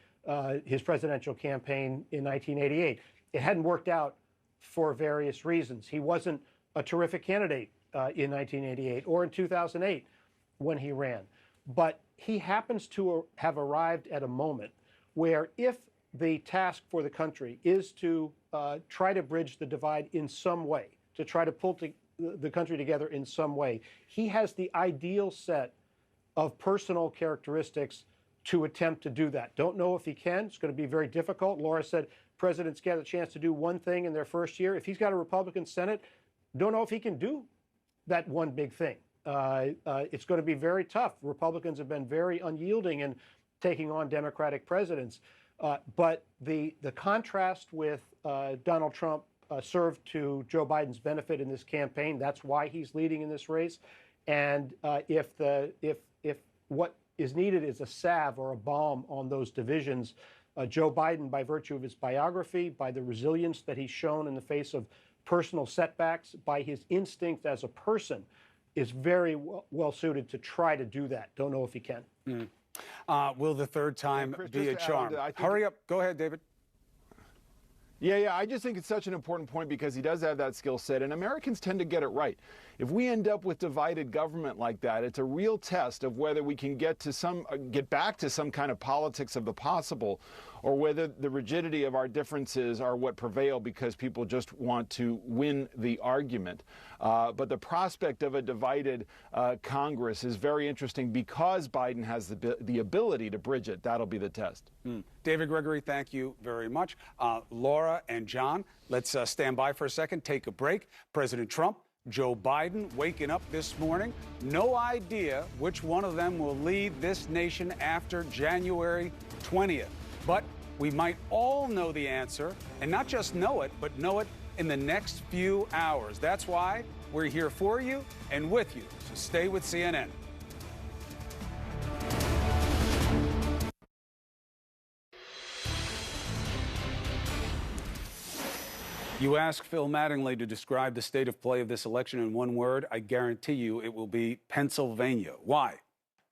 Speaker 17: his presidential campaign in 1988. It hadn't worked out for various reasons. He wasn't a terrific candidate in 1988 or in 2008 when he ran. But he happens to have arrived at a moment where if the task for the country is to try to bridge the divide in some way, to try to pull the country together in some way, he has the ideal set of personal characteristics to attempt to do that. Don't know if he can. It's going to be very difficult. Laura said presidents get a chance to do one thing in their first year. If he's got a Republican Senate, don't know if he can do that one big thing. It's going to be very tough. Republicans have been very unyielding in taking on Democratic presidents. But the contrast with Donald Trump serve to Joe Biden's benefit in this campaign. That's why he's leading in this race. And if what is needed is a salve or a balm on those divisions, Joe Biden, by virtue of his biography, by the resilience that he's shown in the face of personal setbacks, by his instinct as a person, is very well suited to try to do that. Don't know if he can.
Speaker 20: Will the third time
Speaker 12: Chris,
Speaker 20: be a
Speaker 12: just to add on
Speaker 20: charm?
Speaker 12: to that, I think-
Speaker 20: Hurry up. Go ahead, David.
Speaker 12: Yeah, I just think it's such an important point because he does have that skill set, and Americans tend to get it right. If we end up with divided government like that, it's a real test of whether we can get back to some kind of politics of the possible, or whether the rigidity of our differences are what prevail because people just want to win the argument. But the prospect of a divided Congress is very interesting because Biden has the ability to bridge it. That'll be the test.
Speaker 20: David Gregory, thank you very much. Laura and John, let's stand by for a second, take a break. President Trump, Joe Biden waking up this morning. No idea which one of them will lead this nation after January 20th. But we might all know the answer, and not just know it, but know it in the next few hours. That's why we're here for you and with you. So stay with CNN. You ask Phil Mattingly to describe the state of play of this election in one word, I guarantee you it will be Pennsylvania. Why?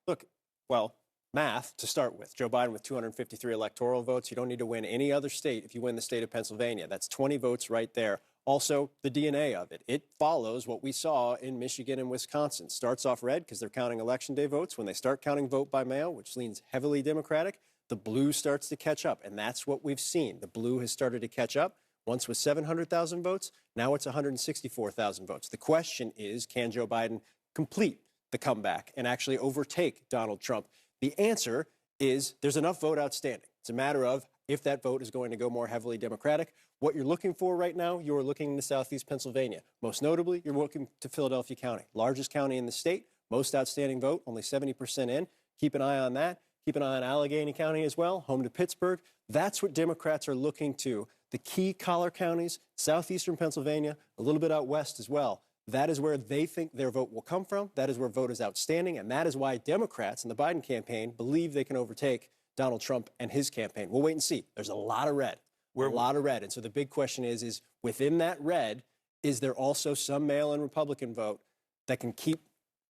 Speaker 7: Look, well, math to start with. Joe Biden with 253 electoral votes. You don't need to win any other state if you win the state of Pennsylvania. That's 20 votes right there. Also, the DNA of it. It follows what we saw in Michigan and Wisconsin. Starts off red because they're counting Election Day votes. When they start counting vote by mail, which leans heavily Democratic, the blue starts to catch up. And that's what we've seen. The blue has started to catch up. Once was 700,000 votes. Now it's 164,000 votes. The question is, can Joe Biden complete the comeback and actually overtake Donald Trump? The answer is there's enough vote outstanding. It's a matter of if that vote is going to go more heavily Democratic. What you're looking for right now, you're looking into Southeast Pennsylvania. Most notably, you're looking to Philadelphia County, largest county in the state, most outstanding vote, only 70% in. Keep an eye on that. Keep an eye on Allegheny County as well, home to Pittsburgh. That's what Democrats are looking to. The key collar counties, southeastern Pennsylvania, a little bit out west as well. That is where they think their vote will come from. That is where vote is outstanding. And that is why Democrats in the Biden campaign believe they can overtake Donald Trump and his campaign. We'll wait and see. There's a lot of red. A lot of red. And so the big question is within that red, is there also some mail-in Republican vote that can keep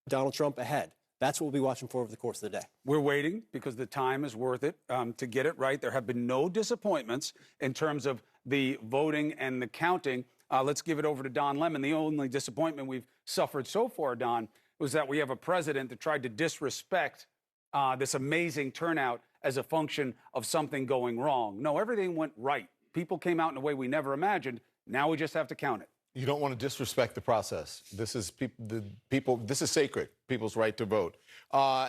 Speaker 7: Donald Trump ahead? That's what we'll be watching for over the course of the day.
Speaker 20: We're waiting because the time is worth it to get it right. There have been no disappointments in terms of the voting and the counting. Let's give it over to Don Lemon. The only disappointment we've suffered so far, Don, was that we have a president that tried to disrespect this amazing turnout as a function of something going wrong. No, everything went right. People came out in a way we never imagined. Now we just have to count it.
Speaker 21: You don't want to disrespect the process. This is This is sacred. People's right to vote.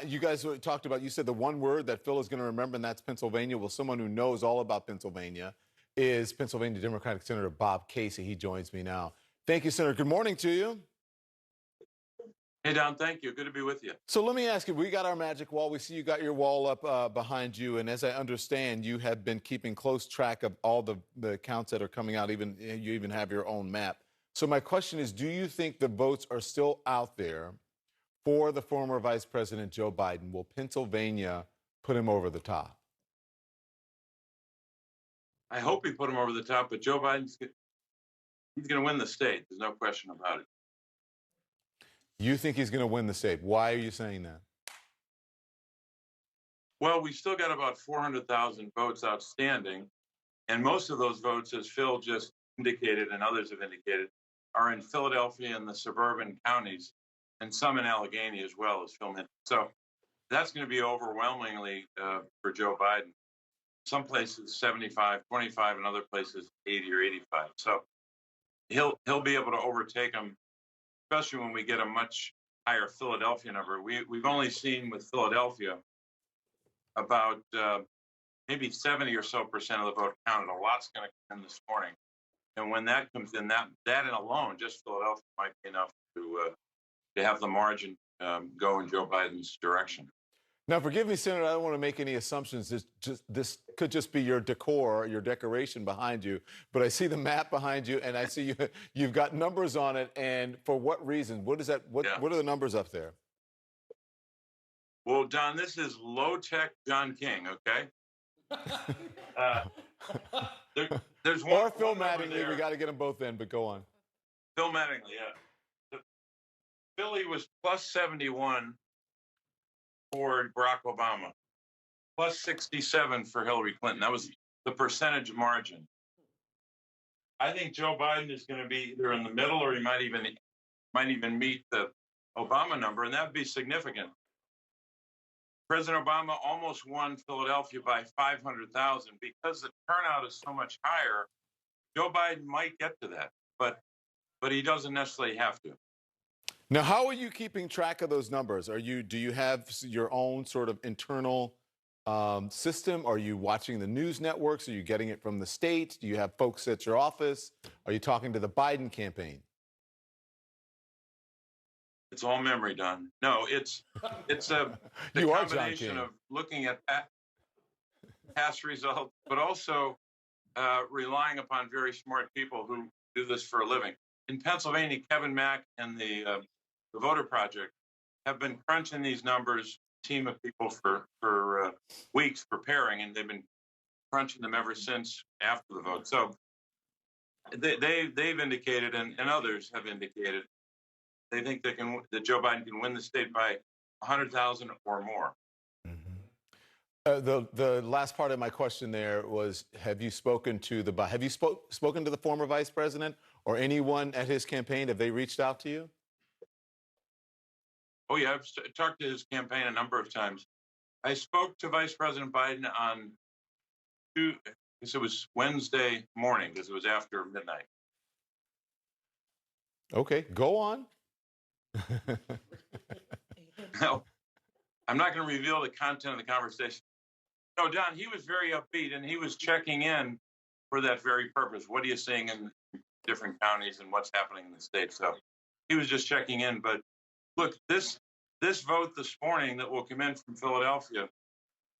Speaker 21: You guys talked about. You said the one word that Phil is going to remember, and that's Pennsylvania. Well, someone who knows all about Pennsylvania is Pennsylvania Democratic Senator Bob Casey. He joins me now. Thank you, Senator. Good morning to you.
Speaker 3: Hey, Don, thank you. Good to be with you.
Speaker 21: So let me ask you, we got our magic wall. We see you got your wall up behind you. And as I understand, you have been keeping close track of all the counts that are coming out. You even have your own map. So my question is, do you think the votes are still out there for the former Vice President Joe Biden? Will Pennsylvania put him over the top?
Speaker 3: I hope he put him over the top, but Joe Biden's he's going to win the state. There's no question about it.
Speaker 21: You think he's going to win the state. Why are you saying that?
Speaker 3: Well, we still got about 400,000 votes outstanding. And most of those votes, as Phil just indicated and others have indicated, are in Philadelphia and the suburban counties, and some in Allegheny as well, as Phil mentioned. So that's going to be overwhelmingly for Joe Biden. Some places 75, 25, and other places 80 or 85. So he'll be able to overtake him, especially when we get a much higher Philadelphia number. We've only seen with Philadelphia about maybe 70 or so % of the vote counted. A lot's going to come in this morning. And when that comes in, that in alone, just Philadelphia might be enough to have the margin go in Joe Biden's direction.
Speaker 21: Now, forgive me, Senator, I don't want to make any assumptions. This could just be your decor, your decoration behind you. But I see the map behind you, and I see you've got numbers on it. And for what reason? What is that? What are the numbers up there?
Speaker 3: Well, Don, this is low-tech John King, okay? There's one.
Speaker 21: Or Phil Mattingly. We got to get them both in, but go on.
Speaker 3: Phil Mattingly, yeah. Philly was plus 71 for Barack Obama, plus 67 for Hillary Clinton. That was the percentage margin. I think Joe Biden is going to be either in the middle, or he might even meet the Obama number, and that would be significant. President Obama almost won Philadelphia by 500,000. Because the turnout is so much higher, Joe Biden might get to that, but he doesn't necessarily have to.
Speaker 21: Now, how are you keeping track of those numbers? Do you have your own sort of internal system? Are you watching the news networks? Are you getting it from the state? Do you have folks at your office? Are you talking to the Biden campaign?
Speaker 3: It's all memory, Don. No, it's a combination of looking at past results, but also relying upon very smart people who do this for a living. In Pennsylvania, Kevin Mack and the Voter Project have been crunching these numbers, team of people for weeks preparing, and they've been crunching them ever since after the vote. So they've indicated, and others have indicated, they think that Joe Biden can win the state by 100,000 or more.
Speaker 21: The last part of my question there was: have you spoken to spoken to the former vice president or anyone at his campaign? Have they reached out to you?
Speaker 3: Oh yeah, I've talked to his campaign a number of times. I spoke to Vice President Biden on it was Wednesday morning, because it was after midnight.
Speaker 21: Okay, go on.
Speaker 3: No, I'm not going to reveal the content of the conversation. No, Don, he was very upbeat, and he was checking in for that very purpose. What are you seeing in different counties and what's happening in the state? So he was just checking in. But look, this vote this morning that will come in from Philadelphia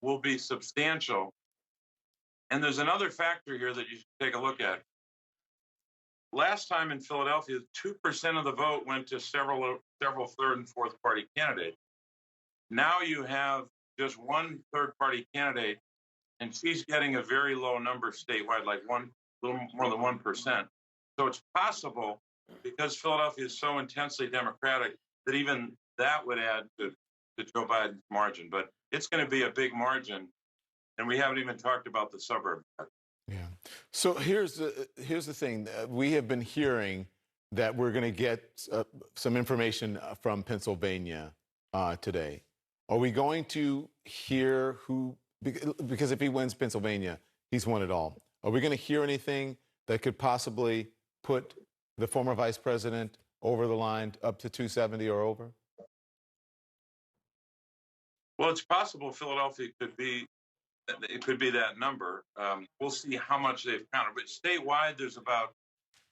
Speaker 3: will be substantial. And there's another factor here that you should take a look at. Last time in Philadelphia, 2% of the vote went to several third and fourth party candidates. Now you have just one third party candidate, and she's getting a very low number statewide, like a little more than 1%. So it's possible, because Philadelphia is so intensely Democratic, that even that would add to Joe Biden's margin. But it's going to be a big margin, and we haven't even talked about the suburbs yet.
Speaker 21: Yeah. So here's the thing. We have been hearing that we're going to get some information from Pennsylvania today. Are we going to hear who? Because if he wins Pennsylvania, he's won it all. Are we going to hear anything that could possibly put the former vice president over the line up to 270 or over?
Speaker 3: Well, it's possible Philadelphia could be that number. We'll see how much they've counted. But statewide, there's about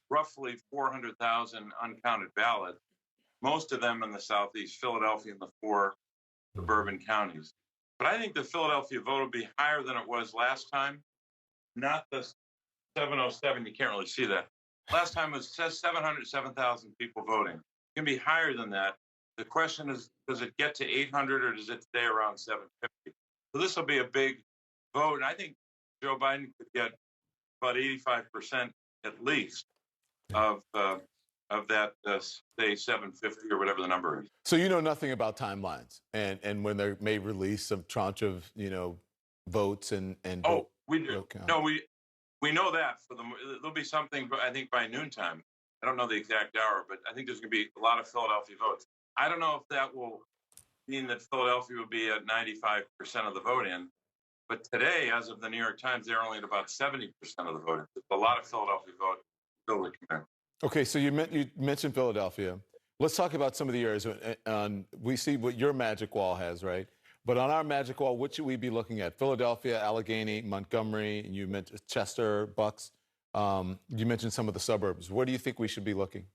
Speaker 3: roughly 400,000 uncounted ballots, most of them in the Southeast, Philadelphia and the 4 suburban counties. But I think the Philadelphia vote will be higher than it was last time, not the 707. You can't really see that. Last time it was 707,000 people voting. It can be higher than that. The question is, does it get to 800 or does it stay around 750? So this will be a big vote. And I think Joe Biden could get about 85% at least of that, say, 750 or whatever the number is.
Speaker 21: So you know nothing about timelines and when they may release some tranche of, votes and
Speaker 3: oh, we do. No, we know that there'll be something, I think, by noontime. I don't know the exact hour, but I think there's going to be a lot of Philadelphia votes. I don't know if that will mean that Philadelphia will be at 95% of the vote in. But today, as of the New York Times, they're only at about 70% of the vote. A lot of Philadelphia vote still to come in.
Speaker 21: Okay, so you mentioned Philadelphia. Let's talk about some of the areas. We see what your magic wall has, right? But on our magic wall, what should we be looking at? Philadelphia, Allegheny, Montgomery, and you mentioned Chester, Bucks. You mentioned some of the suburbs. Where do you think we should be looking?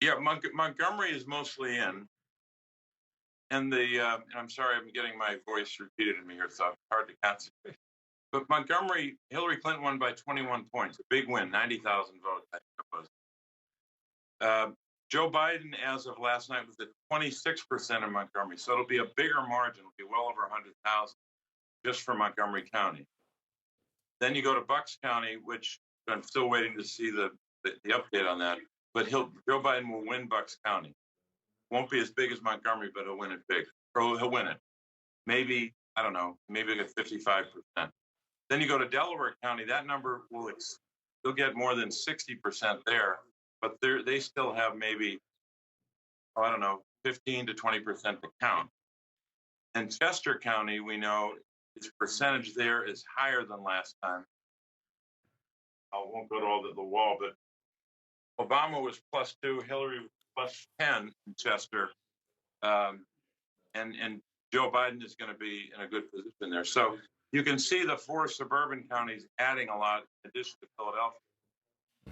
Speaker 3: Yeah, Montgomery is mostly in. and I'm sorry, I'm getting my voice repeated in me here, so it's hard to concentrate. But Montgomery, Hillary Clinton won by 21 points, a big win, 90,000 votes, I think it was. Joe Biden, as of last night, was at 26% in Montgomery. So it'll be a bigger margin. It'll be well over 100,000 just for Montgomery County. Then you go to Bucks County, which I'm still waiting to see the update on that. But Joe Biden will win Bucks County. Won't be as big as Montgomery, but he'll win it big. Or he'll win it. Maybe, I don't know, maybe get 55%. Then you go to Delaware County. That number will still get more than 60% there. But they still have maybe, I don't know, 15 to 20% to count. And Chester County, we know its percentage there is higher than last time. I won't go to all the wall, but Obama was +2, Hillary was +10 in Chester, and Joe Biden is going to be in a good position there. So you can see the 4 suburban counties adding a lot in addition to Philadelphia.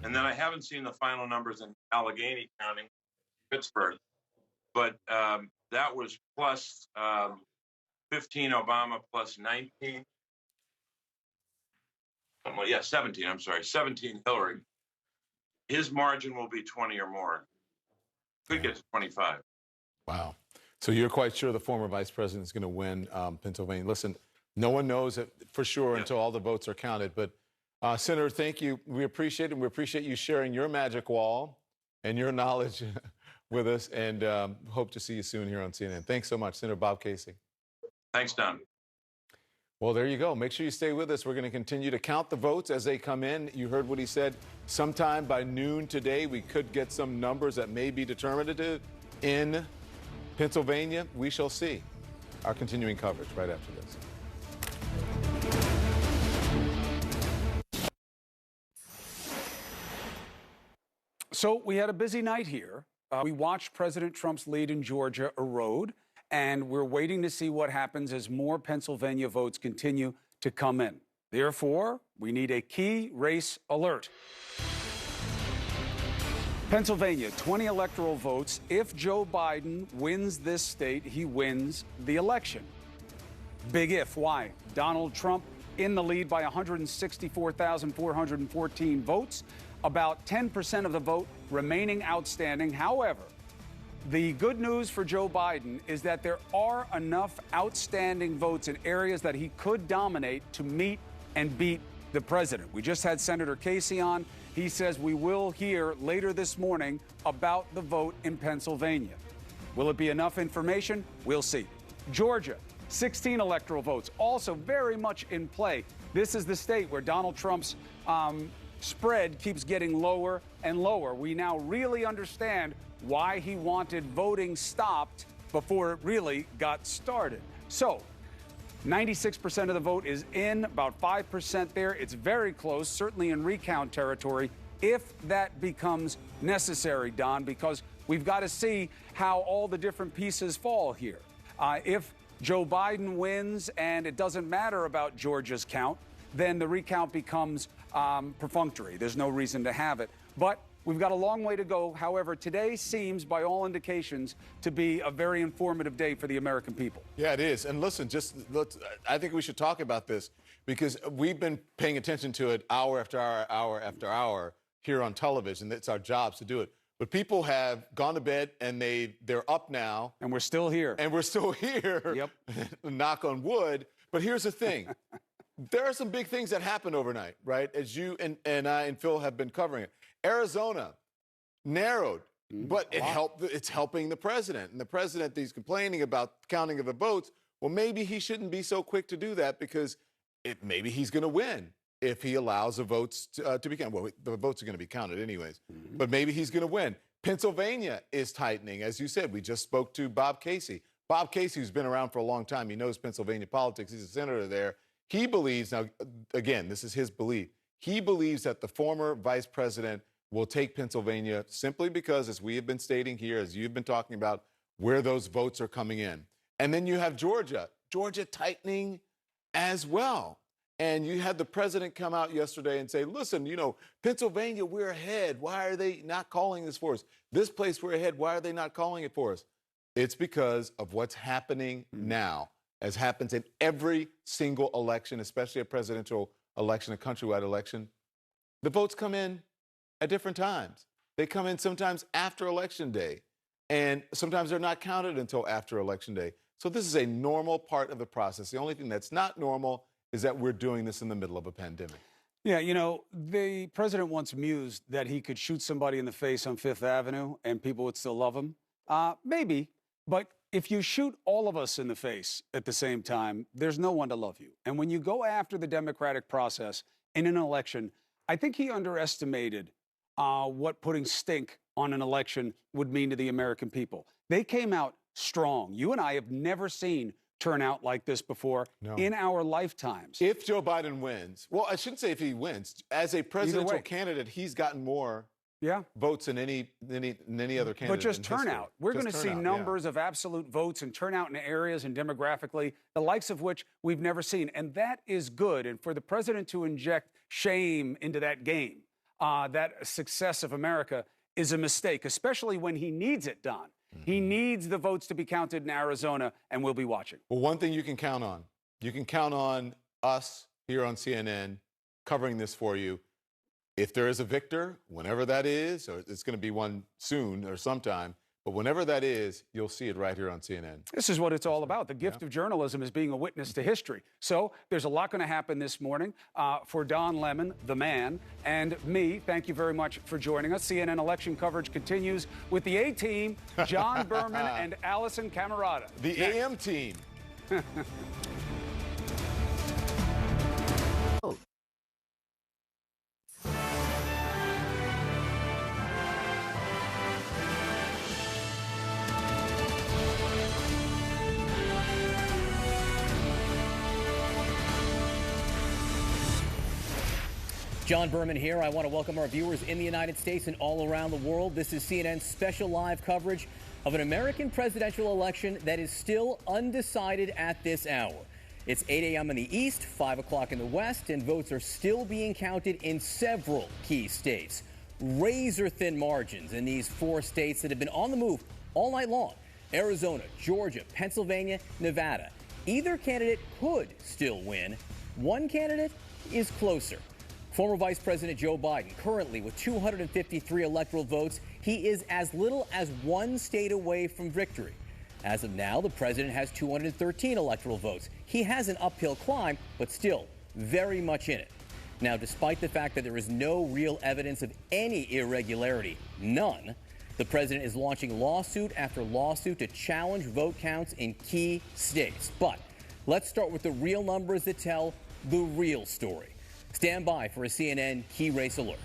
Speaker 3: And then I haven't seen the final numbers in Allegheny County, Pittsburgh, but that was +15 Obama, +19. Well, yeah, 17, I'm sorry, 17 Hillary. His margin will be 20 or more. Could get to 25.
Speaker 21: Wow. So you're quite sure the former vice president is going to win Pennsylvania. Listen, no one knows it for sure until all the votes are counted, but Senator, thank you. We appreciate it. We appreciate you sharing your magic wall and your knowledge with us, and hope to see you soon here on CNN. Thanks so much, Senator Bob Casey.
Speaker 3: Thanks, Don.
Speaker 21: Well, there you go. Make sure you stay with us. We're going to continue to count the votes as they come in. You heard what he said. Sometime by noon today, we could get some numbers that may be determinative in Pennsylvania. We shall see. Our continuing coverage right after this.
Speaker 20: So we had a busy night here. We watched President Trump's lead in Georgia erode, and we're waiting to see what happens as more Pennsylvania votes continue to come in. Therefore, we need a key race alert. Pennsylvania, 20 electoral votes. If Joe Biden wins this state, he wins the election. Big if. Why? Donald Trump in the lead by 164,414 votes. About 10% of the vote remaining outstanding. However, the good news for Joe Biden is that there are enough outstanding votes in areas that he could dominate to meet and beat the president. We just had Senator Casey on. He says we will hear later this morning about the vote in Pennsylvania. Will it be enough information? We'll see. Georgia, 16 electoral votes, also very much in play. This is the state where Donald Trump's spread keeps getting lower and lower. We now really understand why he wanted voting stopped before it really got started. So 96% of the vote is in, about 5% there. It's very close, certainly in recount territory, if that becomes necessary, Don, because we've got to see how all the different pieces fall here. If Joe Biden wins and it doesn't matter about Georgia's count, then the recount becomes perfunctory. There's no reason to have it. But we've got a long way to go. However, today seems, by all indications, to be a very informative day for the American people.
Speaker 21: Yeah, it is. And listen, I think we should talk about this because we've been paying attention to it hour after hour after hour here on television. It's our jobs to do it. But people have gone to bed and they're up now.
Speaker 20: And we're still here.
Speaker 21: And we're still here.
Speaker 20: Yep.
Speaker 21: Knock on wood. But here's the thing. There are some big things that happened overnight, right? As you and I and Phil have been covering it. Arizona narrowed, but it's helping the president. And the president, he's complaining about counting of the votes. Well, maybe he shouldn't be so quick to do that because maybe he's going to win if he allows the votes to be counted. Well, the votes are going to be counted anyways, but maybe he's going to win. Pennsylvania is tightening. As you said, we just spoke to Bob Casey. Bob Casey, who's been around for a long time, he knows Pennsylvania politics. He's a senator there. He believes, now, again, this is his belief, he believes that the former vice president will take Pennsylvania simply because, as we have been stating here, as you've been talking about, where those votes are coming in. And then you have Georgia tightening as well. And you had the president come out yesterday and say, listen, Pennsylvania, we're ahead. Why are they not calling this for us? This place, we're ahead. Why are they not calling it for us? It's because of what's happening now, as happens in every single election, especially a presidential election, a countrywide election. The votes come in at different times. They come in sometimes after Election Day, and sometimes they're not counted until after Election Day. So this is a normal part of the process. The only thing that's not normal is that we're doing this in the middle of a pandemic.
Speaker 20: Yeah, you know, the president once mused that he could shoot somebody in the face on Fifth Avenue and people would still love him. Maybe, but if you shoot all of us in the face at the same time, there's no one to love you. And when you go after the democratic process in an election, I think he underestimated what putting stink on an election would mean to the American people. They came out strong. You and I have never seen turnout like this before in our lifetimes.
Speaker 21: If Joe Biden wins, well, I shouldn't say if he wins. As a presidential candidate, he's gotten more votes than any other candidate.
Speaker 20: But just
Speaker 21: in
Speaker 20: turnout.
Speaker 21: history.
Speaker 20: We're going to see numbers of absolute votes and turnout in areas and demographically, the likes of which we've never seen. And that is good. And for the president to inject shame into that game, that success of America is a mistake, especially when he needs it done. He needs the votes to be counted in Arizona, and we'll be watching.
Speaker 21: Well, one thing you can count on us here on CNN covering this for you. If there is a victor, whenever that is, or it's going to be one soon or sometime, but whenever that is, you'll see it right here on CNN.
Speaker 20: This is what it's all about. The gift of journalism is being a witness to history. So there's a lot going to happen this morning for Don Lemon, the man, and me. Thank you very much for joining us. CNN election coverage continues with the A-Team, John Berman and Allison Camerata.
Speaker 21: The AM team.
Speaker 10: John Berman here. I want to welcome our viewers in the United States and all around the world. This is CNN's special live coverage of an American presidential election that is still undecided at this hour. It's 8 a.m. in the East, 5 o'clock in the West, and votes are still being counted in several key states. Razor-thin margins in these 4 states that have been on the move all night long: Arizona, Georgia, Pennsylvania, Nevada. Either candidate could still win. One candidate is closer. Former Vice President Joe Biden, currently with 253 electoral votes, he is as little as 1 state away from victory. As of now, the president has 213 electoral votes. He has an uphill climb, but still very much in it. Now, despite the fact that there is no real evidence of any irregularity, none, the president is launching lawsuit after lawsuit to challenge vote counts in key states. But let's start with the real numbers that tell the real story. Stand by for a CNN Key Race Alert.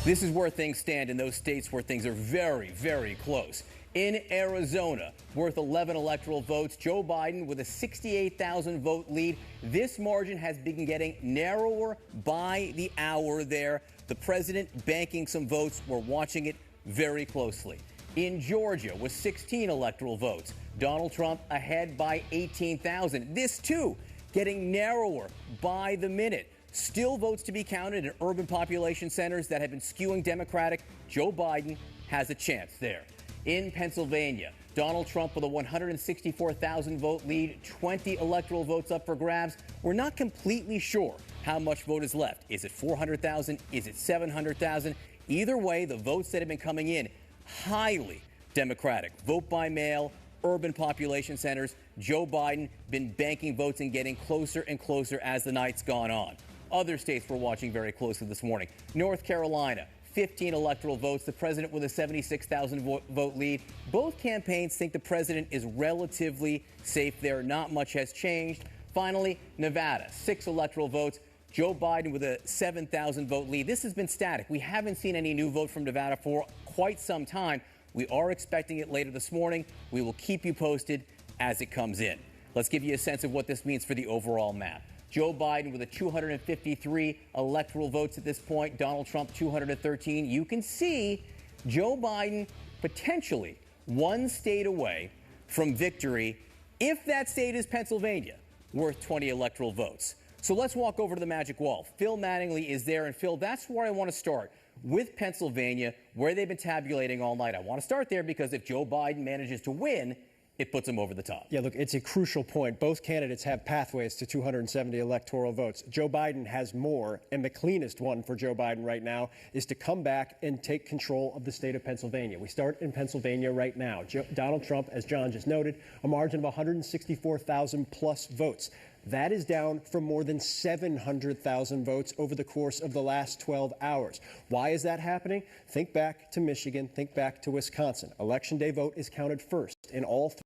Speaker 10: This is where things stand in those states where things are very, very close. In Arizona, worth 11 electoral votes, Joe Biden with a 68,000 vote lead. This margin has been getting narrower by the hour there. The president banking some votes. We're watching it very closely. In Georgia, with 16 electoral votes, Donald Trump ahead by 18,000. This, too, getting narrower by the minute. Still votes to be counted in urban population centers that have been skewing Democratic. Joe Biden has a chance there. In Pennsylvania, Donald Trump with a 164,000 vote lead, 20 electoral votes up for grabs. We're not completely sure how much vote is left. Is it 400,000? Is it 700,000? Either way, the votes that have been coming in, highly Democratic. Vote by mail, urban population centers. Joe Biden been banking votes and getting closer and closer as the night's gone on. Other states we're watching very closely this morning. North Carolina, 15 electoral votes. The president with a 76,000 vote lead. Both campaigns think the president is relatively safe there. Not much has changed. Finally, Nevada, 6 electoral votes. Joe Biden with a 7,000 vote lead. This has been static. We haven't seen any new vote from Nevada for quite some time. We are expecting it later this morning. We will keep you posted as it comes in. Let's give you a sense of what this means for the overall map. Joe Biden with a 253 electoral votes at this point. Donald Trump 213. You can see Joe Biden potentially 1 state away from victory if that state is Pennsylvania, worth 20 electoral votes. So let's walk over to the magic wall. Phil Mattingly is there. And Phil, that's where I want to start. with Pennsylvania, where they've been tabulating all night. I want to start there because if Joe Biden manages to win, it puts him over the top.
Speaker 7: Yeah, look, it's a crucial point. Both candidates have pathways to 270 electoral votes. Joe Biden has more, and the cleanest one for Joe Biden right now is to come back and take control of the state of Pennsylvania. We start in Pennsylvania right now. Donald Trump, as John just noted, a margin of 164,000 plus votes. That is down from more than 700,000 votes over the course of the last 12 hours. Why is that happening? Think back to Michigan. Think back to Wisconsin. Election day vote is counted first in all three.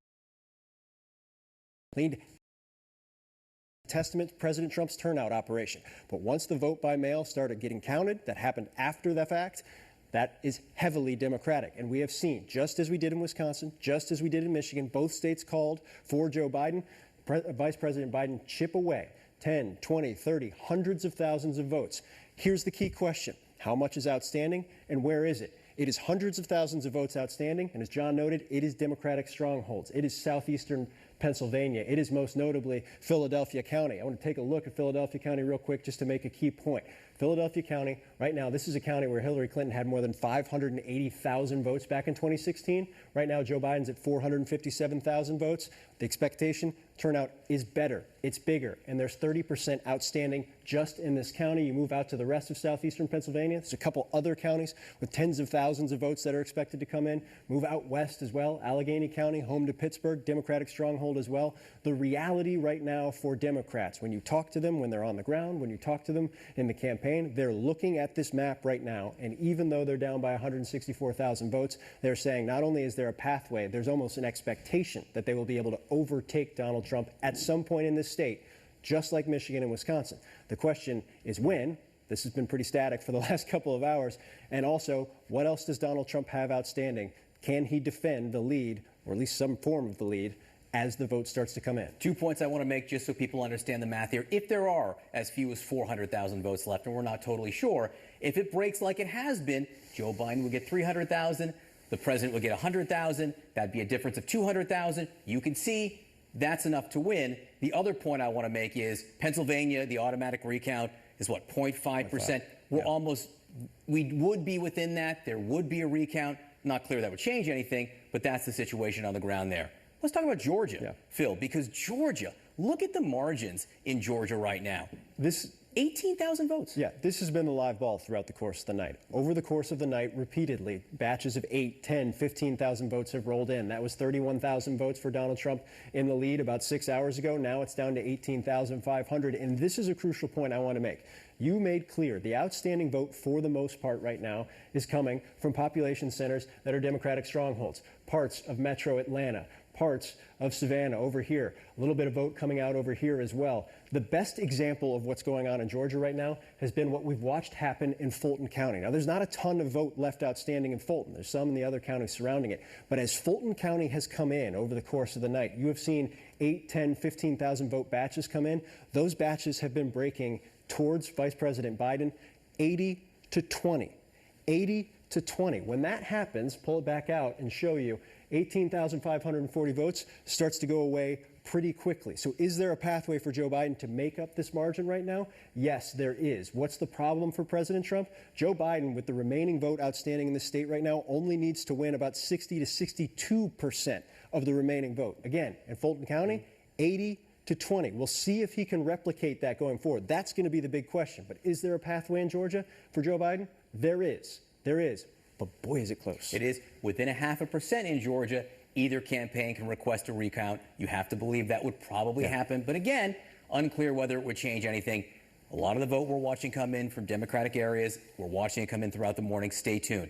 Speaker 7: Testament to President Trump's turnout operation. But once the vote by mail started getting counted, that happened after the fact, that is heavily Democratic. And we have seen, just as we did in Wisconsin, just as we did in Michigan, both states called for Joe Biden. Vice President Biden chip away 10, 20, 30, hundreds of thousands of votes. Here's the key question. How much is outstanding and where is it? It is hundreds of thousands of votes outstanding, and as John noted, it is Democratic strongholds. It is southeastern Pennsylvania. It is most notably Philadelphia County. I want to take a look at Philadelphia County real quick just to make a key point. Philadelphia County, right now, this is a county where Hillary Clinton had more than 580,000 votes back in 2016. Right now, Joe Biden's at 457,000 votes. The expectation turnout is better. It's bigger, and there's 30% outstanding just in this county. You move out to the rest of southeastern Pennsylvania. There's a couple other counties with tens of thousands of votes that are expected to come in. Move out west as well. Allegheny County, home to Pittsburgh, Democratic stronghold as well. The reality right now for Democrats, when you talk to them, when they're on the ground, when you talk to them in the campaign, they're looking at this map right now, and even though they're down by 164,000 votes, they're saying not only is there a pathway, there's almost an expectation that they will be able to overtake Donald Trump at some point in this state, just like Michigan and Wisconsin. The question is when. This has been pretty static for the last couple of hours. And also, what else does Donald Trump have outstanding? Can he defend the lead, or at least some form of the lead, as the vote starts to come in?
Speaker 10: 2 points I want to make just so people understand the math here. If there are as few as 400,000 votes left, and we're not totally sure, if it breaks like it has been, Joe Biden will get 300,000, the president will get 100,000. That'd be a difference of 200,000. You can see that's enough to win. The other point I want to make is Pennsylvania, the automatic recount is what, 0.5%? We're almost, we would be within that. There would be a recount. Not clear that would change anything, but that's the situation on the ground there. Let's talk about Georgia, Phil, because Georgia, look at the margins in Georgia right now.
Speaker 7: This
Speaker 10: 18,000 votes.
Speaker 7: Yeah, this has been the live ball throughout the course of the night. Over the course of the night, repeatedly, batches of 8, 10, 15,000 votes have rolled in. That was 31,000 votes for Donald Trump in the lead about 6 hours ago. Now it's down to 18,500. And this is a crucial point I want to make. You made clear the outstanding vote for the most part right now is coming from population centers that are Democratic strongholds, parts of metro Atlanta, parts of Savannah over here, a little bit of vote coming out over here as well. The best example of what's going on in Georgia right now has been what we've watched happen in Fulton County. Now, there's not a ton of vote left outstanding in Fulton. There's some in the other counties surrounding it. But as Fulton County has come in over the course of the night, you have seen 8, 10, 15,000 vote batches come in. Those batches have been breaking towards Vice President Biden 80 to 20. 80 to 20. When that happens, pull it back out and show you 18,540 votes starts to go away pretty quickly. So is there a pathway for Joe Biden to make up this margin right now? Yes, there is. What's the problem for President Trump? Joe Biden, with the remaining vote outstanding in the state right now, only needs to win about 60 to 62% of the remaining vote. Again, in Fulton County, 80 to 20. We'll see if he can replicate that going forward. That's going to be the big question. But is there a pathway in Georgia for Joe Biden? There is. There is. But boy, is it close.
Speaker 10: It is within 0.5% in Georgia. Either campaign can request a recount. You have to believe that would probably happen. But again, unclear whether it would change anything. A lot of the vote we're watching come in from Democratic areas. We're watching it come in throughout the morning. Stay tuned.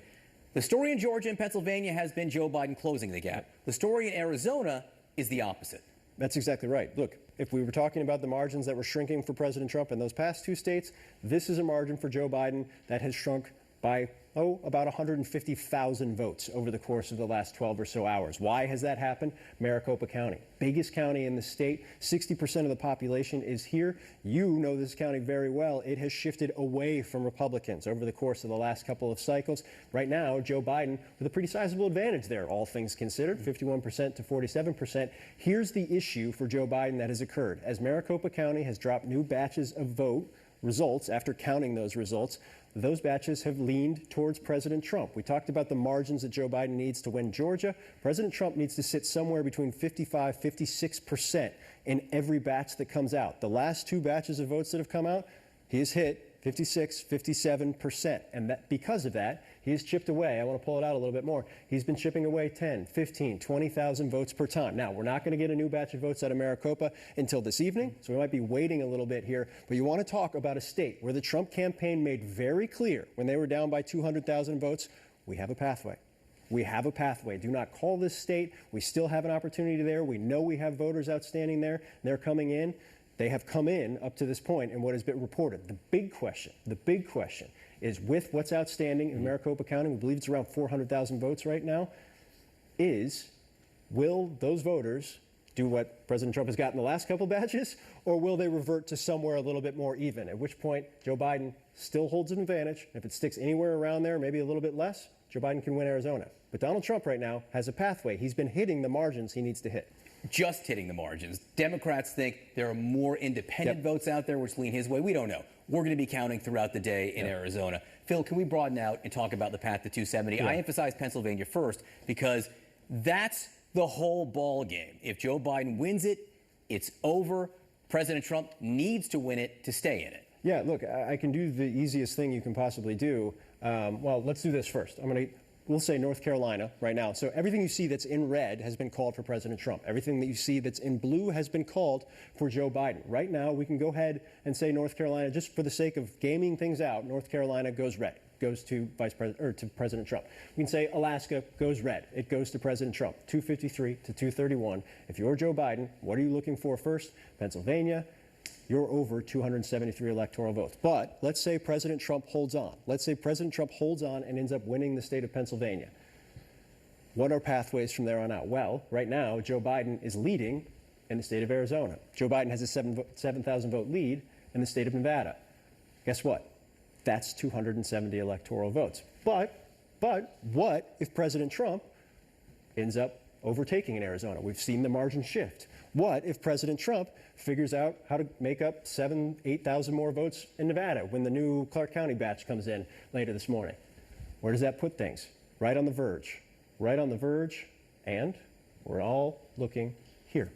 Speaker 10: The story in Georgia and Pennsylvania has been Joe Biden closing the gap. The story in Arizona is the opposite.
Speaker 7: That's exactly right. Look, if we were talking about the margins that were shrinking for President Trump in those past two states, this is a margin for Joe Biden that has shrunk by, about 150,000 votes over the course of the last 12 or so hours. Why has that happened? Maricopa County, biggest county in the state. 60% of the population is here. You know this county very well. It has shifted away from Republicans over the course of the last couple of cycles. Right now, Joe Biden with a pretty sizable advantage there, all things considered, 51% to 47%. Here's the issue for Joe Biden that has occurred. As Maricopa County has dropped new batches of vote results, after counting those results, those batches have leaned towards President Trump. We talked about the margins that Joe Biden needs to win Georgia. President Trump needs to sit somewhere between 55, 56% in every batch that comes out. The last 2 batches of votes that have come out, he has hit 56, 57%. And that, because of that, he has chipped away. I want to pull it out a little bit more. He's been chipping away 10, 15, 20,000 votes per time. Now, we're not going to get a new batch of votes out of Maricopa until this evening, so we might be waiting a little bit here. But you want to talk about a state where the Trump campaign made very clear when they were down by 200,000 votes, we have a pathway. We have a pathway. Do not call this state. We still have an opportunity there. We know we have voters outstanding there. They're coming in. They have come in up to this point in what has been reported. The big question is, with what's outstanding in Maricopa County, we believe it's around 400,000 votes right now, is will those voters do what President Trump has got in the last couple batches, or will they revert to somewhere a little bit more even, at which point Joe Biden still holds an advantage. If it sticks anywhere around there, maybe a little bit less, Joe Biden can win Arizona. But Donald Trump right now has a pathway. He's been hitting the margins he needs to hit.
Speaker 10: Just hitting the margins. Democrats think there are more independent votes out there which lean his way. We don't know. We're going to be counting throughout the day in Arizona. Phil, can we broaden out and talk about the path to 270? I emphasize Pennsylvania first because that's the whole ball game. If Joe Biden wins it, it's over. President Trump needs to win it to stay in it.
Speaker 7: Yeah, look, I can do the easiest thing you can possibly do. Well, let's do this first. We'll say North Carolina right now. So everything you see that's in red has been called for President Trump. Everything that you see that's in blue has been called for Joe Biden. Right now, we can go ahead and say North Carolina, just for the sake of gaming things out, North Carolina goes red, goes to President Trump. We can say Alaska goes red, it goes to President Trump, 253 to 231. If you're Joe Biden, what are you looking for first? Pennsylvania. You're over 273 electoral votes. But let's say President Trump holds on. Let's say President Trump holds on and ends up winning the state of Pennsylvania. What are pathways from there on out? Well, right now, Joe Biden is leading in the state of Arizona. Joe Biden has a 7,000 vote lead in the state of Nevada. Guess what? That's 270 electoral votes. But what if President Trump ends up overtaking in Arizona? We've seen the margin shift. What if President Trump figures out how to make up 7,000, 8,000 more votes in Nevada when the new Clark County batch comes in later this morning? Where does that put things? Right on the verge. Right on the verge, and we're all looking here.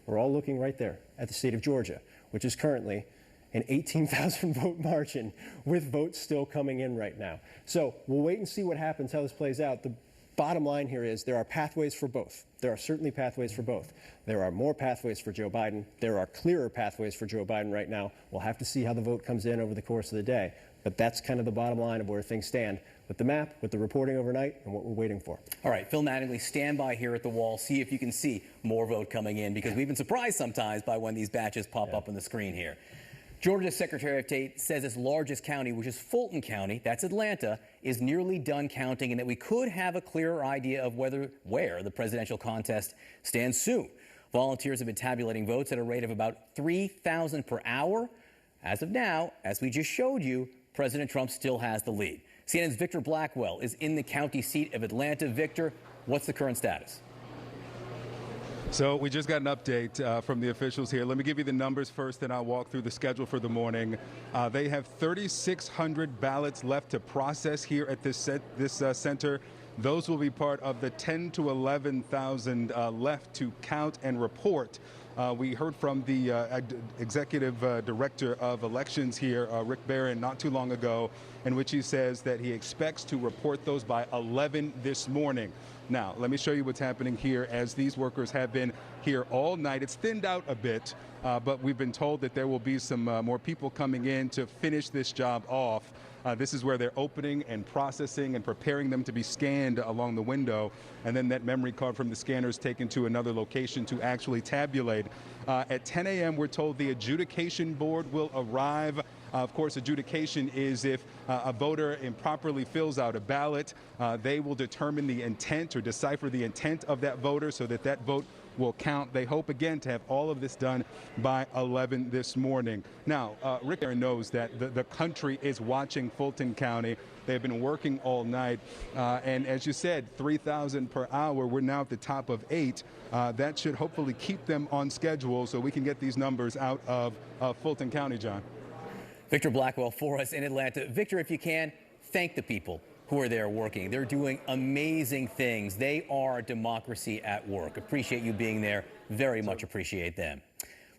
Speaker 7: We're all looking right there at the state of Georgia, which is currently an 18,000 vote margin with votes still coming in right now. So we'll wait and see what happens, how this plays out. The bottom line here is there are pathways for both. There are certainly pathways for both. There are more pathways for Joe Biden. There are clearer pathways for Joe Biden right now. We'll have to see how the vote comes in over the course of the day. But that's kind of the bottom line of where things stand with the map, with the reporting overnight, and what we're waiting for.
Speaker 10: All right, Phil Mattingly, stand by here at the wall. See if you can see more vote coming in, because we've been surprised sometimes by when these batches pop up on the screen here. Georgia's Secretary of State says its largest county, which is Fulton County, that's Atlanta, is nearly done counting, and that we could have a clearer idea of where the presidential contest stands soon. Volunteers have been tabulating votes at a rate of about 3,000 per hour. As of now, as we just showed you, President Trump still has the lead. CNN's Victor Blackwell is in the county seat of Atlanta. Victor, what's the current status?
Speaker 11: So we just got an update from the officials here. Let me give you the numbers first, then I'll walk through the schedule for the morning. They have 3,600 ballots left to process here at this center. Those will be part of the 10 to 11,000 left to count and report. We heard from the executive director of elections here, Rick Barron, not too long ago, in which he says that he expects to report those by 11 this morning. Now, let me show you what's happening here as these workers have been here all night. It's thinned out a bit, but we've been told that there will be some more people coming in to finish this job off. This is where they're opening and processing and preparing them to be scanned along the window. And then that memory card from the scanner is taken to another location to actually tabulate. At 10 a.m., we're told the adjudication board will arrive. Of course, adjudication is if a voter improperly fills out a ballot, they will determine the intent or decipher the intent of that voter so that that vote will count. They hope, again, to have all of this done by 11 this morning. Now, Rick Barron knows that the country is watching Fulton County. They've been working all night. And as you said, 3,000 per hour. We're now at the top of 8. That should hopefully keep them on schedule so we can get these numbers out of Fulton County, John.
Speaker 10: Victor Blackwell for us in Atlanta. Victor, if you can, thank the people who are there working. They're doing amazing things. They are democracy at work. Appreciate you being there. Very much appreciate them.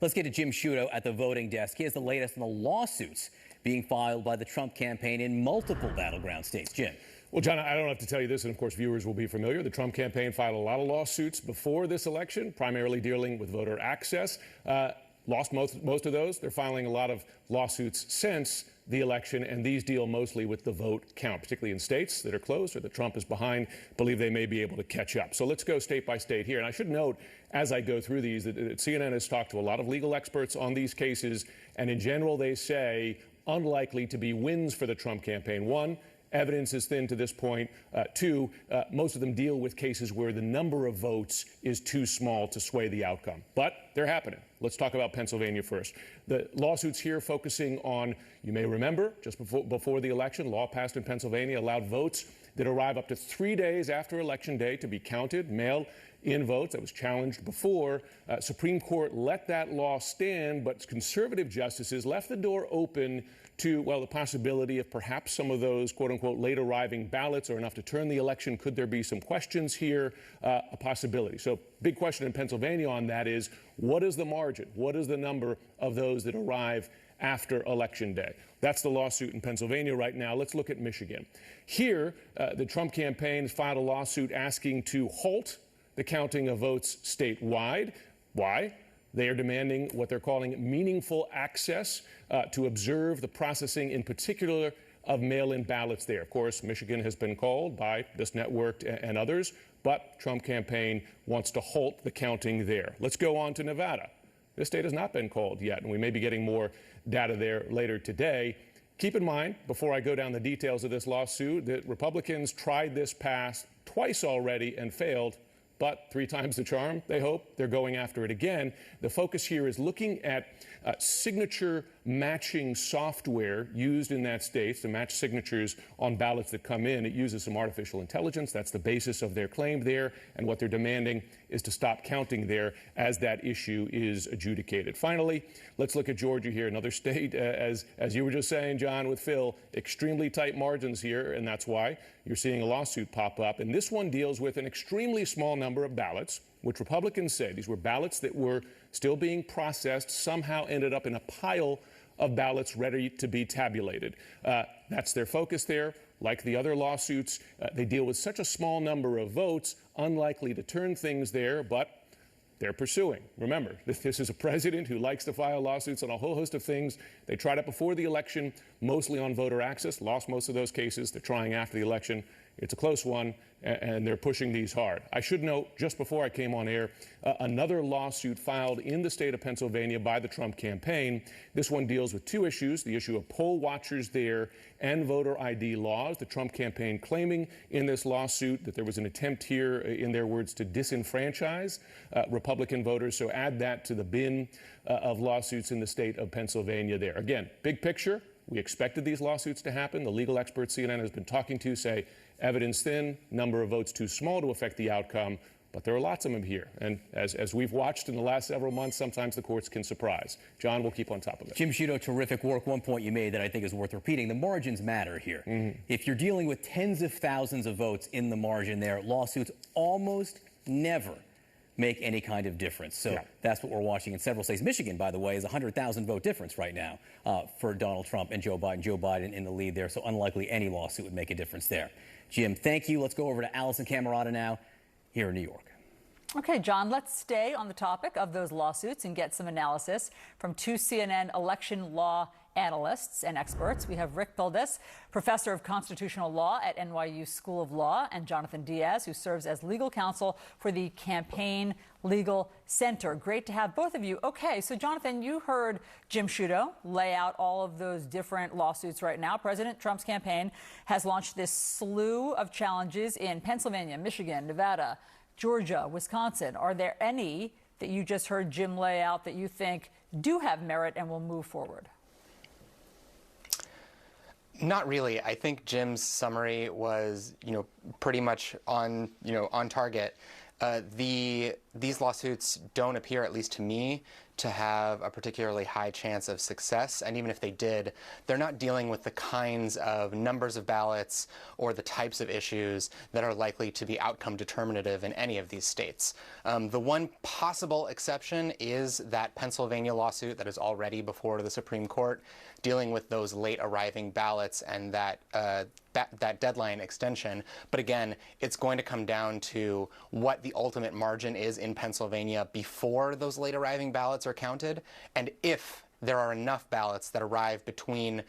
Speaker 10: Let's get to Jim Sciutto at the voting desk. He has the latest on the lawsuits being filed by the Trump campaign in multiple battleground states. Jim.
Speaker 13: Well, John, I don't have to tell you this, and of course viewers will be familiar. The Trump campaign filed a lot of lawsuits before this election, primarily dealing with voter access. Lost most of those. They're filing a lot of lawsuits since the election, and these deal mostly with the vote count, particularly in states that are closed or that Trump is behind, believe they may be able to catch up. So let's go state by state here. And I should note, as I go through these, that CNN has talked to a lot of legal experts on these cases, and in general they say unlikely to be wins for the Trump campaign. One, evidence is thin to this point. Two, most of them deal with cases where the number of votes is too small to sway the outcome. But they're happening. Let's talk about Pennsylvania first. The lawsuits here focusing on, you may remember, just before the election, law passed in Pennsylvania allowed votes that arrive up to 3 days after Election Day to be counted, mail-in votes. That was challenged before. Supreme Court let that law stand, but conservative justices left the door open to, well, the possibility of perhaps some of those, quote-unquote, late-arriving ballots are enough to turn the election. Could there be some questions here? A possibility. So big question in Pennsylvania on that is, what is the margin? What is the number of those that arrive after Election Day? That's the lawsuit in Pennsylvania right now. Let's look at Michigan. Here, the Trump campaign has filed a lawsuit asking to halt the counting of votes statewide. Why? They are demanding what they're calling meaningful access to observe the processing, in particular, of mail-in ballots there. Of course, Michigan has been called by this network and others, but Trump campaign wants to halt the counting there. Let's go on to Nevada. This state has not been called yet, and we may be getting more data there later today. Keep in mind, before I go down the details of this lawsuit, that Republicans tried this pass twice already and failed. But 3 times the charm, they hope. They're going after it again. The focus here is looking at signature matching software used in that state to match signatures on ballots that come in. It uses some artificial intelligence. That's the basis of their claim there. And what they're demanding is to stop counting there as that issue is adjudicated. Finally, let's look at Georgia here, another state, as you were just saying, John, with Phil, extremely tight margins here, and that's why you're seeing a lawsuit pop up. And this one deals with an extremely small number of ballots, which Republicans say these were ballots that were still being processed, somehow ended up in a pile of ballots ready to be tabulated. That's their focus there. Like the other lawsuits, they deal with such a small number of votes, unlikely to turn things there, but they're pursuing. Remember, this is a president who likes to file lawsuits on a whole host of things. They tried it before the election, mostly on voter access, lost most of those cases. They're trying after the election. It's a close one, and they're pushing these hard. I should note, just before I came on air, another lawsuit filed in the state of Pennsylvania by the Trump campaign. This one deals with 2 issues, the issue of poll watchers there and voter ID laws. The Trump campaign claiming in this lawsuit that there was an attempt here, in their words, to disenfranchise Republican voters. So add that to the bin of lawsuits in the state of Pennsylvania there. Again, big picture, we expected these lawsuits to happen. The legal experts CNN has been talking to say evidence thin, number of votes too small to affect the outcome, but there are lots of them here. And as we've watched in the last several months, sometimes the courts can surprise. John, we'll keep on top of it.
Speaker 10: Jim Sciutto, terrific work. One point you made that I think is worth repeating. The margins matter here. Mm-hmm. If you're dealing with tens of thousands of votes in the margin there, lawsuits almost never make any kind of difference. So that's what we're watching in several states. Michigan, by the way, is a 100,000 vote difference right now for Donald Trump and Joe Biden. Joe Biden in the lead there, so unlikely any lawsuit would make a difference there. Jim, thank you. Let's go over to Allison Camerata now here in New York.
Speaker 15: Okay, John, let's stay on the topic of those lawsuits and get some analysis from 2 CNN election law analysts and experts. We have Rick Pildes, professor of constitutional law at NYU School of Law, and Jonathan Diaz, who serves as legal counsel for the Campaign Legal Center. Great to have both of you. Okay, so Jonathan, you heard Jim Sciutto lay out all of those different lawsuits right now. President Trump's campaign has launched this slew of challenges in Pennsylvania, Michigan, Nevada, Georgia, Wisconsin. Are there any that you just heard Jim lay out that you think do have merit and will move forward?
Speaker 23: Not really. I think Jim's summary was, pretty much on target. The these lawsuits don't appear, at least to me, to have a particularly high chance of success. And even if they did, they're not dealing with the kinds of numbers of ballots or the types of issues that are likely to be outcome determinative in any of these states. The one possible exception is that Pennsylvania lawsuit that is already before the Supreme Court, dealing with those late arriving ballots and that deadline extension. But again, it's going to come down to what the ultimate margin is in Pennsylvania before those late arriving ballots are counted, and if there are enough ballots that arrive between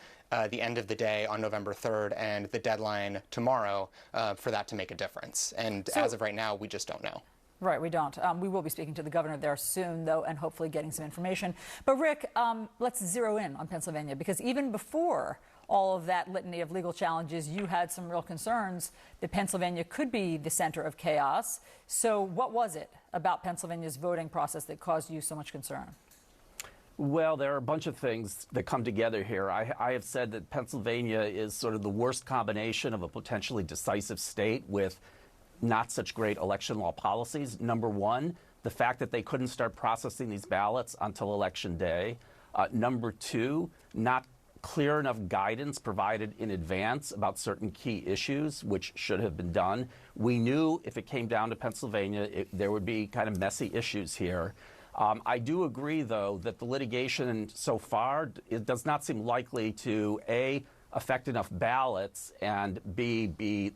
Speaker 23: the end of the day on November 3rd and the deadline tomorrow for that to make a difference. And as of right now, we just don't know.
Speaker 15: Right, we don't. We will be speaking to the governor there soon, though, and hopefully getting some information. But Rick, let's zero in on Pennsylvania, because even before all of that litany of legal challenges, you had some real concerns that Pennsylvania could be the center of chaos. So what was it about Pennsylvania's voting process that caused you so much concern?
Speaker 2: Well, there are a bunch of things that come together here. I have said that Pennsylvania is sort of the worst combination of a potentially decisive state with not such great election law policies. Number one, the fact that they couldn't start processing these ballots until Election Day. Number two, not clear enough guidance provided in advance about certain key issues, which should have been done. We knew if it came down to Pennsylvania, there would be kind of messy issues here. I do agree, though, that the litigation so far, it does not seem likely to, A, affect enough ballots, and B, be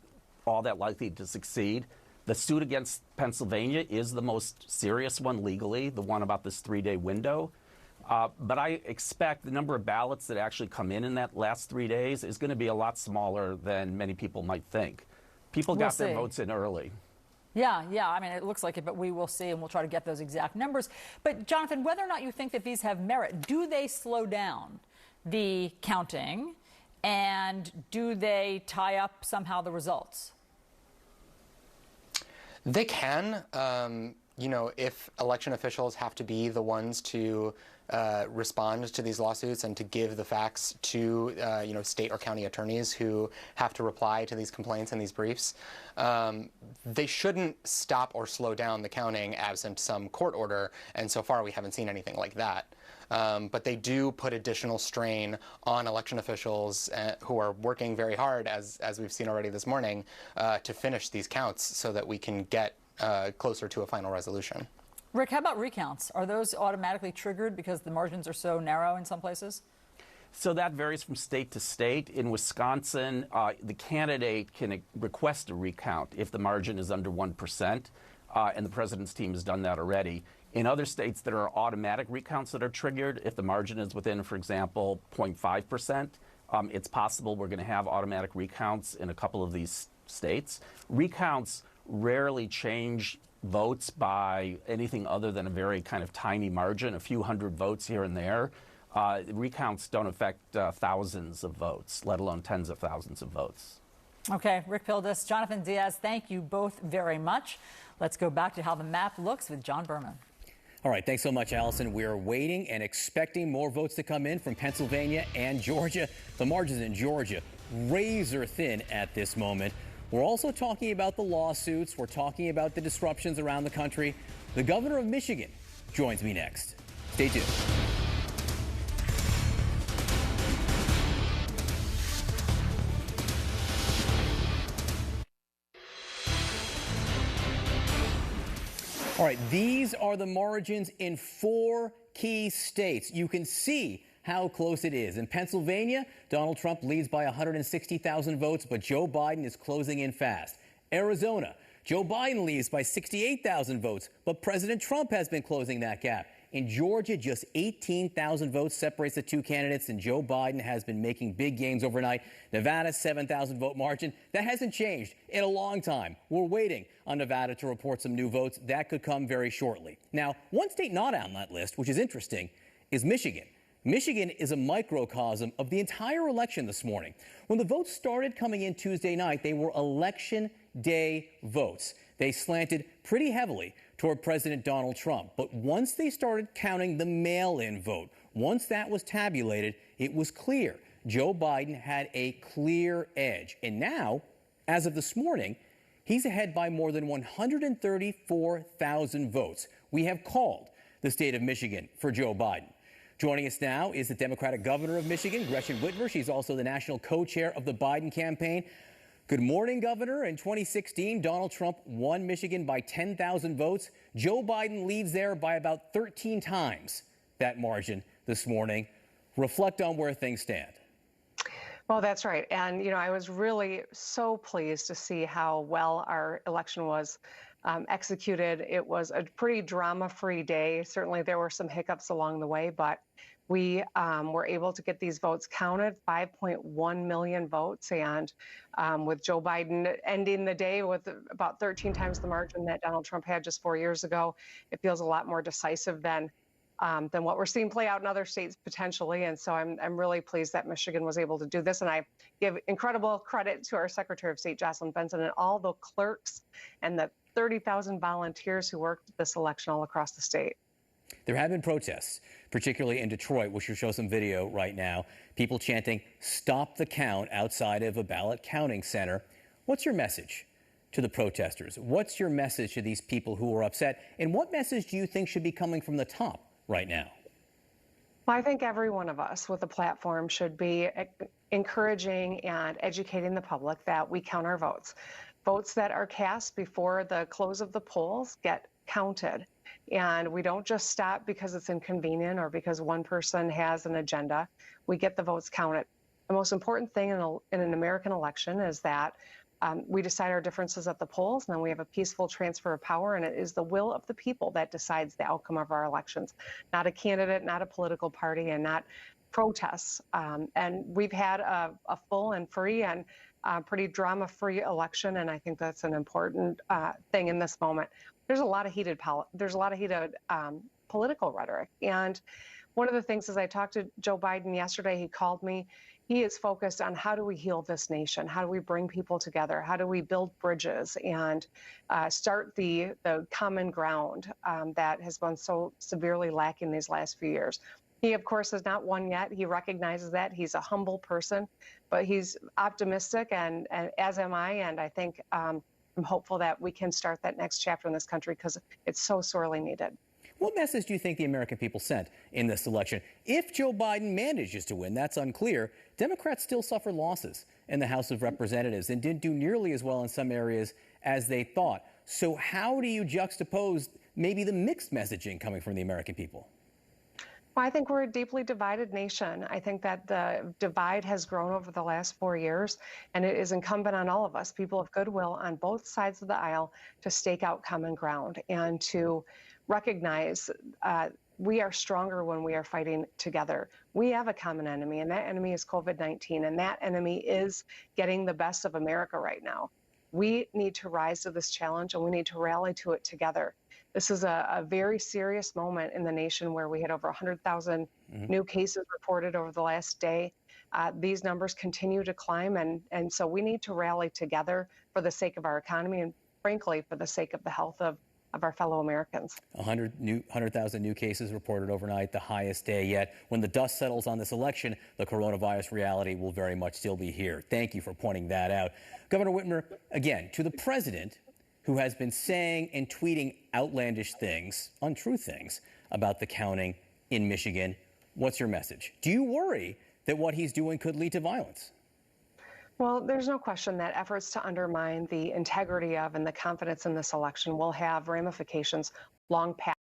Speaker 2: all that likely to succeed. The suit against Pennsylvania is the most serious one legally, the one about this 3-day window. But I expect the number of ballots that actually come in that last 3 days is going to be a lot smaller than many people might think. People got their votes in early.
Speaker 15: Yeah, I mean, it looks like it, but we will see, and we'll try to get those exact numbers. But, Jonathan, whether or not you think that these have merit, do they slow down the counting, and do they tie up somehow the results?
Speaker 23: They can. You know, if election officials have to be the ones to respond to these lawsuits and to give the facts to, you know, state or county attorneys who have to reply to these complaints and these briefs, they shouldn't stop or slow down the counting absent some court order. And so far, we haven't seen anything like that. But they do put additional strain on election officials who are working very hard, as we've seen already this morning, to finish these counts so that we can get closer to a final resolution.
Speaker 15: Rick, how about recounts? Are those automatically triggered because the margins are so narrow in some places?
Speaker 2: So that varies from state to state. In Wisconsin, the candidate can request a recount if the margin is under 1%, and the president's team has done that already. In other states, there are automatic recounts that are triggered if the margin is within, for example, 0.5%. It's possible we're going to have automatic recounts in a couple of these states. Recounts rarely change votes by anything other than a very kind of tiny margin, a few hundred votes here and there. Recounts don't affect thousands of votes, let alone tens of thousands of votes.
Speaker 15: Okay, Rick Pildes, Jonathan Diaz, thank you both very much. Let's go back to how the map looks with John Berman.
Speaker 10: All right, thanks so much, Allison. We're waiting and expecting more votes to come in from Pennsylvania and Georgia. The margins in Georgia razor thin at this moment. We're also talking about the lawsuits. We're talking about the disruptions around the country. The governor of Michigan joins me next. Stay tuned. All right, these are the margins in 4 key states. You can see how close it is. In Pennsylvania, Donald Trump leads by 160,000 votes, but Joe Biden is closing in fast. Arizona, Joe Biden leads by 68,000 votes, but President Trump has been closing that gap. In Georgia, just 18,000 votes separates the two candidates, and Joe Biden has been making big gains overnight. Nevada's 7,000 vote margin, that hasn't changed in a long time. We're waiting on Nevada to report some new votes. That could come very shortly. Now, one state not on that list, which is interesting, is Michigan. Michigan is a microcosm of the entire election this morning. When the votes started coming in Tuesday night, they were election day votes. They slanted pretty heavily toward President Donald Trump. But once they started counting the mail-in vote, once that was tabulated, it was clear Joe Biden had a clear edge. And now, as of this morning, He's ahead by more than 134,000 votes. We have called the state of Michigan for Joe Biden. Joining us now is the Democratic governor of Michigan, Gretchen Whitmer. She's also the national co-chair of the Biden campaign. Good morning, Governor. In 2016, Donald Trump won Michigan by 10,000 votes. Joe Biden leads there by about 13 times that margin this morning. Reflect on where things stand.
Speaker 1: Well, that's right. And, I was really so pleased to see how well our election was executed. It was a pretty drama-free day. Certainly there were some hiccups along the way, but we were able to get these votes counted, 5.1 million votes. And with Joe Biden ending the day with about 13 times the margin that Donald Trump had just 4 years ago, it feels a lot more decisive than what we're seeing play out in other states potentially. And so I'm really pleased that Michigan was able to do this. And I give incredible credit to our Secretary of State, Jocelyn Benson, and all the clerks and the 30,000 volunteers who worked this election all across the state.
Speaker 10: There have been protests, particularly in Detroit, which will show some video right now. People chanting, "Stop the count," outside of a ballot counting center. What's your message to the protesters? What's your message to these people who are upset? And what message do you think should be coming from the top right now?
Speaker 1: Well, I think every one of us with a platform should be encouraging and educating the public that we count our votes. Votes that are cast before the close of the polls get counted. And we don't just stop because it's inconvenient or because one person has an agenda. We get the votes counted. The most important thing in an American election is that we decide our differences at the polls, and then we have a peaceful transfer of power, and it is the will of the people that decides the outcome of our elections, not a candidate, not a political party, and not protests. And we've had a full and free and pretty drama-free election, and I think that's an important thing in this moment. There's a lot of heated political rhetoric, and one of the things is I talked to Joe Biden yesterday. He called me. He is focused on how do we heal this nation? How do we bring people together? How do we build bridges and start the common ground that has been so severely lacking these last few years? He, of course, has not won yet. He recognizes that. He's a humble person, but he's optimistic, and as am I. And I think I'm hopeful that we can start that next chapter in this country because it's so sorely needed.
Speaker 10: What message do you think the American people sent in this election? If Joe Biden manages to win, that's unclear. Democrats still suffer losses in the House of Representatives and didn't do nearly as well in some areas as they thought. So how do you juxtapose maybe the mixed messaging coming from the American people?
Speaker 1: Well, I think we're a deeply divided nation. I think that the divide has grown over the last 4 years, and it is incumbent on all of us, people of goodwill on both sides of the aisle, to stake out common ground and to recognize we are stronger when we are fighting together. We have a common enemy, and that enemy is COVID-19, and that enemy is getting the best of America right now. We need to rise to this challenge, and we need to rally to it together. This is a very serious moment in the nation where we had over 100,000 new cases reported over the last day. These numbers continue to climb, and so we need to rally together for the sake of our economy and, frankly, for the sake of the health of our fellow Americans.
Speaker 10: 100,000 new cases reported overnight, the highest day yet. When the dust settles on this election, the coronavirus reality will very much still be here. Thank you for pointing that out. Governor Whitmer, again, to the president, who has been saying and tweeting outlandish things, untrue things, about the counting in Michigan. What's your message? Do you worry that what he's doing could lead to violence?
Speaker 1: Well, there's no question that efforts to undermine the integrity of and the confidence in this election will have ramifications long past.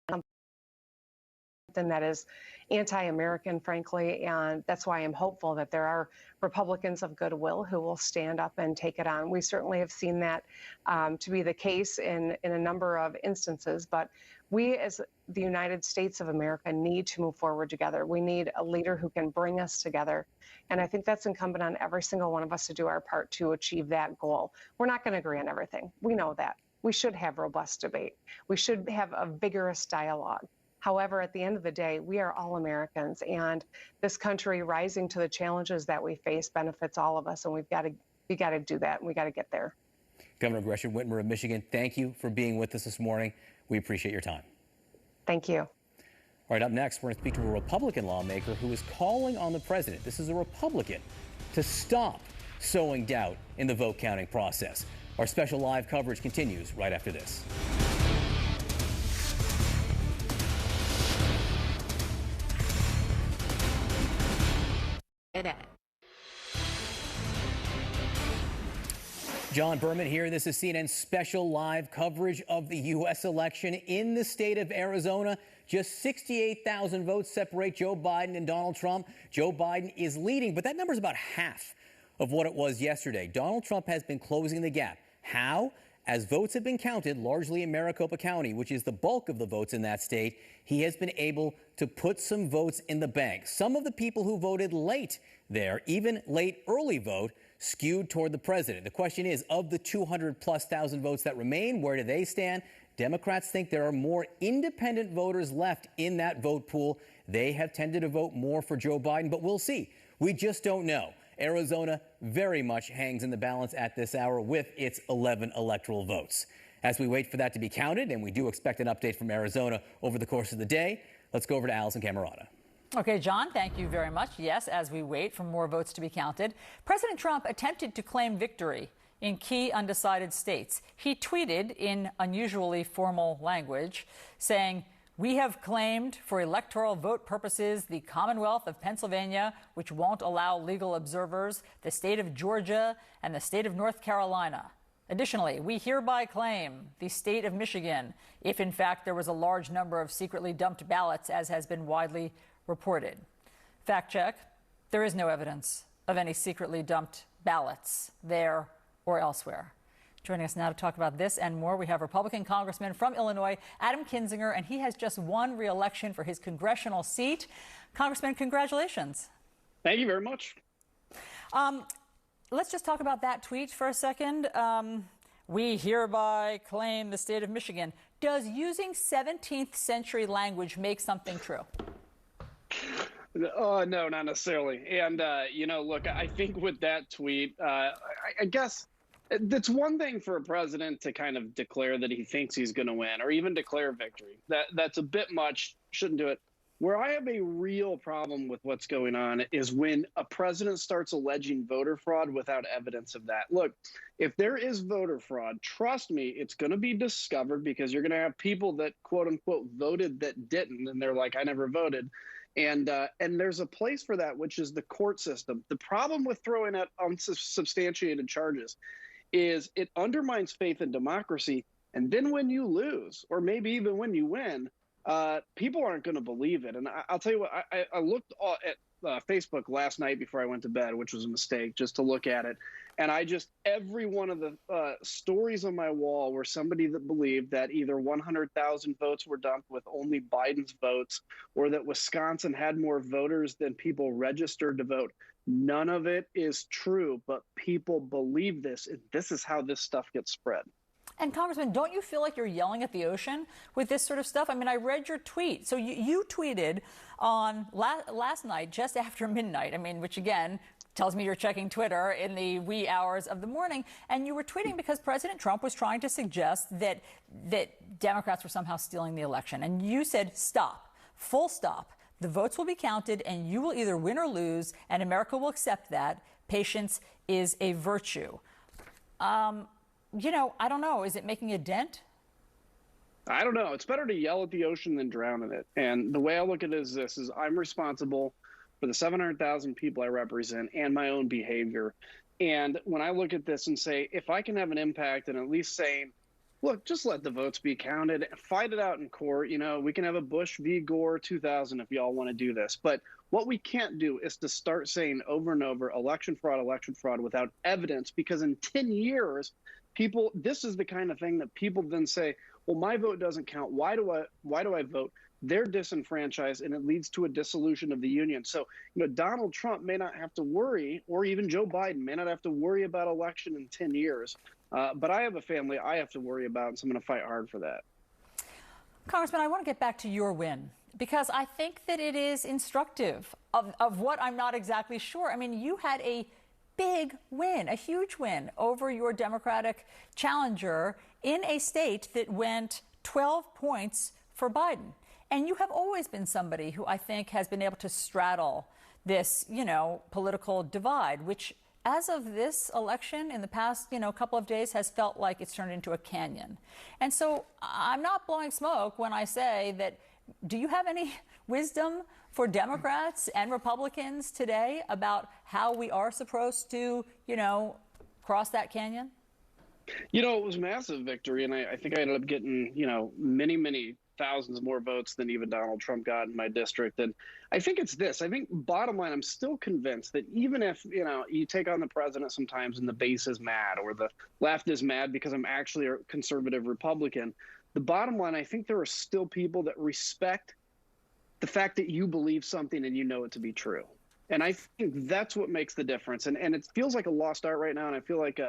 Speaker 1: Something that is anti-American, frankly, and that's why I'm hopeful that there are Republicans of goodwill who will stand up and take it on. We certainly have seen that to be the case in a number of instances, but we as the United States of America need to move forward together. We need a leader who can bring us together, and I think that's incumbent on every single one of us to do our part to achieve that goal. We're not going to agree on everything. We know that. We should have robust debate. We should have a vigorous dialogue. However, at the end of the day, we are all Americans, and this country rising to the challenges that we face benefits all of us, and we got to do that, and we got to get there.
Speaker 10: Governor Gretchen Whitmer of Michigan, thank you for being with us this morning. We appreciate your time.
Speaker 1: Thank you.
Speaker 10: All right, up next, we're going to speak to a Republican lawmaker who is calling on the president, this is a Republican, to stop sowing doubt in the vote counting process. Our special live coverage continues right after this. John Berman here. This is CNN's special live coverage of the U.S. election in the state of Arizona. Just 68,000 votes separate Joe Biden and Donald Trump. Joe Biden is leading, but that number is about half of what it was yesterday. Donald Trump has been closing the gap. How? As votes have been counted, largely in Maricopa County, which is the bulk of the votes in that state, he has been able to put some votes in the bank. Some of the people who voted late there, even late early vote, skewed toward the president. The question is, of the 200,000+ votes that remain, where do they stand? Democrats think there are more independent voters left in that vote pool. They have tended to vote more for Joe Biden, but we'll see. We just don't know. Arizona very much hangs in the balance at this hour with its 11 electoral votes. As we wait for that to be counted, and we do expect an update from Arizona over the course of the day, let's go over to Allison Camerata.
Speaker 15: Okay, John, thank you very much. Yes, as we wait for more votes to be counted, President Trump attempted to claim victory in key undecided states. He tweeted in unusually formal language saying, "We have claimed for electoral vote purposes the Commonwealth of Pennsylvania, which won't allow legal observers, the state of Georgia, and the state of North Carolina. Additionally, we hereby claim the state of Michigan, if in fact there was a large number of secretly dumped ballots, as has been widely reported." Fact check, there is no evidence of any secretly dumped ballots there or elsewhere. Joining us now to talk about this and more, we have Republican Congressman from Illinois, Adam Kinzinger, and he has just won re-election for his congressional seat. Congressman, congratulations.
Speaker 14: Thank you very much.
Speaker 15: Let's just talk about that tweet for a second. We hereby claim the state of Michigan. Does using 17th century language make something true?
Speaker 14: No, not necessarily. And, look, I think with that tweet, I guess it's one thing for a president to kind of declare that he thinks he's going to win or even declare victory. That's a bit much. Shouldn't do it. Where I have a real problem with what's going on is when a president starts alleging voter fraud without evidence of that. Look, if there is voter fraud, trust me, it's going to be discovered because you're going to have people that, quote unquote, voted that didn't. And they're like, I never voted. And there's a place for that, which is the court system. The problem with throwing out unsubstantiated charges is it undermines faith in democracy. And then when you lose, or maybe even when you win, people aren't going to believe it. And I'll tell you what, I looked at Facebook last night before I went to bed, which was a mistake, just to look at it. And every one of the stories on my wall were somebody that believed that either 100,000 votes were dumped with only Biden's votes, or that Wisconsin had more voters than people registered to vote. None of it is true, but people believe this. And this is how this stuff gets spread.
Speaker 15: And Congressman, don't you feel like you're yelling at the ocean with this sort of stuff? I mean, I read your tweet. So you tweeted on last night, just after midnight, which again tells me you're checking Twitter in the wee hours of the morning. And you were tweeting because President Trump was trying to suggest that Democrats were somehow stealing the election. And you said, stop, full stop. The votes will be counted and you will either win or lose, and America will accept that. Patience is a virtue. I don't know. Is it making a dent?
Speaker 14: I don't know. It's better to yell at the ocean than drown in it. And the way I look at it is this: I'm responsible for the 700,000 people I represent and my own behavior. And when I look at this and say, if I can have an impact and at least saying, look, just let the votes be counted, fight it out in court. We can have a Bush v. Gore 2000 if y'all want to do this. But what we can't do is to start saying over and over election fraud without evidence, because in 10 years, this is the kind of thing that people then say, well, my vote doesn't count. Why do I vote? They're disenfranchised, and it leads to a dissolution of the union. So, Donald Trump may not have to worry, or even Joe Biden may not have to worry about election in 10 years. But I have a family I have to worry about, and so I'm going to fight hard for that.
Speaker 15: Congressman, I want to get back to your win, because I think that it is instructive of what I'm not exactly sure. You had a big win, a huge win over your Democratic challenger in a state that went 12 points for Biden. And you have always been somebody who I think has been able to straddle this, political divide, which as of this election in the past, couple of days has felt like it's turned into a canyon. And so I'm not blowing smoke when I say that. Do you have any wisdom for Democrats and Republicans today about how we are supposed to, cross that canyon?
Speaker 14: It was a massive victory, and I think I ended up getting, many, many thousands more votes than even Donald Trump got in my district. And I think it's this. I think bottom line, I'm still convinced that even if, you take on the president sometimes and the base is mad or the left is mad because I'm actually a conservative Republican, the bottom line, I think there are still people that respect the fact that you believe something and you know it to be true. And I think that's what makes the difference. And it feels like a lost art right now. And I feel like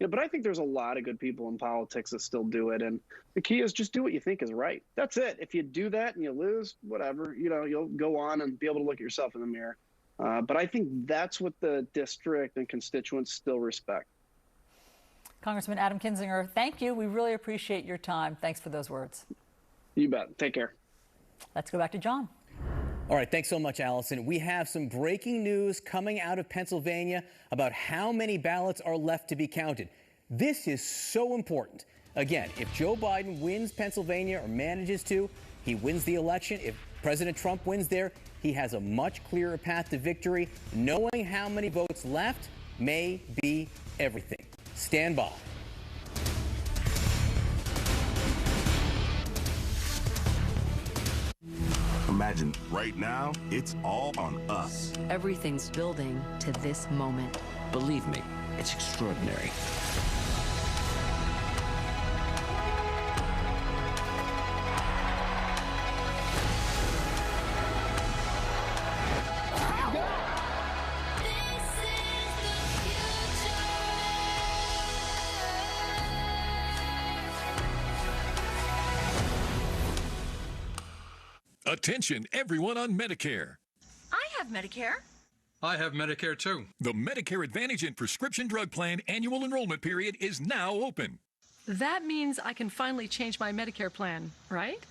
Speaker 14: but I think there's a lot of good people in politics that still do it. And the key is just do what you think is right. That's it. If you do that and you lose, whatever, you'll go on and be able to look at yourself in the mirror. But I think that's what the district and constituents still respect.
Speaker 15: Congressman Adam Kinzinger, thank you. We really appreciate your time. Thanks for those words.
Speaker 14: You bet. Take care.
Speaker 15: Let's go back to John.
Speaker 10: All right, thanks so much, Allison. We have some breaking news coming out of Pennsylvania about how many ballots are left to be counted. This is so important. Again, if Joe Biden wins Pennsylvania or manages to, he wins the election. If President Trump wins there, he has a much clearer path to victory. Knowing how many votes left may be everything. Stand by.
Speaker 4: Imagine right now, it's all on us.
Speaker 16: Everything's building to this moment.
Speaker 19: Believe me, it's extraordinary.
Speaker 24: Attention, everyone on Medicare.
Speaker 25: I have Medicare.
Speaker 26: I have Medicare, too.
Speaker 24: The Medicare Advantage and Prescription Drug Plan annual enrollment period is now open.
Speaker 25: That means I can finally change my Medicare plan, right?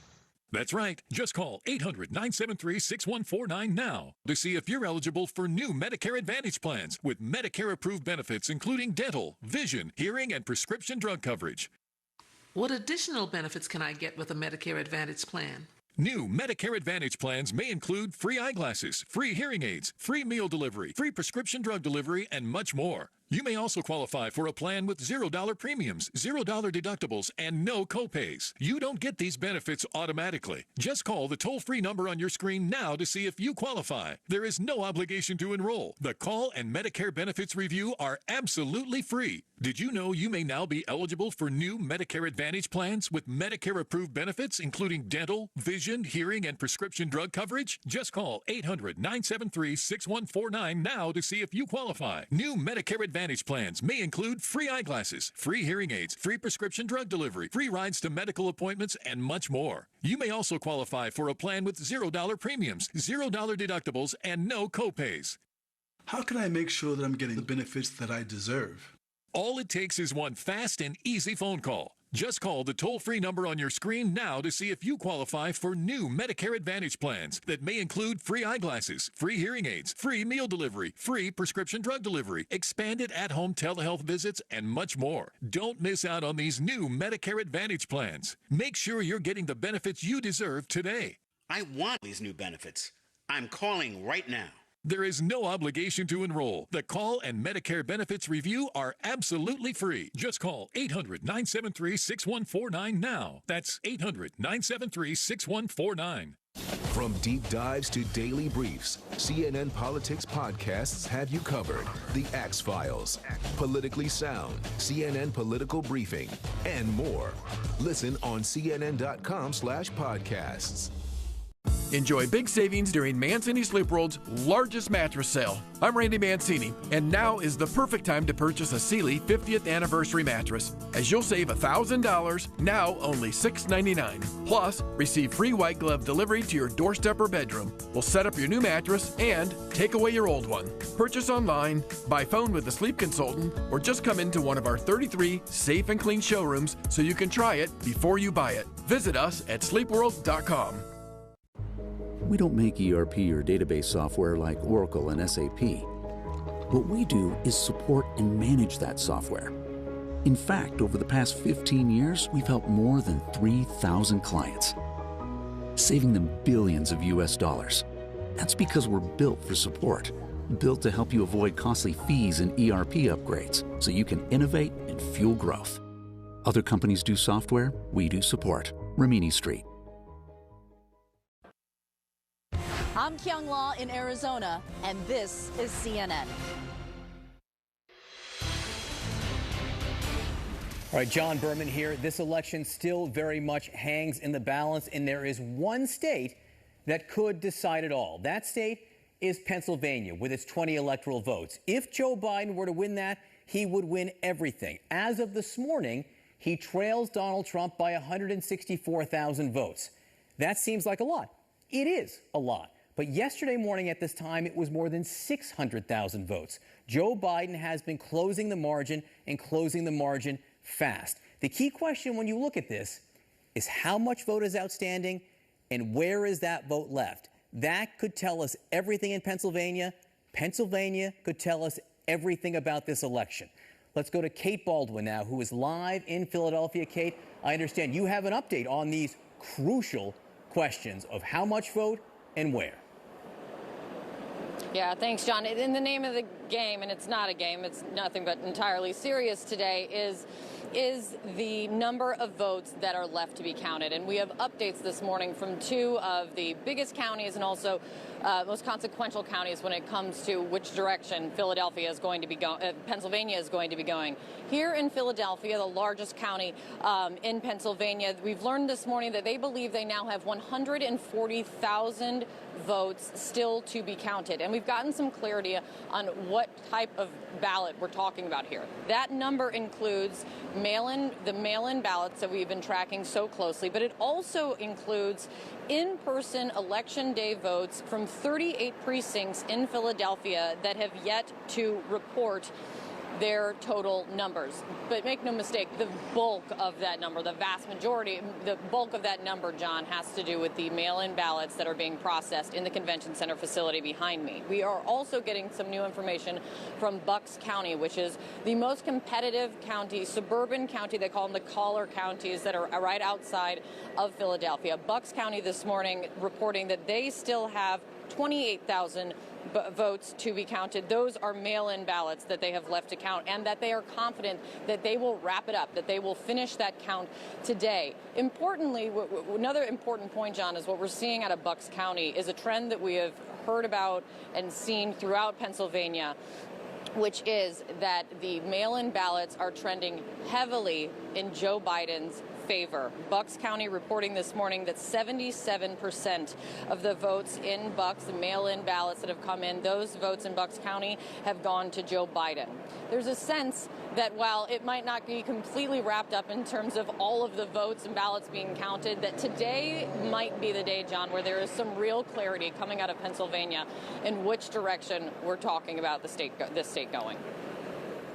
Speaker 24: That's right. Just call 800-973-6149 now to see if you're eligible for new Medicare Advantage plans with Medicare-approved benefits, including dental, vision, hearing, and prescription drug coverage.
Speaker 25: What additional benefits can I get with a Medicare Advantage plan?
Speaker 24: New Medicare Advantage plans may include free eyeglasses, free hearing aids, free meal delivery, free prescription drug delivery, and much more. You may also qualify for a plan with $0 premiums, $0 deductibles, and no copays. You don't get these benefits automatically. Just call the toll-free number on your screen now to see if you qualify. There is no obligation to enroll. The call and Medicare benefits review are absolutely free. Did you know you may now be eligible for new Medicare Advantage plans with Medicare-approved benefits, including dental, vision, hearing, and prescription drug coverage? Just call 800-973-6149 now to see if you qualify. New Medicare Advantage plans may include free eyeglasses, free hearing aids, free prescription drug delivery, free rides to medical appointments, and much more. You may also qualify for a plan with $0 premiums, $0 deductibles, and no copays.
Speaker 27: How can I make sure that I'm getting the benefits that I deserve?
Speaker 24: All it takes is one fast and easy phone call. Just call the toll-free number on your screen now to see if you qualify for new Medicare Advantage plans that may include free eyeglasses, free hearing aids, free meal delivery, free prescription drug delivery, expanded at-home telehealth visits, and much more. Don't miss out on these new Medicare Advantage plans. Make sure you're getting the benefits you deserve today.
Speaker 28: I want these new benefits. I'm calling right now.
Speaker 24: There is no obligation to enroll. The call and Medicare benefits review are absolutely free. Just call 800-973-6149 now. That's 800-973-6149.
Speaker 29: From deep dives to daily briefs, CNN Politics podcasts have you covered. The Axe Files, Politically Sound, CNN Political Briefing, and more. Listen on cnn.com/podcasts.
Speaker 30: Enjoy big savings during Mancini Sleep World's largest mattress sale. I'm Randy Mancini, and now is the perfect time to purchase a Sealy 50th anniversary mattress, as you'll save $1,000, now only $699. Plus, receive free white glove delivery to your doorstep or bedroom. We'll set up your new mattress and take away your old one. Purchase online, by phone with a sleep consultant, or just come into one of our 33 safe and clean showrooms so you can try it before you buy it. Visit us at sleepworld.com.
Speaker 31: We don't make ERP or database software like Oracle and SAP.
Speaker 3: What we do is support and manage that software. In fact, over the past 15 years, we've helped more than 3,000 clients, saving them billions of US dollars. That's because we're built for support, built to help you avoid costly fees and ERP upgrades so you can innovate and fuel growth. Other companies do software, we do support. Rimini Street.
Speaker 5: I'm Kyung Law in Arizona, and this is CNN.
Speaker 10: All right, John Berman here. This election still very much hangs in the balance, and there is one state that could decide it all. That state is Pennsylvania, with its 20 electoral votes. If Joe Biden were to win that, he would win everything. As of this morning, he trails Donald Trump by 164,000 votes. That seems like a lot. It is a lot. But yesterday morning at this time, it was more than 600,000 votes. Joe Biden has been closing the margin and closing the margin fast. The key question when you look at this is how much vote is outstanding and where is that vote left? That could tell us everything in Pennsylvania. Pennsylvania could tell us everything about this election. Let's go to Kate Baldwin now, who is live in Philadelphia. Kate, I understand you have an update on these crucial questions of how much vote and where.
Speaker 6: Yeah, thanks, John. In the name of the game, and it's not a game, it's nothing but entirely serious today, is the number of votes that are left to be counted. And we have updates this morning from two of the biggest counties and also most consequential counties when it comes to which direction Philadelphia is going to be going, Pennsylvania is going to be going. Here in Philadelphia, the largest county in Pennsylvania, we've learned this morning that they believe they now have 140,000 votes still to be counted. And we've gotten some clarity on what type of ballot we're talking about here. That number includes the mail-in ballots that we've been tracking so closely, but it also includes in-person election day votes from 38 precincts in Philadelphia that have yet to report their total numbers. But make no mistake, the bulk of that number, the vast majority, the bulk of that number, John, has to do with the mail-in ballots that are being processed in the convention center facility behind me. We are also getting some new information from Bucks County, which is the most competitive county, suburban county. They call them the collar counties that are right outside of Philadelphia. Bucks County this morning reporting that they still have 28,000 votes to be counted. Those are mail-in ballots that they have left to count, and that they are confident that they will wrap it up, that they will finish that count today. Importantly, another important point, John, is what we're seeing out of Bucks County is a trend that we have heard about and seen throughout Pennsylvania, which is that the mail-in ballots are trending heavily in Joe Biden's favor. Bucks County reporting this morning that 77% of the votes in Bucks, the mail-in ballots that have come in, those votes in Bucks County have gone to Joe Biden. There's a sense that while it might not be completely wrapped up in terms of all of the votes and ballots being counted, that today might be the day, John, where there is some real clarity coming out of Pennsylvania in which direction we're talking about this state going.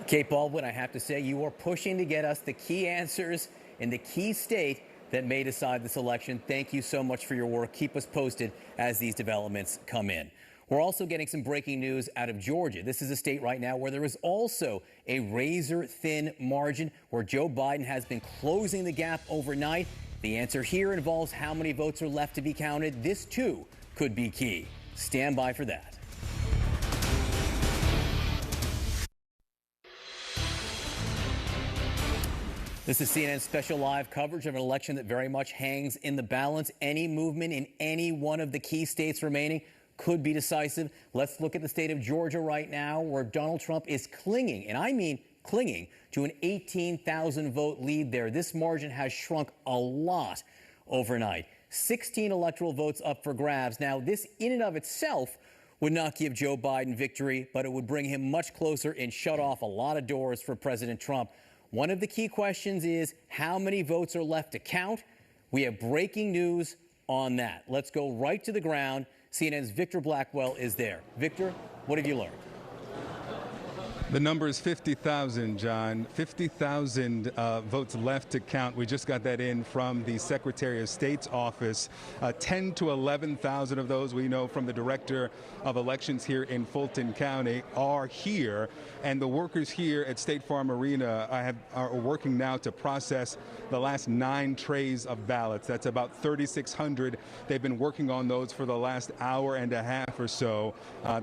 Speaker 10: Kate Baldwin, I have to say, you are pushing to get us the key answers in the key state that may decide this election. Thank you so much for your work. Keep us posted as these developments come in. We're also getting some breaking news out of Georgia. This is a state right now where there is also a razor-thin margin where Joe Biden has been closing the gap overnight. The answer here involves how many votes are left to be counted. This, too, could be key. Stand by for that. This is CNN's special live coverage of an election that very much hangs in the balance. Any movement in any one of the key states remaining could be decisive. Let's look at the state of Georgia right now, where Donald Trump is clinging, and I mean clinging, to an 18,000 vote lead there. This margin has shrunk a lot overnight. 16 electoral votes up for grabs. Now, this in and of itself would not give Joe Biden victory, but it would bring him much closer and shut off a lot of doors for President Trump. One of the key questions is how many votes are left to count. We have breaking news on that. Let's go right to the ground. CNN's Victor Blackwell is there. Victor, what have you learned?
Speaker 7: The number is 50,000, John. 50,000 votes left to count. We just got that in from the Secretary of State's office. 10 to 11,000 of those, we know from the Director of Elections here in Fulton County, are here. And the workers here at State Farm Arena are working now to process the last 9 trays of ballots. That's about 3,600. They've been working on those for the last hour and a half or so.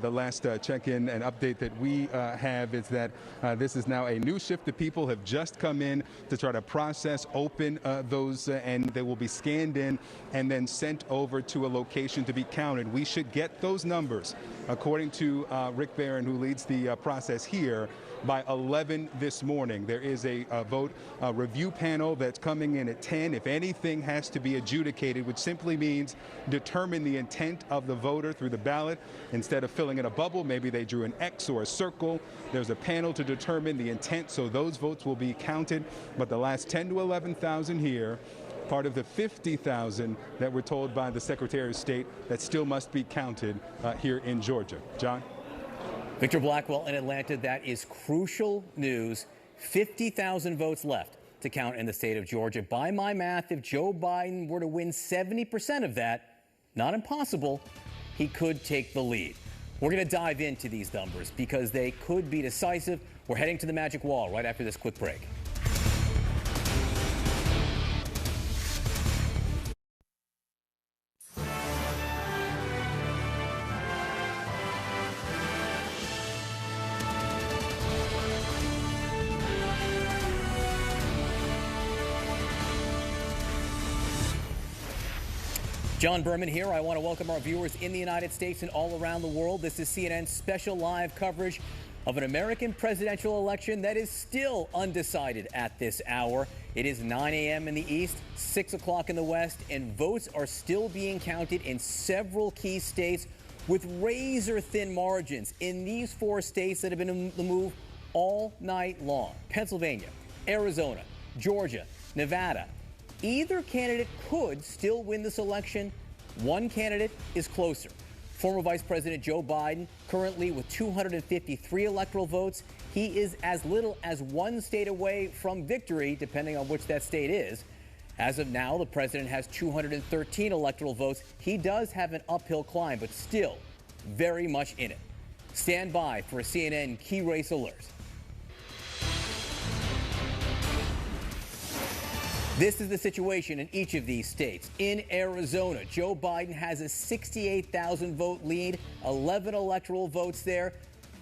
Speaker 7: The last check-in and update that we have is that this is now a new shift of people have just come in to try to process, open those, and they will be scanned in and then sent over to a location to be counted. We should get those numbers, according to Rick Barron, who leads the process here, by 11 this morning. There is a vote review panel that's coming in at 10. If anything has to be adjudicated, which simply means determine the intent of the voter through the ballot. Instead of filling in a bubble, maybe they drew an X or a circle. There's a panel to determine the intent, so those votes will be counted. But the last 10 to 11,000 here, part of the 50,000 that we're told by the Secretary of State that still must be counted here in Georgia. John?
Speaker 10: Victor Blackwell in Atlanta, that is crucial news. 50,000 votes left to count in the state of Georgia. By my math, if Joe Biden were to win 70% of that, not impossible, he could take the lead. We're going to dive into these numbers because they could be decisive. We're heading to the magic wall right after this quick break. John Berman here. I want to welcome our viewers in the United States and all around the world. This is CNN's special live coverage of an American presidential election that is still undecided at this hour. It is 9 a.m. in the East, 6 o'clock in the West, and votes are still being counted in several key states with razor-thin margins in these 4 states that have been in the move all night long. Pennsylvania, Arizona, Georgia, Nevada. Either candidate could still win this election. One candidate is closer. Former Vice President Joe Biden, currently with 253 electoral votes. He is as little as 1 state away from victory, depending on which that state is. As of now, the president has 213 electoral votes. He does have an uphill climb, but still very much in it. Stand by for a CNN Key Race Alert. This is the situation in each of these states. In Arizona, Joe Biden has a 68,000 vote lead, 11 electoral votes there,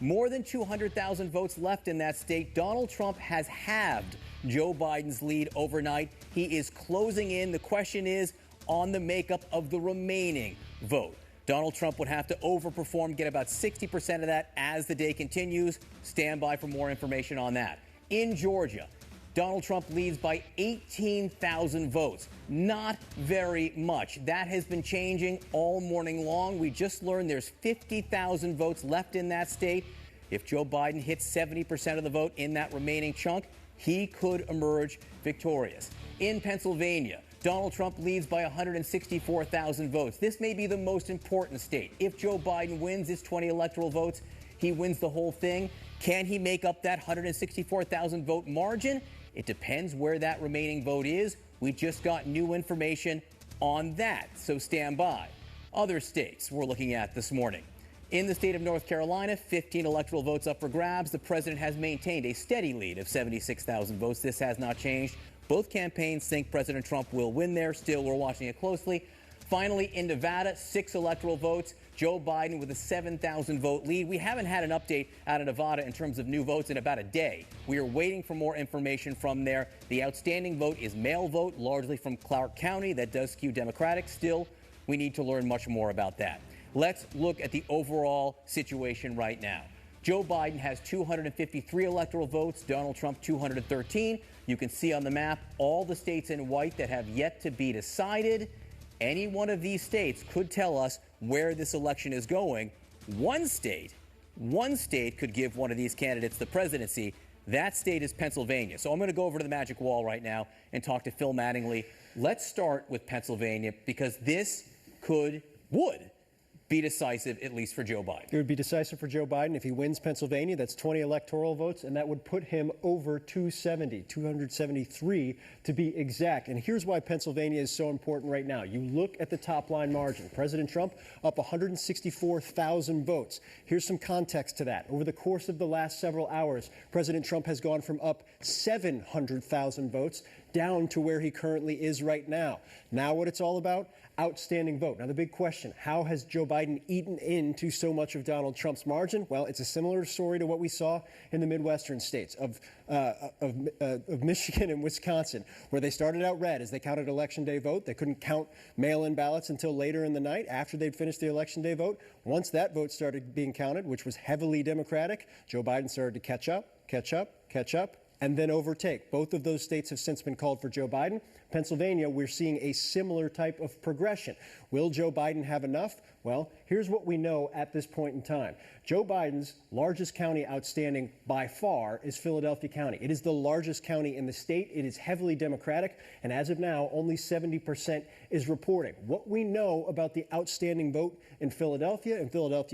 Speaker 10: more than 200,000 votes left in that state. Donald Trump has halved Joe Biden's lead overnight. He is closing in. The question is on the makeup of the remaining vote. Donald Trump would have to overperform, get about 60% of that as the day continues. Stand by for more information on that. In Georgia, Donald Trump leads by 18,000 votes. Not very much. That has been changing all morning long. We just learned there's 50,000 votes left in that state. If Joe Biden hits 70% of the vote in that remaining chunk, he could emerge victorious. In Pennsylvania, Donald Trump leads by 164,000 votes. This may be the most important state. If Joe Biden wins his 20 electoral votes, he wins the whole thing. Can he make up that 164,000 vote margin? It depends where that remaining vote is. We just got new information on that, so stand by. Other states we're looking at this morning. In the state of North Carolina, 15 electoral votes up for grabs. The president has maintained a steady lead of 76,000 votes. This has not changed. Both campaigns think President Trump will win there. Still, we're watching it closely. Finally, in Nevada, 6 electoral votes. Joe Biden with a 7,000 vote lead. We haven't had an update out of Nevada in terms of new votes in about a day. We are waiting for more information from there. The outstanding vote is mail vote, largely from Clark County. That does skew Democratic. Still, we need to learn much more about that. Let's look at the overall situation right now. Joe Biden has 253 electoral votes, Donald Trump 213. You can see on the map all the states in white that have yet to be decided. Any one of these states could tell us where this election is going. One state could give one of these candidates the presidency. That state is Pennsylvania. So I'm going to go over to the magic wall right now and talk to Phil Mattingly. Let's start with Pennsylvania because this would be decisive, at least for Joe Biden?
Speaker 8: It would be decisive for Joe Biden if he wins Pennsylvania. That's 20 electoral votes, and that would put him over 273 to be exact. And here's why Pennsylvania is so important right now. You look at the top line margin. President Trump up 164,000 votes. Here's some context to that. Over the course of the last several hours, President Trump has gone from up 700,000 votes down to where he currently is right now. Now what it's all about? Outstanding vote. Now the big question, how has Joe Biden eaten into so much of Donald Trump's margin? Well, it's a similar story to what we saw in the Midwestern states of Michigan and Wisconsin, where they started out red as they counted Election Day vote. They couldn't count mail-in ballots until later in the night after they'd finished the Election Day vote. Once that vote started being counted, which was heavily Democratic, Joe Biden started to catch up, and then overtake. Both of those states have since been called for Joe Biden. Pennsylvania, we're seeing a similar type of progression. Will Joe Biden have enough? Well, here's what we know at this point in time. Joe Biden's largest county outstanding by far is Philadelphia County. It is the largest county in the state. It is heavily Democratic, and as of now, only 70% is reporting. What we know about the outstanding vote in Philadelphia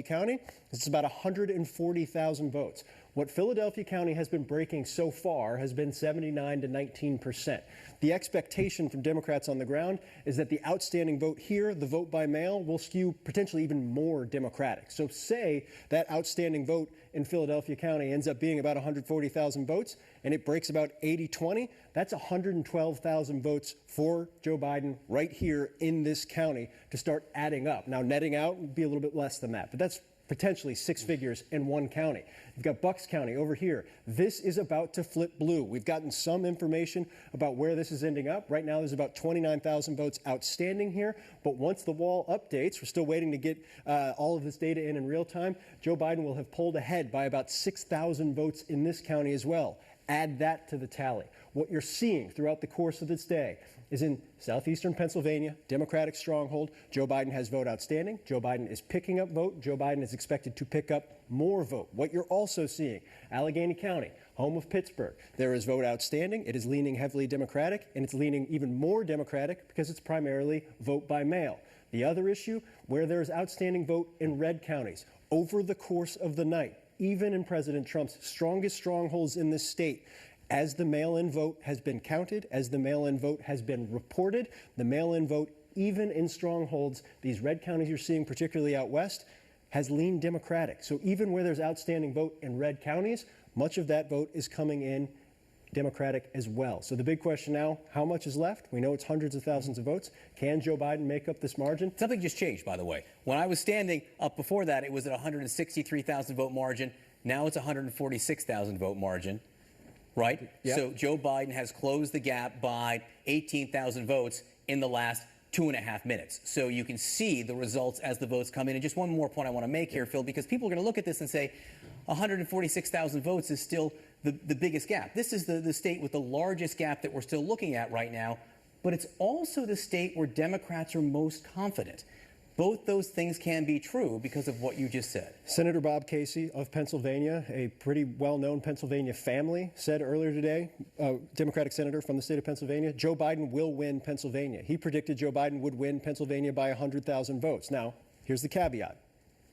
Speaker 8: County is it's about 140,000 votes. What Philadelphia County has been breaking so far has been 79 to 19%. The expectation from Democrats on the ground is that the outstanding vote here, the vote by mail, will skew potentially even more Democratic. So say that outstanding vote in Philadelphia County ends up being about 140,000 votes and it breaks about 80-20. That's 112,000 votes for Joe Biden right here in this county to start adding up. Now, netting out would be a little bit less than that, but that's potentially six figures in one county. You've got Bucks County over here. This is about to flip blue. We've gotten some information about where this is ending up. Right now, there's about 29,000 votes outstanding here. But once the wall updates, we're still waiting to get all of this data in real time, Joe Biden will have pulled ahead by about 6,000 votes in this county as well. Add that to the tally. What you're seeing throughout the course of this day is in southeastern Pennsylvania, Democratic stronghold. Joe Biden has vote outstanding. Joe Biden is picking up vote. Joe Biden is expected to pick up more vote. What you're also seeing, Allegheny County, home of Pittsburgh, there is vote outstanding. It is leaning heavily Democratic, and it's leaning even more Democratic because it's primarily vote by mail. The other issue, where there is outstanding vote in red counties, over the course of the night, even in President Trump's strongest strongholds in this state, as the mail-in vote has been counted, as the mail-in vote has been reported, the mail-in vote, even in strongholds, these red counties you're seeing, particularly out west, has leaned Democratic. So even where there's outstanding vote in red counties, much of that vote is coming in Democratic as well. So the big question now, how much is left? We know it's hundreds of thousands of votes. Can Joe Biden make up this margin?
Speaker 10: Something just changed, by the way. When I was standing up before that, it was at 163,000 vote margin. Now it's 146,000 vote margin. Right? Yep. So Joe Biden has closed the gap by 18,000 votes in the last 2.5 minutes. So you can see the results as the votes come in. And just one more point I want to make here, Phil, because people are going to look at this and say 146,000 votes is still the biggest gap. This is the state with the largest gap that we're still looking at right now, but it's also the state where Democrats are most confident. Both those things can be true because of what you just said.
Speaker 8: Senator Bob Casey of Pennsylvania, a pretty well-known Pennsylvania family, said earlier today, Democratic senator from the state of Pennsylvania, Joe Biden will win Pennsylvania. He predicted Joe Biden would win Pennsylvania by 100,000 votes. Now, here's the caveat.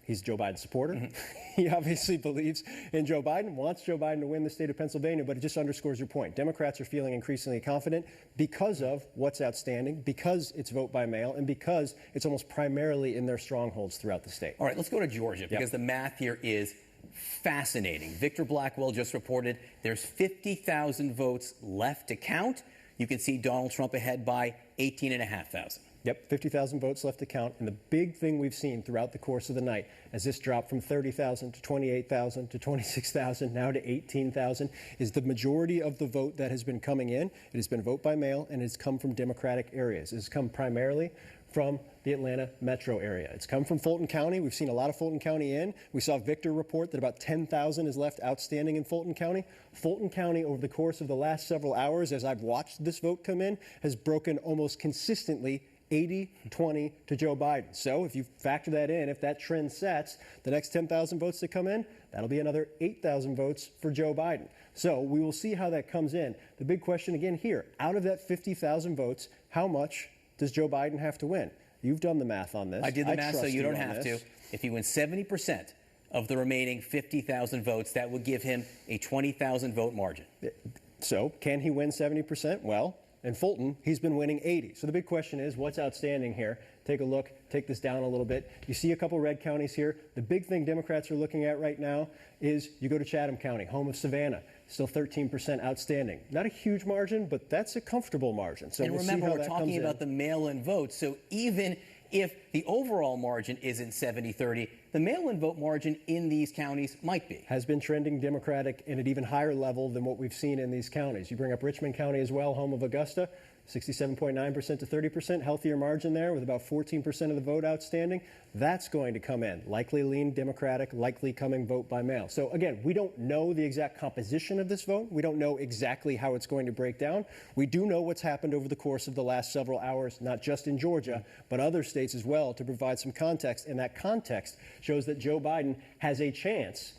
Speaker 8: He's Joe Biden's supporter. Mm-hmm. He obviously believes in Joe Biden, wants Joe Biden to win the state of Pennsylvania, but it just underscores your point. Democrats are feeling increasingly confident because of what's outstanding, because it's vote by mail, and because it's almost primarily in their strongholds throughout the state.
Speaker 10: All right, let's go to Georgia, because the math here is fascinating. Victor Blackwell just reported there's 50,000 votes left to count. You can see Donald Trump ahead by 18,500.
Speaker 8: Yep, 50,000 votes left to count. And the big thing we've seen throughout the course of the night, as this dropped from 30,000 to 28,000 to 26,000, now to 18,000, is the majority of the vote that has been coming in. It has been vote by mail, and it's come from Democratic areas. It has come primarily from the Atlanta metro area. It's come from Fulton County. We've seen a lot of Fulton County in. We saw Victor report that about 10,000 is left outstanding in Fulton County. Fulton County, over the course of the last several hours, as I've watched this vote come in, has broken almost consistently 80-20 to Joe Biden. So if you factor that in, if that trend sets, the next 10,000 votes that come in, that'll be another 8,000 votes for Joe Biden. So we will see how that comes in. The big question again here, out of that 50,000 votes, how much does Joe Biden have to win? You've done the math on this.
Speaker 10: I did the math, so
Speaker 8: trust
Speaker 10: you don't
Speaker 8: on
Speaker 10: have
Speaker 8: this.
Speaker 10: to. If he wins 70% of the remaining 50,000 votes, that would give him a 20,000 vote margin.
Speaker 8: So can he win 70%? Well, in Fulton, he's been winning 80. So the big question is, what's outstanding here? Take a look, take this down a little bit. You see a couple red counties here. The big thing Democrats are looking at right now is you go to Chatham County, home of Savannah, still 13% outstanding. Not a huge margin, but that's a comfortable margin. So
Speaker 10: and
Speaker 8: we'll
Speaker 10: remember,
Speaker 8: see how
Speaker 10: we're
Speaker 8: that
Speaker 10: talking
Speaker 8: comes
Speaker 10: about
Speaker 8: in.
Speaker 10: the mail-in vote. So even if the overall margin isn't 70-30, the mail-in vote margin in these counties might be.
Speaker 8: Has been trending Democratic in an even higher level than what we've seen in these counties. You bring up Richmond County as well, home of Augusta, 67.9% to 30%, healthier margin there with about 14% of the vote outstanding. That's going to come in. Likely lean Democratic, likely coming vote by mail. So again, we don't know the exact composition of this vote. We don't know exactly how it's going to break down. We do know what's happened over the course of the last several hours, not just in Georgia, but other states as well, to provide some context. And that context shows that Joe Biden has a chance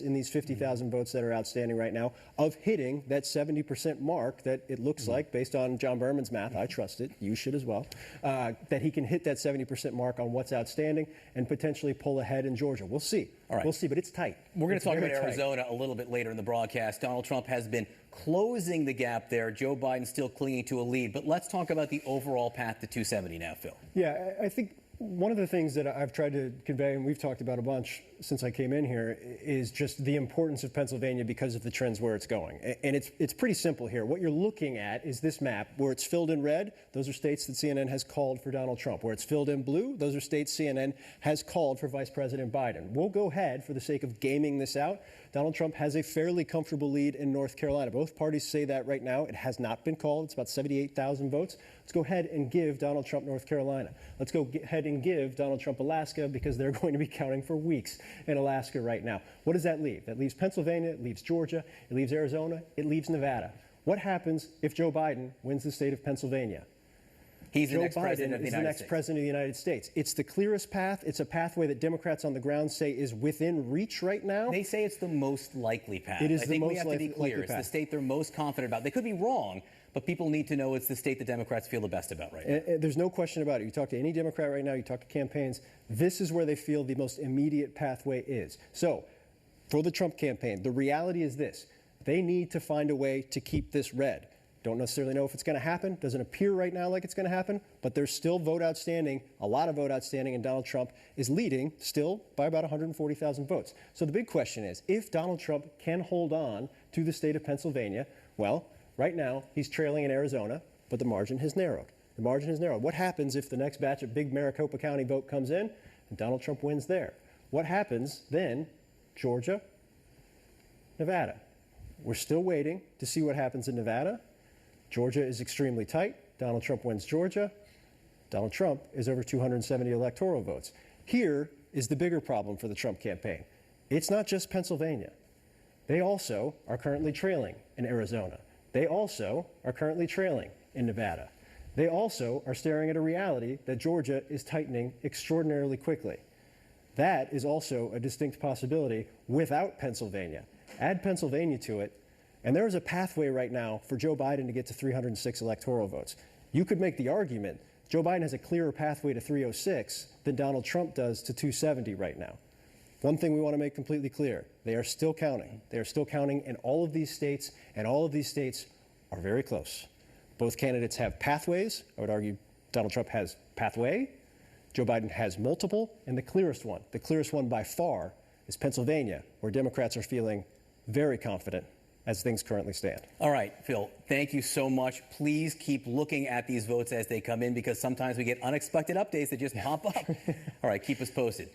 Speaker 8: in these 50,000 votes that are outstanding right now of hitting that 70% mark that it looks like, based on John Berman's math, I trust it, you should as well, that he can hit that 70% mark on what's outstanding and potentially pull ahead in Georgia. We'll see.
Speaker 10: All right.
Speaker 8: We'll see, but it's tight.
Speaker 10: We're going to talk about
Speaker 8: tight.
Speaker 10: Arizona a little bit later in the broadcast. Donald Trump has been closing the gap there. Joe Biden still clinging to a lead. But let's talk about the overall path to 270 now, Phil.
Speaker 8: Yeah, I think one of the things that I've tried to convey, and we've talked about a bunch since I came in here, is just the importance of Pennsylvania because of the trends where it's going. And it's pretty simple here. What you're looking at is this map where it's filled in red. Those are states that CNN has called for Donald Trump. Where it's filled in blue, those are states CNN has called for Vice President Biden. We'll go ahead, for the sake of gaming this out, Donald Trump has a fairly comfortable lead in North Carolina. Both parties say that right now. It has not been called. It's about 78,000 votes. Let's go ahead and give Donald Trump North Carolina. Let's go ahead and give Donald Trump Alaska, because they're going to be counting for weeks in Alaska right now. What does that leave? That leaves Pennsylvania, it leaves Georgia, it leaves Arizona, it leaves Nevada. What happens if Joe Biden wins the state of Pennsylvania?
Speaker 10: He's the
Speaker 8: Joe
Speaker 10: next president of the
Speaker 8: Biden is the
Speaker 10: United
Speaker 8: next
Speaker 10: States.
Speaker 8: president of the United States. It's the clearest path. It's a pathway that Democrats on the ground say is within reach right now.
Speaker 10: They say it's the most likely path.
Speaker 8: It is
Speaker 10: I
Speaker 8: the
Speaker 10: think
Speaker 8: most
Speaker 10: we have to be
Speaker 8: likely
Speaker 10: clear. It's
Speaker 8: path.
Speaker 10: the state they're most confident about. They could be wrong, but people need to know it's the state the Democrats feel the best about right now.
Speaker 8: And there's no question about it. You talk to any Democrat right now, you talk to campaigns, this is where they feel the most immediate pathway is. So, for the Trump campaign, the reality is this. They need to find a way to keep this red. Don't necessarily know if it's going to happen. Doesn't appear right now like it's going to happen, but there's still vote outstanding, a lot of vote outstanding, and Donald Trump is leading still by about 140,000 votes. So the big question is, if Donald Trump can hold on to the state of Pennsylvania, well, right now he's trailing in Arizona, but the margin has narrowed. The margin has narrowed. What happens if the next batch of big Maricopa County vote comes in and Donald Trump wins there? What happens then? Georgia, Nevada. We're still waiting to see what happens in Nevada. Georgia is extremely tight. Donald Trump wins Georgia. Donald Trump is over 270 electoral votes. Here is the bigger problem for the Trump campaign. It's not just Pennsylvania. They also are currently trailing in Arizona. They also are currently trailing in Nevada. They also are staring at a reality that Georgia is tightening extraordinarily quickly. That is also a distinct possibility without Pennsylvania. Add Pennsylvania to it, and there is a pathway right now for Joe Biden to get to 306 electoral votes. You could make the argument Joe Biden has a clearer pathway to 306 than Donald Trump does to 270 right now. One thing we want to make completely clear, they are still counting. They are still counting in all of these states, and all of these states are very close. Both candidates have pathways. I would argue Donald Trump has pathway. Joe Biden has multiple, and the clearest one by far, is Pennsylvania, where Democrats are feeling very confident as things currently stand.
Speaker 10: All right, Phil, thank you so much. Please keep looking at these votes as they come in, because sometimes we get unexpected updates that just pop up. All right, keep us posted.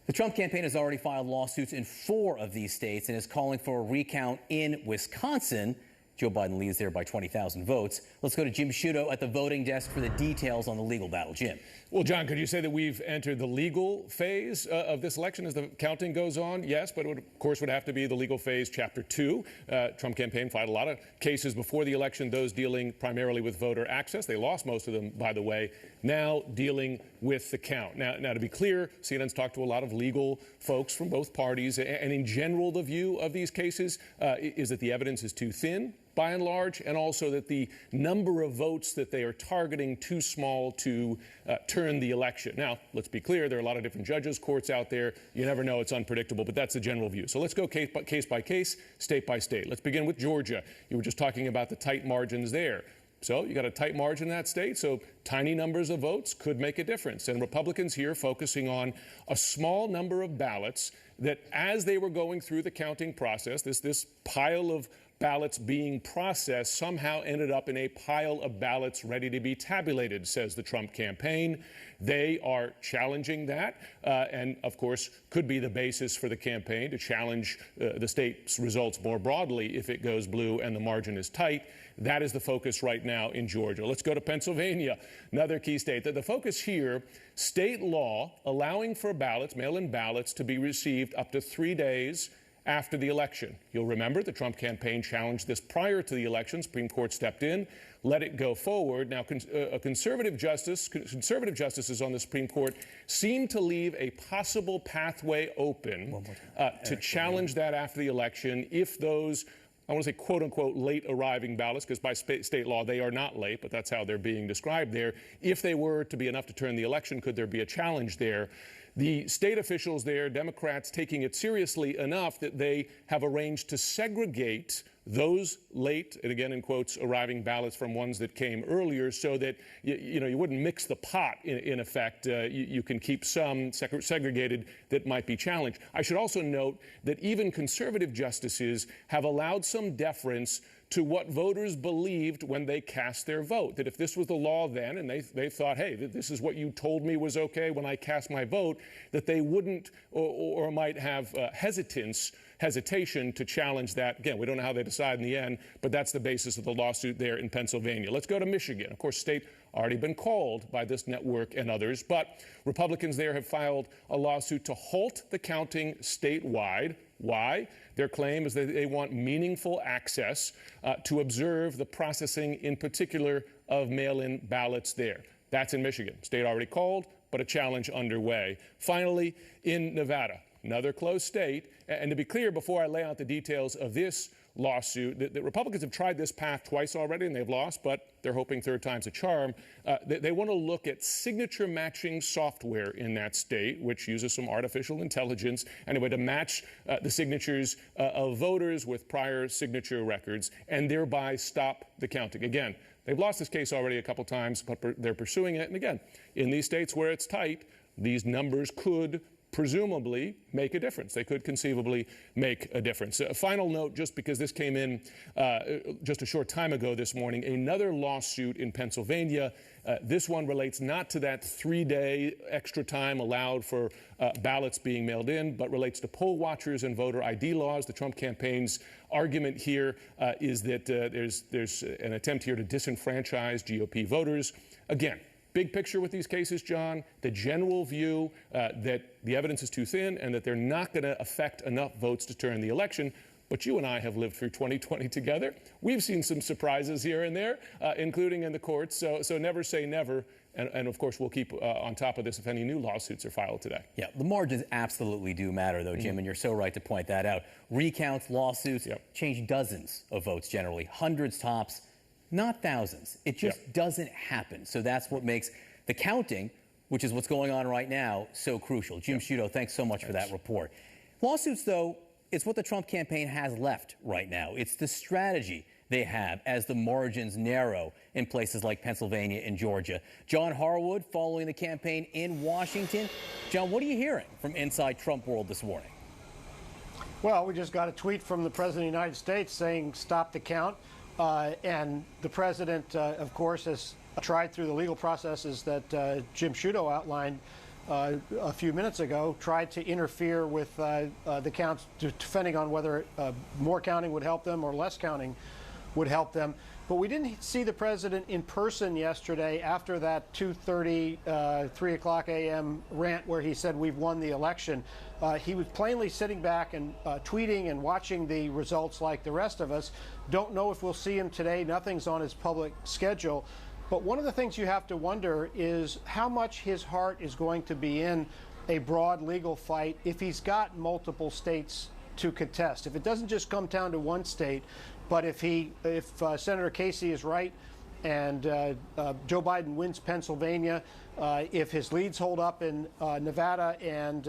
Speaker 10: The Trump campaign has already filed lawsuits in 4 of these states and is calling for a recount in Wisconsin. Joe Biden leads there by 20,000 votes. Let's go to Jim Sciutto at the voting desk for the details on the legal battle. Jim.
Speaker 9: Well, John, could you say that we've entered the legal phase of this election as the counting goes on? Yes, but it would, of course, would have to be the legal phase, Chapter 2. Trump campaign filed a lot of cases before the election, those dealing primarily with voter access. They lost most of them, by the way. Now dealing with the count. Now, to be clear, CNN's talked to a lot of legal folks from both parties, and in general, the view of these cases is that the evidence is too thin, by and large, and also that the number of votes that they are targeting too small to turn the election. Now, let's be clear, there are a lot of different judges, courts out there. You never know, it's unpredictable, but that's the general view. So let's go case by case, state by state. Let's begin with Georgia. You were just talking about the tight margins there. So you got a tight margin in that state, so tiny numbers of votes could make a difference. And Republicans here focusing on a small number of ballots that as they were going through the counting process, this pile of ballots being processed somehow ended up in a pile of ballots ready to be tabulated, says the Trump campaign. They are challenging that and, of course, could be the basis for the campaign to challenge the state's results more broadly if it goes blue and the margin is tight. That is the focus right now in Georgia. Let's go to Pennsylvania, another key state. The focus here, state law allowing for ballots, mail-in ballots, to be received up to 3 days after the election. You'll remember the Trump campaign challenged this prior to the election. Supreme Court stepped in, let it go forward. Now, conservative justices on the Supreme Court seem to leave a possible pathway open to challenge that after the election if those, I want to say, quote unquote, late arriving ballots, because by state law they are not late, but that's how they're being described there. If they were to be enough to turn the election, could there be a challenge there? The state officials there, Democrats, taking it seriously enough that they have arranged to segregate those late, and again in quotes, arriving ballots from ones that came earlier so that you wouldn't mix the pot in effect. You can keep some segregated that might be challenged. I should also note that even conservative justices have allowed some deference to what voters believed when they cast their vote, that if this was the law then and they thought, hey, this is what you told me was okay when I cast my vote, that they wouldn't or might have hesitation to challenge that. Again, we don't know how they decide in the end, but that's the basis of the lawsuit there in Pennsylvania. Let's go to Michigan. Of course, state already been called by this network and others, but Republicans there have filed a lawsuit to halt the counting statewide. Why? Their claim is that they want meaningful access to observe the processing, in particular, of mail-in ballots there. That's in Michigan. State already called, but a challenge underway. Finally, in Nevada, another close state. And to be clear, before I lay out the details of this lawsuit, the Republicans have tried this path twice already and they've lost, but they're hoping third time's a charm. They want to look at signature matching software in that state, which uses some artificial intelligence anyway to match the signatures of voters with prior signature records and thereby stop the counting. Again, they've lost this case already a couple times, but they're pursuing it. And again, in these states where it's tight, these numbers could presumably make a difference. They could conceivably make a difference. A final note, just because this came in just a short time ago this morning, another lawsuit in Pennsylvania. This one relates not to that 3-day extra time allowed for ballots being mailed in, but relates to poll watchers and voter ID laws. The Trump campaign's argument here is that there's an attempt here to disenfranchise GOP voters. Again, big picture with these cases, John, the general view that the evidence is too thin and that they're not going to affect enough votes to turn the election. But you and I have lived through 2020 together. We've seen some surprises here and there, including in the courts. So never say never. And of course, we'll keep on top of this if any new lawsuits are filed today.
Speaker 10: Yeah, the margins absolutely do matter, though, Jim, and you're so right to point that out. Recounts, lawsuits change dozens of votes generally, hundreds tops. Not thousands. It just doesn't happen. So that's what makes the counting, which is what's going on right now, so crucial. Jim Sciutto, thanks so much for that report. Lawsuits, though, it's what the Trump campaign has left right now. It's the strategy they have as the margins narrow in places like Pennsylvania and Georgia. John Harwood following the campaign in Washington. John, what are you hearing from inside Trump world this morning?
Speaker 2: Well, we just got a tweet from the President of the United States saying stop the count. And the president, of course, has tried through the legal processes that Jim Sciutto outlined a few minutes ago, tried to interfere with the counts, depending on whether more counting would help them or less counting would help them. But we didn't see the president in person yesterday after that 2:30, 3 o'clock a.m. rant where he said we've won the election. He was plainly sitting back and tweeting and watching the results like the rest of us. Don't know if we'll see him today. Nothing's on his public schedule. But one of the things you have to wonder is how much his heart is going to be in a broad legal fight if he's got multiple states to contest. If it doesn't just come down to one state, but if Senator Casey is right and Joe Biden wins Pennsylvania, if his leads hold up in Nevada and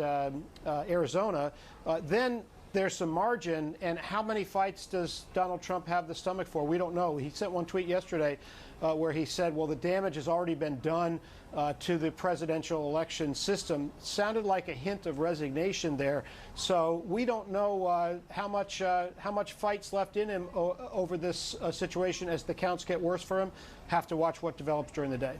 Speaker 2: Arizona, then there's some margin. And how many fights does Donald Trump have the stomach for? We don't know. He sent one tweet yesterday where he said, well, the damage has already been done to the presidential election system. Sounded like a hint of resignation there. So we don't know how much fight's left in him over this situation as the counts get worse for him. Have to watch what develops during the day.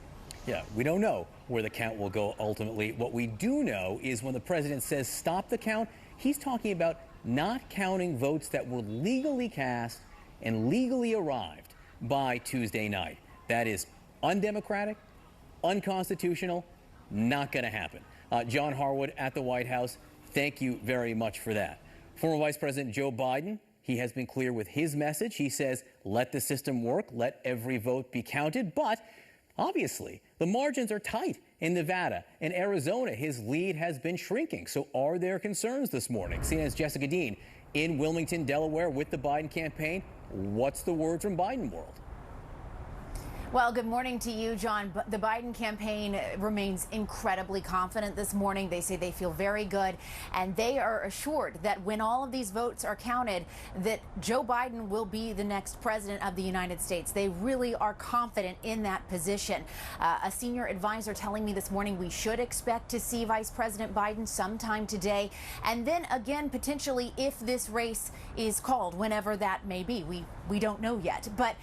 Speaker 10: Yeah, we don't know where the count will go ultimately. What we do know is when the president says stop the count, he's talking about not counting votes that were legally cast and legally arrived by Tuesday night. That is undemocratic, unconstitutional, not going to happen. John Harwood at the White House, thank you very much for that. Former Vice President Joe Biden, he has been clear with his message. He says, let the system work, let every vote be counted. But obviously, the margins are tight in Nevada and Arizona. His lead has been shrinking. So are there concerns this morning? CNN's Jessica Dean in Wilmington, Delaware with the Biden campaign. What's the word from Biden world?
Speaker 1: Well, good morning to you, John. The Biden campaign remains incredibly confident this morning. They say they feel very good, and they are assured that when all of these votes are counted, that Joe Biden will be the next president of the United States. They really are confident in that position. A senior advisor telling me this morning we should expect to see Vice President Biden sometime today, and then again, potentially, if this race is called, whenever that may be. We don't know yet, but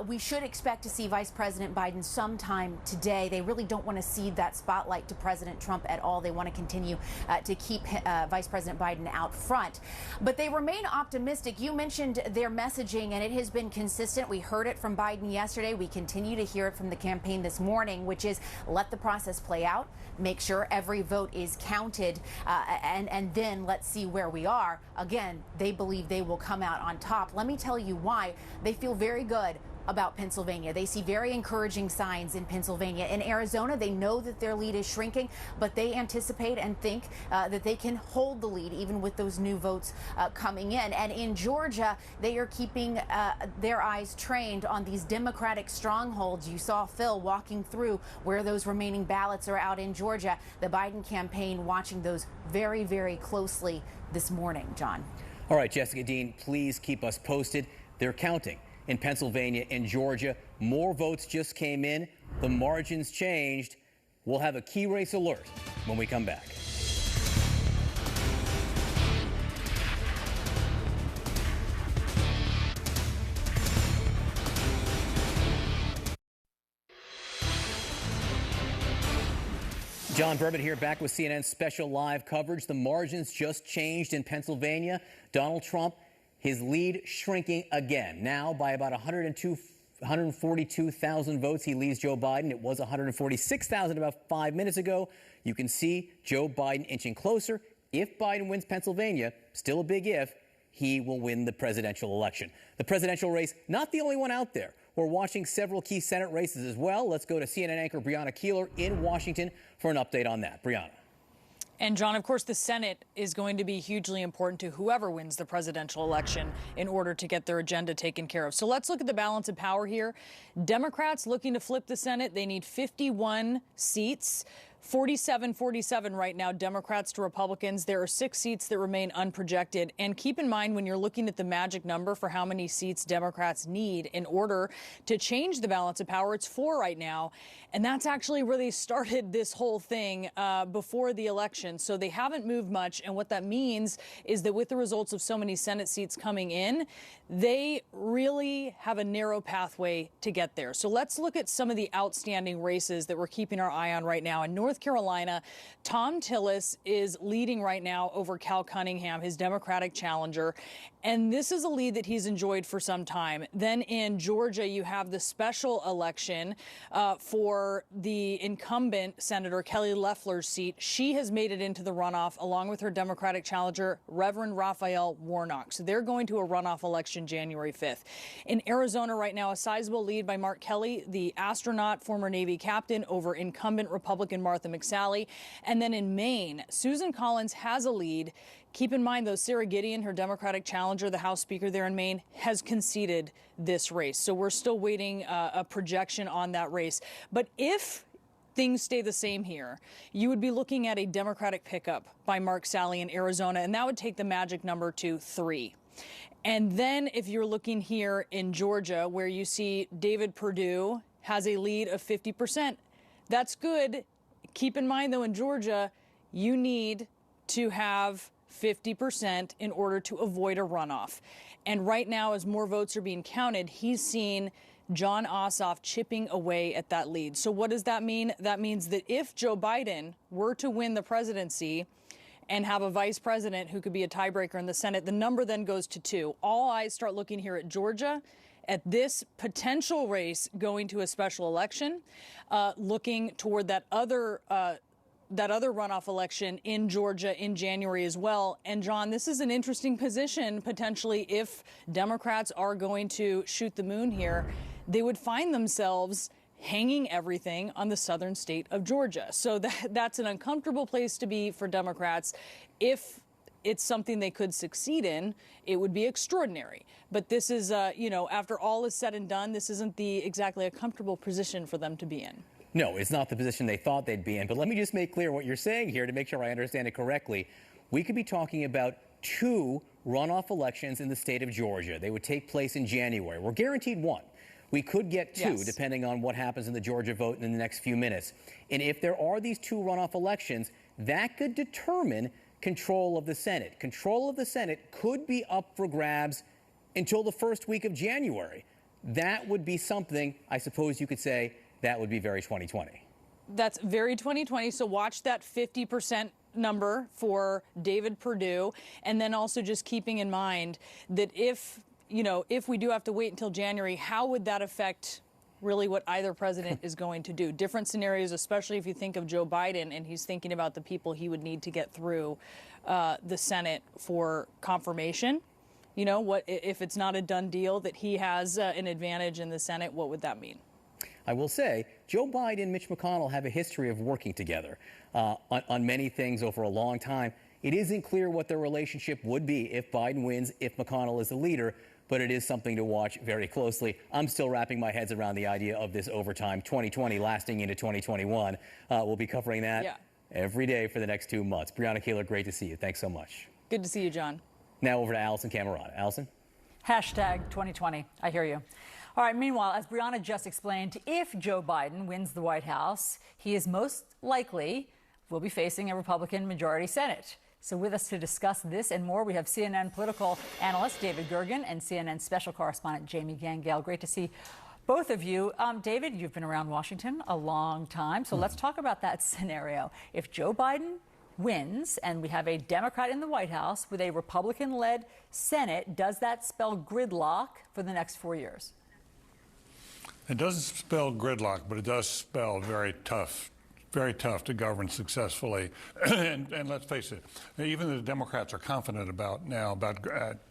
Speaker 1: we should expect to see Vice President Biden sometime today. They really don't want to cede that spotlight to President Trump at all. They want to continue to keep Vice President Biden out front. But they remain optimistic. You mentioned their messaging, and it has been consistent. We heard it from Biden yesterday. We continue to hear it from the campaign this morning, which is let the process play out, make sure every vote is counted, and then let's see where we are. Again, they believe they will come out on top. Let me tell you why. They feel very good about Pennsylvania. They see very encouraging signs in Pennsylvania. In Arizona, they know that their lead is shrinking, but they anticipate and think that they can hold the lead even with those new votes coming in. And in Georgia, they are keeping their eyes trained on these Democratic strongholds. You saw Phil walking through where those remaining ballots are out in Georgia. The Biden campaign watching those very, very closely this morning, John.
Speaker 10: All right, Jessica Dean, please keep us posted. They're counting in Pennsylvania and Georgia. More votes just came in. The margins changed. We'll have a key race alert when we come back. John Burbett here, back with CNN's special live coverage. The margins just changed in Pennsylvania. Donald Trump, his lead shrinking again, now by about 142,000 votes. He leads Joe Biden. It was 146,000 about 5 minutes ago. You can see Joe Biden inching closer. If Biden wins Pennsylvania, still a big if, he will win the presidential election. The presidential race, not the only one out there. We're watching several key Senate races as well. Let's go to CNN anchor Brianna Keilar in Washington for an update on that. Brianna.
Speaker 11: And, John, of course, the Senate is going to be hugely important to whoever wins the presidential election in order to get their agenda taken care of. So let's look at the balance of power here. Democrats looking to flip the Senate. They need 51 seats. 47-47 right now, Democrats to Republicans. There are 6 seats that remain unprojected. And keep in mind, when you're looking at the magic number for how many seats Democrats need in order to change the balance of power, it's 4 right now. And that's actually where they started this whole thing before the election. So they haven't moved much. And what that means is that with the results of so many Senate seats coming in, they really have a narrow pathway to get there. So let's look at some of the outstanding races that we're keeping our eye on right now. In North North Carolina, Tom Tillis is leading right now over Cal Cunningham, his Democratic challenger. And this is a lead that he's enjoyed for some time. Then in Georgia, you have the special election for the incumbent Senator Kelly Loeffler's seat. She has made it into the runoff along with her Democratic challenger, Reverend Raphael Warnock. So they're going to a runoff election January 5th. In Arizona right now, a sizable lead by Mark Kelly, the astronaut, former Navy captain, over incumbent Republican Martha McSally. And then in Maine, Susan Collins has a lead. Keep in mind, though, Sarah Gideon, her Democratic challenger, the House Speaker there in Maine, has conceded this race. So we're still waiting a projection on that race. But if things stay the same here, you would be looking at a Democratic pickup by Mark Sally in Arizona, and that would take the magic number to 3. And then if you're looking here in Georgia, where you see David Perdue has a lead of 50%, that's good. Keep in mind, though, in Georgia, you need to have 50% in order to avoid a runoff. And right now, as more votes are being counted, he's seen Jon Ossoff chipping away at that lead. So what does that mean? That means that if Joe Biden were to win the presidency and have a vice president who could be a tiebreaker in the Senate, the number then goes to 2. All eyes start looking here at Georgia, at this potential race going to a special election, looking toward that other runoff election in Georgia in January as well. And John, this is an interesting position potentially if Democrats are going to shoot the moon here. They would find themselves hanging everything on the southern state of Georgia. So that's an uncomfortable place to be for Democrats. If it's something they could succeed in, it would be extraordinary. But this is, after all is said and done, this isn't exactly a comfortable position for them to be in.
Speaker 10: No, it's not the position they thought they'd be in. But let me just make clear what you're saying here to make sure I understand it correctly. We could be talking about 2 runoff elections in the state of Georgia. They would take place in January. We're guaranteed 1. We could get 2, yes, depending on what happens in the Georgia vote in the next few minutes. And if there are these 2 runoff elections, that could determine control of the Senate. Control of the Senate could be up for grabs until the first week of January. That would be something, I suppose you could say, that would be very 2020.
Speaker 11: That's very 2020. So watch that 50% number for David Perdue. And then also just keeping in mind that if we do have to wait until January, how would that affect really what either president is going to do? Different scenarios, especially if you think of Joe Biden and he's thinking about the people he would need to get through the Senate for confirmation. What if it's not a done deal that he has an advantage in the Senate? What would that mean?
Speaker 10: I will say, Joe Biden and Mitch McConnell have a history of working together on many things over a long time. It isn't clear what their relationship would be if Biden wins, if McConnell is the leader, but it is something to watch very closely. I'm still wrapping my head around the idea of this overtime 2020 lasting into 2021. We'll be covering that every day for the next 2 months. Breonna Taylor, great to see you. Thanks so much.
Speaker 11: Good to see you, John.
Speaker 10: Now over to Allison Camerata. Allison?
Speaker 12: Hashtag 2020. I hear you. All right, meanwhile, as Breonna just explained, if Joe Biden wins the White House, he is most likely will be facing a Republican majority Senate. So with us to discuss this and more, we have CNN political analyst David Gergen and CNN special correspondent Jamie Gangale. Great to see both of you. David, you've been around Washington a long time, so let's talk about that scenario. If Joe Biden wins and we have a Democrat in the White House with a Republican-led Senate, does that spell gridlock for the next 4 years?
Speaker 13: It doesn't spell gridlock, but it does spell very tough to govern successfully. and let's face it, even the Democrats are confident about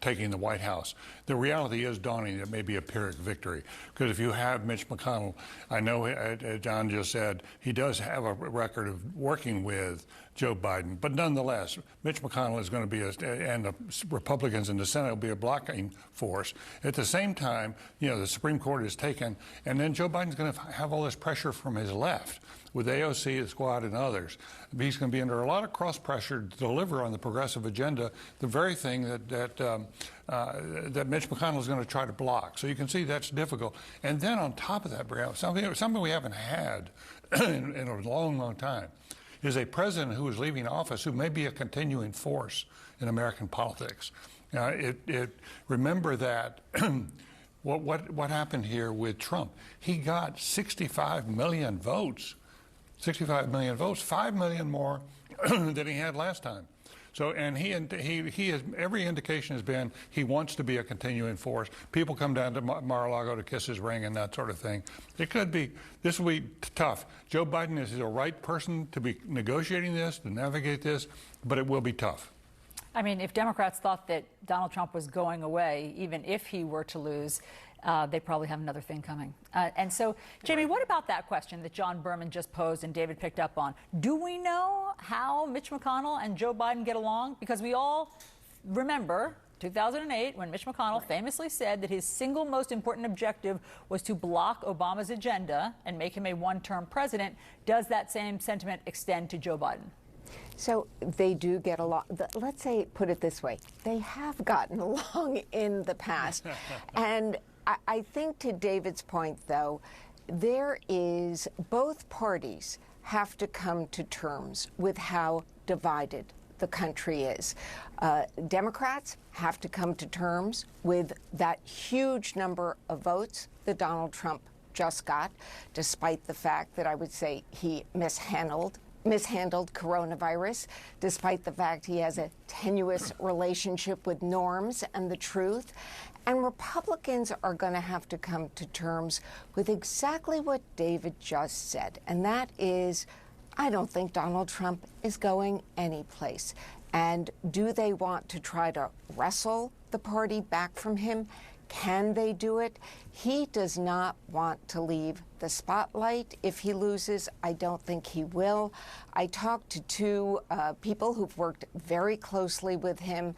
Speaker 13: taking the White House. The reality is dawning it may be a Pyrrhic victory. Because if you have Mitch McConnell, I know John just said he does have a record of working with Joe Biden. But nonetheless, Mitch McConnell is going to be, and the Republicans in the Senate will be a blocking force. At the same time, the Supreme Court is taken, and then Joe Biden's going to have all this pressure from his left with AOC, the Squad, and others. He's going to be under a lot of cross pressure to deliver on the progressive agenda, the very thing that Mitch McConnell is going to try to block. So you can see that's difficult. And then on top of that, Brianna, something we haven't had in a long, long time, is a president who is leaving office who may be a continuing force in American politics. Remember that what happened here with Trump. He got 65 million votes 65 million votes, 5 million more than he had last time. So, and he has, every indication has been he wants to be a continuing force. People come down to Mar-a-Lago to kiss his ring and that sort of thing. It could be, this will be tough. Joe Biden is the right person to be negotiating this, to navigate this, but it will be tough.
Speaker 12: I mean, if Democrats thought that Donald Trump was going away, even if he were to lose, they probably have another thing coming. And so, Jamie, what about that question that John Berman just posed and David picked up on? Do we know how Mitch McConnell and Joe Biden get along? Because we all remember 2008 when Mitch McConnell famously said that his single most important objective was to block Obama's agenda and make him a one-term president. Does that same sentiment extend to Joe Biden?
Speaker 4: So they do get along. Let's say, put it this way, they have gotten along in the past. And I think to David's point, though, there is, both parties have to come to terms with how divided the country is. Democrats have to come to terms with that huge number of votes that Donald Trump just got, despite the fact that I would say he mishandled coronavirus, despite the fact he has a tenuous relationship with norms and the truth. And Republicans are going to have to come to terms with exactly what David just said, and that is, I don't think Donald Trump is going anyplace. And do they want to try to wrestle the party back from him? Can they do it? He does not want to leave the spotlight. If he loses, I don't think he will. I talked to two people who've worked very closely with him,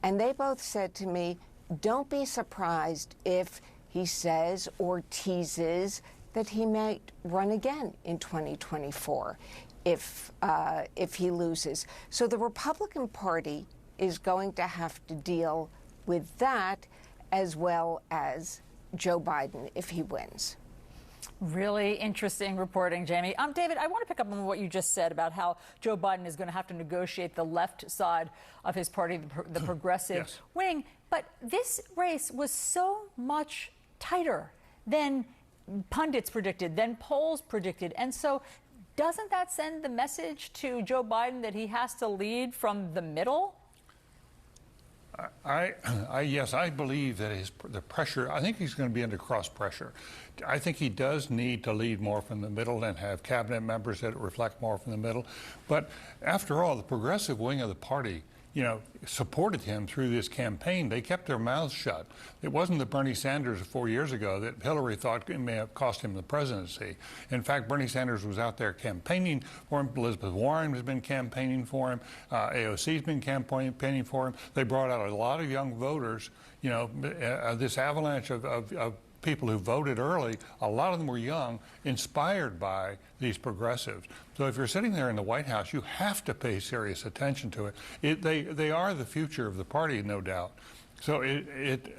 Speaker 4: and they both said to me, don't be surprised if he says or teases that he might run again in 2024 if he loses. So the Republican Party is going to have to deal with that, as well as Joe Biden if he wins.
Speaker 12: Really interesting reporting, Jamie. David, I want to pick up on what you just said about how Joe Biden is going to have to negotiate the left side of his party, the progressive wing. But this race was so much tighter than pundits predicted, than polls predicted. And so doesn't that send the message to Joe Biden that he has to lead from the middle?
Speaker 13: Yes, I believe that the pressure, I think he's going to be under cross pressure. I think he does need to lead more from the middle and have cabinet members that reflect more from the middle. But after all, the progressive wing of the party, supported him through this campaign. They kept their mouths shut. It wasn't the Bernie Sanders 4 years ago that Hillary thought it may have cost him the presidency. In fact, Bernie Sanders was out there campaigning for him. Elizabeth Warren has been campaigning for him. AOC's been campaigning for him. They brought out a lot of young voters. This avalanche of people who voted early, a lot of them were young, inspired by these progressives. So if you're sitting there in the White House, you have to pay serious attention to it. They are the future of the party, no doubt. So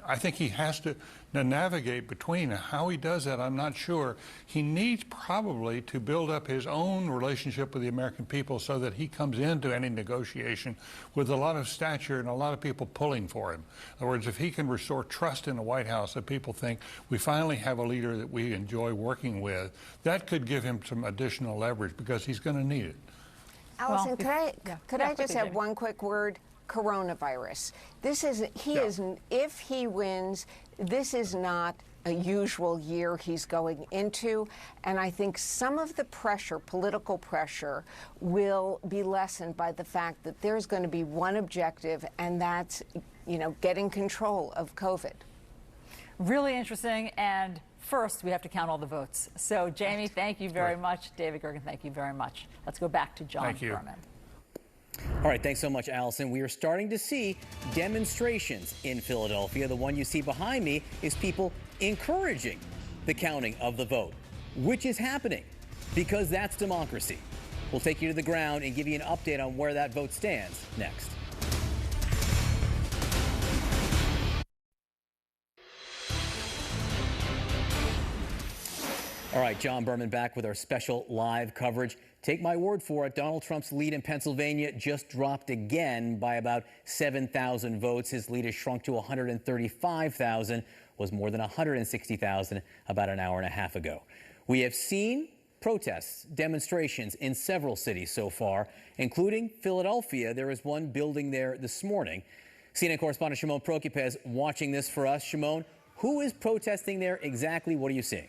Speaker 13: I think he has to navigate between. How he does that, I'm not sure. He needs probably to build up his own relationship with the American people so that he comes into any negotiation with a lot of stature and a lot of people pulling for him. In other words, if he can restore trust in the White House, that people think we finally have a leader that we enjoy working with, that could give him some additional leverage because he's going to need it.
Speaker 4: Allison, could I just have one quick word? Coronavirus. If he wins, this is not a usual year he's going into, and I think some of the pressure, political pressure, will be lessened by the fact that there's going to be one objective, and that's, getting control of COVID. Really interesting, and first we have to count all the votes. So, Jamie, thank you very much. David Gergen, thank you very much. Let's go back to John Berman.
Speaker 10: All right, thanks so much, Allison. We are starting to see demonstrations in Philadelphia. The one you see behind me is people encouraging the counting of the vote, which is happening because that's democracy. We'll take you to the ground and give you an update on where that vote stands next. All right, John Berman back with our special live coverage. Take my word for it, Donald Trump's lead in Pennsylvania just dropped again by about 7,000 votes. His lead has shrunk to 135,000, was more than 160,000 about an hour and a half ago. We have seen protests, demonstrations in several cities so far, including Philadelphia. There is one building there this morning. CNN correspondent Shimon Prokupecz watching this for us. Shimon, who is protesting there exactly? What are you seeing?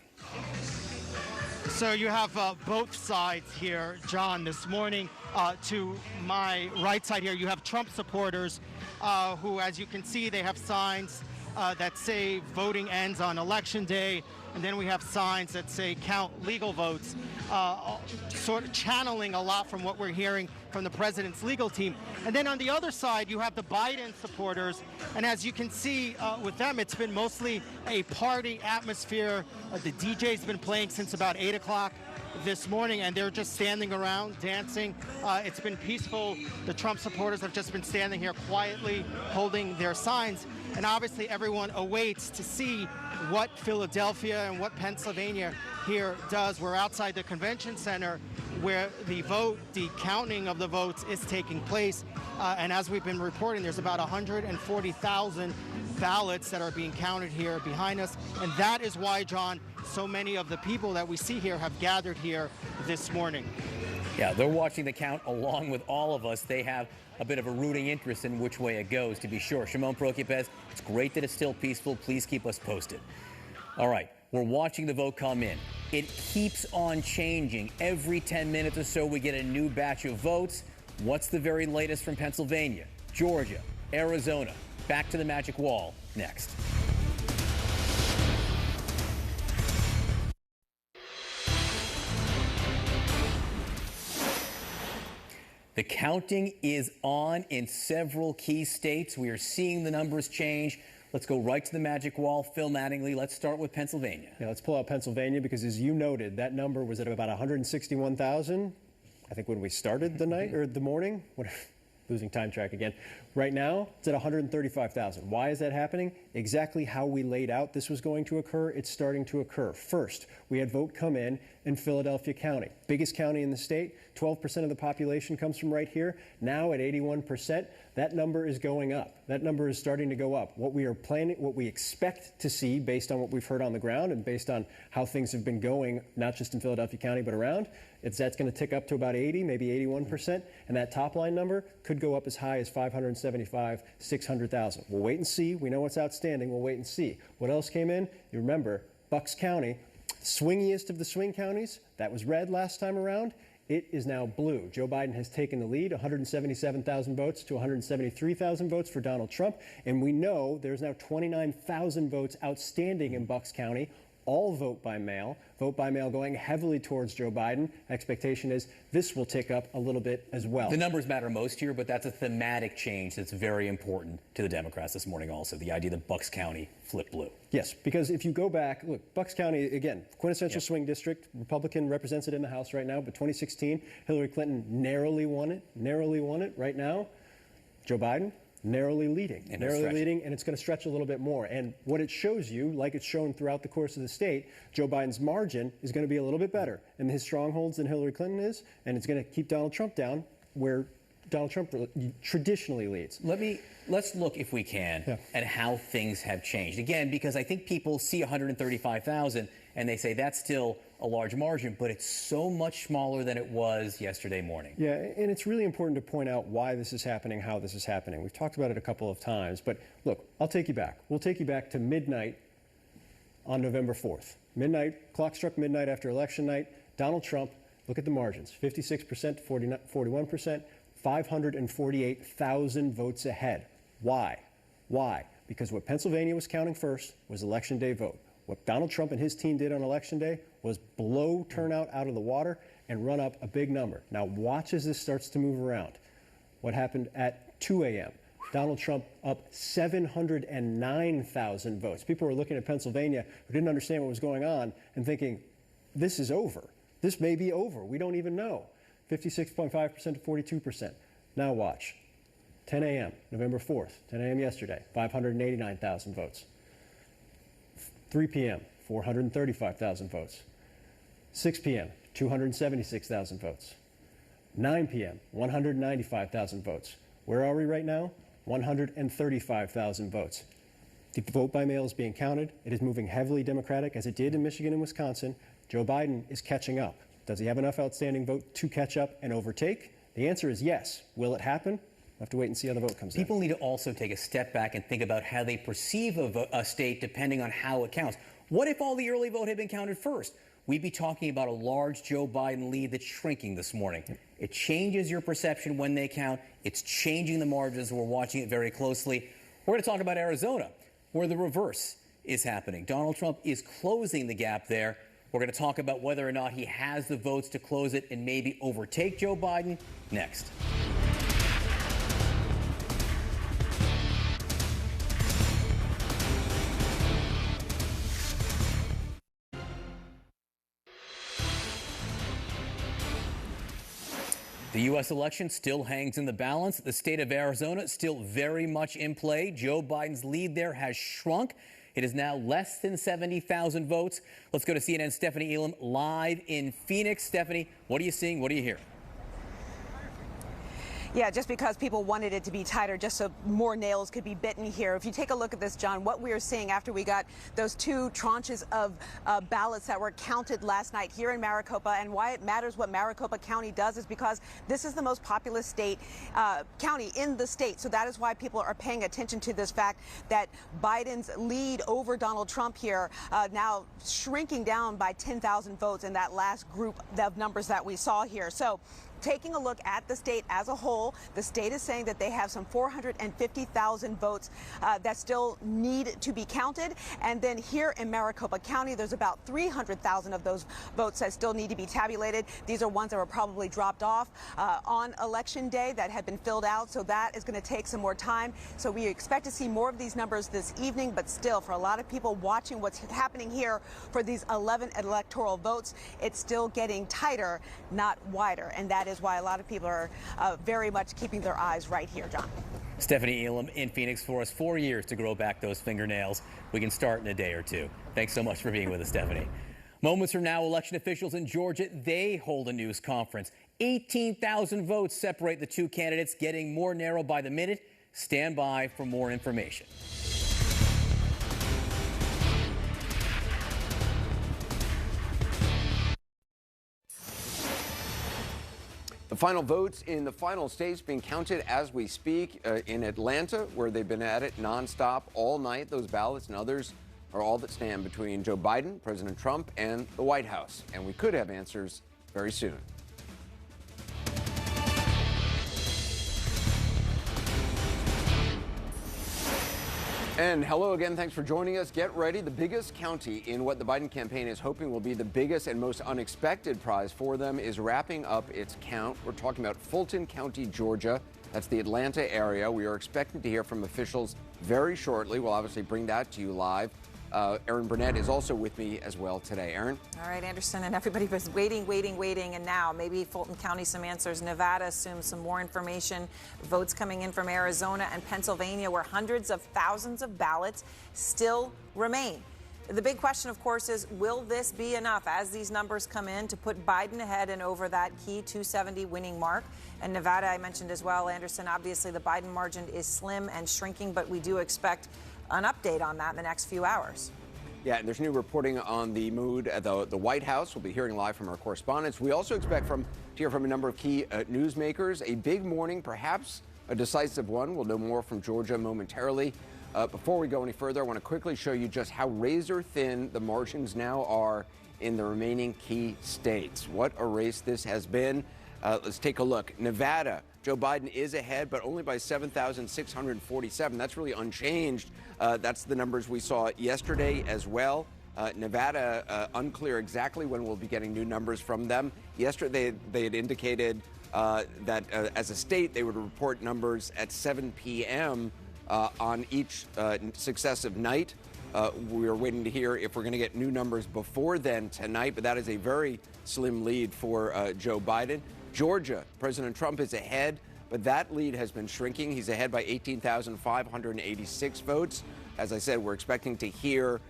Speaker 14: So you have both sides here, John. This morning, to my right side here, you have Trump supporters who, as you can see, they have signs that say voting ends on Election Day. And then we have signs that say count legal votes, sort of channeling a lot from what we're hearing from the president's legal team. And then on the other side, you have the Biden supporters. And as you can see with them, it's been mostly a party atmosphere. The DJ's been playing since about 8 o'clock this morning, and they're just standing around dancing. It's been peaceful. The Trump supporters have just been standing here quietly holding their signs. And obviously everyone awaits to see what Philadelphia and what Pennsylvania here does. We're outside the convention center where the counting of the votes is taking place. And as we've been reporting, there's about 140,000 ballots that are being counted here behind us. And that is why, John, so many of the people that we see here have gathered here this morning.
Speaker 10: Yeah, they're watching the count along with all of us. They have a bit of a rooting interest in which way it goes, to be sure. Shimon Prokupecz, it's great that it's still peaceful. Please keep us posted. All right, we're watching the vote come in. It keeps on changing. Every 10 minutes or so, we get a new batch of votes. What's the very latest from Pennsylvania, Georgia, Arizona? Back to the Magic Wall next. The counting is on in several key states. We are seeing the numbers change. Let's go right to the Magic Wall. Phil Mattingly, let's start with Pennsylvania.
Speaker 8: Yeah, let's pull out Pennsylvania because, as you noted, that number was at about 161,000. I think when we started the night or the morning, losing time track again. Right now, it's at 135,000. Why is that happening? Exactly how we laid out this was going to occur. It's starting to occur. First, we had vote come in Philadelphia County, biggest county in the state. 12% of the population comes from right here. Now at 81%, that number is going up. That number is starting to go up. What we are planning, what we expect to see based on what we've heard on the ground and based on how things have been going, not just in Philadelphia County, but around, that's going to tick up to about 80, maybe 81%. And that top line number could go up as high as 575, 600,000. We'll wait and see. We know what's outstanding. We'll wait and see. What else came in? You remember, Bucks County, swingiest of the swing counties. That was red last time around. It is now blue. Joe Biden has taken the lead, 177,000 votes to 173,000 votes for Donald Trump. And we know there's now 29,000 votes outstanding in Bucks County. All vote by mail going heavily towards Joe Biden. Expectation is this will tick up a little bit as well.
Speaker 10: The numbers matter most here, but that's a thematic change that's very important to the Democrats this morning also, the idea that Bucks County flipped blue.
Speaker 8: Yes, because if you go back, look, Bucks County, again, quintessential swing district, Republican represents it in the House right now, but 2016, Hillary Clinton narrowly won it. Right now, Joe Biden, narrowly leading, and it's going to stretch a little bit more. And what it shows you, like it's shown throughout the course of the state, Joe Biden's margin is going to be a little bit better in his strongholds than Hillary Clinton is, and it's going to keep Donald Trump down where Donald Trump traditionally leads.
Speaker 10: Let's look, if we can, at how things have changed. Again, because I think people see 135,000 and they say that's still a large margin, but it's so much smaller than it was yesterday morning.
Speaker 8: Yeah, and it's really important to point out why this is happening, how this is happening. We've talked about it a couple of times, but look, I'll take you back. We'll take you back to midnight on November 4th. Midnight, clock struck midnight after election night. Donald Trump, look at the margins, 56% to 41%, 548,000 votes ahead. Why? Because what Pennsylvania was counting first was Election Day vote. What Donald Trump and his team did on Election Day was blow turnout out of the water and run up a big number. Now watch as this starts to move around. What happened at 2 a.m.? Donald Trump up 709,000 votes. People were looking at Pennsylvania who didn't understand what was going on and thinking, this is over. This may be over. We don't even know. 56.5% to 42%. Now watch. 10 a.m., November 4th, 10 a.m. yesterday, 589,000 votes. 3 p.m., 435,000 votes. 6 p.m., 276,000 votes. 9 p.m., 195,000 votes. Where are we right now? 135,000 votes. The vote by mail is being counted. It is moving heavily Democratic, as it did in Michigan and Wisconsin. Joe Biden is catching up. Does he have enough outstanding vote to catch up and overtake? The answer is yes. Will it happen? We'll have to wait and see how the vote comes in.
Speaker 10: People need to also take a step back and think about how they perceive a state depending on how it counts. What if all the early vote had been counted first? We'd be talking about a large Joe Biden lead that's shrinking this morning. It changes your perception when they count. It's changing the margins. We're watching it very closely. We're going to talk about Arizona, where the reverse is happening. Donald Trump is closing the gap there. We're going to talk about whether or not he has the votes to close it and maybe overtake Joe Biden next. The U.S. election still hangs in the balance. The state of Arizona still very much in play. Joe Biden's lead there has shrunk. It is now less than 70,000 votes. Let's go to CNN's Stephanie Elam live in Phoenix. Stephanie, what are you seeing? What are you hearing?
Speaker 15: Yeah, just because people wanted it to be tighter, just so more nails could be bitten here. If you take a look at this, John, what we are seeing after we got those two tranches of ballots that were counted last night here in Maricopa, and why it matters what Maricopa County does is because this is the most populous county in the state. So that is why people are paying attention to this fact that Biden's lead over Donald Trump here now shrinking down by 10,000 votes in that last group of numbers that we saw here. So taking a look at the state as a whole, the state is saying that they have some 450,000 votes that still need to be counted. And then here in Maricopa County, there's about 300,000 of those votes that still need to be tabulated. These are ones that were probably dropped off on Election Day that had been filled out. So that is going to take some more time. So we expect to see more of these numbers this evening. But still, for a lot of people watching what's happening here for these 11 electoral votes, it's still getting tighter, not wider. And that is why a lot of people are very much keeping their eyes right here, John.
Speaker 10: Stephanie Elam in Phoenix for us. 4 years to grow back those fingernails. We can start in a day or two. Thanks so much for being with us, Stephanie. Moments from now, election officials in Georgia, they hold a news conference. 18,000 votes separate the two candidates, getting more narrow by the minute. Stand by for more information.
Speaker 16: The final votes in the final states being counted as we speak in Atlanta, where they've been at it nonstop all night. Those ballots and others are all that stand between Joe Biden, President Trump, and the White House. And we could have answers very soon. And hello again. Thanks for joining us. Get ready. The biggest county in what the Biden campaign is hoping will be the biggest and most unexpected prize for them is wrapping up its count. We're talking about Fulton County, Georgia. That's the Atlanta area. We are expecting to hear from officials very shortly. We'll obviously bring that to you live. Erin Burnett is also with me as well today. Erin?
Speaker 17: All right, Anderson, and everybody was waiting, and now maybe Fulton County some answers. Nevada assumes some more information. Votes coming in from Arizona and Pennsylvania, where hundreds of thousands of ballots still remain. The big question, of course, is will this be enough as these numbers come in to put Biden ahead and over that key 270 winning mark? And Nevada, I mentioned as well, Anderson, obviously the Biden margin is slim and shrinking, but we do expect an update on that in the next few hours.
Speaker 16: Yeah, and there's new reporting on the mood at the White House. We'll be hearing live from our correspondents. We also expect to hear from a number of key newsmakers. A big morning, perhaps a decisive one. We'll know more from Georgia momentarily. Before we go any further, I want to quickly show you just how razor thin the margins now are in the remaining key states. What a race this has been. Let's take a look. Nevada, Joe Biden is ahead, but only by 7,647. That's really unchanged. That's the numbers we saw yesterday as well. Nevada, unclear exactly when we'll be getting new numbers from them. Yesterday, they had indicated that as a state, they would report numbers at 7 p.m. On each successive night. We are waiting to hear if we're going to get new numbers before then tonight, but that is a very slim lead for Joe Biden. Georgia, President Trump is ahead, but that lead has been shrinking. He's ahead by 18,586 votes. As I said, we're expecting to hear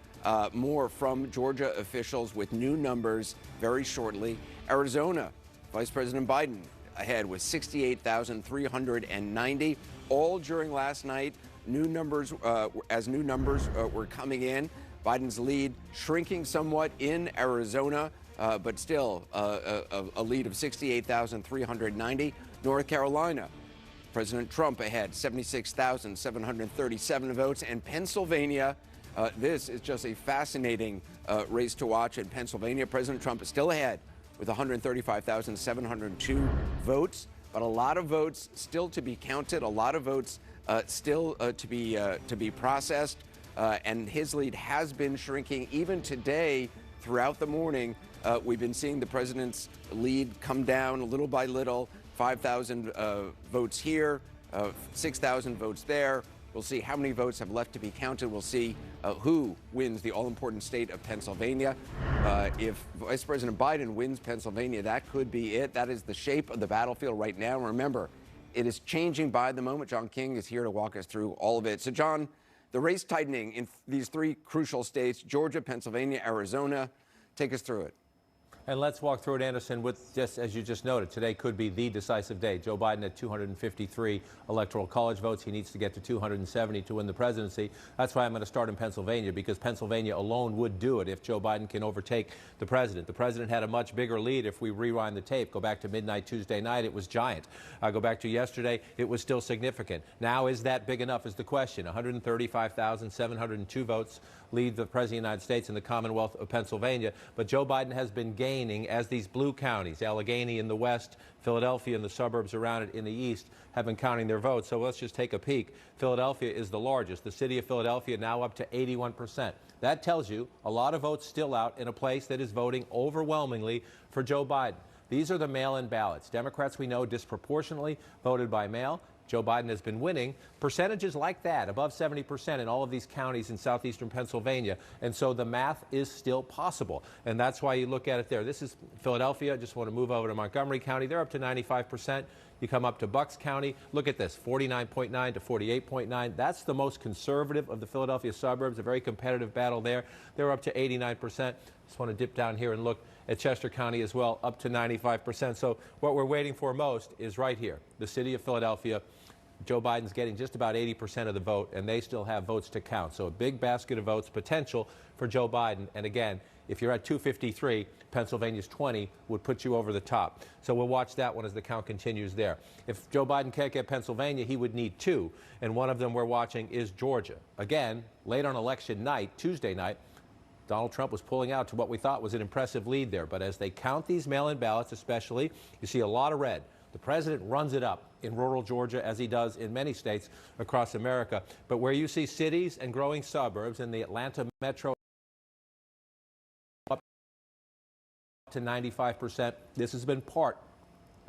Speaker 16: more from Georgia officials with new numbers very shortly. Arizona, Vice President Biden ahead with 68,390. All during last night, new numbers were coming in. Biden's lead shrinking somewhat in Arizona. but still a lead of 68,390. North Carolina, President Trump ahead, 76,737 votes. And Pennsylvania, this is just a fascinating race to watch. In Pennsylvania, President Trump is still ahead with 135,702 votes, but a lot of votes still to be counted, a lot of votes still to be processed, and his lead has been shrinking. Even today, throughout the morning, we've been seeing the president's lead come down little by little. 5,000 votes here, 6,000 votes there. We'll see how many votes have left to be counted. We'll see who wins the all-important state of Pennsylvania. If Vice President Biden wins Pennsylvania, that could be it. That is the shape of the battlefield right now. Remember, it is changing by the moment. John King is here to walk us through all of it. So, John, the race tightening in these three crucial states, Georgia, Pennsylvania, Arizona. Take us through it.
Speaker 18: And let's walk through it, Anderson, with, just as you just noted, today could be the decisive day. Joe Biden at 253 electoral college votes. He needs to get to 270 to win the presidency. That's why I'm going to start in Pennsylvania, because Pennsylvania alone would do it if Joe Biden can overtake the president. The president had a much bigger lead if we rewind the tape. Go back to midnight Tuesday night, it was giant. Go back to yesterday, it was still significant. Now, is that big enough is the question. 135,702 votes lead the President of the United States in the Commonwealth of Pennsylvania. But Joe Biden has been gaining as these blue counties, Allegheny in the west, Philadelphia and the suburbs around it in the east, have been counting their votes. So let's just take a peek. Philadelphia is the largest. The city of Philadelphia now up to 81%. That tells you a lot of votes still out in a place that is voting overwhelmingly for Joe Biden. These are the mail-in ballots. Democrats, we know, disproportionately voted by mail. Joe Biden has been winning percentages like that, above 70% in all of these counties in southeastern Pennsylvania. And so the math is still possible. And that's why you look at it there. This is Philadelphia. I just want to move over to Montgomery County. They're up to 95%. You come up to Bucks County. Look at this, 49.9 to 48.9. That's the most conservative of the Philadelphia suburbs, a very competitive battle there. They're up to 89%. Just want to dip down here and look at Chester County as well, up to 95%. So what we're waiting for most is right here, the city of Philadelphia. Joe Biden's getting just about 80% of the vote, and they still have votes to count. So a big basket of votes potential for Joe Biden. And again, if you're at 253, Pennsylvania's 20 would put you over the top. So we'll watch that one as the count continues there. If Joe Biden can't get Pennsylvania, he would need two. And one of them we're watching is Georgia. Again, late on election night, Tuesday night, Donald Trump was pulling out to what we thought was an impressive lead there. But as they count these mail-in ballots especially, you see a lot of red. The president runs it up in rural Georgia, as he does in many states across America. But where you see cities and growing suburbs in the Atlanta metro up to 95%, this has been part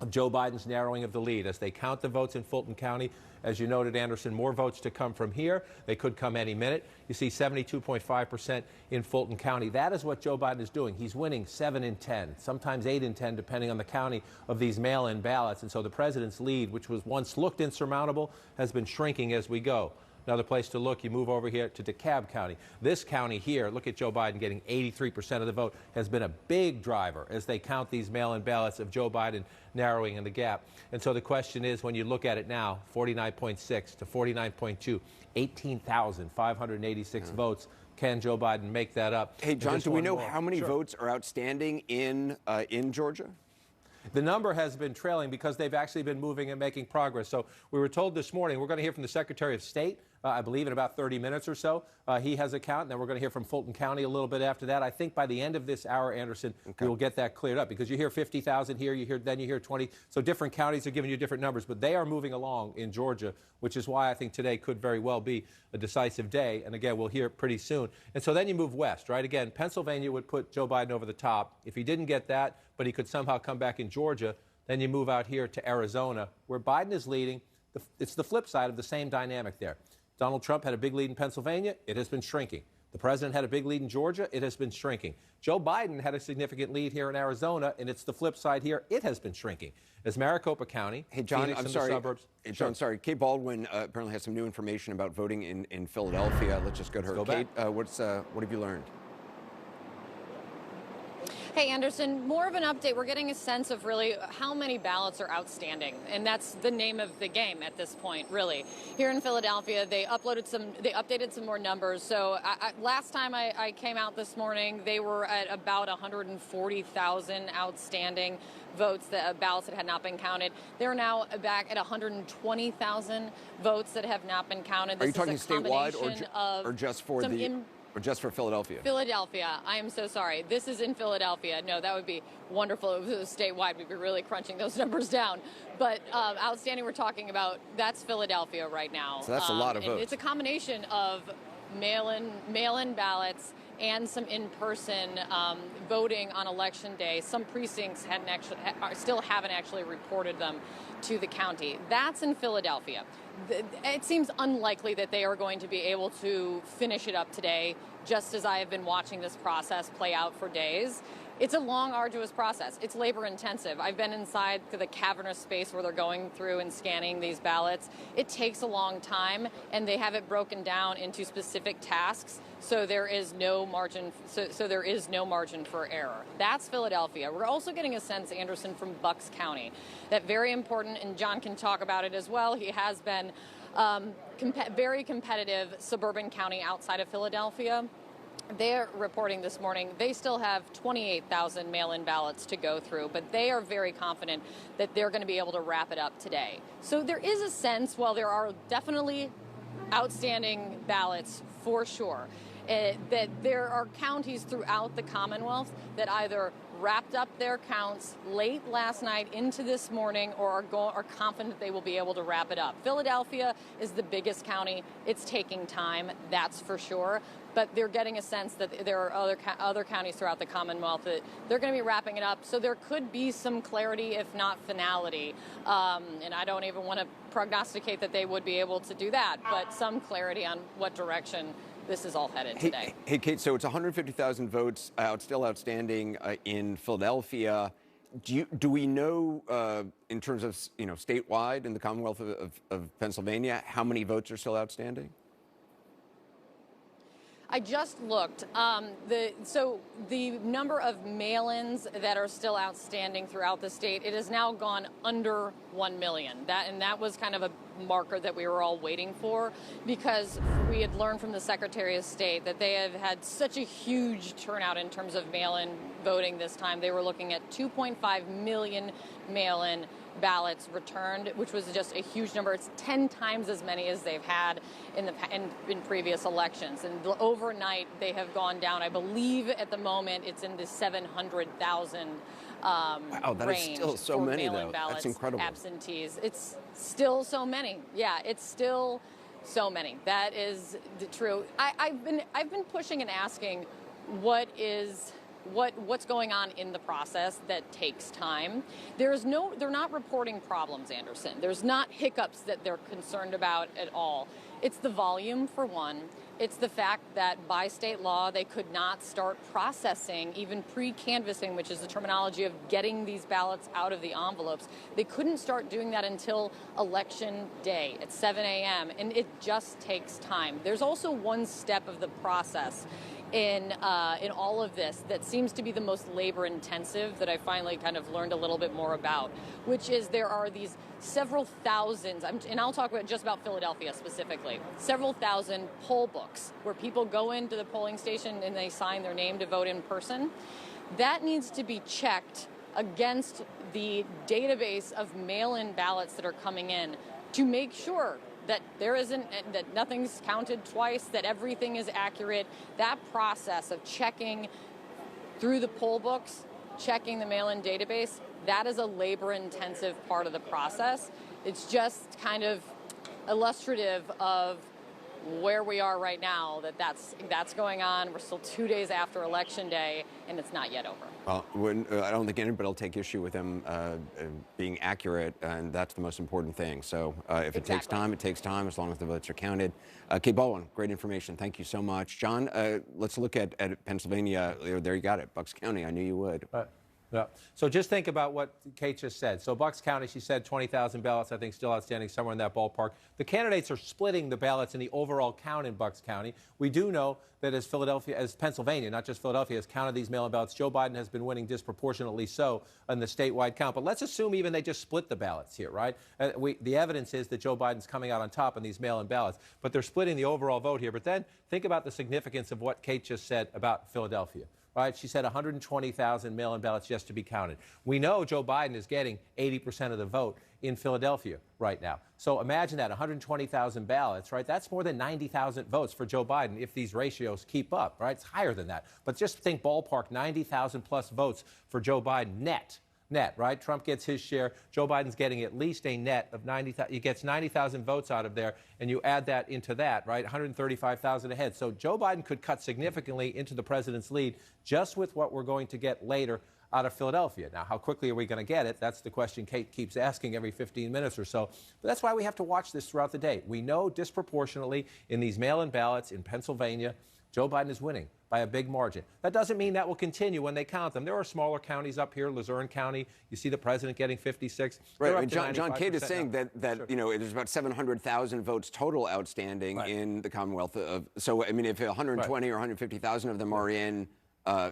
Speaker 18: of Joe Biden's narrowing of the lead. As they count the votes in Fulton County, as you noted, Anderson, more votes to come from here. They could come any minute. You see 72.5% in Fulton County. That is what Joe Biden is doing. He's winning 7 in 10, sometimes 8 in 10, depending on the county of these mail-in ballots. And so the president's lead, which was once looked insurmountable, has been shrinking as we go. Another place to look, you move over here to DeKalb County. This county here, look at Joe Biden getting 83% of the vote, has been a big driver as they count these mail-in ballots of Joe Biden narrowing in the gap. And so the question is, when you look at it now, 49.6 to 49.2, 18,586 votes. Can Joe Biden make that up?
Speaker 16: Hey, John, do we know how many votes are outstanding in Georgia?
Speaker 18: The number has been trailing because they've actually been moving and making progress. So we were told this morning, we're going to hear from the Secretary of State, I believe in about 30 minutes or so. He has a count, and then we're going to hear from Fulton County a little bit after that. I think by the end of this hour, Anderson, we will get that cleared up, because you hear 50,000 here, then you hear 20. So different counties are giving you different numbers, but they are moving along in Georgia, which is why I think today could very well be a decisive day. And again, we'll hear it pretty soon. And so then you move west, right? Again, Pennsylvania would put Joe Biden over the top. If he didn't get that, but he could somehow come back in Georgia, then you move out here to Arizona, where Biden is leading. It's the flip side of the same dynamic there. Donald Trump had a big lead in Pennsylvania. It has been shrinking. The president had a big lead in Georgia. It has been shrinking. Joe Biden had a significant lead here in Arizona, and it's the flip side here. It has been shrinking. As Maricopa County,
Speaker 16: hey, John,
Speaker 18: Phoenix
Speaker 16: I'm
Speaker 18: and
Speaker 16: sorry.
Speaker 18: The suburbs.
Speaker 16: John, sorry. Kate Baldwin apparently has some new information about voting in Philadelphia. Let's just go to her. Kate, what have you learned?
Speaker 6: Hey, Anderson, more of an update. We're getting a sense of really how many ballots are outstanding, and that's the name of the game at this point, really. Here in Philadelphia, they updated some more numbers. So last time I came out this morning, they were at about 140,000 outstanding votes, ballots that had not been counted. They're now back at 120,000 votes that have not been counted.
Speaker 16: Are you talking statewide or just for or just for Philadelphia?
Speaker 6: Philadelphia. I am so sorry. This is in Philadelphia. No, that would be wonderful. If it was statewide, we'd be really crunching those numbers down. But outstanding, we're talking about, that's Philadelphia right now.
Speaker 16: So that's a lot of votes.
Speaker 6: It's a combination of mail-in ballots and some in-person voting on Election Day. Some precincts still haven't actually reported them to the county. That's in Philadelphia. It seems unlikely that they are going to be able to finish it up today, just as I have been watching this process play out for days. It's a long, arduous process. It's labor intensive. I've been inside the cavernous space where they're going through and scanning these ballots. It takes a long time, and they have it broken down into specific tasks, so there is no margin. So there is no margin for error. That's Philadelphia. We're also getting a sense, Anderson, from Bucks County, that very important, and John can talk about it as well. He has been very competitive suburban county outside of Philadelphia. They're reporting this morning they still have 28,000 mail-in ballots to go through, but they are very confident that they're going to be able to wrap it up today. So there is a sense, while there are definitely outstanding ballots for sure, that there are counties throughout the Commonwealth that either wrapped up their counts late last night into this morning or are confident they will be able to wrap it up. Philadelphia is the biggest county. It's taking time, that's for sure. But they're getting a sense that there are other counties throughout the Commonwealth that they're going to be wrapping it up. So there could be some clarity, if not finality. And I don't even want to prognosticate that they would be able to do that, but some clarity on what direction this is all headed today.
Speaker 16: Hey, Kate, so it's 150,000 votes still outstanding in Philadelphia. Do we know, in terms of statewide in the Commonwealth of Pennsylvania, how many votes are still outstanding?
Speaker 6: I just looked. So the number of mail-ins that are still outstanding throughout the state, it has now gone under 1 million. That was kind of a marker that we were all waiting for, because we had learned from the Secretary of State that they have had such a huge turnout in terms of mail-in voting this time. They were looking at 2.5 million mail-in ballots returned, which was just a huge number. It's 10 times as many as they've had in previous elections. And overnight, they have gone down. I believe at the moment it's in the 700,000
Speaker 16: wow, that
Speaker 6: range
Speaker 16: is still so many, though.
Speaker 6: Ballots,
Speaker 16: that's incredible.
Speaker 6: Absentees. It's still so many. Yeah, it's still so many. That is true. I've been pushing and asking what's going on in the process that takes time. They're not reporting problems, Anderson. There's not hiccups that they're concerned about at all. It's the volume, for one. It's the fact that by state law, they could not start processing, even pre-canvassing, which is the terminology of getting these ballots out of the envelopes. They couldn't start doing that until Election Day at 7 a.m., and it just takes time. There's also one step of the process in all of this that seems to be the most labor intensive that I finally kind of learned a little bit more about, which is there are these several thousands, and I'll talk about just about Philadelphia specifically, several thousand poll books where people go into the polling station and they sign their name to vote in person. That needs to be checked against the database of mail-in ballots that are coming in to make sure that that nothing's counted twice, that everything is accurate. That process of checking through the poll books, checking the mail-in database, that is a labor-intensive part of the process. It's just kind of illustrative of where we are right now, that's going on. We're still 2 days after Election Day, and it's not yet over.
Speaker 16: Well, I don't think anybody will take issue with them being accurate, and that's the most important thing. So if it takes time, it takes time, as long as the votes are counted. Kate Baldwin, great information. Thank you so much. John, let's look at Pennsylvania. There you got it, Bucks County. I knew you would.
Speaker 18: Yeah. So just think about what Kate just said. So Bucks County, she said 20,000 ballots, I think, still outstanding, somewhere in that ballpark. The candidates are splitting the ballots in the overall count in Bucks County. We do know that as Pennsylvania, not just Philadelphia, has counted these mail-in ballots, Joe Biden has been winning disproportionately so in the statewide count. But let's assume even they just split the ballots here, right? The evidence is that Joe Biden's coming out on top on these mail-in ballots, but they're splitting the overall vote here. But then think about the significance of what Kate just said about Philadelphia. Right, she said 120,000 mail-in ballots just to be counted. We know Joe Biden is getting 80% of the vote in Philadelphia right now. So imagine that, 120,000 ballots, right? That's more than 90,000 votes for Joe Biden if these ratios keep up, right? It's higher than that. But just think ballpark, 90,000 plus votes for Joe Biden net, right? Trump gets his share. Joe Biden's getting at least a net of 90,000. He gets 90,000 votes out of there, and you add that into that, right? 135,000 ahead. So Joe Biden could cut significantly into the president's lead just with what we're going to get later out of Philadelphia. Now, how quickly are we going to get it? That's the question Kate keeps asking every 15 minutes or so. But that's why we have to watch this throughout the day. We know disproportionately in these mail-in ballots in Pennsylvania, Joe Biden is winning by a big margin. That doesn't mean that will continue when they count them. There are smaller counties up here, Luzerne County. You see the president getting 56.
Speaker 16: Right. John Kate is saying that sure. You know, there's about 700,000 votes total outstanding in the Commonwealth of. So I mean, if 120 or 150,000 of them are in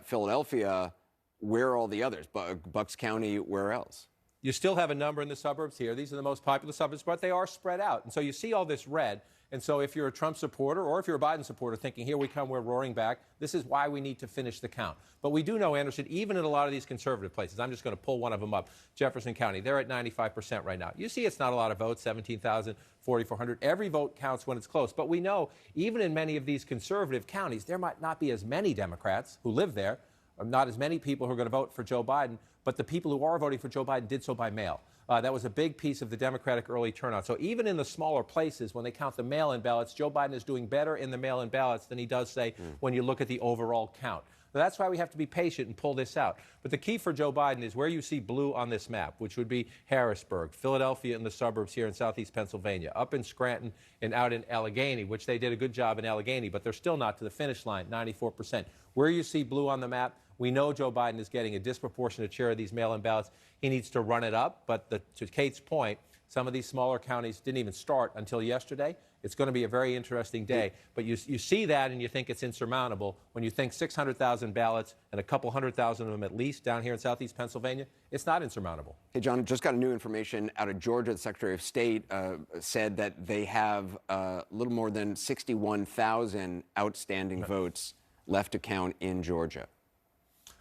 Speaker 16: Philadelphia, where are all the others? Bucks County, where else?
Speaker 18: You still have a number in the suburbs here. These are the most popular suburbs, but they are spread out. And so you see all this red. And so if you're a Trump supporter or if you're a Biden supporter thinking, here we come, we're roaring back, this is why we need to finish the count. But we do know, Anderson, even in a lot of these conservative places, I'm just going to pull one of them up, Jefferson County, they're at 95% right now. You see it's not a lot of votes, 17,000, 4,400. Every vote counts when it's close. But we know even in many of these conservative counties, there might not be as many Democrats who live there, not as many people who are going to vote for Joe Biden, but the people who are voting for Joe Biden did so by mail. That was a big piece of the Democratic early turnout. So even in the smaller places, when they count the mail-in ballots, Joe Biden is doing better in the mail-in ballots than he does, say, when you look at the overall count. So that's why we have to be patient and pull this out. But the key for Joe Biden is where you see blue on this map, which would be Harrisburg, Philadelphia, and the suburbs here in southeast Pennsylvania, up in Scranton and out in Allegheny, which they did a good job in Allegheny, but they're still not to the finish line, 94%. Where you see blue on the map, we know Joe Biden is getting a disproportionate share of these mail-in ballots. He needs to run it up. But to Kate's point, some of these smaller counties didn't even start until yesterday. It's going to be a very interesting day. But you see that and you think it's insurmountable. When you think 600,000 ballots and a couple 100,000 of them at least down here in southeast Pennsylvania, it's not insurmountable.
Speaker 16: Hey, John, just got new information out of Georgia. The Secretary of State said that they have a little more than 61,000 outstanding votes left to count in Georgia.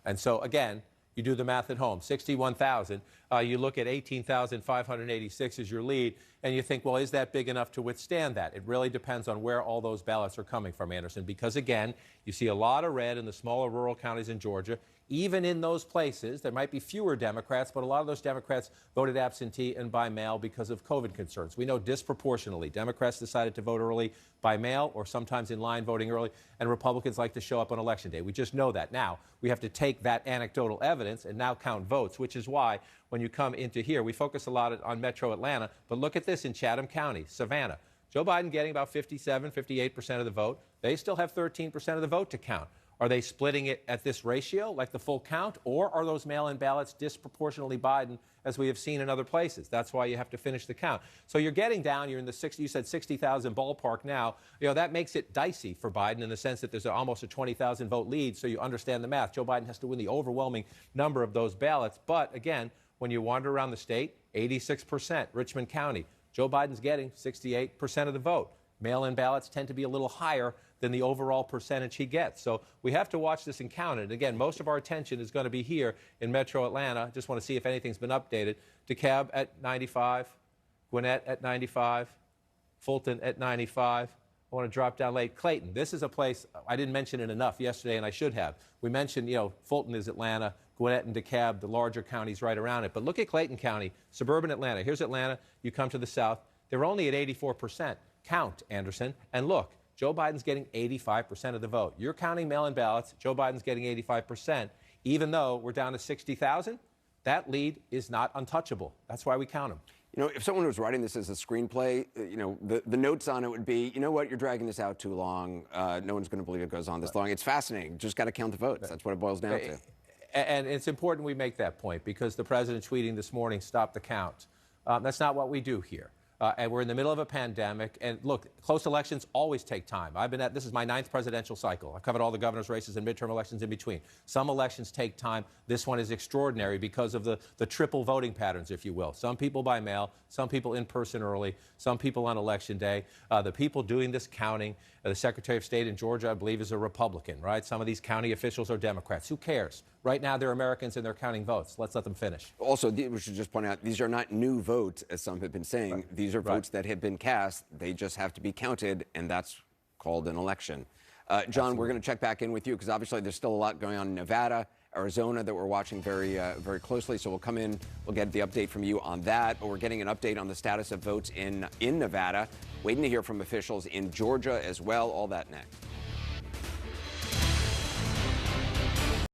Speaker 18: And so, again, you do the math at home, 61,000. You look at 18,586 as your lead, and you think, well, is that big enough to withstand that? It really depends on where all those ballots are coming from, Anderson, because, again, you see a lot of red in the smaller rural counties in Georgia. Even in those places, there might be fewer Democrats, but a lot of those Democrats voted absentee and by mail because of COVID concerns. We know disproportionately Democrats decided to vote early by mail or sometimes in line voting early, and Republicans like to show up on Election Day. We just know that. Now, we have to take that anecdotal evidence and now count votes, which is why when you come into here, we focus a lot on Metro Atlanta, but look at this in Chatham County, Savannah. Joe Biden getting about 57, 58% of the vote. They still have 13% of the vote to count. Are they splitting it at this ratio, like the full count, or are those mail-in ballots disproportionately Biden, as we have seen in other places? That's why you have to finish the count. So you're getting down, you're in the 60, you said 60,000 ballpark now. You know, that makes it dicey for Biden in the sense that there's almost a 20,000 vote lead, so you understand the math. Joe Biden has to win the overwhelming number of those ballots. But again, when you wander around the state, 86%, Richmond County. Joe Biden's getting 68% of the vote. Mail-in ballots tend to be a little higher than the overall percentage he gets. So we have to watch this and count it. Again, most of our attention is going to be here in Metro Atlanta. Just want to see if anything's been updated. DeKalb at 95, Gwinnett at 95, Fulton at 95. I want to drop down late. Clayton, this is a place, I didn't mention it enough yesterday, and I should have. We mentioned, you know, Fulton is Atlanta, Gwinnett and DeKalb, the larger counties right around it. But look at Clayton County, suburban Atlanta. Here's Atlanta. You come to the south. They're only at 84%. Count, Anderson, and look. Joe Biden's getting 85% of the vote. You're counting mail-in ballots. Joe Biden's getting 85%. Even though we're down to 60,000, that lead is not untouchable. That's why we count them.
Speaker 16: You know, if someone was writing this as a screenplay, you know, the notes on it would be, you know what, you're dragging this out too long. No one's going to believe it goes on this long. It's fascinating. Just got to count the votes. That's what it boils down to.
Speaker 18: And it's important we make that point because the president tweeting this morning, stop the count. That's not what we do here. And we're in the middle of a pandemic. And look, close elections always take time. This is my 9th presidential cycle. I've covered all the governor's races and midterm elections in between. Some elections take time. This one is extraordinary because of the triple voting patterns, if you will. Some people by mail, some people in person early, some people on election day. The people doing this counting, the Secretary of State in Georgia, I believe, is a Republican, right? Some of these county officials are Democrats. Who cares? Right now, they're Americans and they're counting votes. Let's let them finish.
Speaker 16: Also, we should just point out, these are not new votes, as some have been saying. Right. These are votes that have been cast. They just have to be counted, and that's called an election. John, Absolutely. We're going to check back in with you because obviously there's still a lot going on in Nevada, Arizona that we're watching very closely. So we'll come in, we'll get the update from you on that. But we're getting an update on the status of votes in Nevada. Waiting to hear from officials in Georgia as well. All that next.